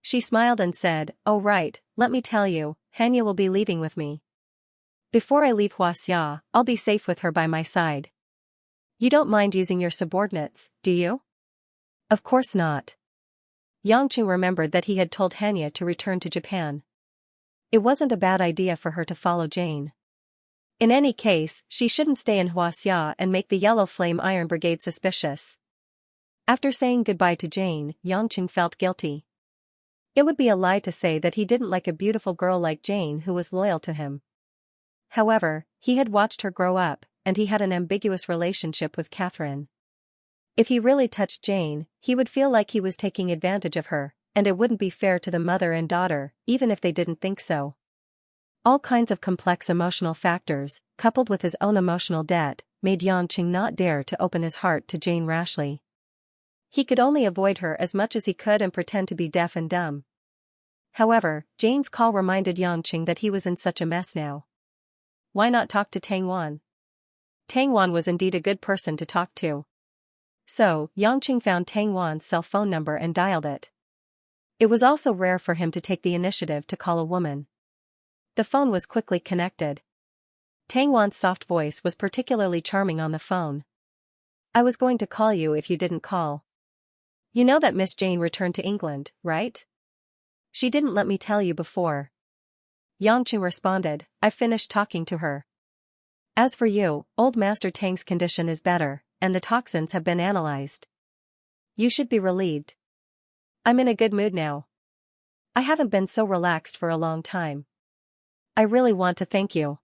She smiled and said, "Oh right, let me tell you, Xianxia will be leaving with me. Before I leave Xianxia, I'll be safe with her by my side. You don't mind using your subordinates, do you?" "Of course not." Yangqing remembered that he had told Xianxia to return to Japan. It wasn't a bad idea for her to follow Jane. In any case, she shouldn't stay in Xianxia and make the Yellow Flame Iron Brigade suspicious. After saying goodbye to Jane, Yangqing felt guilty. It would be a lie to say that he didn't like a beautiful girl like Jane who was loyal to him. However, he had watched her grow up, and he had an ambiguous relationship with Catherine. If he really touched Jane, he would feel like he was taking advantage of her, and it wouldn't be fair to the mother and daughter, even if they didn't think so. All kinds of complex emotional factors, coupled with his own emotional debt, made Yangqing not dare to open his heart to Jane rashly. He could only avoid her as much as he could and pretend to be deaf and dumb. However, Jane's call reminded Yangqing that he was in such a mess now. Why not talk to Tang Wan? Tang Wan was indeed a good person to talk to. So, Yangqing found Tang Wan's cell phone number and dialed it. It was also rare for him to take the initiative to call a woman. The phone was quickly connected. Tang Wan's soft voice was particularly charming on the phone. "I was going to call you if you didn't call. You know that Miss Jane returned to England, right? She didn't let me tell you before." Yangqing responded, "I've finished talking to her. As for you, old Master Tang's condition is better, and the toxins have been analyzed. You should be relieved. I'm in a good mood now. I haven't been so relaxed for a long time. I really want to thank you.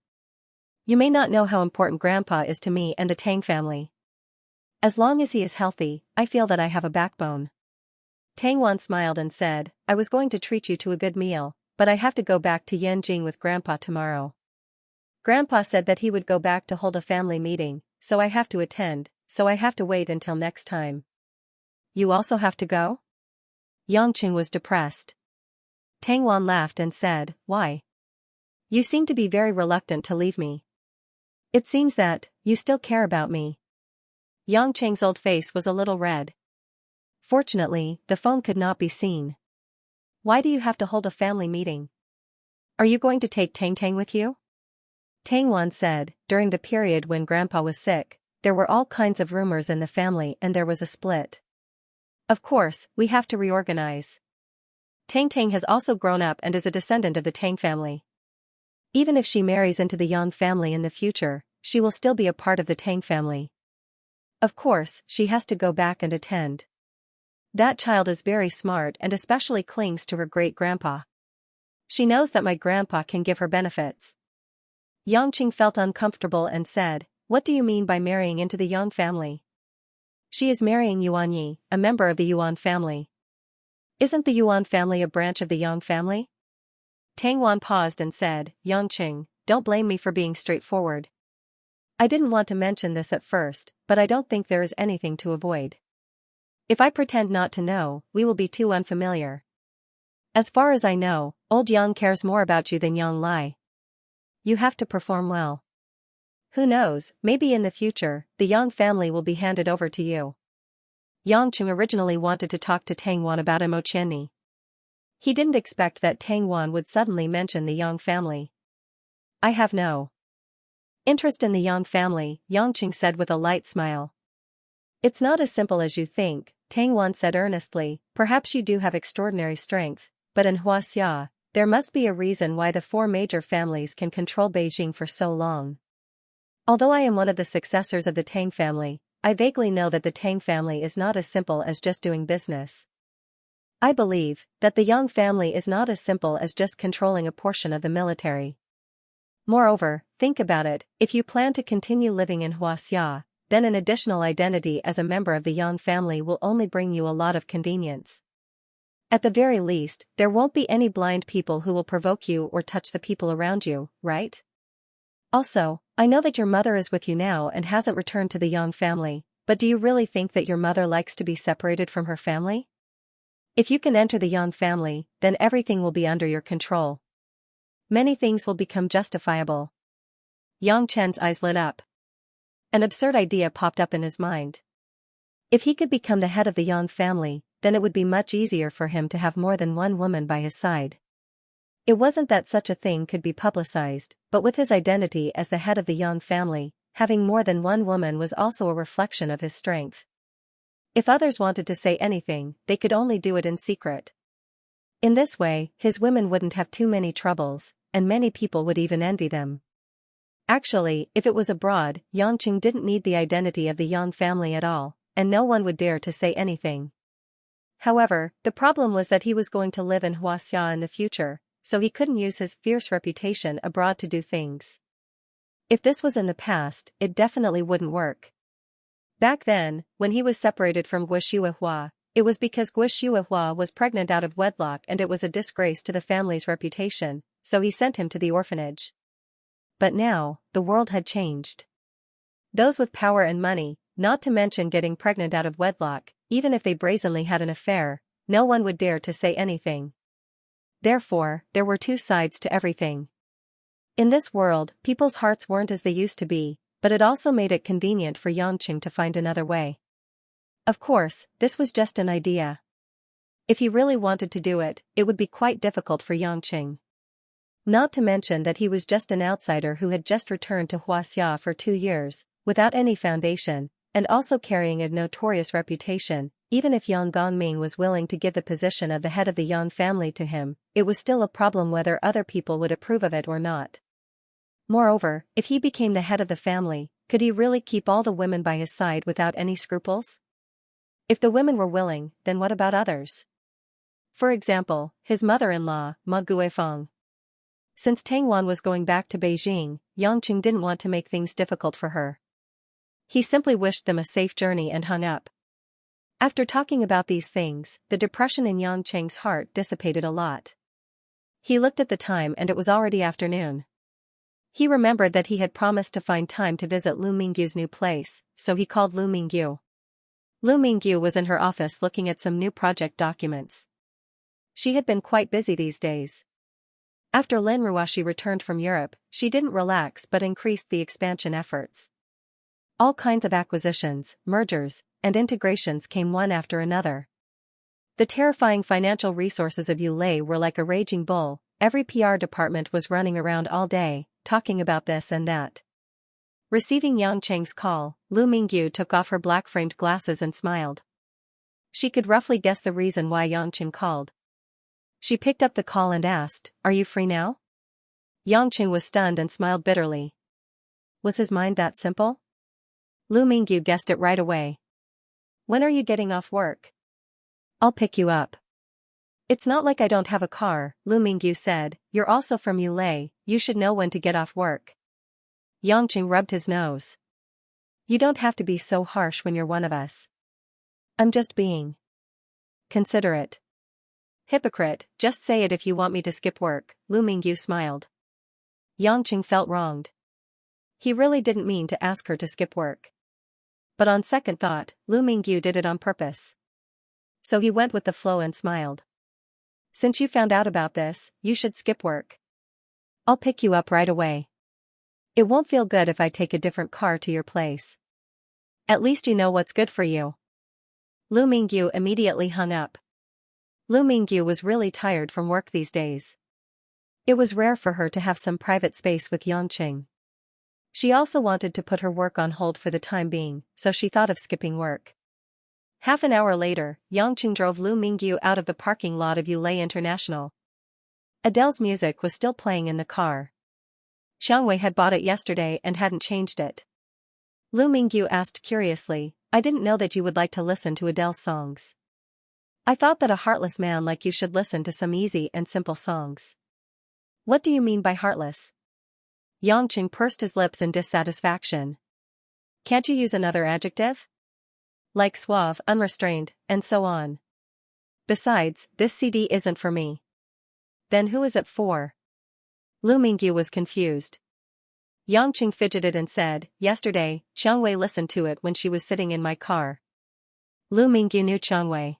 You may not know how important Grandpa is to me and the Tang family. As long as he is healthy, I feel that I have a backbone." Tang Wan smiled and said, "I was going to treat you to a good meal, but I have to go back to Yanjing with Grandpa tomorrow." Grandpa said that he would go back to hold a family meeting, so I have to attend, so I have to wait until next time. You also have to go? Yangqing was depressed. Tang Wan laughed and said, why? You seem to be very reluctant to leave me. It seems that you still care about me. Yangqing's old face was a little red. Fortunately, the phone could not be seen. Why do you have to hold a family meeting? Are you going to take Tang Tang with you? Tang Wan said, during the period when Grandpa was sick, there were all kinds of rumors in the family and there was a split. Of course, we have to reorganize. Tang Tang has also grown up and is a descendant of the Tang family. Even if she marries into the Yang family in the future, she will still be a part of the Tang family. Of course, she has to go back and attend. That child is very smart and especially clings to her great-grandpa. She knows that my grandpa can give her benefits. Yangqing felt uncomfortable and said, what do you mean by marrying into the Yang family? She is marrying Yuan Yi, a member of the Yuan family. Isn't the Yuan family a branch of the Yang family? Tang Wan paused and said, Yangqing, don't blame me for being straightforward. I didn't want to mention this at first, but I don't think there is anything to avoid. If I pretend not to know, we will be too unfamiliar. As far as I know, old Yang cares more about you than Yang Lai. You have to perform well. Who knows, maybe in the future, the Yang family will be handed over to you. Yangqing originally wanted to talk to Tang Wan about Mo Qianni. He didn't expect that Tang Wan would suddenly mention the Yang family. I have no interest in the Yang family, Yangqing said with a light smile. It's not as simple as you think, Tang Wan said earnestly, perhaps you do have extraordinary strength, but in Xianxia, there must be a reason why the four major families can control Beijing for so long. Although I am one of the successors of the Tang family, I vaguely know that the Tang family is not as simple as just doing business. I believe that the Yang family is not as simple as just controlling a portion of the military. Moreover, think about it, if you plan to continue living in Xianxia, then an additional identity as a member of the Yang family will only bring you a lot of convenience. At the very least, there won't be any blind people who will provoke you or touch the people around you, right? Also, I know that your mother is with you now and hasn't returned to the Yang family, but do you really think that your mother likes to be separated from her family? If you can enter the Yang family, then everything will be under your control. Many things will become justifiable. Yang Chen's eyes lit up. An absurd idea popped up in his mind. If he could become the head of the Yang family, then it would be much easier for him to have more than one woman by his side. It wasn't that such a thing could be publicized, but with his identity as the head of the Yang family, having more than one woman was also a reflection of his strength. If others wanted to say anything, they could only do it in secret. In this way, his women wouldn't have too many troubles, and many people would even envy them. Actually, if it was abroad, Yangqing didn't need the identity of the Yang family at all, and no one would dare to say anything. However, the problem was that he was going to live in Xianxia in the future, so he couldn't use his fierce reputation abroad to do things. If this was in the past, it definitely wouldn't work. Back then, when he was separated from Gui Shuihua, it was because Gui Shuihua was pregnant out of wedlock and it was a disgrace to the family's reputation, so he sent him to the orphanage. But now, the world had changed. Those with power and money, not to mention getting pregnant out of wedlock, even if they brazenly had an affair, no one would dare to say anything. Therefore, there were two sides to everything. In this world, people's hearts weren't as they used to be, but it also made it convenient for Yangqing to find another way. Of course, this was just an idea. If he really wanted to do it, it would be quite difficult for Yangqing. Not to mention that he was just an outsider who had just returned to Xianxia for 2 years, without any foundation, and also carrying a notorious reputation. Even if Yang Gongming was willing to give the position of the head of the Yang family to him, it was still a problem whether other people would approve of it or not. Moreover, if he became the head of the family, could he really keep all the women by his side without any scruples? If the women were willing, then what about others? For example, his mother-in-law, Ma Guifeng. Since Tang Wan was going back to Beijing, Yangqing didn't want to make things difficult for her. He simply wished them a safe journey and hung up. After talking about these things, the depression in Yangqing's heart dissipated a lot. He looked at the time and it was already afternoon. He remembered that he had promised to find time to visit Lu Mingyu's new place, so he called Lu Mingyu. Lu Mingyu was in her office looking at some new project documents. She had been quite busy these days. After Lin Ruoxi returned from Europe, she didn't relax but increased the expansion efforts. All kinds of acquisitions, mergers, and integrations came one after another. The terrifying financial resources of Yulei were like a raging bull. Every PR department was running around all day, talking about this and that. Receiving Yang Cheng's call, Lu Mingyu took off her black-framed glasses and smiled. She could roughly guess the reason why Yang Cheng called. She picked up the call and asked, "Are you free now?" Yang Cheng was stunned and smiled bitterly. Was his mind that simple? Lu Mingyu guessed it right away. "When are you getting off work?" "I'll pick you up." "It's not like I don't have a car," Lu Mingyu said. "You're also from Yulei, you should know when to get off work." Yang Cheng rubbed his nose. "You don't have to be so harsh when you're one of us." "I'm just being considerate." "Hypocrite, just say it if you want me to skip work," Lu Mingyu smiled. Yang Cheng felt wronged. He really didn't mean to ask her to skip work. But on second thought, Lu Mingyu did it on purpose. So he went with the flow and smiled. "Since you found out about this, you should skip work. I'll pick you up right away. It won't feel good if I take a different car to your place. At least you know what's good for you." Lu Mingyu immediately hung up. Lu Mingyu was really tired from work these days. It was rare for her to have some private space with Yang Cheng. She also wanted to put her work on hold for the time being, so she thought of skipping work. Half an hour later, Yang Cheng drove Lu Mingyu out of the parking lot of Yulei International. Adele's music was still playing in the car. Xianxia had bought it yesterday and hadn't changed it. Lu Mingyu asked curiously, "I didn't know that you would like to listen to Adele's songs. I thought that a heartless man like you should listen to some easy and simple songs." "What do you mean by heartless?" Yang Cheng pursed his lips in dissatisfaction. "Can't you use another adjective? Like suave, unrestrained, and so on. Besides, this CD isn't for me." "Then who is it for?" Lu Mingyu was confused. Yang Cheng fidgeted and said, "Yesterday, Xianxia listened to it when she was sitting in my car." Lu Mingyu knew Xianxia.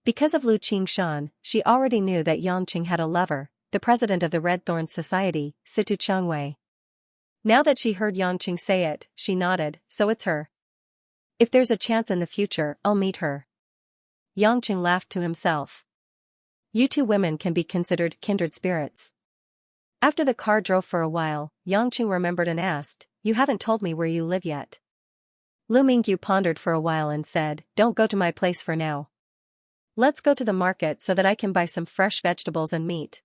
Because of Lu Qingshan, she already knew that Yang Cheng had a lover, the president of the Red Thorns Society, Situ Xianxia. Now that she heard Yang Cheng say it, she nodded, "So it's her. If there's a chance in the future, I'll meet her." Yang Cheng laughed to himself. You two women can be considered kindred spirits. After the car drove for a while, Yang Cheng remembered and asked, "You haven't told me where you live yet." Lu Mingyu pondered for a while and said, "Don't go to my place for now. Let's go to the market so that I can buy some fresh vegetables and meat.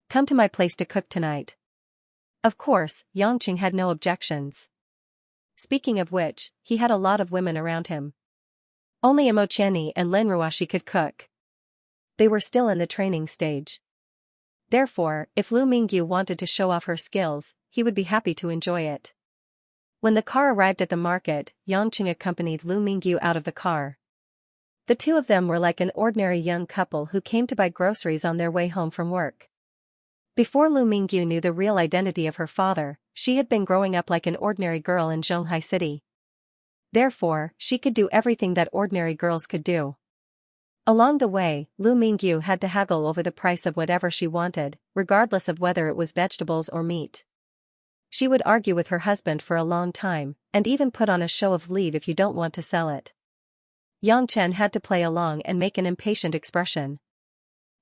Come to my place to cook tonight." Of course, Yang Cheng had no objections. Speaking of which, he had a lot of women around him. Only Imo Chenni and Lin Ruoxi could cook. They were still in the training stage. Therefore, if Lu Mingyu wanted to show off her skills, he would be happy to enjoy it. When the car arrived at the market, Yang Cheng accompanied Lu Mingyu out of the car. The two of them were like an ordinary young couple who came to buy groceries on their way home from work. Before Lu Mingyu knew the real identity of her father, she had been growing up like an ordinary girl in Zhonghai City. Therefore, she could do everything that ordinary girls could do. Along the way, Lu Mingyu had to haggle over the price of whatever she wanted, regardless of whether it was vegetables or meat. She would argue with her husband for a long time, and even put on a show of leave if you don't want to sell it. Yang Chen had to play along and make an impatient expression.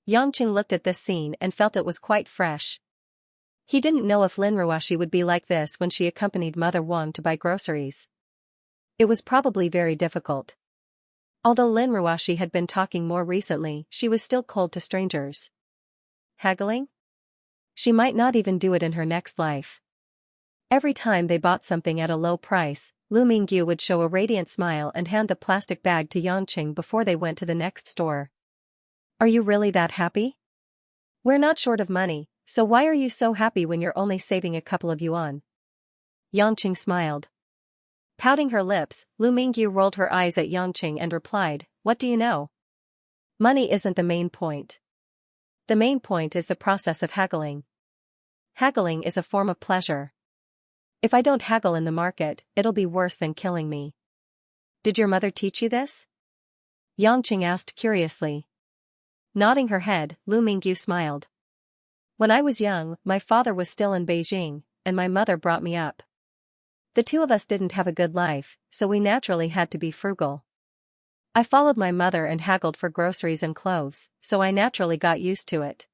Yang Cheng looked at this scene and felt it was quite fresh. He didn't know if Lin Ruoxi would be like this when she accompanied Mother Wang to buy groceries. It was probably very difficult. Although Lin Ruoxi had been talking more recently, she was still cold to strangers. Haggling? She might not even do it in her next life. Every time they bought something at a low price, Lu Mingyu would show a radiant smile and hand the plastic bag to Yang Cheng before they went to the next store. "Are you really that happy? We're not short of money, so why are you so happy when you're only saving a couple of yuan?" Yang Cheng smiled. Pouting her lips, Lu Mingyu rolled her eyes at Yang Cheng and replied, "What do you know? Money isn't the main point. The main point is the process of haggling." Haggling is a form of pleasure. If I don't haggle in the market, it'll be worse than killing me. Did your mother teach you this? Yangqing asked curiously. Nodding her head, Lu Mingyu smiled. When I was young, my father was still in Beijing, and my mother brought me up. The two of us didn't have a good life, so we naturally had to be frugal. I followed my mother and haggled for groceries and clothes, so I naturally got used to it.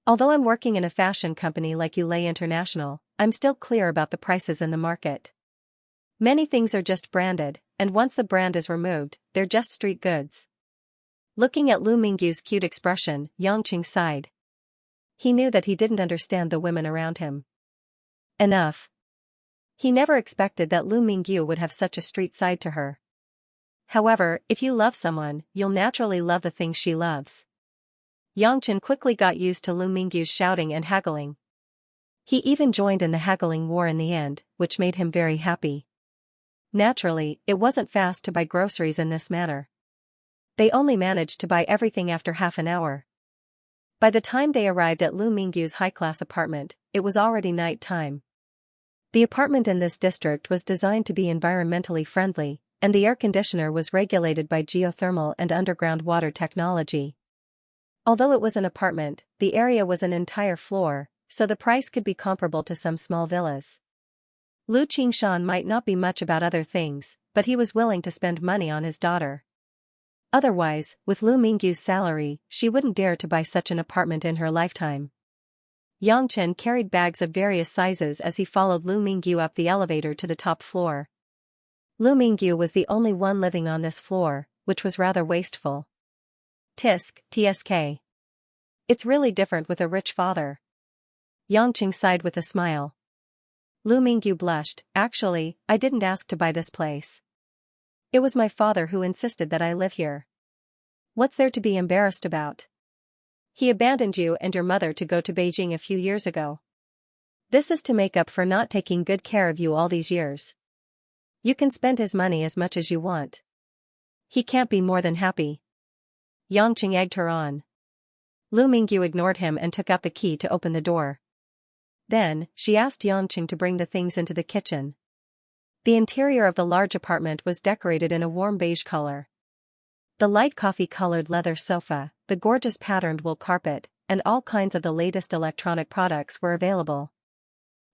Although I'm working in a fashion company like Ulay International, I'm still clear about the prices in the market. Many things are just branded, and once the brand is removed, they're just street goods. Looking at Lu Mingyu's cute expression, Yangqing sighed. He knew that he didn't understand the women around him. Enough. He never expected that Lu Mingyu would have such a street side to her. However, if you love someone, you'll naturally love the things she loves. Yangqing quickly got used to Lu Mingyu's shouting and haggling. He even joined in the haggling war in the end, which made him very happy. Naturally, it wasn't fast to buy groceries in this manner. They only managed to buy everything after half an hour. By the time they arrived at Lu Mingyu's high-class apartment, it was already night time. The apartment in this district was designed to be environmentally friendly, and the air conditioner was regulated by geothermal and underground water technology. Although it was an apartment, the area was an entire floor, so the price could be comparable to some small villas. Lu Qingshan might not be much about other things, but he was willing to spend money on his daughter. Otherwise, with Lu Mingyu's salary, she wouldn't dare to buy such an apartment in her lifetime. Yangqing carried bags of various sizes as he followed Lu Mingyu up the elevator to the top floor. Lu Mingyu was the only one living on this floor, which was rather wasteful. TSK. It's really different with a rich father. Yangqing sighed with a smile. Lu Mingyu blushed. Actually, I didn't ask to buy this place. It was my father who insisted that I live here. What's there to be embarrassed about? He abandoned you and your mother to go to Beijing a few years ago. This is to make up for not taking good care of you all these years. You can spend his money as much as you want. He can't be more than happy. Yangqing egged her on. Lu Mingyu ignored him and took out the key to open the door. Then, she asked Yangqing to bring the things into the kitchen. The interior of the large apartment was decorated in a warm beige color. The light coffee-colored leather sofa, the gorgeous patterned wool carpet, and all kinds of the latest electronic products were available.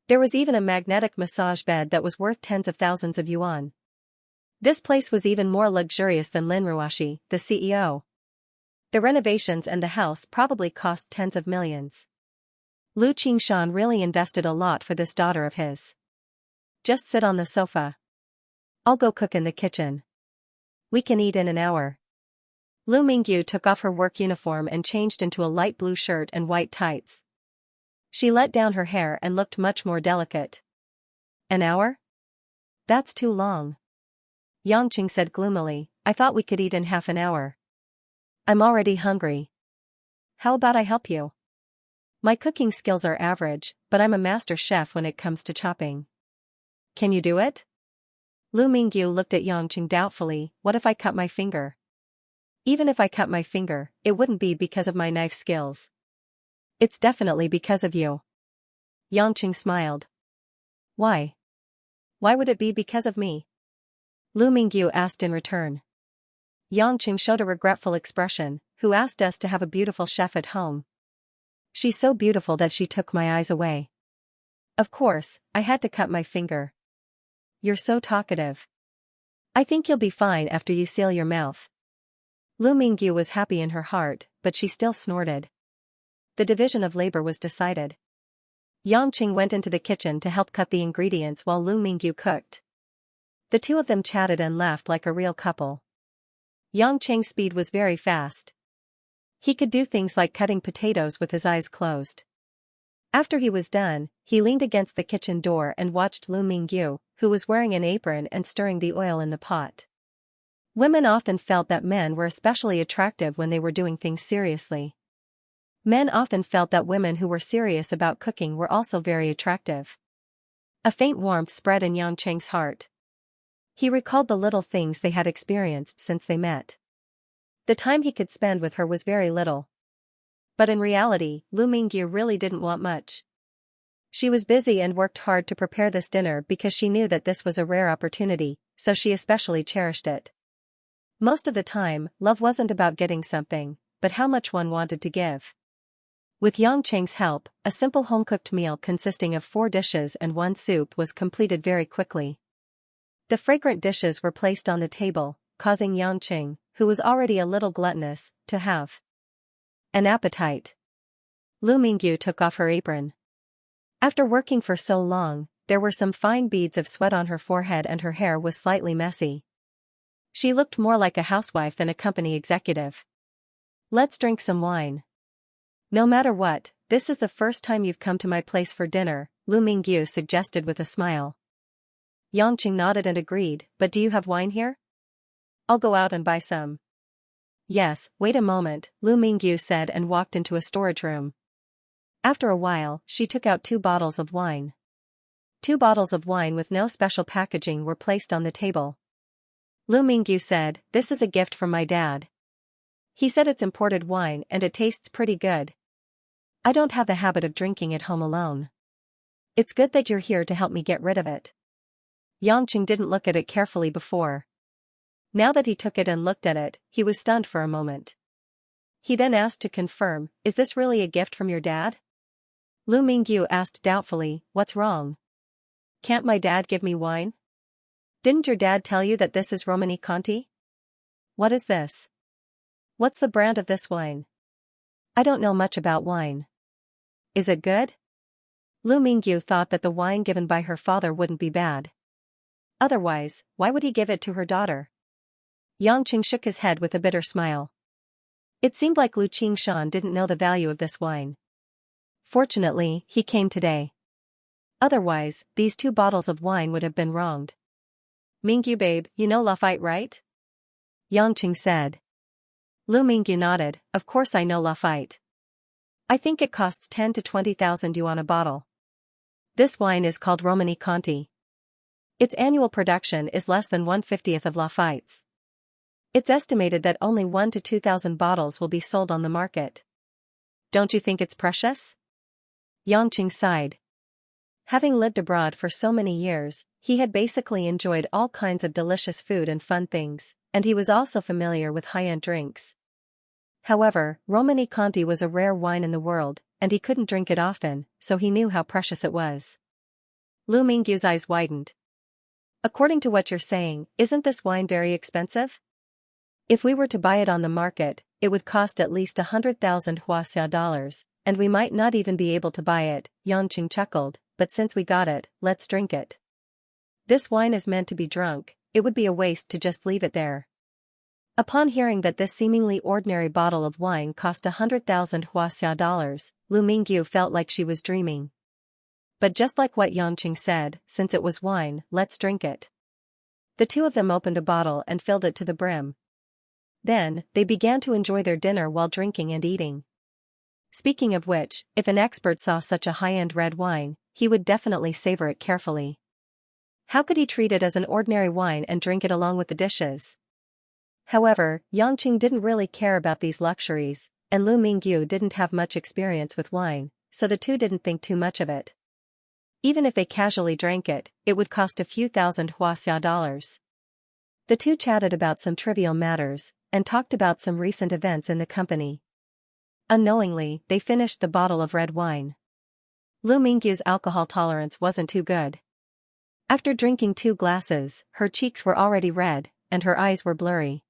There was even a magnetic massage bed that was worth tens of thousands of yuan. This place was even more luxurious than Lin Ruoshi, the CEO. The renovations and the house probably cost tens of millions. Lu Qingshan really invested a lot for this daughter of his. Just sit on the sofa. I'll go cook in the kitchen. We can eat in an hour. Lu Mingyu took off her work uniform and changed into a light blue shirt and white tights. She let down her hair and looked much more delicate. An hour? That's too long. Yangqing said gloomily, I thought we could eat in half an hour. I'm already hungry. How about I help you? My cooking skills are average, but I'm a master chef when it comes to chopping. Can you do it? Lu Mingyu looked at Yangqing doubtfully. What if I cut my finger? Even if I cut my finger, it wouldn't be because of my knife skills. It's definitely because of you. Yangqing smiled. Why? Why would it be because of me? Lu Mingyu asked in return. Yangqing showed a regretful expression. Who asked us to have a beautiful chef at home? She's so beautiful that she took my eyes away. Of course, I had to cut my finger. You're so talkative. I think you'll be fine after you seal your mouth. Lu Mingyu was happy in her heart, but she still snorted. The division of labor was decided. Yangqing went into the kitchen to help cut the ingredients while Lu Mingyu cooked. The two of them chatted and laughed like a real couple. Yangqing's speed was very fast. He could do things like cutting potatoes with his eyes closed. After he was done, he leaned against the kitchen door and watched Lu Mingyu, who was wearing an apron and stirring the oil in the pot. Women often felt that men were especially attractive when they were doing things seriously. Men often felt that women who were serious about cooking were also very attractive. A faint warmth spread in Yangqing's heart. He recalled the little things they had experienced since they met. The time he could spend with her was very little. But in reality, Lu Mingyu really didn't want much. She was busy and worked hard to prepare this dinner because she knew that this was a rare opportunity, so she especially cherished it. Most of the time, love wasn't about getting something, but how much one wanted to give. With Xianxia's help, a simple home-cooked meal consisting of 4 dishes and 1 soup was completed very quickly. The fragrant dishes were placed on the table, causing Xianxia, who was already a little gluttonous, to have an appetite. Lu Mingyu took off her apron. After working for so long, there were some fine beads of sweat on her forehead and her hair was slightly messy. She looked more like a housewife than a company executive. Let's drink some wine. No matter what, this is the first time you've come to my place for dinner, Lu Mingyu suggested with a smile. Xianxia nodded and agreed, but do you have wine here? I'll go out and buy some. Yes, wait a moment, Lu Mingyu said and walked into a storage room. After a while, she took out 2 bottles of wine. 2 bottles of wine with no special packaging were placed on the table. Lu Mingyu said, "This is a gift from my dad. He said it's imported wine and it tastes pretty good. I don't have the habit of drinking at home alone. It's good that you're here to help me get rid of it." Xianxia didn't look at it carefully before. Now that he took it and looked at it, he was stunned for a moment. He then asked to confirm, "Is this really a gift from your dad?" Lu Mingyu asked doubtfully, "What's wrong? Can't my dad give me wine? Didn't your dad tell you that this is Romani Conti? What is this? What's the brand of this wine? I don't know much about wine. Is it good?" Lu Mingyu thought that the wine given by her father wouldn't be bad. Otherwise, why would he give it to her daughter? Xianxia shook his head with a bitter smile. It seemed like Lu Qingshan didn't know the value of this wine. Fortunately, he came today. Otherwise, these 2 bottles of wine would have been wronged. "Mingyu babe, you know Lafite, right?" Xianxia said. Lu Mingyu nodded, "Of course I know Lafite. I think it costs 10 to 20,000 yuan a bottle. This wine is called Romani Conti. Its annual production is less than 1/50th of Lafite's. It's estimated that only 1 to 2,000 bottles will be sold on the market. Don't you think it's precious?" Xianxia sighed. Having lived abroad for so many years, he had basically enjoyed all kinds of delicious food and fun things, and he was also familiar with high-end drinks. However, Romani Conti was a rare wine in the world, and he couldn't drink it often, so he knew how precious it was. Lu Mingyu's eyes widened. "According to what you're saying, isn't this wine very expensive? If we were to buy it on the market, it would cost at least 100,000 Huaxia dollars, and we might not even be able to buy it," Xianxia chuckled, "but since we got it, let's drink it. This wine is meant to be drunk, it would be a waste to just leave it there." Upon hearing that this seemingly ordinary bottle of wine cost 100,000 Huaxia dollars, Lu Mingyu felt like she was dreaming. But just like what Xianxia said, since it was wine, let's drink it. The 2 of them opened a bottle and filled it to the brim. Then, they began to enjoy their dinner while drinking and eating. Speaking of which, if an expert saw such a high-end red wine, he would definitely savor it carefully. How could he treat it as an ordinary wine and drink it along with the dishes? However, Xianxia didn't really care about these luxuries, and Lu Mingyu didn't have much experience with wine, so the 2 didn't think too much of it. Even if they casually drank it, it would cost a few thousand Huaxia dollars. The 2 chatted about some trivial matters, and talked about some recent events in the company. Unknowingly, they finished the bottle of red wine. Lu Mingyu's alcohol tolerance wasn't too good. After drinking 2 glasses, her cheeks were already red, and her eyes were blurry.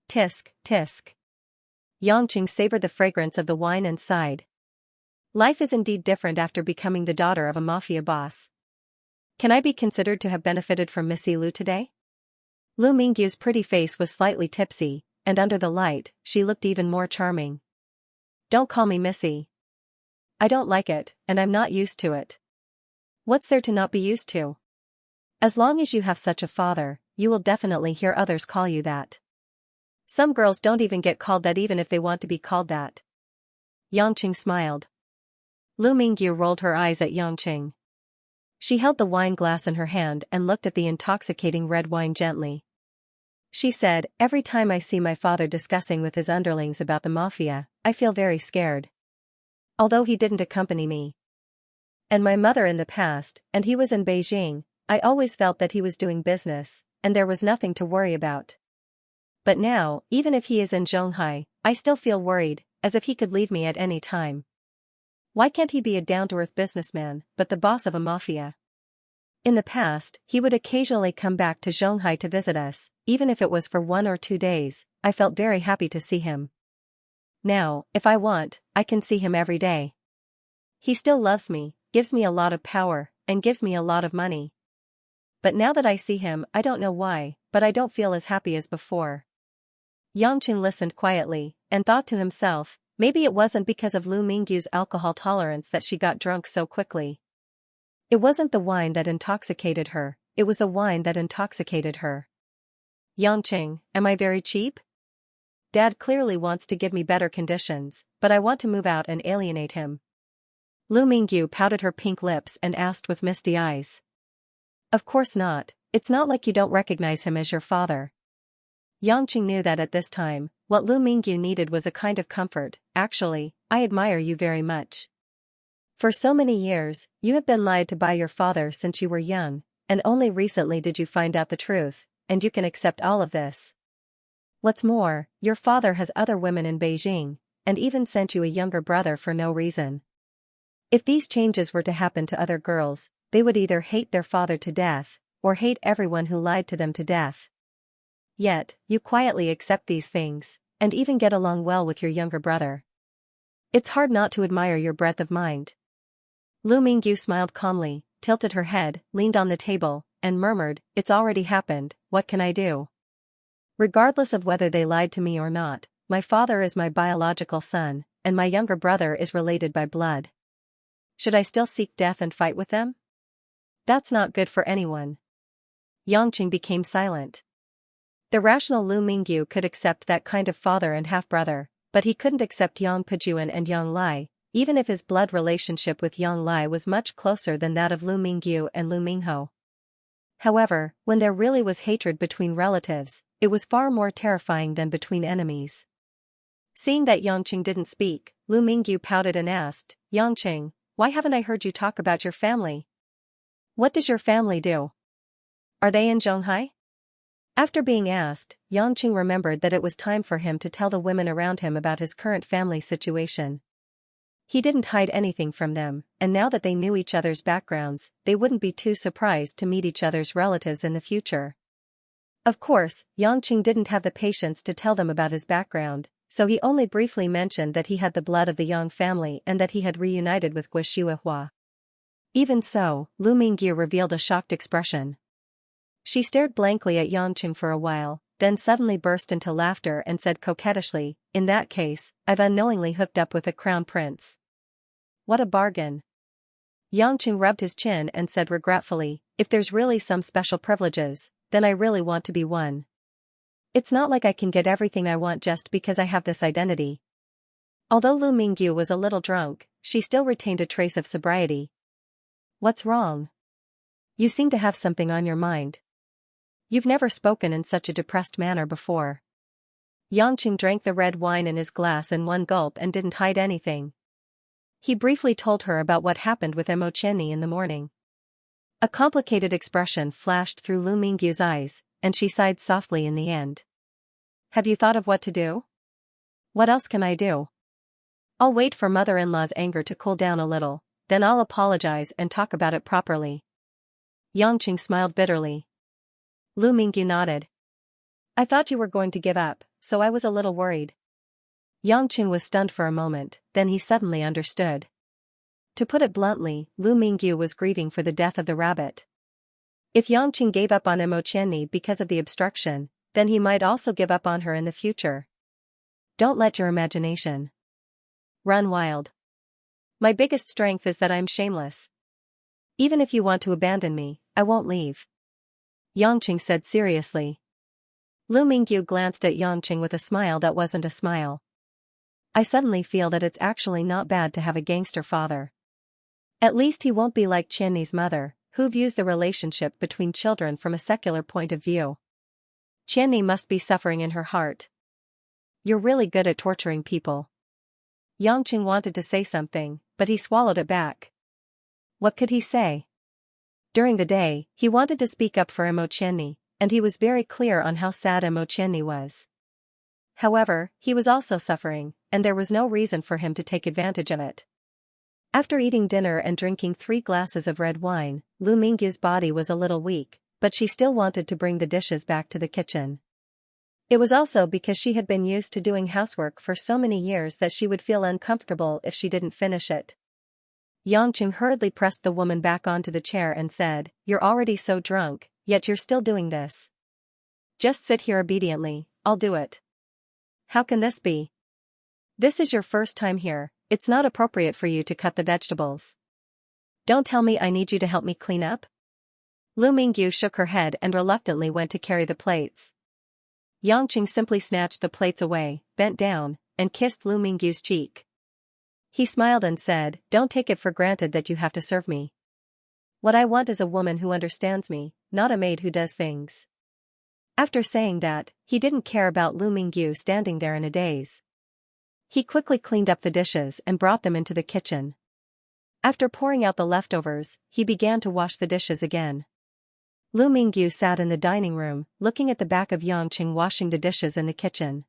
Tisk, tisk. Xianxia savored the fragrance of the wine and sighed. Life is indeed different after becoming the daughter of a mafia boss. Can I be considered to have benefited from Missy Lu today? Lu Mingyu's pretty face was slightly tipsy, and under the light, she looked even more charming. Don't call me Missy. I don't like it, and I'm not used to it. What's there to not be used to? As long as you have such a father, you will definitely hear others call you that. Some girls don't even get called that even if they want to be called that. Xianxia smiled. Lu Mingyu rolled her eyes at Xianxia. She held the wine glass in her hand and looked at the intoxicating red wine gently. She said, "Every time I see my father discussing with his underlings about the mafia, I feel very scared. Although he didn't accompany me. And my mother in the past, and he was in Beijing, I always felt that he was doing business, and there was nothing to worry about. But now, even if he is in Zhonghai, I still feel worried, as if he could leave me at any time. Why can't he be a down-to-earth businessman, but the boss of a mafia? In the past, he would occasionally come back to Zhonghai to visit us, even if it was for 1 or 2 days. I felt very happy to see him. Now, if I want, I can see him every day. He still loves me, gives me a lot of power, and gives me a lot of money. But now that I see him, I don't know why, but I don't feel as happy as before. Yangqing listened quietly, and thought to himself, maybe it wasn't because of Lu Mingyu's alcohol tolerance that she got drunk so quickly. It wasn't the wine that intoxicated her, it was the wine that intoxicated her. Yangqing, am I very cheap? Dad clearly wants to give me better conditions, but I want to move out and alienate him. Lu Mingyu pouted her pink lips and asked with misty eyes. Of course not, it's not like you don't recognize him as your father. Yangqing knew that at this time, what Lu Mingyu needed was a kind of comfort. Actually, I admire you very much. For so many years, you have been lied to by your father since you were young, and only recently did you find out the truth, and you can accept all of this. What's more, your father has other women in Beijing, and even sent you a younger brother for no reason. If these changes were to happen to other girls, they would either hate their father to death, or hate everyone who lied to them to death. Yet, you quietly accept these things, and even get along well with your younger brother. It's hard not to admire your breadth of mind. Lu Mingyu smiled calmly, tilted her head, leaned on the table, and murmured, it's already happened, what can I do? Regardless of whether they lied to me or not, my father is my biological son, and my younger brother is related by blood. Should I still seek death and fight with them? That's not good for anyone. Yangqing became silent. The rational Lu Mingyu could accept that kind of father and half-brother, but he couldn't accept Yang Pejuan and Yang Lai, even if his blood relationship with Yang Lai was much closer than that of Lu Mingyu and Lu Mingho. However, when there really was hatred between relatives, it was far more terrifying than between enemies. Seeing that Yangqing didn't speak, Lu Mingyu pouted and asked, Yangqing, why haven't I heard you talk about your family? What does your family do? Are they in Zhonghai? After being asked, Yangqing remembered that it was time for him to tell the women around him about his current family situation. He didn't hide anything from them, and now that they knew each other's backgrounds, they wouldn't be too surprised to meet each other's relatives in the future. Of course, Yangqing didn't have the patience to tell them about his background, so he only briefly mentioned that he had the blood of the Yang family and that he had reunited with Guishuihua. Even so, Lu Mingyu revealed a shocked expression. She stared blankly at Yangqing for a while, then suddenly burst into laughter and said coquettishly, in that case, I've unknowingly hooked up with a crown prince. What a bargain. Yangqing rubbed his chin and said regretfully, if there's really some special privileges, then I really want to be one. It's not like I can get everything I want just because I have this identity. Although Lu Mingyu was a little drunk, she still retained a trace of sobriety. What's wrong? You seem to have something on your mind. You've never spoken in such a depressed manner before. Yangqing drank the red wine in his glass in one gulp and didn't hide anything. He briefly told her about what happened with Emo Chenni in the morning. A complicated expression flashed through Lu Mingyu's eyes, and she sighed softly in the end. Have you thought of what to do? What else can I do? I'll wait for mother-in-law's anger to cool down a little, then I'll apologize and talk about it properly. Yangqing smiled bitterly. Lu Mingyu nodded. I thought you were going to give up, so I was a little worried. Yangqing was stunned for a moment, then he suddenly understood. To put it bluntly, Lu Mingyu was grieving for the death of the rabbit. If Yangqing gave up on Emo Chenni because of the obstruction, then he might also give up on her in the future. Don't let your imagination run wild. My biggest strength is that I'm shameless. Even if you want to abandon me, I won't leave. Yangqing said seriously. Lu Mingyu glanced at Yangqing with a smile that wasn't a smile. I suddenly feel that it's actually not bad to have a gangster father. At least he won't be like Chenni's mother, who views the relationship between children from a secular point of view. Chenni must be suffering in her heart. You're really good at torturing people. Yangqing wanted to say something, but he swallowed it back. What could he say? During the day, he wanted to speak up for Xianxia, and he was very clear on how sad Xianxia was. However, he was also suffering, and there was no reason for him to take advantage of it. After eating dinner and drinking 3 glasses of red wine, Lu Mingyu's body was a little weak, but she still wanted to bring the dishes back to the kitchen. It was also because she had been used to doing housework for so many years that she would feel uncomfortable if she didn't finish it. Xianxia hurriedly pressed the woman back onto the chair and said, "You're already so drunk, yet you're still doing this. Just sit here obediently, I'll do it." "How can this be? This is your first time here, it's not appropriate for you to cut the vegetables. Don't tell me I need you to help me clean up?" Lu Mingyu shook her head and reluctantly went to carry the plates. Xianxia simply snatched the plates away, bent down, and kissed Lu Mingyu's cheek. He smiled and said, "Don't take it for granted that you have to serve me. What I want is a woman who understands me, not a maid who does things." After saying that, he didn't care about Lu Mingyu standing there in a daze. He quickly cleaned up the dishes and brought them into the kitchen. After pouring out the leftovers, he began to wash the dishes again. Lu Mingyu sat in the dining room, looking at the back of Xianxia washing the dishes in the kitchen.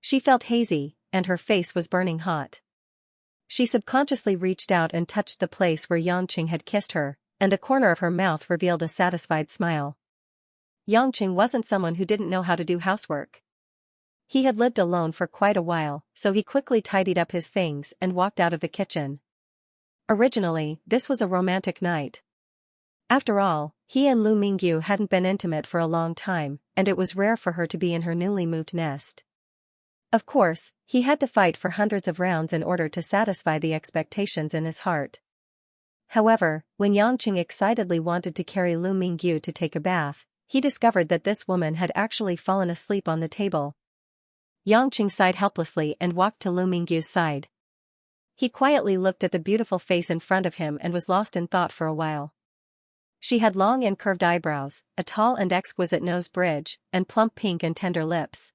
She felt hazy, and her face was burning hot. She subconsciously reached out and touched the place where Xianxia had kissed her, and a corner of her mouth revealed a satisfied smile. Xianxia wasn't someone who didn't know how to do housework. He had lived alone for quite a while, so he quickly tidied up his things and walked out of the kitchen. Originally, this was a romantic night. After all, he and Lu Mingyu hadn't been intimate for a long time, and it was rare for her to be in her newly moved nest. Of course, he had to fight for hundreds of rounds in order to satisfy the expectations in his heart. However, when Xianxia excitedly wanted to carry Lu Mingyu to take a bath, he discovered that this woman had actually fallen asleep on the table. Xianxia sighed helplessly and walked to Lu Mingyu's side. He quietly looked at the beautiful face in front of him and was lost in thought for a while. She had long and curved eyebrows, a tall and exquisite nose bridge, and plump pink and tender lips.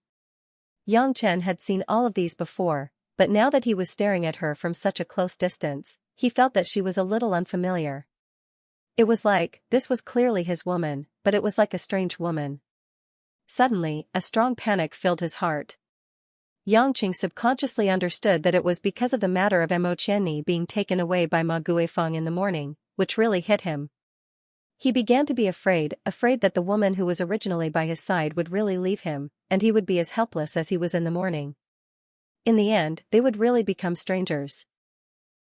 Xianxia had seen all of these before, but now that he was staring at her from such a close distance, he felt that she was a little unfamiliar. It was like, this was clearly his woman, but it was like a strange woman. Suddenly, a strong panic filled his heart. Xianxia subconsciously understood that it was because of the matter of Xianxia being taken away by Ma Guifeng in the morning, which really hit him. He began to be afraid that the woman who was originally by his side would really leave him, and he would be as helpless as he was in the morning. In the end, they would really become strangers.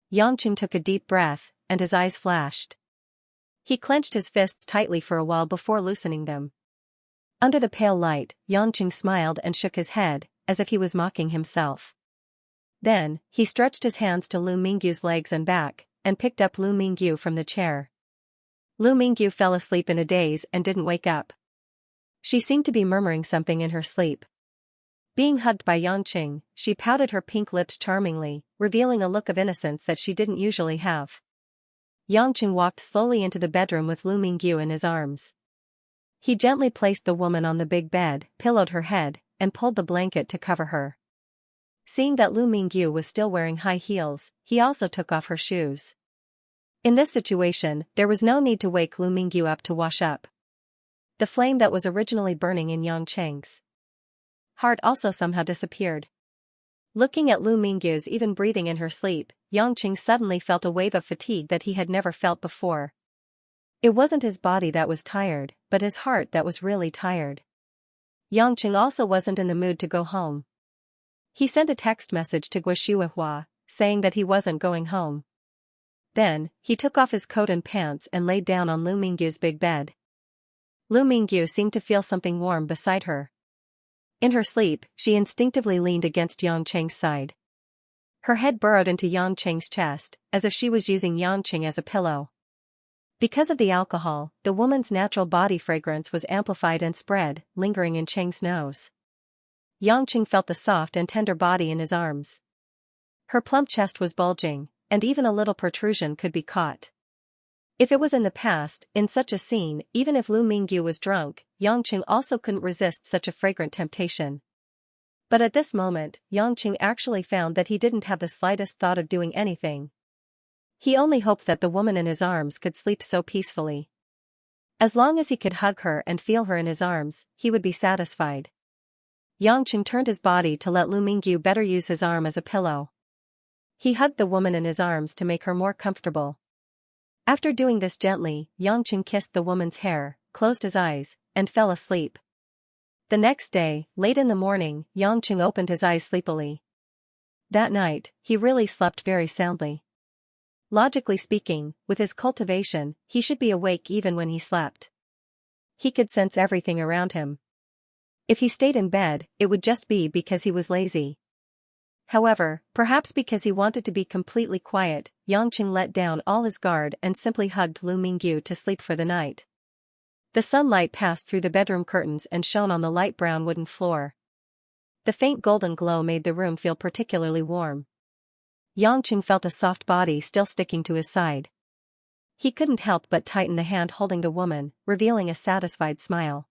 Xianxia took a deep breath, and his eyes flashed. He clenched his fists tightly for a while before loosening them. Under the pale light, Xianxia smiled and shook his head, as if he was mocking himself. Then, he stretched his hands to Lu Mingyu's legs and back, and picked up Lu Mingyu from the chair. Lu Mingyu fell asleep in a daze and didn't wake up. She seemed to be murmuring something in her sleep. Being hugged by Xianxia, she pouted her pink lips charmingly, revealing a look of innocence that she didn't usually have. Xianxia walked slowly into the bedroom with Lu Mingyu in his arms. He gently placed the woman on the big bed, pillowed her head, and pulled the blanket to cover her. Seeing that Lu Mingyu was still wearing high heels, he also took off her shoes. In this situation, there was no need to wake Lu Mingyu up to wash up. The flame that was originally burning in Xianxia's heart also somehow disappeared. Looking at Lu Mingyu's even breathing in her sleep, Xianxia suddenly felt a wave of fatigue that he had never felt before. It wasn't his body that was tired, but his heart that was really tired. Xianxia also wasn't in the mood to go home. He sent a text message to Guishuihua, saying that he wasn't going home. Then, he took off his coat and pants and laid down on Lu Mingyu's big bed. Lu Mingyu seemed to feel something warm beside her. In her sleep, she instinctively leaned against Xianxia's side. Her head burrowed into Xianxia's chest, as if she was using Xianxia as a pillow. Because of the alcohol, the woman's natural body fragrance was amplified and spread, lingering in Cheng's nose. Xianxia felt the soft and tender body in his arms. Her plump chest was bulging, and even a little protrusion could be caught. If it was in the past, in such a scene, even if Lu Mingyu was drunk, Xianxia also couldn't resist such a fragrant temptation. But at this moment, Xianxia actually found that he didn't have the slightest thought of doing anything. He only hoped that the woman in his arms could sleep so peacefully. As long as he could hug her and feel her in his arms, he would be satisfied. Yangqing turned his body to let Lu Mingyu better use his arm as a pillow. He hugged the woman in his arms to make her more comfortable. After doing this gently, Yangqing kissed the woman's hair, closed his eyes, and fell asleep. The next day, late in the morning, Yangqing opened his eyes sleepily. That night, he really slept very soundly. Logically speaking, with his cultivation, he should be awake even when he slept. He could sense everything around him. If he stayed in bed, it would just be because he was lazy. However, perhaps because he wanted to be completely quiet, Yangqing let down all his guard and simply hugged Lu Mingyu to sleep for the night. The sunlight passed through the bedroom curtains and shone on the light brown wooden floor. The faint golden glow made the room feel particularly warm. Yangqing felt a soft body still sticking to his side. He couldn't help but tighten the hand holding the woman, revealing a satisfied smile.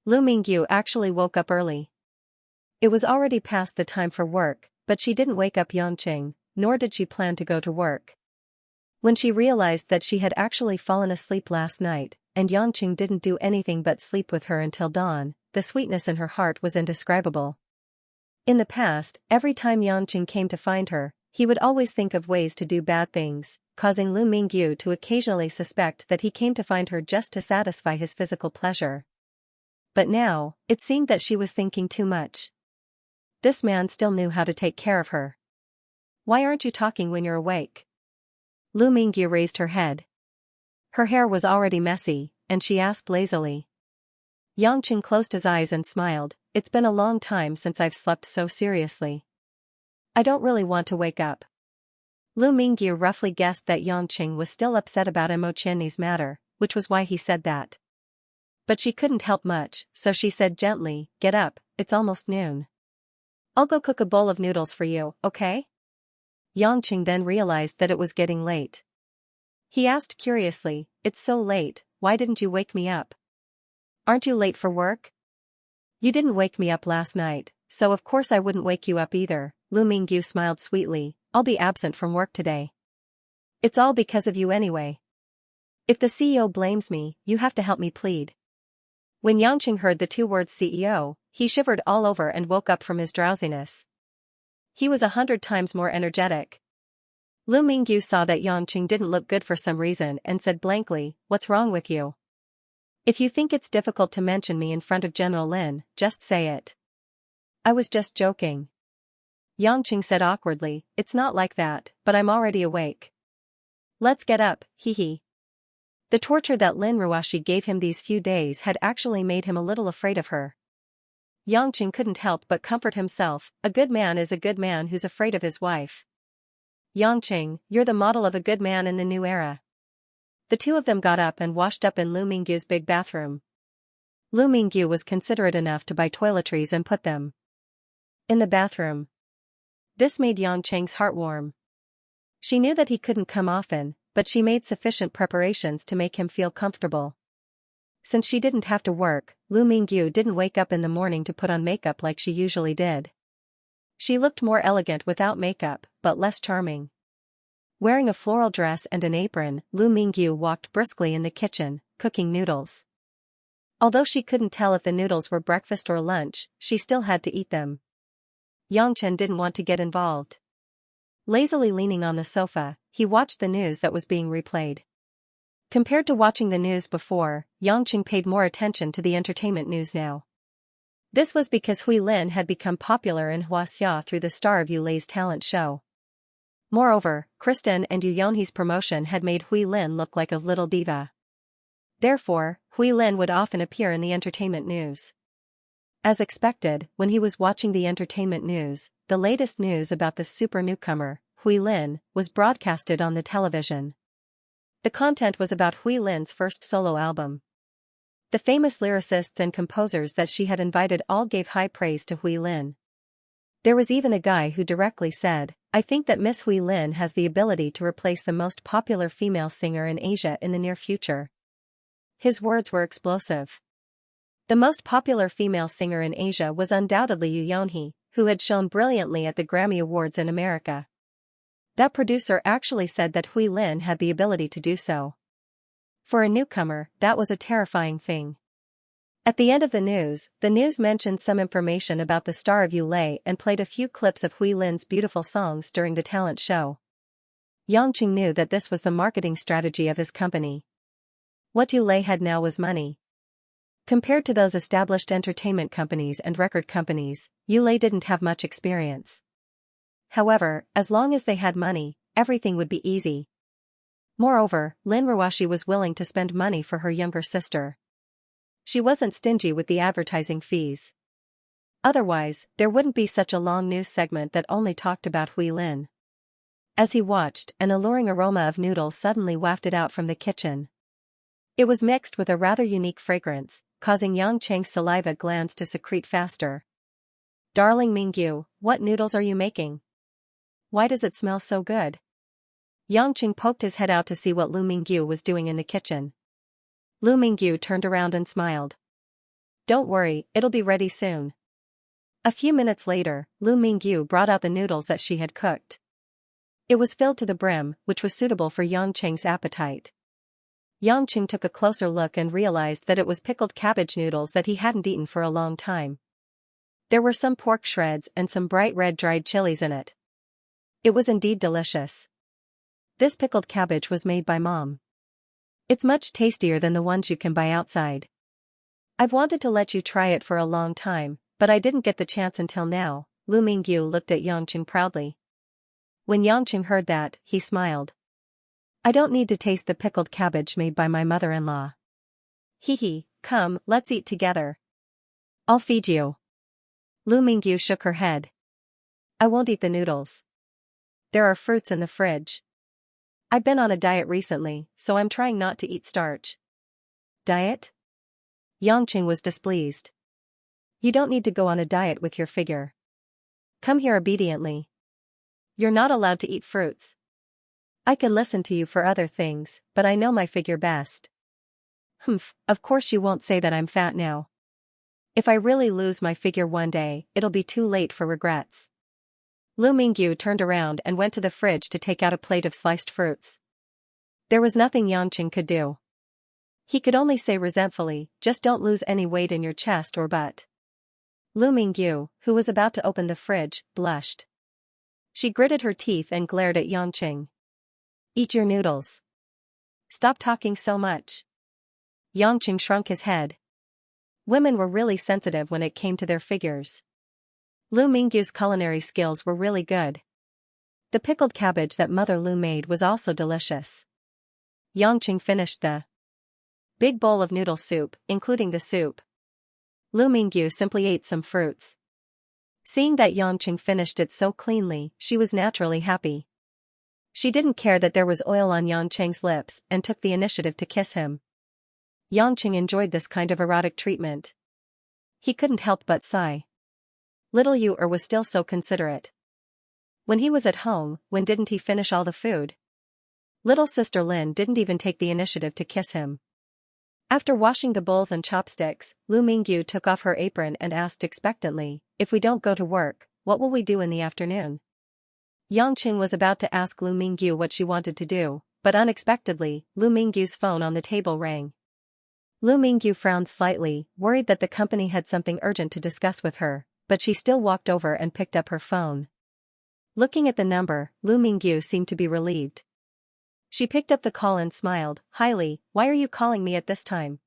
Lu Mingyu actually woke up early. It was already past the time for work, but she didn't wake up Yangqing, nor did she plan to go to work. When she realized that she had actually fallen asleep last night, and Yangqing didn't do anything but sleep with her until dawn, the sweetness in her heart was indescribable. In the past, every time Yangqing came to find her, he would always think of ways to do bad things, causing Lu Mingyu to occasionally suspect that he came to find her just to satisfy his physical pleasure. But now, it seemed that she was thinking too much. This man still knew how to take care of her. Why aren't you talking when you're awake? Lu Mingyu raised her head. Her hair was already messy, and she asked lazily. Yangqing closed his eyes and smiled. It's been a long time since I've slept so seriously. I don't really want to wake up. Lu Mingyu roughly guessed that Yangqing was still upset about Mo Qianni's matter, which was why he said that. But she couldn't help much, so she said gently, "Get up, it's almost noon. I'll go cook a bowl of noodles for you, okay?" Yangqing then realized that it was getting late. He asked curiously, "It's so late, why didn't you wake me up? Aren't you late for work?" "You didn't wake me up last night, so of course I wouldn't wake you up either." Lu Mingyu smiled sweetly. "I'll be absent from work today. It's all because of you anyway. If the CEO blames me, you have to help me plead." When Yangqing heard the two words CEO, he shivered all over and woke up from his drowsiness. He was 100 times more energetic. Lu Mingyu saw that Yangqing didn't look good for some reason and said blankly, "What's wrong with you? If you think it's difficult to mention me in front of General Lin, just say it." "I was just joking." Yangqing said awkwardly, "It's not like that, but I'm already awake. Let's get up, hee." The torture that Lin Ruashi gave him these few days had actually made him a little afraid of her. Yangqing couldn't help but comfort himself. A good man is a good man who's afraid of his wife. "Yangqing, you're the model of a good man in the new era." The two of them got up and washed up in Lu Mingyu's big bathroom. Lu Mingyu was considerate enough to buy toiletries and put them in the bathroom. This made Yangqing's heart warm. She knew that he couldn't come often, but she made sufficient preparations to make him feel comfortable. Since she didn't have to work, Lu Mingyu didn't wake up in the morning to put on makeup like she usually did. She looked more elegant without makeup, but less charming. Wearing a floral dress and an apron, Lu Mingyu walked briskly in the kitchen, cooking noodles. Although she couldn't tell if the noodles were breakfast or lunch, she still had to eat them. Yangqing didn't want to get involved. Lazily leaning on the sofa, he watched the news that was being replayed. Compared to watching the news before, Yangqing paid more attention to the entertainment news now. This was because Hui Lin had become popular in Xianxia through the star of Yu Lei's talent show. Moreover, Kristen and Yu Yonhe's promotion had made Hui Lin look like a little diva. Therefore, Hui Lin would often appear in the entertainment news. As expected, when he was watching the entertainment news, the latest news about the super newcomer, Hui Lin, was broadcasted on the television. The content was about Hui Lin's first solo album. The famous lyricists and composers that she had invited all gave high praise to Hui Lin. There was even a guy who directly said, "I think that Miss Hui Lin has the ability to replace the most popular female singer in Asia in the near future." His words were explosive. The most popular female singer in Asia was undoubtedly Yu Yonhe, who had shone brilliantly at the Grammy Awards in America. That producer actually said that Hui Lin had the ability to do so. For a newcomer, that was a terrifying thing. At the end of the news mentioned some information about the star of Yulei and played a few clips of Hui Lin's beautiful songs during the talent show. Yangqing knew that this was the marketing strategy of his company. What Yulei had now was money. Compared to those established entertainment companies and record companies, Yulei didn't have much experience. However, as long as they had money, everything would be easy. Moreover, Lin Ruashi was willing to spend money for her younger sister. She wasn't stingy with the advertising fees. Otherwise, there wouldn't be such a long news segment that only talked about Hui Lin. As he watched, an alluring aroma of noodles suddenly wafted out from the kitchen. It was mixed with a rather unique fragrance, causing Yang Cheng's saliva glands to secrete faster. "Darling Mingyu, what noodles are you making? Why does it smell so good?" Yang Cheng poked his head out to see what Lu Mingyu was doing in the kitchen. Lu Mingyu turned around and smiled. "Don't worry, it'll be ready soon." A few minutes later, Lu Mingyu brought out the noodles that she had cooked. It was filled to the brim, which was suitable for Yang Cheng's appetite. Yang Cheng took a closer look and realized that it was pickled cabbage noodles that he hadn't eaten for a long time. There were some pork shreds and some bright red dried chilies in it. It was indeed delicious. This pickled cabbage was made by Mom. It's much tastier than the ones you can buy outside. I've wanted to let you try it for a long time, but I didn't get the chance until now. Lu Mingyu looked at Yang Cheng proudly. When Yang Cheng heard that, he smiled. "I don't need to taste the pickled cabbage made by my mother-in-law. Hee, come, let's eat together. I'll feed you." Lu Mingyu shook her head. "I won't eat the noodles. There are fruits in the fridge. I've been on a diet recently, so I'm trying not to eat starch." "Diet?" Yang Cheng was displeased. "You don't need to go on a diet with your figure. Come here obediently. You're not allowed to eat fruits. I can listen to you for other things, but I know my figure best." "Humph, of course you won't say that I'm fat now. If I really lose my figure one day, it'll be too late for regrets." Lu Mingyu turned around and went to the fridge to take out a plate of sliced fruits. There was nothing Yang Cheng could do. He could only say resentfully, "Just don't lose any weight in your chest or butt." Lu Mingyu, who was about to open the fridge, blushed. She gritted her teeth and glared at Yang Cheng. "Eat your noodles. Stop talking so much." Yang Cheng shrunk his head. Women were really sensitive when it came to their figures. Lu Mingyu's culinary skills were really good. The pickled cabbage that Mother Lu made was also delicious. Yang Cheng finished the big bowl of noodle soup, including the soup. Lu Mingyu simply ate some fruits. Seeing that Yang Cheng finished it so cleanly, she was naturally happy. She didn't care that there was oil on Yang Cheng's lips and took the initiative to kiss him. Yang Cheng enjoyed this kind of erotic treatment. He couldn't help but sigh. Little Yu-er was still so considerate. When he was at home, when didn't he finish all the food? Little sister Lin didn't even take the initiative to kiss him. After washing the bowls and chopsticks, Lu Mingyu took off her apron and asked expectantly, "If we don't go to work, what will we do in the afternoon?" Yang Cheng was about to ask Lu Mingyu what she wanted to do, but unexpectedly, Lu Mingyu's phone on the table rang. Lu Mingyu frowned slightly, worried that the company had something urgent to discuss with her, but she still walked over and picked up her phone. Looking at the number, Lu Mingyu seemed to be relieved. She picked up the call and smiled. "Hi Li, why are you calling me at this time?"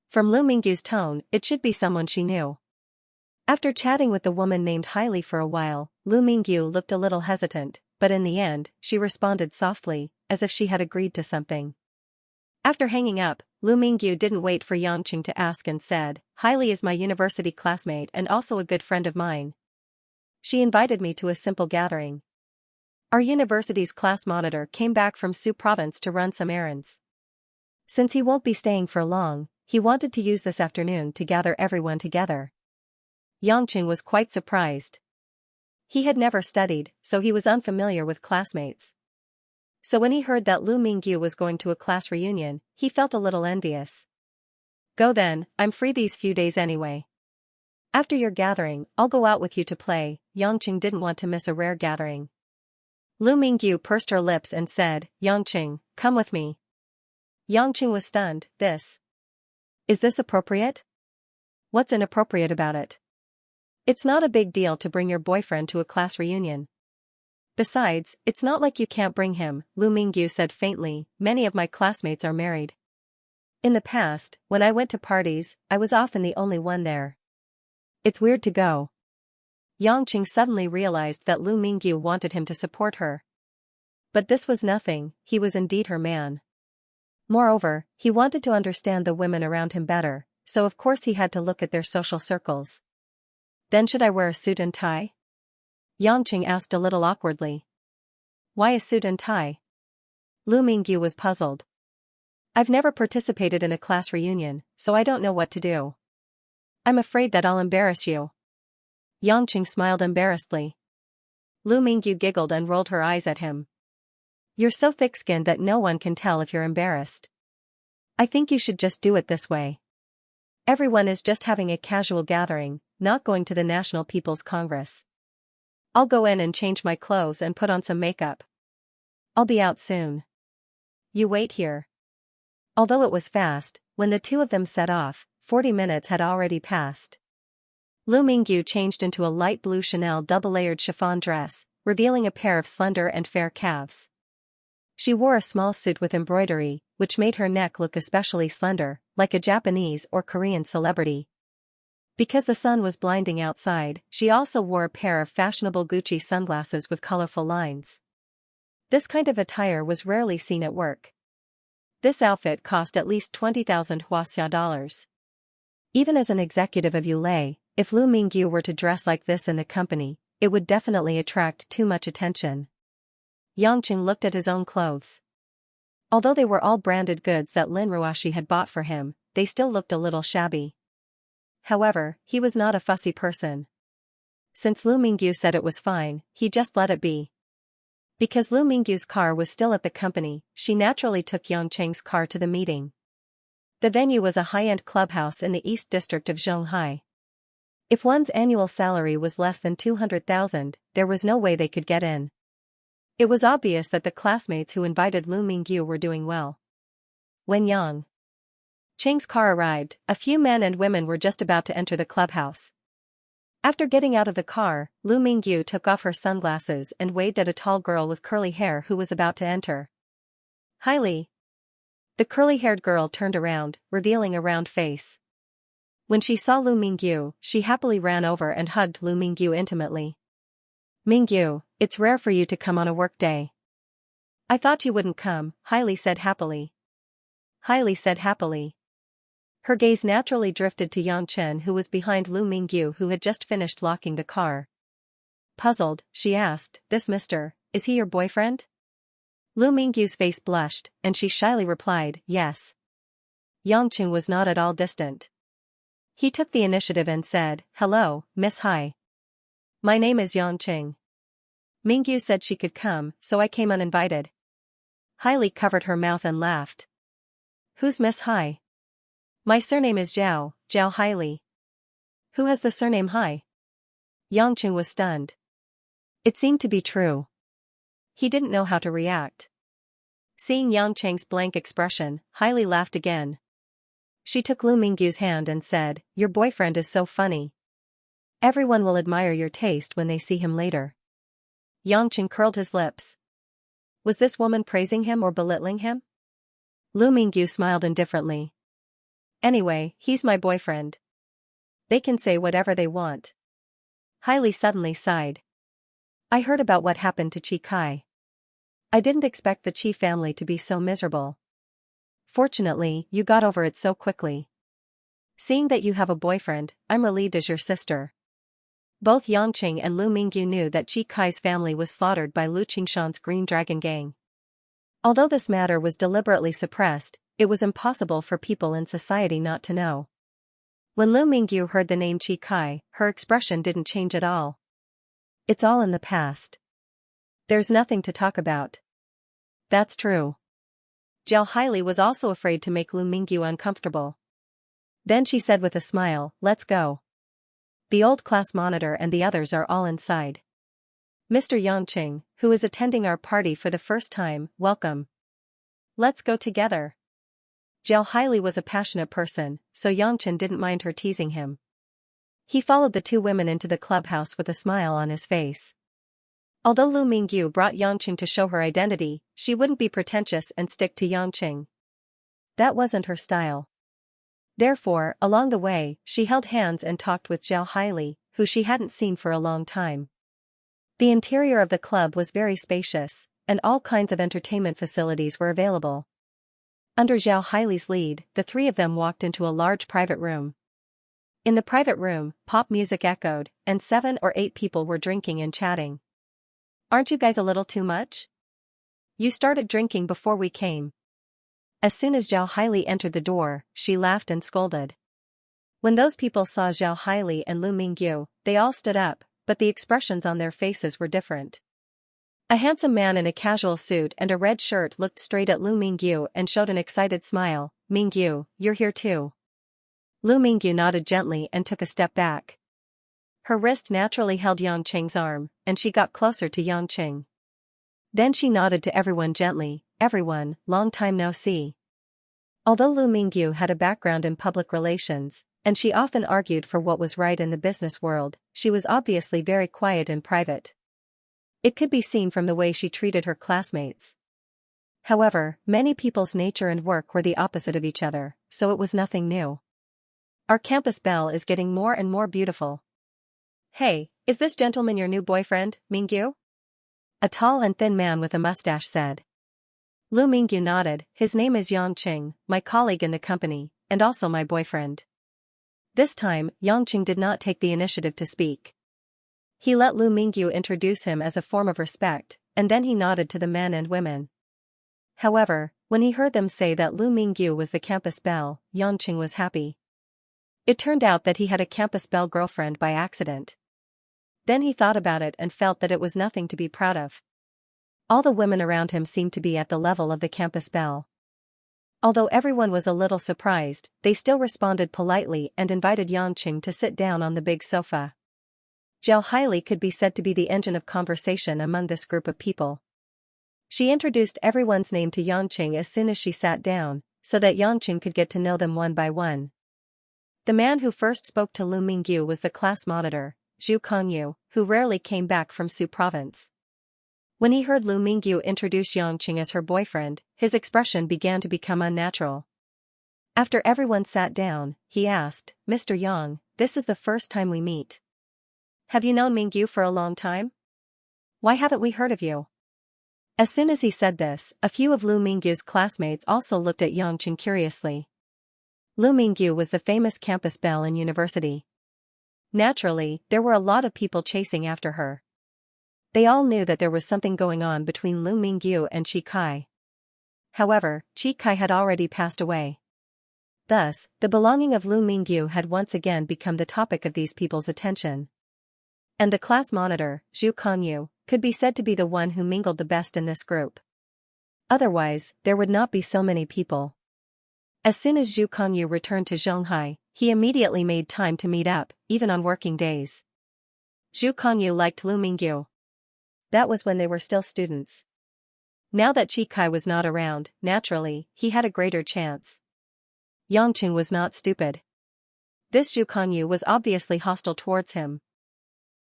From Lu Mingyu's tone, it should be someone she knew. After chatting with the woman named Hai Li for a while, Lu Mingyu looked a little hesitant, but in the end, she responded softly, as if she had agreed to something. After hanging up, Lu Mingyu didn't wait for Yang Cheng to ask and said, "Hai Li is my university classmate and also a good friend of mine. She invited me to a simple gathering. Our university's class monitor came back from Su province to run some errands. Since he won't be staying for long, he wanted to use this afternoon to gather everyone together." Yang Cheng was quite surprised. He had never studied, so he was unfamiliar with classmates. So when he heard that Lu Mingyu was going to a class reunion, he felt a little envious. "Go then, I'm free these few days anyway. After your gathering, I'll go out with you to play." Yang Cheng didn't want to miss a rare gathering. Lu Mingyu pursed her lips and said, Yangqing, come with me. Yangqing was stunned. Is this appropriate? What's inappropriate about it? It's not a big deal to bring your boyfriend to a class reunion. Besides, it's not like you can't bring him, Lu Mingyu said faintly, many of my classmates are married. In the past, when I went to parties, I was often the only one there. It's weird to go. Yangqing suddenly realized that Lu Mingyu wanted him to support her. But this was nothing, he was indeed her man. Moreover, he wanted to understand the women around him better, so of course he had to look at their social circles. Then should I wear a suit and tie? Yangqing asked a little awkwardly. Why a suit and tie? Lu Mingyu was puzzled. I've never participated in a class reunion, so I don't know what to do. I'm afraid that I'll embarrass you. Yangqing smiled embarrassedly. Lu Mingyu giggled and rolled her eyes at him. You're so thick-skinned that no one can tell if you're embarrassed. I think you should just do it this way. Everyone is just having a casual gathering, not going to the National People's Congress. I'll go in and change my clothes and put on some makeup. I'll be out soon. You wait here. Although it was fast, when the two of them set off, 40 minutes had already passed. Lu Mingyu changed into a light blue Chanel double-layered chiffon dress, revealing a pair of slender and fair calves. She wore a small suit with embroidery, which made her neck look especially slender, like a Japanese or Korean celebrity. Because the sun was blinding outside, she also wore a pair of fashionable Gucci sunglasses with colorful lines. This kind of attire was rarely seen at work. This outfit cost at least 20,000 Huaxia dollars. Even as an executive of Yulei, if Lu Mingyu were to dress like this in the company, it would definitely attract too much attention. Yangqing looked at his own clothes. Although they were all branded goods that Lin Ruashi had bought for him, they still looked a little shabby. However, he was not a fussy person. Since Lu Mingyu said it was fine, he just let it be. Because Lu Mingyu's car was still at the company, she naturally took Yangqing's car to the meeting. The venue was a high-end clubhouse in the East District of Zhonghai. If one's annual salary was less than 200,000, there was no way they could get in. It was obvious that the classmates who invited Lu Mingyu were doing well. When Yangqing's car arrived, a few men and women were just about to enter the clubhouse. After getting out of the car, Lu Mingyu took off her sunglasses and waved at a tall girl with curly hair who was about to enter. Hi Li. The curly-haired girl turned around, revealing a round face. When she saw Lu Mingyu, she happily ran over and hugged Lu Mingyu intimately. Mingyu, it's rare for you to come on a work day. I thought you wouldn't come, Hi Li said happily. Hi Li said happily. Her gaze naturally drifted to Yang Chen, who was behind Lu Mingyu, who had just finished locking the car. Puzzled, she asked, is he your boyfriend? Lu Mingyu's face blushed, and she shyly replied, yes. Yangqing was not at all distant. He took the initiative and said, hello, Miss Hai. My name is Yangqing. Mingyu said she could come, so I came uninvited. Hai Li covered her mouth and laughed. Who's Miss Hai? My surname is Zhao Hai Li. Who has the surname Hai? Yangqing was stunned. It seemed to be true. He didn't know how to react. Seeing Yangqing's blank expression, Hai Li laughed again. She took Lu Mingyu's hand and said, your boyfriend is so funny. Everyone will admire your taste when they see him later. Yangqing curled his lips. Was this woman praising him or belittling him? Lu Mingyu smiled indifferently. Anyway, he's my boyfriend. They can say whatever they want. Hai Li suddenly sighed. I heard about what happened to Chi Kai. I didn't expect the Chi family to be so miserable. Fortunately, you got over it so quickly. Seeing that you have a boyfriend, I'm relieved as your sister. Both Yangqing and Lu Mingyu knew that Chi Kai's family was slaughtered by Lu Qingshan's Green Dragon Gang. Although this matter was deliberately suppressed, it was impossible for people in society not to know. When Lu Mingyu heard the name Chi Kai, her expression didn't change at all. It's all in the past. There's nothing to talk about. That's true. Zhao Haili was also afraid to make Lu Mingyu uncomfortable. Then she said with a smile, let's go. The old class monitor and the others are all inside. Mr. Yangqing, who is attending our party for the first time, welcome. Let's go together. Zhao Haili was a passionate person, so Yangqing didn't mind her teasing him. He followed the two women into the clubhouse with a smile on his face. Although Lu Mingyu brought Yangqing to show her identity, she wouldn't be pretentious and stick to Yangqing. That wasn't her style. Therefore, along the way, she held hands and talked with Zhao Haili, who she hadn't seen for a long time. The interior of the club was very spacious, and all kinds of entertainment facilities were available. Under Zhao Haili's lead, the three of them walked into a large private room. In the private room, pop music echoed, and 7 or 8 people were drinking and chatting. Aren't you guys a little too much? You started drinking before we came. As soon as Zhao Haili entered the door, she laughed and scolded. When those people saw Zhao Haili and Lu Mingyu, they all stood up, but the expressions on their faces were different. A handsome man in a casual suit and a red shirt looked straight at Lu Mingyu and showed an excited smile. Mingyu, you're here too. Lu Mingyu nodded gently and took a step back. Her wrist naturally held Yangqing's arm, and she got closer to Yangqing. Then she nodded to everyone gently. Everyone, long time no see. Although Lu Mingyu had a background in public relations, and she often argued for what was right in the business world, she was obviously very quiet and private. It could be seen from the way she treated her classmates. However, many people's nature and work were the opposite of each other, so it was nothing new. Our campus belle is getting more and more beautiful. Hey, is this gentleman your new boyfriend, Mingyu? A tall and thin man with a mustache said. Lu Mingyu nodded. His name is Yangqing, my colleague in the company, and also my boyfriend. This time, Yangqing did not take the initiative to speak. He let Lu Mingyu introduce him as a form of respect, and then he nodded to the men and women. However, when he heard them say that Lu Mingyu was the campus belle, Yangqing was happy. It turned out that he had a campus belle girlfriend by accident. Then he thought about it and felt that it was nothing to be proud of. All the women around him seemed to be at the level of the campus belle. Although everyone was a little surprised, they still responded politely and invited Yangqing to sit down on the big sofa. Zhao Haili could be said to be the engine of conversation among this group of people. She introduced everyone's name to Yangqing as soon as she sat down, so that Yangqing could get to know them one by one. The man who first spoke to Lu Mingyu was the class monitor, Zhu Kongyu, who rarely came back from Su province. When he heard Lu Mingyu introduce Yangqing as her boyfriend, his expression began to become unnatural. After everyone sat down, he asked, Mr. Yang, this is the first time we meet. Have you known Mingyu for a long time? Why haven't we heard of you? As soon as he said this, a few of Lu Mingyu's classmates also looked at Yangqing curiously. Lu Mingyu was the famous campus belle in university. Naturally, there were a lot of people chasing after her. They all knew that there was something going on between Lu Mingyu and Qi Kai. However, Qi Kai had already passed away. Thus, the belonging of Lu Mingyu had once again become the topic of these people's attention. And the class monitor, Zhu Kongyu, could be said to be the one who mingled the best in this group. Otherwise, there would not be so many people. As soon as Zhu Kongyu returned to Zhonghai, he immediately made time to meet up, even on working days. Zhu Kongyu liked Lu Mingyu. That was when they were still students. Now that Qi Kai was not around, naturally, he had a greater chance. Yangqing was not stupid. This Zhu Kongyu was obviously hostile towards him.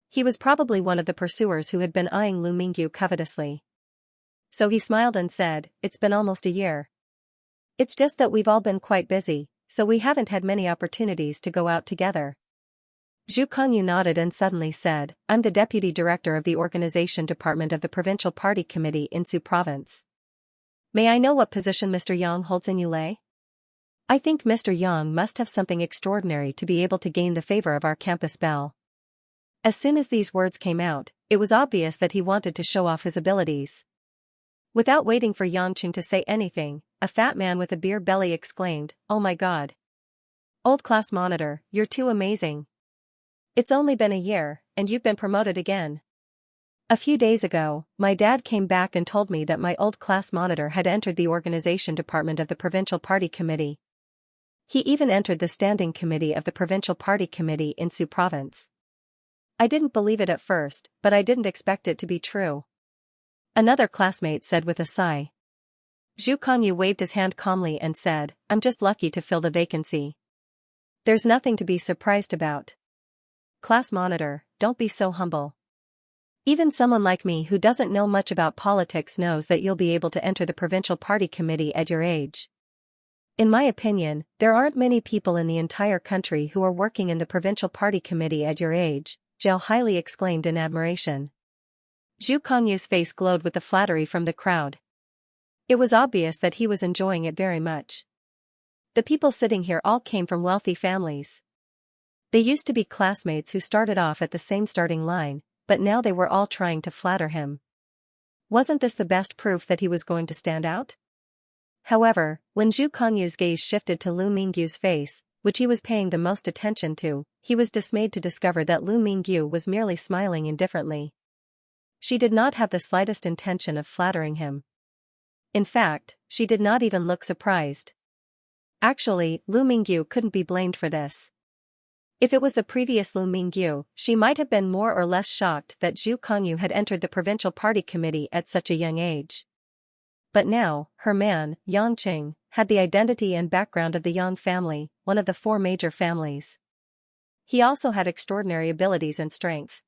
He was probably one of the pursuers who had been eyeing Lu Mingyu covetously. So he smiled and said, It's been almost a year. It's just that we've all been quite busy, so we haven't had many opportunities to go out together. Zhu Kongyu nodded and suddenly said, I'm the deputy director of the organization department of the provincial party committee in Su province. May I know what position Mr. Yang holds in Yulei? I think Mr. Yang must have something extraordinary to be able to gain the favor of our campus belle. As soon as these words came out, it was obvious that he wanted to show off his abilities. Without waiting for Yangqing to say anything, a fat man with a beer belly exclaimed, Oh my god. Old class monitor, you're too amazing. It's only been a year, and you've been promoted again. A few days ago, my dad came back and told me that my old class monitor had entered the organization department of the provincial party committee. He even entered the standing committee of the provincial party committee in Su province. I didn't believe it at first, but I didn't expect it to be true. Another classmate said with a sigh. Zhu Kongyu waved his hand calmly and said, I'm just lucky to fill the vacancy. There's nothing to be surprised about. Class monitor, don't be so humble. Even someone like me who doesn't know much about politics knows that you'll be able to enter the provincial party committee at your age. In my opinion, there aren't many people in the entire country who are working in the provincial party committee at your age, Zhao Haili exclaimed in admiration. Zhu Kongyu's face glowed with the flattery from the crowd. It was obvious that he was enjoying it very much. The people sitting here all came from wealthy families. They used to be classmates who started off at the same starting line, but now they were all trying to flatter him. Wasn't this the best proof that he was going to stand out? However, when Zhu Kongyu's gaze shifted to Lu Mingyu's face, which he was paying the most attention to, he was dismayed to discover that Lu Mingyu was merely smiling indifferently. She did not have the slightest intention of flattering him. In fact, she did not even look surprised. Actually, Lu Mingyu couldn't be blamed for this. If it was the previous Lu Mingyu, she might have been more or less shocked that Zhu Kongyu had entered the provincial party committee at such a young age. But now, her man, Yang Qing, had the identity and background of the Yang family, one of the four major families. He also had extraordinary abilities and strength.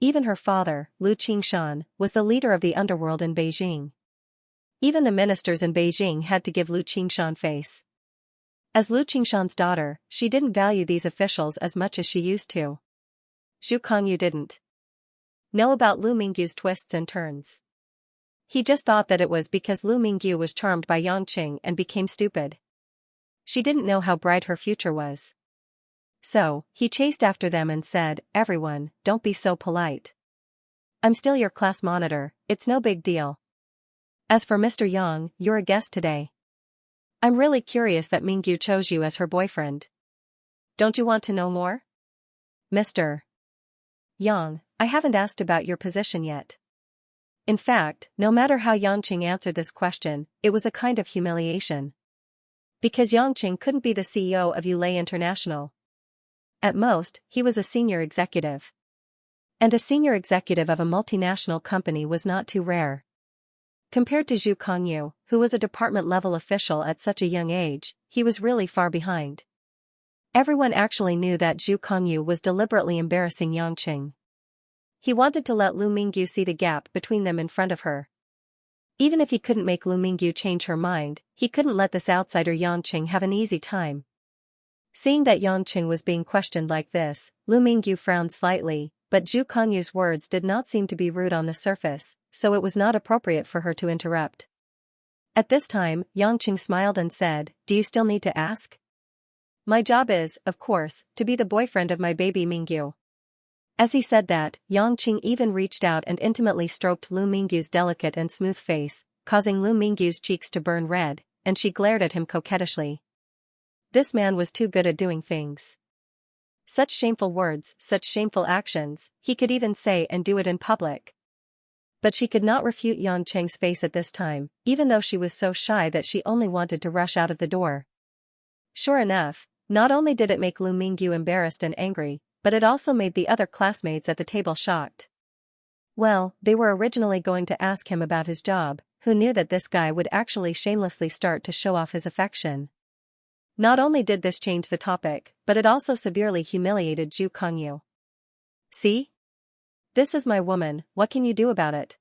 Even her father, Lu Qingshan, was the leader of the underworld in Beijing. Even the ministers in Beijing had to give Lu Qingshan face. As Lu Qingshan's daughter, she didn't value these officials as much as she used to. Zhu Kongyu didn't know about Lu Mingyu's twists and turns. He just thought that it was because Lu Mingyu was charmed by Yang Qing and became stupid. She didn't know how bright her future was. So, he chased after them and said, everyone, don't be so polite. I'm still your class monitor, it's no big deal. As for Mr. Yang, you're a guest today. I'm really curious that Mingyu chose you as her boyfriend. Don't you want to know more? Mr. Yang, I haven't asked about your position yet. In fact, no matter how Yang Qing answered this question, it was a kind of humiliation. Because Yang Qing couldn't be the CEO of Yulei International. At most, he was a senior executive. And a senior executive of a multinational company was not too rare. Compared to Zhu Kongyu, who was a department-level official at such a young age, he was really far behind. Everyone actually knew that Zhu Kongyu was deliberately embarrassing Yang Qing. He wanted to let Lu Mingyu see the gap between them in front of her. Even if he couldn't make Lu Mingyu change her mind, he couldn't let this outsider Yang Qing have an easy time. Seeing that Yang Qing was being questioned like this, Lu Mingyu frowned slightly, but Zhu Kongyu's words did not seem to be rude on the surface, so it was not appropriate for her to interrupt. At this time, Yang Qing smiled and said, do you still need to ask? My job is, of course, to be the boyfriend of my baby Mingyu. As he said that, Yang Qing even reached out and intimately stroked Lu Mingyu's delicate and smooth face, causing Lu Mingyu's cheeks to burn red, and she glared at him coquettishly. This man was too good at doing things. Such shameful words, such shameful actions, he could even say and do it in public. But she could not refute Yang Qing's face at this time, even though she was so shy that she only wanted to rush out of the door. Sure enough, not only did it make Lu Mingyu embarrassed and angry, but it also made the other classmates at the table shocked. Well, they were originally going to ask him about his job, who knew that this guy would actually shamelessly start to show off his affection. Not only did this change the topic, but it also severely humiliated Zhu Kongyu. See? This is my woman, what can you do about it?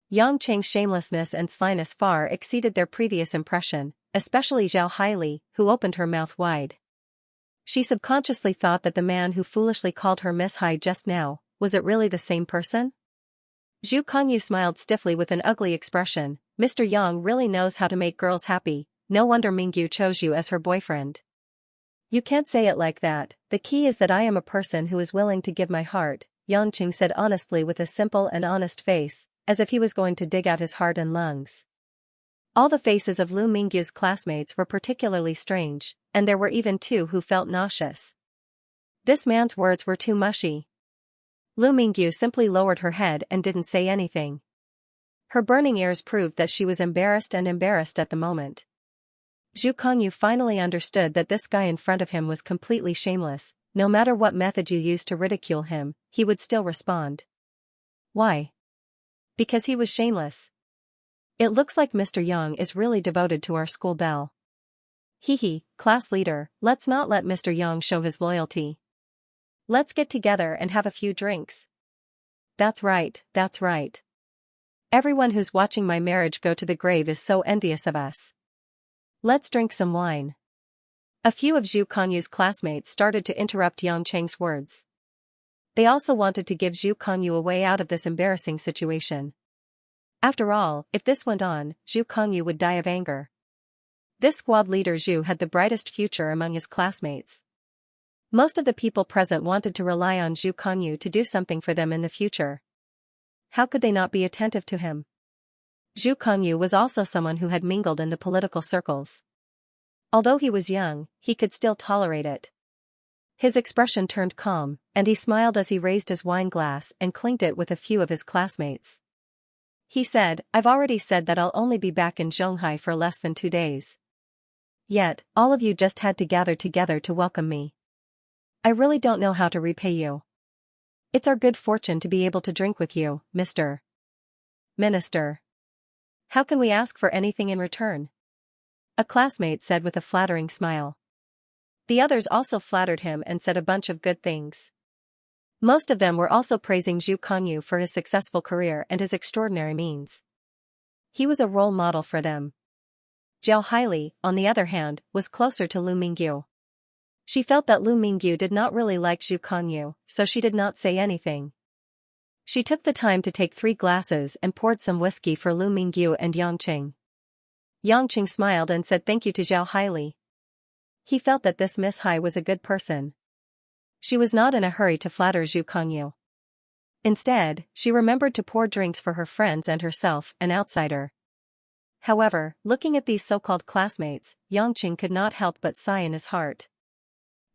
Yang Qing's shamelessness and slyness far exceeded their previous impression, especially Zhao Haili, who opened her mouth wide. She subconsciously thought that the man who foolishly called her Miss Hai just now, was it really the same person? Zhu Kongyu smiled stiffly with an ugly expression. Mr. Yang really knows how to make girls happy, no wonder Mingyu chose you as her boyfriend. You can't say it like that, the key is that I am a person who is willing to give my heart, Yang Qing said honestly with a simple and honest face, as if he was going to dig out his heart and lungs. All the faces of Lu Mingyu's classmates were particularly strange, and there were even two who felt nauseous. This man's words were too mushy. Lu Mingyu simply lowered her head and didn't say anything. Her burning ears proved that she was embarrassed at the moment. Zhu Kongyu finally understood that this guy in front of him was completely shameless, no matter what method you used to ridicule him, he would still respond. Why? Because he was shameless. It looks like Mr. Young is really devoted to our school belle. Hee, class leader, let's not let Mr. Young show his loyalty. Let's get together and have a few drinks. That's right, that's right. Everyone who's watching my marriage go to the grave is so envious of us. Let's drink some wine. A few of Zhu Kanyu's classmates started to interrupt Yang Cheng's words. They also wanted to give Zhu Kanyu a way out of this embarrassing situation. After all, if this went on, Zhu Kanyu would die of anger. This squad leader Zhu had the brightest future among his classmates. Most of the people present wanted to rely on Zhu Kanyu to do something for them in the future. How could they not be attentive to him? Zhu Kanyu was also someone who had mingled in the political circles. Although he was young, he could still tolerate it. His expression turned calm, and he smiled as he raised his wine glass and clinked it with a few of his classmates. He said, I've already said that I'll only be back in Zhonghai for less than 2 days. Yet, all of you just had to gather together to welcome me. I really don't know how to repay you. It's our good fortune to be able to drink with you, Mr. Minister. How can we ask for anything in return? A classmate said with a flattering smile. The others also flattered him and said a bunch of good things. Most of them were also praising Zhu Kanyu for his successful career and his extraordinary means. He was a role model for them. Zhao Haili, on the other hand, was closer to Lu Mingyu. She felt that Lu Mingyu did not really like Zhu Kanyu, so she did not say anything. She took the time to take 3 glasses and poured some whiskey for Lu Mingyu and Yang Qing. Yang Qing smiled and said thank you to Zhao Haili. He felt that this Miss Hai was a good person. She was not in a hurry to flatter Zhu Kanyu. Instead, she remembered to pour drinks for her friends and herself, an outsider. However, looking at these so-called classmates, Yang Qing could not help but sigh in his heart.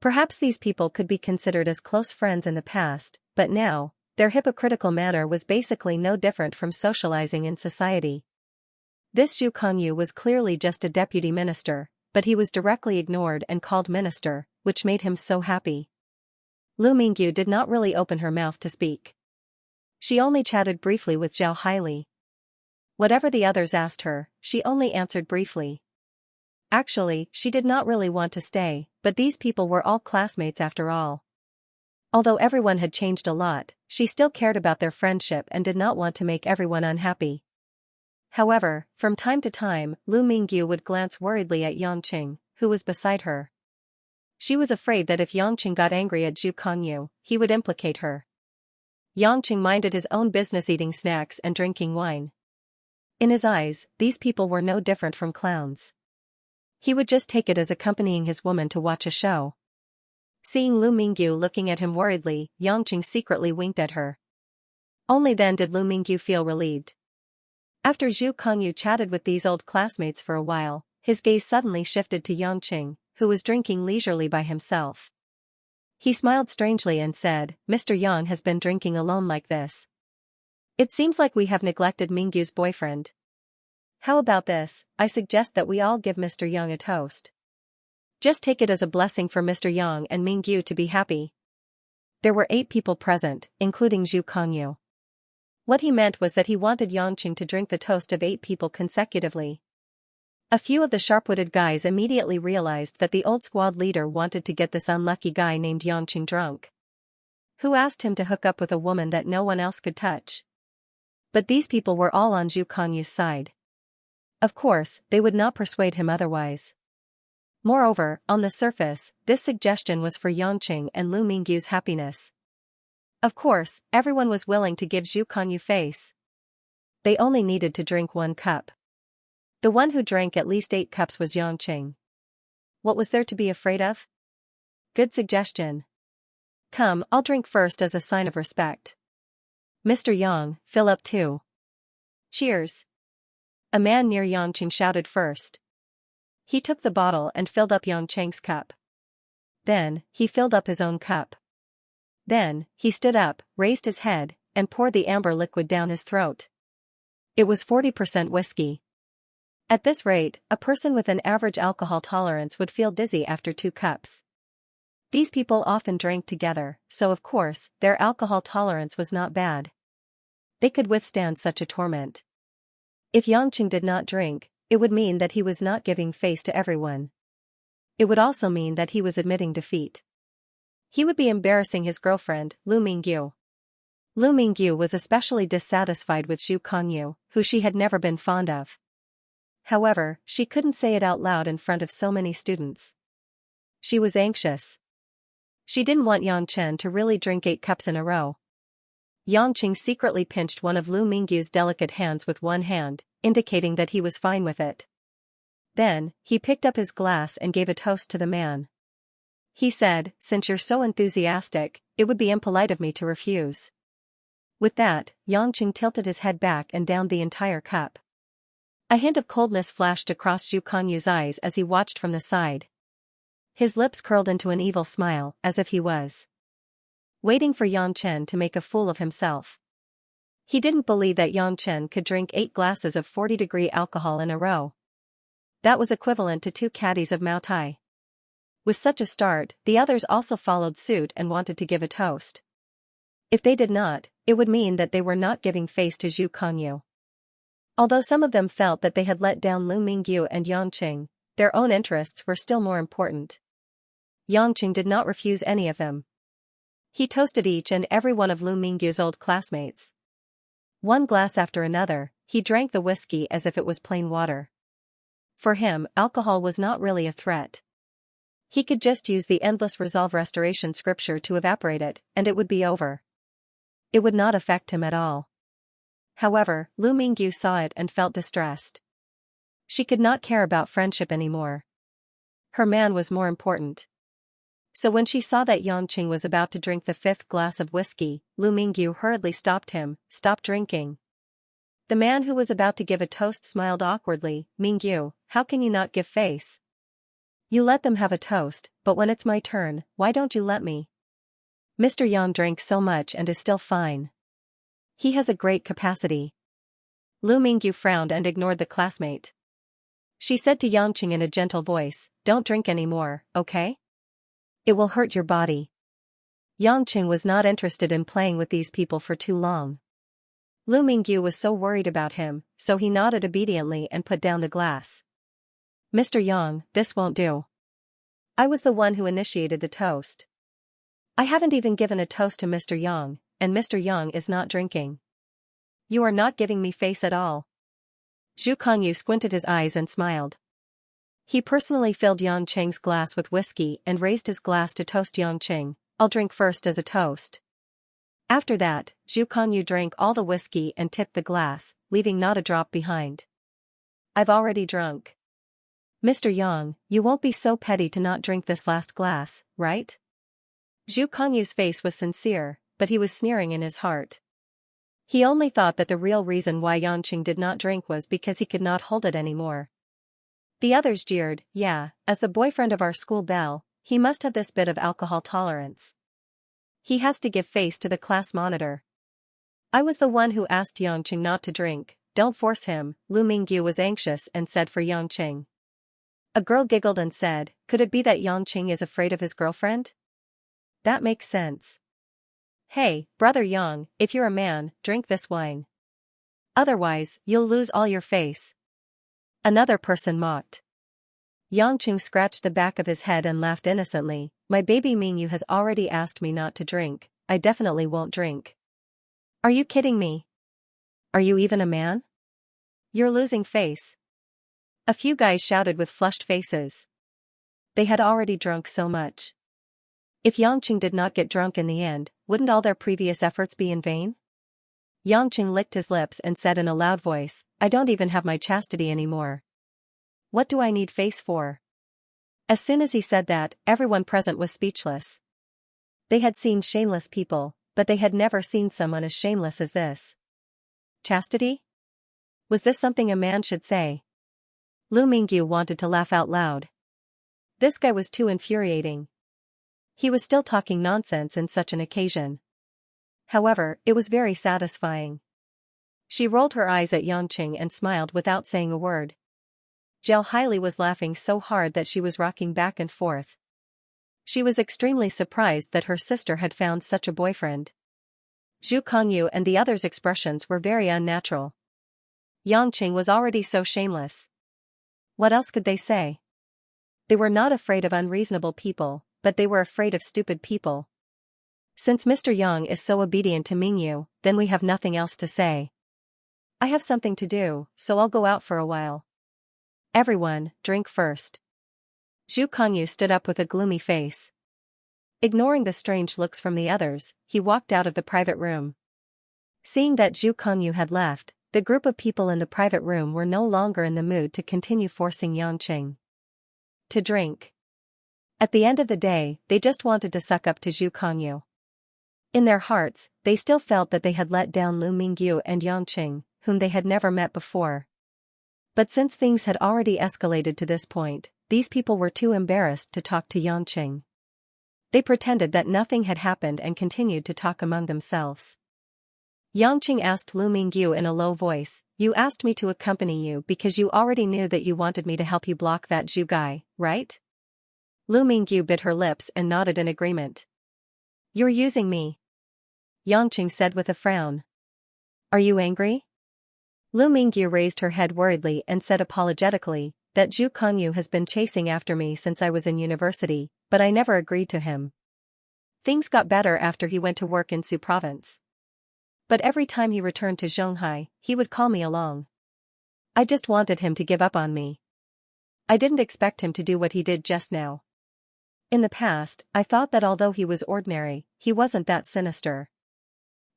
Perhaps these people could be considered as close friends in the past, but now, their hypocritical manner was basically no different from socializing in society. This Zhu Kanyu was clearly just a deputy minister, but he was directly ignored and called minister, which made him so happy. Lu Mingyu did not really open her mouth to speak. She only chatted briefly with Zhao Haili. Whatever the others asked her, she only answered briefly. Actually, she did not really want to stay, but these people were all classmates after all. Although everyone had changed a lot, she still cared about their friendship and did not want to make everyone unhappy. However, from time to time, Lu Mingyu would glance worriedly at Yang Qing, who was beside her. She was afraid that if Yang Qing got angry at Zhu Kanyu, he would implicate her. Yang Qing minded his own business eating snacks and drinking wine. In his eyes, these people were no different from clowns. He would just take it as accompanying his woman to watch a show. Seeing Lu Mingyu looking at him worriedly, Yang Qing secretly winked at her. Only then did Lu Mingyu feel relieved. After Zhu Kanyu chatted with these old classmates for a while, his gaze suddenly shifted to Yang Qing, who was drinking leisurely by himself. He smiled strangely and said, Mr. Yang has been drinking alone like this. It seems like we have neglected Mingyu's boyfriend. How about this? I suggest that we all give Mr. Yang a toast. Just take it as a blessing for Mr. Yang and Mingyu to be happy. There were 8 people present, including Zhu Kanyu. What he meant was that he wanted Yang Qing to drink the toast of 8 people consecutively. A few of the sharp-witted guys immediately realized that the old squad leader wanted to get this unlucky guy named Yang Qing drunk. Who asked him to hook up with a woman that no one else could touch? But these people were all on Zhu Kanyu's side. Of course, they would not persuade him otherwise. Moreover, on the surface, this suggestion was for Yang Qing and Lu Mingyu's happiness. Of course, everyone was willing to give Zhu Kanyu face. They only needed to drink 1 cup. The one who drank at least 8 cups was Yang Qing. What was there to be afraid of? Good suggestion. Come, I'll drink first as a sign of respect. Mr. Yang, fill up too. Cheers. A man near Yang Qing shouted first. He took the bottle and filled up Yang Qing's cup. Then, he filled up his own cup. Then, he stood up, raised his head, and poured the amber liquid down his throat. It was 40% whiskey. At this rate, a person with an average alcohol tolerance would feel dizzy after 2 cups. These people often drank together, so of course, their alcohol tolerance was not bad. They could withstand such a torment. If Xianxia did not drink, it would mean that he was not giving face to everyone. It would also mean that he was admitting defeat. He would be embarrassing his girlfriend, Lu Mingyu. Lu Mingyu was especially dissatisfied with Zhu Kongyu, who she had never been fond of. However, she couldn't say it out loud in front of so many students. She was anxious. She didn't want Xianxia to really drink 8 cups in a row. Xianxia secretly pinched one of Lu Mingyu's delicate hands with one hand, indicating that he was fine with it. Then, he picked up his glass and gave a toast to the man. He said, "Since you're so enthusiastic, it would be impolite of me to refuse." With that, Xianxia tilted his head back and downed the entire cup. A hint of coldness flashed across Zhu Kongyu's eyes as he watched from the side. His lips curled into an evil smile, as if he was waiting for Xianxia to make a fool of himself. He didn't believe that Xianxia could drink 8 glasses of 40-degree alcohol in a row. That was equivalent to 2 caddies of Mao Tai. With such a start, the others also followed suit and wanted to give a toast. If they did not, it would mean that they were not giving face to Zhu Kongyu. Although some of them felt that they had let down Lu Mingyu and Xianxia, their own interests were still more important. Xianxia did not refuse any of them. He toasted each and every one of Lu Mingyu's old classmates. One glass after another, he drank the whiskey as if it was plain water. For him, alcohol was not really a threat. He could just use the endless resolve restoration scripture to evaporate it, and it would be over. It would not affect him at all. However, Lu Mingyu saw it and felt distressed. She could not care about friendship anymore. Her man was more important. So when she saw that Xianxia was about to drink the 5th glass of whiskey, Lu Mingyu hurriedly stopped him. "Stop drinking." The man who was about to give a toast smiled awkwardly. "Mingyu, how can you not give face? You let them have a toast, but when it's my turn, why don't you let me? Mr. Yang drank so much and is still fine. He has a great capacity." Lu Mingyu frowned and ignored the classmate. She said to Xianxia in a gentle voice, "Don't drink anymore, okay? It will hurt your body." Xianxia was not interested in playing with these people for too long. Lu Mingyu was so worried about him, so he nodded obediently and put down the glass. "Mr. Yang, this won't do. I was the one who initiated the toast. I haven't even given a toast to Mr. Yang, and Mr. Yang is not drinking. You are not giving me face at all." Zhu Kongyu squinted his eyes and smiled. He personally filled Xianxia's glass with whiskey and raised his glass to toast Xianxia. "I'll drink first as a toast." After that, Zhu Kongyu drank all the whiskey and tipped the glass, leaving not a drop behind. "I've already drunk. Mr. Yang, you won't be so petty to not drink this last glass, right?" Zhu Kongyu's face was sincere, but he was sneering in his heart. He only thought that the real reason why Xianxia did not drink was because he could not hold it anymore. The others jeered. "Yeah, as the boyfriend of our school belle, he must have this bit of alcohol tolerance. He has to give face to the class monitor." "I was the one who asked Xianxia not to drink, don't force him," Lu Mingyu was anxious and said for Xianxia. A girl giggled and said, "Could it be that Xianxia is afraid of his girlfriend? That makes sense. Hey, brother Yang, if you're a man, drink this wine. Otherwise, you'll lose all your face." Another person mocked. Xianxia scratched the back of his head and laughed innocently. "My baby Mingyu has already asked me not to drink, I definitely won't drink." "Are you kidding me? Are you even a man? You're losing face." A few guys shouted with flushed faces. They had already drunk so much. If Xianxia did not get drunk in the end, wouldn't all their previous efforts be in vain? Xianxia licked his lips and said in a loud voice, "I don't even have my chastity anymore. What do I need face for?" As soon as he said that, everyone present was speechless. They had seen shameless people, but they had never seen someone as shameless as this. Chastity? Was this something a man should say? Lu Mingyu wanted to laugh out loud. This guy was too infuriating. He was still talking nonsense in such an occasion. However, it was very satisfying. She rolled her eyes at Xianxia and smiled without saying a word. Zhao Haili was laughing so hard that she was rocking back and forth. She was extremely surprised that her sister had found such a boyfriend. Zhu Kongyu and the others' expressions were very unnatural. Yangqing was already so shameless. What else could they say? They were not afraid of unreasonable people, but they were afraid of stupid people. Since Mr. Yang is so obedient to Mingyu, then we have nothing else to say. I have something to do, so I'll go out for a while. Everyone, drink first. Zhu Kongyu stood up with a gloomy face. Ignoring the strange looks from the others, he walked out of the private room. Seeing that Zhu Kongyu had left, the group of people in the private room were no longer in the mood to continue forcing Yangqing to drink. At the end of the day, they just wanted to suck up to Zhu Kongyu. In their hearts, they still felt that they had let down Lu Mingyu and Yangqing, whom they had never met before. But since things had already escalated to this point, these people were too embarrassed to talk to Yangqing. They pretended that nothing had happened and continued to talk among themselves. Yangqing asked Lu Mingyu in a low voice, "You asked me to accompany you because you already knew that you wanted me to help you block that Zhu guy, right?" Lu Mingyu bit her lips and nodded in agreement. "You're using me," Yangqing said with a frown. "Are you angry?" Lu Mingyu raised her head worriedly and said apologetically, "That Zhu Kongyu has been chasing after me since I was in university, but I never agreed to him. Things got better after he went to work in Su province. But every time he returned to Zhonghai, he would call me along. I just wanted him to give up on me. I didn't expect him to do what he did just now. In the past, I thought that although he was ordinary, he wasn't that sinister."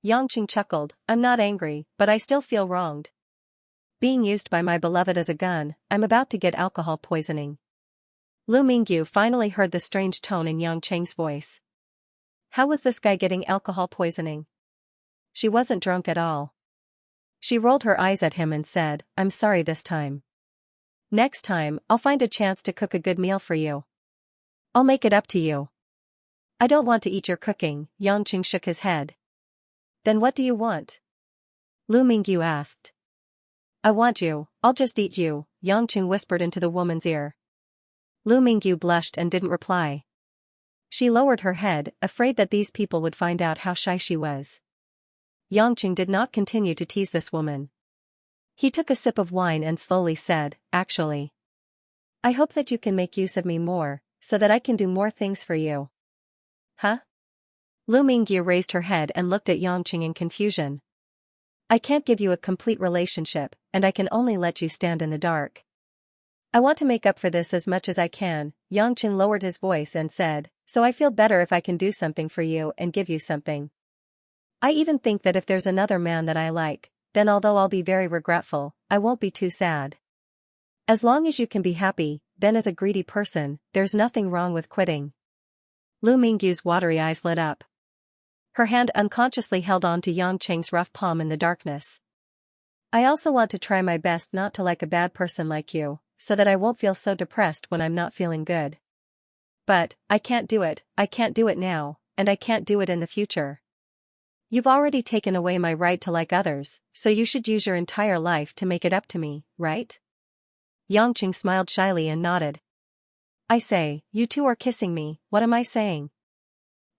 Yangqing chuckled, "I'm not angry, but I still feel wronged. Being used by my beloved as a gun, I'm about to get alcohol poisoning." Lu Mingyu finally heard the strange tone in Yangqing's voice. How was this guy getting alcohol poisoning? She wasn't drunk at all. She rolled her eyes at him and said, "I'm sorry this time. Next time, I'll find a chance to cook a good meal for you. I'll make it up to you." "I don't want to eat your cooking," Yangqing shook his head. "Then what do you want?" Lu Mingyu asked. "I want you, I'll just eat you," Yangqing whispered into the woman's ear. Lu Mingyu blushed and didn't reply. She lowered her head, afraid that these people would find out how shy she was. Yangqing did not continue to tease this woman. He took a sip of wine and slowly said, "Actually, I hope that you can make use of me more, so that I can do more things for you." "Huh?" Lu Mingyu raised her head and looked at Yangqing in confusion. "I can't give you a complete relationship, and I can only let you stand in the dark. I want to make up for this as much as I can." Yangqing lowered his voice and said, "So I feel better if I can do something for you and give you something. I even think that if there's another man that I like, then although I'll be very regretful, I won't be too sad. As long as you can be happy, then as a greedy person, there's nothing wrong with quitting." Lu Mingyu's watery eyes lit up. Her hand unconsciously held on to Yangqing's rough palm in the darkness. "I also want to try my best not to like a bad person like you, so that I won't feel so depressed when I'm not feeling good. But, I can't do it now, and I can't do it in the future. You've already taken away my right to like others, so you should use your entire life to make it up to me, right?" Yangqing smiled shyly and nodded. "I say, you two are kissing me, what am I saying?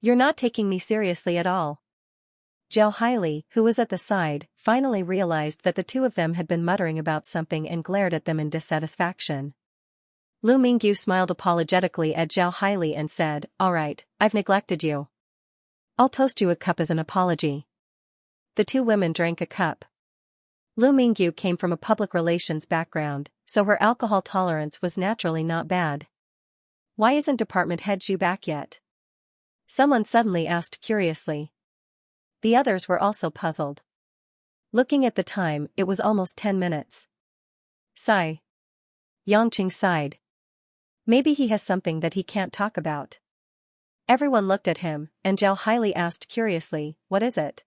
You're not taking me seriously at all." Zhao Haili, who was at the side, finally realized that the two of them had been muttering about something and glared at them in dissatisfaction. Lu Mingyu smiled apologetically at Zhao Haili and said, "All right, I've neglected you. I'll toast you a cup as an apology." The two women drank a cup. Lu Mingyu came from a public relations background, so her alcohol tolerance was naturally not bad. "Why isn't department head Zhu back yet?" someone suddenly asked curiously. The others were also puzzled. Looking at the time, it was almost 10 minutes. Sigh. Yangqing sighed. Maybe he has something that he can't talk about. Everyone looked at him, and Zhao Haili asked curiously, "What is it?"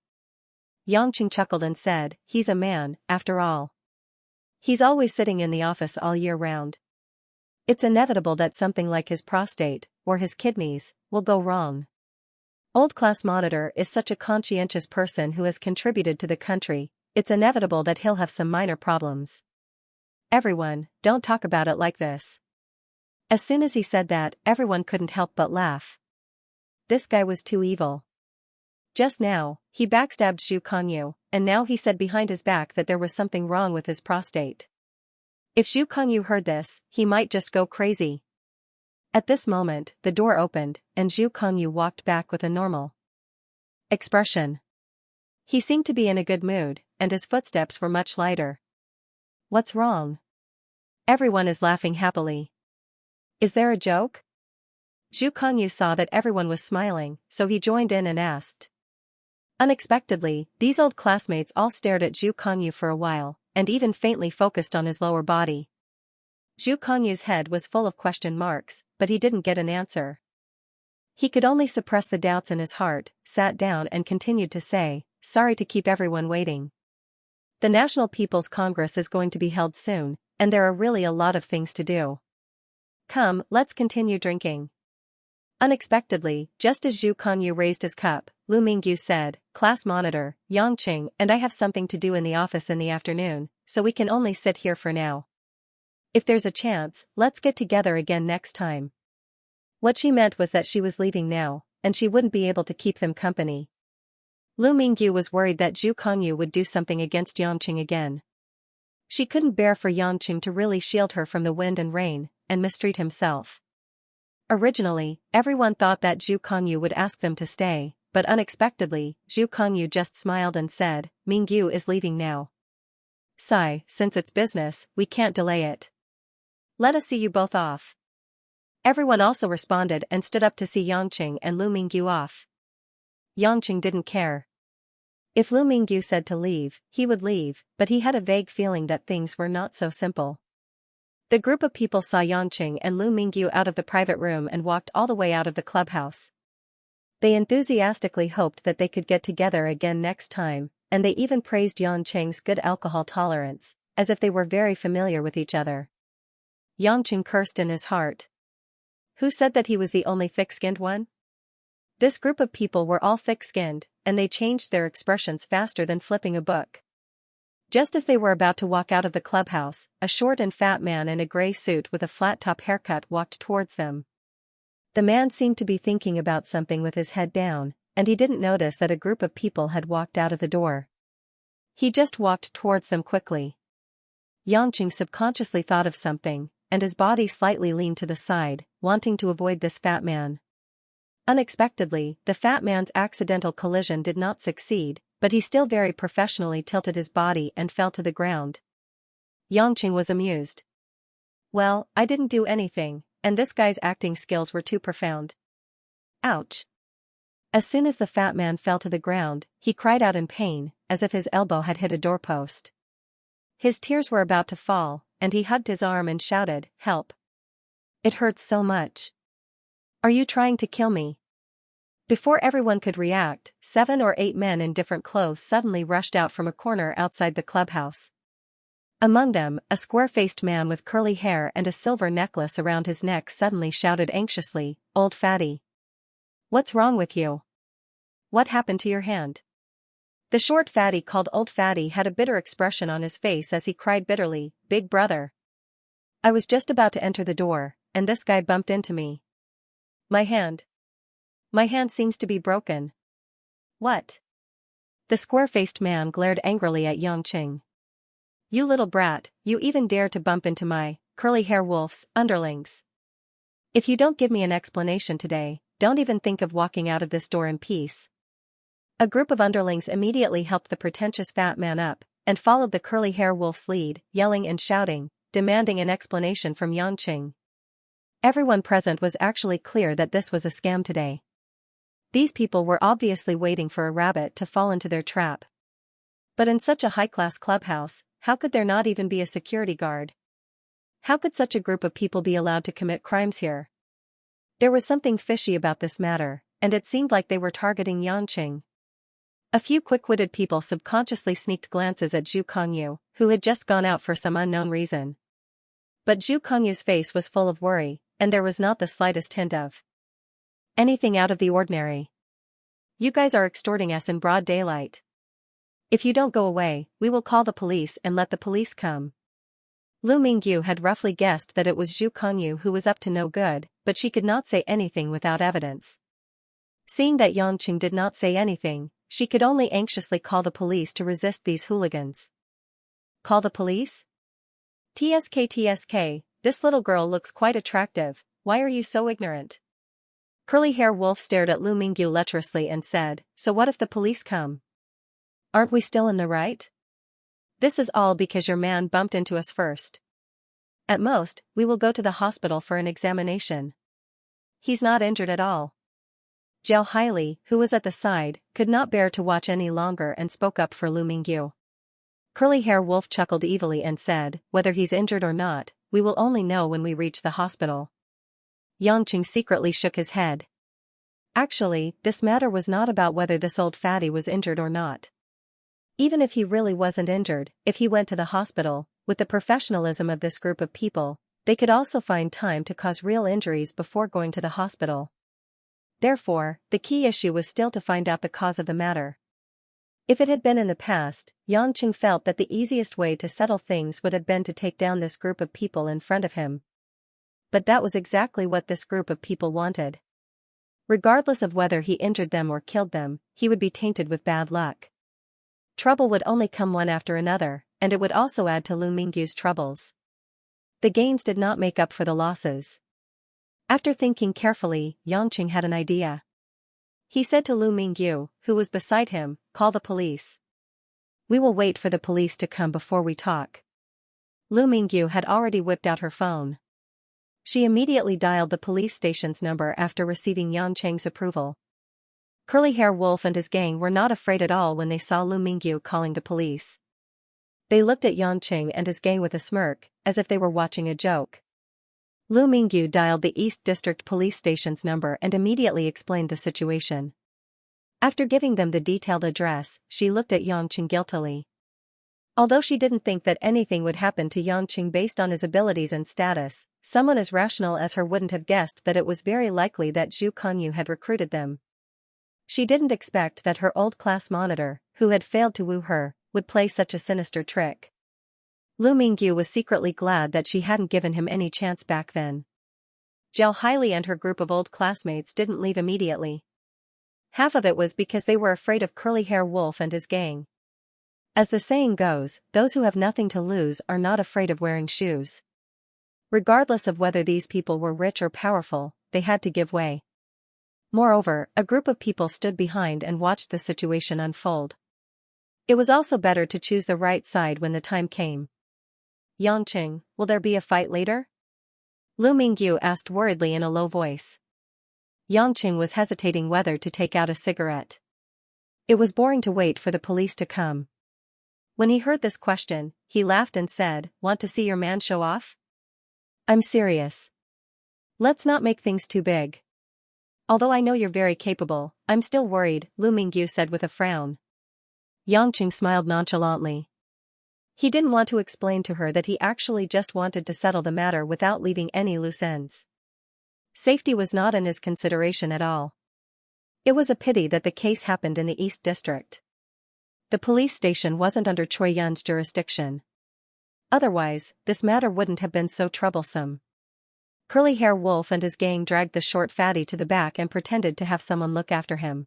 Yangqing chuckled and said, "He's a man, after all. He's always sitting in the office all year round. It's inevitable that something like his prostate, or his kidneys, will go wrong. Old class monitor is such a conscientious person who has contributed to the country, it's inevitable that he'll have some minor problems. Everyone, don't talk about it like this. As soon as he said that, everyone couldn't help but laugh. This guy was too evil. Just now, he backstabbed Zhu Kongyu, and now he said behind his back that there was something wrong with his prostate. If Zhu Kongyu heard this, he might just go crazy. At this moment, the door opened, and Zhu Kongyu walked back with a normal expression. He seemed to be in a good mood, and his footsteps were much lighter. What's wrong? Everyone is laughing happily. Is there a joke? Zhu Kongyu saw that everyone was smiling, so he joined in and asked. Unexpectedly, these old classmates all stared at Zhu Kongyu for a while, and even faintly focused on his lower body. Zhu Kongyu's head was full of question marks, but he didn't get an answer. He could only suppress the doubts in his heart, sat down and continued to say, "Sorry to keep everyone waiting. The National People's Congress is going to be held soon, and there are really a lot of things to do. Come, let's continue drinking." Unexpectedly, just as Zhu Kongyu raised his cup, Lu Mingyu said, "Class monitor, Yangqing and I have something to do in the office in the afternoon, so we can only sit here for now. If there's a chance, let's get together again next time." What she meant was that she was leaving now, and she wouldn't be able to keep them company. Lu Mingyu was worried that Zhu Kongyu would do something against Yangqing again. She couldn't bear for Yangqing to really shield her from the wind and rain, and mistreat himself. Originally, everyone thought that Zhu Kongyu would ask them to stay, but unexpectedly, Zhu Kongyu just smiled and said, "Mingyu is leaving now. Sigh, since it's business, we can't delay it. Let us see you both off." Everyone also responded and stood up to see Yangqing and Lu Mingyu off. Yangqing didn't care. If Lu Mingyu said to leave, he would leave, but he had a vague feeling that things were not so simple. The group of people saw Yangqing and Lu Mingyu out of the private room and walked all the way out of the clubhouse. They enthusiastically hoped that they could get together again next time, and they even praised Yangqing's good alcohol tolerance, as if they were very familiar with each other. Yangqing cursed in his heart. Who said that he was the only thick-skinned one? This group of people were all thick-skinned, and they changed their expressions faster than flipping a book. Just as they were about to walk out of the clubhouse, a short and fat man in a gray suit with a flat-top haircut walked towards them. The man seemed to be thinking about something with his head down, and he didn't notice that a group of people had walked out of the door. He just walked towards them quickly. Yangqing subconsciously thought of something, and his body slightly leaned to the side, wanting to avoid this fat man. Unexpectedly, the fat man's accidental collision did not succeed, but he still very professionally tilted his body and fell to the ground. Yangqing was amused. "Well, I didn't do anything, and this guy's acting skills were too profound." Ouch! As soon as the fat man fell to the ground, he cried out in pain, as if his elbow had hit a doorpost. His tears were about to fall, and he hugged his arm and shouted, "Help! It hurts so much. Are you trying to kill me?" Before everyone could react, 7 or 8 men in different clothes suddenly rushed out from a corner outside the clubhouse. Among them, a square-faced man with curly hair and a silver necklace around his neck suddenly shouted anxiously, "Old fatty. What's wrong with you? What happened to your hand?" The short fatty called Old Fatty had a bitter expression on his face as he cried bitterly, "Big brother. I was just about to enter the door, and this guy bumped into me. My hand seems to be broken." "What?" The square-faced man glared angrily at Yangqing. "You little brat, you even dare to bump into my curly-hair wolf's underlings. If you don't give me an explanation today, don't even think of walking out of this door in peace." A group of underlings immediately helped the pretentious fat man up, and followed the curly-hair wolf's lead, yelling and shouting, demanding an explanation from Yangqing. Everyone present was actually clear that this was a scam today. These people were obviously waiting for a rabbit to fall into their trap. But in such a high-class clubhouse, how could there not even be a security guard? How could such a group of people be allowed to commit crimes here? There was something fishy about this matter, and it seemed like they were targeting Yangqing. A few quick-witted people subconsciously sneaked glances at Zhu Kongyu, who had just gone out for some unknown reason. But Zhu Kongyu's face was full of worry, and there was not the slightest hint of anything out of the ordinary. "You guys are extorting us in broad daylight. If you don't go away, we will call the police and let the police come." Lu Mingyu had roughly guessed that it was Zhu Kongyu who was up to no good, but she could not say anything without evidence. Seeing that Yangqing did not say anything, she could only anxiously call the police to resist these hooligans. Call the police? TSK, this little girl looks quite attractive, why are you so ignorant? Curly-hair wolf stared at Lu Mingyu lecherously and said, so what if the police come? Aren't we still in the right? This is all because your man bumped into us first. At most, we will go to the hospital for an examination. He's not injured at all. Zhao Haili, who was at the side, could not bear to watch any longer and spoke up for Lu Mingyu. Curly-hair wolf chuckled evilly and said, whether he's injured or not, we will only know when we reach the hospital. Yangqing secretly shook his head. Actually, this matter was not about whether this old fatty was injured or not. Even if he really wasn't injured, if he went to the hospital, with the professionalism of this group of people, they could also find time to cause real injuries before going to the hospital. Therefore, the key issue was still to find out the cause of the matter. If it had been in the past, Yangqing felt that the easiest way to settle things would have been to take down this group of people in front of him. But that was exactly what this group of people wanted. Regardless of whether he injured them or killed them, he would be tainted with bad luck. Trouble would only come one after another, and it would also add to Lu Mingyu's troubles. The gains did not make up for the losses. After thinking carefully, Yangqing had an idea. He said to Lu Mingyu, who was beside him, call the police. We will wait for the police to come before we talk. Lu Mingyu had already whipped out her phone. She immediately dialed the police station's number after receiving Yangqing's approval. Curly-hair wolf and his gang were not afraid at all when they saw Lu Mingyu calling the police. They looked at Yangqing and his gang with a smirk, as if they were watching a joke. Lu Mingyu dialed the East District Police Station's number and immediately explained the situation. After giving them the detailed address, she looked at Yangqing guiltily. Although she didn't think that anything would happen to Yangqing based on his abilities and status, someone as rational as her wouldn't have guessed that it was very likely that Zhu Kongyu had recruited them. She didn't expect that her old class monitor, who had failed to woo her, would play such a sinister trick. Lu Mingyu was secretly glad that she hadn't given him any chance back then. Zhao Haili and her group of old classmates didn't leave immediately. Half of it was because they were afraid of Curly-hair wolf and his gang. As the saying goes, those who have nothing to lose are not afraid of wearing shoes. Regardless of whether these people were rich or powerful, they had to give way. Moreover, a group of people stood behind and watched the situation unfold. It was also better to choose the right side when the time came. Yangqing, will there be a fight later? Lu Mingyu asked worriedly in a low voice. Yangqing was hesitating whether to take out a cigarette. It was boring to wait for the police to come. When he heard this question, he laughed and said, want to see your man show off? I'm serious. Let's not make things too big. Although I know you're very capable, I'm still worried, Lu Mingyu said with a frown. Yangqing smiled nonchalantly. He didn't want to explain to her that he actually just wanted to settle the matter without leaving any loose ends. Safety was not in his consideration at all. It was a pity that the case happened in the East District. The police station wasn't under Choi Yun's jurisdiction. Otherwise, this matter wouldn't have been so troublesome. Curly-hair wolf and his gang dragged the short fatty to the back and pretended to have someone look after him.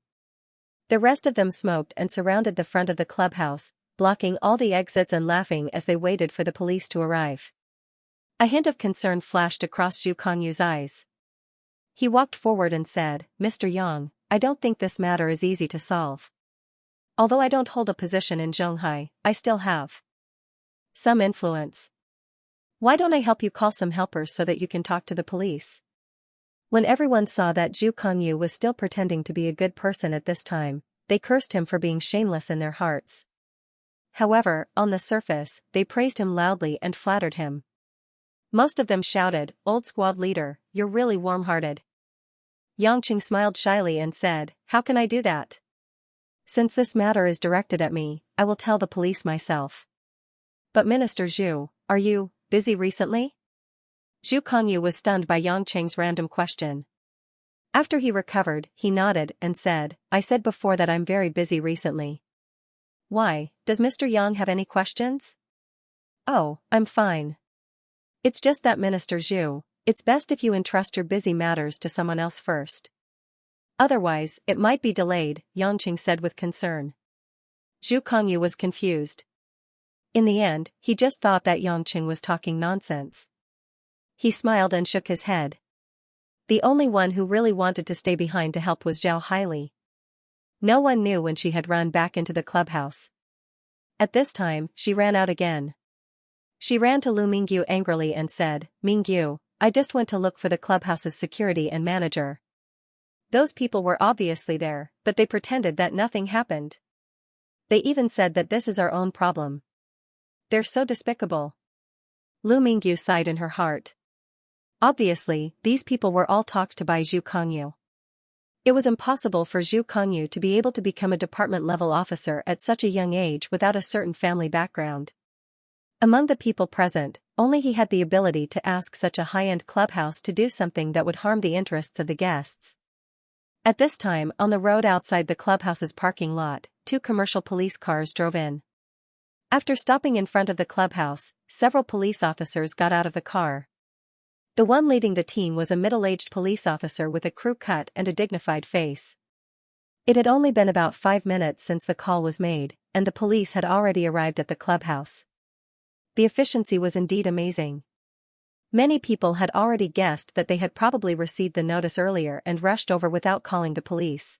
The rest of them smoked and surrounded the front of the clubhouse, blocking all the exits and laughing as they waited for the police to arrive. A hint of concern flashed across Zhu Kongyu's eyes. He walked forward and said, Mr. Yang, I don't think this matter is easy to solve. Although I don't hold a position in Zhonghai, I still have some influence. Why don't I help you call some helpers so that you can talk to the police? When everyone saw that Zhu Kongyu was still pretending to be a good person at this time, they cursed him for being shameless in their hearts. However, on the surface, they praised him loudly and flattered him. Most of them shouted, Old squad leader, you're really warm-hearted. Yangqing smiled shyly and said, How can I do that? Since this matter is directed at me, I will tell the police myself. But Minister Zhu, are you busy recently? Zhu Kongyu was stunned by Yangqing's random question. After he recovered, he nodded and said, I said before that I'm very busy recently. Why, does Mr. Yang have any questions? Oh, I'm fine. It's just that Minister Zhu, it's best if you entrust your busy matters to someone else first. Otherwise, it might be delayed, Xianxia said with concern. Zhu Kongyu was confused. In the end, he just thought that Xianxia was talking nonsense. He smiled and shook his head. The only one who really wanted to stay behind to help was Zhao Haili. No one knew when she had run back into the clubhouse. At this time, she ran out again. She ran to Lu Mingyu angrily and said, "Mingyu, I just went to look for the clubhouse's security and manager. Those people were obviously there, but they pretended that nothing happened. They even said that this is our own problem. They're so despicable." Lu Mingyu sighed in her heart. Obviously, these people were all talked to by Zhu Kongyu. It was impossible for Zhu Kongyu to be able to become a department-level officer at such a young age without a certain family background. Among the people present, only he had the ability to ask such a high-end clubhouse to do something that would harm the interests of the guests. At this time, on the road outside the clubhouse's parking lot, 2 commercial police cars drove in. After stopping in front of the clubhouse, several police officers got out of the car. The one leading the team was a middle-aged police officer with a crew cut and a dignified face. It had only been about 5 minutes since the call was made, and the police had already arrived at the clubhouse. The efficiency was indeed amazing. Many people had already guessed that they had probably received the notice earlier and rushed over without calling the police.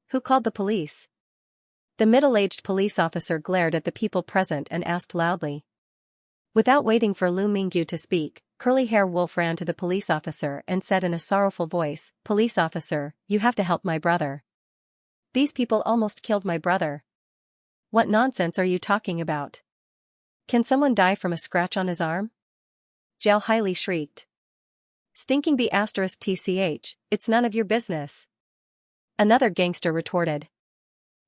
Who called the police? The middle-aged police officer glared at the people present and asked loudly. Without waiting for Lu Mingyu to speak, Curly-Hair Wolf ran to the police officer and said in a sorrowful voice, "Police officer, you have to help my brother. These people almost killed my brother." "What nonsense are you talking about? Can someone die from a scratch on his arm?" Zhao Haili shrieked. "Stinking B***TCH, it's none of your business." Another gangster retorted.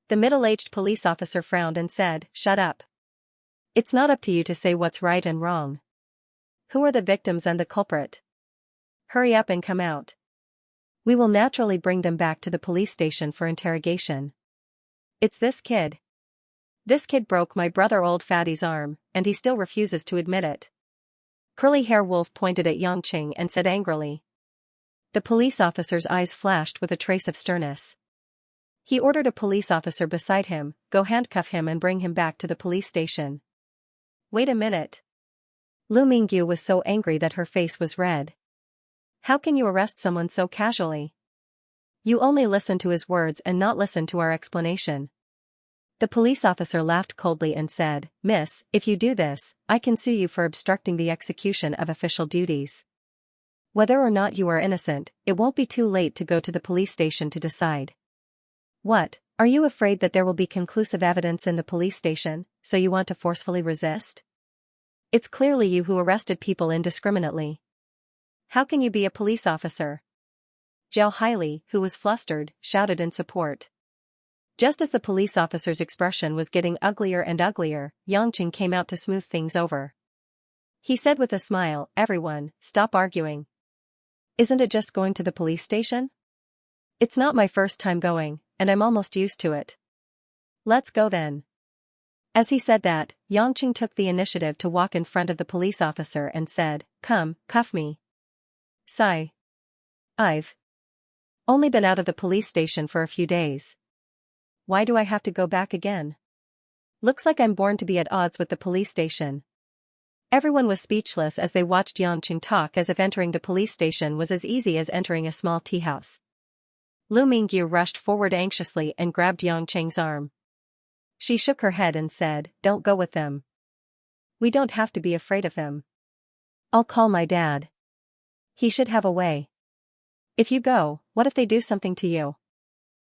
The middle-aged police officer frowned and said, "Shut up. It's not up to you to say what's right and wrong. Who are the victims and the culprit? Hurry up and come out. We will naturally bring them back to the police station for interrogation." "It's this kid. This kid broke my brother Old Fatty's arm, and he still refuses to admit it." Curly-Hair Wolf pointed at Xianxia and said angrily. The police officer's eyes flashed with a trace of sternness. He ordered a police officer beside him, "Go handcuff him and bring him back to the police station." "Wait a minute." Lu Mingyu was so angry that her face was red. "How can you arrest someone so casually? You only listen to his words and not listen to our explanation." The police officer laughed coldly and said, "Miss, if you do this, I can sue you for obstructing the execution of official duties. Whether or not you are innocent, it won't be too late to go to the police station to decide." "What, are you afraid that there will be conclusive evidence in the police station, so you want to forcefully resist? It's clearly you who arrested people indiscriminately. How can you be a police officer?" Zhao Haili, who was flustered, shouted in support. Just as the police officer's expression was getting uglier and uglier, Xianxia came out to smooth things over. He said with a smile, "Everyone, stop arguing. Isn't it just going to the police station? It's not my first time going, and I'm almost used to it. Let's go then." As he said that, Xianxia took the initiative to walk in front of the police officer and said, "Come, cuff me." Sigh. I've only been out of the police station for a few days. Why do I have to go back again? Looks like I'm born to be at odds with the police station. Everyone was speechless as they watched Xianxia talk as if entering the police station was as easy as entering a small tea house. Lu Mingyu rushed forward anxiously and grabbed Xianxia's arm. She shook her head and said, "Don't go with them. We don't have to be afraid of them. I'll call my dad. He should have a way. If you go, what if they do something to you?"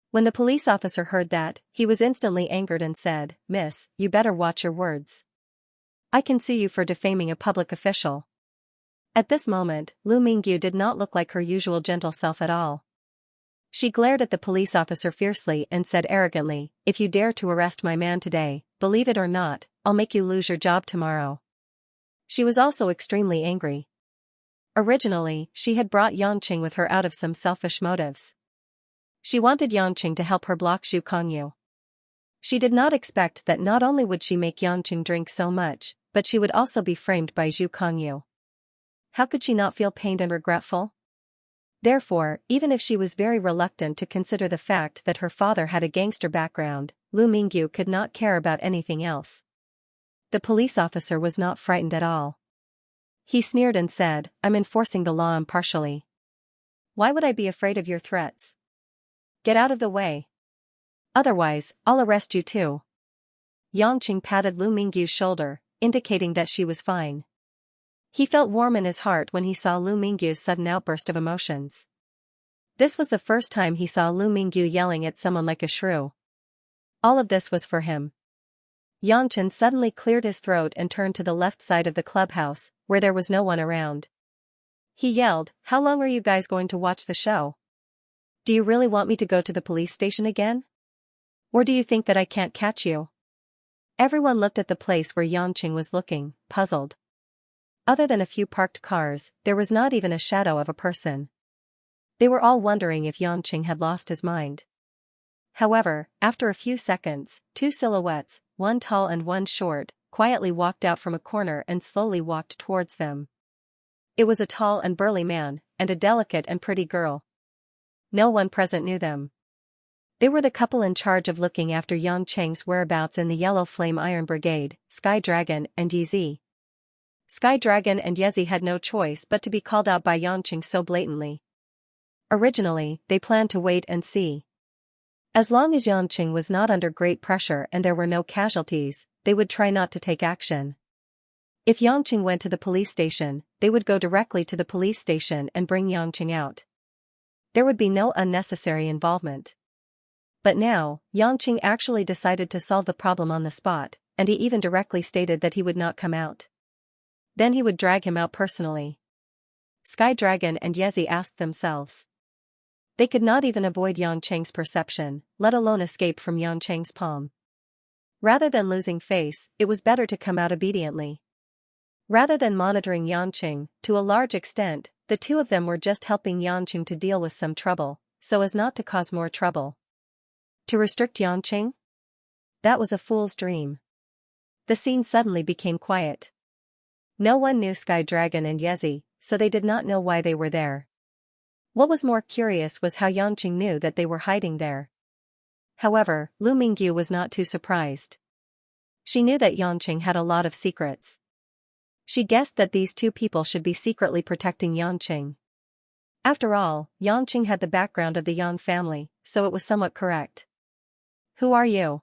When the police officer heard that, he was instantly angered and said, "Miss, you better watch your words. I can sue you for defaming a public official." At this moment, Lu Mingyu did not look like her usual gentle self at all. She glared at the police officer fiercely and said arrogantly, "If you dare to arrest my man today, believe it or not, I'll make you lose your job tomorrow." She was also extremely angry. Originally, she had brought Xianxia with her out of some selfish motives. She wanted Xianxia to help her block Zhu Kongyu. She did not expect that not only would she make Xianxia drink so much, but she would also be framed by Zhu Kongyu. How could she not feel pained and regretful? Therefore, even if she was very reluctant to consider the fact that her father had a gangster background, Lu Mingyu could not care about anything else. The police officer was not frightened at all. He sneered and said, "I'm enforcing the law impartially. Why would I be afraid of your threats? Get out of the way. Otherwise, I'll arrest you too." Yangqing patted Lu Mingyu's shoulder, indicating that she was fine. He felt warm in his heart when he saw Lu Mingyu's sudden outburst of emotions. This was the first time he saw Lu Mingyu yelling at someone like a shrew. All of this was for him. Yangchen suddenly cleared his throat and turned to the left side of the clubhouse, where there was no one around. He yelled, "How long are you guys going to watch the show? Do you really want me to go to the police station again? Or do you think that I can't catch you?" Everyone looked at the place where Yangqing was looking, puzzled. Other than a few parked cars, there was not even a shadow of a person. They were all wondering if Yangqing had lost his mind. However, after a few seconds, two silhouettes, one tall and one short, quietly walked out from a corner and slowly walked towards them. It was a tall and burly man, and a delicate and pretty girl. No one present knew them. They were the couple in charge of looking after Yangqing's whereabouts in the Yellow Flame Iron Brigade, Sky Dragon and Yezi. Sky Dragon and Yezi had no choice but to be called out by Yangqing so blatantly. Originally, they planned to wait and see. As long as Yangqing was not under great pressure and there were no casualties, they would try not to take action. If Yangqing went to the police station, they would go directly to the police station and bring Yangqing out. There would be no unnecessary involvement. But now, Yangqing actually decided to solve the problem on the spot, and he even directly stated that he would not come out. Then he would drag him out personally. Sky Dragon and Yezi asked themselves. They could not even avoid Yangqing's perception, let alone escape from Yangqing's palm. Rather than losing face, it was better to come out obediently. Rather than monitoring Yangqing, to a large extent, the two of them were just helping Yangqing to deal with some trouble, so as not to cause more trouble. To restrict Yangqing? That was a fool's dream. The scene suddenly became quiet. No one knew Sky Dragon and Yezi, so they did not know why they were there. What was more curious was how Yangqing knew that they were hiding there. However, Lu Mingyu was not too surprised. She knew that Yangqing had a lot of secrets. She guessed that these two people should be secretly protecting Yangqing. After all, Yangqing had the background of the Yang family, so it was somewhat correct. "Who are you?"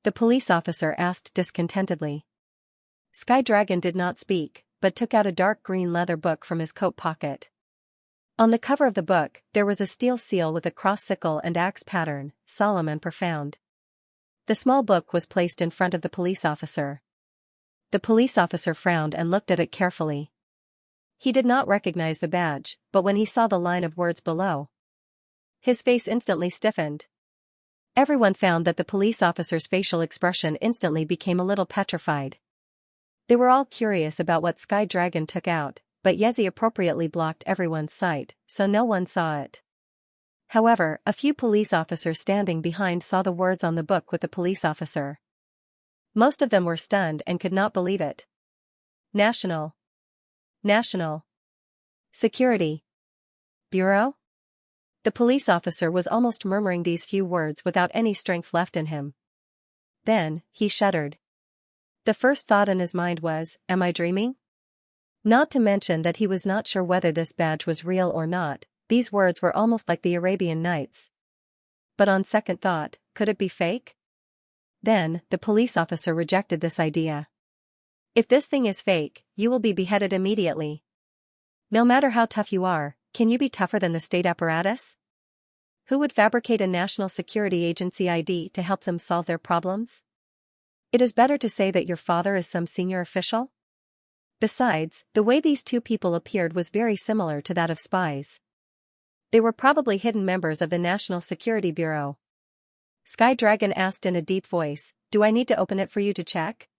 the police officer asked discontentedly. Sky Dragon did not speak, but took out a dark green leather book from his coat pocket. On the cover of the book, there was a steel seal with a cross sickle and axe pattern, solemn and profound. The small book was placed in front of the police officer. The police officer frowned and looked at it carefully. He did not recognize the badge, but when he saw the line of words below, his face instantly stiffened. Everyone found that the police officer's facial expression instantly became a little petrified. They were all curious about what Sky Dragon took out, but Yezi appropriately blocked everyone's sight, so no one saw it. However, a few police officers standing behind saw the words on the book with the police officer. Most of them were stunned and could not believe it. National Security Bureau? The police officer was almost murmuring these few words without any strength left in him. Then, he shuddered. The first thought in his mind was, "Am I dreaming?" Not to mention that he was not sure whether this badge was real or not. These words were almost like the Arabian Nights. But on second thought, could it be fake? Then, the police officer rejected this idea. "If this thing is fake, you will be beheaded immediately. No matter how tough you are, can you be tougher than the state apparatus? Who would fabricate a national security agency ID to help them solve their problems? It is better to say that your father is some senior official." Besides, the way these two people appeared was very similar to that of spies. They were probably hidden members of the National Security Bureau. Sky Dragon asked in a deep voice, "Do I need to open it for you to check?"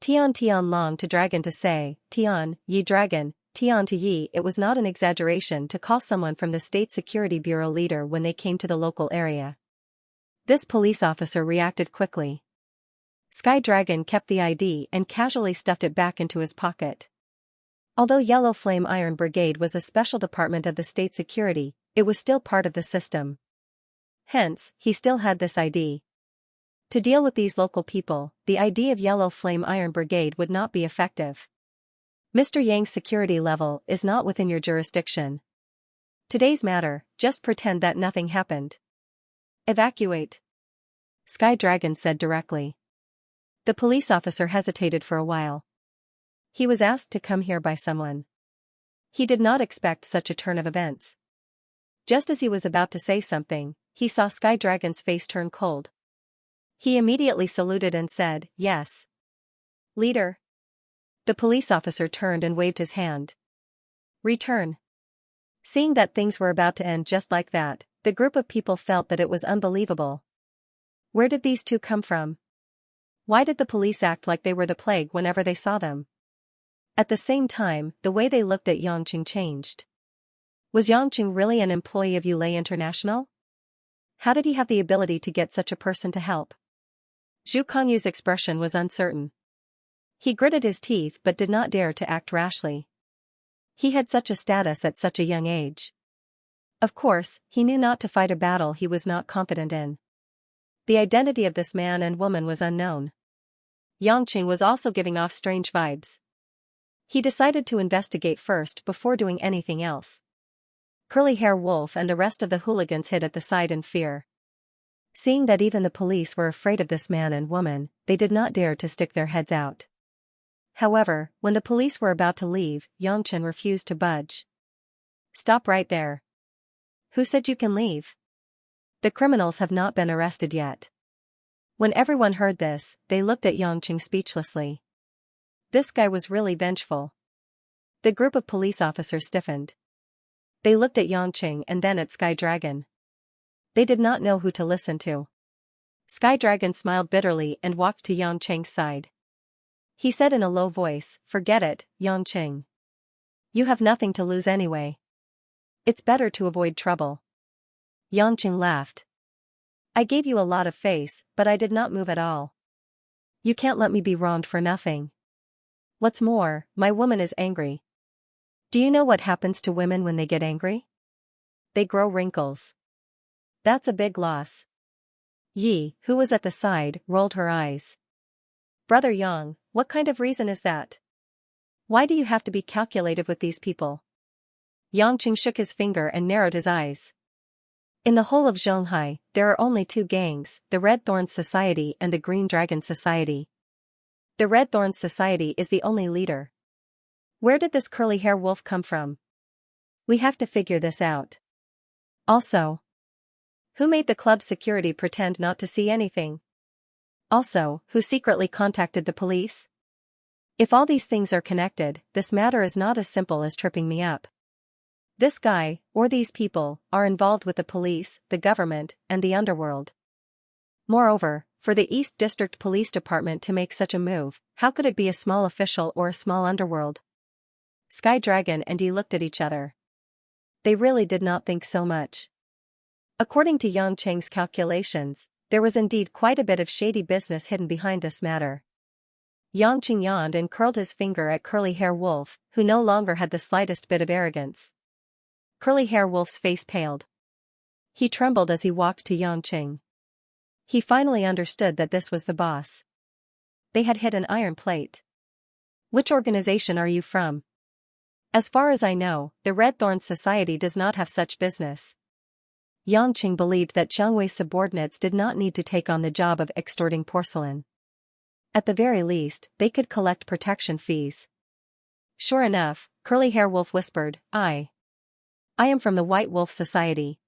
Tian longed to Dragon to say, "Tian, ye dragon," Tian to Yi. It was not an exaggeration to call someone from the State Security Bureau leader when they came to the local area. This police officer reacted quickly. Sky Dragon kept the ID and casually stuffed it back into his pocket. Although Yellow Flame Iron Brigade was a special department of the state security, it was still part of the system. Hence, he still had this ID. To deal with these local people, the ID of Yellow Flame Iron Brigade would not be effective. Mr. Yang's security level is not within your jurisdiction. Today's matter, just pretend that nothing happened. Evacuate. Sky Dragon said directly. The police officer hesitated for a while. He was asked to come here by someone. He did not expect such a turn of events. Just as he was about to say something, he saw Sky Dragon's face turn cold. He immediately saluted and said, "Yes. Leader." The police officer turned and waved his hand. "Return." Seeing that things were about to end just like that, the group of people felt that it was unbelievable. Where did these two come from? Why did the police act like they were the plague whenever they saw them? At the same time, the way they looked at Yangqing changed. Was Yangqing really an employee of Yulei International? How did he have the ability to get such a person to help? Zhu Kongyu's expression was uncertain. He gritted his teeth but did not dare to act rashly. He had such a status at such a young age. Of course, he knew not to fight a battle he was not confident in. The identity of this man and woman was unknown. Yangqing was also giving off strange vibes. He decided to investigate first before doing anything else. Curly Hair Wolf and the rest of the hooligans hid at the side in fear. Seeing that even the police were afraid of this man and woman, they did not dare to stick their heads out. However, when the police were about to leave, Yangchen refused to budge. "Stop right there. Who said you can leave? The criminals have not been arrested yet." When everyone heard this, they looked at Yangqing speechlessly. This guy was really vengeful. The group of police officers stiffened. They looked at Yangqing and then at Sky Dragon. They did not know who to listen to. Sky Dragon smiled bitterly and walked to Yangqing's side. He said in a low voice, "Forget it, Yangqing. You have nothing to lose anyway. It's better to avoid trouble." Yangqing laughed. "I gave you a lot of face, but I did not move at all. You can't let me be wronged for nothing. What's more, my woman is angry. Do you know what happens to women when they get angry? They grow wrinkles. That's a big loss." Yi, who was at the side, rolled her eyes. "Brother Yang, what kind of reason is that? Why do you have to be calculative with these people?" Yangqing shook his finger and narrowed his eyes. "In the whole of Zhonghai, there are only two gangs, the Red Thorns Society and the Green Dragon Society. The Red Thorns Society is the only leader. Where did this curly hair wolf come from? We have to figure this out. Also, who made the club's security pretend not to see anything? Also, who secretly contacted the police? If all these things are connected, this matter is not as simple as tripping me up. This guy, or these people, are involved with the police, the government, and the underworld. Moreover, for the East District Police Department to make such a move, how could it be a small official or a small underworld?" Sky Dragon and Yi looked at each other. They really did not think so much. According to Yangqing's calculations, there was indeed quite a bit of shady business hidden behind this matter. Yangqing yawned and curled his finger at Curly Hair Wolf, who no longer had the slightest bit of arrogance. Curly Hair Wolf's face paled. He trembled as he walked to Yangqing. He finally understood that this was the boss. They had hit an iron plate. "Which organization are you from?" "As far as I know, the Red Thorns Society does not have such business." Yangqing believed that Xiangwei's subordinates did not need to take on the job of extorting porcelain. At the very least, they could collect protection fees. Sure enough, Curly Hair Wolf whispered, I am from the White Wolf Society."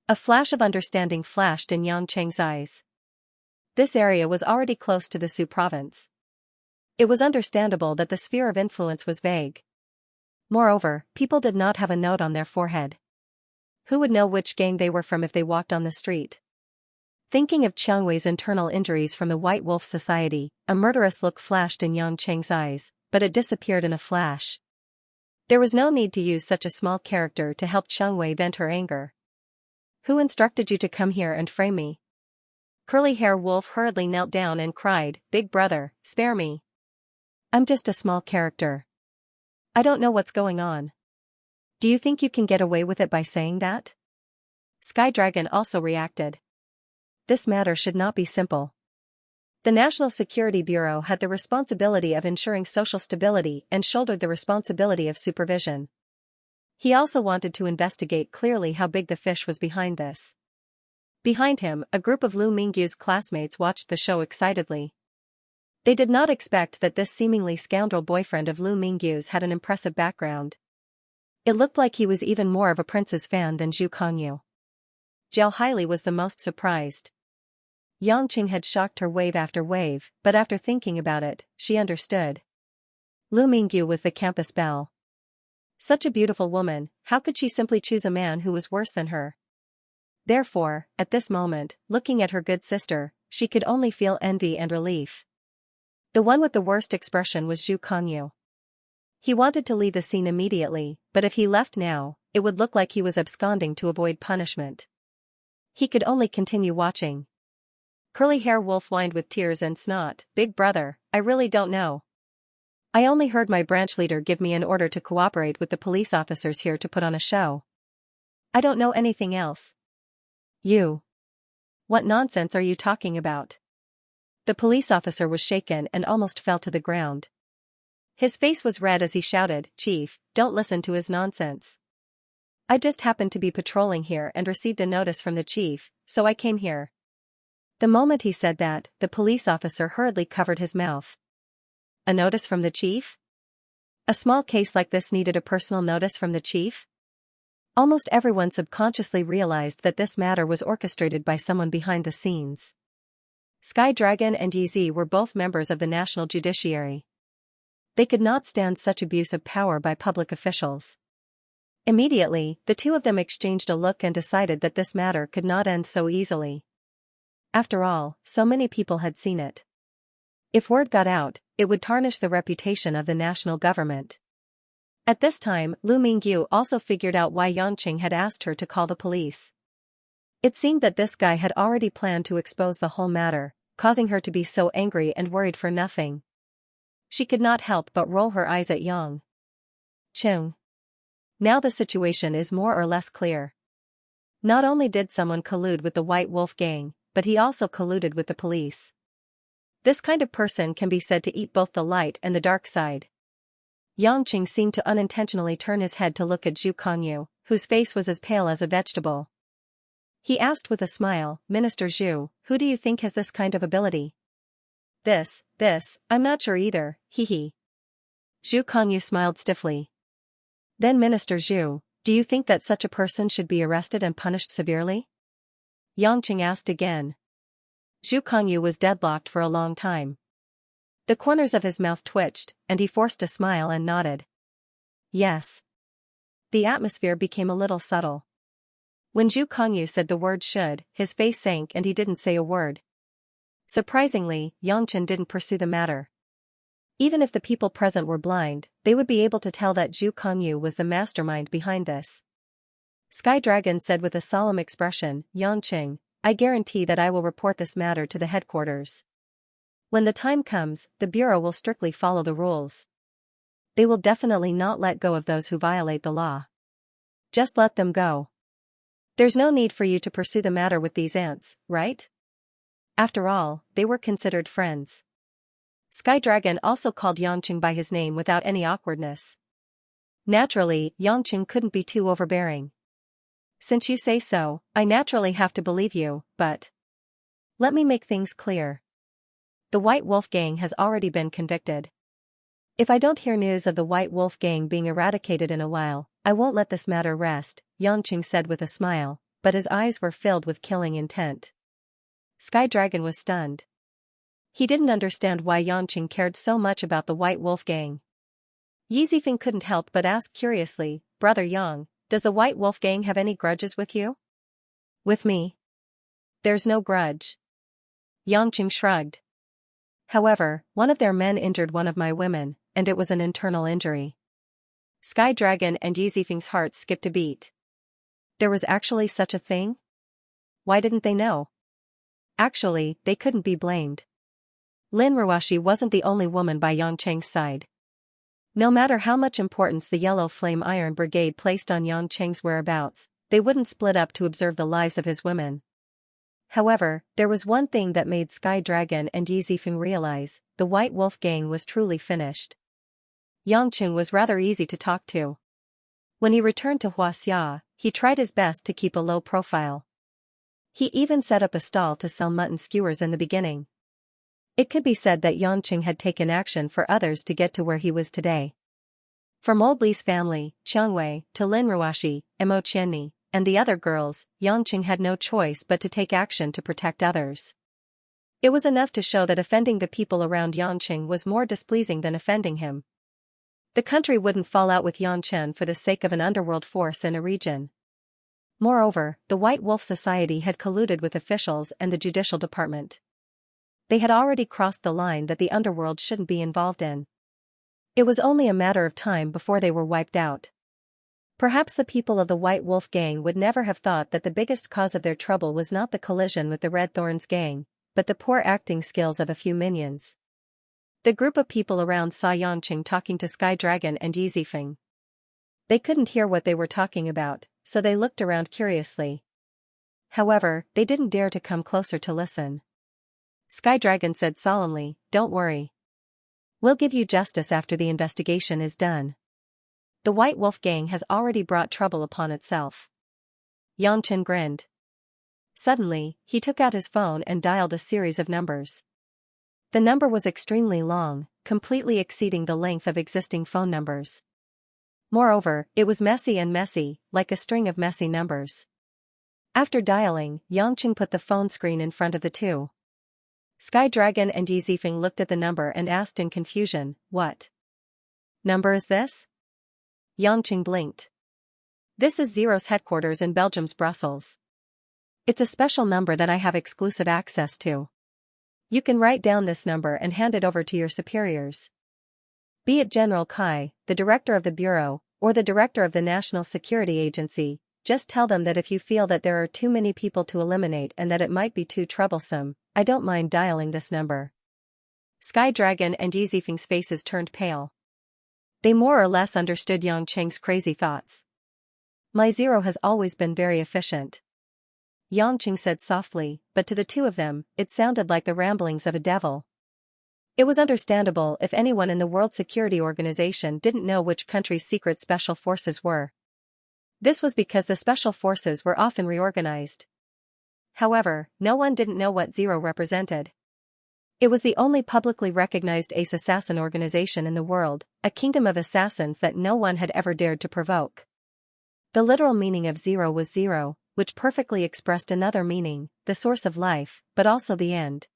A flash of understanding flashed in Yangqing's eyes. This area was already close to the Su province. It was understandable that the sphere of influence was vague. Moreover, people did not have a note on their forehead. Who would know which gang they were from if they walked on the street? Thinking of Xiangwei's internal injuries from the White Wolf Society, a murderous look flashed in Yangqing's eyes, but it disappeared in a flash. There was no need to use such a small character to help Xiangwei vent her anger. "Who instructed you to come here and frame me?" Curly Hair Wolf hurriedly knelt down and cried, "Big brother, spare me. I'm just a small character. I don't know what's going on. Do you think you can get away with it by saying that? Sky Dragon also reacted. This matter should not be simple. The National Security Bureau had the responsibility of ensuring social stability and shouldered the responsibility of supervision. He also wanted to investigate clearly how big the fish was behind this. Behind him, a group of Lu Mingyu's classmates watched the show excitedly. They did not expect that this seemingly scoundrel boyfriend of Lu Mingyu's had an impressive background. It looked like he was even more of a prince's fan than Zhu Kongyu. Zhao Haili was the most surprised. Yangqing had shocked her wave after wave, but after thinking about it, she understood. Lu Mingyu was the campus belle. Such a beautiful woman, how could she simply choose a man who was worse than her? Therefore, at this moment, looking at her good sister, she could only feel envy and relief. The one with the worst expression was Zhu Kongyu. He wanted to leave the scene immediately, but if he left now, it would look like he was absconding to avoid punishment. He could only continue watching. Curly hair wolf whined with tears and snot, "Big brother, I really don't know. I only heard my branch leader give me an order to cooperate with the police officers here to put on a show. I don't know anything else." "You? What nonsense are you talking about?" The police officer was shaken and almost fell to the ground. His face was red as he shouted, "Chief, don't listen to his nonsense. I just happened to be patrolling here and received a notice from the chief, so I came here." The moment he said that, the police officer hurriedly covered his mouth. A notice from the chief? A small case like this needed a personal notice from the chief? Almost everyone subconsciously realized that this matter was orchestrated by someone behind the scenes. Sky Dragon and Yizi were both members of the national judiciary. They could not stand such abuse of power by public officials. Immediately, the two of them exchanged a look and decided that this matter could not end so easily. After all, so many people had seen it. If word got out, it would tarnish the reputation of the national government. At this time, Lu Mingyu also figured out why Yangqing had asked her to call the police. It seemed that this guy had already planned to expose the whole matter, causing her to be so angry and worried for nothing. She could not help but roll her eyes at Yangqing. Now the situation is more or less clear. Not only did someone collude with the White Wolf gang, but he also colluded with the police. This kind of person can be said to eat both the light and the dark side. Yangqing seemed to unintentionally turn his head to look at Zhu Kongyu, whose face was as pale as a vegetable. He asked with a smile, "Minister Zhu, who do you think has this kind of ability?" This, I'm not sure either, hee. Zhu Kongyu smiled stiffly. "Then Minister Zhu, do you think that such a person should be arrested and punished severely?" Yangqing asked again. Zhu Kongyu was deadlocked for a long time. The corners of his mouth twitched, and he forced a smile and nodded. Yes. The atmosphere became a little subtle. When Zhu Kongyu said the word should, his face sank and he didn't say a word. Surprisingly, Yangqing didn't pursue the matter. Even if the people present were blind, they would be able to tell that Zhu Kongyu was the mastermind behind this. Sky Dragon said with a solemn expression, "Yangqing, I guarantee that I will report this matter to the headquarters. When the time comes, the Bureau will strictly follow the rules. They will definitely not let go of those who violate the law. Just let them go. There's no need for you to pursue the matter with these ants, right? After all, they were considered friends." Sky Dragon also called Yangqing by his name without any awkwardness. Naturally, Yangqing couldn't be too overbearing. "Since you say so, I naturally have to believe you, but let me make things clear. The White Wolf gang has already been convicted. If I don't hear news of the White Wolf gang being eradicated in a while, I won't let this matter rest," Yangqing said with a smile, but his eyes were filled with killing intent. Sky Dragon was stunned. He didn't understand why Yangqing cared so much about the White Wolf gang. Yizifeng couldn't help but ask curiously, "Brother Yang, does the White Wolf gang have any grudges with you?" "With me? There's no grudge." Yangqing shrugged. "However, one of their men injured one of my women, and it was an internal injury." Sky Dragon and Yizifeng's hearts skipped a beat. There was actually such a thing? Why didn't they know? Actually, they couldn't be blamed. Lin Ruashi wasn't the only woman by Yangqing's side. No matter how much importance the Yellow Flame Iron Brigade placed on Xianxia's whereabouts, they wouldn't split up to observe the lives of his women. However, there was one thing that made Sky Dragon and Yi Zifeng realize: the White Wolf gang was truly finished. Yangqing was rather easy to talk to. When he returned to Huaxia, he tried his best to keep a low profile. He even set up a stall to sell mutton skewers in the beginning. It could be said that Yangqing had taken action for others to get to where he was today. From Old Li's family, Qiangwei, to Lin Ruoxi, Mo Qianni, and the other girls, Yangqing had no choice but to take action to protect others. It was enough to show that offending the people around Yangqing was more displeasing than offending him. The country wouldn't fall out with Yangqing for the sake of an underworld force in a region. Moreover, the White Wolf Society had colluded with officials and the judicial department. They had already crossed the line that the underworld shouldn't be involved in. It was only a matter of time before they were wiped out. Perhaps the people of the White Wolf gang would never have thought that the biggest cause of their trouble was not the collision with the Red Thorns gang, but the poor acting skills of a few minions. The group of people around saw Yangqing talking to Sky Dragon and Yi Zifeng. They couldn't hear what they were talking about, so they looked around curiously. However, they didn't dare to come closer to listen. Sky Dragon said solemnly, "Don't worry. We'll give you justice after the investigation is done. The White Wolf gang has already brought trouble upon itself." Yangqing grinned. Suddenly, he took out his phone and dialed a series of numbers. The number was extremely long, completely exceeding the length of existing phone numbers. Moreover, it was messy, like a string of messy numbers. After dialing, Yangqing put the phone screen in front of the two. Sky Dragon and Yi Zifeng looked at the number and asked in confusion, "What number is this?" Yangqing blinked. "This is Zero's headquarters in Belgium's Brussels. It's a special number that I have exclusive access to. You can write down this number and hand it over to your superiors. Be it General Kai, the director of the bureau, or the director of the National Security Agency, just tell them that if you feel that there are too many people to eliminate and that it might be too troublesome, I don't mind dialing this number." Sky Dragon and Yi Zifeng's faces turned pale. They more or less understood Yangqing's crazy thoughts. "My Zero has always been very efficient," Yangqing said softly, but to the two of them, it sounded like the ramblings of a devil. It was understandable if anyone in the World Security Organization didn't know which country's secret special forces were. This was because the special forces were often reorganized. However, no one didn't know what Zero represented. It was the only publicly recognized ace assassin organization in the world, a kingdom of assassins that no one had ever dared to provoke. The literal meaning of Zero was zero, which perfectly expressed another meaning, the source of life, but also the end.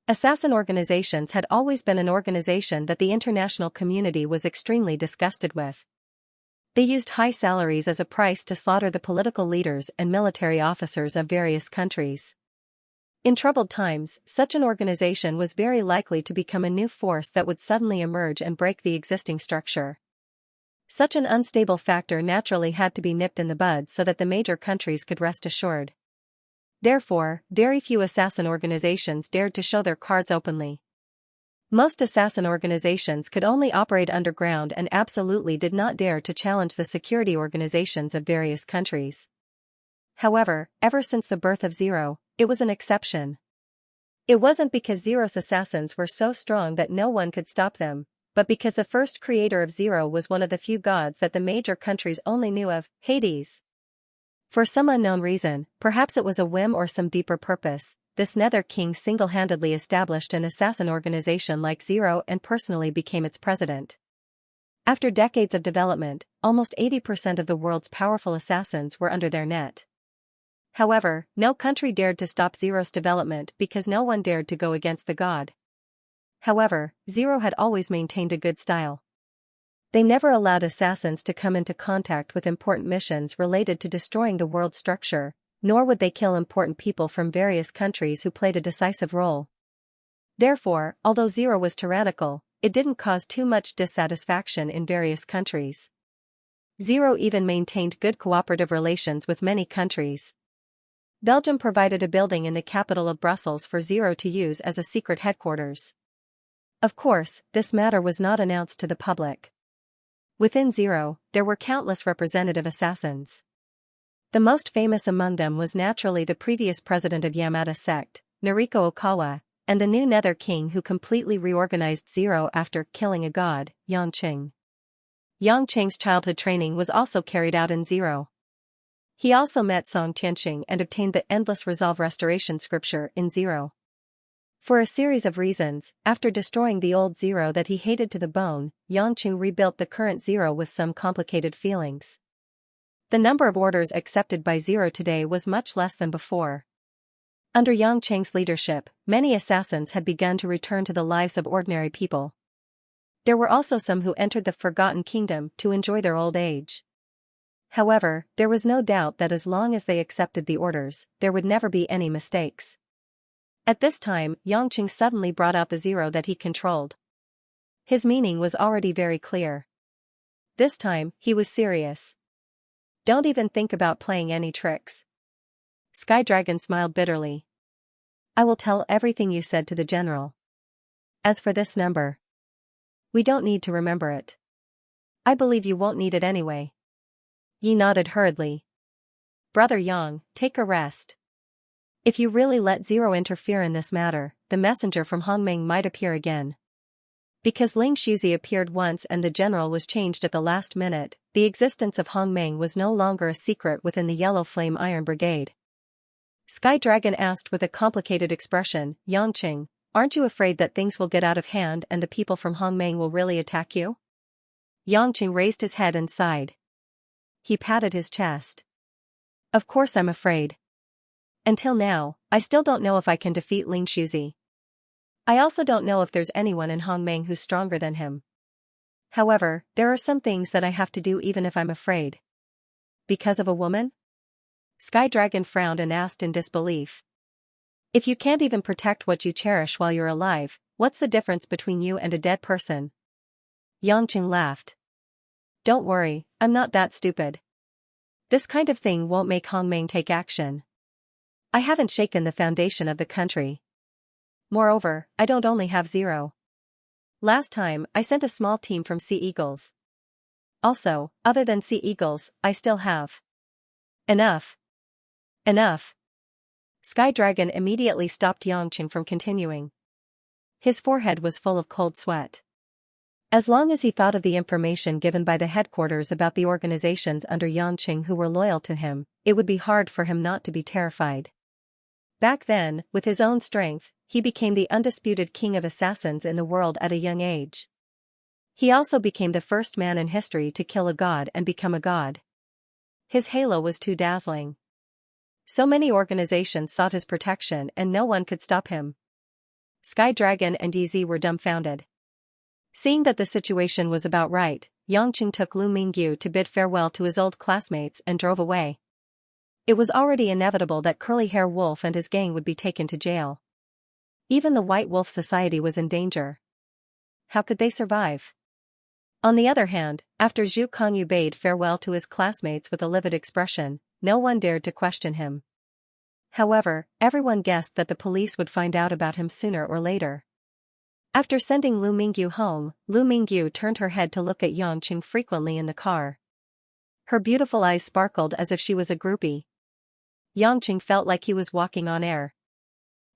Assassin organizations had always been an organization that the international community was extremely disgusted with. They used high salaries as a price to slaughter the political leaders and military officers of various countries. In troubled times, such an organization was very likely to become a new force that would suddenly emerge and break the existing structure. Such an unstable factor naturally had to be nipped in the bud so that the major countries could rest assured. Therefore, very few assassin organizations dared to show their cards openly. Most assassin organizations could only operate underground and absolutely did not dare to challenge the security organizations of various countries. However, ever since the birth of Zero, it was an exception. It wasn't because Zero's assassins were so strong that no one could stop them, but because the first creator of Zero was one of the few gods that the major countries only knew of, Hades. For some unknown reason, perhaps it was a whim or some deeper purpose, this Nether King single-handedly established an assassin organization like Zero and personally became its president. After decades of development, almost 80% of the world's powerful assassins were under their net. However, no country dared to stop Zero's development because no one dared to go against the god. However, Zero had always maintained a good style. They never allowed assassins to come into contact with important missions related to destroying the world structure, nor would they kill important people from various countries who played a decisive role. Therefore, although Zero was tyrannical, it didn't cause too much dissatisfaction in various countries. Zero even maintained good cooperative relations with many countries. Belgium provided a building in the capital of Brussels for Zero to use as a secret headquarters. Of course, this matter was not announced to the public. Within Zero, there were countless representative assassins. The most famous among them was naturally the previous president of Yamada sect, Noriko Okawa, and the new Nether King who completely reorganized Zero after killing a god, Yangqing. Yangqing's childhood training was also carried out in Zero. He also met Song Tianqing and obtained the Endless Resolve Restoration scripture in Zero. For a series of reasons, after destroying the old Zero that he hated to the bone, Yangqing rebuilt the current Zero with some complicated feelings. The number of orders accepted by Zero today was much less than before. Under Yangqing's leadership, many assassins had begun to return to the lives of ordinary people. There were also some who entered the Forgotten Kingdom to enjoy their old age. However, there was no doubt that as long as they accepted the orders, there would never be any mistakes. At this time, Yangqing suddenly brought out the Zero that he controlled. His meaning was already very clear. This time, he was serious. Don't even think about playing any tricks. Sky Dragon smiled bitterly. I will tell everything you said to the general. As for this number, we don't need to remember it. I believe you won't need it anyway. Yi nodded hurriedly. Brother Yang, take a rest. If you really let Zero interfere in this matter, the messenger from Hongmeng might appear again. Because Ling Shuzi appeared once and the general was changed at the last minute, the existence of Hongmeng was no longer a secret within the Yellow Flame Iron Brigade. Sky Dragon asked with a complicated expression, Yangqing, aren't you afraid that things will get out of hand and the people from Hongmeng will really attack you? Yangqing raised his head and sighed. He patted his chest. Of course I'm afraid. Until now, I still don't know if I can defeat Ling Shuzi. I also don't know if there's anyone in Hongmeng who's stronger than him. However, there are some things that I have to do even if I'm afraid. Because of a woman? Sky Dragon frowned and asked in disbelief. If you can't even protect what you cherish while you're alive, what's the difference between you and a dead person? Yangqing laughed. Don't worry, I'm not that stupid. This kind of thing won't make Hongmeng take action. I haven't shaken the foundation of the country. Moreover, I don't only have Zero. Last time, I sent a small team from Sea Eagles. Also, other than Sea Eagles, I still have. Enough. Enough. Sky Dragon immediately stopped Yangqing from continuing. His forehead was full of cold sweat. As long as he thought of the information given by the headquarters about the organizations under Yangqing who were loyal to him, it would be hard for him not to be terrified. Back then, with his own strength, he became the undisputed king of assassins in the world at a young age. He also became the first man in history to kill a god and become a god. His halo was too dazzling. So many organizations sought his protection and no one could stop him. Sky Dragon and DZ were dumbfounded. Seeing that the situation was about right, Yangqing took Lu Mingyu to bid farewell to his old classmates and drove away. It was already inevitable that Curly Hair Wolf and his gang would be taken to jail. Even the White Wolf Society was in danger. How could they survive? On the other hand, after Zhu Kongyu bade farewell to his classmates with a livid expression, no one dared to question him. However, everyone guessed that the police would find out about him sooner or later. After sending Lu Mingyu home, Lu Mingyu turned her head to look at Yangqing frequently in the car. Her beautiful eyes sparkled as if she was a groupie. Yangqing felt like he was walking on air.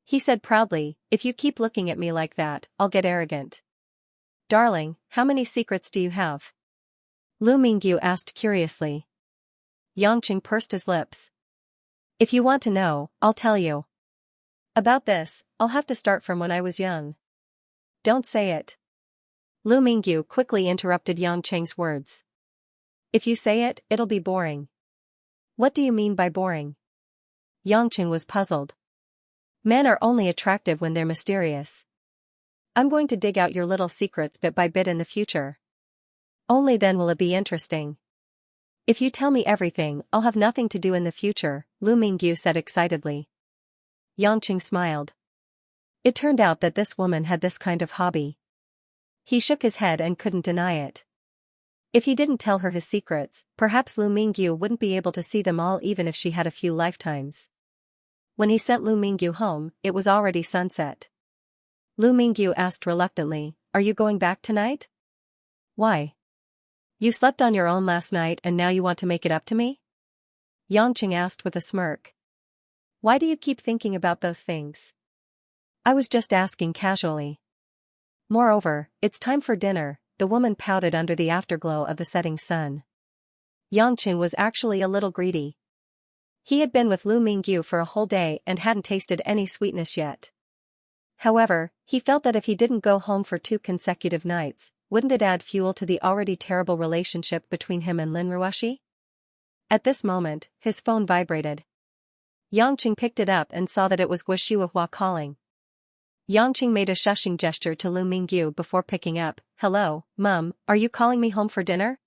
He said proudly, if you keep looking at me like that, I'll get arrogant. Darling, how many secrets do you have? Lu Mingyu asked curiously. Yangqing pursed his lips. If you want to know, I'll tell you. About this, I'll have to start from when I was young. Don't say it. Lu Mingyu quickly interrupted Yangqing's words. If you say it, it'll be boring. What do you mean by boring? Yangqing was puzzled. Men are only attractive when they're mysterious. I'm going to dig out your little secrets bit by bit in the future. Only then will it be interesting. If you tell me everything, I'll have nothing to do in the future, Lu Mingyu said excitedly. Yangqing smiled. It turned out that this woman had this kind of hobby. He shook his head and couldn't deny it. If he didn't tell her his secrets, perhaps Lu Mingyu wouldn't be able to see them all even if she had a few lifetimes. When he sent Lu Mingyu home, it was already sunset. Lu Mingyu asked reluctantly, are you going back tonight? Why? You slept on your own last night and now you want to make it up to me? Xianxia asked with a smirk. Why do you keep thinking about those things? I was just asking casually. Moreover, it's time for dinner, the woman pouted under the afterglow of the setting sun. Xianxia was actually a little greedy. He had been with Lu Mingyu for a whole day and hadn't tasted any sweetness yet. However, he felt that if he didn't go home for 2 consecutive nights, wouldn't it add fuel to the already terrible relationship between him and Lin Ruoshi? At this moment, his phone vibrated. Xianxia picked it up and saw that it was Guo calling. Xianxia made a shushing gesture to Lu Mingyu before picking up. Hello, Mum, are you calling me home for dinner?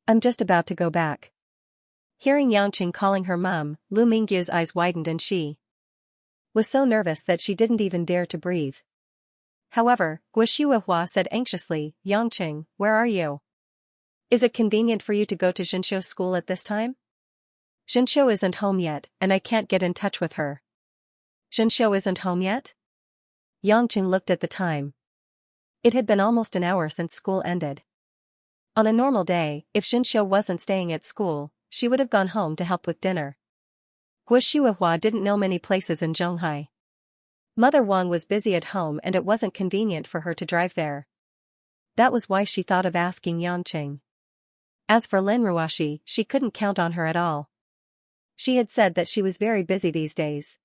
I'm just about to go back. Hearing Xianxia calling her mum, Lu Mingyu's eyes widened and she was so nervous that she didn't even dare to breathe. However, Guo said anxiously, Xianxia, where are you? Is it convenient for you to go to Xianxia's school at this time? Xianxia isn't home yet, and I can't get in touch with her. Xianxia isn't home yet? Xianxia looked at the time. It had been almost an hour since school ended. On a normal day, if Xianxia wasn't staying at school, she would have gone home to help with dinner. Guo didn't know many places in Zhonghai. Mother Wang was busy at home and it wasn't convenient for her to drive there. That was why she thought of asking Xianxia. As for Lin Ruoshi, she couldn't count on her at all. She had said that she was very busy these days.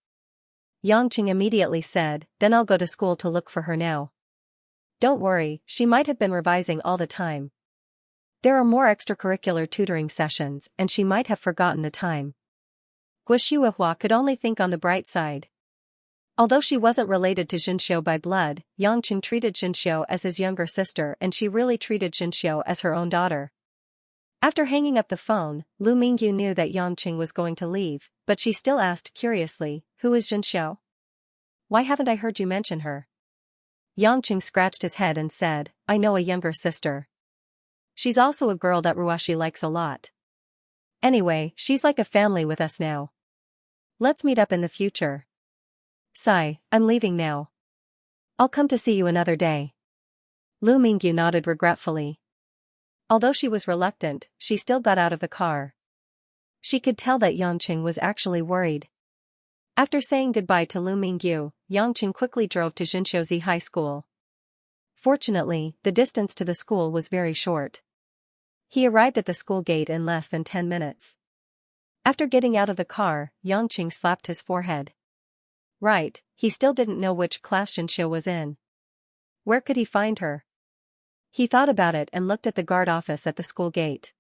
Xianxia immediately said, then I'll go to school to look for her now. Don't worry, she might have been revising all the time. There are more extracurricular tutoring sessions and she might have forgotten the time. Guo could only think on the bright side. Although she wasn't related to Xianxiu by blood, Xianxia treated Xianxiu as his younger sister and she really treated Xianxiu as her own daughter. After hanging up the phone, Lu Mingyu knew that Xianxia was going to leave, but she still asked curiously, who is Xianxiu? Why haven't I heard you mention her? Xianxia scratched his head and said, I know a younger sister. She's also a girl that Ruoshi likes a lot. Anyway, she's like a family with us now. Let's meet up in the future. Sigh, I'm leaving now. I'll come to see you another day. Lu Mingyu nodded regretfully. Although she was reluctant, she still got out of the car. She could tell that Xianxia was actually worried. After saying goodbye to Lu Mingyu, Xianxia quickly drove to Xianxiuzi High School. Fortunately, the distance to the school was very short. He arrived at the school gate in less than 10 minutes. After getting out of the car, Xianxia slapped his forehead. Right, he still didn't know which class Xianxiu was in. Where could he find her? He thought about it and looked at the guard office at the school gate.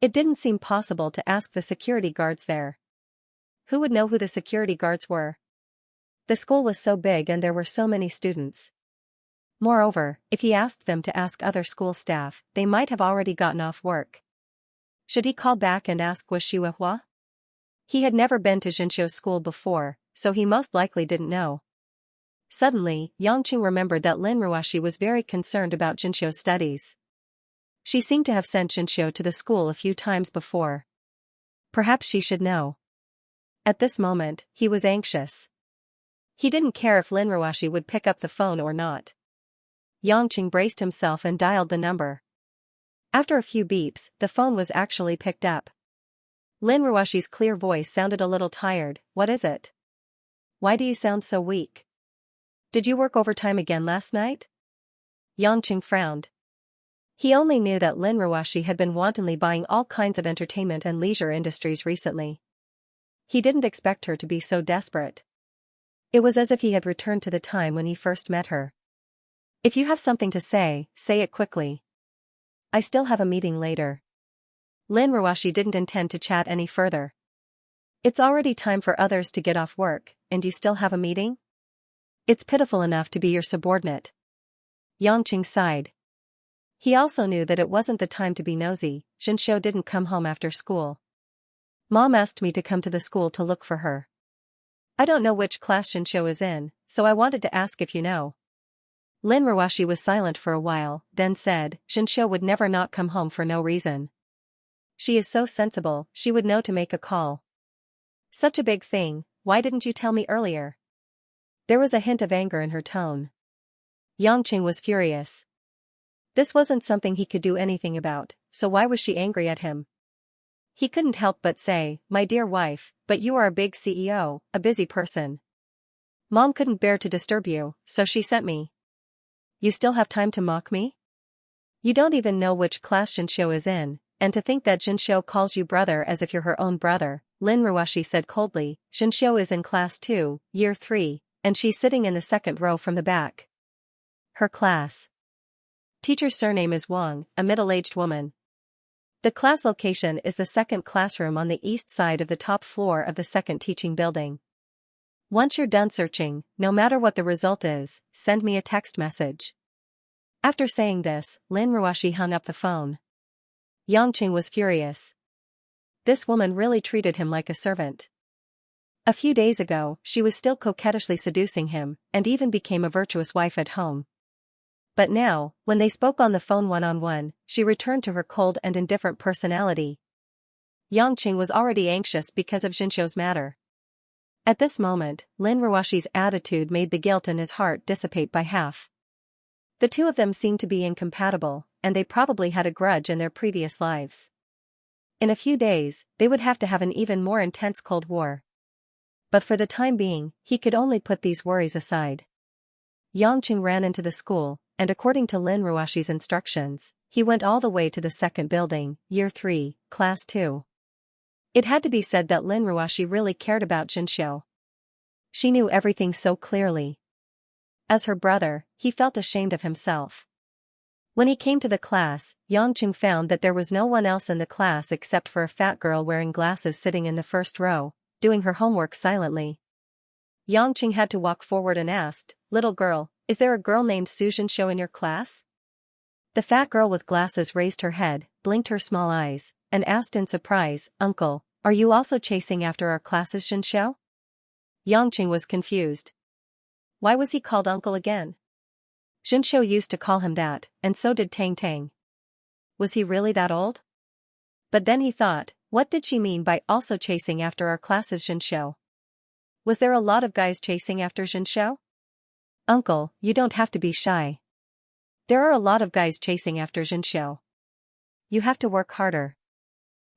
It didn't seem possible to ask the security guards there. Who would know who the security guards were? The school was so big and there were so many students. Moreover, if he asked them to ask other school staff, they might have already gotten off work. Should he call back and ask Guo? He had never been to Xianxiu's school before, so he most likely didn't know. Suddenly, Xianxia remembered that Lin Ruoshi was very concerned about Xianxiu's studies. She seemed to have sent Xianxiu to the school a few times before. Perhaps she should know. At this moment, he was anxious. He didn't care if Lin Ruoshi would pick up the phone or not. Xianxia braced himself and dialed the number. After a few beeps, the phone was actually picked up. Lin Ruoshi's clear voice sounded a little tired. What is it? Why do you sound so weak? Did you work overtime again last night? Xianxia frowned. He only knew that Lin Ruoshi had been wantonly buying all kinds of entertainment and leisure industries recently. He didn't expect her to be so desperate. It was as if he had returned to the time when he first met her. If you have something to say, say it quickly. I still have a meeting later. Lin Ruoshi didn't intend to chat any further. It's already time for others to get off work, and you still have a meeting? It's pitiful enough to be your subordinate. Xianxia sighed. He also knew that it wasn't the time to be nosy. Xianxiu didn't come home after school. Mom asked me to come to the school to look for her. I don't know which class Xianxiu is in, so I wanted to ask if you know. Lin Ruoshi was silent for a while, then said, Xianxiu would never not come home for no reason. She is so sensible, she would know to make a call. Such a big thing, why didn't you tell me earlier? There was a hint of anger in her tone. Xianxia was furious. This wasn't something he could do anything about, so why was she angry at him? He couldn't help but say, "My dear wife, but you are a big CEO, a busy person. Mom couldn't bear to disturb you, so she sent me." You still have time to mock me? You don't even know which class Xianxia is in, and to think that Xianxia calls you brother as if you're her own brother, Lin Ruoshi said coldly. Xianxia is in class 2, year 3, and she's sitting in the second row from the back. Her class. Teacher's surname is Wang, a middle-aged woman. The class location is the second classroom on the east side of the top floor of the second teaching building. Once you're done searching, no matter what the result is, send me a text message. After saying this, Lin Ruoshi hung up the phone. Yangqing was furious. This woman really treated him like a servant. A few days ago, she was still coquettishly seducing him, and even became a virtuous wife at home. But now, when they spoke on the phone one-on-one, she returned to her cold and indifferent personality. Yangqing was already anxious because of Xianxia's matter. At this moment, Lin Ruoshi's attitude made the guilt in his heart dissipate by half. The two of them seemed to be incompatible, and they probably had a grudge in their previous lives. In a few days, they would have to have an even more intense Cold War. But for the time being, he could only put these worries aside. Yangqing ran into the school, and according to Lin Ruoshi's instructions, he went all the way to the second building, year 3, class 2. It had to be said that Lin Ruoshi really cared about Xianxia. She knew everything so clearly. As her brother, he felt ashamed of himself. When he came to the class, Yangqing found that there was no one else in the class except for a fat girl wearing glasses sitting in the first row, doing her homework silently. Yangqing had to walk forward and asked, "Little girl, is there a girl named Su Xianxia in your class?" The fat girl with glasses raised her head, blinked her small eyes, and asked in surprise, "Uncle, are you also chasing after our class's Xianxia?" Yangqing was confused. Why was he called uncle again? Xianxia used to call him that, and so did Tang Tang. Was he really that old? But then he thought, what did she mean by also chasing after our class's Xianxia? Was there a lot of guys chasing after Xianxia? Uncle, you don't have to be shy. There are a lot of guys chasing after Xianxia. You have to work harder.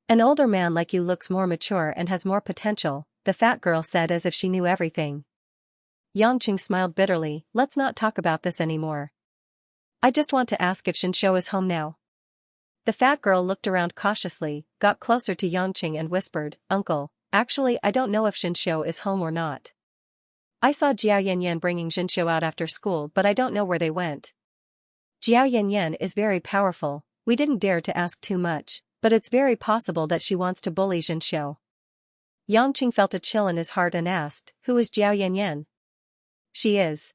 An older man like you looks more mature and has more potential, the fat girl said as if she knew everything. Yangqing smiled bitterly. Let's not talk about this anymore. I just want to ask if Xianxia is home now. The fat girl looked around cautiously, got closer to Yangqing and whispered, Uncle, actually I don't know if Xianxia is home or not. I saw Jiao Yanyan bringing Xianxia out after school, but I don't know where they went. Jiao Yanyan is very powerful, we didn't dare to ask too much, but it's very possible that she wants to bully Xianxia. Yangqing felt a chill in his heart and asked, who is Jiao Yanyan? She is.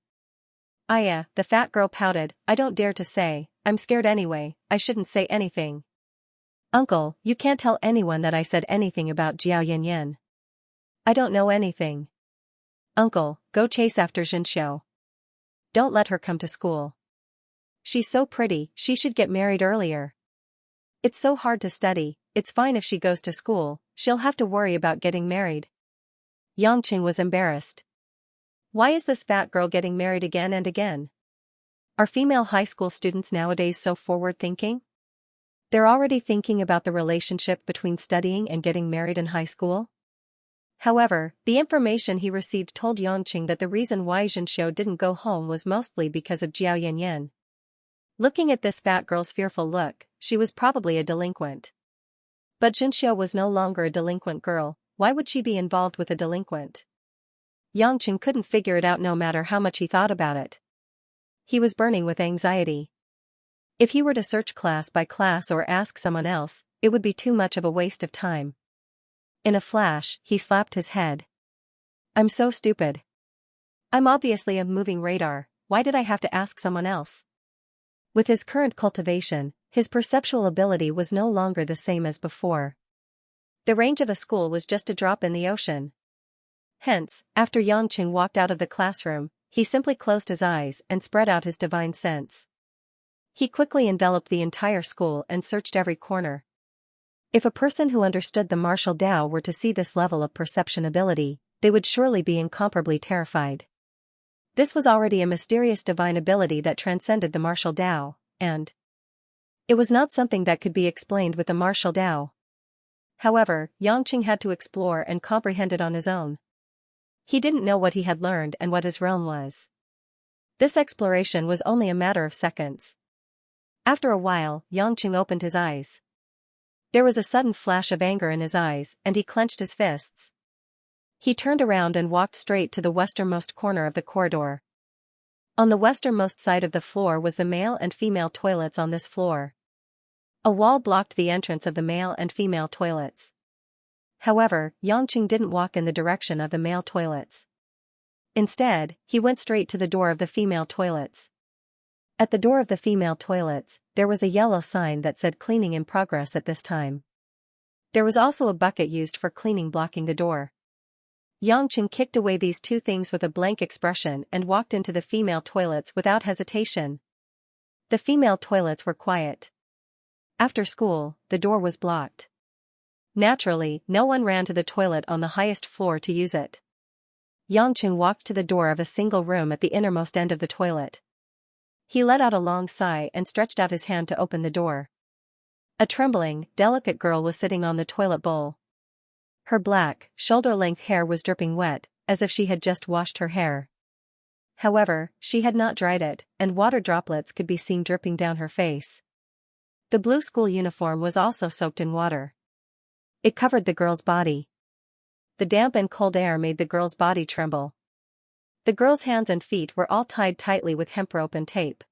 Aya, the fat girl pouted, I don't dare to say, I'm scared anyway, I shouldn't say anything. Uncle, you can't tell anyone that I said anything about Jiao Yanyan. I don't know anything. Uncle, go chase after Xianxia. Don't let her come to school. She's so pretty, she should get married earlier. It's so hard to study, it's fine if she goes to school, she'll have to worry about getting married. Yangqing was embarrassed. Why is this fat girl getting married again and again? Are female high school students nowadays so forward-thinking? They're already thinking about the relationship between studying and getting married in high school? However, the information he received told Yangqing that the reason why Xianxia didn't go home was mostly because of Jiao Yanyan. Looking at this fat girl's fearful look, she was probably a delinquent. But Xianxia was no longer a delinquent girl, why would she be involved with a delinquent? Yangqing couldn't figure it out no matter how much he thought about it. He was burning with anxiety. If he were to search class by class or ask someone else, it would be too much of a waste of time. In a flash, he slapped his head. I'm so stupid. I'm obviously a moving radar, why did I have to ask someone else? With his current cultivation, his perceptual ability was no longer the same as before. The range of a school was just a drop in the ocean. Hence, after Yangqing walked out of the classroom, he simply closed his eyes and spread out his divine sense. He quickly enveloped the entire school and searched every corner. If a person who understood the martial Tao were to see this level of perception ability, they would surely be incomparably terrified. This was already a mysterious divine ability that transcended the martial Tao, and It was not something that could be explained with a martial Dao. However, Yangqing had to explore and comprehend it on his own. He didn't know what he had learned and what his realm was. This exploration was only a matter of seconds. After a while, Yangqing opened his eyes. There was a sudden flash of anger in his eyes, and he clenched his fists. He turned around and walked straight to the westernmost corner of the corridor. On the westernmost side of the floor was the male and female toilets on this floor. A wall blocked the entrance of the male and female toilets. However, Yangqing didn't walk in the direction of the male toilets. Instead, he went straight to the door of the female toilets. At the door of the female toilets, there was a yellow sign that said cleaning in progress at this time. There was also a bucket used for cleaning blocking the door. Yangqing kicked away these two things with a blank expression and walked into the female toilets without hesitation. The female toilets were quiet. After school, the door was blocked. Naturally, no one ran to the toilet on the highest floor to use it. Yangqing walked to the door of a single room at the innermost end of the toilet. He let out a long sigh and stretched out his hand to open the door. A trembling, delicate girl was sitting on the toilet bowl. Her black, shoulder-length hair was dripping wet, as if she had just washed her hair. However, she had not dried it, and water droplets could be seen dripping down her face. The blue school uniform was also soaked in water. It covered the girl's body. The damp and cold air made the girl's body tremble. The girl's hands and feet were all tied tightly with hemp rope and tape.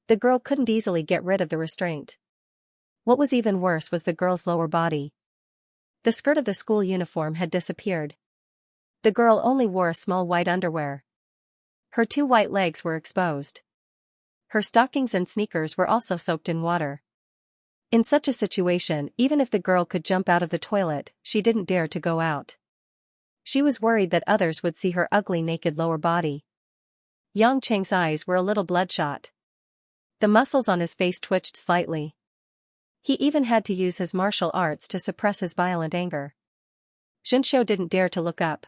The girl couldn't easily get rid of the restraint. What was even worse was the girl's lower body. The skirt of the school uniform had disappeared. The girl only wore a small white underwear. Her two white legs were exposed. Her stockings and sneakers were also soaked in water. In such a situation, even if the girl could jump out of the toilet, she didn't dare to go out. She was worried that others would see her ugly naked lower body. Yangqing's eyes were a little bloodshot. The muscles on his face twitched slightly. He even had to use his martial arts to suppress his violent anger. Xianxia didn't dare to look up.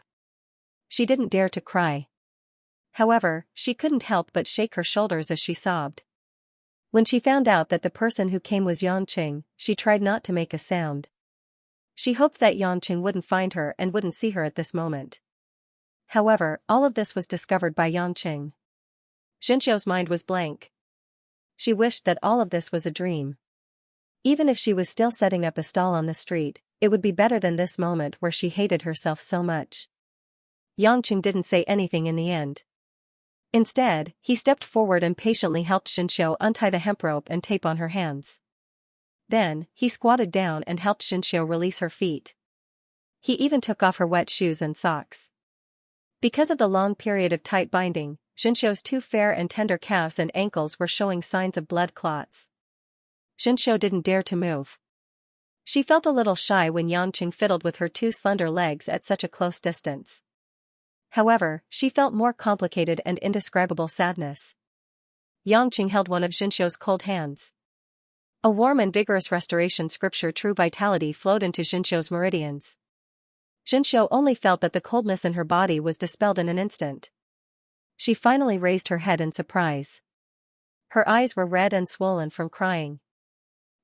She didn't dare to cry. However, she couldn't help but shake her shoulders as she sobbed. When she found out that the person who came was Yangqing, she tried not to make a sound. She hoped that Yangqing wouldn't find her and wouldn't see her at this moment. However, all of this was discovered by Yangqing. Xianxia's mind was blank. She wished that all of this was a dream. Even if she was still setting up a stall on the street, it would be better than this moment where she hated herself so much. Yangqing didn't say anything in the end. Instead, he stepped forward and patiently helped Xianxia untie the hemp rope and tape on her hands. Then, he squatted down and helped Xianxia release her feet. He even took off her wet shoes and socks. Because of the long period of tight binding, Xianxia's two fair and tender calves and ankles were showing signs of blood clots. Xianxia didn't dare to move. She felt a little shy when Yangqing fiddled with her two slender legs at such a close distance. However, she felt more complicated and indescribable sadness. Yangqing held one of Xianxia's cold hands. A warm and vigorous restoration scripture true vitality flowed into Xianxia's meridians. Xianxia only felt that the coldness in her body was dispelled in an instant. She finally raised her head in surprise. Her eyes were red and swollen from crying.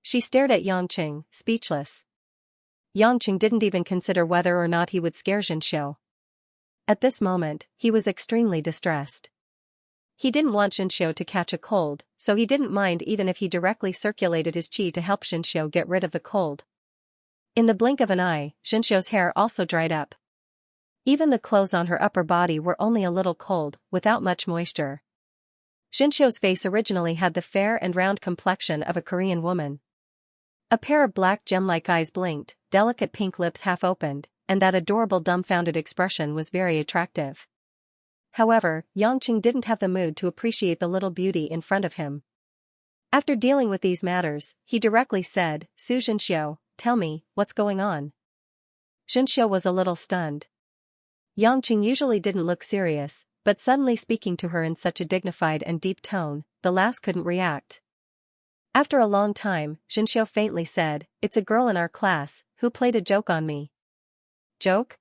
She stared at Yangqing, speechless. Yangqing didn't even consider whether or not he would scare Xianxia. At this moment, he was extremely distressed. He didn't want Xianxia to catch a cold, so he didn't mind even if he directly circulated his qi to help Xianxia get rid of the cold. In the blink of an eye, Xianxia's hair also dried up. Even the clothes on her upper body were only a little cold, without much moisture. Xianxia's face originally had the fair and round complexion of a Korean woman. A pair of black gem-like eyes blinked, delicate pink lips half opened, and that adorable dumbfounded expression was very attractive. However, Yangqing didn't have the mood to appreciate the little beauty in front of him. After dealing with these matters, he directly said, "Su Xianxia, tell me, what's going on?" Xianxia was a little stunned. Yangqing usually didn't look serious, but suddenly speaking to her in such a dignified and deep tone, the lass couldn't react. After a long time, Xianxia faintly said, "It's a girl in our class, who played a joke on me." "Joke?"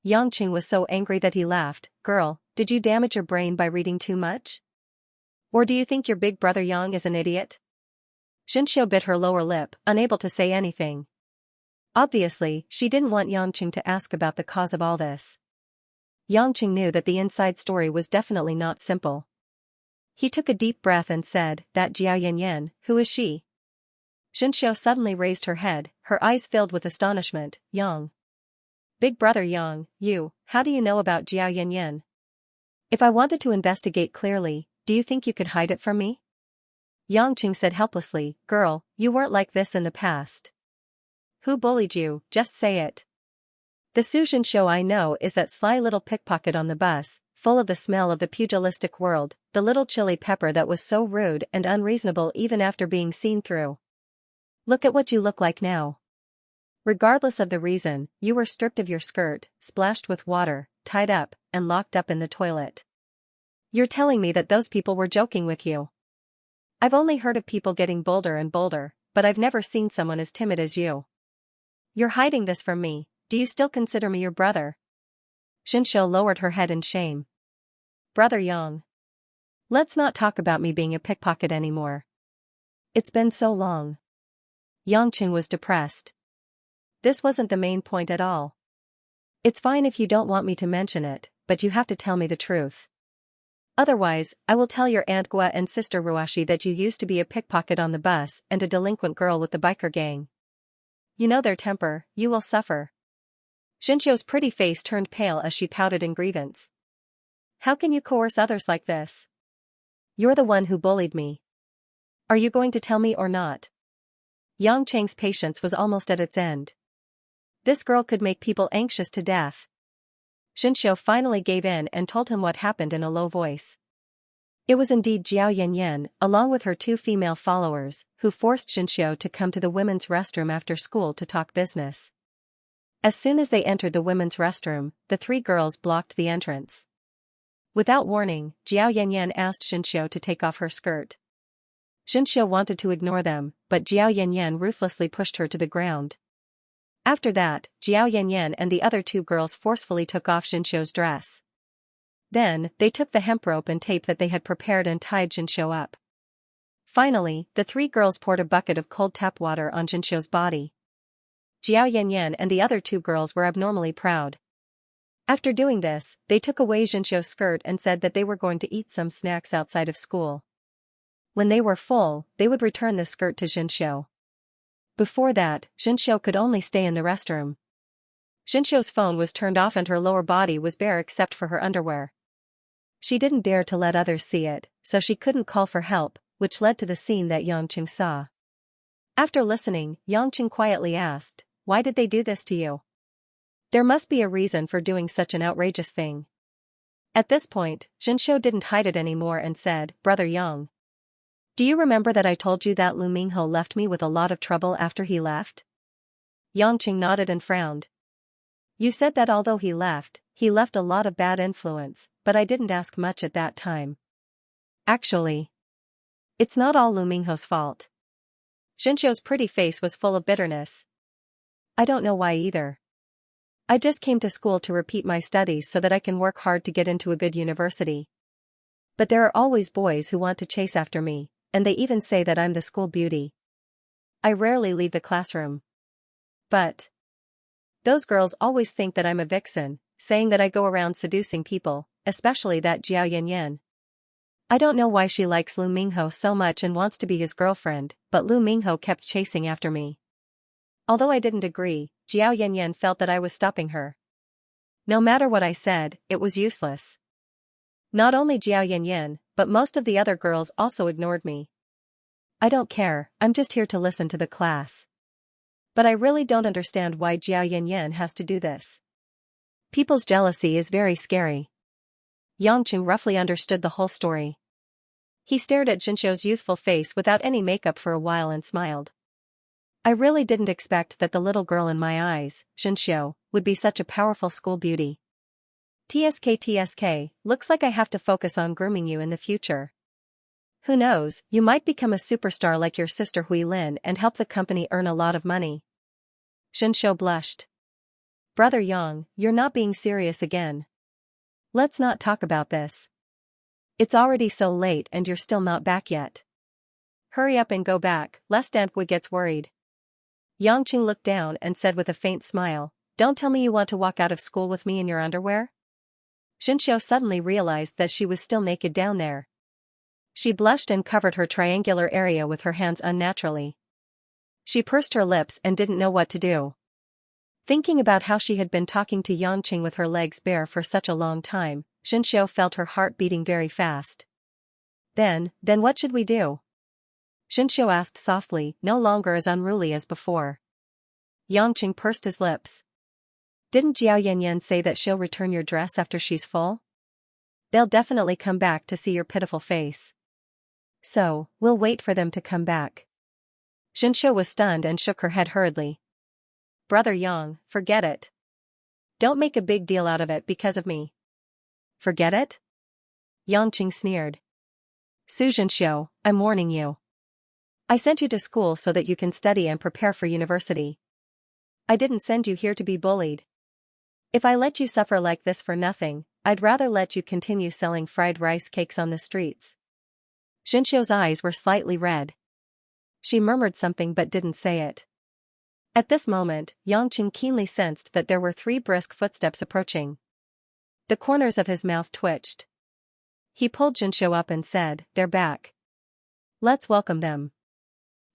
Yangqing was so angry that he laughed. "Girl, did you damage your brain by reading too much? Or do you think your big brother Yang is an idiot?" Xianxia bit her lower lip, unable to say anything. Obviously, she didn't want Yangqing to ask about the cause of all this. Yangqing knew that the inside story was definitely not simple. He took a deep breath and said, "That Jiao Yanyan, who is she?" Xianxia suddenly raised her head, her eyes filled with astonishment. "Yang. Big brother Yang, how do you know about Jiao Yanyan? If I wanted to investigate clearly, do you think you could hide it from me?" Yangqing said helplessly, "Girl, you weren't like this in the past. Who bullied you? Just say it." "The Suzhen show I know is that sly little pickpocket on the bus, full of the smell of the pugilistic world, the little chili pepper that was so rude and unreasonable even after being seen through. Look at what you look like now. Regardless of the reason, you were stripped of your skirt, splashed with water, tied up, and locked up in the toilet. You're telling me that those people were joking with you? I've only heard of people getting bolder and bolder, but I've never seen someone as timid as you. You're hiding this from me. Do you still consider me your brother?" Xianxia lowered her head in shame. "Brother Yang. Let's not talk about me being a pickpocket anymore. It's been so long." Yangqing was depressed. This wasn't the main point at all. "It's fine if you don't want me to mention it, but you have to tell me the truth. Otherwise, I will tell your Aunt Gua and Sister Ruashi that you used to be a pickpocket on the bus and a delinquent girl with the biker gang. You know their temper, you will suffer." Xianxia's pretty face turned pale as she pouted in grievance. "How can you coerce others like this? You're the one who bullied me. Are you going to tell me or not?" Yang Cheng's patience was almost at its end. This girl could make people anxious to death. Xianxia finally gave in and told him what happened in a low voice. It was indeed Jiao Yanyan, along with her 2 female followers, who forced Xianxia to come to the women's restroom after school to talk business. As soon as they entered the women's restroom, the 3 girls blocked the entrance. Without warning, Jiao Yanyan asked Xianxia to take off her skirt. Xianxia wanted to ignore them, but Jiao Yanyan ruthlessly pushed her to the ground. After that, Jiao Yanyan and the other 2 girls forcefully took off Xianxia's dress. Then, they took the hemp rope and tape that they had prepared and tied Xianxia up. Finally, the 3 girls poured a bucket of cold tap water on Xianxia's body. Jiao Yanyan and the other 2 girls were abnormally proud. After doing this, they took away Xianxia's skirt and said that they were going to eat some snacks outside of school. When they were full, they would return the skirt to Xianxia. Before that, Xianxia could only stay in the restroom. Xianxia's phone was turned off and her lower body was bare except for her underwear. She didn't dare to let others see it, so she couldn't call for help, which led to the scene that Yangqing saw. After listening, Yangqing quietly asked, "Why did they do this to you? There must be a reason for doing such an outrageous thing." At this point, Xianxia didn't hide it anymore and said, "Brother Yang. Do you remember that I told you that Lu Mingho left me with a lot of trouble after he left?" Yangqing nodded and frowned. "You said that although he left a lot of bad influence, but I didn't ask much at that time. Actually, it's not all Lu Mingho's fault." Xianxia's pretty face was full of bitterness. "I don't know why either. I just came to school to repeat my studies so that I can work hard to get into a good university. But there are always boys who want to chase after me, and they even say that I'm the school beauty. I rarely leave the classroom. But those girls always think that I'm a vixen, saying that I go around seducing people, especially that Jiao Yanyan. I don't know why she likes Lu Mingho so much and wants to be his girlfriend, but Lu Mingho kept chasing after me. Although I didn't agree, Jiao Yanyan felt that I was stopping her. No matter what I said, it was useless. Not only Jiao Yanyan, but most of the other girls also ignored me. I don't care, I'm just here to listen to the class. But I really don't understand why Jiao Yanyan has to do this. People's jealousy is very scary." Yangqing roughly understood the whole story. He stared at Xianxia's youthful face without any makeup for a while and smiled. "I really didn't expect that the little girl in my eyes, Xianxia, would be such a powerful school beauty. TSK, looks like I have to focus on grooming you in the future. Who knows, you might become a superstar like your sister Hui Lin and help the company earn a lot of money." Xianxia blushed. "Brother Yang, you're not being serious again. Let's not talk about this. It's already so late and you're still not back yet." Hurry up and go back, lest Aunt Wu gets worried. Yangqing looked down and said with a faint smile, "Don't tell me you want to walk out of school with me in your underwear?" Xianxia suddenly realized that she was still naked down there. She blushed and covered her triangular area with her hands unnaturally. She pursed her lips and didn't know what to do. Thinking about how she had been talking to Yangqing with her legs bare for such a long time, Xianxia felt her heart beating very fast. Then what should we do?" Xianxia asked softly, no longer as unruly as before. Yangqing pursed his lips. "Didn't Jiao Yanyan say that she'll return your dress after she's full? They'll definitely come back to see your pitiful face. So, we'll wait for them to come back." Xianxia was stunned and shook her head hurriedly. "Brother Yang, forget it. Don't make a big deal out of it because of me." "Forget it?" Yangqing sneered. "Su Xianxiu, I'm warning you. I sent you to school so that you can study and prepare for university. I didn't send you here to be bullied. If I let you suffer like this for nothing, I'd rather let you continue selling fried rice cakes on the streets." Xianxiu's eyes were slightly red. She murmured something but didn't say it. At this moment, Yangqing keenly sensed that there were 3 brisk footsteps approaching. The corners of his mouth twitched. He pulled Xianxiu up and said, "They're back. Let's welcome them."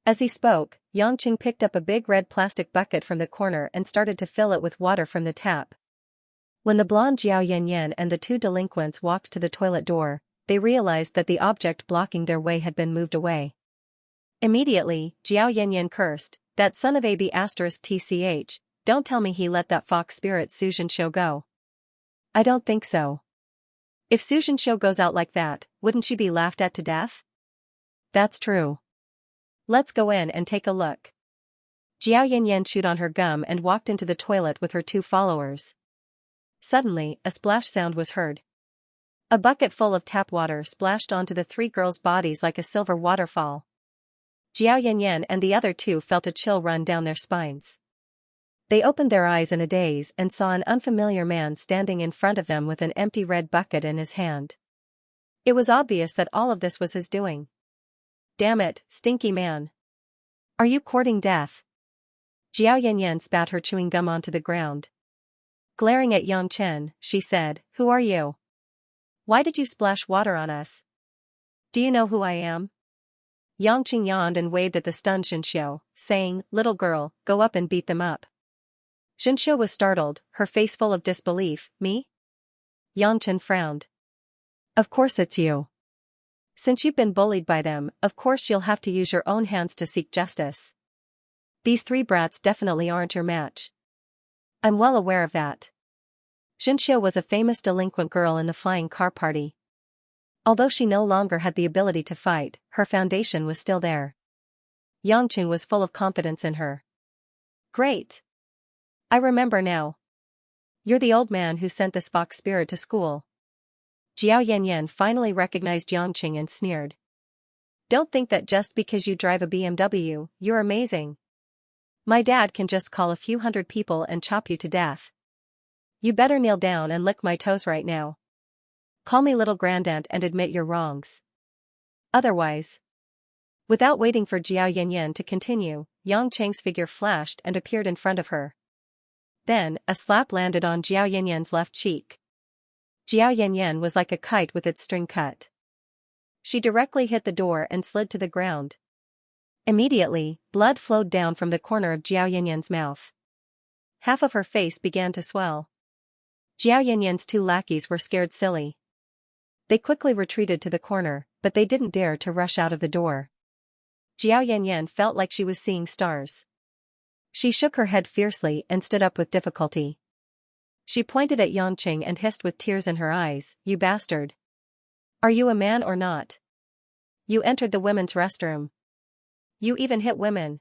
As he spoke, Yangqing picked up a big red plastic bucket from the corner and started to fill it with water from the tap. When the blonde Jiao Yanyan and the 2 delinquents walked to the toilet door, they realized that the object blocking their way had been moved away. Immediately, Jiao Yanyan cursed, "That son of a b*tch, don't tell me he let that fox spirit Su Zhenxiu go. I don't think so. If Su Zhenxiu goes out like that, wouldn't she be laughed at to death?" "That's true. Let's go in and take a look." Jiao Yanyan chewed on her gum and walked into the toilet with her 2 followers. Suddenly, a splash sound was heard. A bucket full of tap water splashed onto the 3 girls' bodies like a silver waterfall. Jiao Yanyan and the other 2 felt a chill run down their spines. They opened their eyes in a daze and saw an unfamiliar man standing in front of them with an empty red bucket in his hand. It was obvious that all of this was his doing. "Damn it, stinky man. Are you courting death?" Jiao Yanyan spat her chewing gum onto the ground. Glaring at Yang Chen, she said, "Who are you? Why did you splash water on us? Do you know who I am?" Yangqing yawned and waved at the stunned Xianxiu, saying, "Little girl, go up and beat them up." Xianxiu was startled, her face full of disbelief. "Me?" Yang Chen frowned. "Of course it's you. Since you've been bullied by them, of course you'll have to use your own hands to seek justice. These 3 brats definitely aren't your match. I'm well aware of that." Xianxiu was a famous delinquent girl in the flying car party. Although she no longer had the ability to fight, her foundation was still there. Yangqing was full of confidence in her. "Great. I remember now. You're the old man who sent this fox spirit to school." Jiao Yanyan finally recognized Yangqing and sneered. "Don't think that just because you drive a BMW, you're amazing. My dad can just call a few hundred people and chop you to death. You better kneel down and lick my toes right now. Call me little grandaunt and admit your wrongs. Otherwise..." Without waiting for Jiao Yanyan to continue, Yang Cheng's figure flashed and appeared in front of her. Then, a slap landed on Jiao Yanyan's left cheek. Jiao Yanyan was like a kite with its string cut. She directly hit the door and slid to the ground. Immediately, blood flowed down from the corner of Jiao Yanyan's mouth. Half of her face began to swell. Jiao Yanyan's 2 lackeys were scared silly. They quickly retreated to the corner, but they didn't dare to rush out of the door. Jiao Yanyan felt like she was seeing stars. She shook her head fiercely and stood up with difficulty. She pointed at Yangqing and hissed with tears in her eyes, "You bastard. Are you a man or not? You entered the women's restroom. You even hit women."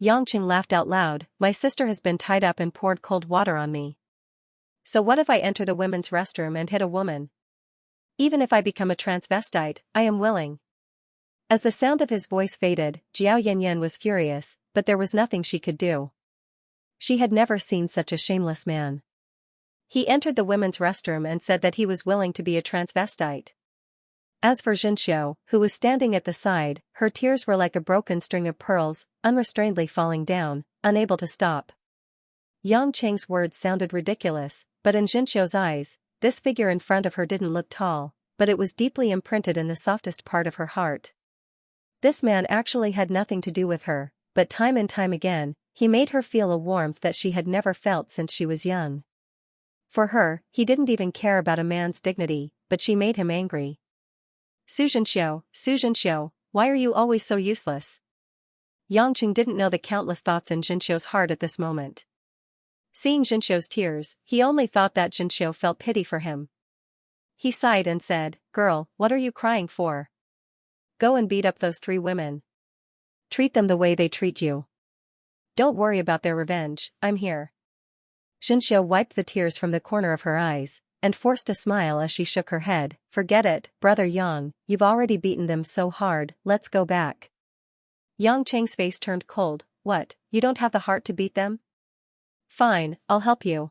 Yangqing laughed out loud, "My sister has been tied up and poured cold water on me. So what if I enter the women's restroom and hit a woman? Even if I become a transvestite, I am willing." As the sound of his voice faded, Jiao Yanyan was furious, but there was nothing she could do. She had never seen such a shameless man. He entered the women's restroom and said that he was willing to be a transvestite. As for Xianxia, who was standing at the side, her tears were like a broken string of pearls, unrestrainedly falling down, unable to stop. Yang Qing's words sounded ridiculous, but in Xianxia's eyes, this figure in front of her didn't look tall, but it was deeply imprinted in the softest part of her heart. This man actually had nothing to do with her, but time and time again, he made her feel a warmth that she had never felt since she was young. For her, he didn't even care about a man's dignity, but she made him angry. Su Zhenxiu, why are you always so useless? Yang Qing didn't know the countless thoughts in Zhenxiu's heart at this moment. Seeing Zhenxiu's tears, he only thought that Zhenxiu felt pity for him. He sighed and said, "Girl, what are you crying for? Go and beat up those 3 women. Treat them the way they treat you. Don't worry about their revenge, I'm here." Zhenxiu wiped the tears from the corner of her eyes, and forced a smile as she shook her head. "Forget it, brother Yang, you've already beaten them so hard, let's go back." Yang Cheng's face turned cold. "What, you don't have the heart to beat them? Fine, I'll help you."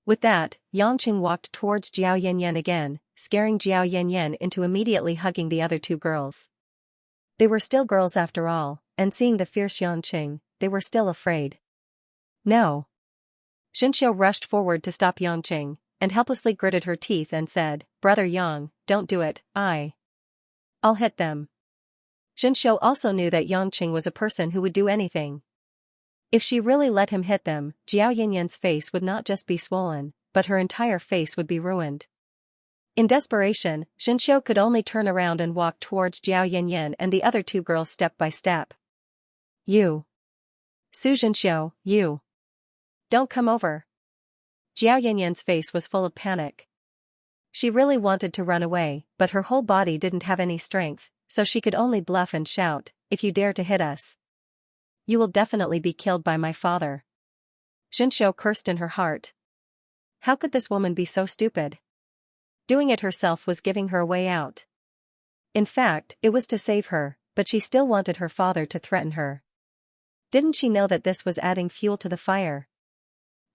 With that, Yang Qing walked towards Jiao Yanyan again, scaring Jiao Yanyan into immediately hugging the other 2 girls. They were still girls after all, and seeing the fierce Yang Qing, they were still afraid. "No." Zhenxiu rushed forward to stop Yang Qing, and helplessly gritted her teeth and said, "Brother Yang, don't do it, I'll hit them." Zhenxiu also knew that Yang Qing was a person who would do anything. If she really let him hit them, Jiao Yanyan's face would not just be swollen, but her entire face would be ruined. In desperation, Zhenxiu could only turn around and walk towards Jiao Yanyan and the other 2 girls step by step. "You. Su Zhenxiu, you. Don't come over." Jiao Yanyan's face was full of panic. She really wanted to run away, but her whole body didn't have any strength, so she could only bluff and shout, "If you dare to hit us, you will definitely be killed by my father." Zhenxiu cursed in her heart. How could this woman be so stupid? Doing it herself was giving her a way out. In fact, it was to save her, but she still wanted her father to threaten her. Didn't she know that this was adding fuel to the fire?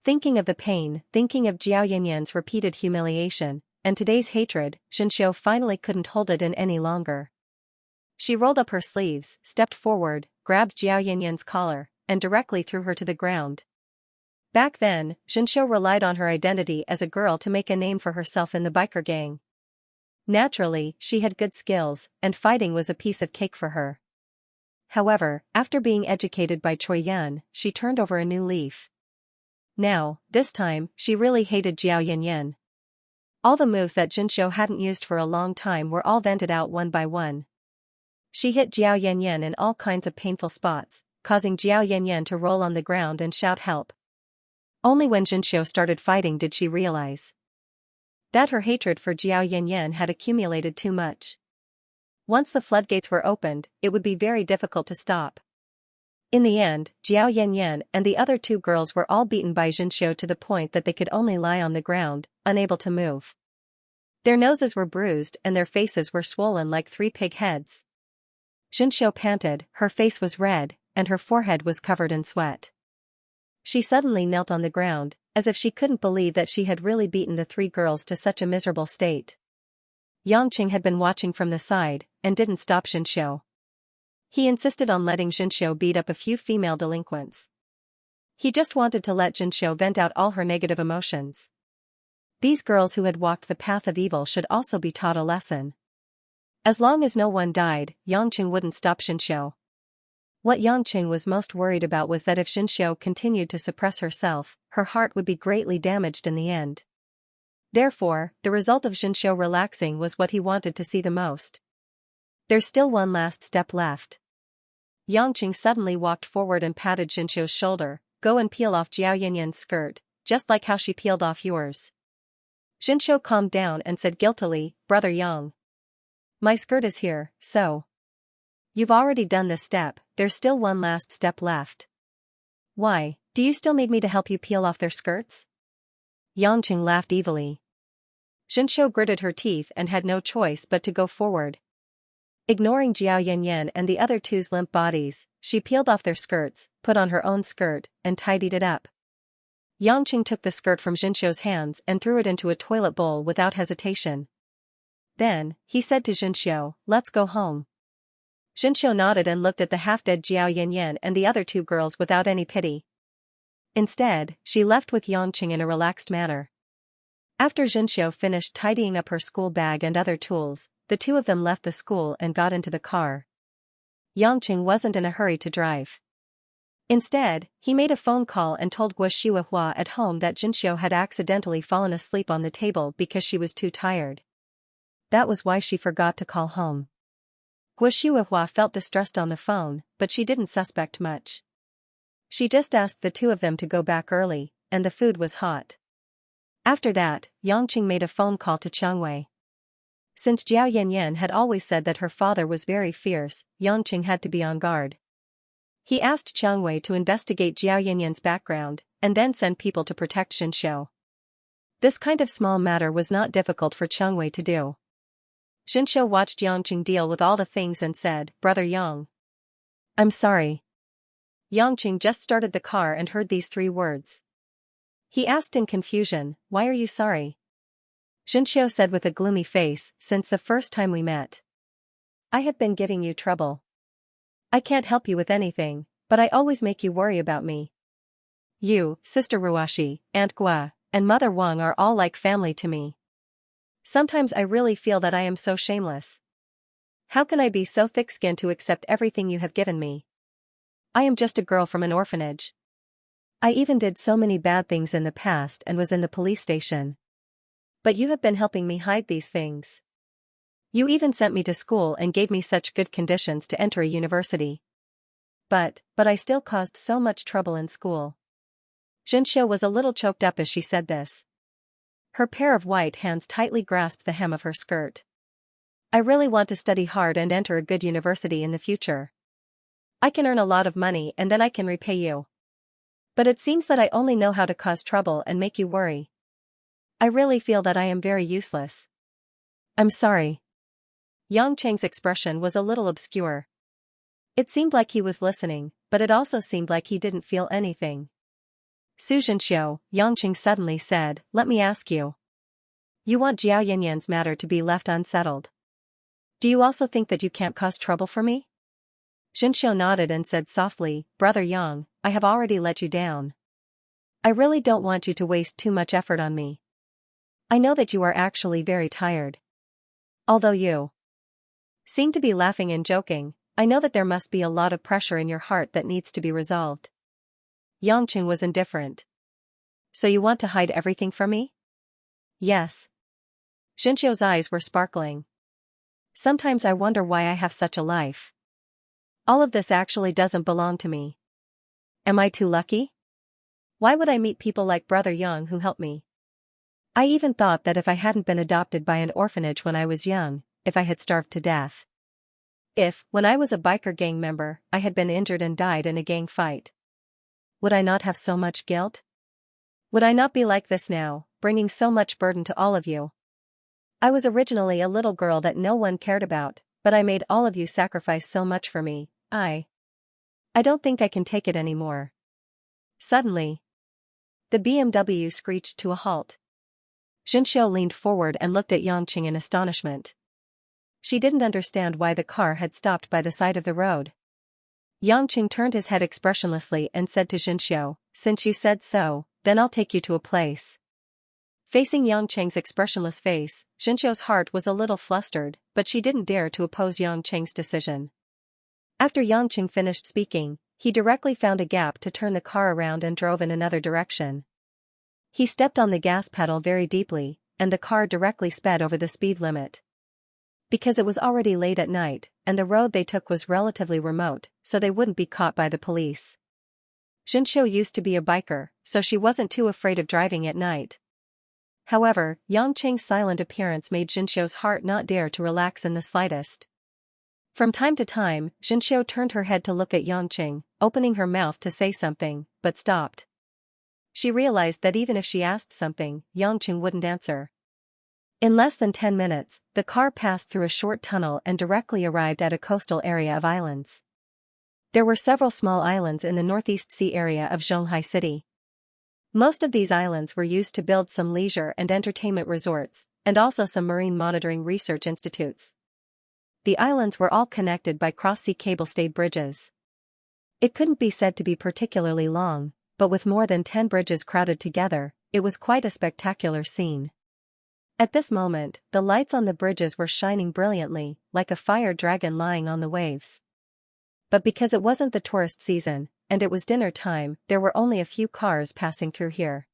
Thinking of the pain, thinking of Jiao Yanyan's repeated humiliation, and today's hatred, Zhenxiu finally couldn't hold it in any longer. She rolled up her sleeves, stepped forward, grabbed Jiao Yanyan's collar, and directly threw her to the ground. Back then, Zhenxiu relied on her identity as a girl to make a name for herself in the biker gang. Naturally, she had good skills, and fighting was a piece of cake for her. However, after being educated by Choi Yan, she turned over a new leaf. Now, this time, she really hated Jiao Yanyan. All the moves that Zhenxiu hadn't used for a long time were all vented out one by one. She hit Jiao Yanyan in all kinds of painful spots, causing Jiao Yanyan to roll on the ground and shout help. Only when Zhenxiu started fighting did she realize that her hatred for Jiao Yanyan had accumulated too much. Once the floodgates were opened, it would be very difficult to stop. In the end, Jiao Yanyan and the other 2 girls were all beaten by Zhenxiu to the point that they could only lie on the ground, unable to move. Their noses were bruised and their faces were swollen like 3 pig heads. Zhenxiu panted, her face was red, and her forehead was covered in sweat. She suddenly knelt on the ground, as if she couldn't believe that she had really beaten the 3 girls to such a miserable state. Yang Qing had been watching from the side, and didn't stop Zhenxiu. He insisted on letting Zhenxiu beat up a few female delinquents. He just wanted to let Zhenxiu vent out all her negative emotions. These girls who had walked the path of evil should also be taught a lesson. As long as no one died, Yang Qing wouldn't stop Zhenxiu. What Yang Qing was most worried about was that if Zhenxiu continued to suppress herself, her heart would be greatly damaged in the end. Therefore, the result of Zhenxiu relaxing was what he wanted to see the most. There's still one last step left. Yang Qing suddenly walked forward and patted Zhenxiu's shoulder. "Go and peel off Jiao Yanyan's skirt, just like how she peeled off yours." Zhenxiu calmed down and said guiltily, "Brother Yang, my skirt is here, so. You've already done this step, there's still one last step left." "Why, do you still need me to help you peel off their skirts?" Yang Qing laughed evilly. Zhenxiu gritted her teeth and had no choice but to go forward. Ignoring Jiao Yanyan and the other 2's limp bodies, she peeled off their skirts, put on her own skirt, and tidied it up. Yang Qing took the skirt from Zhenxiu's hands and threw it into a toilet bowl without hesitation. Then, he said to Xianxia, let's go home. Xianxia nodded and looked at the half-dead Jiao Yanyan and the other two girls without any pity. Instead, she left with Yangqing in a relaxed manner. After Xianxia finished tidying up her school bag and other tools, the two of them left the school and got into the car. Yangqing wasn't in a hurry to drive. Instead, he made a phone call and told Guo Shuihua at home that Xianxia had accidentally fallen asleep on the table because she was too tired. That was why she forgot to call home. Guo Shuihua felt distressed on the phone, but she didn't suspect much. She just asked the two of them to go back early, and the food was hot. After that, Yangqing made a phone call to Changwei. Since Jiao Yanyan had always said that her father was very fierce, Yangqing had to be on guard. He asked Changwei to investigate Jiao Yanyan's background, and then send people to protect Xianxia. This kind of small matter was not difficult for Changwei to do. Xianxia watched Yangqing deal with all the things and said, Brother Yang. I'm sorry. Yangqing just started the car and heard these three words. He asked in confusion, why are you sorry? Xianxia said with a gloomy face, since the first time we met. I have been giving you trouble. I can't help you with anything, but I always make you worry about me. You, Sister Ruashi, Aunt Gua, and Mother Wang are all like family to me. Sometimes I really feel that I am so shameless. How can I be so thick-skinned to accept everything you have given me? I am just a girl from an orphanage. I even did so many bad things in the past and was in the police station. But you have been helping me hide these things. You even sent me to school and gave me such good conditions to enter a university. But I still caused so much trouble in school. Xianxia was a little choked up as she said this. Her pair of white hands tightly grasped the hem of her skirt. I really want to study hard and enter a good university in the future. I can earn a lot of money and then I can repay you. But it seems that I only know how to cause trouble and make you worry. I really feel that I am very useless. I'm sorry. Yang Cheng's expression was a little obscure. It seemed like he was listening, but it also seemed like he didn't feel anything. Su Zhenxiu, Yang Cheng suddenly said, let me ask you. You want Jiao Yanyan's matter to be left unsettled. Do you also think that you can't cause trouble for me? Zhenxiu nodded and said softly, Brother Yang, I have already let you down. I really don't want you to waste too much effort on me. I know that you are actually very tired. Although you seem to be laughing and joking, I know that there must be a lot of pressure in your heart that needs to be resolved. Yangqing was indifferent. So you want to hide everything from me? Yes. Zhenxiu's eyes were sparkling. Sometimes I wonder why I have such a life. All of this actually doesn't belong to me. Am I too lucky? Why would I meet people like Brother Yang who help me? I even thought that if I hadn't been adopted by an orphanage when I was young, if I had starved to death. If, when I was a biker gang member, I had been injured and died in a gang fight. Would I not have so much guilt? Would I not be like this now, bringing so much burden to all of you? I was originally a little girl that no one cared about, but I made all of you sacrifice so much for me. I don't think I can take it anymore. Suddenly, the BMW screeched to a halt. Zhenxiu leaned forward and looked at Yangqing in astonishment. She didn't understand why the car had stopped by the side of the road. Yangqing turned his head expressionlessly and said to Zhenxiu, since you said so, then I'll take you to a place. Facing Yangqing's expressionless face, Zhenxiu's heart was a little flustered, but she didn't dare to oppose Yangqing's decision. After Yangqing finished speaking, he directly found a gap to turn the car around and drove in another direction. He stepped on the gas pedal very deeply, and the car directly sped over the speed limit. Because it was already late at night, and the road they took was relatively remote, so they wouldn't be caught by the police. Zhenxiu used to be a biker, so she wasn't too afraid of driving at night. However, Yangqing's silent appearance made Zhenxiu's heart not dare to relax in the slightest. From time to time, Zhenxiu turned her head to look at Yangqing, opening her mouth to say something, but stopped. She realized that even if she asked something, Yangqing wouldn't answer. In less than 10 minutes, the car passed through a short tunnel and directly arrived at a coastal area of islands. There were several small islands in the northeast sea area of Zhonghai City. Most of these islands were used to build some leisure and entertainment resorts, and also some marine monitoring research institutes. The islands were all connected by cross-sea cable-stayed bridges. It couldn't be said to be particularly long, but with more than 10 bridges crowded together, it was quite a spectacular scene. At this moment, the lights on the bridges were shining brilliantly, like a fire dragon lying on the waves. But because it wasn't the tourist season, and it was dinner time, there were only a few cars passing through here.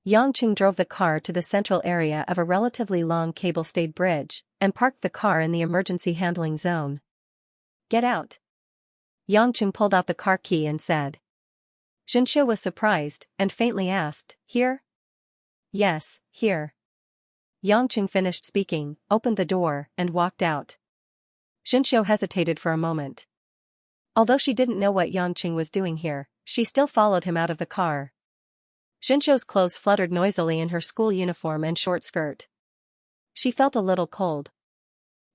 Xianxia drove the car to the central area of a relatively long cable-stayed bridge, and parked the car in the emergency handling zone. "Get out." Xianxia pulled out the car key and said. Xianxia was surprised, and faintly asked, "Here?" "Yes, here." Xianxia finished speaking, opened the door, and walked out. Xianxia hesitated for a moment. Although she didn't know what Xianxia was doing here, she still followed him out of the car. Xianxia's clothes fluttered noisily in her school uniform and short skirt. She felt a little cold.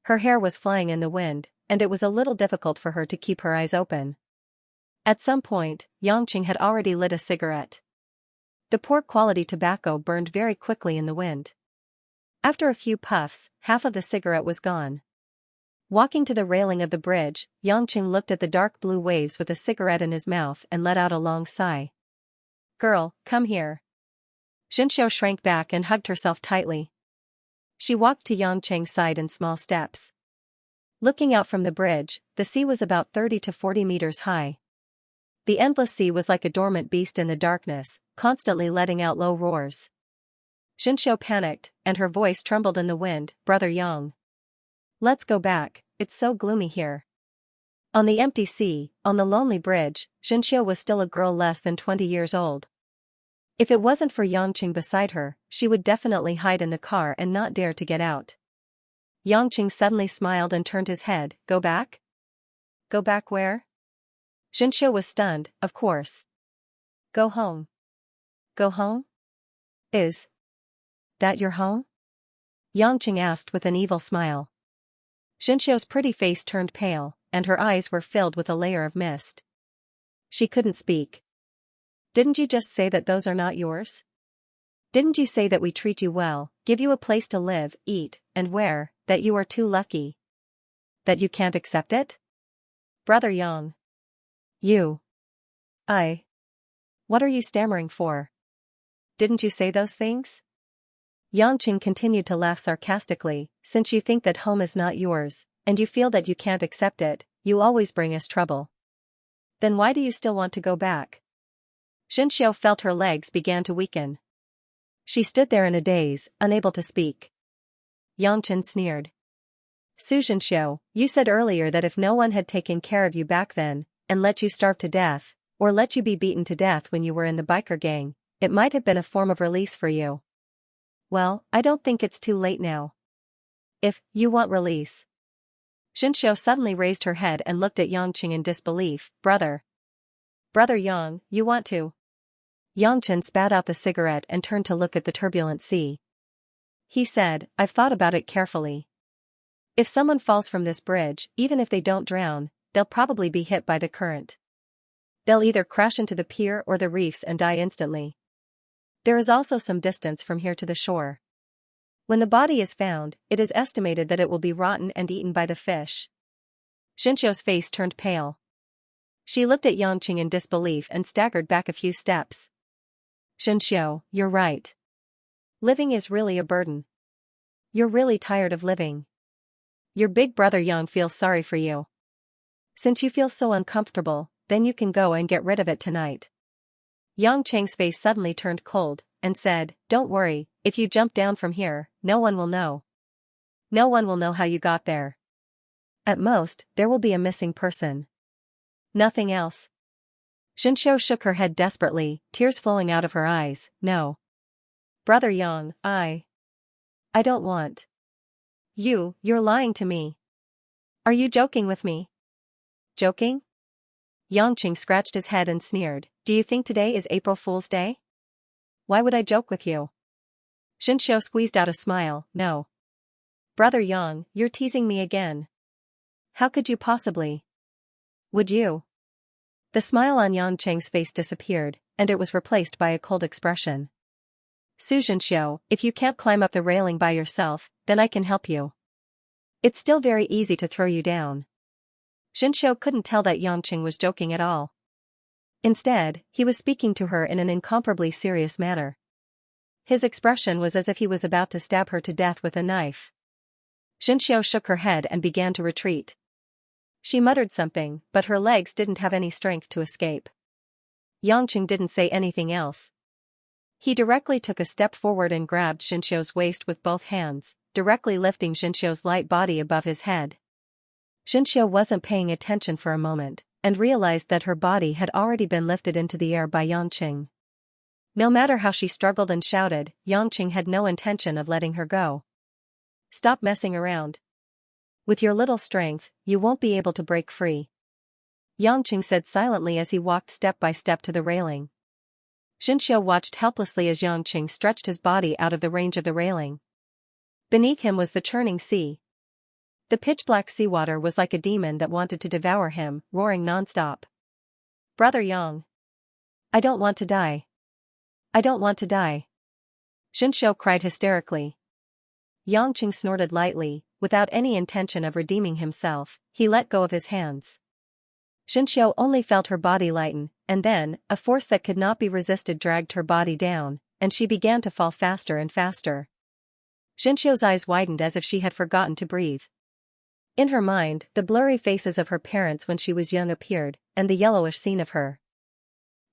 Her hair was flying in the wind, and it was a little difficult for her to keep her eyes open. At some point, Xianxia had already lit a cigarette. The poor quality tobacco burned very quickly in the wind. After a few puffs, half of the cigarette was gone. Walking to the railing of the bridge, Xianxia looked at the dark blue waves with a cigarette in his mouth and let out a long sigh. "Girl, come here." Xianxia shrank back and hugged herself tightly. She walked to Xianxia's side in small steps. Looking out from the bridge, the sea was about 30 to 40 meters high. The endless sea was like a dormant beast in the darkness, constantly letting out low roars. Xianxia panicked, and her voice trembled in the wind. "Brother Yang. Let's go back, it's so gloomy here." On the empty sea, on the lonely bridge, Xianxia was still a girl less than 20 years old. If it wasn't for Xianxia beside her, she would definitely hide in the car and not dare to get out. Xianxia suddenly smiled and turned his head. "Go back?" "Go back where?" Xianxia was stunned. "Of course. Go home." "Go home? Is that your home?" Xianxia asked with an evil smile. Xianxia's pretty face turned pale, and her eyes were filled with a layer of mist. She couldn't speak. "Didn't you just say that those are not yours? Didn't you say that we treat you well, give you a place to live, eat, and wear, that you are too lucky? That you can't accept it? Brother Yang. You. What are you stammering for? Didn't you say those things?" Xianxia continued to laugh sarcastically. "Since you think that home is not yours, and you feel that you can't accept it, you always bring us trouble. Then why do you still want to go back?" Xianxia felt her legs began to weaken. She stood there in a daze, unable to speak. Xianxia sneered. "Su Xianxia, you said earlier that if no one had taken care of you back then, and let you starve to death, or let you be beaten to death when you were in the biker gang, it might have been a form of release for you. Well, I don't think it's too late now. If you want release." Xianxia suddenly raised her head and looked at Xianxia in disbelief. Brother Yang, you want to?" Xianxia spat out the cigarette and turned to look at the turbulent sea. He said, "I've thought about it carefully. If someone falls from this bridge, even if they don't drown, they'll probably be hit by the current. They'll either crash into the pier or the reefs and die instantly. There is also some distance from here to the shore. When the body is found, it is estimated that it will be rotten and eaten by the fish." Xianxia's face turned pale. She looked at Xianxia in disbelief and staggered back a few steps. "Xianxia, you're right. Living is really a burden. You're really tired of living. Your big brother Yang feels sorry for you. Since you feel so uncomfortable, then you can go and get rid of it tonight." Xianxia's face suddenly turned cold, and said, "Don't worry, if you jump down from here, no one will know. No one will know how you got there. At most, there will be a missing person. Nothing else." Xianxia shook her head desperately, tears flowing out of her eyes. "No. Brother Yang, I don't want. You're lying to me. Are you joking with me?" "Joking?" Xianxia scratched his head and sneered. "Do you think today is April Fool's Day? Why would I joke with you?" Xianxia squeezed out a smile. "No. Brother Yang, you're teasing me again. How could you possibly? Would you?" The smile on Xianxia's face disappeared, and it was replaced by a cold expression. Su Xianxia, if you can't climb up the railing by yourself, then I can help you. It's still very easy to throw you down. Xianxia couldn't tell that Yangqing was joking at all. Instead, he was speaking to her in an incomparably serious manner. His expression was as if he was about to stab her to death with a knife. Xianxia shook her head and began to retreat. She muttered something, but her legs didn't have any strength to escape. Yangqing didn't say anything else. He directly took a step forward and grabbed Xianxia's waist with both hands, directly lifting Xianxia's light body above his head. Xianxia wasn't paying attention for a moment, and realized that her body had already been lifted into the air by Yangqing. No matter how she struggled and shouted, Yangqing had no intention of letting her go. Stop messing around. With your little strength, you won't be able to break free. Yangqing said silently as he walked step by step to the railing. Xianxia watched helplessly as Yangqing stretched his body out of the range of the railing. Beneath him was the churning sea. The pitch-black seawater was like a demon that wanted to devour him, roaring non-stop. Brother Yang. I don't want to die. I don't want to die. Xianxia cried hysterically. Yangqing snorted lightly, without any intention of redeeming himself. He let go of his hands. Xianxia only felt her body lighten, and then, a force that could not be resisted dragged her body down, and she began to fall faster and faster. Xianxia's eyes widened as if she had forgotten to breathe. In her mind, the blurry faces of her parents when she was young appeared, and the yellowish scene of her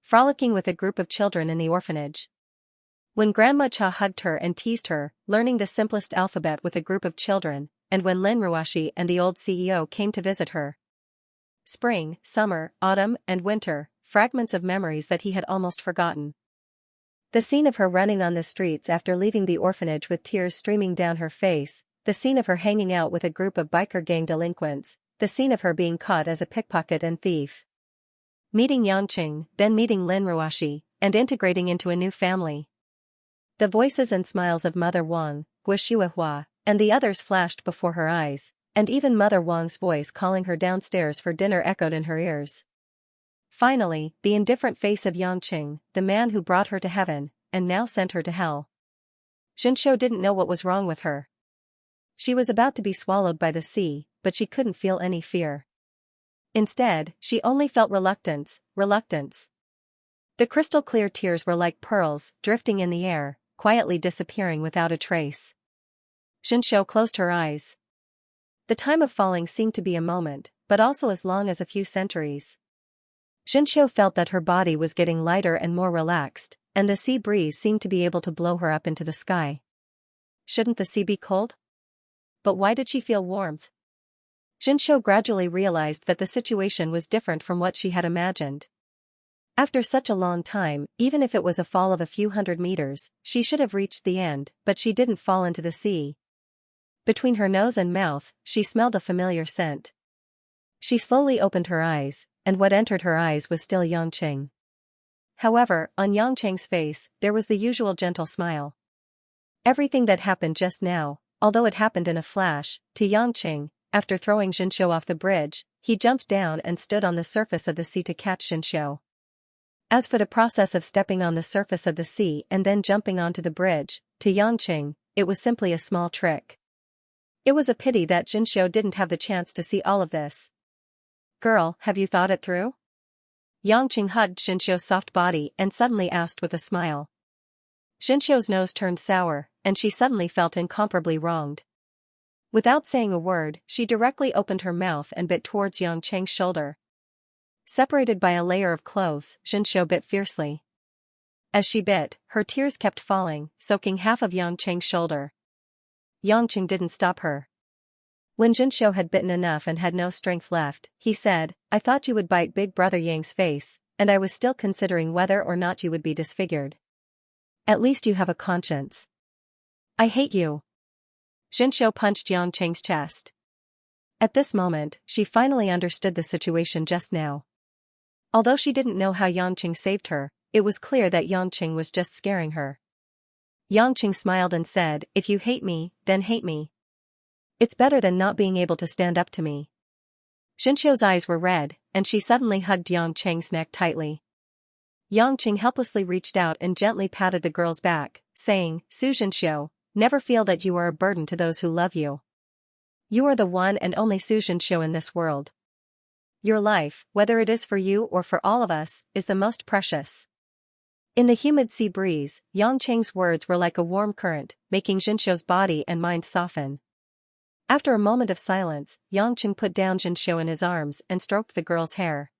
frolicking with a group of children in the orphanage. When Grandma Cha hugged her and teased her, learning the simplest alphabet with a group of children, and when Lin Ruashi and the old CEO came to visit her. Spring, summer, autumn, and winter, fragments of memories that he had almost forgotten. The scene of her running on the streets after leaving the orphanage with tears streaming down her face, the scene of her hanging out with a group of biker gang delinquents, the scene of her being caught as a pickpocket and thief. Meeting Yangqing, then meeting Lin Ruashi, and integrating into a new family. The voices and smiles of Mother Wang, Gui Shuihua, and the others flashed before her eyes, and even Mother Wang's voice calling her downstairs for dinner echoed in her ears. Finally, the indifferent face of Yangqing, the man who brought her to heaven, and now sent her to hell. Xianxia didn't know what was wrong with her. She was about to be swallowed by the sea, but she couldn't feel any fear. Instead, she only felt reluctance. The crystal-clear tears were like pearls, drifting in the air, quietly disappearing without a trace. Xianxia closed her eyes. The time of falling seemed to be a moment, but also as long as a few centuries. Xianxia felt that her body was getting lighter and more relaxed, and the sea breeze seemed to be able to blow her up into the sky. Shouldn't the sea be cold? But why did she feel warmth? Xianxia gradually realized that the situation was different from what she had imagined. After such a long time, even if it was a fall of a few hundred meters, she should have reached the end, but she didn't fall into the sea. Between her nose and mouth, she smelled a familiar scent. She slowly opened her eyes, and what entered her eyes was still Yangqing. However, on Yangqing's face, there was the usual gentle smile. Everything that happened just now, although it happened in a flash, to Yangqing, after throwing Xianxia off the bridge, he jumped down and stood on the surface of the sea to catch Xianxia. As for the process of stepping on the surface of the sea and then jumping onto the bridge, to Yangqing, it was simply a small trick. It was a pity that Xianxia didn't have the chance to see all of this. Girl, have you thought it through? Yangqing hugged Xianxia's soft body and suddenly asked with a smile. Xianxia's nose turned sour, and she suddenly felt incomparably wronged. Without saying a word, she directly opened her mouth and bit towards Yangqing's shoulder. Separated by a layer of clothes, Xianxia bit fiercely. As she bit, her tears kept falling, soaking half of Yangqing's shoulder. Yangqing didn't stop her. When Xianxia had bitten enough and had no strength left, he said, I thought you would bite Big Brother Yang's face, and I was still considering whether or not you would be disfigured. At least you have a conscience. I hate you. Xianxia punched Yangqing's chest. At this moment, she finally understood the situation just now. Although she didn't know how Yangqing saved her, it was clear that Yangqing was just scaring her. Yangqing smiled and said, if you hate me, then hate me. It's better than not being able to stand up to me. Xianxia's eyes were red, and she suddenly hugged Yangqing's neck tightly. Yang Qing helplessly reached out and gently patted the girl's back, saying, Su Xianxia, never feel that you are a burden to those who love you. You are the one and only Su Xianxia in this world. Your life, whether it is for you or for all of us, is the most precious. In the humid sea breeze, Yang Qing's words were like a warm current, making Xianxia's body and mind soften. After a moment of silence, Yang Qing put down Xianxia in his arms and stroked the girl's hair.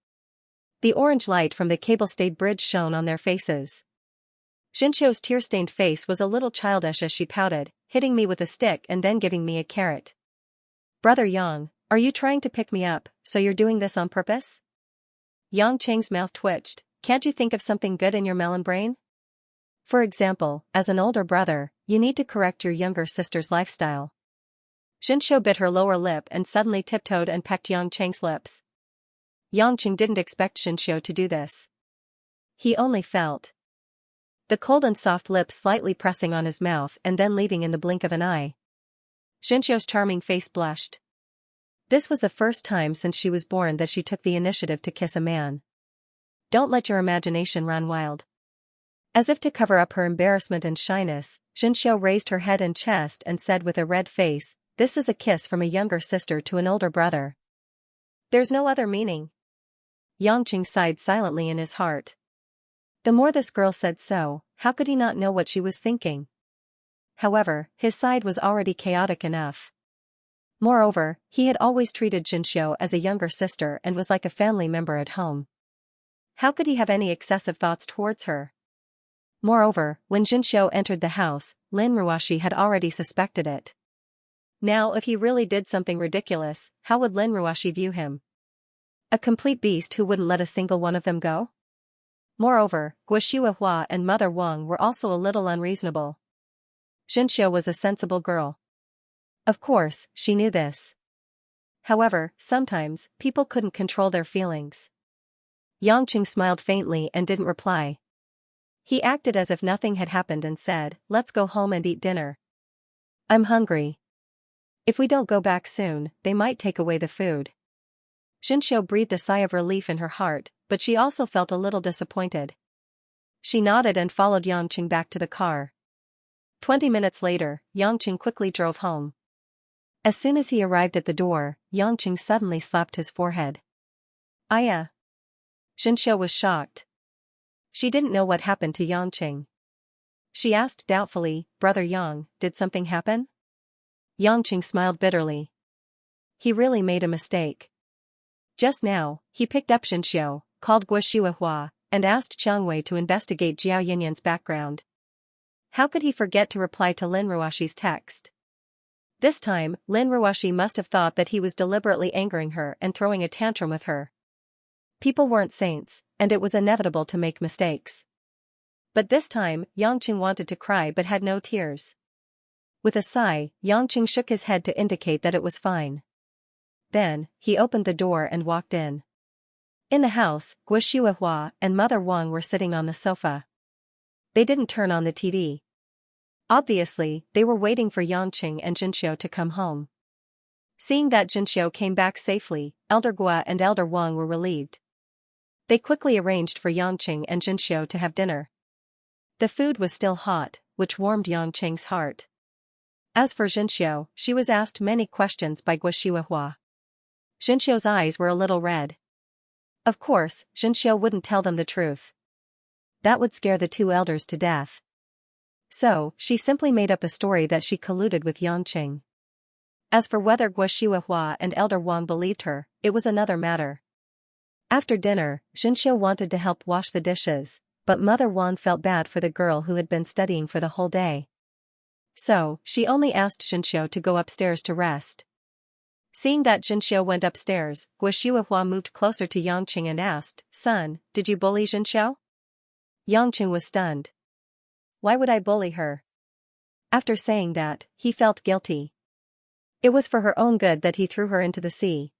The orange light from the cable-stayed bridge shone on their faces. Xianxia's tear-stained face was a little childish as she pouted, hitting me with a stick and then giving me a carrot. Brother Yang, are you trying to pick me up, so you're doing this on purpose? Yang Qing's mouth twitched. Can't you think of something good in your melon brain? For example, as an older brother, you need to correct your younger sister's lifestyle. Xianxia bit her lower lip and suddenly tiptoed and pecked Yang Qing's lips. Yang Qing didn't expect Xianxia to do this. He only felt the cold and soft lips slightly pressing on his mouth and then leaving in the blink of an eye. Xianxia's charming face blushed. This was the first time since she was born that she took the initiative to kiss a man. Don't let your imagination run wild. As if to cover up her embarrassment and shyness, Xianxia raised her head and chest and said with a red face, This is a kiss from a younger sister to an older brother. There's no other meaning. Yang Qing sighed silently in his heart. The more this girl said so, how could he not know what she was thinking? However, his side was already chaotic enough. Moreover, he had always treated Xianxia as a younger sister and was like a family member at home. How could he have any excessive thoughts towards her? Moreover, when Xianxia entered the house, Lin Ruoxi had already suspected it. Now if he really did something ridiculous, how would Lin Ruoxi view him? A complete beast who wouldn't let a single one of them go? Moreover, Guo and Mother Wang were also a little unreasonable. Xianxia was a sensible girl. Of course, she knew this. However, sometimes, people couldn't control their feelings. Yang Qing smiled faintly and didn't reply. He acted as if nothing had happened and said, Let's go home and eat dinner. I'm hungry. If we don't go back soon, they might take away the food. Xianxia breathed a sigh of relief in her heart, but she also felt a little disappointed. She nodded and followed Yang Qing back to the car. 20 minutes later, Yang Qing quickly drove home. As soon as he arrived at the door, Yang Qing suddenly slapped his forehead. Aya! Xianxia was shocked. She didn't know what happened to Yang Qing. She asked doubtfully, Brother Yang, did something happen? Yang Qing smiled bitterly. He really made a mistake. Just now, he picked up Xianxia, called Guo and asked Chang Wei to investigate Jiao Yinyan's background. How could he forget to reply to Lin Ruoxi's text? This time, Lin Ruoxi must have thought that he was deliberately angering her and throwing a tantrum with her. People weren't saints, and it was inevitable to make mistakes. But this time, Yang Qing wanted to cry but had no tears. With a sigh, Yang Qing shook his head to indicate that it was fine. Then, he opened the door and walked in. In the house, Guo and Mother Wang were sitting on the sofa. They didn't turn on the TV. Obviously, they were waiting for Yang Qing and Xianxia to come home. Seeing that Xianxia came back safely, Elder Guo and Elder Wang were relieved. They quickly arranged for Yang Qing and Xianxia to have dinner. The food was still hot, which warmed Yang Qing's heart. As for Xianxia, she was asked many questions by Guo. Xianxia's eyes were a little red. Of course, Xianxia wouldn't tell them the truth. That would scare the two elders to death. So, she simply made up a story that she colluded with Yang Qing. As for whether Guo and Elder Wang believed her, it was another matter. After dinner, Xianxia wanted to help wash the dishes, but Mother Wang felt bad for the girl who had been studying for the whole day. So, she only asked Xianxia to go upstairs to rest. Seeing that Xianxia went upstairs, Guo moved closer to Yang Qing and asked, Son, did you bully Xianxia? Yang Qing was stunned. Why would I bully her? After saying that, he felt guilty. It was for her own good that he threw her into the sea.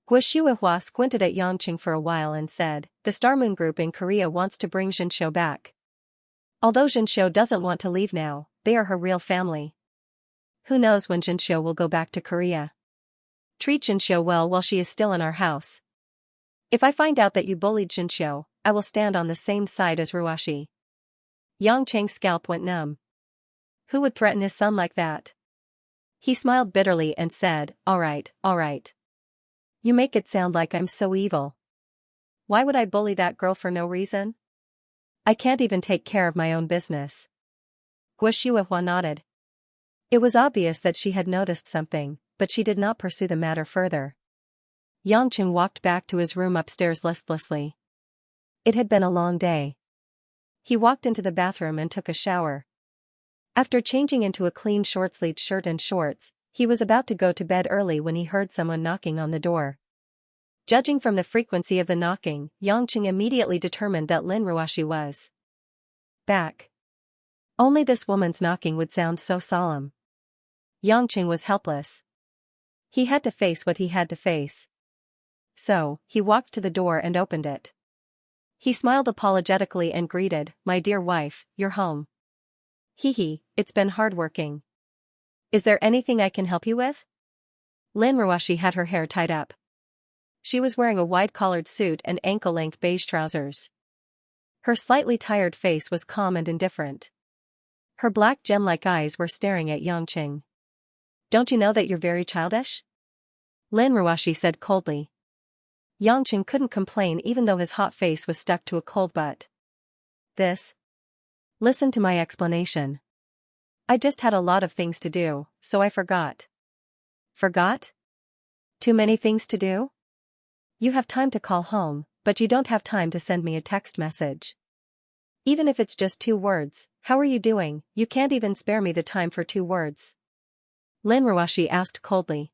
Guo squinted at Yang Qing for a while and said, The Star Moon Group in Korea wants to bring Xianxia back. Although Xianxia doesn't want to leave now, they are her real family. Who knows when Xianxia will go back to Korea? Treat Xianxia well while she is still in our house. If I find out that you bullied Xianxia, I will stand on the same side as Ruashi. Xianxia's scalp went numb. Who would threaten his son like that? He smiled bitterly and said, all right, all right. You make it sound like I'm so evil. Why would I bully that girl for no reason? I can't even take care of my own business. Guo nodded. It was obvious that she had noticed something, but she did not pursue the matter further. Yangqing walked back to his room upstairs listlessly. It had been a long day. He walked into the bathroom and took a shower. After changing into a clean short-sleeved shirt and shorts, he was about to go to bed early when he heard someone knocking on the door. Judging from the frequency of the knocking, Yangqing immediately determined that Lin Ruashi was back. Only this woman's knocking would sound so solemn. Yangqing was helpless. He had to face what he had to face. So, he walked to the door and opened it. He smiled apologetically and greeted, my dear wife, you're home. Hee, it's been hard working. Is there anything I can help you with? Lin Ruashi had her hair tied up. She was wearing a wide-collared suit and ankle-length beige trousers. Her slightly tired face was calm and indifferent. Her black gem-like eyes were staring at Yangqing. Don't you know that you're very childish? Lin Ruashi said coldly. Yangqing couldn't complain even though his hot face was stuck to a cold butt. Listen to my explanation. I just had a lot of things to do, so I forgot. Forgot? Too many things to do? You have time to call home, but you don't have time to send me a text message. Even if it's just 2 words, how are you doing? You can't even spare me the time for 2 words. Lin Ruashi asked coldly.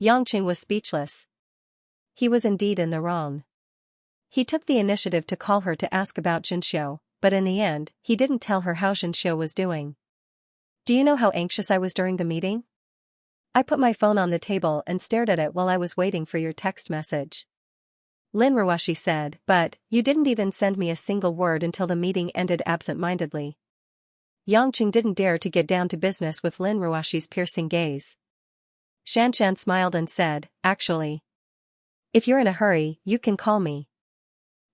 Yangqing was speechless. He was indeed in the wrong. He took the initiative to call her to ask about Xianxia, but in the end, he didn't tell her how Xianxia was doing. Do you know how anxious I was during the meeting? I put my phone on the table and stared at it while I was waiting for your text message. Lin Ruashi said, but, you didn't even send me a single word until the meeting ended absent-mindedly. Yangqing didn't dare to get down to business with Lin Ruashi's piercing gaze. Xianxia smiled and said, actually. If you're in a hurry, you can call me.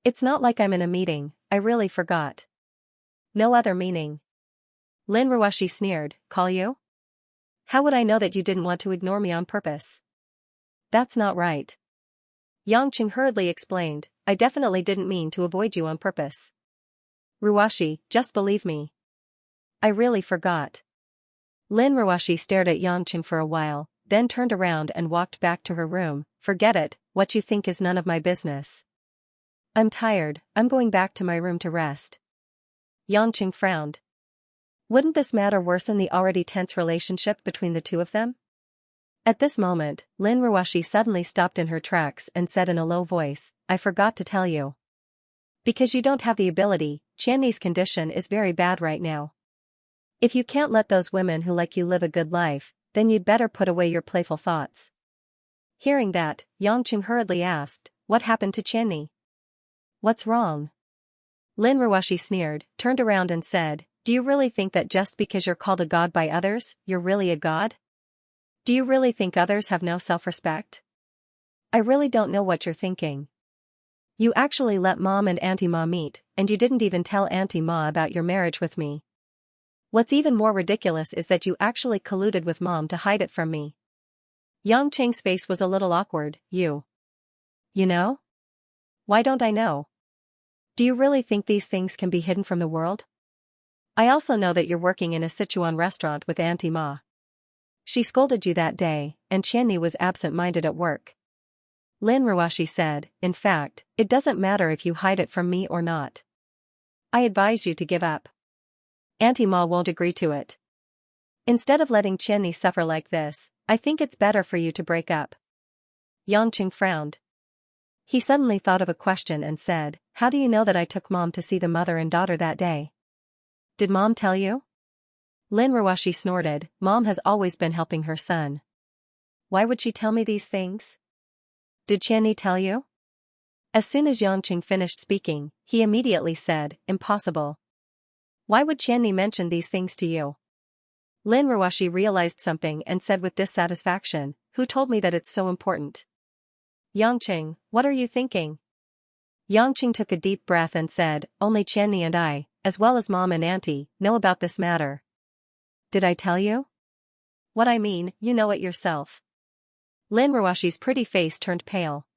It's not like I'm in a meeting, I really forgot. No other meaning. Lin Ruashi sneered, call you? How would I know that you didn't want to ignore me on purpose? That's not right. Yangqing hurriedly explained, I definitely didn't mean to avoid you on purpose. Ruashi, just believe me. I really forgot. Lin Ruashi stared at Yangqing for a while, then turned around and walked back to her room. Forget it, what you think is none of my business. I'm tired, I'm going back to my room to rest. Yangqing frowned. Wouldn't this matter worsen the already tense relationship between the two of them? At this moment, Lin Ruashi suddenly stopped in her tracks and said in a low voice, I forgot to tell you. Because you don't have the ability, Qianni's condition is very bad right now. If you can't let those women who like you live a good life, then you'd better put away your playful thoughts. Hearing that, Yangqing hurriedly asked, what happened to Qianni? What's wrong? Lin Ruashi sneered, turned around and said, do you really think that just because you're called a god by others, you're really a god? Do you really think others have no self-respect? I really don't know what you're thinking. You actually let Mom and Auntie Ma meet, and you didn't even tell Auntie Ma about your marriage with me. What's even more ridiculous is that you actually colluded with Mom to hide it from me. Yangqing's face was a little awkward, You know? Why don't I know? Do you really think these things can be hidden from the world? I also know that you're working in a Sichuan restaurant with Auntie Ma. She scolded you that day, and Qianni was absent-minded at work. Lin Ruashi said, in fact, it doesn't matter if you hide it from me or not. I advise you to give up. Auntie Ma won't agree to it. Instead of letting Qianni suffer like this, I think it's better for you to break up. Yangqing frowned. He suddenly thought of a question and said, how do you know that I took Mom to see the mother and daughter that day? Did Mom tell you? Lin Ruashi snorted, Mom has always been helping her son. Why would she tell me these things? Did Qianni tell you? As soon as Yangqing finished speaking, he immediately said, impossible. Why would Qianni mention these things to you? Lin Ruashi realized something and said with dissatisfaction, who told me that it's so important? Yangqing, what are you thinking? Yangqing took a deep breath and said, only Qianni and I, as well as Mom and Auntie, know about this matter. Did I tell you? What I mean, you know it yourself. Lin Ruoxi's pretty face turned pale.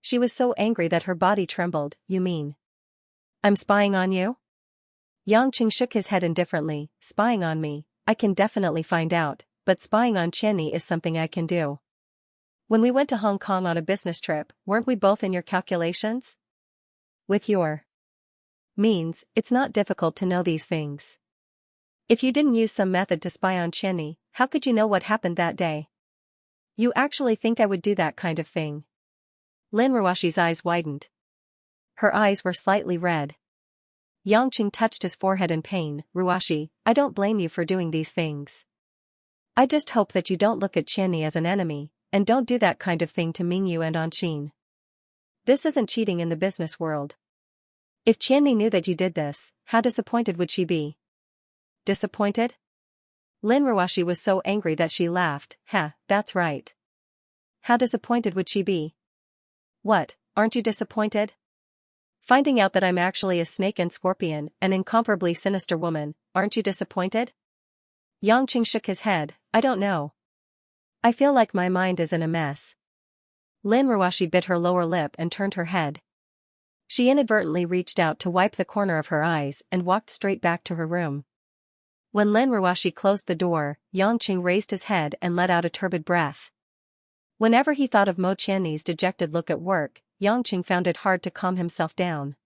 She was so angry that her body trembled. You mean I'm spying on you? Yangqing shook his head indifferently. Spying on me, I can definitely find out, but spying on Qianni is something I can do. When we went to Hong Kong on a business trip, weren't we both in your calculations? With your means, it's not difficult to know these things. If you didn't use some method to spy on Qianni, how could you know what happened that day? You actually think I would do that kind of thing? Lin Ruoxi's eyes widened. Her eyes were slightly red. Yangqing touched his forehead in pain. Ruoxi, I don't blame you for doing these things. I just hope that you don't look at Qianni as an enemy, and don't do that kind of thing to Mingyu and Anqin. This isn't cheating in the business world. If Qianni knew that you did this, how disappointed would she be? Disappointed? Lin Ruoxi was so angry that she laughed. That's right. How disappointed would she be? What, aren't you disappointed? Finding out that I'm actually a snake and scorpion, an incomparably sinister woman, aren't you disappointed? Yangqing shook his head. I don't know. I feel like my mind is in a mess. Lin Ruoxi bit her lower lip and turned her head. She inadvertently reached out to wipe the corner of her eyes and walked straight back to her room. When Lin Ruoxi closed the door, Yangqing raised his head and let out a turbid breath. Whenever he thought of Mo Qianni's dejected look at work, Yangqing found it hard to calm himself down.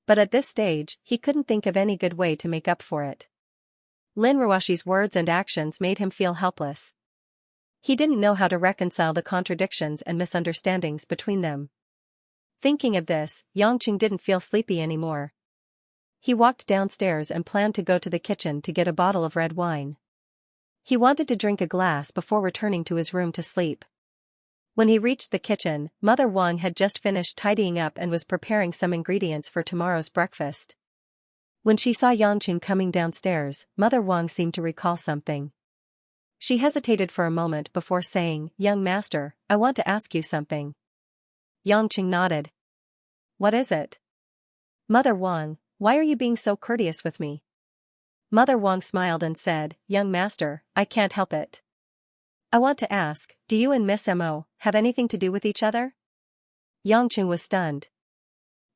But at this stage, he couldn't think of any good way to make up for it. Lin Ruoxi's words and actions made him feel helpless. He didn't know how to reconcile the contradictions and misunderstandings between them. Thinking of this, Yangqing didn't feel sleepy anymore. He walked downstairs and planned to go to the kitchen to get a bottle of red wine. He wanted to drink a glass before returning to his room to sleep. When he reached the kitchen, Mother Wang had just finished tidying up and was preparing some ingredients for tomorrow's breakfast. When she saw Yangqing coming downstairs, Mother Wang seemed to recall something. She hesitated for a moment before saying, Young master, I want to ask you something. Yangqing nodded. What is it? Mother Wang, why are you being so courteous with me? Mother Wang smiled and said, Young master, I can't help it. I want to ask, do you and Miss Mo have anything to do with each other? Yangqing was stunned.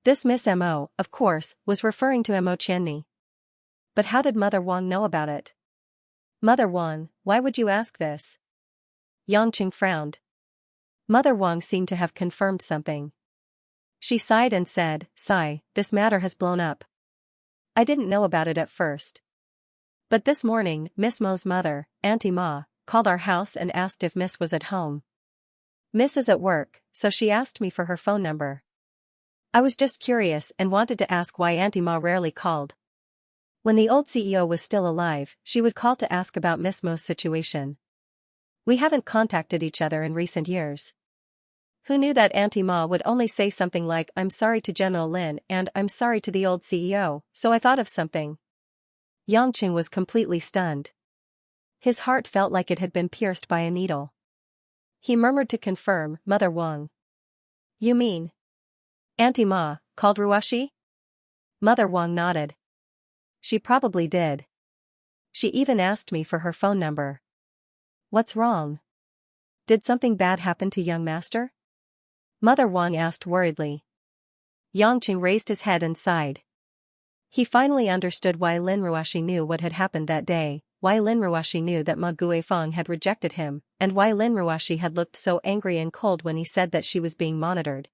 This Miss Mo, of course, was referring to Mo Qianni. But how did Mother Wang know about it? Mother Wang, why would you ask this? Yangqing frowned. Mother Wang seemed to have confirmed something. She sighed and said, this matter has blown up. I didn't know about it at first. But this morning, Miss Mo's mother, Auntie Ma, called our house and asked if Miss was at home. Miss is at work, so she asked me for her phone number. I was just curious and wanted to ask why Auntie Ma rarely called. When the old CEO was still alive, she would call to ask about Miss Mo's situation. We haven't contacted each other in recent years. Who knew that Auntie Ma would only say something like, I'm sorry to General Lin and I'm sorry to the old CEO, so I thought of something. Yangqing was completely stunned. His heart felt like it had been pierced by a needle. He murmured to confirm, Mother Wang. You mean? Auntie Ma called Ruoxi? Mother Wang nodded. She probably did. She even asked me for her phone number. What's wrong? Did something bad happen to young master? Mother Wang asked worriedly. Yangqing raised his head and sighed. He finally understood why Lin Ruoxi knew what had happened that day, why Lin Ruoxi knew that Ma Guifeng had rejected him, and why Lin Ruoxi had looked so angry and cold when he said that she was being monitored.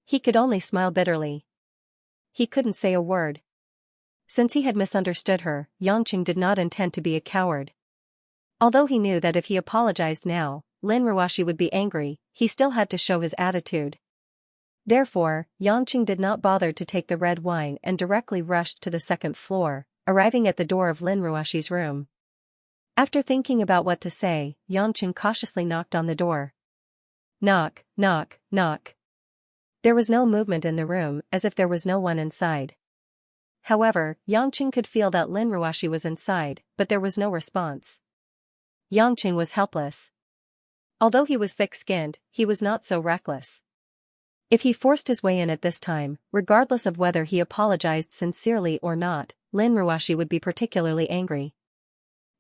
He could only smile bitterly. He couldn't say a word. Since he had misunderstood her, Yangqing did not intend to be a coward. Although he knew that if he apologized now, Lin Ruoxi would be angry, he still had to show his attitude. Therefore, Yangqing did not bother to take the red wine and directly rushed to the second floor, arriving at the door of Lin Ruoxi's room. After thinking about what to say, Yangqing cautiously knocked on the door. Knock, knock, knock. There was no movement in the room, as if there was no one inside. However, Yangqing could feel that Lin Ruoxi was inside, but there was no response. Yangqing was helpless. Although he was thick-skinned, he was not so reckless. If he forced his way in at this time, regardless of whether he apologized sincerely or not, Lin Ruashi would be particularly angry.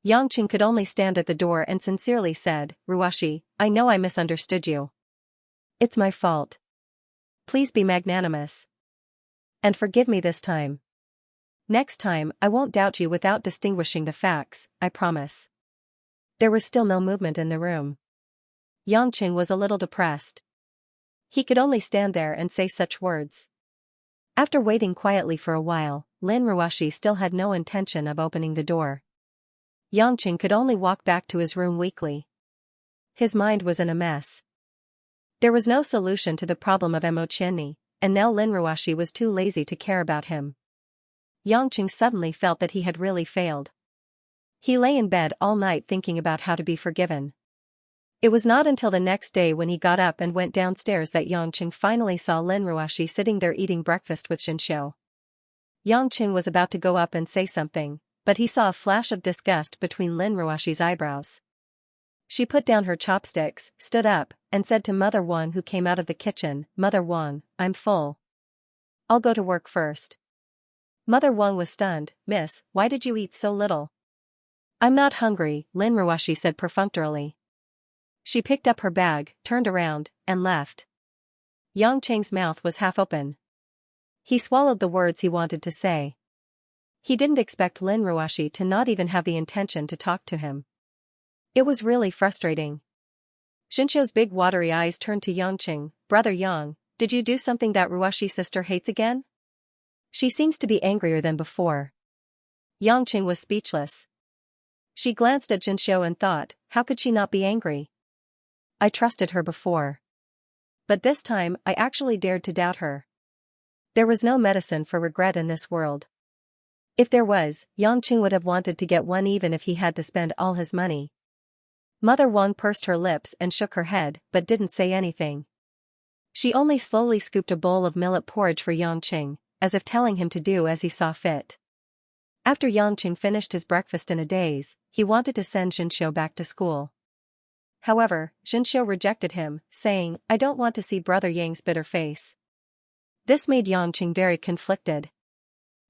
Yangqing could only stand at the door and sincerely said, "Ruashi, I know I misunderstood you. It's my fault. Please be magnanimous. And forgive me this time. Next time, I won't doubt you without distinguishing the facts, I promise." There was still no movement in the room. Yangqing was a little depressed. He could only stand there and say such words. After waiting quietly for a while, Lin Ruashi still had no intention of opening the door. Yangqing could only walk back to his room weakly. His mind was in a mess. There was no solution to the problem of Mo Qianni, and now Lin Ruashi was too lazy to care about him. Yangqing suddenly felt that he had really failed. He lay in bed all night thinking about how to be forgiven. It was not until the next day when he got up and went downstairs that Yangqing finally saw Lin Ruashi sitting there eating breakfast with Xianxia. Yangqing was about to go up and say something, but he saw a flash of disgust between Lin Ruashi's eyebrows. She put down her chopsticks, stood up, and said to Mother Wang, who came out of the kitchen, "Mother Wang, I'm full. I'll go to work first." Mother Wang was stunned. "Miss, why did you eat so little?" "I'm not hungry," Lin Ruashi said perfunctorily. She picked up her bag, turned around, and left. Yangqing's mouth was half open. He swallowed the words he wanted to say. He didn't expect Lin Ruashi to not even have the intention to talk to him. It was really frustrating. Xianxia's big watery eyes turned to Yangqing. "Brother Yang, did you do something that Ruashi's sister hates again? She seems to be angrier than before." Yangqing was speechless. She glanced at Xianxia and thought, how could she not be angry? I trusted her before. But this time, I actually dared to doubt her. There was no medicine for regret in this world. If there was, Yangqing would have wanted to get one even if he had to spend all his money. Mother Wang pursed her lips and shook her head, but didn't say anything. She only slowly scooped a bowl of millet porridge for Yangqing, as if telling him to do as he saw fit. After Yangqing finished his breakfast in a daze, he wanted to send Xianxia back to school. However, Xianxia rejected him, saying, "I don't want to see Brother Yang's bitter face." This made Yangqing very conflicted.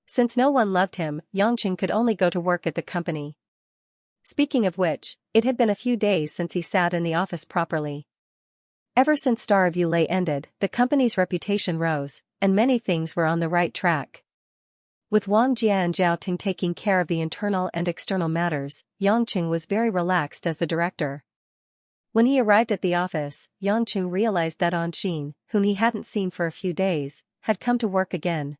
Since no one loved him, Yangqing could only go to work at the company. Speaking of which, it had been a few days since he sat in the office properly. Ever since Star of Yulei ended, the company's reputation rose, and many things were on the right track. With Wang Jia and Zhao Ting taking care of the internal and external matters, Yangqing was very relaxed as the director. When he arrived at the office, Yangqing realized that Anqin, whom he hadn't seen for a few days, had come to work again.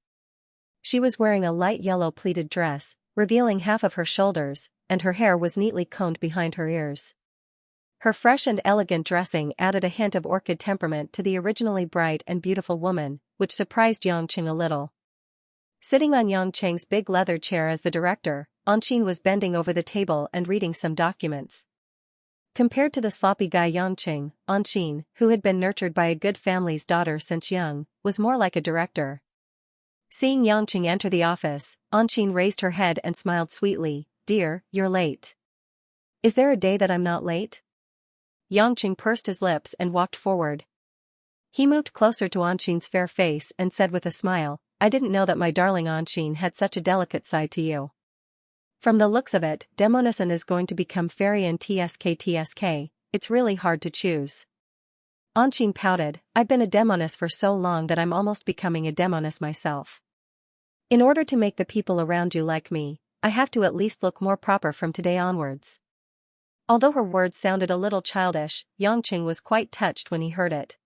She was wearing a light yellow pleated dress, revealing half of her shoulders, and her hair was neatly combed behind her ears. Her fresh and elegant dressing added a hint of orchid temperament to the originally bright and beautiful woman, which surprised Yangqing a little. Sitting on Yangqing's big leather chair as the director, Anqin was bending over the table and reading some documents. Compared to the sloppy guy Yangqing, Anqin, who had been nurtured by a good family's daughter since young, was more like a director. Seeing Yangqing enter the office, Anqin raised her head and smiled sweetly. "Dear, you're late. Is there a day that I'm not late?" Yangqing pursed his lips and walked forward. He moved closer to Anqin's fair face and said with a smile, "I didn't know that my darling Anqin had such a delicate side to you. From the looks of it, Demonism is going to become fairy and TSK. It's really hard to choose." Anqin pouted, "I've been a demoness for so long that I'm almost becoming a demoness myself. In order to make the people around you like me, I have to at least look more proper from today onwards." Although her words sounded a little childish, Yangqing was quite touched when he heard it.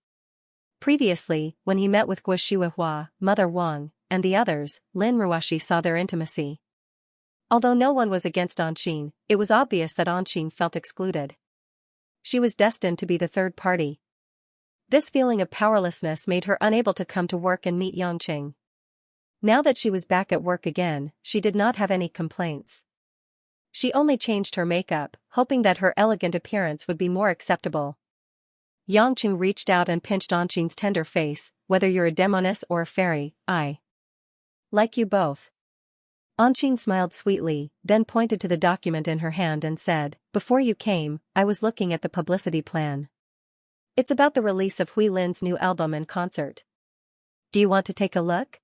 Previously, when he met with Guo Mother Wang, and the others, Lin Ruashi saw their intimacy. Although no one was against Anqin, it was obvious that Anqin felt excluded. She was destined to be the third party. This feeling of powerlessness made her unable to come to work and meet Yangqing. Now that she was back at work again, she did not have any complaints. She only changed her makeup, hoping that her elegant appearance would be more acceptable. Yangqing reached out and pinched Anqin's tender face. "Whether you're a demoness or a fairy, I like you both." Anqin smiled sweetly, then pointed to the document in her hand and said, "Before you came, I was looking at the publicity plan. It's about the release of Hui Lin's new album and concert. Do you want to take a look?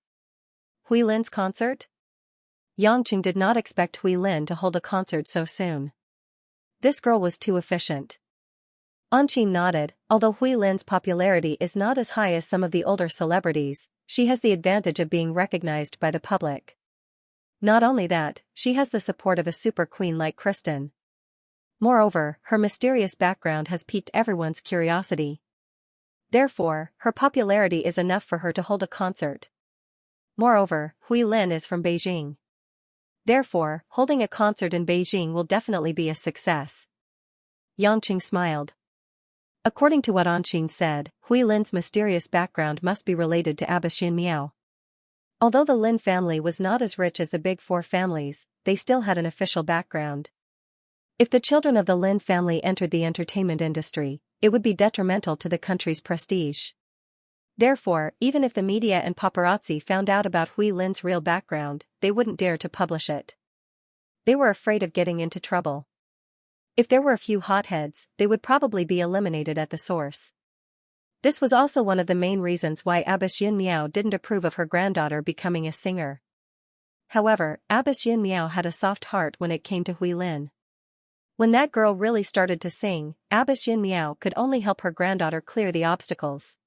Hui Lin's concert? Yangqing did not expect Hui Lin to hold a concert so soon. This girl was too efficient. Anqing nodded. Although Hui Lin's popularity is not as high as some of the older celebrities, she has the advantage of being recognized by the public. Not only that, she has the support of a super queen like Kristen. Moreover, her mysterious background has piqued everyone's curiosity. Therefore, her popularity is enough for her to hold a concert. Moreover, Hui Lin is from Beijing. Therefore, holding a concert in Beijing will definitely be a success. Yangqing smiled. According to what Anqing said, Hui Lin's mysterious background must be related to Abba Xianmiao. Although the Lin family was not as rich as the big four families, they still had an official background. If the children of the Lin family entered the entertainment industry, it would be detrimental to the country's prestige. Therefore, even if the media and paparazzi found out about Hui Lin's real background, they wouldn't dare to publish it. They were afraid of getting into trouble. If there were a few hotheads, they would probably be eliminated at the source. This was also one of the main reasons why Abba Xianmiao didn't approve of her granddaughter becoming a singer. However, Abba Xianmiao had a soft heart when it came to Hui Lin. When that girl really started to sing, Abba Xianmiao could only help her granddaughter clear the obstacles.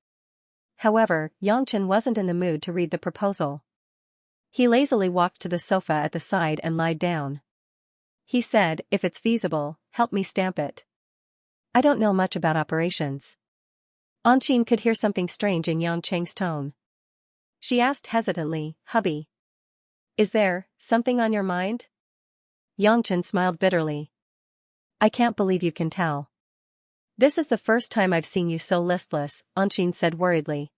However, Yangqing wasn't in the mood to read the proposal. He lazily walked to the sofa at the side and lied down. He said, "If it's feasible, help me stamp it. I don't know much about operations." Anqing could hear something strange in Yangqing's tone. She asked hesitantly, "Hubby, is there something on your mind?" Yangqing smiled bitterly. "I can't believe you can tell. This is the first time I've seen you so listless," Anqing said worriedly.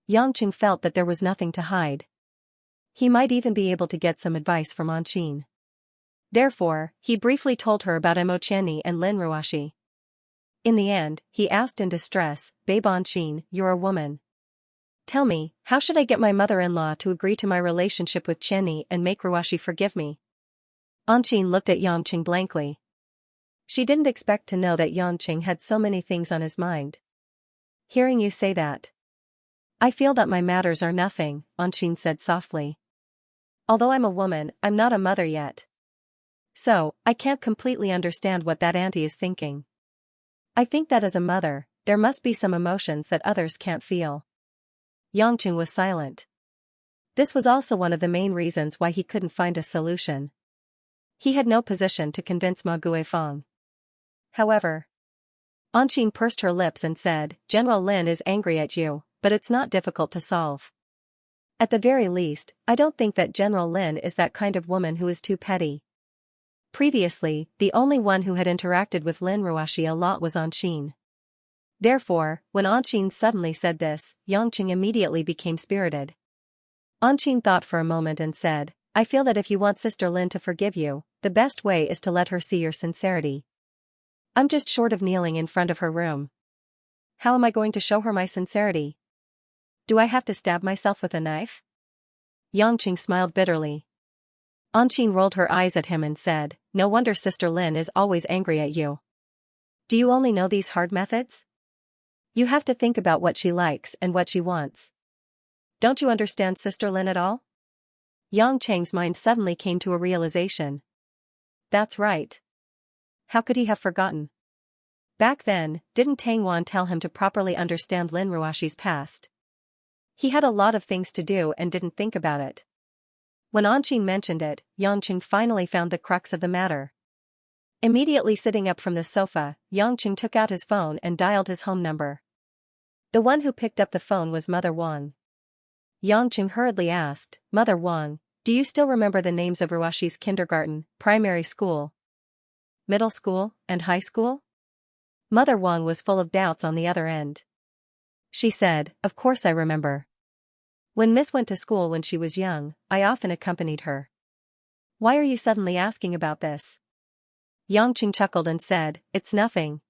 Yangqing felt that there was nothing to hide. He might even be able to get some advice from Anqing. Therefore, he briefly told her about Mo Qianni and Lin Ruoxi. In the end, he asked in distress, "Babe Anqing, you're a woman. Tell me, how should I get my mother-in-law to agree to my relationship with Qianni and make Ruoxi forgive me?" Anqing looked at Yangqing blankly. She didn't expect to know that Yangqing had so many things on his mind. "Hearing you say that, I feel that my matters are nothing," Anqing said softly. "Although I'm a woman, I'm not a mother yet. So, I can't completely understand what that auntie is thinking. I think that as a mother, there must be some emotions that others can't feel." Yangqing was silent. This was also one of the main reasons why he couldn't find a solution. He had no position to convince Ma Guifeng. However, Anqing pursed her lips and said, "General Lin is angry at you, but it's not difficult to solve. At the very least, I don't think that General Lin is that kind of woman who is too petty." Previously, the only one who had interacted with Lin Ruoxi a lot was Anqing. Therefore, when Anqing suddenly said this, Yangqing immediately became spirited. Anqing thought for a moment and said, "I feel that if you want Sister Lin to forgive you, the best way is to let her see your sincerity. I'm just short of kneeling in front of her room. How am I going to show her my sincerity? Do I have to stab myself with a knife?" Yangqing smiled bitterly. Anqing rolled her eyes at him and said, "No wonder Sister Lin is always angry at you. Do you only know these hard methods? You have to think about what she likes and what she wants. Don't you understand Sister Lin at all?" Yangqing's mind suddenly came to a realization. That's right. How could he have forgotten? Back then, didn't Tang Wan tell him to properly understand Lin Ruoxi's past? He had a lot of things to do and didn't think about it. When Anqing mentioned it, Yangqing finally found the crux of the matter. Immediately sitting up from the sofa, Yangqing took out his phone and dialed his home number. The one who picked up the phone was Mother Wang. Yangqing hurriedly asked, "Mother Wang, do you still remember the names of Ruoxi's kindergarten, primary school, middle school, and high school?" Mother Wang was full of doubts on the other end. She said, "Of course I remember. When Miss went to school when she was young, I often accompanied her." "Why are you suddenly asking about this?" Yangqing chuckled and said, "It's nothing.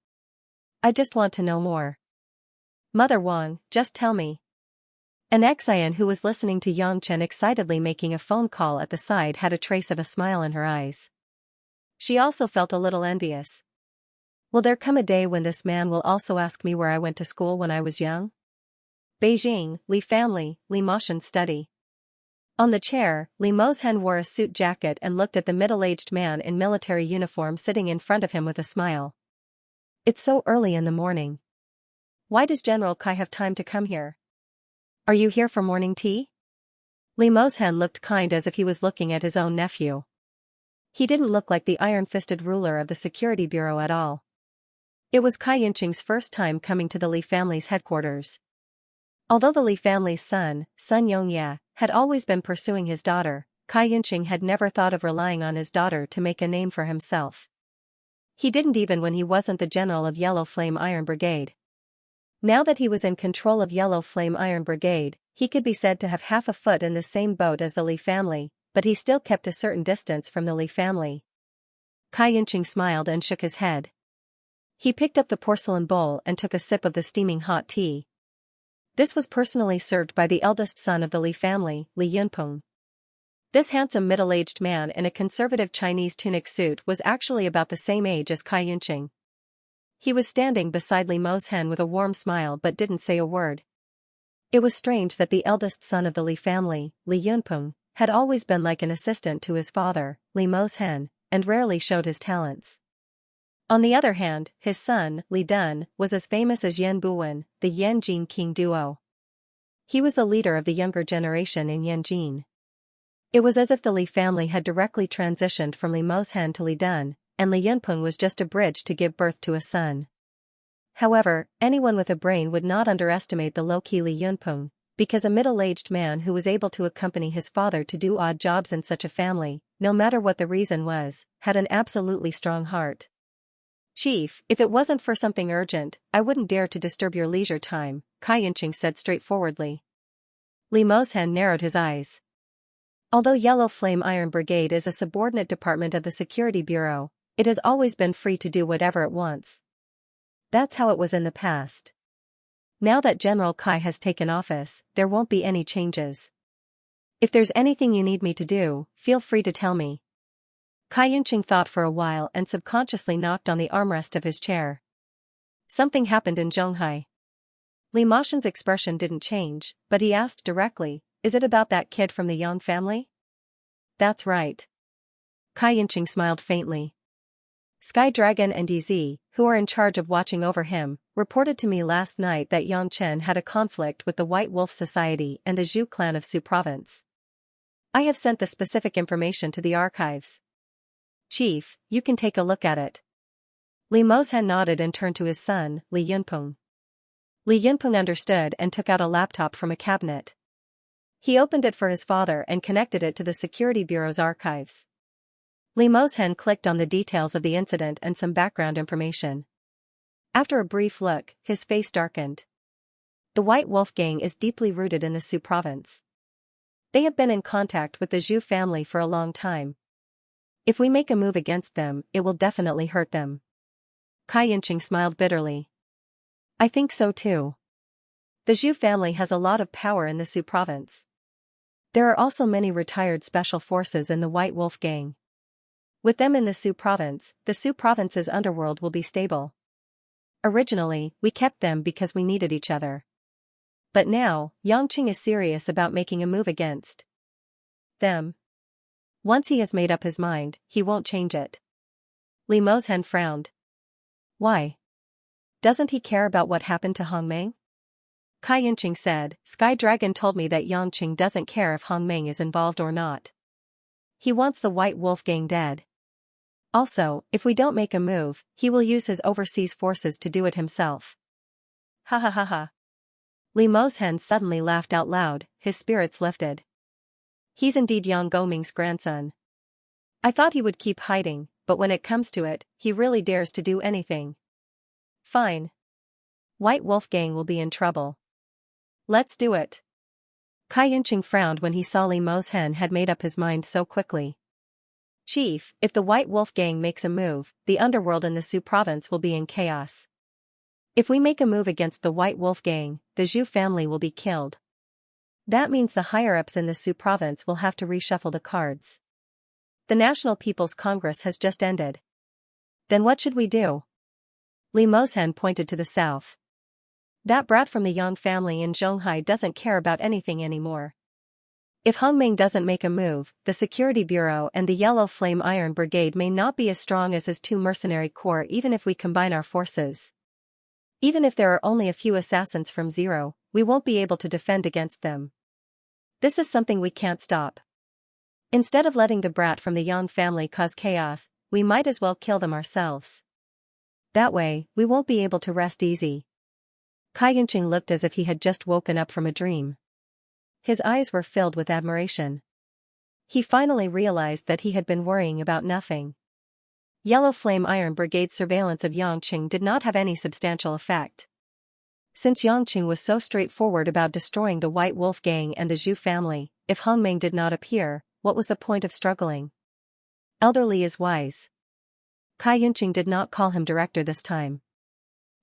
I just want to know more." "Mother Wang, just tell me." An Xian who was listening to Yangqing excitedly making a phone call at the side had a trace of a smile in her eyes. She also felt a little envious. Will there come a day when this man will also ask me where I went to school when I was young? Beijing, Li family, Li Moshen study. On the chair, Li Moshen wore a suit jacket and looked at the middle-aged man in military uniform sitting in front of him with a smile. It's so early in the morning. Why does General Kai have time to come here? Are you here for morning tea? Li Moshen looked kind as if he was looking at his own nephew. He didn't look like the iron-fisted ruler of the security bureau at all. It was Kai Yunqing's first time coming to the Li family's headquarters. Although the Li family's son, Xianxia, had always been pursuing his daughter, Kai Yunqing had never thought of relying on his daughter to make a name for himself. He didn't even when he wasn't the general of Yellow Flame Iron Brigade. Now that he was in control of Yellow Flame Iron Brigade, he could be said to have half a foot in the same boat as the Li family, but he still kept a certain distance from the Li family. Kai Yunqing smiled and shook his head. He picked up the porcelain bowl and took a sip of the steaming hot tea. This was personally served by the eldest son of the Li family, Li Yunpeng. This handsome middle-aged man in a conservative Chinese tunic suit was actually about the same age as Kai Yunqing. He was standing beside Li Moshen with a warm smile but didn't say a word. It was strange that the eldest son of the Li family, Li Yunpeng, had always been like an assistant to his father, Li Moshen, and rarely showed his talents. On the other hand, his son, Li Dun, was as famous as Yan Buwen, the Yanjin King duo. He was the leader of the younger generation in Yanjin. It was as if the Li family had directly transitioned from Li Moshen to Li Dun, and Li Yunpeng was just a bridge to give birth to a son. However, anyone with a brain would not underestimate the low-key Li Yunpeng, because a middle-aged man who was able to accompany his father to do odd jobs in such a family, no matter what the reason was, had an absolutely strong heart. "Chief, if it wasn't for something urgent, I wouldn't dare to disturb your leisure time," Kai Yunqing said straightforwardly. Li Moshen narrowed his eyes. Although Yellow Flame Iron Brigade is a subordinate department of the Security Bureau, it has always been free to do whatever it wants. That's how it was in the past. Now that General Kai has taken office, there won't be any changes. If there's anything you need me to do, feel free to tell me. Kai Yunqing thought for a while and subconsciously knocked on the armrest of his chair. Something happened in Zhonghai. Li Moshen's expression didn't change, but he asked directly, "Is it about that kid from the Yang family?" "That's right." Kai Yunqing smiled faintly. Sky Dragon and DZ, who are in charge of watching over him, reported to me last night that Yang Chen had a conflict with the White Wolf Society and the Zhu clan of Su Province. I have sent the specific information to the archives. Chief, you can take a look at it. Li Moshen nodded and turned to his son, Li Yunpeng. Li Yunpeng understood and took out a laptop from a cabinet. He opened it for his father and connected it to the Security Bureau's archives. Li Moshen clicked on the details of the incident and some background information. After a brief look, his face darkened. The White Wolf Gang is deeply rooted in the Su Province. They have been in contact with the Zhu family for a long time. If we make a move against them, it will definitely hurt them. Kai Yunqing smiled bitterly. I think so too. The Zhu family has a lot of power in the Su Province. There are also many retired special forces in the White Wolf Gang. With them in the Su Province's underworld will be stable. Originally, we kept them because we needed each other. But now, Yangqing is serious about making a move against them. Once he has made up his mind, he won't change it. Li Moshen frowned. Why? Doesn't he care about what happened to Hongmeng? Kai Yunqing said, Sky Dragon told me that Yangqing doesn't care if Hongmeng is involved or not. He wants the White Wolf Gang dead. Also, if we don't make a move, he will use his overseas forces to do it himself. Ha ha ha ha. Li Moshen suddenly laughed out loud, his spirits lifted. He's indeed Yang Goming's grandson. I thought he would keep hiding, but when it comes to it, he really dares to do anything. Fine. White Wolf Gang will be in trouble. Let's do it. Kai Yunqing frowned when he saw Li Moshen had made up his mind so quickly. Chief, if the White Wolf Gang makes a move, the underworld in the Su Province will be in chaos. If we make a move against the White Wolf Gang, the Zhu family will be killed. That means the higher-ups in the Su Province will have to reshuffle the cards. The National People's Congress has just ended. Then what should we do? Li Mozhen pointed to the south. That brat from the Yang family in Zhonghai doesn't care about anything anymore. If Hongming doesn't make a move, the Security Bureau and the Yellow Flame Iron Brigade may not be as strong as his two mercenary corps even if we combine our forces. Even if there are only a few assassins from zero, we won't be able to defend against them. This is something we can't stop. Instead of letting the brat from the Yang family cause chaos, we might as well kill them ourselves. That way, we won't be able to rest easy. Kai Yunqing looked as if he had just woken up from a dream. His eyes were filled with admiration. He finally realized that he had been worrying about nothing. Yellow Flame Iron Brigade's surveillance of Yangqing did not have any substantial effect. Since Yangqing was so straightforward about destroying the White Wolf Gang and the Zhu family, if Hongming did not appear, what was the point of struggling? Elderly is wise. Kai Yunqing did not call him director this time.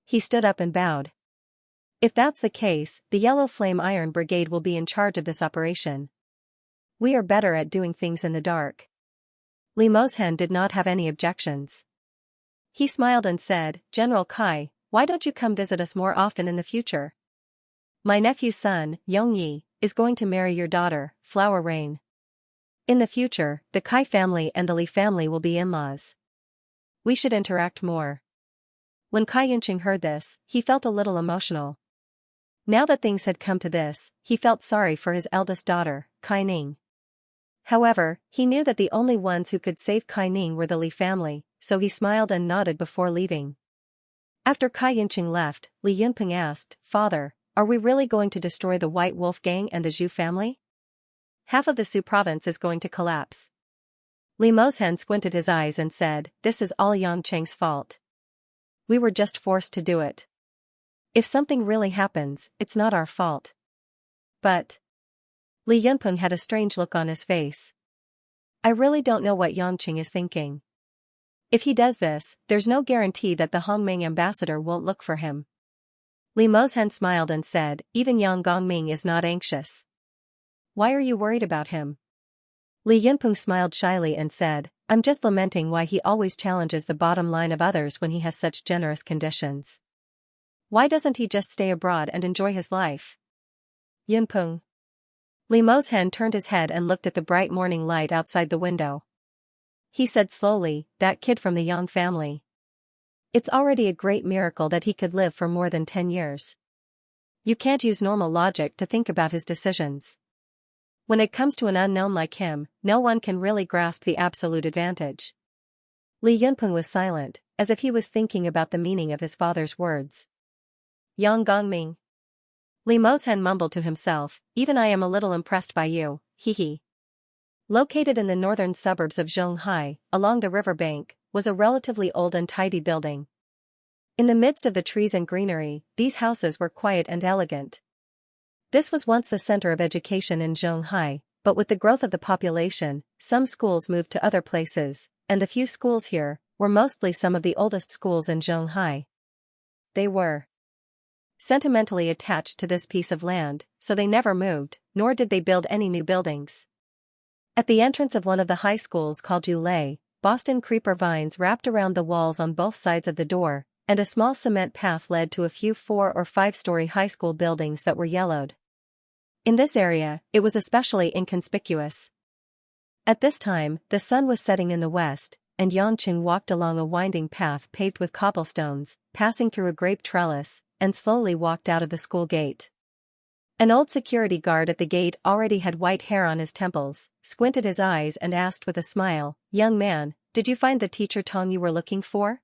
He stood up and bowed. If that's the case, the Yellow Flame Iron Brigade will be in charge of this operation. We are better at doing things in the dark. Li Mozhen did not have any objections. He smiled and said, General Kai, why don't you come visit us more often in the future? My nephew's son, Yongyi, is going to marry your daughter, Flower Rain. In the future, the Kai family and the Li family will be in-laws. We should interact more. When Kai Yunqing heard this, he felt a little emotional. Now that things had come to this, he felt sorry for his eldest daughter, Kai Ning. However, he knew that the only ones who could save Kai Ning were the Li family, so he smiled and nodded before leaving. After Kai Yunqing left, Li Yunpeng asked, Father, are we really going to destroy the White Wolf Gang and the Zhu family? Half of the Su province is going to collapse. Li Mozhen squinted his eyes and said, This is all Yangqing's fault. We were just forced to do it. If something really happens, it's not our fault. But Li Yunpeng had a strange look on his face. I really don't know what Yangqing is thinking. If he does this, there's no guarantee that the Hongming ambassador won't look for him. Li Mozhen smiled and said, Even Yang Gongming is not anxious. Why are you worried about him? Li Yunpeng smiled shyly and said, I'm just lamenting why he always challenges the bottom line of others when he has such generous conditions. Why doesn't he just stay abroad and enjoy his life? Yunpeng. Li Mozhen turned his head and looked at the bright morning light outside the window. He said slowly, That kid from the Yang family. It's already a great miracle that he could live for more than 10 years. You can't use normal logic to think about his decisions. When it comes to an unknown like him, no one can really grasp the absolute advantage. Li Yunpeng was silent, as if he was thinking about the meaning of his father's words. Yang Gongming. Li Mozhen mumbled to himself, Even I am a little impressed by you, hee. Located in the northern suburbs of Zhonghai, along the riverbank, was a relatively old and tidy building. In the midst of the trees and greenery, these houses were quiet and elegant. This was once the center of education in Zhonghai, but with the growth of the population, some schools moved to other places, and the few schools here were mostly some of the oldest schools in Zhonghai. They were sentimentally attached to this piece of land, so they never moved, nor did they build any new buildings. At the entrance of one of the high schools called Julei, Boston creeper vines wrapped around the walls on both sides of the door, and a small cement path led to a few 4- or 5-story high school buildings that were yellowed. In this area, it was especially inconspicuous. At this time, the sun was setting in the west, and Yangqing walked along a winding path paved with cobblestones, passing through a grape trellis, and slowly walked out of the school gate. An old security guard at the gate already had white hair on his temples, squinted his eyes and asked with a smile, Young man, did you find the teacher Tong you were looking for?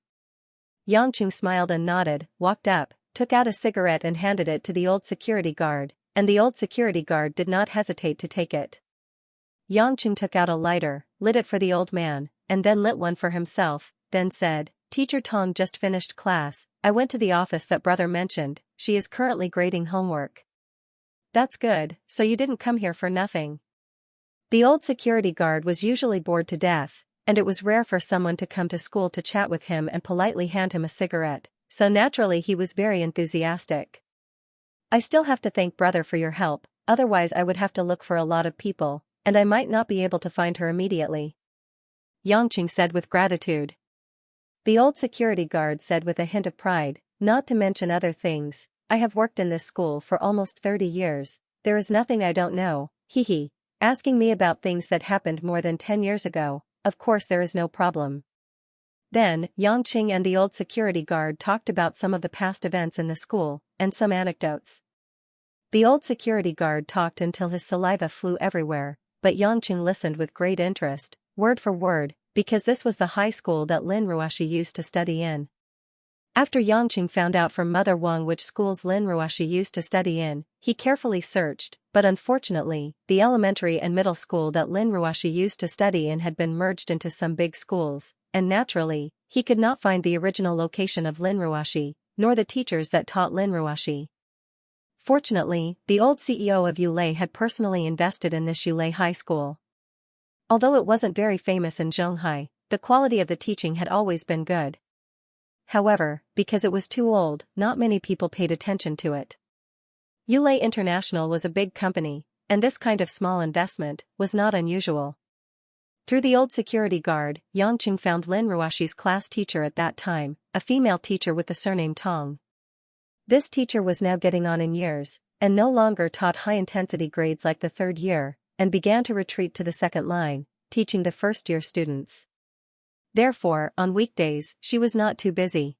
Yangqing smiled and nodded, walked up, took out a cigarette and handed it to the old security guard, and the old security guard did not hesitate to take it. Yangqing took out a lighter, lit it for the old man, and then lit one for himself, then said, Teacher Tong just finished class, I went to the office that brother mentioned, she is currently grading homework. That's good, so you didn't come here for nothing. The old security guard was usually bored to death, and it was rare for someone to come to school to chat with him and politely hand him a cigarette, so naturally he was very enthusiastic. I still have to thank brother for your help, otherwise I would have to look for a lot of people, and I might not be able to find her immediately. Yangqing said with gratitude. The old security guard said with a hint of pride, not to mention other things, I have worked in this school for almost 30 years, there is nothing I don't know, hee hee. Asking me about things that happened more than 10 years ago, of course there is no problem. Then, Yangqing and the old security guard talked about some of the past events in the school, and some anecdotes. The old security guard talked until his saliva flew everywhere, but Yangqing listened with great interest, word for word, because this was the high school that Lin Ruoxi used to study in. After Yangqing found out from Mother Wang which schools Lin Ruoxi used to study in, he carefully searched, but unfortunately, the elementary and middle school that Lin Ruoxi used to study in had been merged into some big schools, and naturally, he could not find the original location of Lin Ruoxi, nor the teachers that taught Lin Ruoxi. Fortunately, the old CEO of Yulei had personally invested in this Yulei High School. Although it wasn't very famous in Zhonghai, the quality of the teaching had always been good. However, because it was too old, not many people paid attention to it. Yulei International was a big company, and this kind of small investment was not unusual. Through the old security guard, Yangqing found Lin Ruoxi's class teacher at that time, a female teacher with the surname Tong. This teacher was now getting on in years, and no longer taught high-intensity grades like the third year, and began to retreat to the second line, teaching the first-year students. Therefore, on weekdays, she was not too busy.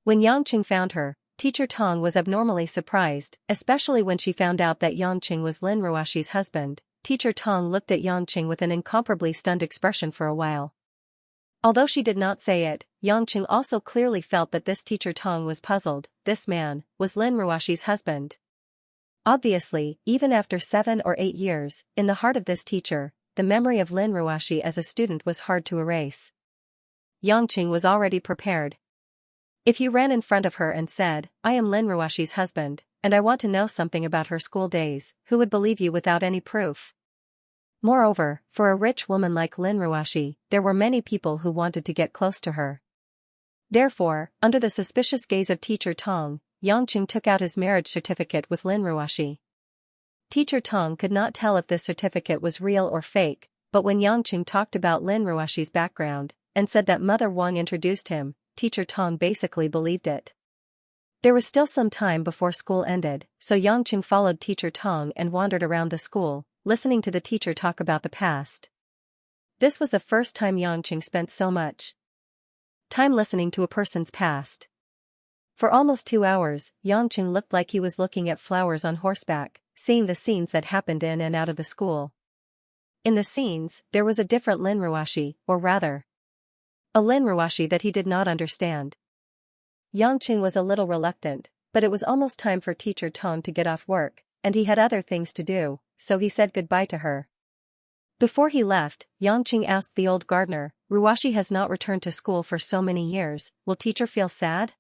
When Yangqing found her, teacher Tong was abnormally surprised, especially when she found out that Yangqing was Lin Ruoxi's husband. Teacher Tong looked at Yangqing with an incomparably stunned expression for a while. Although she did not say it, Yangqing also clearly felt that this teacher Tong was puzzled. This man was Lin Ruoxi's husband. Obviously, even after 7 or 8 years, in the heart of this teacher, the memory of Lin Ruoxi as a student was hard to erase. Yangqing was already prepared. If you ran in front of her and said, I am Lin Ruoxi's husband, and I want to know something about her school days, who would believe you without any proof? Moreover, for a rich woman like Lin Ruoxi, there were many people who wanted to get close to her. Therefore, under the suspicious gaze of teacher Tong, Yangqing took out his marriage certificate with Lin Ruoxi. Teacher Tong could not tell if this certificate was real or fake, but when Yangqing talked about Lin Ruoxi's background, and said that Mother Wang introduced him, teacher Tong basically believed it. There was still some time before school ended, so Yangqing followed teacher Tong and wandered around the school, listening to the teacher talk about the past. This was the first time Yangqing spent so much time listening to a person's past. For almost 2 hours, Yangqing looked like he was looking at flowers on horseback, seeing the scenes that happened in and out of the school. In the scenes, there was a different Lin Ruoxi, or rather, a Lin Ruoxi that he did not understand. Yangqing was a little reluctant, but it was almost time for teacher Tong to get off work, and he had other things to do, so he said goodbye to her. Before he left, Yangqing asked the old gardener, Ruoxi has not returned to school for so many years, will teacher feel sad?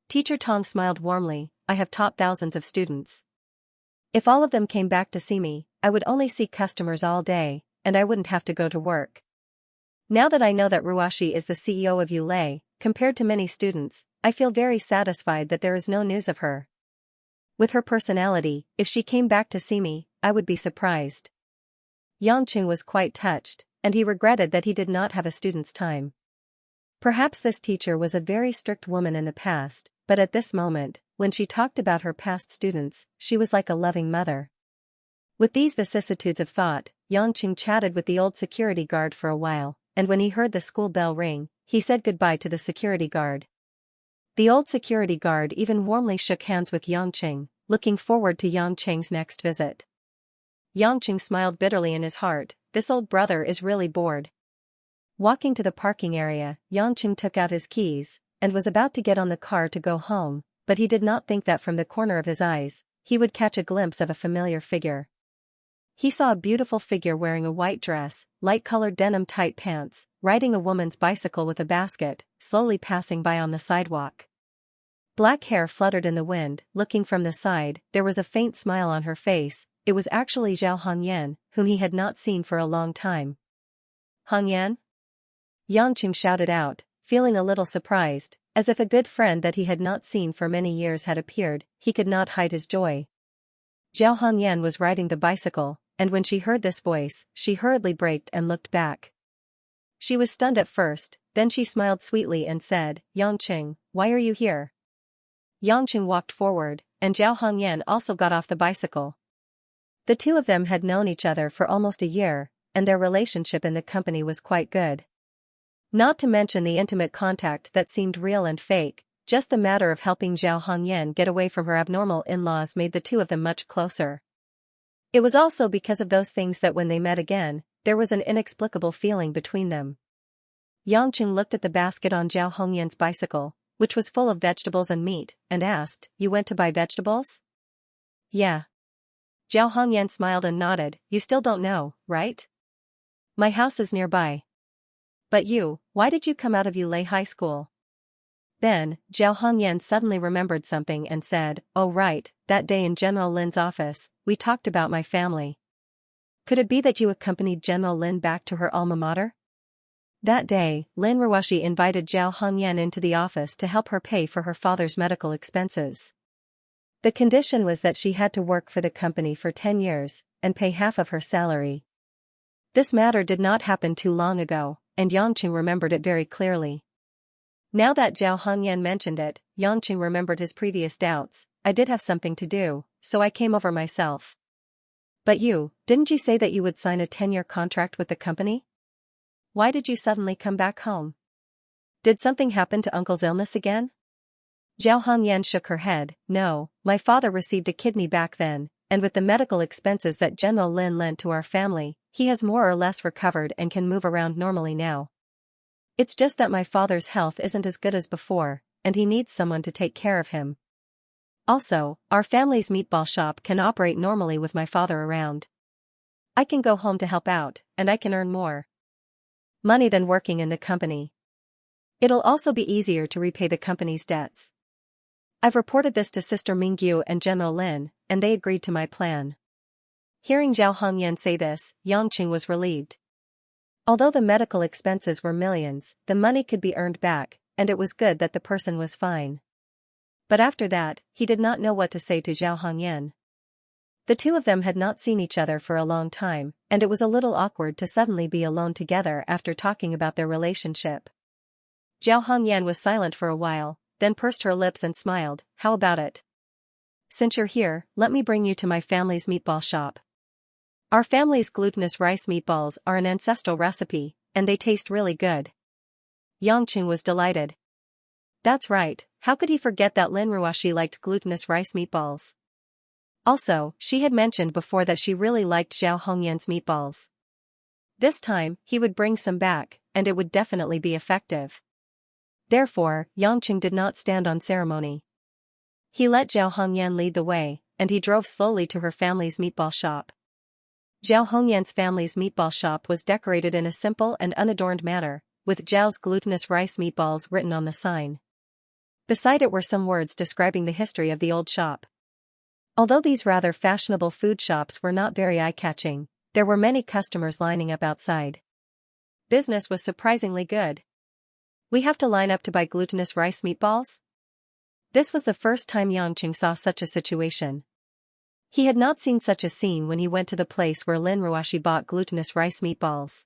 Teacher Tong smiled warmly, I have taught thousands of students. If all of them came back to see me, I would only see customers all day, and I wouldn't have to go to work. Now that I know that Ruoxi is the CEO of Yulei, compared to many students, I feel very satisfied that there is no news of her. With her personality, if she came back to see me, I would be surprised. Yangqing was quite touched, and he regretted that he did not have a student's time. Perhaps this teacher was a very strict woman in the past, but at this moment, when she talked about her past students, she was like a loving mother. With these vicissitudes of thought, Yangqing chatted with the old security guard for a while, and when he heard the school bell ring, he said goodbye to the security guard. The old security guard even warmly shook hands with Yangqing, looking forward to Yangqing's next visit. Yangqing smiled bitterly in his heart, this old brother is really bored. Walking to the parking area, Yangqing took out his keys, and was about to get on the car to go home, but he did not think that from the corner of his eyes, he would catch a glimpse of a familiar figure. He saw a beautiful figure wearing a white dress, light-colored denim tight pants, riding a woman's bicycle with a basket, slowly passing by on the sidewalk. Black hair fluttered in the wind, looking from the side, there was a faint smile on her face, it was actually Zhao Hongyan, whom he had not seen for a long time. Hongyan? Yangqing shouted out, feeling a little surprised, as if a good friend that he had not seen for many years had appeared, he could not hide his joy. Zhao Hongyan was riding the bicycle, and when she heard this voice, she hurriedly braked and looked back. She was stunned at first, Then she smiled sweetly and said, Yangqing, why are you here? Yangqing walked forward, and Zhao Hongyan also got off the bicycle. The two of them had known each other for almost a year, and their relationship in the company was quite good. Not to mention the intimate contact that seemed real and fake, just the matter of helping Zhao Hongyan get away from her abnormal in-laws made the two of them much closer. It was also because of those things that when they met again, there was an inexplicable feeling between them. Yangqing looked at the basket on Zhao Hongyan's bicycle, which was full of vegetables and meat, and asked, You went to buy vegetables? Yeah. Zhao Hongyan smiled and nodded, You still don't know, right? My house is nearby. But you, why did you come out of Yulei High School? Then, Zhao Hongyan suddenly remembered something and said, Oh right, that day in General Lin's office, we talked about my family. Could it be that you accompanied General Lin back to her alma mater? That day, Lin Ruoshi invited Zhao Hongyan into the office to help her pay for her father's medical expenses. The condition was that she had to work for the company for 10 years, and pay half of her salary. This matter did not happen too long ago, and Yangqing remembered it very clearly. Now that Zhao Hongyan mentioned it, Yangqing remembered his previous doubts. I did have something to do, so I came over myself. But didn't you say that you would sign a 10-year contract with the company? Why did you suddenly come back home? Did something happen to Uncle's illness again? Zhao Hongyan shook her head, No, my father received a kidney back then, and with the medical expenses that General Lin lent to our family, he has more or less recovered and can move around normally now. It's just that my father's health isn't as good as before, and he needs someone to take care of him. Also, our family's meatball shop can operate normally with my father around. I can go home to help out, and I can earn more money than working in the company. It'll also be easier to repay the company's debts. I've reported this to Sister Mingyu and General Lin, and they agreed to my plan. Hearing Zhao Hongyan say this, Yangqing was relieved. Although the medical expenses were millions, the money could be earned back, and it was good that the person was fine. But after that, he did not know what to say to Zhao Hongyan. The two of them had not seen each other for a long time, and it was a little awkward to suddenly be alone together after talking about their relationship. Zhao Hongyan was silent for a while, then pursed her lips and smiled, How about it? Since you're here, let me bring you to my family's meatball shop. Our family's glutinous rice meatballs are an ancestral recipe, and they taste really good. Yangqing was delighted. That's right, how could he forget that Lin Ruoshi liked glutinous rice meatballs? Also, she had mentioned before that she really liked Zhao Hongyan's meatballs. This time, he would bring some back, and it would definitely be effective. Therefore, Yangqing did not stand on ceremony. He let Zhao Hongyan lead the way, and he drove slowly to her family's meatball shop. Zhao Hongyan's family's meatball shop was decorated in a simple and unadorned manner, with Zhao's glutinous rice meatballs written on the sign. Beside it were some words describing the history of the old shop. Although these rather fashionable food shops were not very eye-catching, there were many customers lining up outside. Business was surprisingly good. We have to line up to buy glutinous rice meatballs? This was the first time Yangqing saw such a situation. He had not seen such a scene when he went to the place where Lin Ruoshi bought glutinous rice meatballs.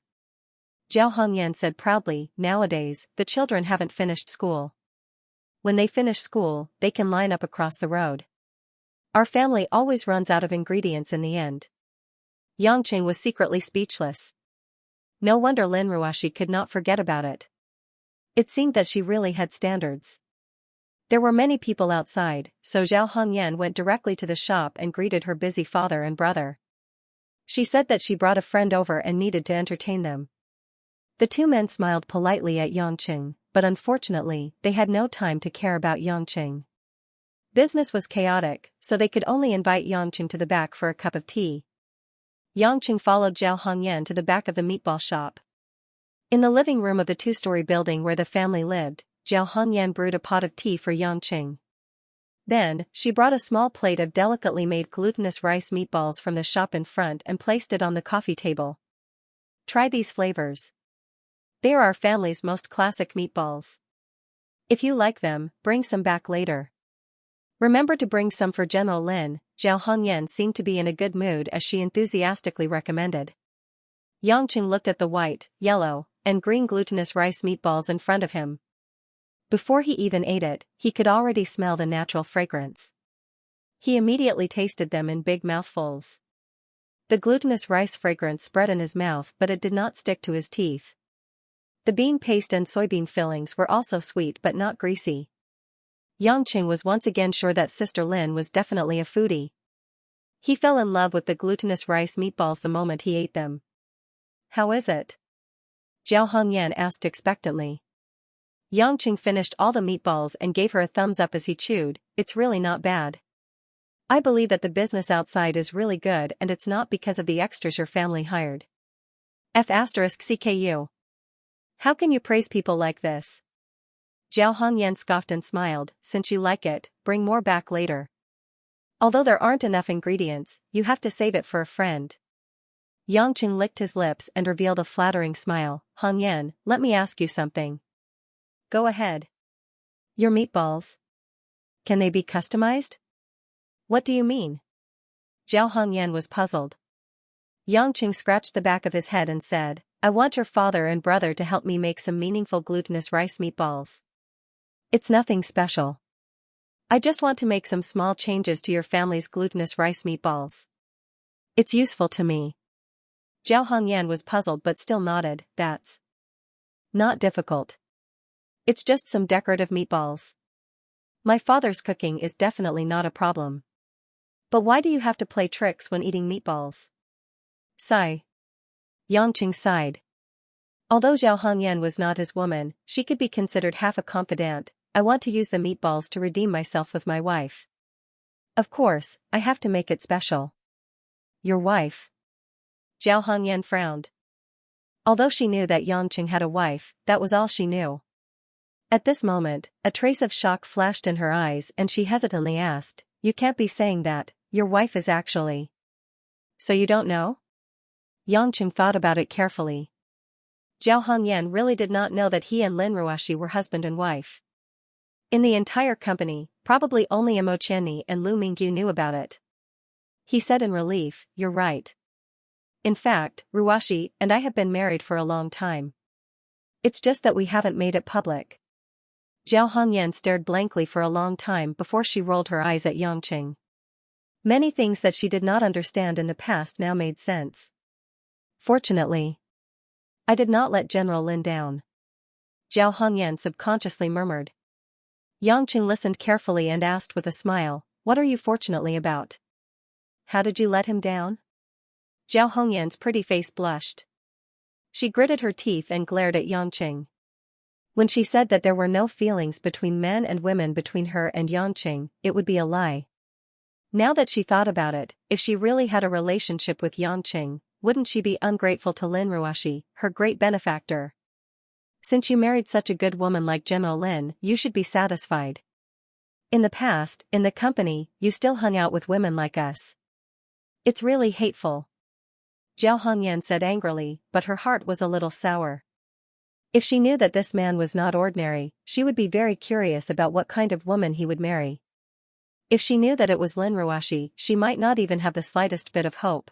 Zhao Hongyan said proudly, Nowadays, the children haven't finished school. When they finish school, they can line up across the road. Our family always runs out of ingredients in the end. Yangqing was secretly speechless. No wonder Lin Ruoshi could not forget about it. It seemed that she really had standards. There were many people outside, so Zhao Hongyan went directly to the shop and greeted her busy father and brother. She said that she brought a friend over and needed to entertain them. The two men smiled politely at Yangqing, but unfortunately, they had no time to care about Yangqing. Business was chaotic, so they could only invite Yangqing to the back for a cup of tea. Yangqing followed Zhao Hongyan to the back of the meatball shop. In the living room of the two-story building where the family lived, Zhao Hongyan brewed a pot of tea for Yangqing. Then, she brought a small plate of delicately made glutinous rice meatballs from the shop in front and placed it on the coffee table. Try these flavors. They are our family's most classic meatballs. If you like them, bring some back later. Remember to bring some for General Lin. Zhao Hongyan seemed to be in a good mood as she enthusiastically recommended. Yangqing looked at the white, yellow, and green glutinous rice meatballs in front of him. Before he even ate it, he could already smell the natural fragrance. He immediately tasted them in big mouthfuls. The glutinous rice fragrance spread in his mouth, but it did not stick to his teeth. The bean paste and soybean fillings were also sweet but not greasy. Xianxia was once again sure that Sister Lin was definitely a foodie. He fell in love with the glutinous rice meatballs the moment he ate them. "How is it?" Zhao Hongyan asked expectantly. Xianxia finished all the meatballs and gave her a thumbs up as he chewed. "It's really not bad. I believe that the business outside is really good, and it's not because of the extras your family hired." F***CKU. How can you praise people like this? Zhao Hongyan scoffed and smiled. "Since you like it, bring more back later. Although there aren't enough ingredients, you have to save it for a friend." Xianxia licked his lips and revealed a flattering smile. "Hongyan, let me ask you something." "Go ahead." "Your meatballs. Can they be customized?" "What do you mean?" Zhao Hongyan was puzzled. Xianxia scratched the back of his head and said, "I want your father and brother to help me make some meaningful glutinous rice meatballs. It's nothing special. I just want to make some small changes to your family's glutinous rice meatballs. It's useful to me." Zhao Hongyan was puzzled but still nodded. "That's not difficult. It's just some decorative meatballs. My father's cooking is definitely not a problem. But why do you have to play tricks when eating meatballs?" Sigh. Xianxia sighed. Although Zhao Hongyan was not his woman, she could be considered half a confidant. "I want to use the meatballs to redeem myself with my wife. Of course, I have to make it special." "Your wife?" Zhao Hongyan frowned. Although she knew that Xianxia had a wife, that was all she knew. At this moment, a trace of shock flashed in her eyes and she hesitantly asked, "You can't be saying that your wife is actually..." "So you don't know?" Xianxia thought about it carefully. Zhao Hongyan really did not know that he and Lin Ruoxi were husband and wife. In the entire company, probably only Mo Qianni and Lu Mingyu knew about it. He said in relief, "You're right. In fact, Ruoxi and I have been married for a long time. It's just that we haven't made it public." Zhao Hongyan stared blankly for a long time before she rolled her eyes at Xianxia. Many things that she did not understand in the past now made sense. "Fortunately, I did not let General Lin down," Zhao Hongyan subconsciously murmured. Xianxia listened carefully and asked with a smile, "What are you fortunately about? How did you let him down?" Zhao Hongyan's pretty face blushed. She gritted her teeth and glared at Xianxia. When she said that there were no feelings between men and women between her and Xianxia, it would be a lie. Now that she thought about it, if she really had a relationship with Xianxia, wouldn't she be ungrateful to Lin Ruoxi, her great benefactor? "Since you married such a good woman like General Lin, you should be satisfied. In the past, in the company, you still hung out with women like us. It's really hateful," Zhao Hongyan said angrily, but her heart was a little sour. If she knew that this man was not ordinary, she would be very curious about what kind of woman he would marry. If she knew that it was Lin Ruoxi, she might not even have the slightest bit of hope.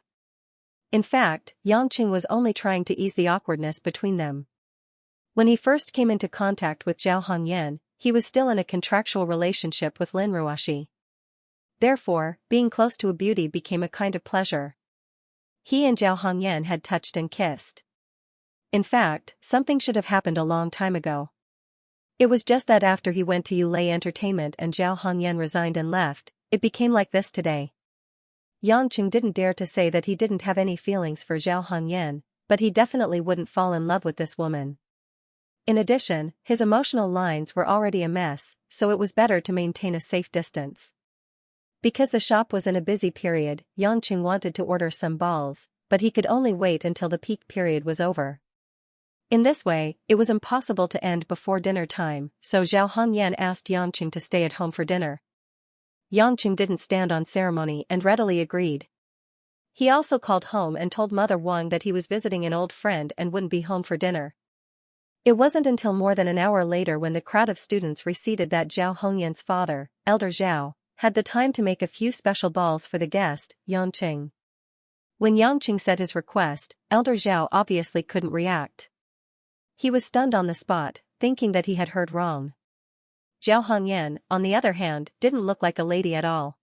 In fact, Xianxia was only trying to ease the awkwardness between them. When he first came into contact with Zhao Hongyan, he was still in a contractual relationship with Lin Ruoxi. Therefore, being close to a beauty became a kind of pleasure. He and Zhao Hongyan had touched and kissed. In fact, something should have happened a long time ago. It was just that after he went to Yulei Entertainment and Zhao Hongyan resigned and left, it became like this today. Xianxia didn't dare to say that he didn't have any feelings for Zhao Hongyan, but he definitely wouldn't fall in love with this woman. In addition, his emotional lines were already a mess, so it was better to maintain a safe distance. Because the shop was in a busy period, Xianxia wanted to order some balls, but he could only wait until the peak period was over. In this way, it was impossible to end before dinner time, so Zhao Hongyan asked Xianxia to stay at home for dinner. Xianxia didn't stand on ceremony and readily agreed. He also called home and told Mother Wang that he was visiting an old friend and wouldn't be home for dinner. It wasn't until more than an hour later when the crowd of students receded that Zhao Hongyan's father, Elder Zhao, had the time to make a few special balls for the guest, Xianxia. When Xianxia said his request, Elder Zhao obviously couldn't react. He was stunned on the spot, thinking that he had heard wrong. Zhao Hongyan, on the other hand, didn't look like a lady at all.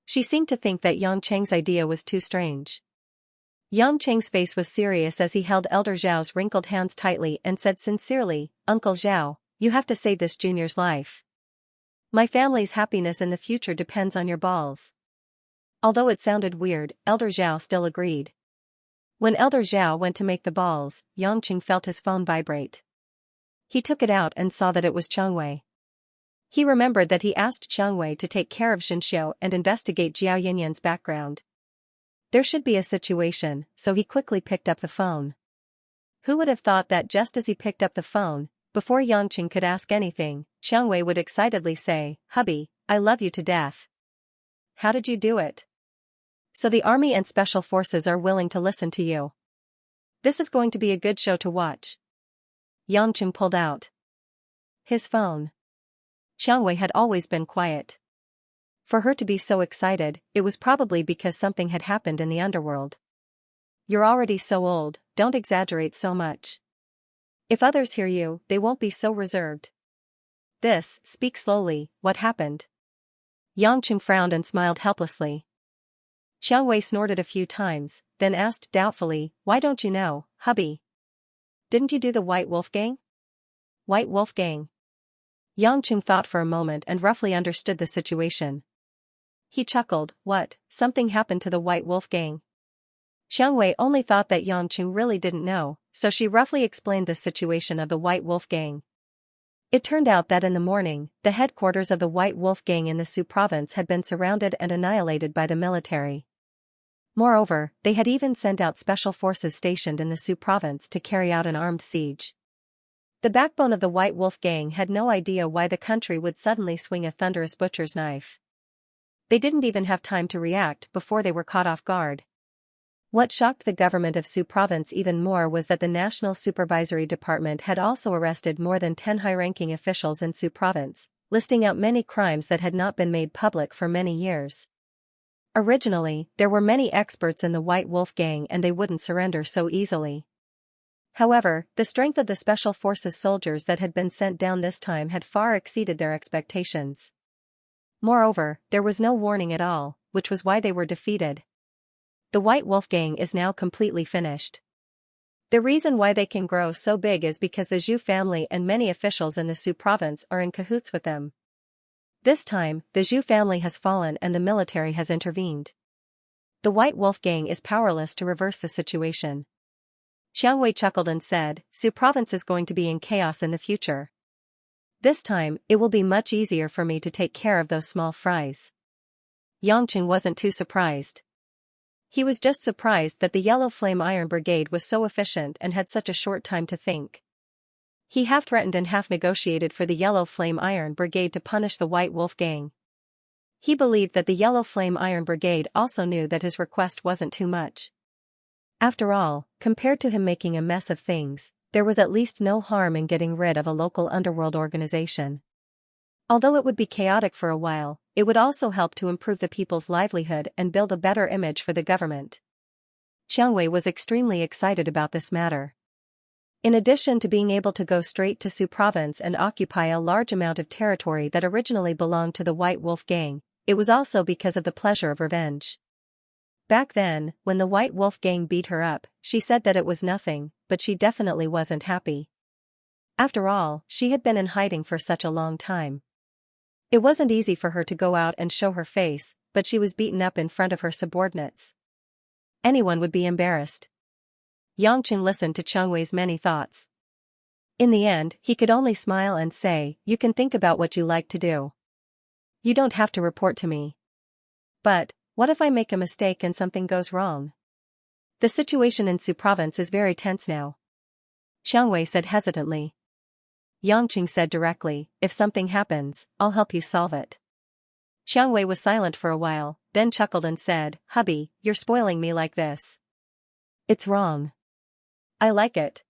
She seemed to think that Yang Cheng's idea was too strange. Yang Cheng's face was serious as he held Elder Zhao's wrinkled hands tightly and said sincerely, "Uncle Zhao, you have to save this junior's life. My family's happiness in the future depends on your balls." Although it sounded weird, Elder Zhao still agreed. When Elder Zhao went to make the balls, Yang Cheng felt his phone vibrate. He took it out and saw that it was Cheng Wei. He remembered that he asked Cheng Wei to take care of Xianxia and investigate Jiao Yinyan's background. There should be a situation, so he quickly picked up the phone. Who would have thought that just as he picked up the phone, before Yang Cheng could ask anything, Cheng Wei would excitedly say, "Hubby, I love you to death. How did you do it? So the army and special forces are willing to listen to you. This is going to be a good show to watch." Yang Cheng pulled out his phone. Cheng Wei had always been quiet. For her to be so excited, it was probably because something had happened in the underworld. "You're already so old, don't exaggerate so much. If others hear you, they won't be so reserved. Speak slowly, what happened?" Yang Cheng frowned and smiled helplessly. Cheng Wei snorted a few times, then asked doubtfully, "Why don't you know, hubby? Didn't you do the White Wolf Gang?" "White Wolf Gang?" Yang Cheng thought for a moment and roughly understood the situation. He chuckled, "What, something happened to the White Wolf Gang?" Cheng Wei only thought that Yang Cheng really didn't know, so she roughly explained the situation of the White Wolf Gang. It turned out that in the morning, the headquarters of the White Wolf Gang in the Su province had been surrounded and annihilated by the military. Moreover, they had even sent out special forces stationed in the Su province to carry out an armed siege. The backbone of the White Wolf Gang had no idea why the country would suddenly swing a thunderous butcher's knife. They didn't even have time to react before they were caught off guard. What shocked the government of Su province even more was that the National Supervisory Department had also arrested more than 10 high-ranking officials in Su province, listing out many crimes that had not been made public for many years. Originally, there were many experts in the White Wolf Gang and they wouldn't surrender so easily. However, the strength of the Special Forces soldiers that had been sent down this time had far exceeded their expectations. Moreover, there was no warning at all, which was why they were defeated. The White Wolf Gang is now completely finished. The reason why they can grow so big is because the Zhu family and many officials in the Su province are in cahoots with them. This time, the Zhu family has fallen and the military has intervened. The White Wolf Gang is powerless to reverse the situation. Cheng Wei chuckled and said, "Su province is going to be in chaos in the future. This time, it will be much easier for me to take care of those small fries." Yang Cheng wasn't too surprised. He was just surprised that the Yellow Flame Iron Brigade was so efficient and had such a short time to think. He half threatened and half negotiated for the Yellow Flame Iron Brigade to punish the White Wolf Gang. He believed that the Yellow Flame Iron Brigade also knew that his request wasn't too much. After all, compared to him making a mess of things, there was at least no harm in getting rid of a local underworld organization. Although it would be chaotic for a while, it would also help to improve the people's livelihood and build a better image for the government. Cheng Wei was extremely excited about this matter. In addition to being able to go straight to Su province and occupy a large amount of territory that originally belonged to the White Wolf Gang, it was also because of the pleasure of revenge. Back then, when the White Wolf Gang beat her up, she said that it was nothing, but she definitely wasn't happy. After all, she had been in hiding for such a long time. It wasn't easy for her to go out and show her face, but she was beaten up in front of her subordinates. Anyone would be embarrassed. Yang Cheng listened to Cheng Wei's many thoughts. In the end, he could only smile and say, "You can think about what you like to do. You don't have to report to me. But, what if I make a mistake and something goes wrong? The situation in Su province is very tense now." Cheng Wei said hesitantly. Yang Cheng said directly, "If something happens, I'll help you solve it." Cheng Wei was silent for a while, then chuckled and said, "Hubby, you're spoiling me like this. It's wrong. I like it."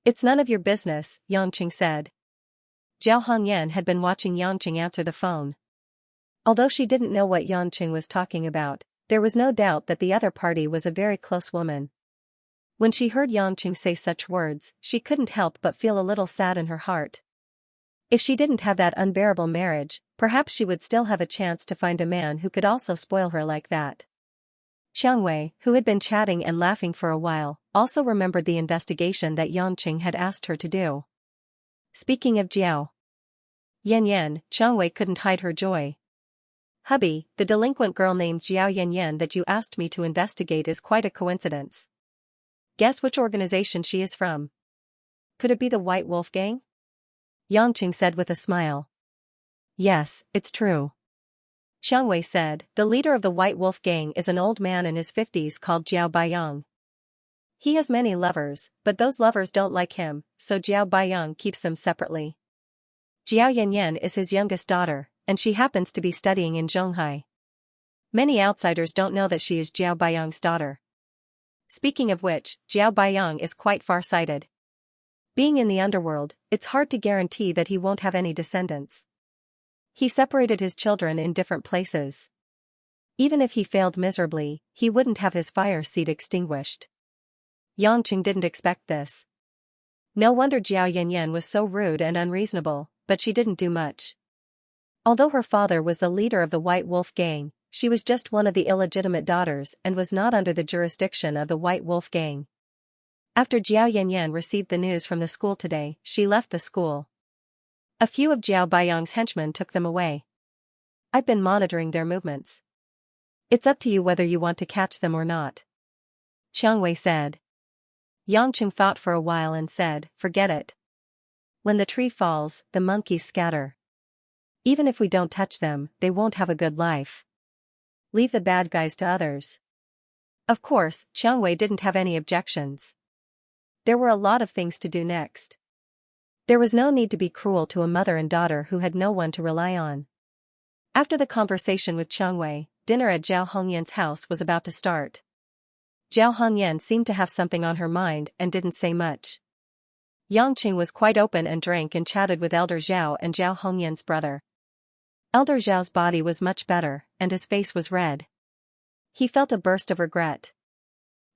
"It's none of your business," Yang Cheng said. Zhao Hongyan had been watching Yang Cheng answer the phone. Although she didn't know what Yang Cheng was talking about, there was no doubt that the other party was a very close woman. When she heard Yangqing say such words, she couldn't help but feel a little sad in her heart. If she didn't have that unbearable marriage, perhaps she would still have a chance to find a man who could also spoil her like that. Xianxia, who had been chatting and laughing for a while, also remembered the investigation that Yangqing had asked her to do. Speaking of Jiao Yanyan, Xianxia couldn't hide her joy. Hubby, the delinquent girl named Jiao Yanyan that you asked me to investigate is quite a coincidence. Guess which organization she is from? Could it be the White Wolf Gang? Yangqing said with a smile. Yes, it's true. Xianxia said, the leader of the White Wolf Gang is an old man in his 50s called Jiao Baiyang. He has many lovers, but those lovers don't like him, so Jiao Baiyang keeps them separately. Jiao Yanyan is his youngest daughter, and she happens to be studying in Zhonghai. Many outsiders don't know that she is Jiao Baiyang's daughter. Speaking of which, Jiao Baiyang is quite far-sighted. Being in the underworld, it's hard to guarantee that he won't have any descendants. He separated his children in different places. Even if he failed miserably, he wouldn't have his fire seed extinguished. Yangqing didn't expect this. No wonder Jiao Yanyan was so rude and unreasonable, but she didn't do much. Although her father was the leader of the White Wolf Gang, she was just one of the illegitimate daughters and was not under the jurisdiction of the White Wolf Gang. After Jiao Yanyan received the news from the school today, she left the school. A few of Jiao Baiyang's henchmen took them away. I've been monitoring their movements. It's up to you whether you want to catch them or not. Xianxia said. Yangqing thought for a while and said, forget it. When the tree falls, the monkeys scatter. Even if we don't touch them, they won't have a good life. Leave the bad guys to others. Of course, Xianxia didn't have any objections. There were a lot of things to do next. There was no need to be cruel to a mother and daughter who had no one to rely on. After the conversation with Xianxia, dinner at Zhao Hongyan's house was about to start. Zhao Hongyan seemed to have something on her mind and didn't say much. Yangqing was quite open and drank and chatted with Elder Zhao and Zhao Hongyan's brother. Elder Zhao's body was much better, and his face was red. He felt a burst of regret.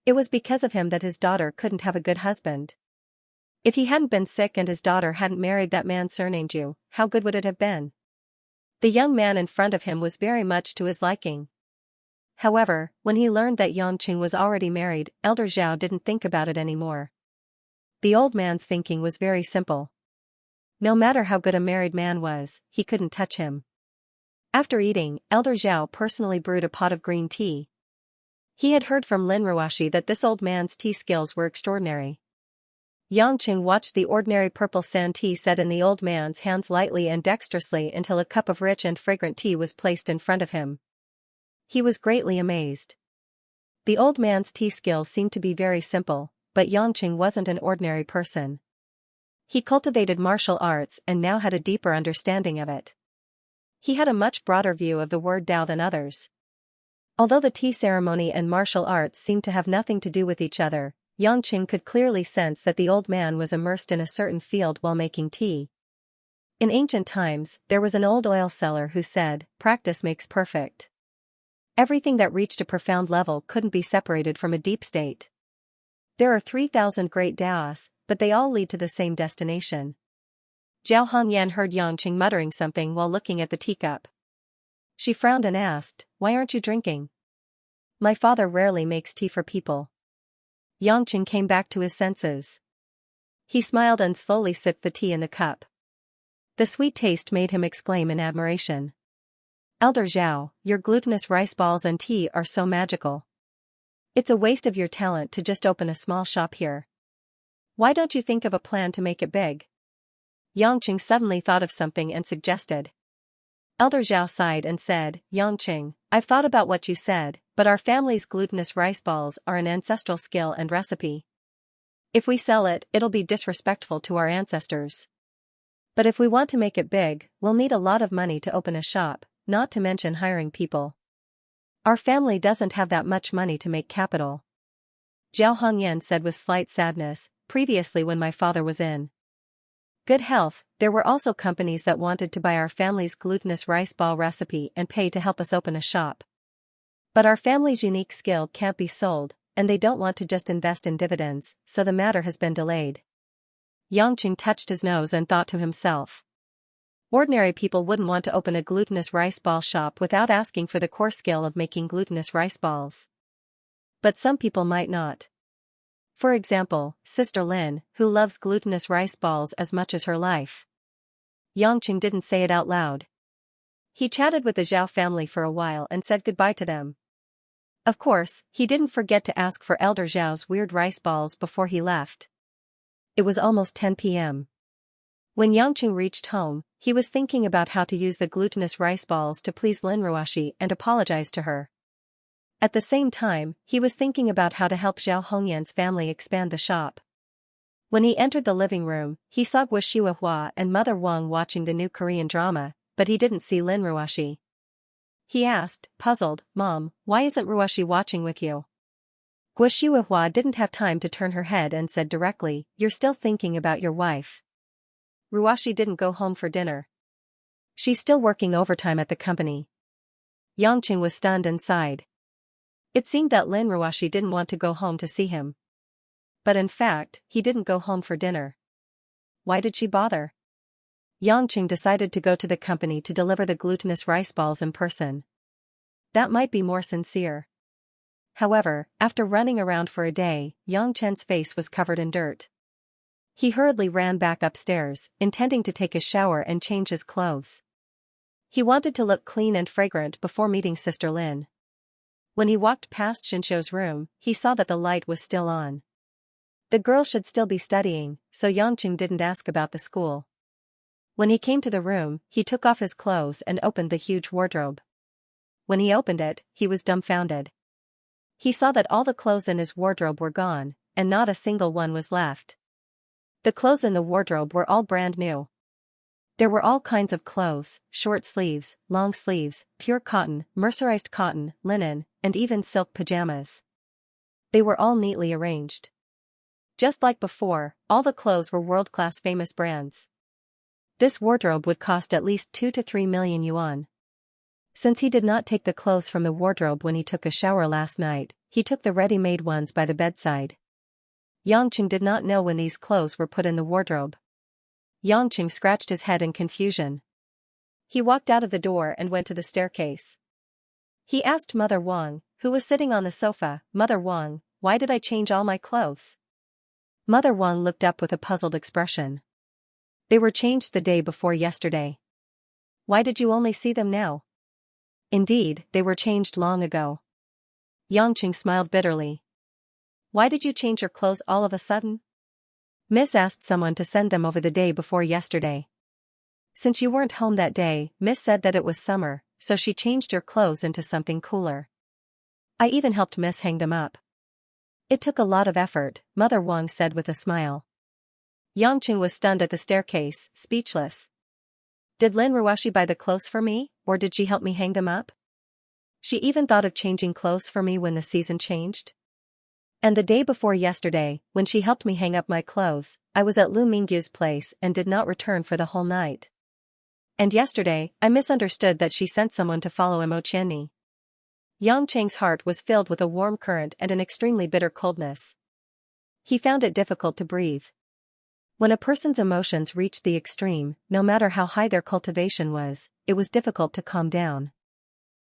It was because of him that his daughter couldn't have a good husband. If he hadn't been sick and his daughter hadn't married that man surnamed Zhu, how good would it have been? The young man in front of him was very much to his liking. However, when he learned that Yangqing was already married, Elder Zhao didn't think about it anymore. The old man's thinking was very simple. No matter how good a married man was, he couldn't touch him. After eating, Elder Zhao personally brewed a pot of green tea. He had heard from Lin Ruoshi that this old man's tea skills were extraordinary. Yangqing watched the ordinary purple sand tea set in the old man's hands lightly and dexterously until a cup of rich and fragrant tea was placed in front of him. He was greatly amazed. The old man's tea skills seemed to be very simple, but Yangqing wasn't an ordinary person. He cultivated martial arts and now had a deeper understanding of it. He had a much broader view of the word Tao than others. Although the tea ceremony and martial arts seemed to have nothing to do with each other, Yangqing could clearly sense that the old man was immersed in a certain field while making tea. In ancient times, there was an old oil seller who said, "Practice makes perfect." Everything that reached a profound level couldn't be separated from a deep state. There are 3,000 great Taoists, but they all lead to the same destination. Zhao Hongyan heard Yangqing muttering something while looking at the teacup. She frowned and asked, "Why aren't you drinking?" "My father rarely makes tea for people." Yangqing came back to his senses. He smiled and slowly sipped the tea in the cup. The sweet taste made him exclaim in admiration. "Elder Zhao, your glutinous rice balls and tea are so magical. It's a waste of your talent to just open a small shop here. Why don't you think of a plan to make it big?" Yangqing suddenly thought of something and suggested. Elder Zhao sighed and said, "Yangqing, I've thought about what you said, but our family's glutinous rice balls are an ancestral skill and recipe. If we sell it, it'll be disrespectful to our ancestors. But if we want to make it big, we'll need a lot of money to open a shop, not to mention hiring people. Our family doesn't have that much money to make capital." Zhao Hongyan said with slight sadness, "Previously when my father was in good health, there were also companies that wanted to buy our family's glutinous rice ball recipe and pay to help us open a shop. But our family's unique skill can't be sold, and they don't want to just invest in dividends, so the matter has been delayed. Yangqing touched his nose and thought to himself. Ordinary people wouldn't want to open a glutinous rice ball shop without asking for the core skill of making glutinous rice balls. But some people might not. For example, Sister Lin, who loves glutinous rice balls as much as her life. Yangqing didn't say it out loud. He chatted with the Zhao family for a while and said goodbye to them. Of course, he didn't forget to ask for Elder Zhao's weird rice balls before he left. It was almost 10 p.m. When Yangqing reached home, he was thinking about how to use the glutinous rice balls to please Lin Ruoxi and apologize to her. At the same time, he was thinking about how to help Zhao Hongyan's family expand the shop. When he entered the living room, he saw Guo Shuihua and Mother Wang watching the new Korean drama, but he didn't see Lin Ruoxi. He asked, puzzled, Mom, why isn't Ruoxi watching with you? Guo Shuihua didn't have time to turn her head and said directly, You're still thinking about your wife. Ruoxi didn't go home for dinner. She's still working overtime at the company. Yangqing was stunned and sighed. It seemed that Lin Ruoxi didn't want to go home to see him. But in fact, he didn't go home for dinner. Why did she bother? Yangqing decided to go to the company to deliver the glutinous rice balls in person. That might be more sincere. However, after running around for a day, Yang Chen's face was covered in dirt. He hurriedly ran back upstairs, intending to take a shower and change his clothes. He wanted to look clean and fragrant before meeting Sister Lin. When he walked past Xianxia's room, he saw that the light was still on. The girl should still be studying, so Yangqing didn't ask about the school. When he came to the room, he took off his clothes and opened the huge wardrobe. When he opened it, he was dumbfounded. He saw that all the clothes in his wardrobe were gone, and not a single one was left. The clothes in the wardrobe were all brand new. There were all kinds of clothes, short sleeves, long sleeves, pure cotton, mercerized cotton, linen, and even silk pajamas. They were all neatly arranged. Just like before, all the clothes were world-class famous brands. This wardrobe would cost at least 2 to 3 million yuan. Since he did not take the clothes from the wardrobe when he took a shower last night, he took the ready-made ones by the bedside. Yangqing did not know when these clothes were put in the wardrobe. Yangqing scratched his head in confusion. He walked out of the door and went to the staircase. He asked Mother Wang, who was sitting on the sofa, Mother Wang, why did I change all my clothes? Mother Wang looked up with a puzzled expression. They were changed the day before yesterday. Why did you only see them now? Indeed, they were changed long ago. Yangqing smiled bitterly. Why did you change your clothes all of a sudden? Miss asked someone to send them over the day before yesterday. Since you weren't home that day, Miss said that it was summer, so she changed your clothes into something cooler. I even helped Miss hang them up. It took a lot of effort, Mother Wang said with a smile. Yangqing was stunned at the staircase, speechless. Did Lin Ruoxi buy the clothes for me, or did she help me hang them up? She even thought of changing clothes for me when the season changed? And the day before yesterday, when she helped me hang up my clothes, I was at Lu Mingyu's place and did not return for the whole night. And yesterday, I misunderstood that she sent someone to follow Mo Qianni. Yangqing's heart was filled with a warm current and an extremely bitter coldness. He found it difficult to breathe. When a person's emotions reached the extreme, no matter how high their cultivation was, it was difficult to calm down.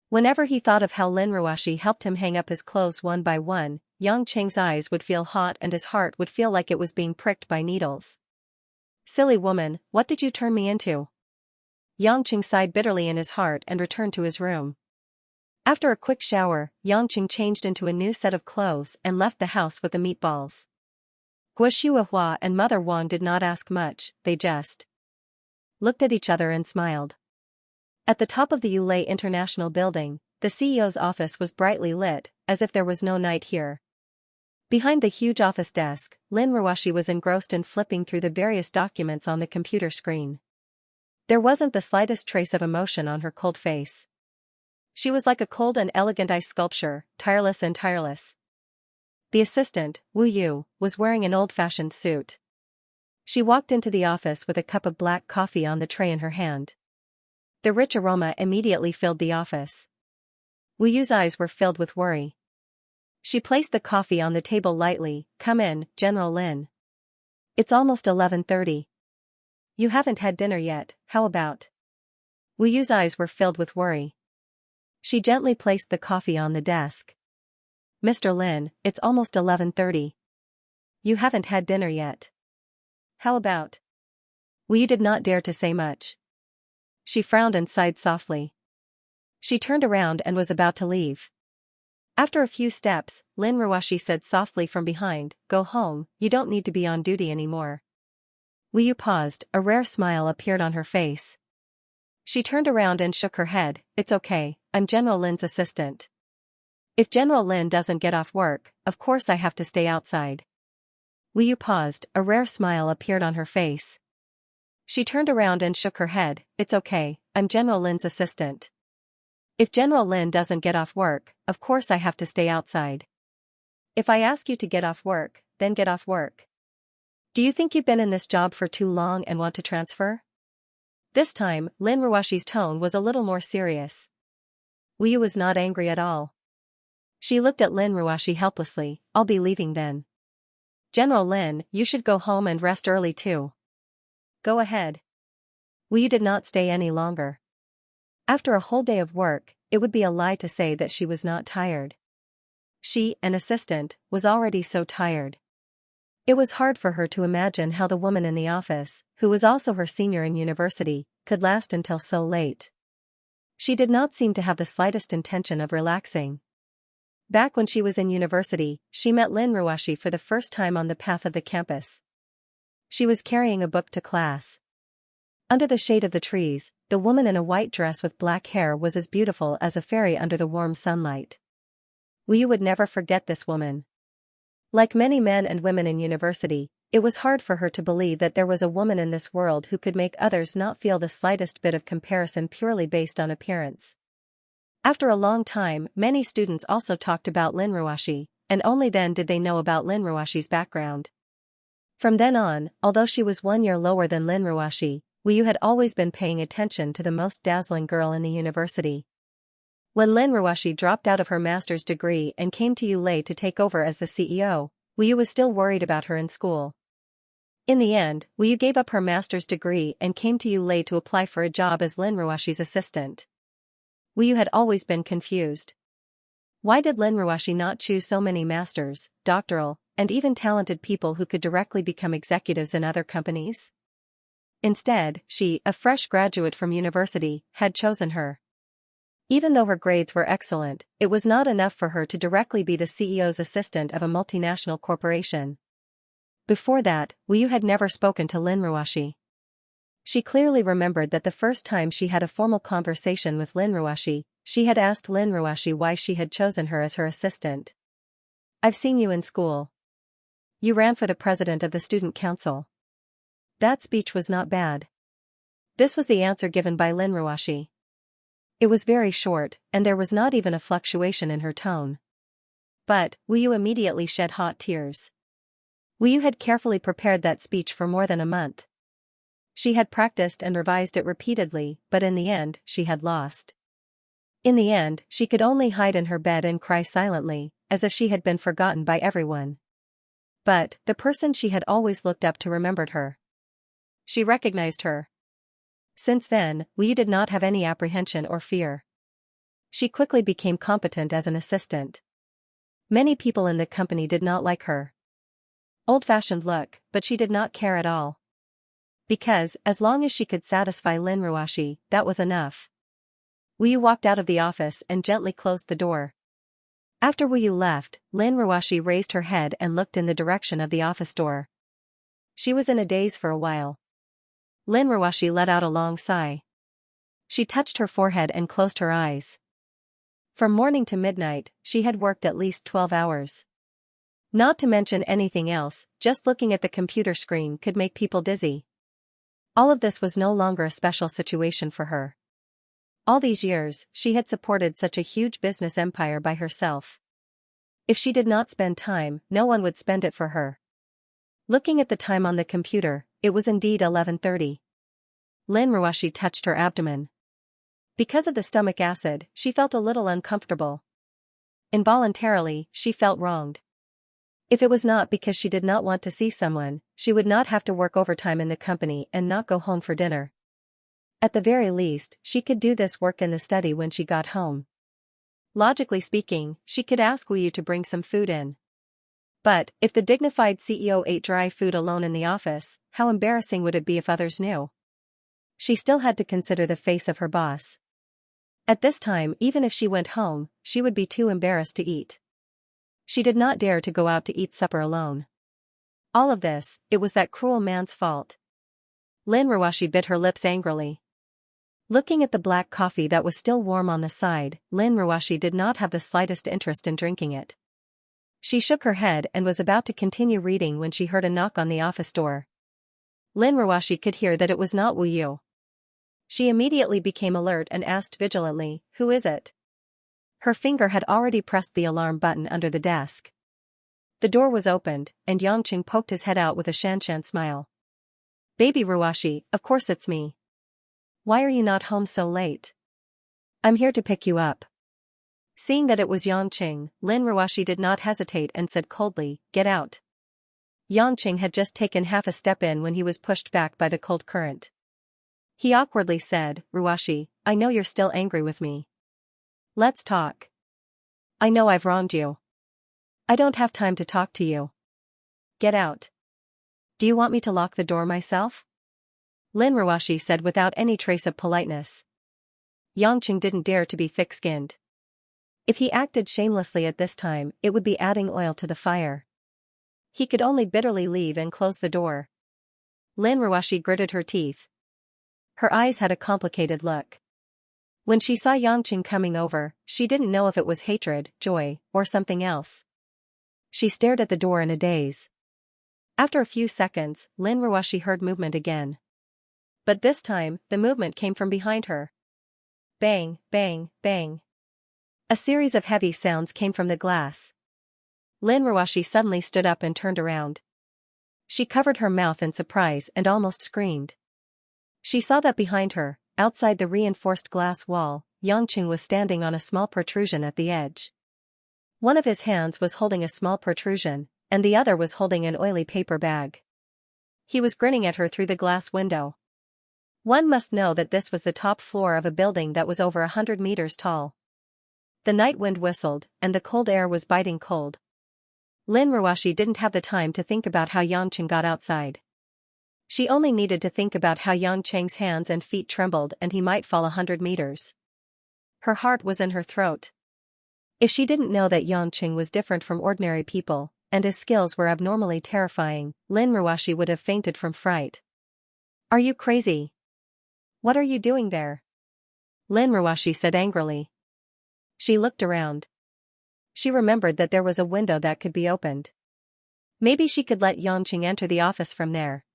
Whenever he thought of how Lin Ruoxi helped him hang up his clothes one by one, Yangqing's eyes would feel hot and his heart would feel like it was being pricked by needles. Silly woman, what did you turn me into? Yangqing sighed bitterly in his heart and returned to his room. After a quick shower, Yangqing changed into a new set of clothes and left the house with the meatballs. Guo Shuihua and Mother Wang did not ask much, they just looked at each other and smiled. At the top of the Yulei International Building, the CEO's office was brightly lit, as if there was no night here. Behind the huge office desk, Lin Ruoxi was engrossed in flipping through the various documents on the computer screen. There wasn't the slightest trace of emotion on her cold face. She was like a cold and elegant ice sculpture, tireless and tireless. The assistant, Wu Yu, was wearing an old-fashioned suit. She walked into the office with a cup of black coffee on the tray in her hand. The rich aroma immediately filled the office. Wu Yu's eyes were filled with worry. She placed the coffee on the table lightly. Come in, General Lin. It's almost 11:30. You haven't had dinner yet, how about? Wu Yu's eyes were filled with worry. She gently placed the coffee on the desk. Mr. Lin, it's almost 11:30. You haven't had dinner yet. How about? Wu Yu did not dare to say much. She frowned and sighed softly. She turned around and was about to leave. After a few steps, Lin Ruoshi said softly from behind, "Go home, you don't need to be on duty anymore." Wu Yu paused, a rare smile appeared on her face. She turned around and shook her head. "It's okay, I'm General Lin's assistant. If General Lin doesn't get off work, of course I have to stay outside." Wu Yu paused, a rare smile appeared on her face. She turned around and shook her head. "It's okay, I'm General Lin's assistant. If General Lin doesn't get off work, of course I have to stay outside. If I ask you to get off work, then get off work. Do you think you've been in this job for too long and want to transfer?" This time, Lin Ruoshi's tone was a little more serious. Wu Yu was not angry at all. She looked at Lin Ruoshi helplessly. "I'll be leaving then. General Lin, you should go home and rest early too. Go ahead." Wu Yu did not stay any longer. After a whole day of work, it would be a lie to say that she was not tired. She, an assistant, was already so tired. It was hard for her to imagine how the woman in the office, who was also her senior in university, could last until so late. She did not seem to have the slightest intention of relaxing. Back when she was in university, she met Lin Ruoshi for the first time on the path of the campus. She was carrying a book to class. Under the shade of the trees, the woman in a white dress with black hair was as beautiful as a fairy under the warm sunlight. Wu Yu would never forget this woman. Like many men and women in university, it was hard for her to believe that there was a woman in this world who could make others not feel the slightest bit of comparison purely based on appearance. After a long time, many students also talked about Lin Ruoshi, and only then did they know about Lin Ruoshi's background. From then on, although she was 1 year lower than Lin Ruoshi, Wu Yu had always been paying attention to the most dazzling girl in the university. When Lin Ruoshi dropped out of her master's degree and came to Yulei to take over as the CEO, Wu Yu was still worried about her in school. In the end, Wu Yu gave up her master's degree and came to Yulei to apply for a job as Lin Ruoshi's assistant. Wu Yu had always been confused. Why did Lin Ruoshi not choose so many masters, doctoral, and even talented people who could directly become executives in other companies? Instead, she, a fresh graduate from university, had chosen her. Even though her grades were excellent, it was not enough for her to directly be the CEO's assistant of a multinational corporation. Before that, Wu Yu had never spoken to Lin Ruoshi. She clearly remembered that the first time she had a formal conversation with Lin Ruoshi, she had asked Lin Ruoshi why she had chosen her as her assistant. "I've seen you in school. You ran for the president of the student council. That speech was not bad." This was the answer given by Lin Ruoshi. It was very short, and there was not even a fluctuation in her tone. But, Wu Yu immediately shed hot tears. Wu Yu had carefully prepared that speech for more than a month. She had practiced and revised it repeatedly, but in the end, she had lost. In the end, she could only hide in her bed and cry silently, as if she had been forgotten by everyone. But, the person she had always looked up to remembered her. She recognized her. Since then, Wu Yu did not have any apprehension or fear. She quickly became competent as an assistant. Many people in the company did not like her old-fashioned look, but she did not care at all. Because, as long as she could satisfy Lin Ruoshi, that was enough. Wu Yu walked out of the office and gently closed the door. After Wu Yu left, Lin Ruoshi raised her head and looked in the direction of the office door. She was in a daze for a while. Lin Ruoshi let out a long sigh. She touched her forehead and closed her eyes. From morning to midnight, she had worked at least 12 hours. Not to mention anything else, just looking at the computer screen could make people dizzy. All of this was no longer a special situation for her. All these years, she had supported such a huge business empire by herself. If she did not spend time, no one would spend it for her. Looking at the time on the computer, it was indeed 11:30. Lin Ruoshi touched her abdomen. Because of the stomach acid, she felt a little uncomfortable. Involuntarily, she felt wronged. If it was not because she did not want to see someone, she would not have to work overtime in the company and not go home for dinner. At the very least, she could do this work in the study when she got home. Logically speaking, she could ask Wu Yu to bring some food in. But, if the dignified CEO ate dry food alone in the office, how embarrassing would it be if others knew? She still had to consider the face of her boss. At this time, even if she went home, she would be too embarrassed to eat. She did not dare to go out to eat supper alone. All of this, it was that cruel man's fault. Lin Ruashi bit her lips angrily. Looking at the black coffee that was still warm on the side, Lin Ruashi did not have the slightest interest in drinking it. She shook her head and was about to continue reading when she heard a knock on the office door. Lin Ruashi could hear that it was not Wu Yu. She immediately became alert and asked vigilantly, "Who is it?" Her finger had already pressed the alarm button under the desk. The door was opened, and Yangqing poked his head out with a Xianxia smile. "Baby Ruashi, of course it's me. Why are you not home so late? I'm here to pick you up." Seeing that it was Yangqing, Lin Ruashi did not hesitate and said coldly, "Get out." Yangqing had just taken half a step in when he was pushed back by the cold current. He awkwardly said, "Ruashi, I know you're still angry with me. Let's talk. I know I've wronged you. I don't have time to talk to you. Get out." "Do you want me to lock the door myself?" Lin Ruashi said without any trace of politeness. Yangqing didn't dare to be thick-skinned. If he acted shamelessly at this time, it would be adding oil to the fire. He could only bitterly leave and close the door. Lin Ruashi gritted her teeth. Her eyes had a complicated look. When she saw Yangqing coming over, she didn't know if it was hatred, joy, or something else. She stared at the door in a daze. After a few seconds, Lin Ruashi heard movement again. But this time, the movement came from behind her. Bang, bang, bang. A series of heavy sounds came from the glass. Lin Ruashi suddenly stood up and turned around. She covered her mouth in surprise and almost screamed. She saw that behind her, outside the reinforced glass wall, Yangqing was standing on a small protrusion at the edge. One of his hands was holding a small protrusion, and the other was holding an oily paper bag. He was grinning at her through the glass window. One must know that this was the top floor of a building that was over 100 meters tall. The night wind whistled, and the cold air was biting cold. Lin Ruashi didn't have the time to think about how Yangqing got outside. She only needed to think about how Yangqing's hands and feet trembled and he might fall 100 meters. Her heart was in her throat. If she didn't know that Yangqing was different from ordinary people, and his skills were abnormally terrifying, Lin Ruashi would have fainted from fright. "Are you crazy? What are you doing there?" Lin Ruashi said angrily. She looked around. She remembered that there was a window that could be opened. Maybe she could let Yangqing enter the office from there.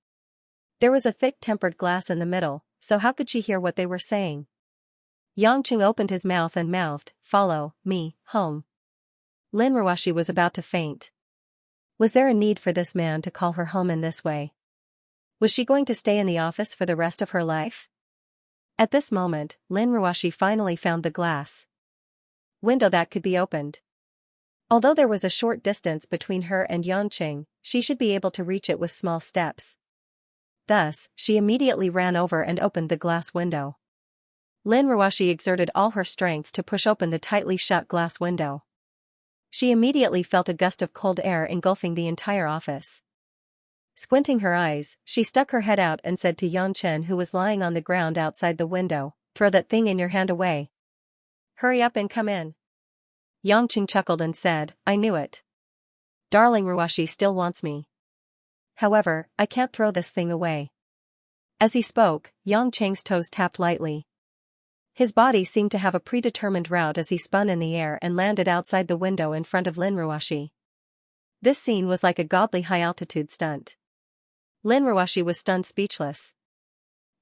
There was a thick tempered glass in the middle, so how could she hear what they were saying? Yangqing opened his mouth and mouthed, "Follow me home." Lin Ruashi was about to faint. Was there a need for this man to call her home in this way? Was she going to stay in the office for the rest of her life? At this moment, Lin Ruashi finally found the glass window that could be opened. Although there was a short distance between her and Yangqing, she should be able to reach it with small steps. Thus, she immediately ran over and opened the glass window. Lin Ruashi exerted all her strength to push open the tightly shut glass window. She immediately felt a gust of cold air engulfing the entire office. Squinting her eyes, she stuck her head out and said to Yangchen, who was lying on the ground outside the window, "Throw that thing in your hand away. Hurry up and come in." Yangqing chuckled and said, "I knew it. Darling Ruashi still wants me. However, I can't throw this thing away." As he spoke, Yangqing's toes tapped lightly. His body seemed to have a predetermined route as he spun in the air and landed outside the window in front of Lin Ruashi. This scene was like a godly high-altitude stunt. Lin Ruashi was stunned speechless.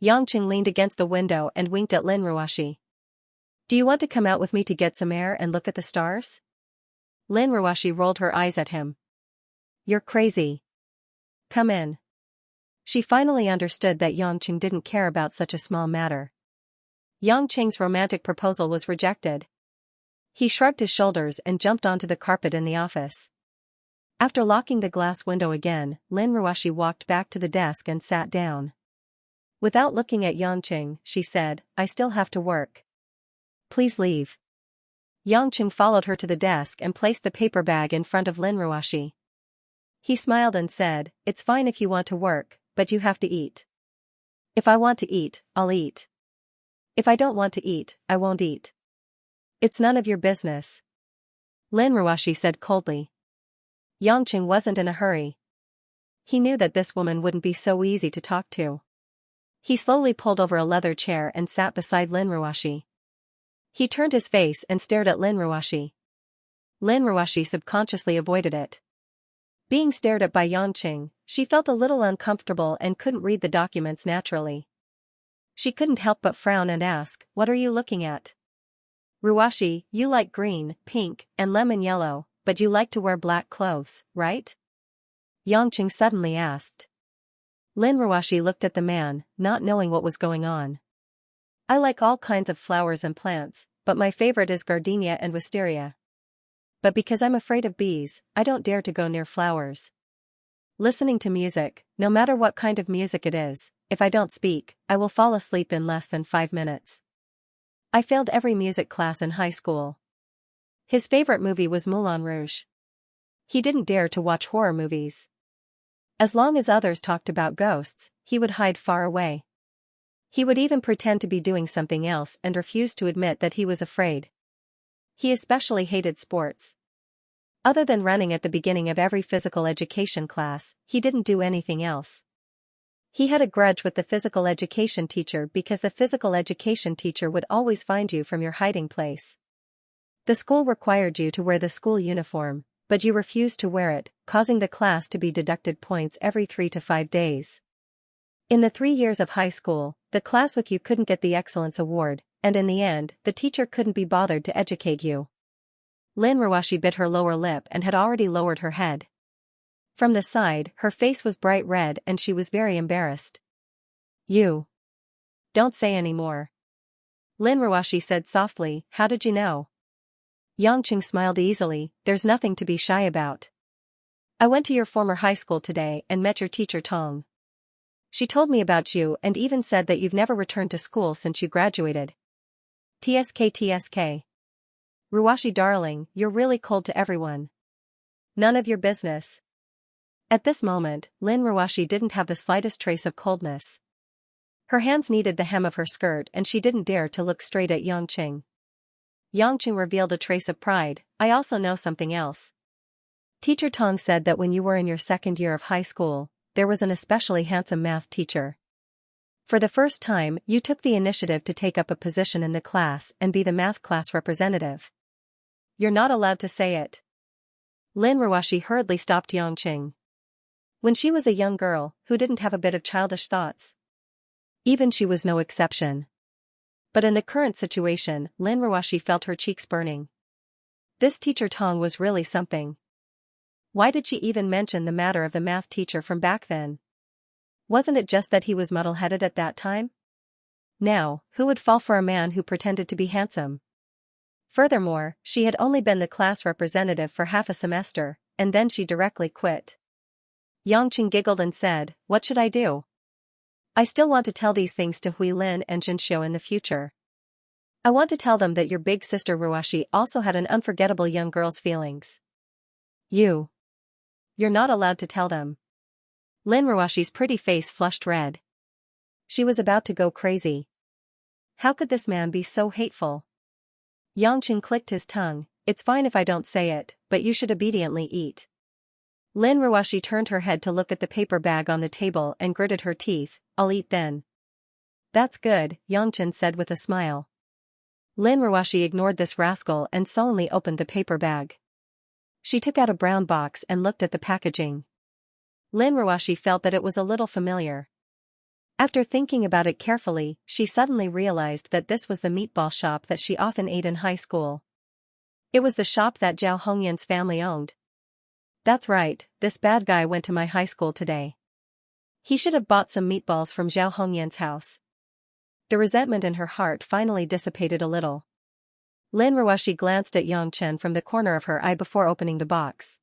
Yangqing leaned against the window and winked at Lin Ruashi. "Do you want to come out with me to get some air and look at the stars?" Lin Ruashi rolled her eyes at him. "You're crazy. Come in." She finally understood that Yangqing didn't care about such a small matter. Yangqing's romantic proposal was rejected. He shrugged his shoulders and jumped onto the carpet in the office. After locking the glass window again, Lin Ruoshi walked back to the desk and sat down. Without looking at Yangqing, she said, "I still have to work. Please leave." Yangqing followed her to the desk and placed the paper bag in front of Lin Ruoshi. He smiled and said, "It's fine if you want to work, but you have to eat. If I want to eat, I'll eat. If I don't want to eat, I won't eat. It's none of your business." Lin Ruoshi said coldly. Yangqing wasn't in a hurry. He knew that this woman wouldn't be so easy to talk to. He slowly pulled over a leather chair and sat beside Lin Ruoshi. He turned his face and stared at Lin Ruoshi. Lin Ruoshi subconsciously avoided it. Being stared at by Yangqing, she felt a little uncomfortable and couldn't read the documents naturally. She couldn't help but frown and ask, "What are you looking at?" "Ruoshi, you like green, pink, and lemon yellow, but you like to wear black clothes, right?" Yangqing suddenly asked. Lin Ruoshi looked at the man, not knowing what was going on. "I like all kinds of flowers and plants, but my favorite is gardenia and wisteria. But because I'm afraid of bees, I don't dare to go near flowers. Listening to music, no matter what kind of music it is, if I don't speak, I will fall asleep in less than 5 minutes. I failed every music class in high school." His favorite movie was Moulin Rouge. He didn't dare to watch horror movies. As long as others talked about ghosts, he would hide far away. He would even pretend to be doing something else and refuse to admit that he was afraid. He especially hated sports. Other than running at the beginning of every physical education class, he didn't do anything else. He had a grudge with the physical education teacher because the physical education teacher would always find you from your hiding place. The school required you to wear the school uniform, but you refused to wear it, causing the class to be deducted points every 3 to 5 days. In the 3 years of high school, the class with you couldn't get the excellence award, and in the end, the teacher couldn't be bothered to educate you. Lin Ruoshi bit her lower lip and had already lowered her head. From the side, her face was bright red and she was very embarrassed. "You. Don't say any more." Lin Ruoshi said softly, "How did you know?" Yangqing smiled easily, "There's nothing to be shy about. I went to your former high school today and met your teacher Tong. She told me about you and even said that you've never returned to school since you graduated. TSK. Ruoshi darling, you're really cold to everyone. None of your business." At this moment, Lin Ruoshi didn't have the slightest trace of coldness. Her hands kneaded the hem of her skirt and she didn't dare to look straight at Yangqing. Yangqing revealed a trace of pride, "I also know something else. Teacher Tong said that when you were in your second year of high school, there was an especially handsome math teacher. For the first time, you took the initiative to take up a position in the class and be the math class representative. You're not allowed to say it." Lin Ruoshi hurriedly stopped Yangqing. When she was a young girl, who didn't have a bit of childish thoughts? Even she was no exception. But in the current situation, Lin Ruoshi felt her cheeks burning. This teacher Tong was really something. Why did she even mention the matter of the math teacher from back then? Wasn't it just that he was muddle-headed at that time? Now, who would fall for a man who pretended to be handsome? Furthermore, she had only been the class representative for half a semester, and then she directly quit. Yangqing giggled and said, "What should I do? I still want to tell these things to Hui Lin and Xianxia in the future. I want to tell them that your big sister Ruoshi also had an unforgettable young girl's feelings. You're not allowed to tell them." Lin Ruoshi's pretty face flushed red. She was about to go crazy. How could this man be so hateful? Yangqing clicked his tongue, "It's fine if I don't say it, but you should obediently eat." Lin Ruoshi turned her head to look at the paper bag on the table and gritted her teeth, "I'll eat then." "That's good," Yangqing said with a smile. Lin Ruoshi ignored this rascal and sullenly opened the paper bag. She took out a brown box and looked at the packaging. Lin Ruoshi felt that it was a little familiar. After thinking about it carefully, she suddenly realized that this was the meatball shop that she often ate in high school. It was the shop that Zhao Hongyan's family owned. That's right, this bad guy went to my high school today. He should have bought some meatballs from Zhao Hongyan's house. The resentment in her heart finally dissipated a little. Lin Ruoshi glanced at Yang Chen from the corner of her eye before opening the box.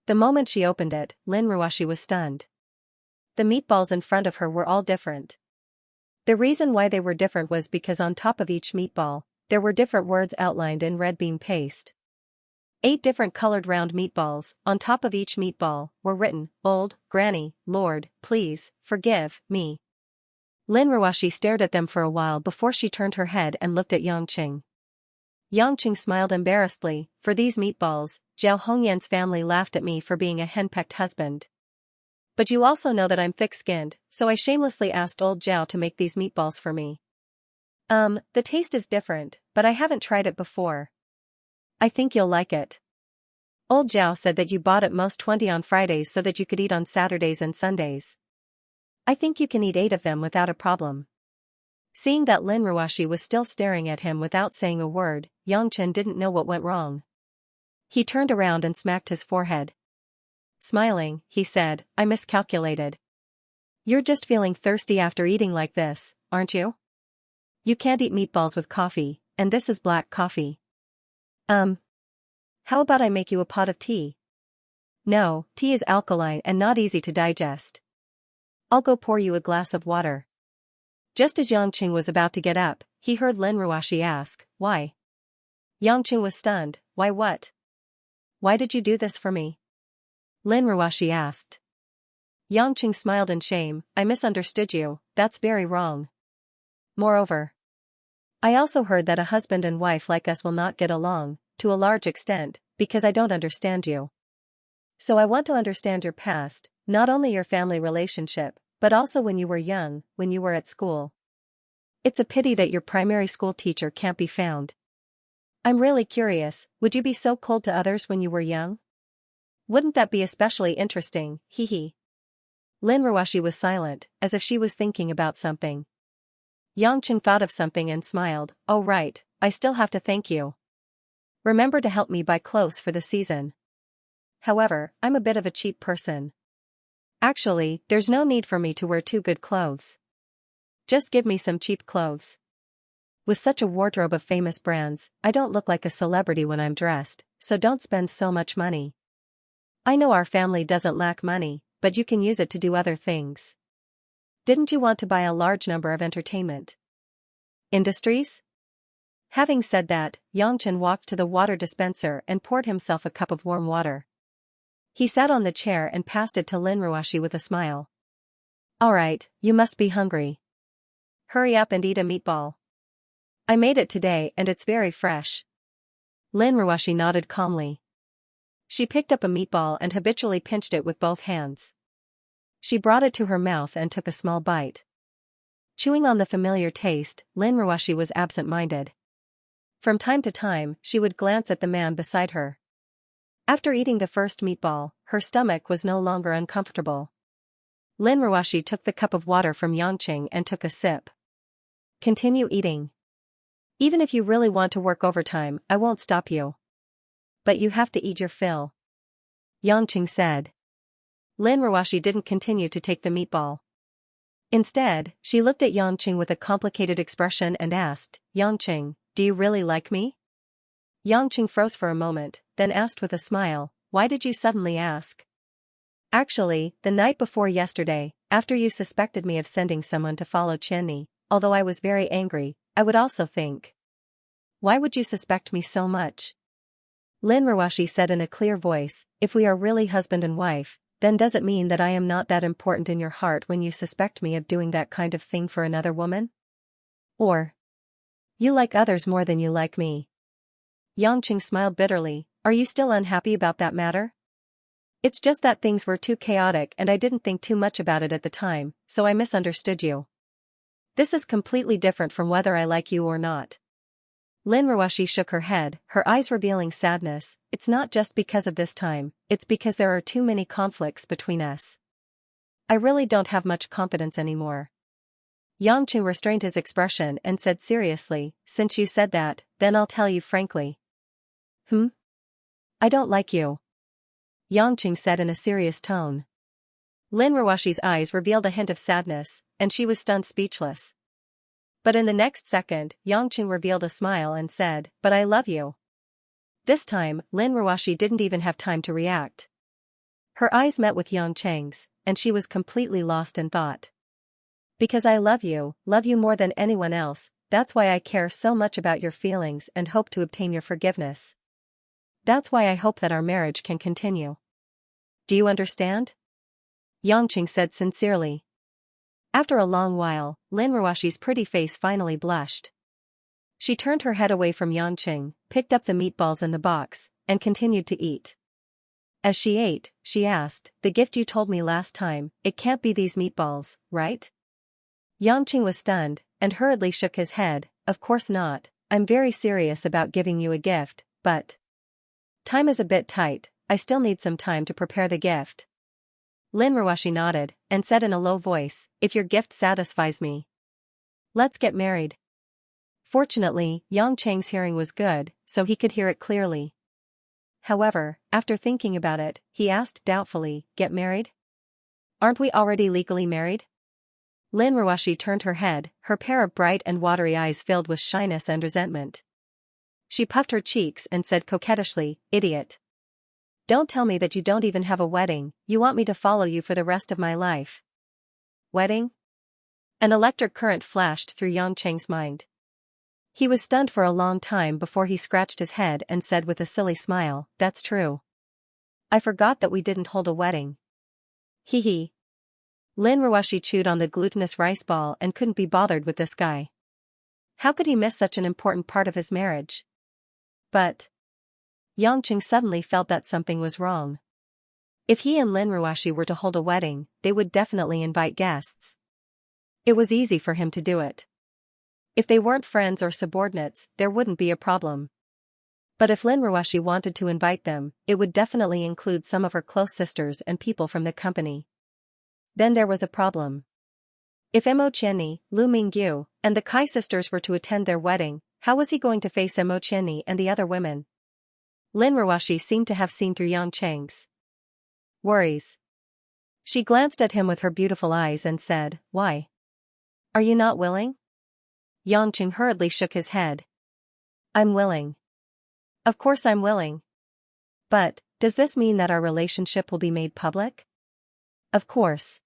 The moment she opened it, Lin Ruoshi was stunned. The meatballs in front of her were all different. The reason why they were different was because on top of each meatball, there were different words outlined in red bean paste. 8 different colored round meatballs, on top of each meatball, were written, "Old Granny, Lord, please, forgive me." Lin Ruoshi stared at them for a while before she turned her head and looked at Yang Qing. Yang Qing smiled embarrassedly. "For these meatballs, Zhao Hongyan's family laughed at me for being a henpecked husband. But you also know that I'm thick-skinned, so I shamelessly asked old Zhao to make these meatballs for me. The taste is different, but I haven't tried it before. I think you'll like it. Old Zhao said that you bought at most 20 on Fridays so that you could eat on Saturdays and Sundays. I think you can eat 8 of them without a problem." Seeing that Lin Ruoshi was still staring at him without saying a word, Yang Chen didn't know what went wrong. He turned around and smacked his forehead. Smiling, he said, "I miscalculated. You're just feeling thirsty after eating like this, aren't you? You can't eat meatballs with coffee, and this is black coffee. How about I make you a pot of tea?" "No, tea is alkaline and not easy to digest. I'll go pour you a glass of water." Just as Yang Qing was about to get up, he heard Lin Ruoshi ask, "Why?" Yang Qing was stunned. "Why what? Why did you do this for me?" Lin Ruoshi asked. Yang Qing smiled in shame. "I misunderstood you, that's very wrong. Moreover, I also heard that a husband and wife like us will not get along, to a large extent, because I don't understand you. So I want to understand your past, not only your family relationship, but also when you were young, when you were at school. It's a pity that your primary school teacher can't be found. I'm really curious, would you be so cold to others when you were young? Wouldn't that be especially interesting, hee hee." Lin Ruoshi was silent, as if she was thinking about something. Yang Qing thought of something and smiled. "Oh right, I still have to thank you. Remember to help me buy clothes for the season. However, I'm a bit of a cheap person. Actually, there's no need for me to wear too good clothes. Just give me some cheap clothes. With such a wardrobe of famous brands, I don't look like a celebrity when I'm dressed, so don't spend so much money. I know our family doesn't lack money, but you can use it to do other things. Didn't you want to buy a large number of entertainment industries?" Having said that, Yang Chen walked to the water dispenser and poured himself a cup of warm water. He sat on the chair and passed it to Lin Ruoshi with a smile. "All right, you must be hungry. Hurry up and eat a meatball. I made it today and it's very fresh." Lin Ruoshi nodded calmly. She picked up a meatball and habitually pinched it with both hands. She brought it to her mouth and took a small bite. Chewing on the familiar taste, Lin Ruoshi was absent-minded. From time to time, she would glance at the man beside her. After eating the first meatball, her stomach was no longer uncomfortable. Lin Ruoshi took the cup of water from Yang Qing and took a sip. "Continue eating. Even if you really want to work overtime, I won't stop you. But you have to eat your fill," Yang Qing said. Lin Ruoshi didn't continue to take the meatball. Instead, she looked at Yang Qing with a complicated expression and asked, "Yang Qing, do you really like me?" Yang Qing froze for a moment, then asked with a smile, "Why did you suddenly ask?" "Actually, the night before yesterday, after you suspected me of sending someone to follow Qianni, although I was very angry, I would also think. Why would you suspect me so much?" Lin Ruoshi said in a clear voice, "If we are really husband and wife, then does it mean that I am not that important in your heart when you suspect me of doing that kind of thing for another woman? Or you like others more than you like me?" Yang Qing smiled bitterly. "Are you still unhappy about that matter?" "It's just that things were too chaotic and I didn't think too much about it at the time, so I misunderstood you. This is completely different from whether I like you or not." Lin Ruoshi shook her head, her eyes revealing sadness. "It's not just because of this time, it's because there are too many conflicts between us. I really don't have much confidence anymore." Yang Qing restrained his expression and said seriously, "Since you said that, then I'll tell you frankly." "I don't like you," Yang Qing said in a serious tone. Lin Ruoshi's eyes revealed a hint of sadness, and she was stunned speechless. But in the next second, Yangqing revealed a smile and said, "But I love you." This time, Lin Ruoshi didn't even have time to react. Her eyes met with Yangqing's, and she was completely lost in thought. "Because I love you more than anyone else, that's why I care so much about your feelings and hope to obtain your forgiveness. That's why I hope that our marriage can continue. Do you understand?" Yangqing said sincerely. After a long while, Lin Ruoshi's pretty face finally blushed. She turned her head away from Yangqing, picked up the meatballs in the box, and continued to eat. As she ate, she asked, "The gift you told me last time, it can't be these meatballs, right?" Yangqing was stunned, and hurriedly shook his head. "Of course not, I'm very serious about giving you a gift, but time is a bit tight, I still need some time to prepare the gift." Lin Ruoshi nodded, and said in a low voice, "If your gift satisfies me, let's get married." Fortunately, Yangqing's hearing was good, so he could hear it clearly. However, after thinking about it, he asked doubtfully, "Get married? Aren't we already legally married?" Lin Ruoshi turned her head, her pair of bright and watery eyes filled with shyness and resentment. She puffed her cheeks and said coquettishly, "Idiot. Don't tell me that you don't even have a wedding, you want me to follow you for the rest of my life." Wedding? An electric current flashed through Yangqing's mind. He was stunned for a long time before he scratched his head and said with a silly smile, "That's true. I forgot that we didn't hold a wedding. Hee hee." Lin Ruoshi chewed on the glutinous rice ball and couldn't be bothered with this guy. How could he miss such an important part of his marriage? But Yangqing suddenly felt that something was wrong. If he and Lin Ruoshi were to hold a wedding, they would definitely invite guests. It was easy for him to do it. If they weren't friends or subordinates, there wouldn't be a problem. But if Lin Ruoshi wanted to invite them, it would definitely include some of her close sisters and people from the company. Then there was a problem. If Mo Qianni, Lu Mingyu, and the Kai sisters were to attend their wedding, how was he going to face Mo Qianni and the other women? Lin Ruoshi seemed to have seen through Yangqing's worries. She glanced at him with her beautiful eyes and said, "Why? Are you not willing?" Yangqing hurriedly shook his head. "I'm willing. Of course I'm willing. But, does this mean that our relationship will be made public?" "Of course.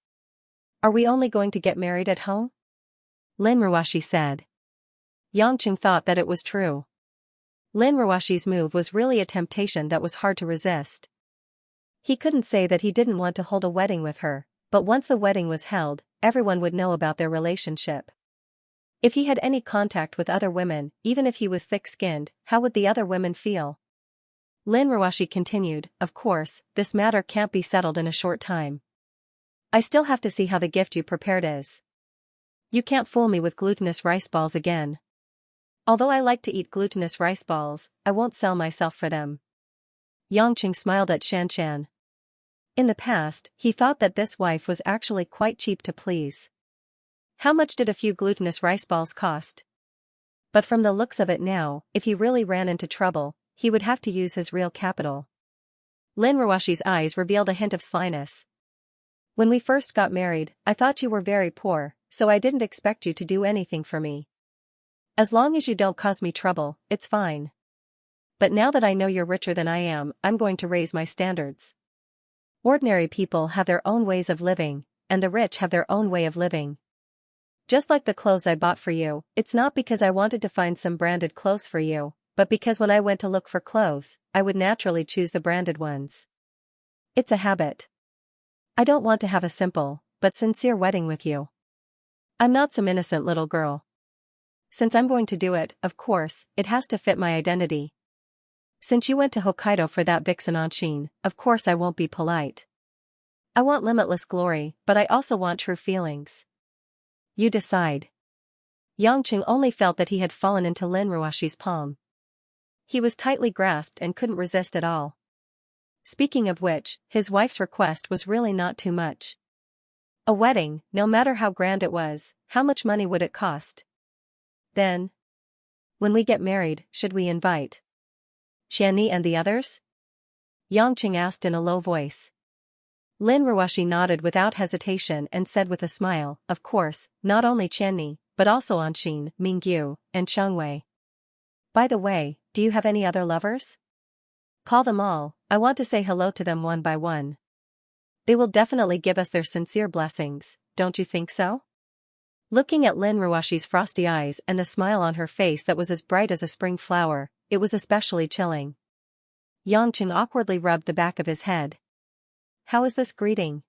Are we only going to get married at home?" Lin Ruoshi said. Yangqing thought that it was true. Lin Ruoshi's move was really a temptation that was hard to resist. He couldn't say that he didn't want to hold a wedding with her, but once the wedding was held, everyone would know about their relationship. If he had any contact with other women, even if he was thick-skinned, how would the other women feel? Lin Ruoshi continued, "Of course, this matter can't be settled in a short time. I still have to see how the gift you prepared is. You can't fool me with glutinous rice balls again. Although I like to eat glutinous rice balls, I won't sell myself for them." Yangqing smiled at Xianxia. In the past, he thought that this wife was actually quite cheap to please. How much did a few glutinous rice balls cost? But from the looks of it now, if he really ran into trouble, he would have to use his real capital. Lin Ruoshi's eyes revealed a hint of slyness. "When we first got married, I thought you were very poor, so I didn't expect you to do anything for me. As long as you don't cause me trouble, it's fine. But now that I know you're richer than I am, I'm going to raise my standards. Ordinary people have their own ways of living, and the rich have their own way of living. Just like the clothes I bought for you, it's not because I wanted to find some branded clothes for you, but because when I went to look for clothes, I would naturally choose the branded ones. It's a habit. I don't want to have a simple, but sincere wedding with you. I'm not some innocent little girl. Since I'm going to do it, of course, it has to fit my identity. Since you went to Hokkaido for that vixen Anshin, of course I won't be polite. I want limitless glory, but I also want true feelings. You decide." Yangqing only felt that he had fallen into Lin Ruoshi's palm. He was tightly grasped and couldn't resist at all. Speaking of which, his wife's request was really not too much. A wedding, no matter how grand it was, how much money would it cost? Then, when we get married, should we invite Qianni and the others? Yangqing asked in a low voice. Lin Ruoshi nodded without hesitation and said with a smile, "Of course, not only Qianni, but also Anxin, Mingyu, and Chengwei. By the way, do you have any other lovers? Call them all, I want to say hello to them one by one. They will definitely give us their sincere blessings, don't you think so? Looking at Lin Ruashi's frosty eyes and the smile on her face that was as bright as a spring flower, it was especially chilling. Yangqing awkwardly rubbed the back of his head. How is this greeting?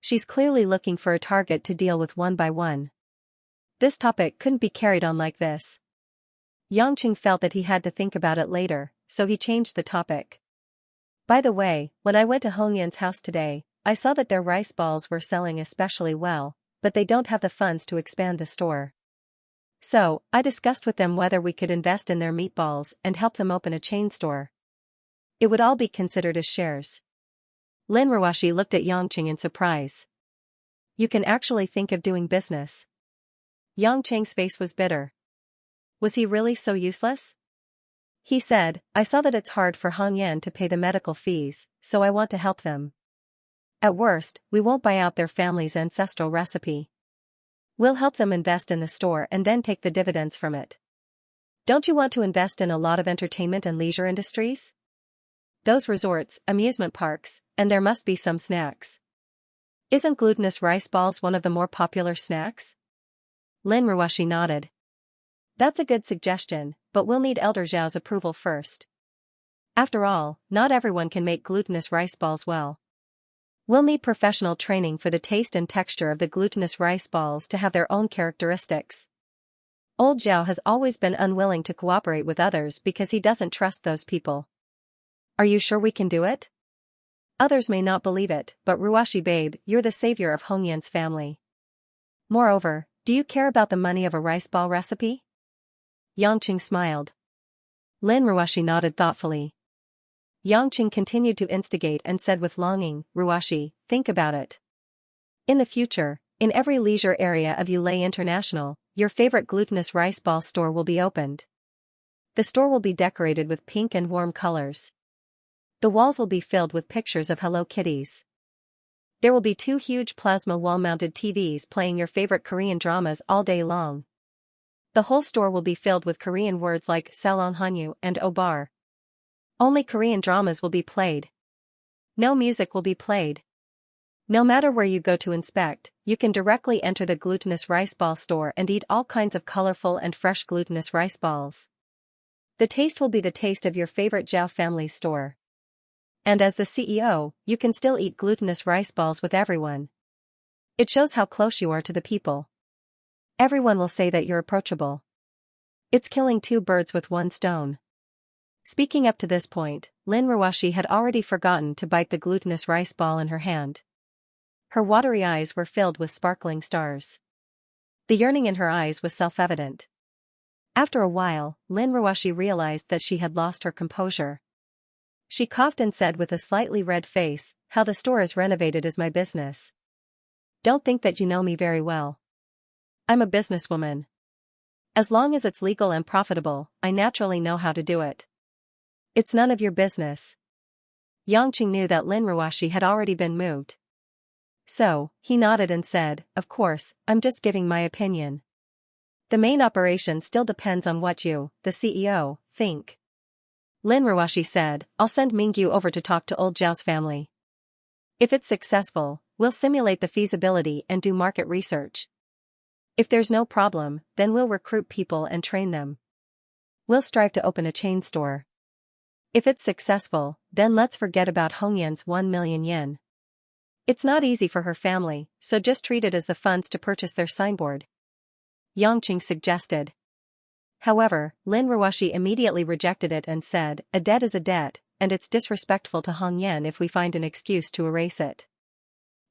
She's clearly looking for a target to deal with one by one. This topic couldn't be carried on like this. Yangqing felt that he had to think about it later, so he changed the topic. By the way, when I went to Hongyan's house today, I saw that their rice balls were selling especially well, but they don't have the funds to expand the store. So, I discussed with them whether we could invest in their meatballs and help them open a chain store. It would all be considered as shares. Lin Ruashi looked at Yangqing in surprise. You can actually think of doing business. Yangqing's face was bitter. Was he really so useless? He said, I saw that it's hard for Hongyan to pay the medical fees, so I want to help them. At worst, we won't buy out their family's ancestral recipe. We'll help them invest in the store and then take the dividends from it. Don't you want to invest in a lot of entertainment and leisure industries? Those resorts, amusement parks, and there must be some snacks. Isn't glutinous rice balls one of the more popular snacks? Lin Ruashi nodded. That's a good suggestion, but we'll need Elder Zhao's approval first. After all, not everyone can make glutinous rice balls well. We'll need professional training for the taste and texture of the glutinous rice balls to have their own characteristics. Old Zhao has always been unwilling to cooperate with others because he doesn't trust those people. Are you sure we can do it? Others may not believe it, but Ruashi babe, you're the savior of Hongyan's family. Moreover, do you care about the money of a rice ball recipe? Yangqing smiled. Lin Ruashi nodded thoughtfully. Yangqing continued to instigate and said with longing, Ruashi, think about it. In the future, in every leisure area of Yulei International, your favorite glutinous rice ball store will be opened. The store will be decorated with pink and warm colors. The walls will be filled with pictures of Hello Kitties. There will be 2 huge plasma wall-mounted TVs playing your favorite Korean dramas all day long. The whole store will be filled with Korean words like Salon Hanyu and Obar. Only Korean dramas will be played. No music will be played. No matter where you go to inspect, you can directly enter the glutinous rice ball store and eat all kinds of colorful and fresh glutinous rice balls. The taste will be the taste of your favorite Zhao family store. And as the CEO, you can still eat glutinous rice balls with everyone. It shows how close you are to the people. Everyone will say that you're approachable. It's killing 2 birds with 1 stone. Speaking up to this point, Lin Ruashi had already forgotten to bite the glutinous rice ball in her hand. Her watery eyes were filled with sparkling stars. The yearning in her eyes was self-evident. After a while, Lin Ruashi realized that she had lost her composure. She coughed and said with a slightly red face, how the store is renovated is my business. Don't think that you know me very well. I'm a businesswoman. As long as it's legal and profitable, I naturally know how to do it. It's none of your business. Yangqing knew that Lin Ruashi had already been moved. So, he nodded and said, of course, I'm just giving my opinion. The main operation still depends on what you, the CEO, think. Lin Ruashi said, I'll send Mingyu over to talk to old Zhao's family. If it's successful, we'll simulate the feasibility and do market research. If there's no problem, then we'll recruit people and train them. We'll strive to open a chain store. If it's successful, then let's forget about Hongyan's 1 million yen. It's not easy for her family, so just treat it as the funds to purchase their signboard. Yangqing suggested. However, Lin Ruashi immediately rejected it and said, a debt is a debt, and it's disrespectful to Hongyan if we find an excuse to erase it.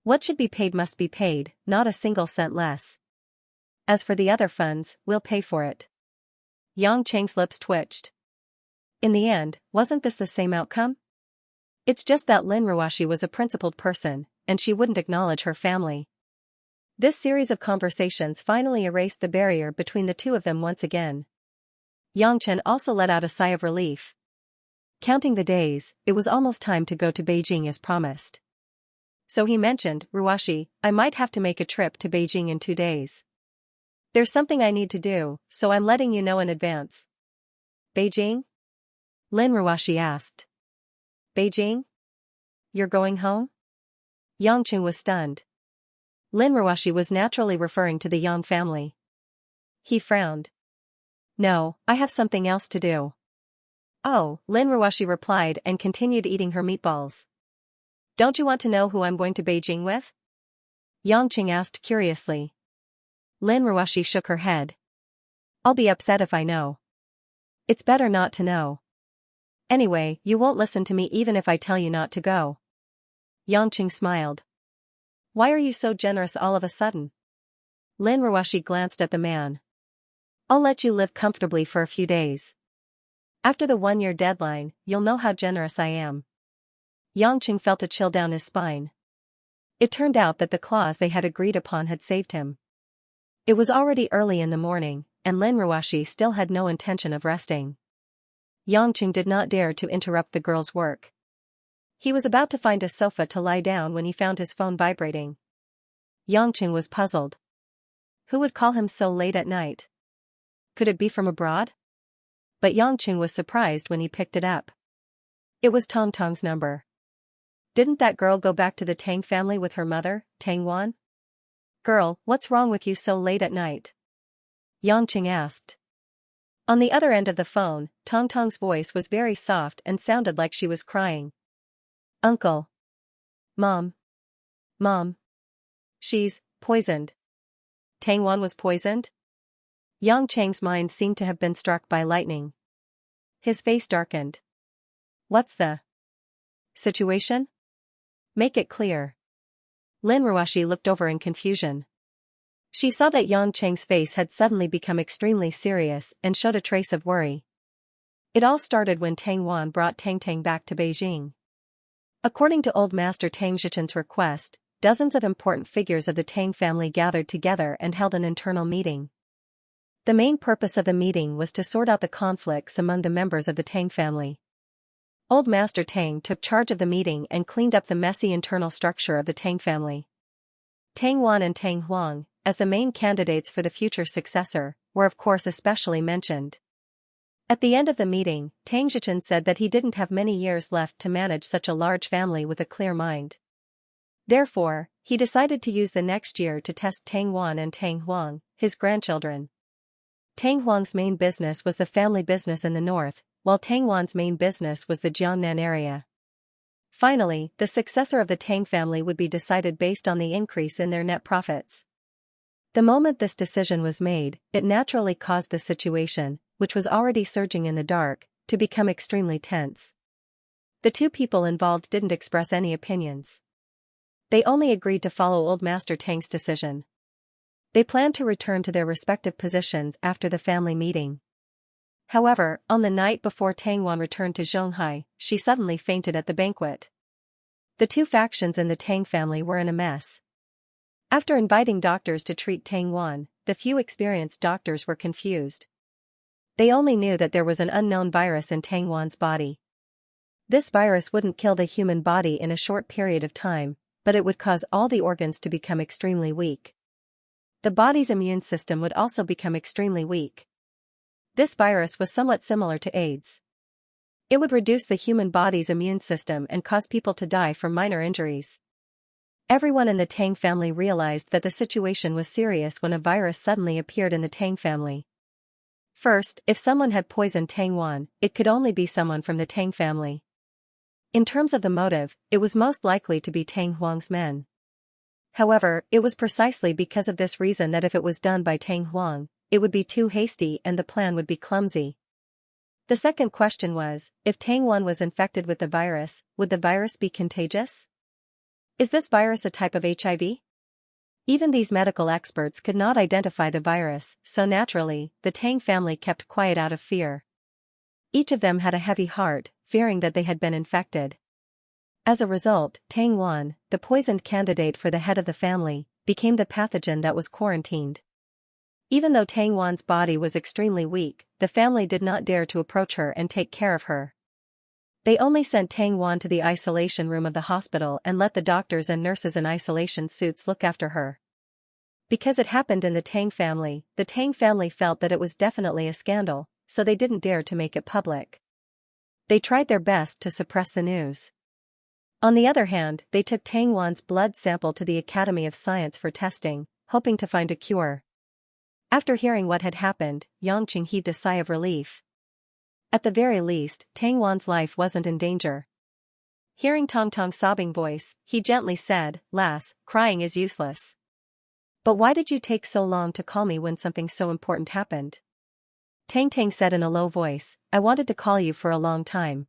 What should be paid must be paid, not a single cent less. As for the other funds, we'll pay for it. Yangqing's lips twitched. In the end, wasn't this the same outcome? It's just that Lin Ruashi was a principled person, and she wouldn't acknowledge her family. This series of conversations finally erased the barrier between the two of them once again. Yangchen also let out a sigh of relief. Counting the days, it was almost time to go to Beijing as promised. So he mentioned, Ruashi, I might have to make a trip to Beijing in 2 days. There's something I need to do, so I'm letting you know in advance. Beijing? Lin Ruoxi asked. Beijing? You're going home? Yang Qing was stunned. Lin Ruoxi was naturally referring to the Yang family. He frowned. No, I have something else to do. Oh, Lin Ruoxi replied and continued eating her meatballs. Don't you want to know who I'm going to Beijing with? Yang Qing asked curiously. Lin Ruoxi shook her head. I'll be upset if I know. It's better not to know. Anyway, you won't listen to me even if I tell you not to go. Yang Qing smiled. Why are you so generous all of a sudden? Lin Ruoxi glanced at the man. I'll let you live comfortably for a few days. After the 1-year deadline, you'll know how generous I am. Yang Qing felt a chill down his spine. It turned out that the clause they had agreed upon had saved him. It was already early in the morning, and Lin Ruoxi still had no intention of resting. Yang Qing did not dare to interrupt the girl's work. He was about to find a sofa to lie down when he found his phone vibrating. Yang Qing was puzzled. Who would call him so late at night? Could it be from abroad? But Yang Qing was surprised when he picked it up. It was Tong Tong's number. Didn't that girl go back to the Tang family with her mother, Tang Wan? Girl, what's wrong with you so late at night? Yang Qing asked. On the other end of the phone, Tong Tong's voice was very soft and sounded like she was crying. Uncle. Mom. Mom. She's poisoned. Tang Wan was poisoned? Yang Chang's mind seemed to have been struck by lightning. His face darkened. What's the situation? Make it clear. Lin Ruoxi looked over in confusion. She saw that Yang Cheng's face had suddenly become extremely serious and showed a trace of worry. It all started when Tang Wan brought Tang Tang back to Beijing. According to Old Master Tang Zhichen's request, dozens of important figures of the Tang family gathered together and held an internal meeting. The main purpose of the meeting was to sort out the conflicts among the members of the Tang family. Old Master Tang took charge of the meeting and cleaned up the messy internal structure of the Tang family. Tang Wan and Tang Huang, as the main candidates for the future successor, were of course especially mentioned. At the end of the meeting, Tang Zhichen said that he didn't have many years left to manage such a large family with a clear mind. Therefore, he decided to use the next year to test Tang Wan and Tang Huang, his grandchildren. Tang Huang's main business was the family business in the north, while Tang Wan's main business was the Jiangnan area. Finally, the successor of the Tang family would be decided based on the increase in their net profits. The moment this decision was made, it naturally caused the situation, which was already surging in the dark, to become extremely tense. The two people involved didn't express any opinions. They only agreed to follow Old Master Tang's decision. They planned to return to their respective positions after the family meeting. However, on the night before Tang Wan returned to Zhonghai, she suddenly fainted at the banquet. The two factions in the Tang family were in a mess. After inviting doctors to treat Tang Wan, the few experienced doctors were confused. They only knew that there was an unknown virus in Tang Wan's body. This virus wouldn't kill the human body in a short period of time, but it would cause all the organs to become extremely weak. The body's immune system would also become extremely weak. This virus was somewhat similar to AIDS. It would reduce the human body's immune system and cause people to die from minor injuries. Everyone in the Tang family realized that the situation was serious when a virus suddenly appeared in the Tang family. First, if someone had poisoned Tang Wan, it could only be someone from the Tang family. In terms of the motive, it was most likely to be Tang Huang's men. However, it was precisely because of this reason that if it was done by Tang Huang, it would be too hasty and the plan would be clumsy. The second question was, if Tang Wan was infected with the virus, would the virus be contagious? Is this virus a type of HIV? Even these medical experts could not identify the virus, so naturally, the Tang family kept quiet out of fear. Each of them had a heavy heart, fearing that they had been infected. As a result, Tang Wan, the poisoned candidate for the head of the family, became the pathogen that was quarantined. Even though Tang Wan's body was extremely weak, the family did not dare to approach her and take care of her. They only sent Tang Wan to the isolation room of the hospital and let the doctors and nurses in isolation suits look after her. Because it happened in the Tang family felt that it was definitely a scandal, so they didn't dare to make it public. They tried their best to suppress the news. On the other hand, they took Tang Wan's blood sample to the Academy of Science for testing, hoping to find a cure. After hearing what had happened, Yangqing heaved a sigh of relief. At the very least, Tang Wan's life wasn't in danger. Hearing Tong Tong's sobbing voice, he gently said, "Lass, crying is useless. But why did you take so long to call me when something so important happened?" Tang Tang said in a low voice, "I wanted to call you for a long time.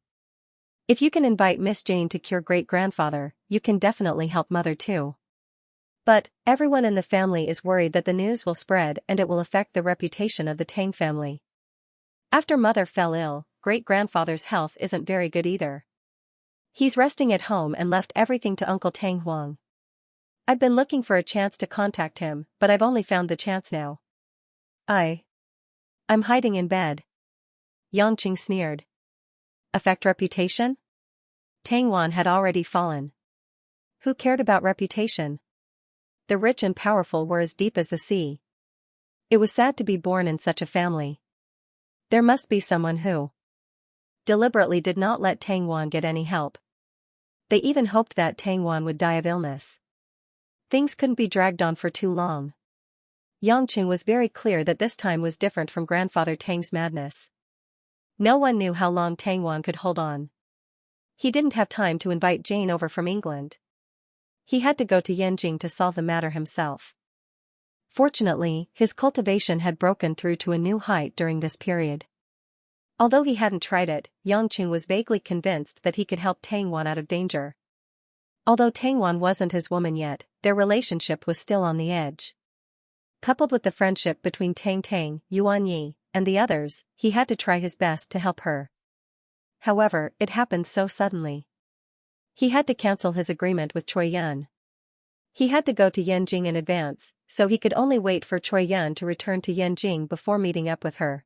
If you can invite Miss Jane to cure great-grandfather, you can definitely help mother too. But, everyone in the family is worried that the news will spread and it will affect the reputation of the Tang family. After mother fell ill, great-grandfather's health isn't very good either. He's resting at home and left everything to Uncle Tang Huang. I've been looking for a chance to contact him, but I've only found the chance now. I'm hiding in bed." Yangqing sneered. Affect reputation? Tang Wan had already fallen. Who cared about reputation? The rich and powerful were as deep as the sea. It was sad to be born in such a family. There must be someone who deliberately did not let Tang Wan get any help. They even hoped that Tang Wan would die of illness. Things couldn't be dragged on for too long. Yangqing was very clear that this time was different from grandfather Tang's madness. No one knew how long Tang Wan could hold on. He didn't have time to invite Jane over from England. He had to go to Yanjing to solve the matter himself. Fortunately, his cultivation had broken through to a new height during this period. Although he hadn't tried it, Yangqing was vaguely convinced that he could help Tang Wan out of danger. Although Tang Wan wasn't his woman yet, their relationship was still on the edge. Coupled with the friendship between Tang Tang, Yuan Yi, and the others, he had to try his best to help her. However, it happened so suddenly. He had to cancel his agreement with Choi Yun. He had to go to Yanjing in advance, so he could only wait for Choi Yun to return to Yanjing before meeting up with her.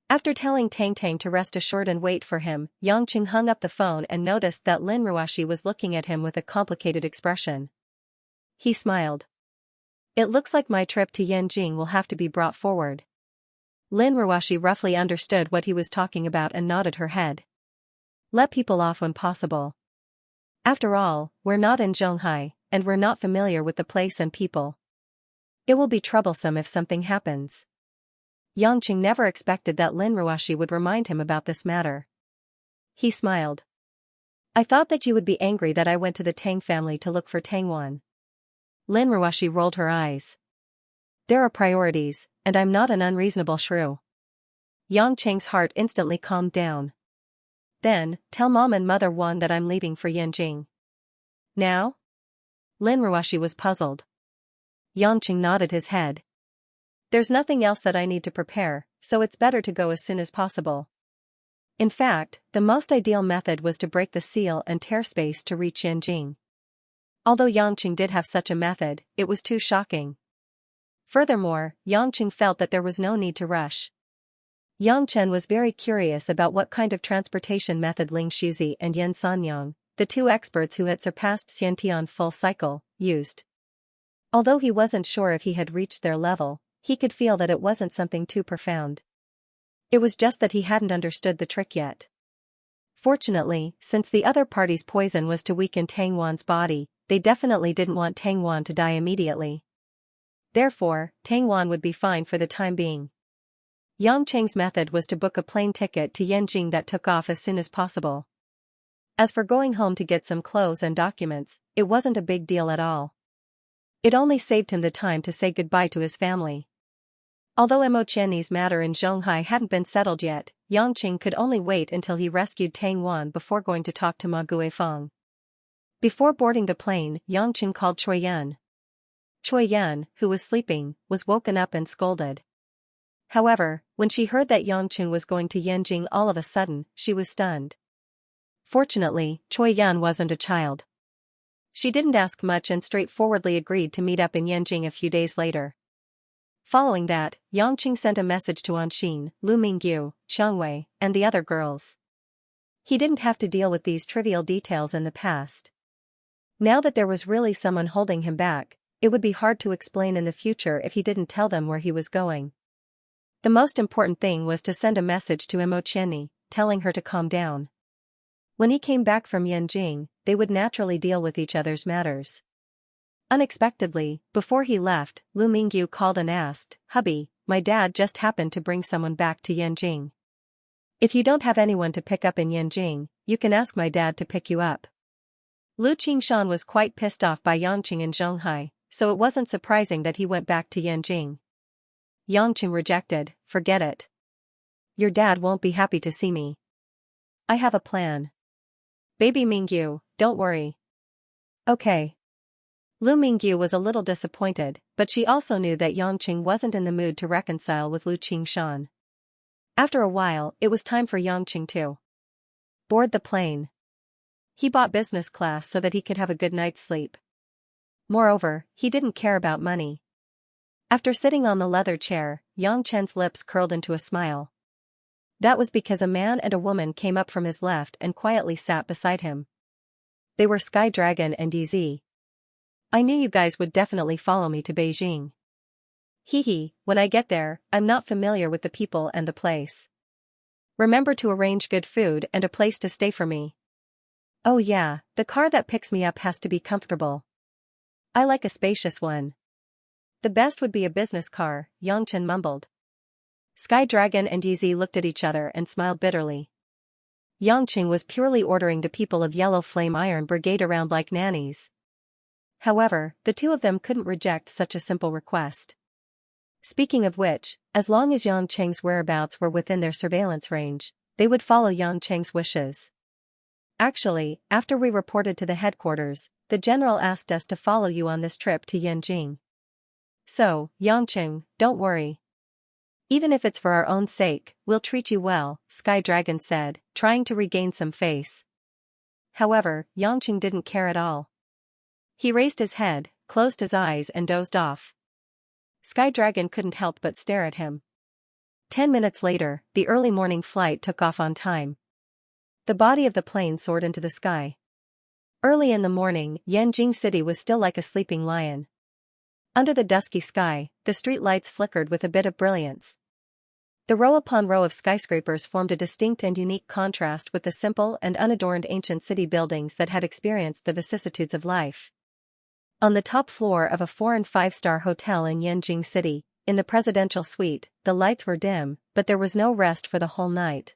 After telling Tang Tang to rest assured and wait for him, Yangqing hung up the phone and noticed that Lin Ruashi was looking at him with a complicated expression. He smiled. "It looks like my trip to Yanjing will have to be brought forward." Lin Ruashi roughly understood what he was talking about and nodded her head. "Let people off when possible. After all, we're not in Zhonghai, and we're not familiar with the place and people. It will be troublesome if something happens." Yangqing never expected that Lin Ruashi would remind him about this matter. He smiled. "I thought that you would be angry that I went to the Tang family to look for Tang Wan." Lin Ruashi rolled her eyes. "There are priorities, and I'm not an unreasonable shrew." Yangqing's heart instantly calmed down. "Then, tell Mom and Mother Wan that I'm leaving for Yanjing." "Now?" Lin Ruashi was puzzled. Yangqing nodded his head. "There's nothing else that I need to prepare, so it's better to go as soon as possible." In fact, the most ideal method was to break the seal and tear space to reach Yanjing. Although Yangqing did have such a method, it was too shocking. Furthermore, Yangqing felt that there was no need to rush. Yang Chen was very curious about what kind of transportation method Ling Shuzi and Yen Sanyang, the two experts who had surpassed Xiantian full cycle, used. Although he wasn't sure if he had reached their level, he could feel that it wasn't something too profound. It was just that he hadn't understood the trick yet. Fortunately, since the other party's poison was to weaken Tang Wan's body, they definitely didn't want Tang Wan to die immediately. Therefore, Tang Wan would be fine for the time being. Yang Cheng's method was to book a plane ticket to Yanjing that took off as soon as possible. As for going home to get some clothes and documents, it wasn't a big deal at all. It only saved him the time to say goodbye to his family. Although Mo Qianni's matter in Zhonghai hadn't been settled yet, Yang Cheng could only wait until he rescued Tang Wan before going to talk to Ma Guifeng. Before boarding the plane, Yang Cheng called Choi Yun. Choi Yun, who was sleeping, was woken up and scolded. However, when she heard that Yang Cheng was going to Yanjing all of a sudden, she was stunned. Fortunately, Choi Yun wasn't a child. She didn't ask much and straightforwardly agreed to meet up in Yanjing a few days later. Following that, Yang Cheng sent a message to Anxin, Lu Mingyu, Qiang Wei, and the other girls. He didn't have to deal with these trivial details in the past. Now that there was really someone holding him back, it would be hard to explain in the future if he didn't tell them where he was going. The most important thing was to send a message to Xianxia, telling her to calm down. When he came back from Yanjing, they would naturally deal with each other's matters. Unexpectedly, before he left, Lu Mingyu called and asked, "Hubby, my dad just happened to bring someone back to Yanjing. If you don't have anyone to pick up in Yanjing, you can ask my dad to pick you up." Lu Qingshan was quite pissed off by Yangqing in Zhonghai, so it wasn't surprising that he went back to Yanjing. Yangqing rejected, "Forget it. Your dad won't be happy to see me. I have a plan. Baby Mingyu, don't worry." Okay. Lu Mingyu was a little disappointed, but she also knew that Yangqing wasn't in the mood to reconcile with Lu Qingshan. After a while, it was time for Yangqing to board the plane. He bought business class so that he could have a good night's sleep. Moreover, he didn't care about money. After sitting on the leather chair, Yang Chen's lips curled into a smile. That was because a man and a woman came up from his left and quietly sat beside him. They were Sky Dragon and DZ. "I knew you guys would definitely follow me to Beijing. Hee, when I get there, I'm not familiar with the people and the place. Remember to arrange good food and a place to stay for me. Oh yeah, the car that picks me up has to be comfortable. I like a spacious one. The best would be a business car," Yangchen mumbled. Sky Dragon and DZ looked at each other and smiled bitterly. Yangqing was purely ordering the people of Yellow Flame Iron Brigade around like nannies. However, the two of them couldn't reject such a simple request. Speaking of which, as long as Yangqing's whereabouts were within their surveillance range, they would follow Yangqing's wishes. "Actually, after we reported to the headquarters, the general asked us to follow you on this trip to Yanjing. So, Yangqing, don't worry. Even if it's for our own sake, we'll treat you well," Sky Dragon said, trying to regain some face. However, Yangqing didn't care at all. He raised his head, closed his eyes and dozed off. Sky Dragon couldn't help but stare at him. 10 minutes later, the early morning flight took off on time. The body of the plane soared into the sky. Early in the morning, Yanjing City was still like a sleeping lion. Under the dusky sky, the street lights flickered with a bit of brilliance. The row upon row of skyscrapers formed a distinct and unique contrast with the simple and unadorned ancient city buildings that had experienced the vicissitudes of life. On the top floor of a 4- and 5-star hotel in Yanjing City, in the presidential suite, the lights were dim, but there was no rest for the whole night.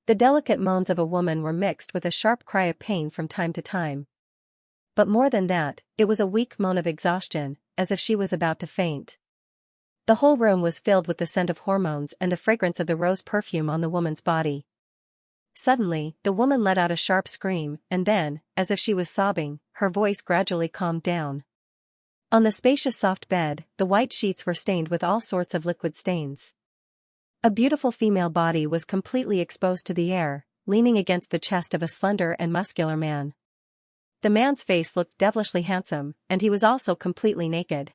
The delicate moans of a woman were mixed with a sharp cry of pain from time to time. But more than that, it was a weak moan of exhaustion, as if she was about to faint. The whole room was filled with the scent of hormones and the fragrance of the rose perfume on the woman's body. Suddenly, the woman let out a sharp scream, and then, as if she was sobbing, her voice gradually calmed down. On the spacious soft bed, the white sheets were stained with all sorts of liquid stains. A beautiful female body was completely exposed to the air, leaning against the chest of a slender and muscular man. The man's face looked devilishly handsome, and he was also completely naked.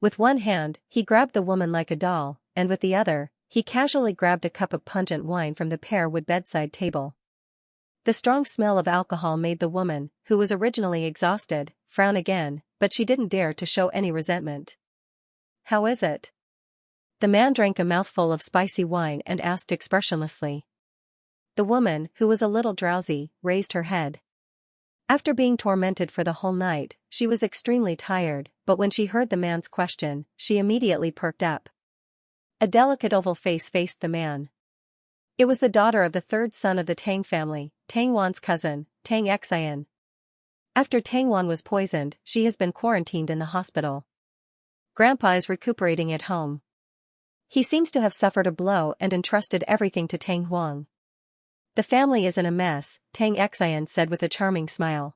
With one hand, he grabbed the woman like a doll, and with the other, he casually grabbed a cup of pungent wine from the pear-wood bedside table. The strong smell of alcohol made the woman, who was originally exhausted, frown again, but she didn't dare to show any resentment. "How is it?" The man drank a mouthful of spicy wine and asked expressionlessly. The woman, who was a little drowsy, raised her head. After being tormented for the whole night, she was extremely tired, but when she heard the man's question, she immediately perked up. A delicate oval face faced the man. It was the daughter of the third son of the Tang family, Tang Wan's cousin, Tang Xian. After Tang Wan was poisoned, she has been quarantined in the hospital. Grandpa is recuperating at home. He seems to have suffered a blow and entrusted everything to Tang Huang. The family is in a mess, Tang Xian said with a charming smile.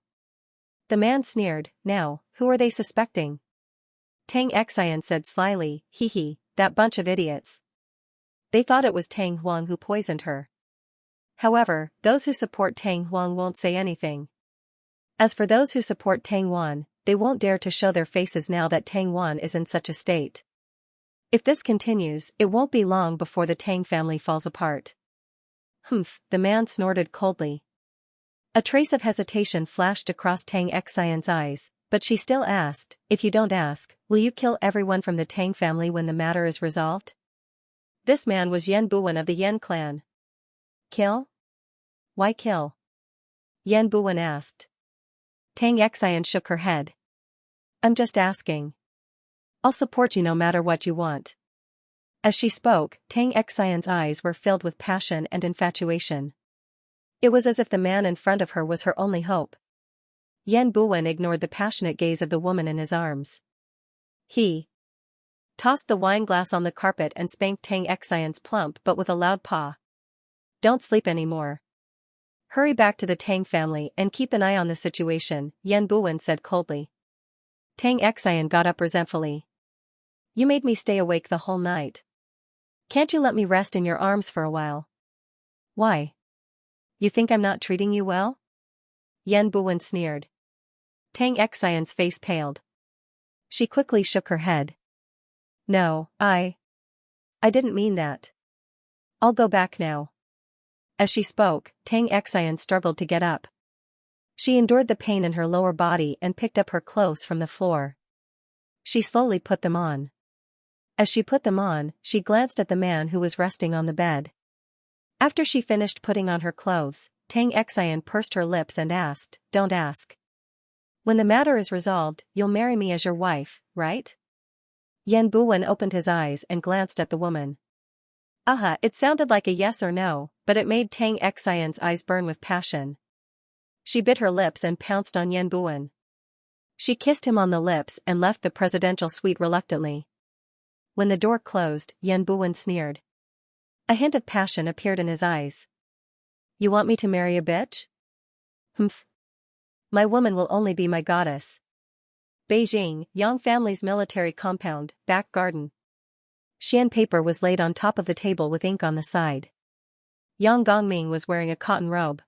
The man sneered, "Now, who are they suspecting?" Tang Xian said slyly, "That bunch of idiots. They thought it was Tang Huang who poisoned her. However, those who support Tang Huang won't say anything. As for those who support Tang Wan, they won't dare to show their faces now that Tang Wan is in such a state. If this continues, it won't be long before the Tang family falls apart." "Humph," the man snorted coldly. A trace of hesitation flashed across Tang Xian's eyes, But she still asked, if you don't ask, will you kill everyone from the Tang family when the matter is resolved? This man was Yan Buwen of the Yan clan. Kill? Why kill? Yan Buwen asked. Tang Xian shook her head. I'm just asking. I'll support you no matter what you want. As she spoke, Tang Xian's eyes were filled with passion and infatuation. It was as if the man in front of her was her only hope. Yan Buwen ignored the passionate gaze of the woman in his arms. He tossed the wine glass on the carpet and spanked Tang Xian's plump but with a loud paw. Don't sleep anymore. Hurry back to the Tang family and keep an eye on the situation, Yan Buwen said coldly. Tang Xian got up resentfully. You made me stay awake the whole night. Can't you let me rest in your arms for a while? Why? You think I'm not treating you well? Yan Buwen sneered. Tang Xian's face paled. She quickly shook her head. No, I didn't mean that. I'll go back now. As she spoke, Tang Xian struggled to get up. She endured the pain in her lower body and picked up her clothes from the floor. She slowly put them on. As she put them on, she glanced at the man who was resting on the bed. After she finished putting on her clothes, Tang Xian pursed her lips and asked, Don't ask. When the matter is resolved, you'll marry me as your wife, right? Yan Buwen opened his eyes and glanced at the woman. It sounded like a yes or no, but it made Tang Xian's eyes burn with passion. She bit her lips and pounced on Yan Buwen. She kissed him on the lips and left the presidential suite reluctantly. When the door closed, Yan Buwen sneered. A hint of passion appeared in his eyes. You want me to marry a bitch? Humph. My woman will only be my goddess. Beijing, Yang family's military compound, back garden. Xian paper was laid on top of the table with ink on the side. Yang Gongming was wearing a cotton robe.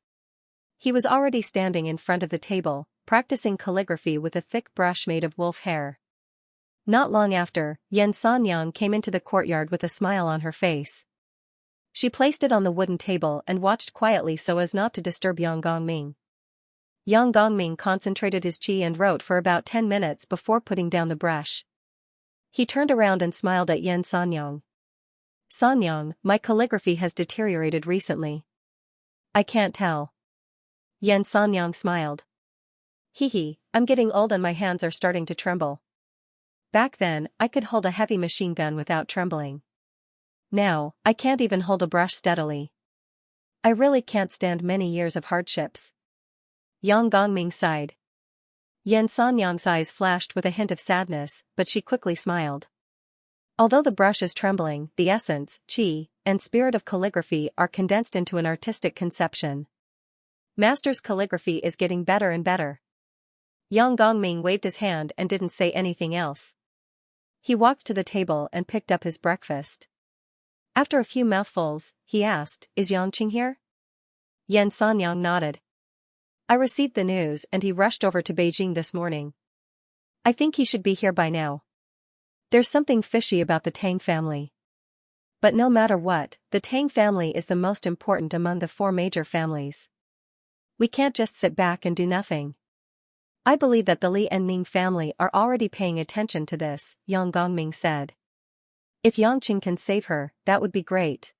He was already standing in front of the table, practicing calligraphy with a thick brush made of wolf hair. Not long after, Yan Sanyang came into the courtyard with a smile on her face. She placed it on the wooden table and watched quietly so as not to disturb Yang Gongming. Yang Gongming concentrated his qi and wrote for about 10 minutes before putting down the brush. He turned around and smiled at Yan Sanyang. Sanyang, my calligraphy has deteriorated recently. I can't tell. Yan Sanyang smiled. Hee, I'm getting old and my hands are starting to tremble. Back then, I could hold a heavy machine gun without trembling. Now, I can't even hold a brush steadily. I really can't stand many years of hardships. Yang Gongming sighed. Yan Sanyang's eyes flashed with a hint of sadness, but she quickly smiled. Although the brush is trembling, the essence, qi, and spirit of calligraphy are condensed into an artistic conception. Master's calligraphy is getting better and better. Yang Gongming waved his hand and didn't say anything else. He walked to the table and picked up his breakfast. After a few mouthfuls, he asked, Is Yangqing here? Yan Sanyang nodded. I received the news and he rushed over to Beijing this morning. I think he should be here by now. There's something fishy about the Tang family. But no matter what, the Tang family is the most important among the 4 major families. We can't just sit back and do nothing. I believe that the Li and Ming family are already paying attention to this, Yang Gongming said. If Yangqing can save her, that would be great.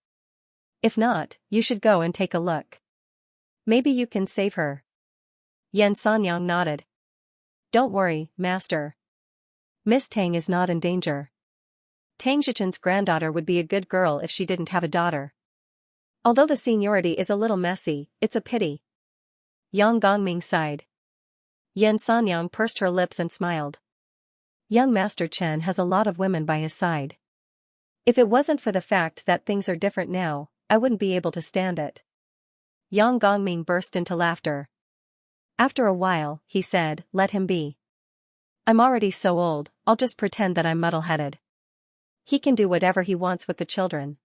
If not, you should go and take a look. Maybe you can save her. Yan Sanyang nodded. Don't worry, master. Miss Tang is not in danger. Tang Zhichen's granddaughter would be a good girl if she didn't have a daughter. Although the seniority is a little messy, it's a pity. Yang Gongming sighed. Yan Sanyang pursed her lips and smiled. Young Master Chen has a lot of women by his side. If it wasn't for the fact that things are different now, I wouldn't be able to stand it. Yang Gongming burst into laughter. After a while, he said, Let him be. I'm already so old, I'll just pretend that I'm muddle-headed. He can do whatever he wants with the children.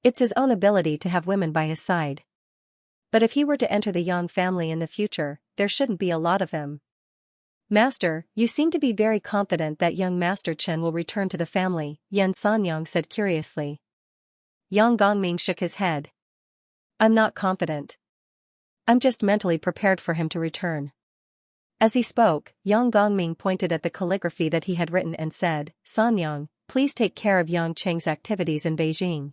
It's his own ability to have women by his side. But if he were to enter the Yang family in the future, there shouldn't be a lot of them. Master, you seem to be very confident that young Master Chen will return to the family, Yan Sanyang said curiously. Yang Gongming shook his head. I'm not confident. I'm just mentally prepared for him to return. As he spoke, Yang Gongming pointed at the calligraphy that he had written and said, Sanyang, please take care of Yang Cheng's activities in Beijing.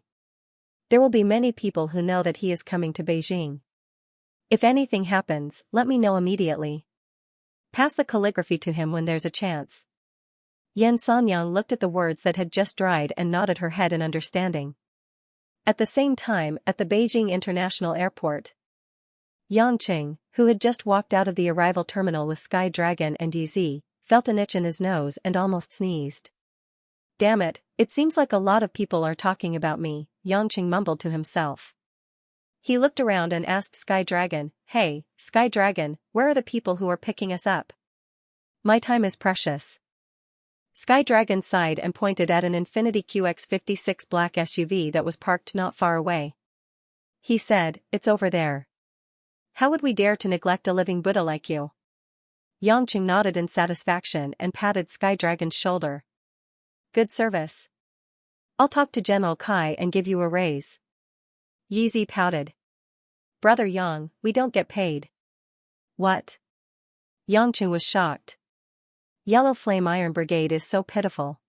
There will be many people who know that he is coming to Beijing. If anything happens, let me know immediately. Pass the calligraphy to him when there's a chance. Yan Sanyang looked at the words that had just dried and nodded her head in understanding. At the same time, at the Beijing International Airport, Yang Cheng, who had just walked out of the arrival terminal with Sky Dragon and Yizi, felt an itch in his nose and almost sneezed. Damn it, it seems like a lot of people are talking about me, Yang Cheng mumbled to himself. He looked around and asked Sky Dragon, Hey, Sky Dragon, where are the people who are picking us up? My time is precious. Sky Dragon sighed and pointed at an Infiniti QX56 black SUV that was parked not far away. He said, It's over there. How would we dare to neglect a living Buddha like you? Yang Cheng nodded in satisfaction and patted Sky Dragon's shoulder. Good service. I'll talk to General Kai and give you a raise. Yizi pouted. Brother Yang, we don't get paid. What? Yang Cheng was shocked. Yellow Flame Iron Brigade is so pitiful.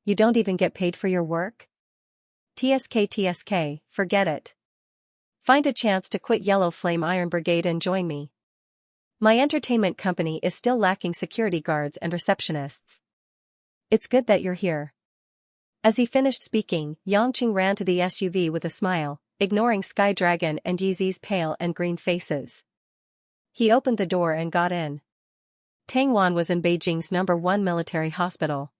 You don't even get paid for your work? TSK, forget it. Find a chance to quit Yellow Flame Iron Brigade and join me. My entertainment company is still lacking security guards and receptionists. It's good that you're here. As he finished speaking, Yang Cheng ran to the SUV with a smile, ignoring Sky Dragon and Yizi's pale and green faces. He opened the door and got in. Tangwan was in Beijing's #1 military hospital.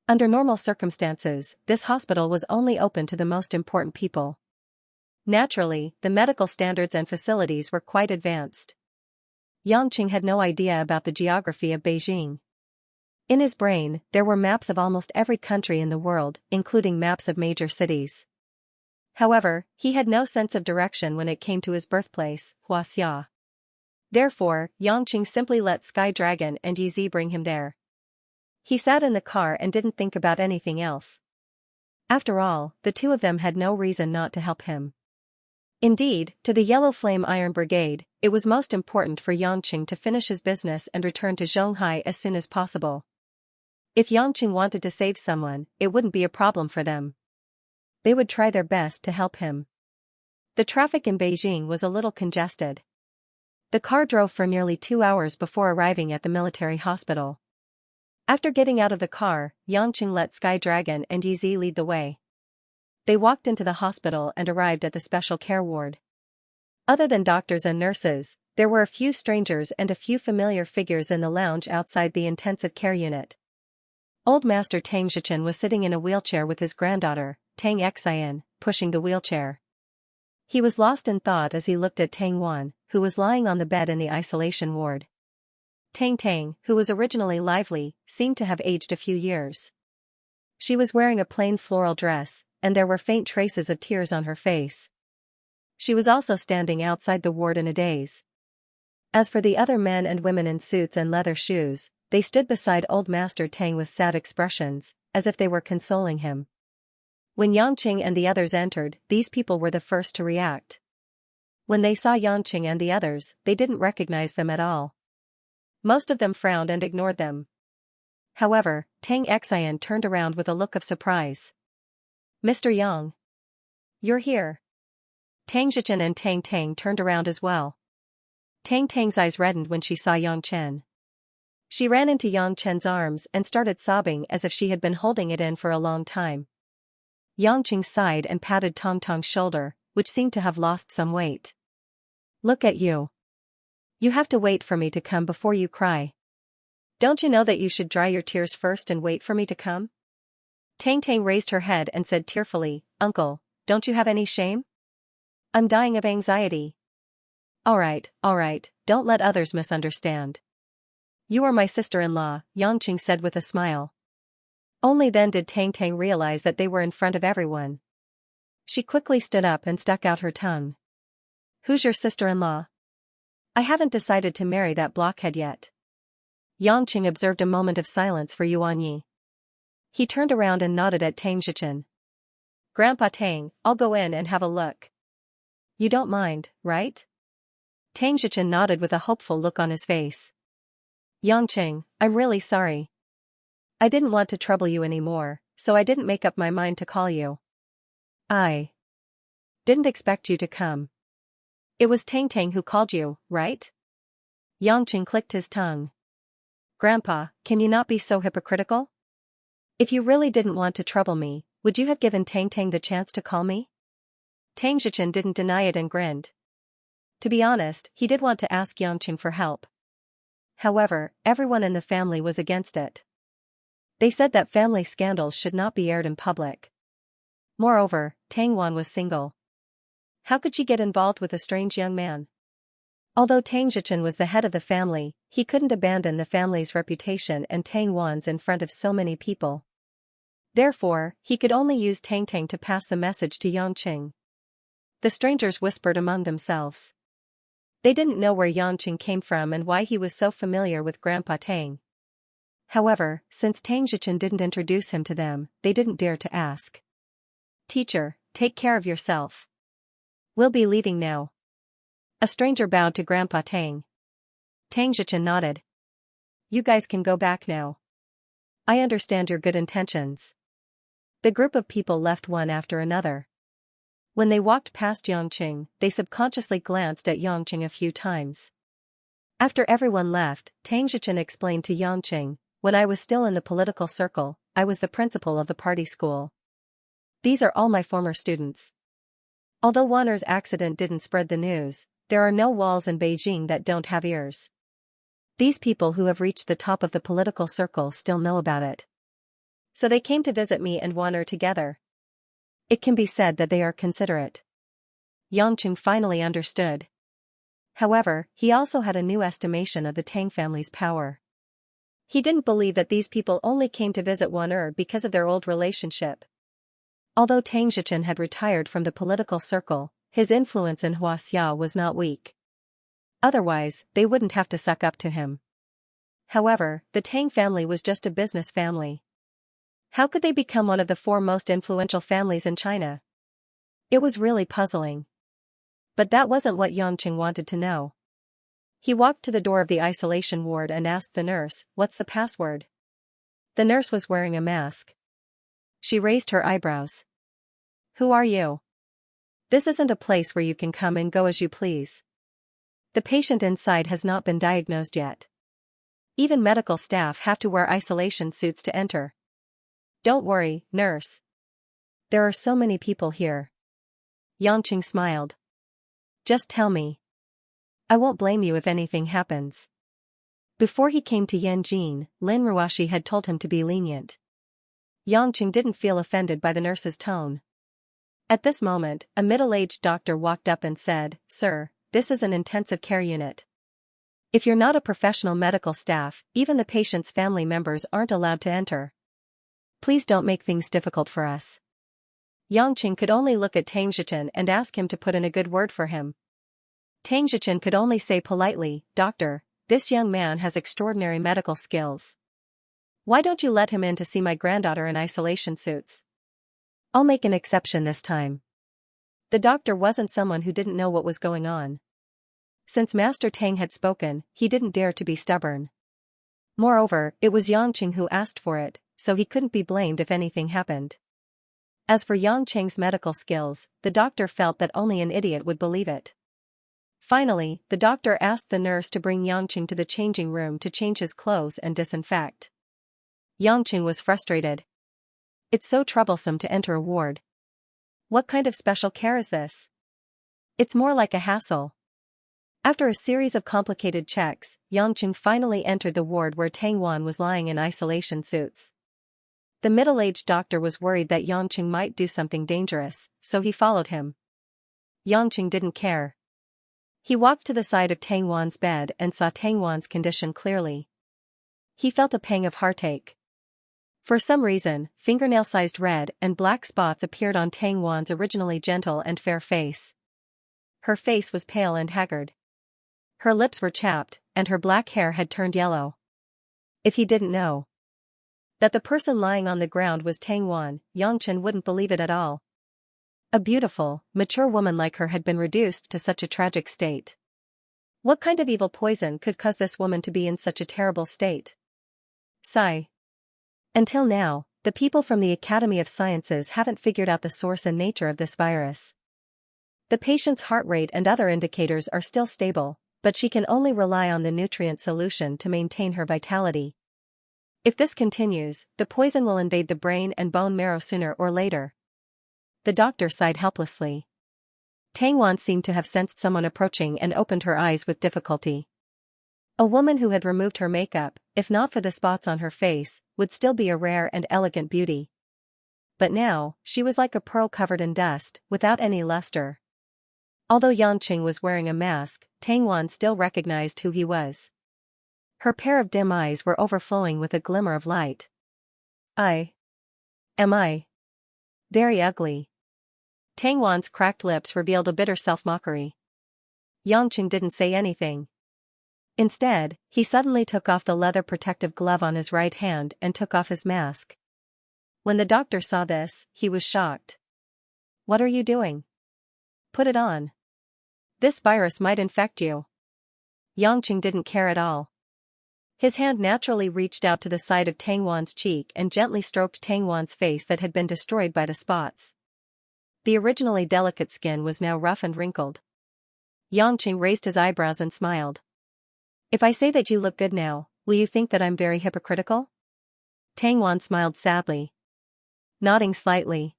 Under normal circumstances, this hospital was only open to the most important people. Naturally, the medical standards and facilities were quite advanced. Yang Cheng had no idea about the geography of Beijing. In his brain, there were maps of almost every country in the world, including maps of major cities. However, he had no sense of direction when it came to his birthplace, Huaxia. Therefore, Yang Cheng simply let Sky Dragon and Yizi bring him there. He sat in the car and didn't think about anything else. After all, the two of them had no reason not to help him. Indeed, to the Yellow Flame Iron Brigade, it was most important for Yang Cheng to finish his business and return to Zhonghai as soon as possible. If Yang Cheng wanted to save someone, it wouldn't be a problem for them. They would try their best to help him. The traffic in Beijing was a little congested. The car drove for nearly 2 hours before arriving at the military hospital. After getting out of the car, Yang Cheng let Sky Dragon and Yizi lead the way. They walked into the hospital and arrived at the special care ward. Other than doctors and nurses, there were a few strangers and a few familiar figures in the lounge outside the intensive care unit. Old Master Tang Xichen was sitting in a wheelchair with his granddaughter, Tang Xian, pushing the wheelchair. He was lost in thought as he looked at Tang Wan, who was lying on the bed in the isolation ward. Tang, who was originally lively, seemed to have aged a few years. She was wearing a plain floral dress, and there were faint traces of tears on her face. She was also standing outside the ward in a daze. As for the other men and women in suits and leather shoes, they stood beside Old Master Tang with sad expressions, as if they were consoling him. When Yang Cheng and the others entered, these people were the first to react. When they saw Yang Cheng and the others, they didn't recognize them at all. Most of them frowned and ignored them. However, Tang Xian turned around with a look of surprise. Mr. Yang. You're here. Tang Xichen and Tang turned around as well. Tang's eyes reddened when she saw Yang Chen. She ran into Yang Chen's arms and started sobbing as if she had been holding it in for a long time. Yang Cheng sighed and patted Tang's shoulder, which seemed to have lost some weight. Look at you. You have to wait for me to come before you cry. Don't you know that you should dry your tears first and wait for me to come? Tang raised her head and said tearfully, Uncle, don't you have any shame? I'm dying of anxiety. Alright, don't let others misunderstand. You are my sister-in-law, Yang Cheng said with a smile. Only then did Tang realize that they were in front of everyone. She quickly stood up and stuck out her tongue. Who's your sister-in-law? I haven't decided to marry that blockhead yet. Yang Cheng observed a moment of silence for Yuan Yi. He turned around and nodded at Tang Xichen. Grandpa Tang, I'll go in and have a look. You don't mind, right? Tang Xichen nodded with a hopeful look on his face. Yangqing, I'm really sorry. I didn't want to trouble you anymore, so I didn't make up my mind to call you. I didn't expect you to come. It was Tang Tang who called you, right? Yangqing clicked his tongue. Grandpa, can you not be so hypocritical? If you really didn't want to trouble me, would you have given Tang Tang the chance to call me? Tang Zhichen didn't deny it and grinned. To be honest, he did want to ask Yangqing for help. However, everyone in the family was against it. They said that family scandals should not be aired in public. Moreover, Tang Wan was single. How could she get involved with a strange young man? Although Tang Zhichen was the head of the family, he couldn't abandon the family's reputation and Tang Wan's in front of so many people. Therefore, he could only use Tang Tang to pass the message to Yangqing. The strangers whispered among themselves. They didn't know where Yangqing came from and why he was so familiar with Grandpa Tang. However, since Tang Zhichen didn't introduce him to them, they didn't dare to ask. Teacher, take care of yourself. We'll be leaving now. A stranger bowed to Grandpa Tang. Tang Zhichen nodded. You guys can go back now. I understand your good intentions. The group of people left one after another. When they walked past Yangqing, they subconsciously glanced at Yangqing a few times. After everyone left, Tang Zhichen explained to Yangqing, when I was still in the political circle, I was the principal of the party school. These are all my former students. Although Wanner's accident didn't spread the news, there are no walls in Beijing that don't have ears. These people who have reached the top of the political circle still know about it. So they came to visit me and Wanner together. It can be said that they are considerate. Yangqing finally understood. However, he also had a new estimation of the Tang family's power. He didn't believe that these people only came to visit Wanner because of their old relationship. Although Tang Zhichen had retired from the political circle, his influence in Huaxia was not weak. Otherwise, they wouldn't have to suck up to him. However, the Tang family was just a business family. How could they become one of the four most influential families in China? It was really puzzling. But that wasn't what Yangqing wanted to know. He walked to the door of the isolation ward and asked the nurse, "What's the password?" The nurse was wearing a mask. She raised her eyebrows. Who are you? This isn't a place where you can come and go as you please. The patient inside has not been diagnosed yet. Even medical staff have to wear isolation suits to enter. Don't worry, nurse. There are so many people here. Yangqing smiled. Just tell me. I won't blame you if anything happens. Before he came to Yanjin, Lin Ruoshi had told him to be lenient. Yangqing didn't feel offended by the nurse's tone. At this moment, a middle-aged doctor walked up and said, "Sir, this is an intensive care unit. If you're not a professional medical staff, even the patient's family members aren't allowed to enter. Please don't make things difficult for us." Yangqing could only look at Tang Zhichen and ask him to put in a good word for him. Tang Zhichen could only say politely, "Doctor, this young man has extraordinary medical skills. Why don't you let him in to see my granddaughter in isolation suits? I'll make an exception this time." The doctor wasn't someone who didn't know what was going on. Since Master Tang had spoken, he didn't dare to be stubborn. Moreover, it was Yangqing who asked for it, so he couldn't be blamed if anything happened. As for Yangqing's medical skills, the doctor felt that only an idiot would believe it. Finally, the doctor asked the nurse to bring Yangqing to the changing room to change his clothes and disinfect. Yangqing was frustrated. It's so troublesome to enter a ward. What kind of special care is this? It's more like a hassle. After a series of complicated checks, Yangqing finally entered the ward where Tang Wan was lying in isolation suits. The middle-aged doctor was worried that Yangqing might do something dangerous, so he followed him. Yangqing didn't care. He walked to the side of Tang Wan's bed and saw Tang Wan's condition clearly. He felt a pang of heartache. For some reason, fingernail-sized red and black spots appeared on Tang Wan's originally gentle and fair face. Her face was pale and haggard. Her lips were chapped, and her black hair had turned yellow. If he didn't know that the person lying on the ground was Tang Wan, Yangqing wouldn't believe it at all. A beautiful, mature woman like her had been reduced to such a tragic state. What kind of evil poison could cause this woman to be in such a terrible state? Sigh. Until now, the people from the Academy of Sciences haven't figured out the source and nature of this virus. The patient's heart rate and other indicators are still stable, but she can only rely on the nutrient solution to maintain her vitality. If this continues, the poison will invade the brain and bone marrow sooner or later. The doctor sighed helplessly. Tang Wan seemed to have sensed someone approaching and opened her eyes with difficulty. A woman who had removed her makeup, if not for the spots on her face, would still be a rare and elegant beauty. But now, she was like a pearl covered in dust, without any luster. Although Yanqing was wearing a mask, Tang Wan still recognized who he was. Her pair of dim eyes were overflowing with a glimmer of light. Am I very ugly? Tang Wan's cracked lips revealed a bitter self-mockery. Yanqing didn't say anything. Instead, he suddenly took off the leather protective glove on his right hand and took off his mask. When the doctor saw this, he was shocked. What are you doing? Put it on. This virus might infect you. Yanqing didn't care at all. His hand naturally reached out to the side of Tang Wan's cheek and gently stroked Tang Wan's face that had been destroyed by the spots. The originally delicate skin was now rough and wrinkled. Yanqing raised his eyebrows and smiled. If I say that you look good now, will you think that I'm very hypocritical? Tang Wan smiled sadly, nodding slightly.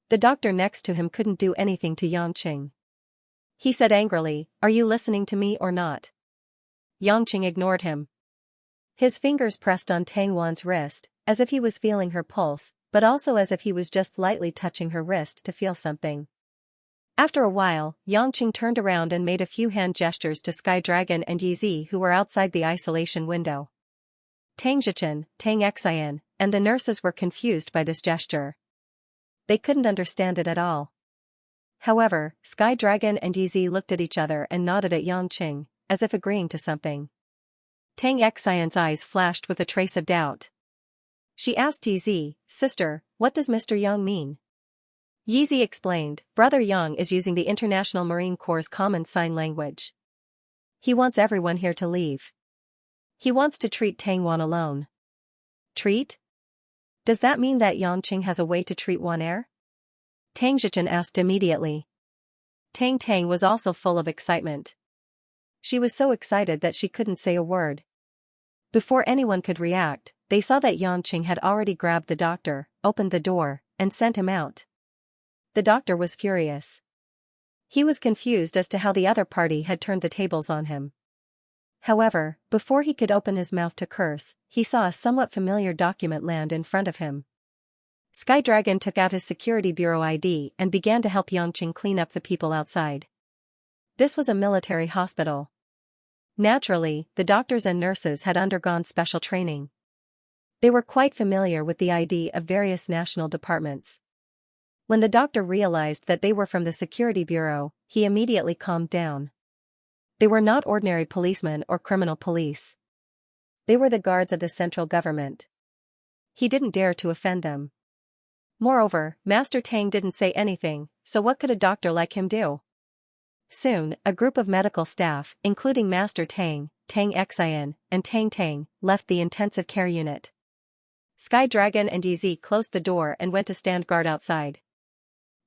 The doctor next to him couldn't do anything to Yanqing. He said angrily, "Are you listening to me or not?" Yanqing ignored him. His fingers pressed on Tang Wan's wrist, as if he was feeling her pulse, but also as if he was just lightly touching her wrist to feel something. After a while, Yanqing turned around and made a few hand gestures to Sky Dragon and Yizi who were outside the isolation window. Tang Zhichen, Tang Xian, and the nurses were confused by this gesture. They couldn't understand it at all. However, Sky Dragon and Yizi looked at each other and nodded at Yanqing, as if agreeing to something. Tang Xian's eyes flashed with a trace of doubt. She asked Yizi, "Sister, what does Mr. Yang mean?" Yizi explained, "Brother Yang is using the International Marine Corps' common sign language. He wants everyone here to leave. He wants to treat Tang Wan alone." Treat? Does that mean that Yanqing has a way to treat Wan Er? Tang Zhichen asked immediately. Tang Tang was also full of excitement. She was so excited that she couldn't say a word. Before anyone could react, they saw that Yanqing had already grabbed the doctor, opened the door, and sent him out. The doctor was furious. He was confused as to how the other party had turned the tables on him. However, before he could open his mouth to curse, he saw a somewhat familiar document land in front of him. Sky Dragon took out his security bureau ID and began to help Yanqing clean up the people outside. This was a military hospital. Naturally, the doctors and nurses had undergone special training. They were quite familiar with the ID of various national departments. When the doctor realized that they were from the security bureau, he immediately calmed down. They were not ordinary policemen or criminal police. They were the guards of the central government. He didn't dare to offend them. Moreover, Master Tang didn't say anything, so what could a doctor like him do? Soon, a group of medical staff, including Master Tang, Tang Xian, and Tang Tang, left the intensive care unit. Sky Dragon and Yizi closed the door and went to stand guard outside.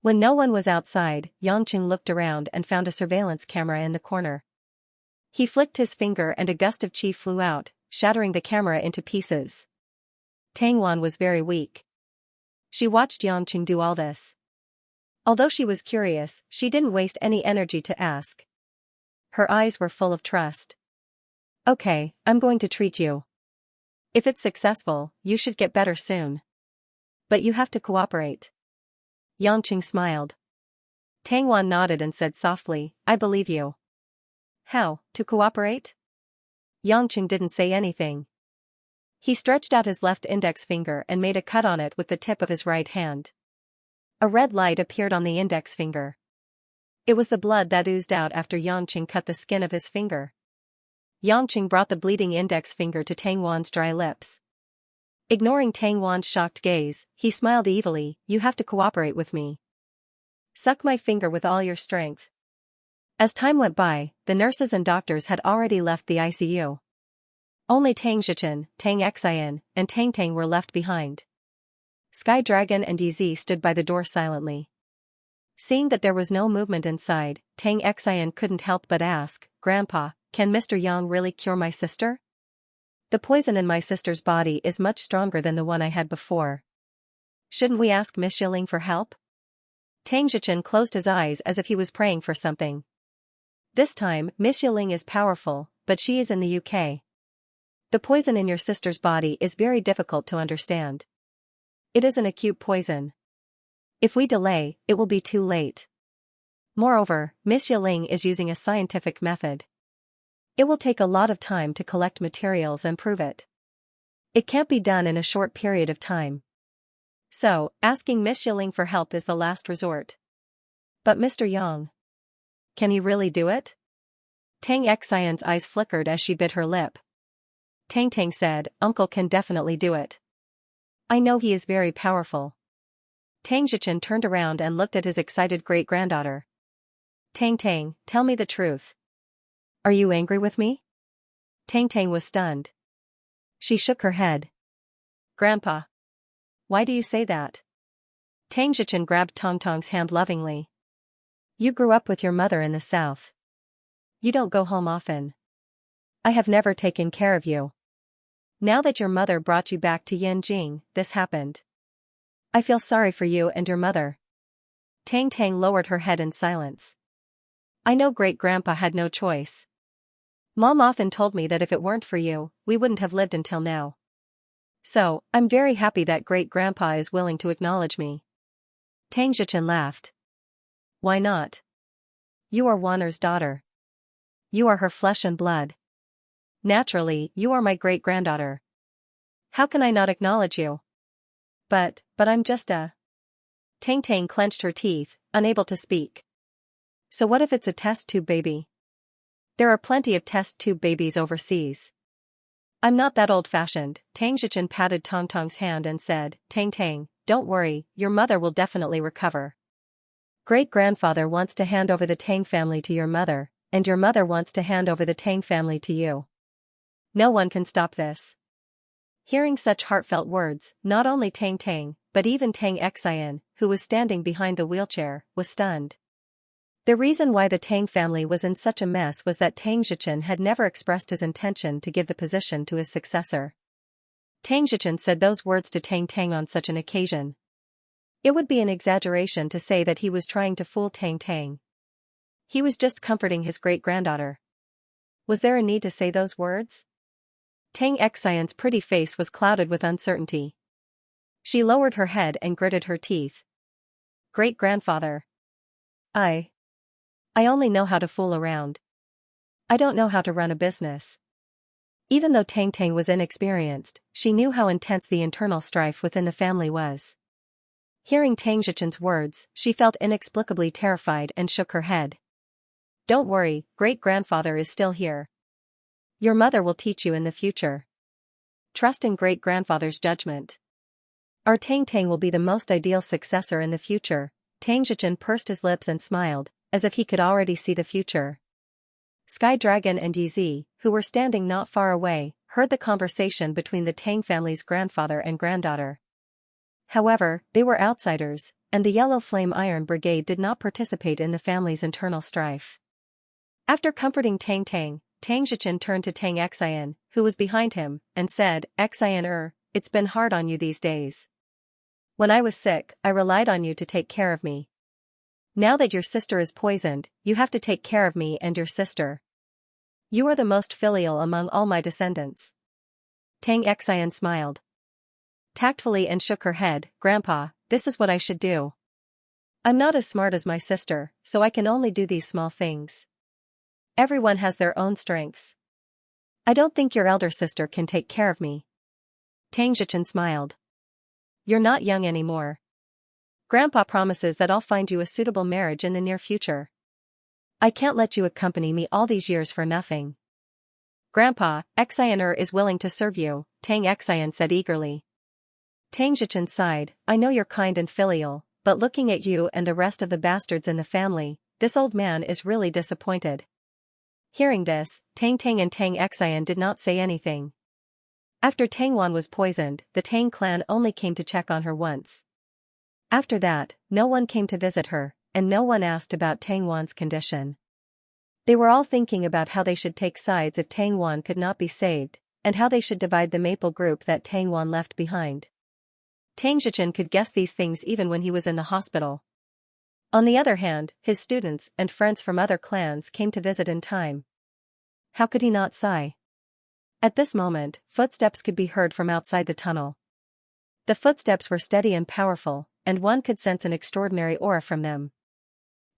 When no one was outside, Yanqing looked around and found a surveillance camera in the corner. He flicked his finger and a gust of chi flew out, shattering the camera into pieces. Tang Wan was very weak. She watched Yanqing do all this. Although she was curious, she didn't waste any energy to ask. Her eyes were full of trust. "Okay, I'm going to treat you. If it's successful, you should get better soon. But you have to cooperate." Yanqing smiled. Tang Wan nodded and said softly, "I believe you." "How, to cooperate?" Yanqing didn't say anything. He stretched out his left index finger and made a cut on it with the tip of his right hand. A red light appeared on the index finger. It was the blood that oozed out after Yanqing cut the skin of his finger. Yanqing brought the bleeding index finger to Tang Wan's dry lips. Ignoring Tang Wan's shocked gaze, he smiled evilly, "You have to cooperate with me. Suck my finger with all your strength." As time went by, the nurses and doctors had already left the ICU. Only Tang Xichen, Tang Xian, and Tang Tang were left behind. Sky Dragon and Yizi stood by the door silently. Seeing that there was no movement inside, Tang Xian couldn't help but ask, "Grandpa, can Mr. Yang really cure my sister? The poison in my sister's body is much stronger than the one I had before. Shouldn't we ask Miss Yiling for help?" Tang Xichen closed his eyes as if he was praying for something. "This time, Miss Yiling is powerful, but she is in the UK. The poison in your sister's body is very difficult to understand. It is an acute poison. If we delay, it will be too late. Moreover, Miss Yiling is using a scientific method. It will take a lot of time to collect materials and prove it. It can't be done in a short period of time. So, asking Miss Yiling for help is the last resort." "But Mr. Yang, can he really do it?" Tang Xian's eyes flickered as she bit her lip. Tang Tang said, "Uncle can definitely do it. I know he is very powerful." Tang Xichen turned around and looked at his excited great-granddaughter. "Tang Tang, tell me the truth. Are you angry with me?" Tang Tang was stunned. She shook her head. "Grandpa, why do you say that?" Tang Xichen grabbed Tong Tong's hand lovingly. "You grew up with your mother in the south. You don't go home often. I have never taken care of you. Now that your mother brought you back to Yanjing, this happened. I feel sorry for you and your mother." Tang Tang lowered her head in silence. "I know great-grandpa had no choice. Mom often told me that if it weren't for you, we wouldn't have lived until now. So, I'm very happy that great-grandpa is willing to acknowledge me." Tang Xichen laughed. "Why not? You are Wanner's daughter. You are her flesh and blood. Naturally, you are my great-granddaughter. How can I not acknowledge you? But I'm just a..." Tang Tang clenched her teeth, unable to speak. "So what if it's a test tube baby? There are plenty of test tube babies overseas." "I'm not that old-fashioned." Tang Xichen patted Tong Tong's hand and said, "Tang Tang, don't worry, your mother will definitely recover. Great-grandfather wants to hand over the Tang family to your mother, and your mother wants to hand over the Tang family to you. No one can stop this." Hearing such heartfelt words, not only Tang Tang, but even Tang Xian, who was standing behind the wheelchair, was stunned. The reason why the Tang family was in such a mess was that Tang Xichen had never expressed his intention to give the position to his successor. Tang Xichen said those words to Tang Tang on such an occasion. It would be an exaggeration to say that he was trying to fool Tang Tang. He was just comforting his great-granddaughter. Was there a need to say those words? Tang Xian's pretty face was clouded with uncertainty. She lowered her head and gritted her teeth. "Great-grandfather. I only know how to fool around. I don't know how to run a business." Even though Tang Tang was inexperienced, she knew how intense the internal strife within the family was. Hearing Tang Zhichen's words, she felt inexplicably terrified and shook her head. "Don't worry, great-grandfather is still here. Your mother will teach you in the future. Trust in great-grandfather's judgment. Our Tang Tang will be the most ideal successor in the future." Tang Zhichen pursed his lips and smiled, as if he could already see the future. Sky Dragon and Yizi, who were standing not far away, heard the conversation between the Tang family's grandfather and granddaughter. However, they were outsiders, and the Yellow Flame Iron Brigade did not participate in the family's internal strife. After comforting Tang Tang, Tang Zhichen turned to Tang Xian, who was behind him, and said, "Xian, it's been hard on you these days. When I was sick, I relied on you to take care of me. Now that your sister is poisoned, you have to take care of me and your sister. You are the most filial among all my descendants." Tang Xian smiled tactfully and shook her head. "Grandpa, this is what I should do. I'm not as smart as my sister, so I can only do these small things. Everyone has their own strengths. I don't think your elder sister can take care of me." Tang Zhichen smiled. "You're not young anymore. Grandpa promises that I'll find you a suitable marriage in the near future. I can't let you accompany me all these years for nothing." "Grandpa, Xian is willing to serve you," Tang Xian said eagerly. Tang Zhichen sighed. "I know you're kind and filial, but looking at you and the rest of the bastards in the family, this old man is really disappointed. Hearing this, Tang Tang and Tang Xian did not say anything. After Tang Wan was poisoned, the Tang clan only came to check on her once. After that, no one came to visit her, and no one asked about Tang Wan's condition. They were all thinking about how they should take sides if Tang Wan could not be saved, and how they should divide the maple group that Tang Wan left behind. Tang Zhichen could guess these things even when he was in the hospital. On the other hand, his students and friends from other clans came to visit in time. How could he not sigh? At this moment, footsteps could be heard from outside the tunnel. The footsteps were steady and powerful, and one could sense an extraordinary aura from them.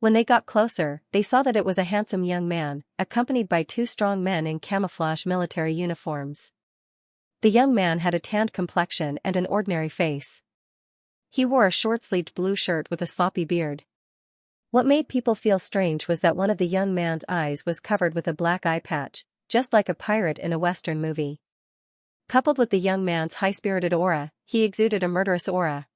When they got closer, they saw that it was a handsome young man, accompanied by two strong men in camouflage military uniforms. The young man had a tanned complexion and an ordinary face. He wore a short-sleeved blue shirt with a sloppy beard. What made people feel strange was that one of the young man's eyes was covered with a black eye patch, just like a pirate in a Western movie. Coupled with the young man's high-spirited aura, he exuded a murderous aura.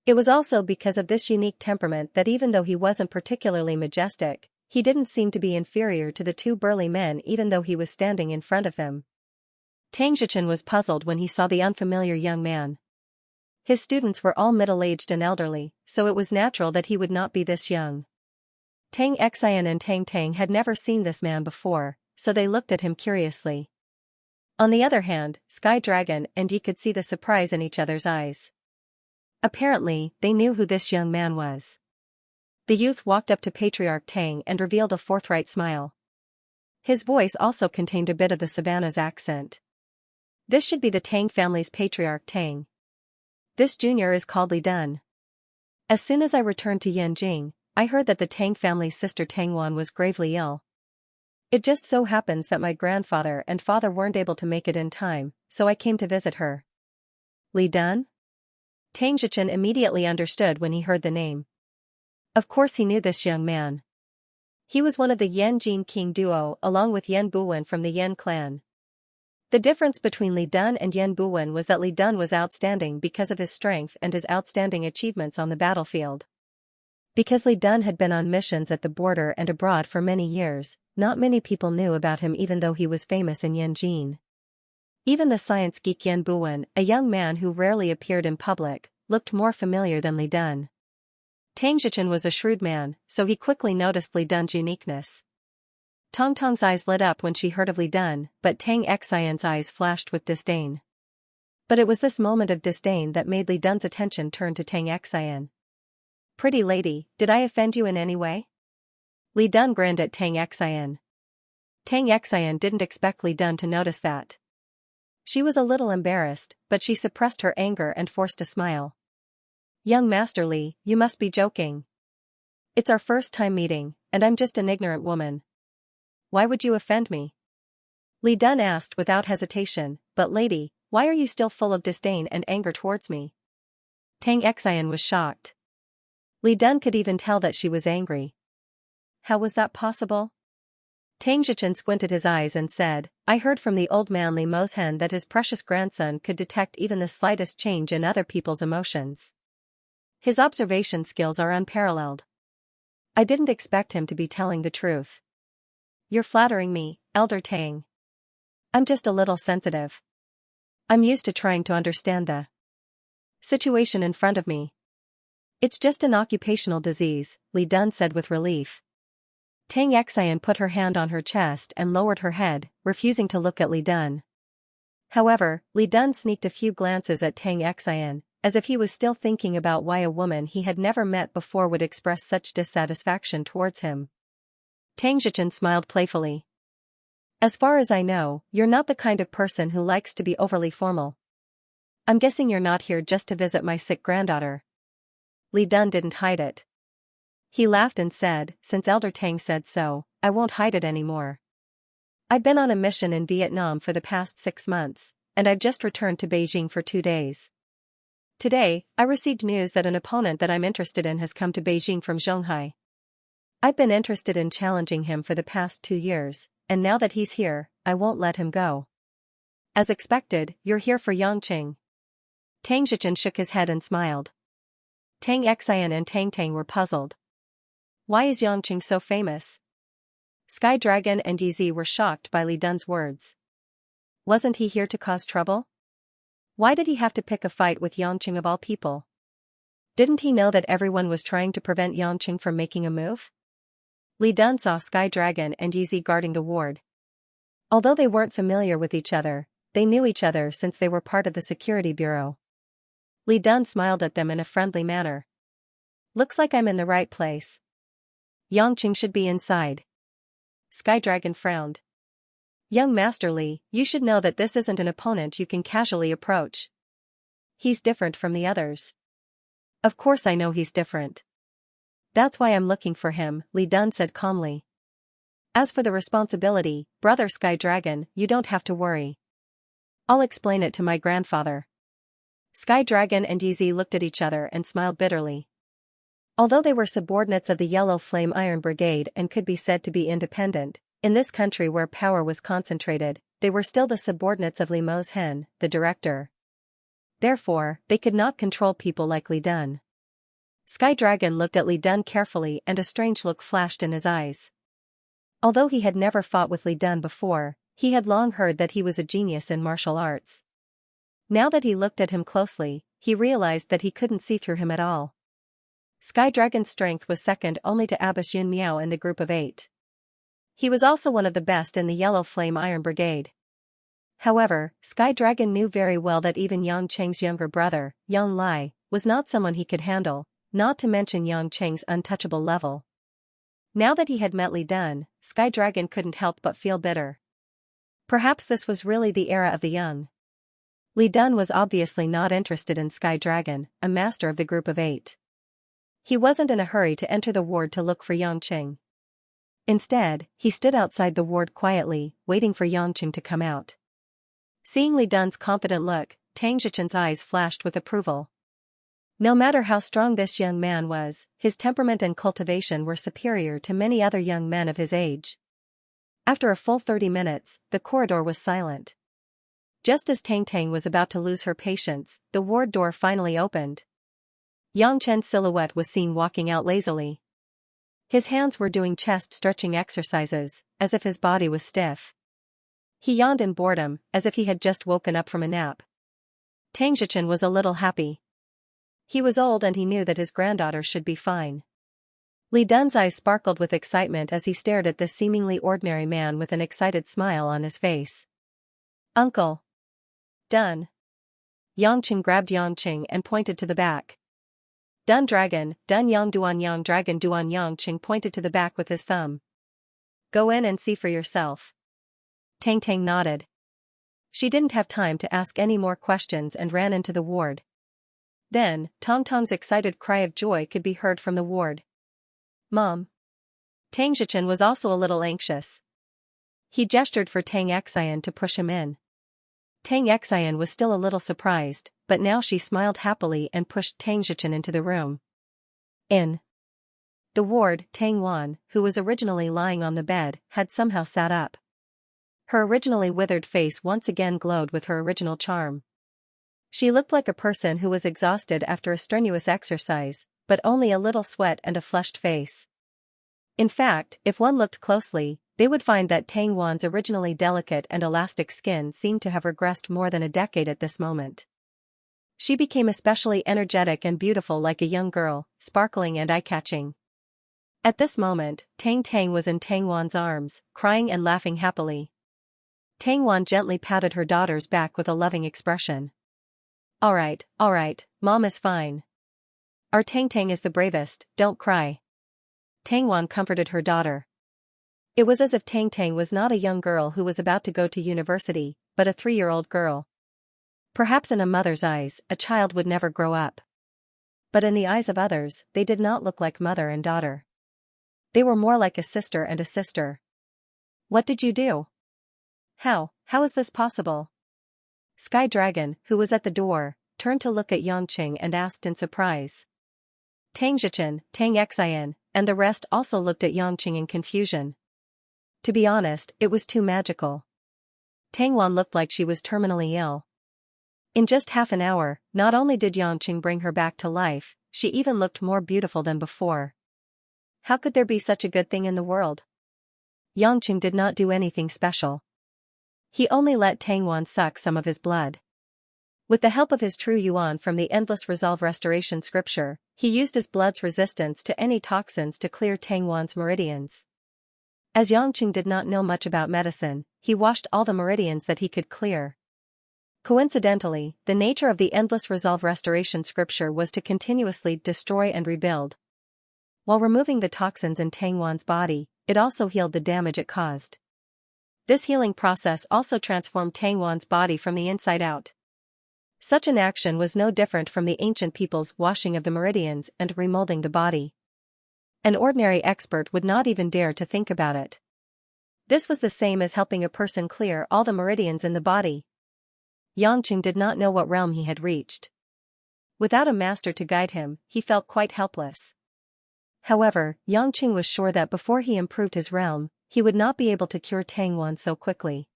It was also because of this unique temperament that even though he wasn't particularly majestic, he didn't seem to be inferior to the two burly men even though he was standing in front of them. Tang Zhichen was puzzled when he saw the unfamiliar young man. His students were all middle-aged and elderly, so it was natural that he would not be this young. Tang Xian and Tang Tang had never seen this man before, so they looked at him curiously. On the other hand, Sky Dragon and Yi could see the surprise in each other's eyes. Apparently, they knew who this young man was. The youth walked up to Patriarch Tang and revealed a forthright smile. His voice also contained a bit of the Savannah's accent. This should be the Tang family's Patriarch Tang. This junior is called Li Dun. As soon as I returned to Yanjing, I heard that the Tang family's sister Tang Wan was gravely ill. It just so happens that my grandfather and father weren't able to make it in time, so I came to visit her. Li Dun? Tang Zhichen immediately understood when he heard the name. Of course he knew this young man. He was one of the Yanjing King duo along with Yan Buwen from the Yan clan. The difference between Li Dun and Yan Buwen was that Li Dun was outstanding because of his strength and his outstanding achievements on the battlefield. Because Li Dun had been on missions at the border and abroad for many years, not many people knew about him even though he was famous in Yanjing. Even the science geek Yan Buwen, a young man who rarely appeared in public, looked more familiar than Li Dun. Tang Zhichen was a shrewd man, so he quickly noticed Li Dun's uniqueness. Tong Tong's eyes lit up when she heard of Li Dun, but Tang Xian's eyes flashed with disdain. But it was this moment of disdain that made Li Dun's attention turn to Tang Xian. Pretty lady, did I offend you in any way? Li Dun grinned at Tang Xian. Tang Xian didn't expect Li Dun to notice that. She was a little embarrassed, but she suppressed her anger and forced a smile. Young Master Li, you must be joking. It's our first time meeting, and I'm just an ignorant woman. Why would you offend me? Li Dun asked without hesitation, but lady, why are you still full of disdain and anger towards me? Tang Xian was shocked. Li Dun could even tell that she was angry. How was that possible? Tang Zhichen squinted his eyes and said, I heard from the old man Li Moshen that his precious grandson could detect even the slightest change in other people's emotions. His observation skills are unparalleled. I didn't expect him to be telling the truth. You're flattering me, Elder Tang. I'm just a little sensitive. I'm used to trying to understand the situation in front of me. It's just an occupational disease, Li Dun said with relief. Tang Xian put her hand on her chest and lowered her head, refusing to look at Li Dun. However, Li Dun sneaked a few glances at Tang Xian, as if he was still thinking about why a woman he had never met before would express such dissatisfaction towards him. Tang Zhichen smiled playfully. As far as I know, you're not the kind of person who likes to be overly formal. I'm guessing you're not here just to visit my sick granddaughter. Li Dun didn't hide it. He laughed and said, since Elder Tang said so, I won't hide it anymore. I've been on a mission in Vietnam for the past 6 months, and I've just returned to Beijing for 2 days. Today, I received news that an opponent that I'm interested in has come to Beijing from Zhonghai. I've been interested in challenging him for the past 2 years, and now that he's here, I won't let him go. As expected, you're here for Yangqing. Tang Zhichen shook his head and smiled. Tang Xian and Tang Tang were puzzled. Why is Yangqing so famous? Sky Dragon and Yizi were shocked by Li Dun's words. Wasn't he here to cause trouble? Why did he have to pick a fight with Yangqing of all people? Didn't he know that everyone was trying to prevent Yangqing from making a move? Li Dun saw Sky Dragon and Yizi guarding the ward. Although they weren't familiar with each other, they knew each other since they were part of the security bureau. Li Dun smiled at them in a friendly manner. Looks like I'm in the right place. Yangqing should be inside. Sky Dragon frowned. Young Master Li, you should know that this isn't an opponent you can casually approach. He's different from the others. Of course I know he's different. That's why I'm looking for him, Li Dun said calmly. As for the responsibility, Brother Sky Dragon, you don't have to worry. I'll explain it to my grandfather. Sky Dragon and Yizi looked at each other and smiled bitterly. Although they were subordinates of the Yellow Flame Iron Brigade and could be said to be independent, in this country where power was concentrated, they were still the subordinates of Li Mo's Hen, the director. Therefore, they could not control people like Li Dun. Sky Dragon looked at Li Dun carefully and a strange look flashed in his eyes. Although he had never fought with Li Dun before, he had long heard that he was a genius in martial arts. Now that he looked at him closely, he realized that he couldn't see through him at all. Sky Dragon's strength was second only to Abbess Yun Miao in the group of 8. He was also one of the best in the Yellow Flame Iron Brigade. However, Sky Dragon knew very well that even Yang Cheng's younger brother, Yang Lai, was not someone he could handle, not to mention Yang Cheng's untouchable level. Now that he had met Li Dun, Sky Dragon couldn't help but feel bitter. Perhaps this was really the era of the young. Li Dun was obviously not interested in Sky Dragon, a master of the group of 8. He wasn't in a hurry to enter the ward to look for Yangqing. Instead, he stood outside the ward quietly, waiting for Yangqing to come out. Seeing Li Dun's confident look, Tang Zhichen's eyes flashed with approval. No matter how strong this young man was, his temperament and cultivation were superior to many other young men of his age. After a full 30 minutes, the corridor was silent. Just as Tang was about to lose her patience, the ward door finally opened. Yang Chen's silhouette was seen walking out lazily. His hands were doing chest-stretching exercises, as if his body was stiff. He yawned in boredom, as if he had just woken up from a nap. Tang Zhichen was a little happy. He was old and he knew that his granddaughter should be fine. Li Dun's eyes sparkled with excitement as he stared at this seemingly ordinary man with an excited smile on his face. Uncle. Dun. Yangqing grabbed Yangqing and pointed to the back. Dun Dragon, Dun Yang Duan Yang Dragon Duan Yangqing pointed to the back with his thumb. Go in and see for yourself. Tang nodded. She didn't have time to ask any more questions and ran into the ward. Then, Tong Tong's excited cry of joy could be heard from the ward. Mom. Tang Zhichen was also a little anxious. He gestured for Tang Xian to push him in. Tang Xian was still a little surprised, but now she smiled happily and pushed Tang Zhichen into the room. In the ward, Tang Wan, who was originally lying on the bed, had somehow sat up. Her originally withered face once again glowed with her original charm. She looked like a person who was exhausted after a strenuous exercise, but only a little sweat and a flushed face. In fact, if one looked closely, they would find that Tang Wan's originally delicate and elastic skin seemed to have regressed more than a decade at this moment. She became especially energetic and beautiful like a young girl, sparkling and eye-catching. At this moment, Tang was in Tang Wan's arms, crying and laughing happily. Tang Wan gently patted her daughter's back with a loving expression. All right, Mom is fine. Our Tang is the bravest, don't cry. Tang Wan comforted her daughter. It was as if Tang was not a young girl who was about to go to university, but a 3-year-old girl. Perhaps in a mother's eyes, a child would never grow up. But in the eyes of others, they did not look like mother and daughter. They were more like a sister and a sister. What did you do? How is this possible? Sky Dragon, who was at the door, turned to look at Yangqing and asked in surprise. Tang Zhichen, Tang Xian, and the rest also looked at Yangqing in confusion. To be honest, it was too magical. Tang Wan looked like she was terminally ill. In just half an hour, not only did Yangqing bring her back to life, she even looked more beautiful than before. How could there be such a good thing in the world? Yangqing did not do anything special. He only let Tang Wan suck some of his blood. With the help of his true yuan from the Endless Resolve Restoration scripture, he used his blood's resistance to any toxins to clear Tang Wan's meridians. As Yangqing did not know much about medicine, he washed all the meridians that he could clear. Coincidentally, the nature of the Endless Resolve Restoration scripture was to continuously destroy and rebuild. While removing the toxins in Tang Wan's body, it also healed the damage it caused. This healing process also transformed Tang Wan's body from the inside out. Such an action was no different from the ancient people's washing of the meridians and remolding the body. An ordinary expert would not even dare to think about it. This was the same as helping a person clear all the meridians in the body. Yangqing did not know what realm he had reached. Without a master to guide him, he felt quite helpless. However, Yangqing was sure that before he improved his realm, he would not be able to cure Tang Wan so quickly.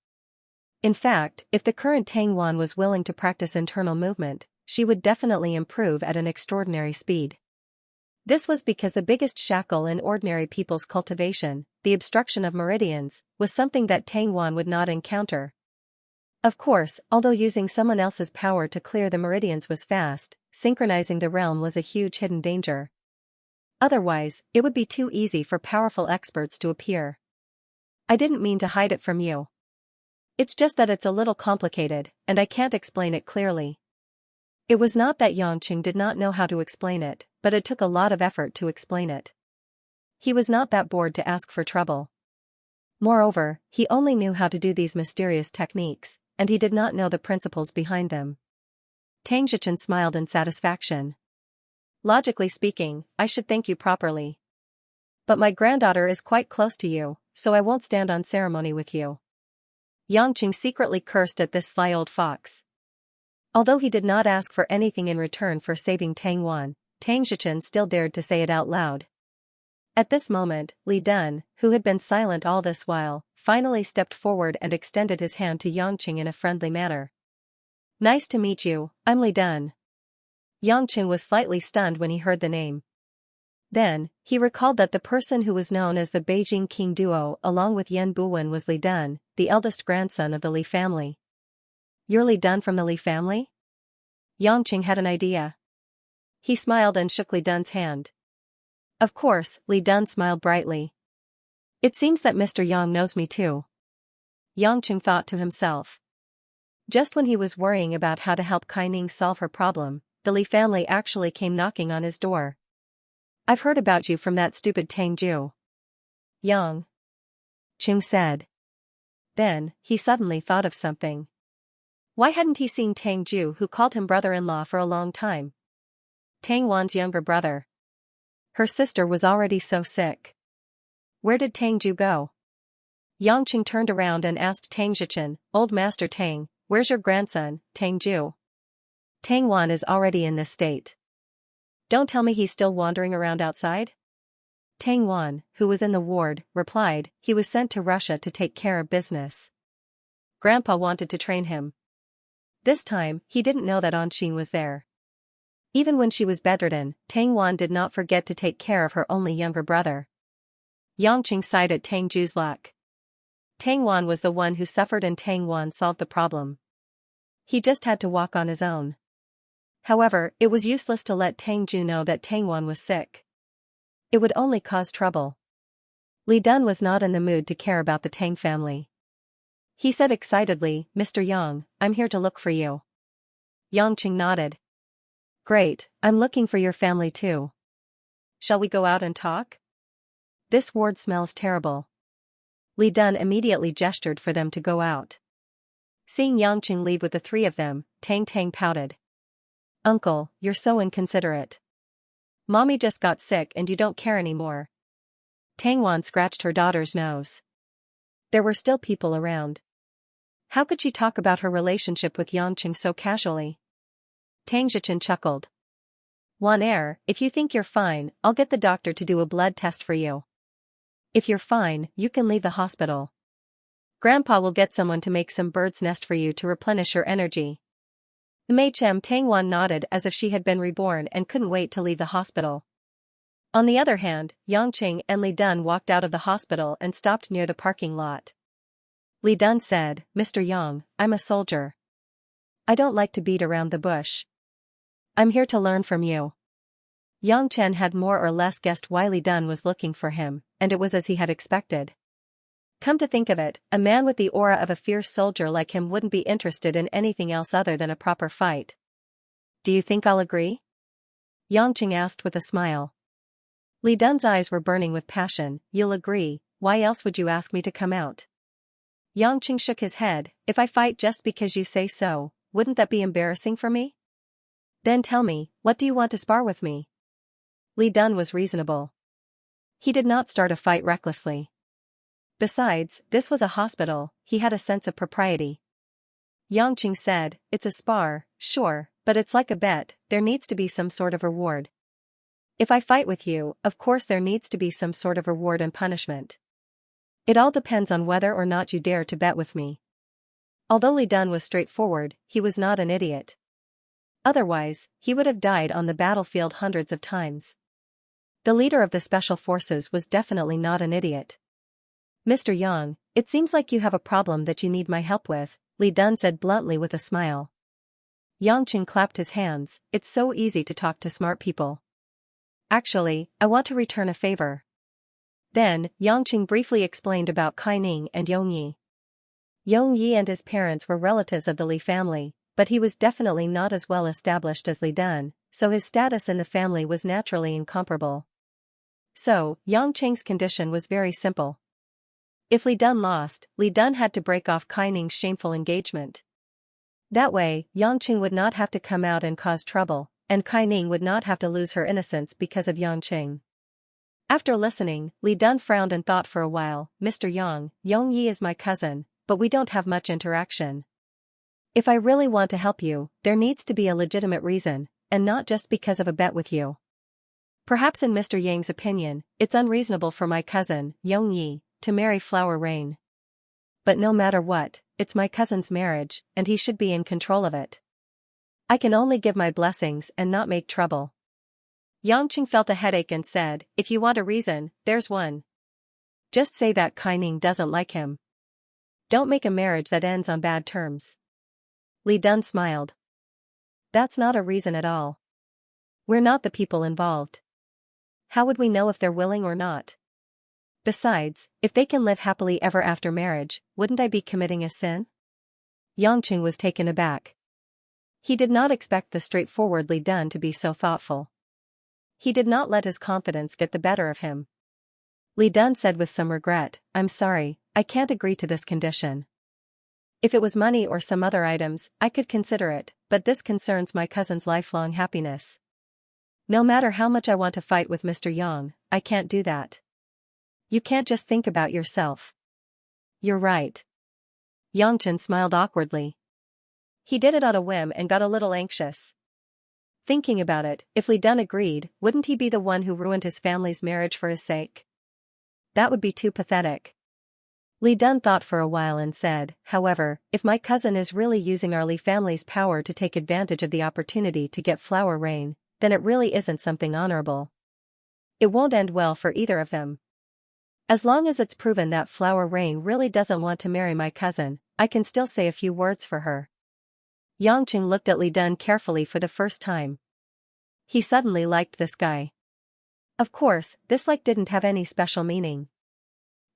In fact, if the current Tang Wan was willing to practice internal movement, she would definitely improve at an extraordinary speed. This was because the biggest shackle in ordinary people's cultivation, the obstruction of meridians, was something that Tang Wan would not encounter. Of course, although using someone else's power to clear the meridians was fast, synchronizing the realm was a huge hidden danger. Otherwise, it would be too easy for powerful experts to appear. I didn't mean to hide it from you. It's just that it's a little complicated, and I can't explain it clearly. It was not that Yangqing did not know how to explain it, but it took a lot of effort to explain it. He was not that bored to ask for trouble. Moreover, he only knew how to do these mysterious techniques, and he did not know the principles behind them. Tang Xichen smiled in satisfaction. Logically speaking, I should thank you properly. But my granddaughter is quite close to you, so I won't stand on ceremony with you. Yangqing secretly cursed at this sly old fox. Although he did not ask for anything in return for saving Tang Wan, Tang Xichen still dared to say it out loud. At this moment, Li Dun, who had been silent all this while, finally stepped forward and extended his hand to Yangqing in a friendly manner. Nice to meet you, I'm Li Dun. Yangqing was slightly stunned when he heard the name. Then, he recalled that the person who was known as the Beijing King Duo along with Yan Buwen was Li Dun, the eldest grandson of the Li family. You're Li Dun from the Li family? Yangqing had an idea. He smiled and shook Li Dun's hand. Of course, Li Dun smiled brightly. It seems that Mr. Yang knows me too. Yangqing thought to himself. Just when he was worrying about how to help Kai Ning solve her problem, the Li family actually came knocking on his door. I've heard about you from that stupid Tang Ju. Yang Qing said. Then, he suddenly thought of something. Why hadn't he seen Tang Ju, who called him brother-in-law, for a long time? Tang Wan's younger brother. Her sister was already so sick. Where did Tang Ju go? Yangqing turned around and asked Tang Xichen, Old Master Tang, where's your grandson, Tang Ju? Tang Wan is already in this state. Don't tell me he's still wandering around outside? Tang Wan, who was in the ward, replied, he was sent to Russia to take care of business. Grandpa wanted to train him. This time, he didn't know that Anqing was there. Even when she was bedridden, Tang Wan did not forget to take care of her only younger brother. Yangqing sighed at Tang Ju's luck. Tang Wan was the one who suffered and Tang Wan solved the problem. He just had to walk on his own. However, it was useless to let Tang Ju know that Tang Wan was sick. It would only cause trouble. Li Dun was not in the mood to care about the Tang family. He said excitedly, Mr. Yang, I'm here to look for you. Yangqing nodded. Great, I'm looking for your family too. Shall we go out and talk? This ward smells terrible. Li Dun immediately gestured for them to go out. Seeing Yangqing leave with the three of them, Tang Tang pouted. Uncle, you're so inconsiderate. Mommy just got sick and you don't care anymore. Tang Wan scratched her daughter's nose. There were still people around. How could she talk about her relationship with Yangqing so casually? Tang Xichen chuckled. Wan Er, if you think you're fine, I'll get the doctor to do a blood test for you. If you're fine, you can leave the hospital. Grandpa will get someone to make some bird's nest for you to replenish your energy. Mei Chem Tang Wan nodded as if she had been reborn and couldn't wait to leave the hospital. On the other hand, Yangqing and Li Dun walked out of the hospital and stopped near the parking lot. Li Dun said, "Mr. Yang, I'm a soldier. I don't like to beat around the bush. I'm here to learn from you." Yang Chen had more or less guessed why Li Dun was looking for him, and it was as he had expected. Come to think of it, a man with the aura of a fierce soldier like him wouldn't be interested in anything else other than a proper fight. "Do you think I'll agree?" Yang Qing asked with a smile. Li Dun's eyes were burning with passion. "You'll agree, why else would you ask me to come out?" Yang Qing shook his head. "If I fight just because you say so, wouldn't that be embarrassing for me?" "Then tell me, what do you want to spar with me?" Li Dun was reasonable. He did not start a fight recklessly. Besides, this was a hospital, he had a sense of propriety. Yang Qing said, "It's a spar, sure, but it's like a bet, there needs to be some sort of reward. If I fight with you, of course there needs to be some sort of reward and punishment. It all depends on whether or not you dare to bet with me." Although Li Dun was straightforward, he was not an idiot. Otherwise, he would have died on the battlefield hundreds of times. The leader of the special forces was definitely not an idiot. "Mr. Yang, it seems like you have a problem that you need my help with," Li Dun said bluntly with a smile. Yang Qing clapped his hands. "It's so easy to talk to smart people. Actually, I want to return a favor." Then, Yang Qing briefly explained about Kai Ning and Yong Yi. Yong Yi and his parents were relatives of the Li family, but he was definitely not as well established as Li Dun, so his status in the family was naturally incomparable. So, Yang Qing's condition was very simple. If Li Dun lost, Li Dun had to break off Kai Ning's shameful engagement. That way, Yang Qing would not have to come out and cause trouble, and Kai Ning would not have to lose her innocence because of Yang Qing. After listening, Li Dun frowned and thought for a while. "Mr. Yang, Yong Yi is my cousin, but we don't have much interaction. If I really want to help you, there needs to be a legitimate reason, and not just because of a bet with you. Perhaps in Mr. Yang's opinion, it's unreasonable for my cousin, Yong Yi, to marry Flower Rain. But no matter what, it's my cousin's marriage, and he should be in control of it. I can only give my blessings and not make trouble." Yang Qing felt a headache and said, "If you want a reason, there's one. Just say that Kai Ning doesn't like him. Don't make a marriage that ends on bad terms." Li Dun smiled. "That's not a reason at all. We're not the people involved. How would we know if they're willing or not? Besides, if they can live happily ever after marriage, wouldn't I be committing a sin?" Yang Qing was taken aback. He did not expect the straightforward Li Dun to be so thoughtful. He did not let his confidence get the better of him. Li Dun said with some regret, "I'm sorry, I can't agree to this condition. If it was money or some other items, I could consider it, but this concerns my cousin's lifelong happiness. No matter how much I want to fight with Mr. Yang, I can't do that. You can't just think about yourself." "You're right." Yang Chen smiled awkwardly. He did it on a whim and got a little anxious. Thinking about it, if Li Dun agreed, wouldn't he be the one who ruined his family's marriage for his sake? That would be too pathetic. Li Dun thought for a while and said, "However, if my cousin is really using our Li family's power to take advantage of the opportunity to get Flower Rain, then it really isn't something honorable. It won't end well for either of them. As long as it's proven that Flower Rain really doesn't want to marry my cousin, I can still say a few words for her." Yang Qing looked at Li Dun carefully for the first time. He suddenly liked this guy. Of course, this like didn't have any special meaning.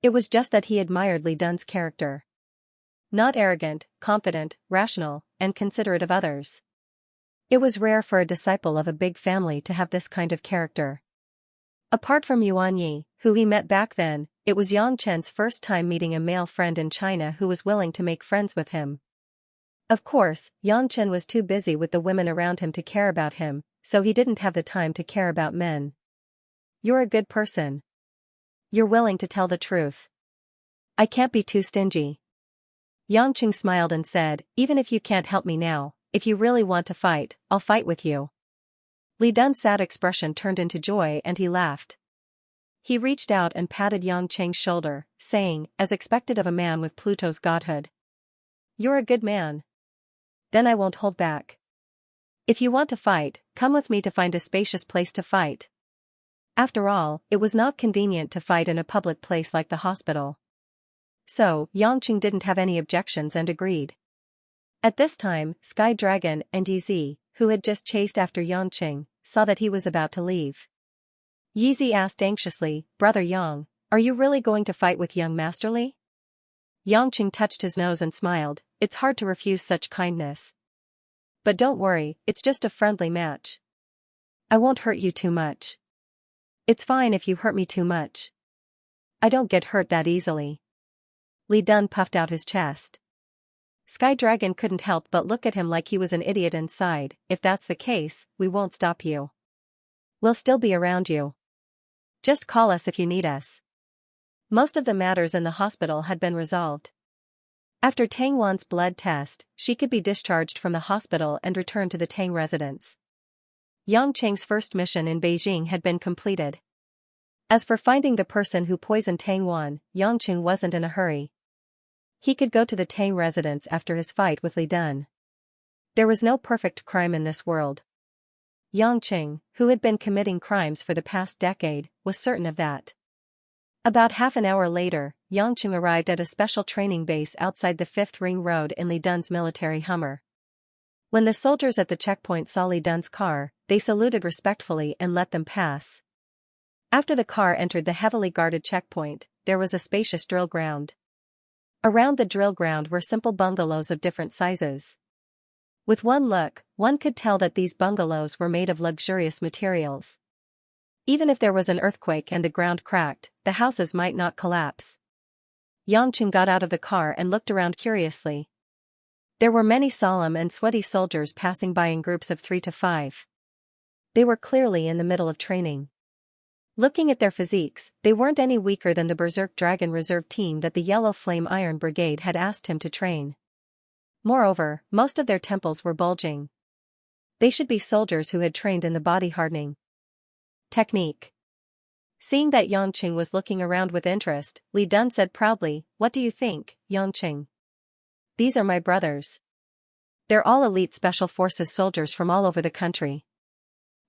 It was just that he admired Li Dun's character. Not arrogant, confident, rational, and considerate of others. It was rare for a disciple of a big family to have this kind of character. Apart from Yuan Yi, who he met back then, it was Yang Chen's first time meeting a male friend in China who was willing to make friends with him. Of course, Yang Chen was too busy with the women around him to care about him, so he didn't have the time to care about men. "You're a good person. You're willing to tell the truth. I can't be too stingy." Yang Qing smiled and said, "Even if you can't help me now, if you really want to fight, I'll fight with you." Li Dun's sad expression turned into joy and he laughed. He reached out and patted Yang Cheng's shoulder, saying, as expected of a man with Pluto's godhood, "You're a good man. Then I won't hold back. If you want to fight, come with me to find a spacious place to fight. After all, it was not convenient to fight in a public place like the hospital. So, Yangqing didn't have any objections and agreed. At this time, Sky Dragon and Yizi, who had just chased after Yangqing, saw that he was about to leave. Yizi asked anxiously, "Brother Yang, are you really going to fight with young Master Li?" Yangqing touched his nose and smiled. "It's hard to refuse such kindness. But don't worry, it's just a friendly match. I won't hurt you too much." "It's fine if you hurt me too much. I don't get hurt that easily." Li Dun puffed out his chest. Sky Dragon couldn't help but look at him like he was an idiot and sighed. "If that's the case, we won't stop you. We'll still be around you. Just call us if you need us." Most of the matters in the hospital had been resolved. After Tang Wan's blood test, she could be discharged from the hospital and return to the Tang residence. Yang Cheng's first mission in Beijing had been completed. As for finding the person who poisoned Tang Wan, Yang Cheng wasn't in a hurry. He could go to the Tang residence after his fight with Li Dun. There was no perfect crime in this world. Yang Cheng, who had been committing crimes for the past decade, was certain of that. About half an hour later, Yang Cheng arrived at a special training base outside the 5th Ring Road in Li Dun's military Hummer. When the soldiers at the checkpoint saw Li Dun's car, they saluted respectfully and let them pass. After the car entered the heavily guarded checkpoint, there was a spacious drill ground. Around the drill ground were simple bungalows of different sizes. With one look, one could tell that these bungalows were made of luxurious materials. Even if there was an earthquake and the ground cracked, the houses might not collapse. Yang Cheng got out of the car and looked around curiously. There were many solemn and sweaty soldiers passing by in groups of 3 to 5. They were clearly in the middle of training. Looking at their physiques, they weren't any weaker than the Berserk Dragon Reserve team that the Yellow Flame Iron Brigade had asked him to train. Moreover, most of their temples were bulging. They should be soldiers who had trained in the body hardening technique. Seeing that Yang Cheng was looking around with interest, Li Dun said proudly, "What do you think, Yang Cheng? These are my brothers. They're all elite special forces soldiers from all over the country."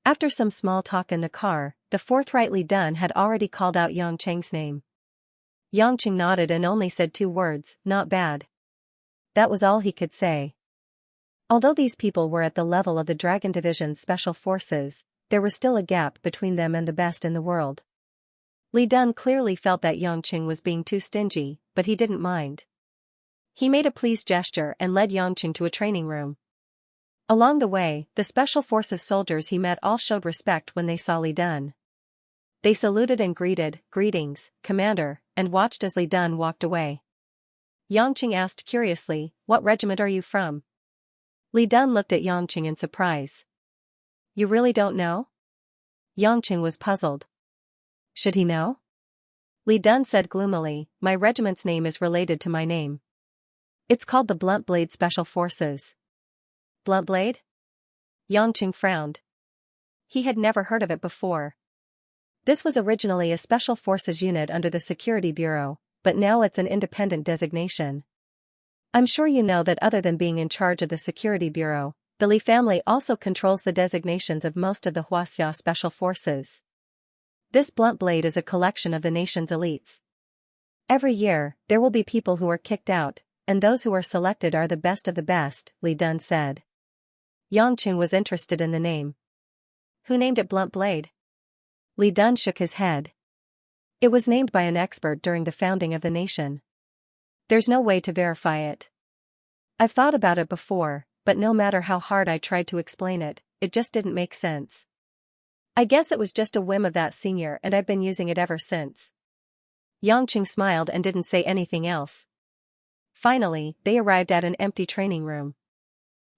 After some small talk in the car, the forthright Li Dun had already called out Yang Cheng's name. Yang Cheng nodded and only said 2 words, "Not bad." That was all he could say. Although these people were at the level of the Dragon Division's special forces, there was still a gap between them and the best in the world. Li Dun clearly felt that Yang Cheng was being too stingy, but he didn't mind. He made a pleased gesture and led Yang Cheng to a training room. Along the way, the Special Forces soldiers he met all showed respect when they saw Li Dun. They saluted and greeted, "Greetings, Commander," and watched as Li Dun walked away. Yang Cheng asked curiously, "What regiment are you from?" Li Dun looked at Yang Cheng in surprise. "You really don't know?" Yang Cheng was puzzled. Should he know? Li Dun said gloomily, "My regiment's name is related to my name. It's called the Blunt Blade Special Forces." Blunt Blade? Yang Cheng frowned. He had never heard of it before. This was originally a special forces unit under the Security Bureau, but now it's an independent designation. I'm sure you know that other than being in charge of the Security Bureau, the Li family also controls the designations of most of the Huaxia special forces. This Blunt Blade is a collection of the nation's elites. Every year, there will be people who are kicked out, and those who are selected are the best of the best, Li Dun said. Yang Cheng was interested in the name. Who named it Blunt Blade? Li Dun shook his head. It was named by an expert during the founding of the nation. There's no way to verify it. I've thought about it before, but no matter how hard I tried to explain it, it just didn't make sense. I guess it was just a whim of that senior and I've been using it ever since. Yang Cheng smiled and didn't say anything else. Finally, they arrived at an empty training room.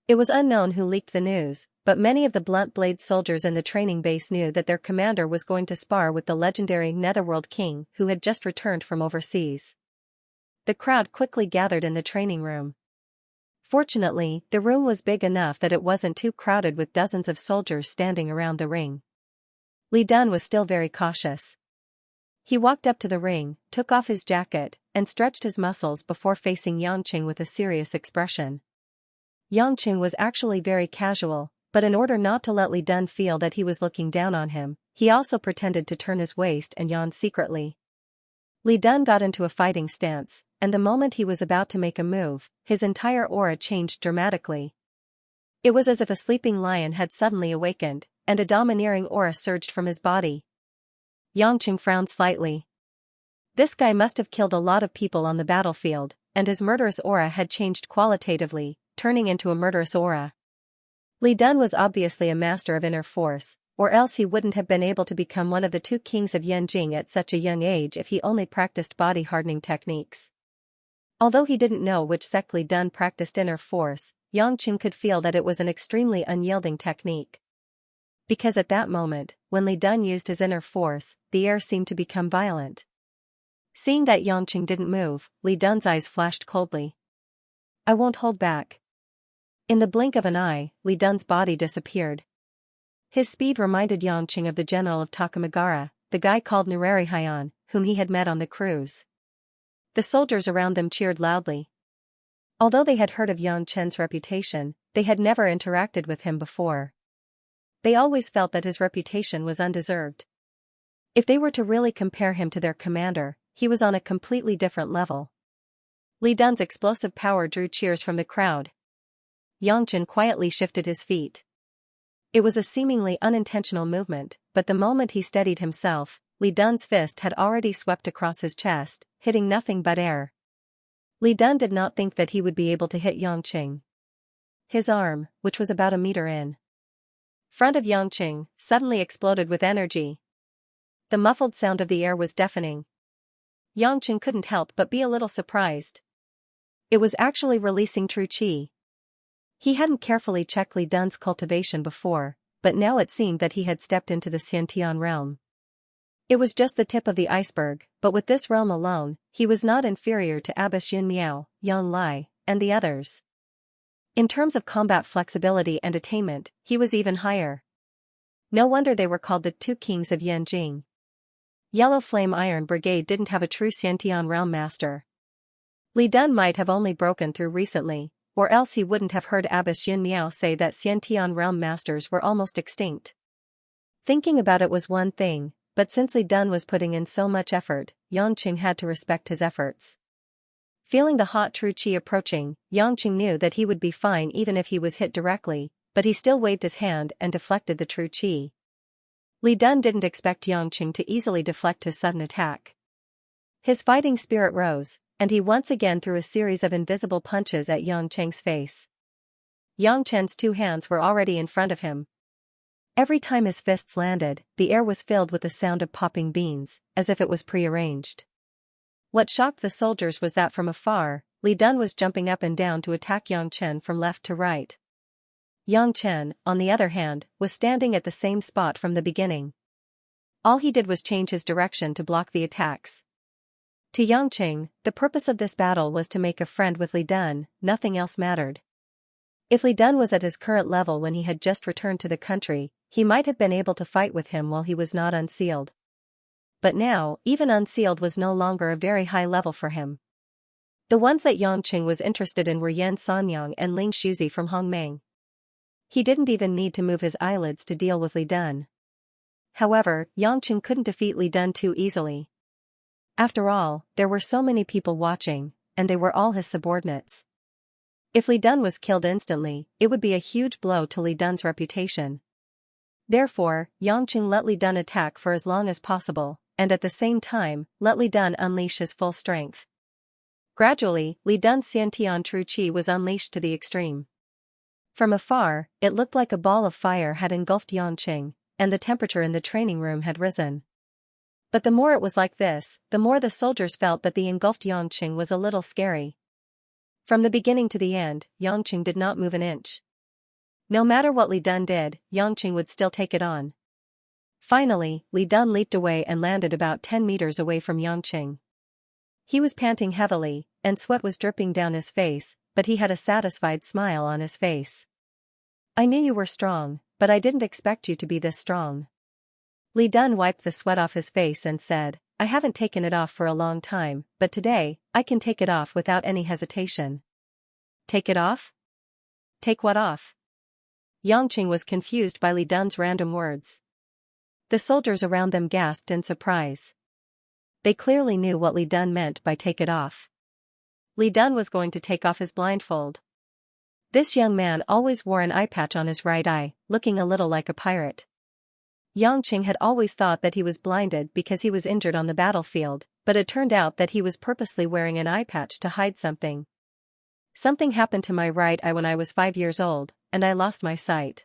It was unknown who leaked the news, but many of the Blunt Blade soldiers in the training base knew that their commander was going to spar with the legendary Netherworld King who had just returned from overseas. The crowd quickly gathered in the training room. Fortunately, the room was big enough that it wasn't too crowded with dozens of soldiers standing around the ring. Li Dun was still very cautious. He walked up to the ring, took off his jacket, and stretched his muscles before facing Yang Cheng with a serious expression. Yang Cheng was actually very casual, but in order not to let Li Dun feel that he was looking down on him, he also pretended to turn his waist and yawn secretly. Li Dun got into a fighting stance, and the moment he was about to make a move, his entire aura changed dramatically. It was as if a sleeping lion had suddenly awakened, and a domineering aura surged from his body. Xianxia frowned slightly. This guy must have killed a lot of people on the battlefield, and his murderous aura had changed qualitatively, turning into a murderous aura. Li Dun was obviously a master of inner force, or else he wouldn't have been able to become one of the 2 kings of Yanjing at such a young age if he only practiced body-hardening techniques. Although he didn't know which sect Li Dun practiced inner force, Xianxia could feel that it was an extremely unyielding technique. Because at that moment, when Li Dun used his inner force, the air seemed to become violent. Seeing that Xianxia didn't move, Li Dun's eyes flashed coldly. "I won't hold back." In the blink of an eye, Li Dun's body disappeared. His speed reminded Xianxia of the general of Takamagara, the guy called Nurari Hyan, whom he had met on the cruise. The soldiers around them cheered loudly. Although they had heard of Yang Chen's reputation, they had never interacted with him before. They always felt that his reputation was undeserved. If they were to really compare him to their commander, he was on a completely different level. Li Dun's explosive power drew cheers from the crowd. Xianxia quietly shifted his feet. It was a seemingly unintentional movement, but the moment he steadied himself, Li Dun's fist had already swept across his chest, hitting nothing but air. Li Dun did not think that he would be able to hit Xianxia. His arm, which was about a meter in front of Xianxia, suddenly exploded with energy. The muffled sound of the air was deafening. Xianxia couldn't help but be a little surprised. It was actually releasing true qi. He hadn't carefully checked Li Dun's cultivation before, but now it seemed that he had stepped into the Xiantian realm. It was just the tip of the iceberg, but with this realm alone, he was not inferior to Abbess Yun Miao, Yang Lai, and the others. In terms of combat flexibility and attainment, he was even higher. No wonder they were called the 2 kings of Yanjing. Yellow Flame Iron Brigade didn't have a true Xiantian realm master. Li Dun might have only broken through recently, or else he wouldn't have heard Abbess Yun Miao say that Xiantian realm masters were almost extinct. Thinking about it was one thing, but since Li Dun was putting in so much effort, Xianxia had to respect his efforts. Feeling the hot true qi approaching, Xianxia knew that he would be fine even if he was hit directly, but he still waved his hand and deflected the true qi. Li Dun didn't expect Xianxia to easily deflect his sudden attack. His fighting spirit rose, and he once again threw a series of invisible punches at Xianxia's face. Xianxia's 2 hands were already in front of him. Every time his fists landed, the air was filled with the sound of popping beans, as if it was prearranged. What shocked the soldiers was that from afar, Li Dun was jumping up and down to attack Xianxia from left to right. Xianxia, on the other hand, was standing at the same spot from the beginning. All he did was change his direction to block the attacks. To Xianxia, the purpose of this battle was to make a friend with Li Dun, nothing else mattered. If Li Dun was at his current level when he had just returned to the country, he might have been able to fight with him while he was not unsealed. But now, even unsealed was no longer a very high level for him. The ones that Xianxia was interested in were Yan Sanyang and Ling Shuzi from Hongmeng. He didn't even need to move his eyelids to deal with Li Dun. However, Xianxia couldn't defeat Li Dun too easily. After all, there were so many people watching, and they were all his subordinates. If Li Dun was killed instantly, it would be a huge blow to Li Dun's reputation. Therefore, Xianxia let Li Dun attack for as long as possible, and at the same time, let Li Dun unleash his full strength. Gradually, Li Dun's Xiantian true qi was unleashed to the extreme. From afar, it looked like a ball of fire had engulfed Xianxia, and the temperature in the training room had risen. But the more it was like this, the more the soldiers felt that the engulfed Xianxia was a little scary. From the beginning to the end, Xianxia did not move an inch. No matter what Li Dun did, Xianxia would still take it on. Finally, Li Dun leaped away and landed about 10 meters away from Xianxia. He was panting heavily, and sweat was dripping down his face, but he had a satisfied smile on his face. "I knew you were strong, but I didn't expect you to be this strong." Li Dun wiped the sweat off his face and said, "I haven't taken it off for a long time, but today, I can take it off without any hesitation." "Take it off? Take what off?" Xianxia was confused by Li Dun's random words. The soldiers around them gasped in surprise. They clearly knew what Li Dun meant by take it off. Li Dun was going to take off his blindfold. This young man always wore an eye patch on his right eye, looking a little like a pirate. Xianxia had always thought that he was blinded because he was injured on the battlefield, but it turned out that he was purposely wearing an eye patch to hide something. Something happened to my right eye when I was 5 years old, and I lost my sight.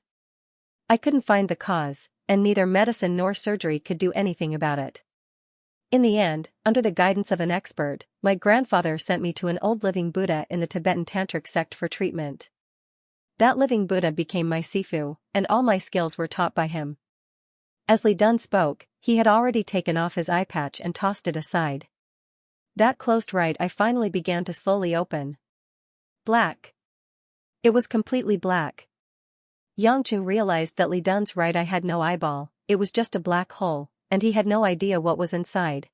I couldn't find the cause, and neither medicine nor surgery could do anything about it. In the end, under the guidance of an expert, my grandfather sent me to an old living Buddha in the Tibetan Tantric sect for treatment. That living Buddha became my Sifu, and all my skills were taught by him. As Li Dun spoke, he had already taken off his eye patch and tossed it aside. That closed right eye finally began to slowly open. Black. It was completely black. Xianxia realized that Li Dun's right eye had no eyeball, it was just a black hole, and he had no idea what was inside.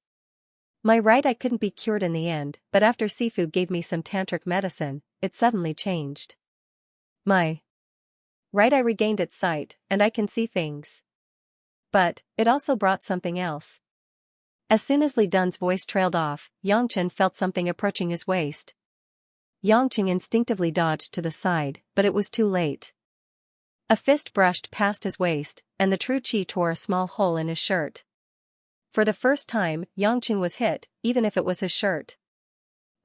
My right eye couldn't be cured in the end, but after Sifu gave me some tantric medicine, it suddenly changed. My right eye regained its sight, and I can see things. But, it also brought something else. As soon as Li Dun's voice trailed off, Xianxia felt something approaching his waist. Xianxia instinctively dodged to the side, but it was too late. A fist brushed past his waist, and the true qi tore a small hole in his shirt. For the first time, Xianxia was hit, even if it was his shirt.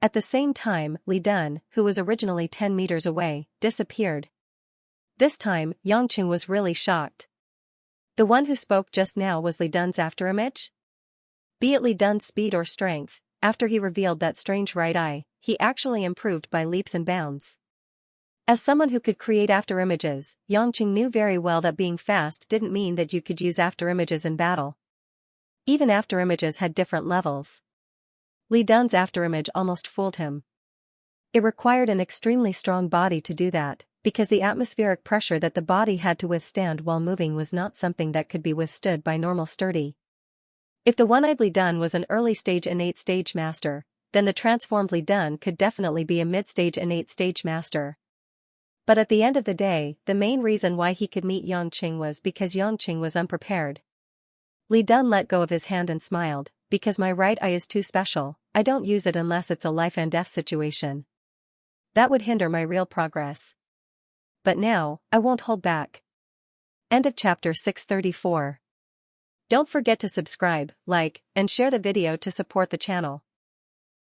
At the same time, Li Dun, who was originally 10 meters away, disappeared. This time, Xianxia was really shocked. The one who spoke just now was Li Dun's afterimage? Be it Li Dun's speed or strength, after he revealed that strange right eye, he actually improved by leaps and bounds. As someone who could create afterimages, Xianxia knew very well that being fast didn't mean that you could use afterimages in battle. Even afterimages had different levels. Li Dun's afterimage almost fooled him. It required an extremely strong body to do that, because the atmospheric pressure that the body had to withstand while moving was not something that could be withstood by normal sturdy. If the one-eyed Li Dun was an early-stage innate stage master, then the transformed Li Dun could definitely be a mid-stage innate stage master. But at the end of the day, the main reason why he could meet Xianxia was because Xianxia was unprepared. Li Dun let go of his hand and smiled, because my right eye is too special, I don't use it unless it's a life-and-death situation. That would hinder my real progress. But now, I won't hold back. End of chapter 634. Don't forget to subscribe, like, and share the video to support the channel.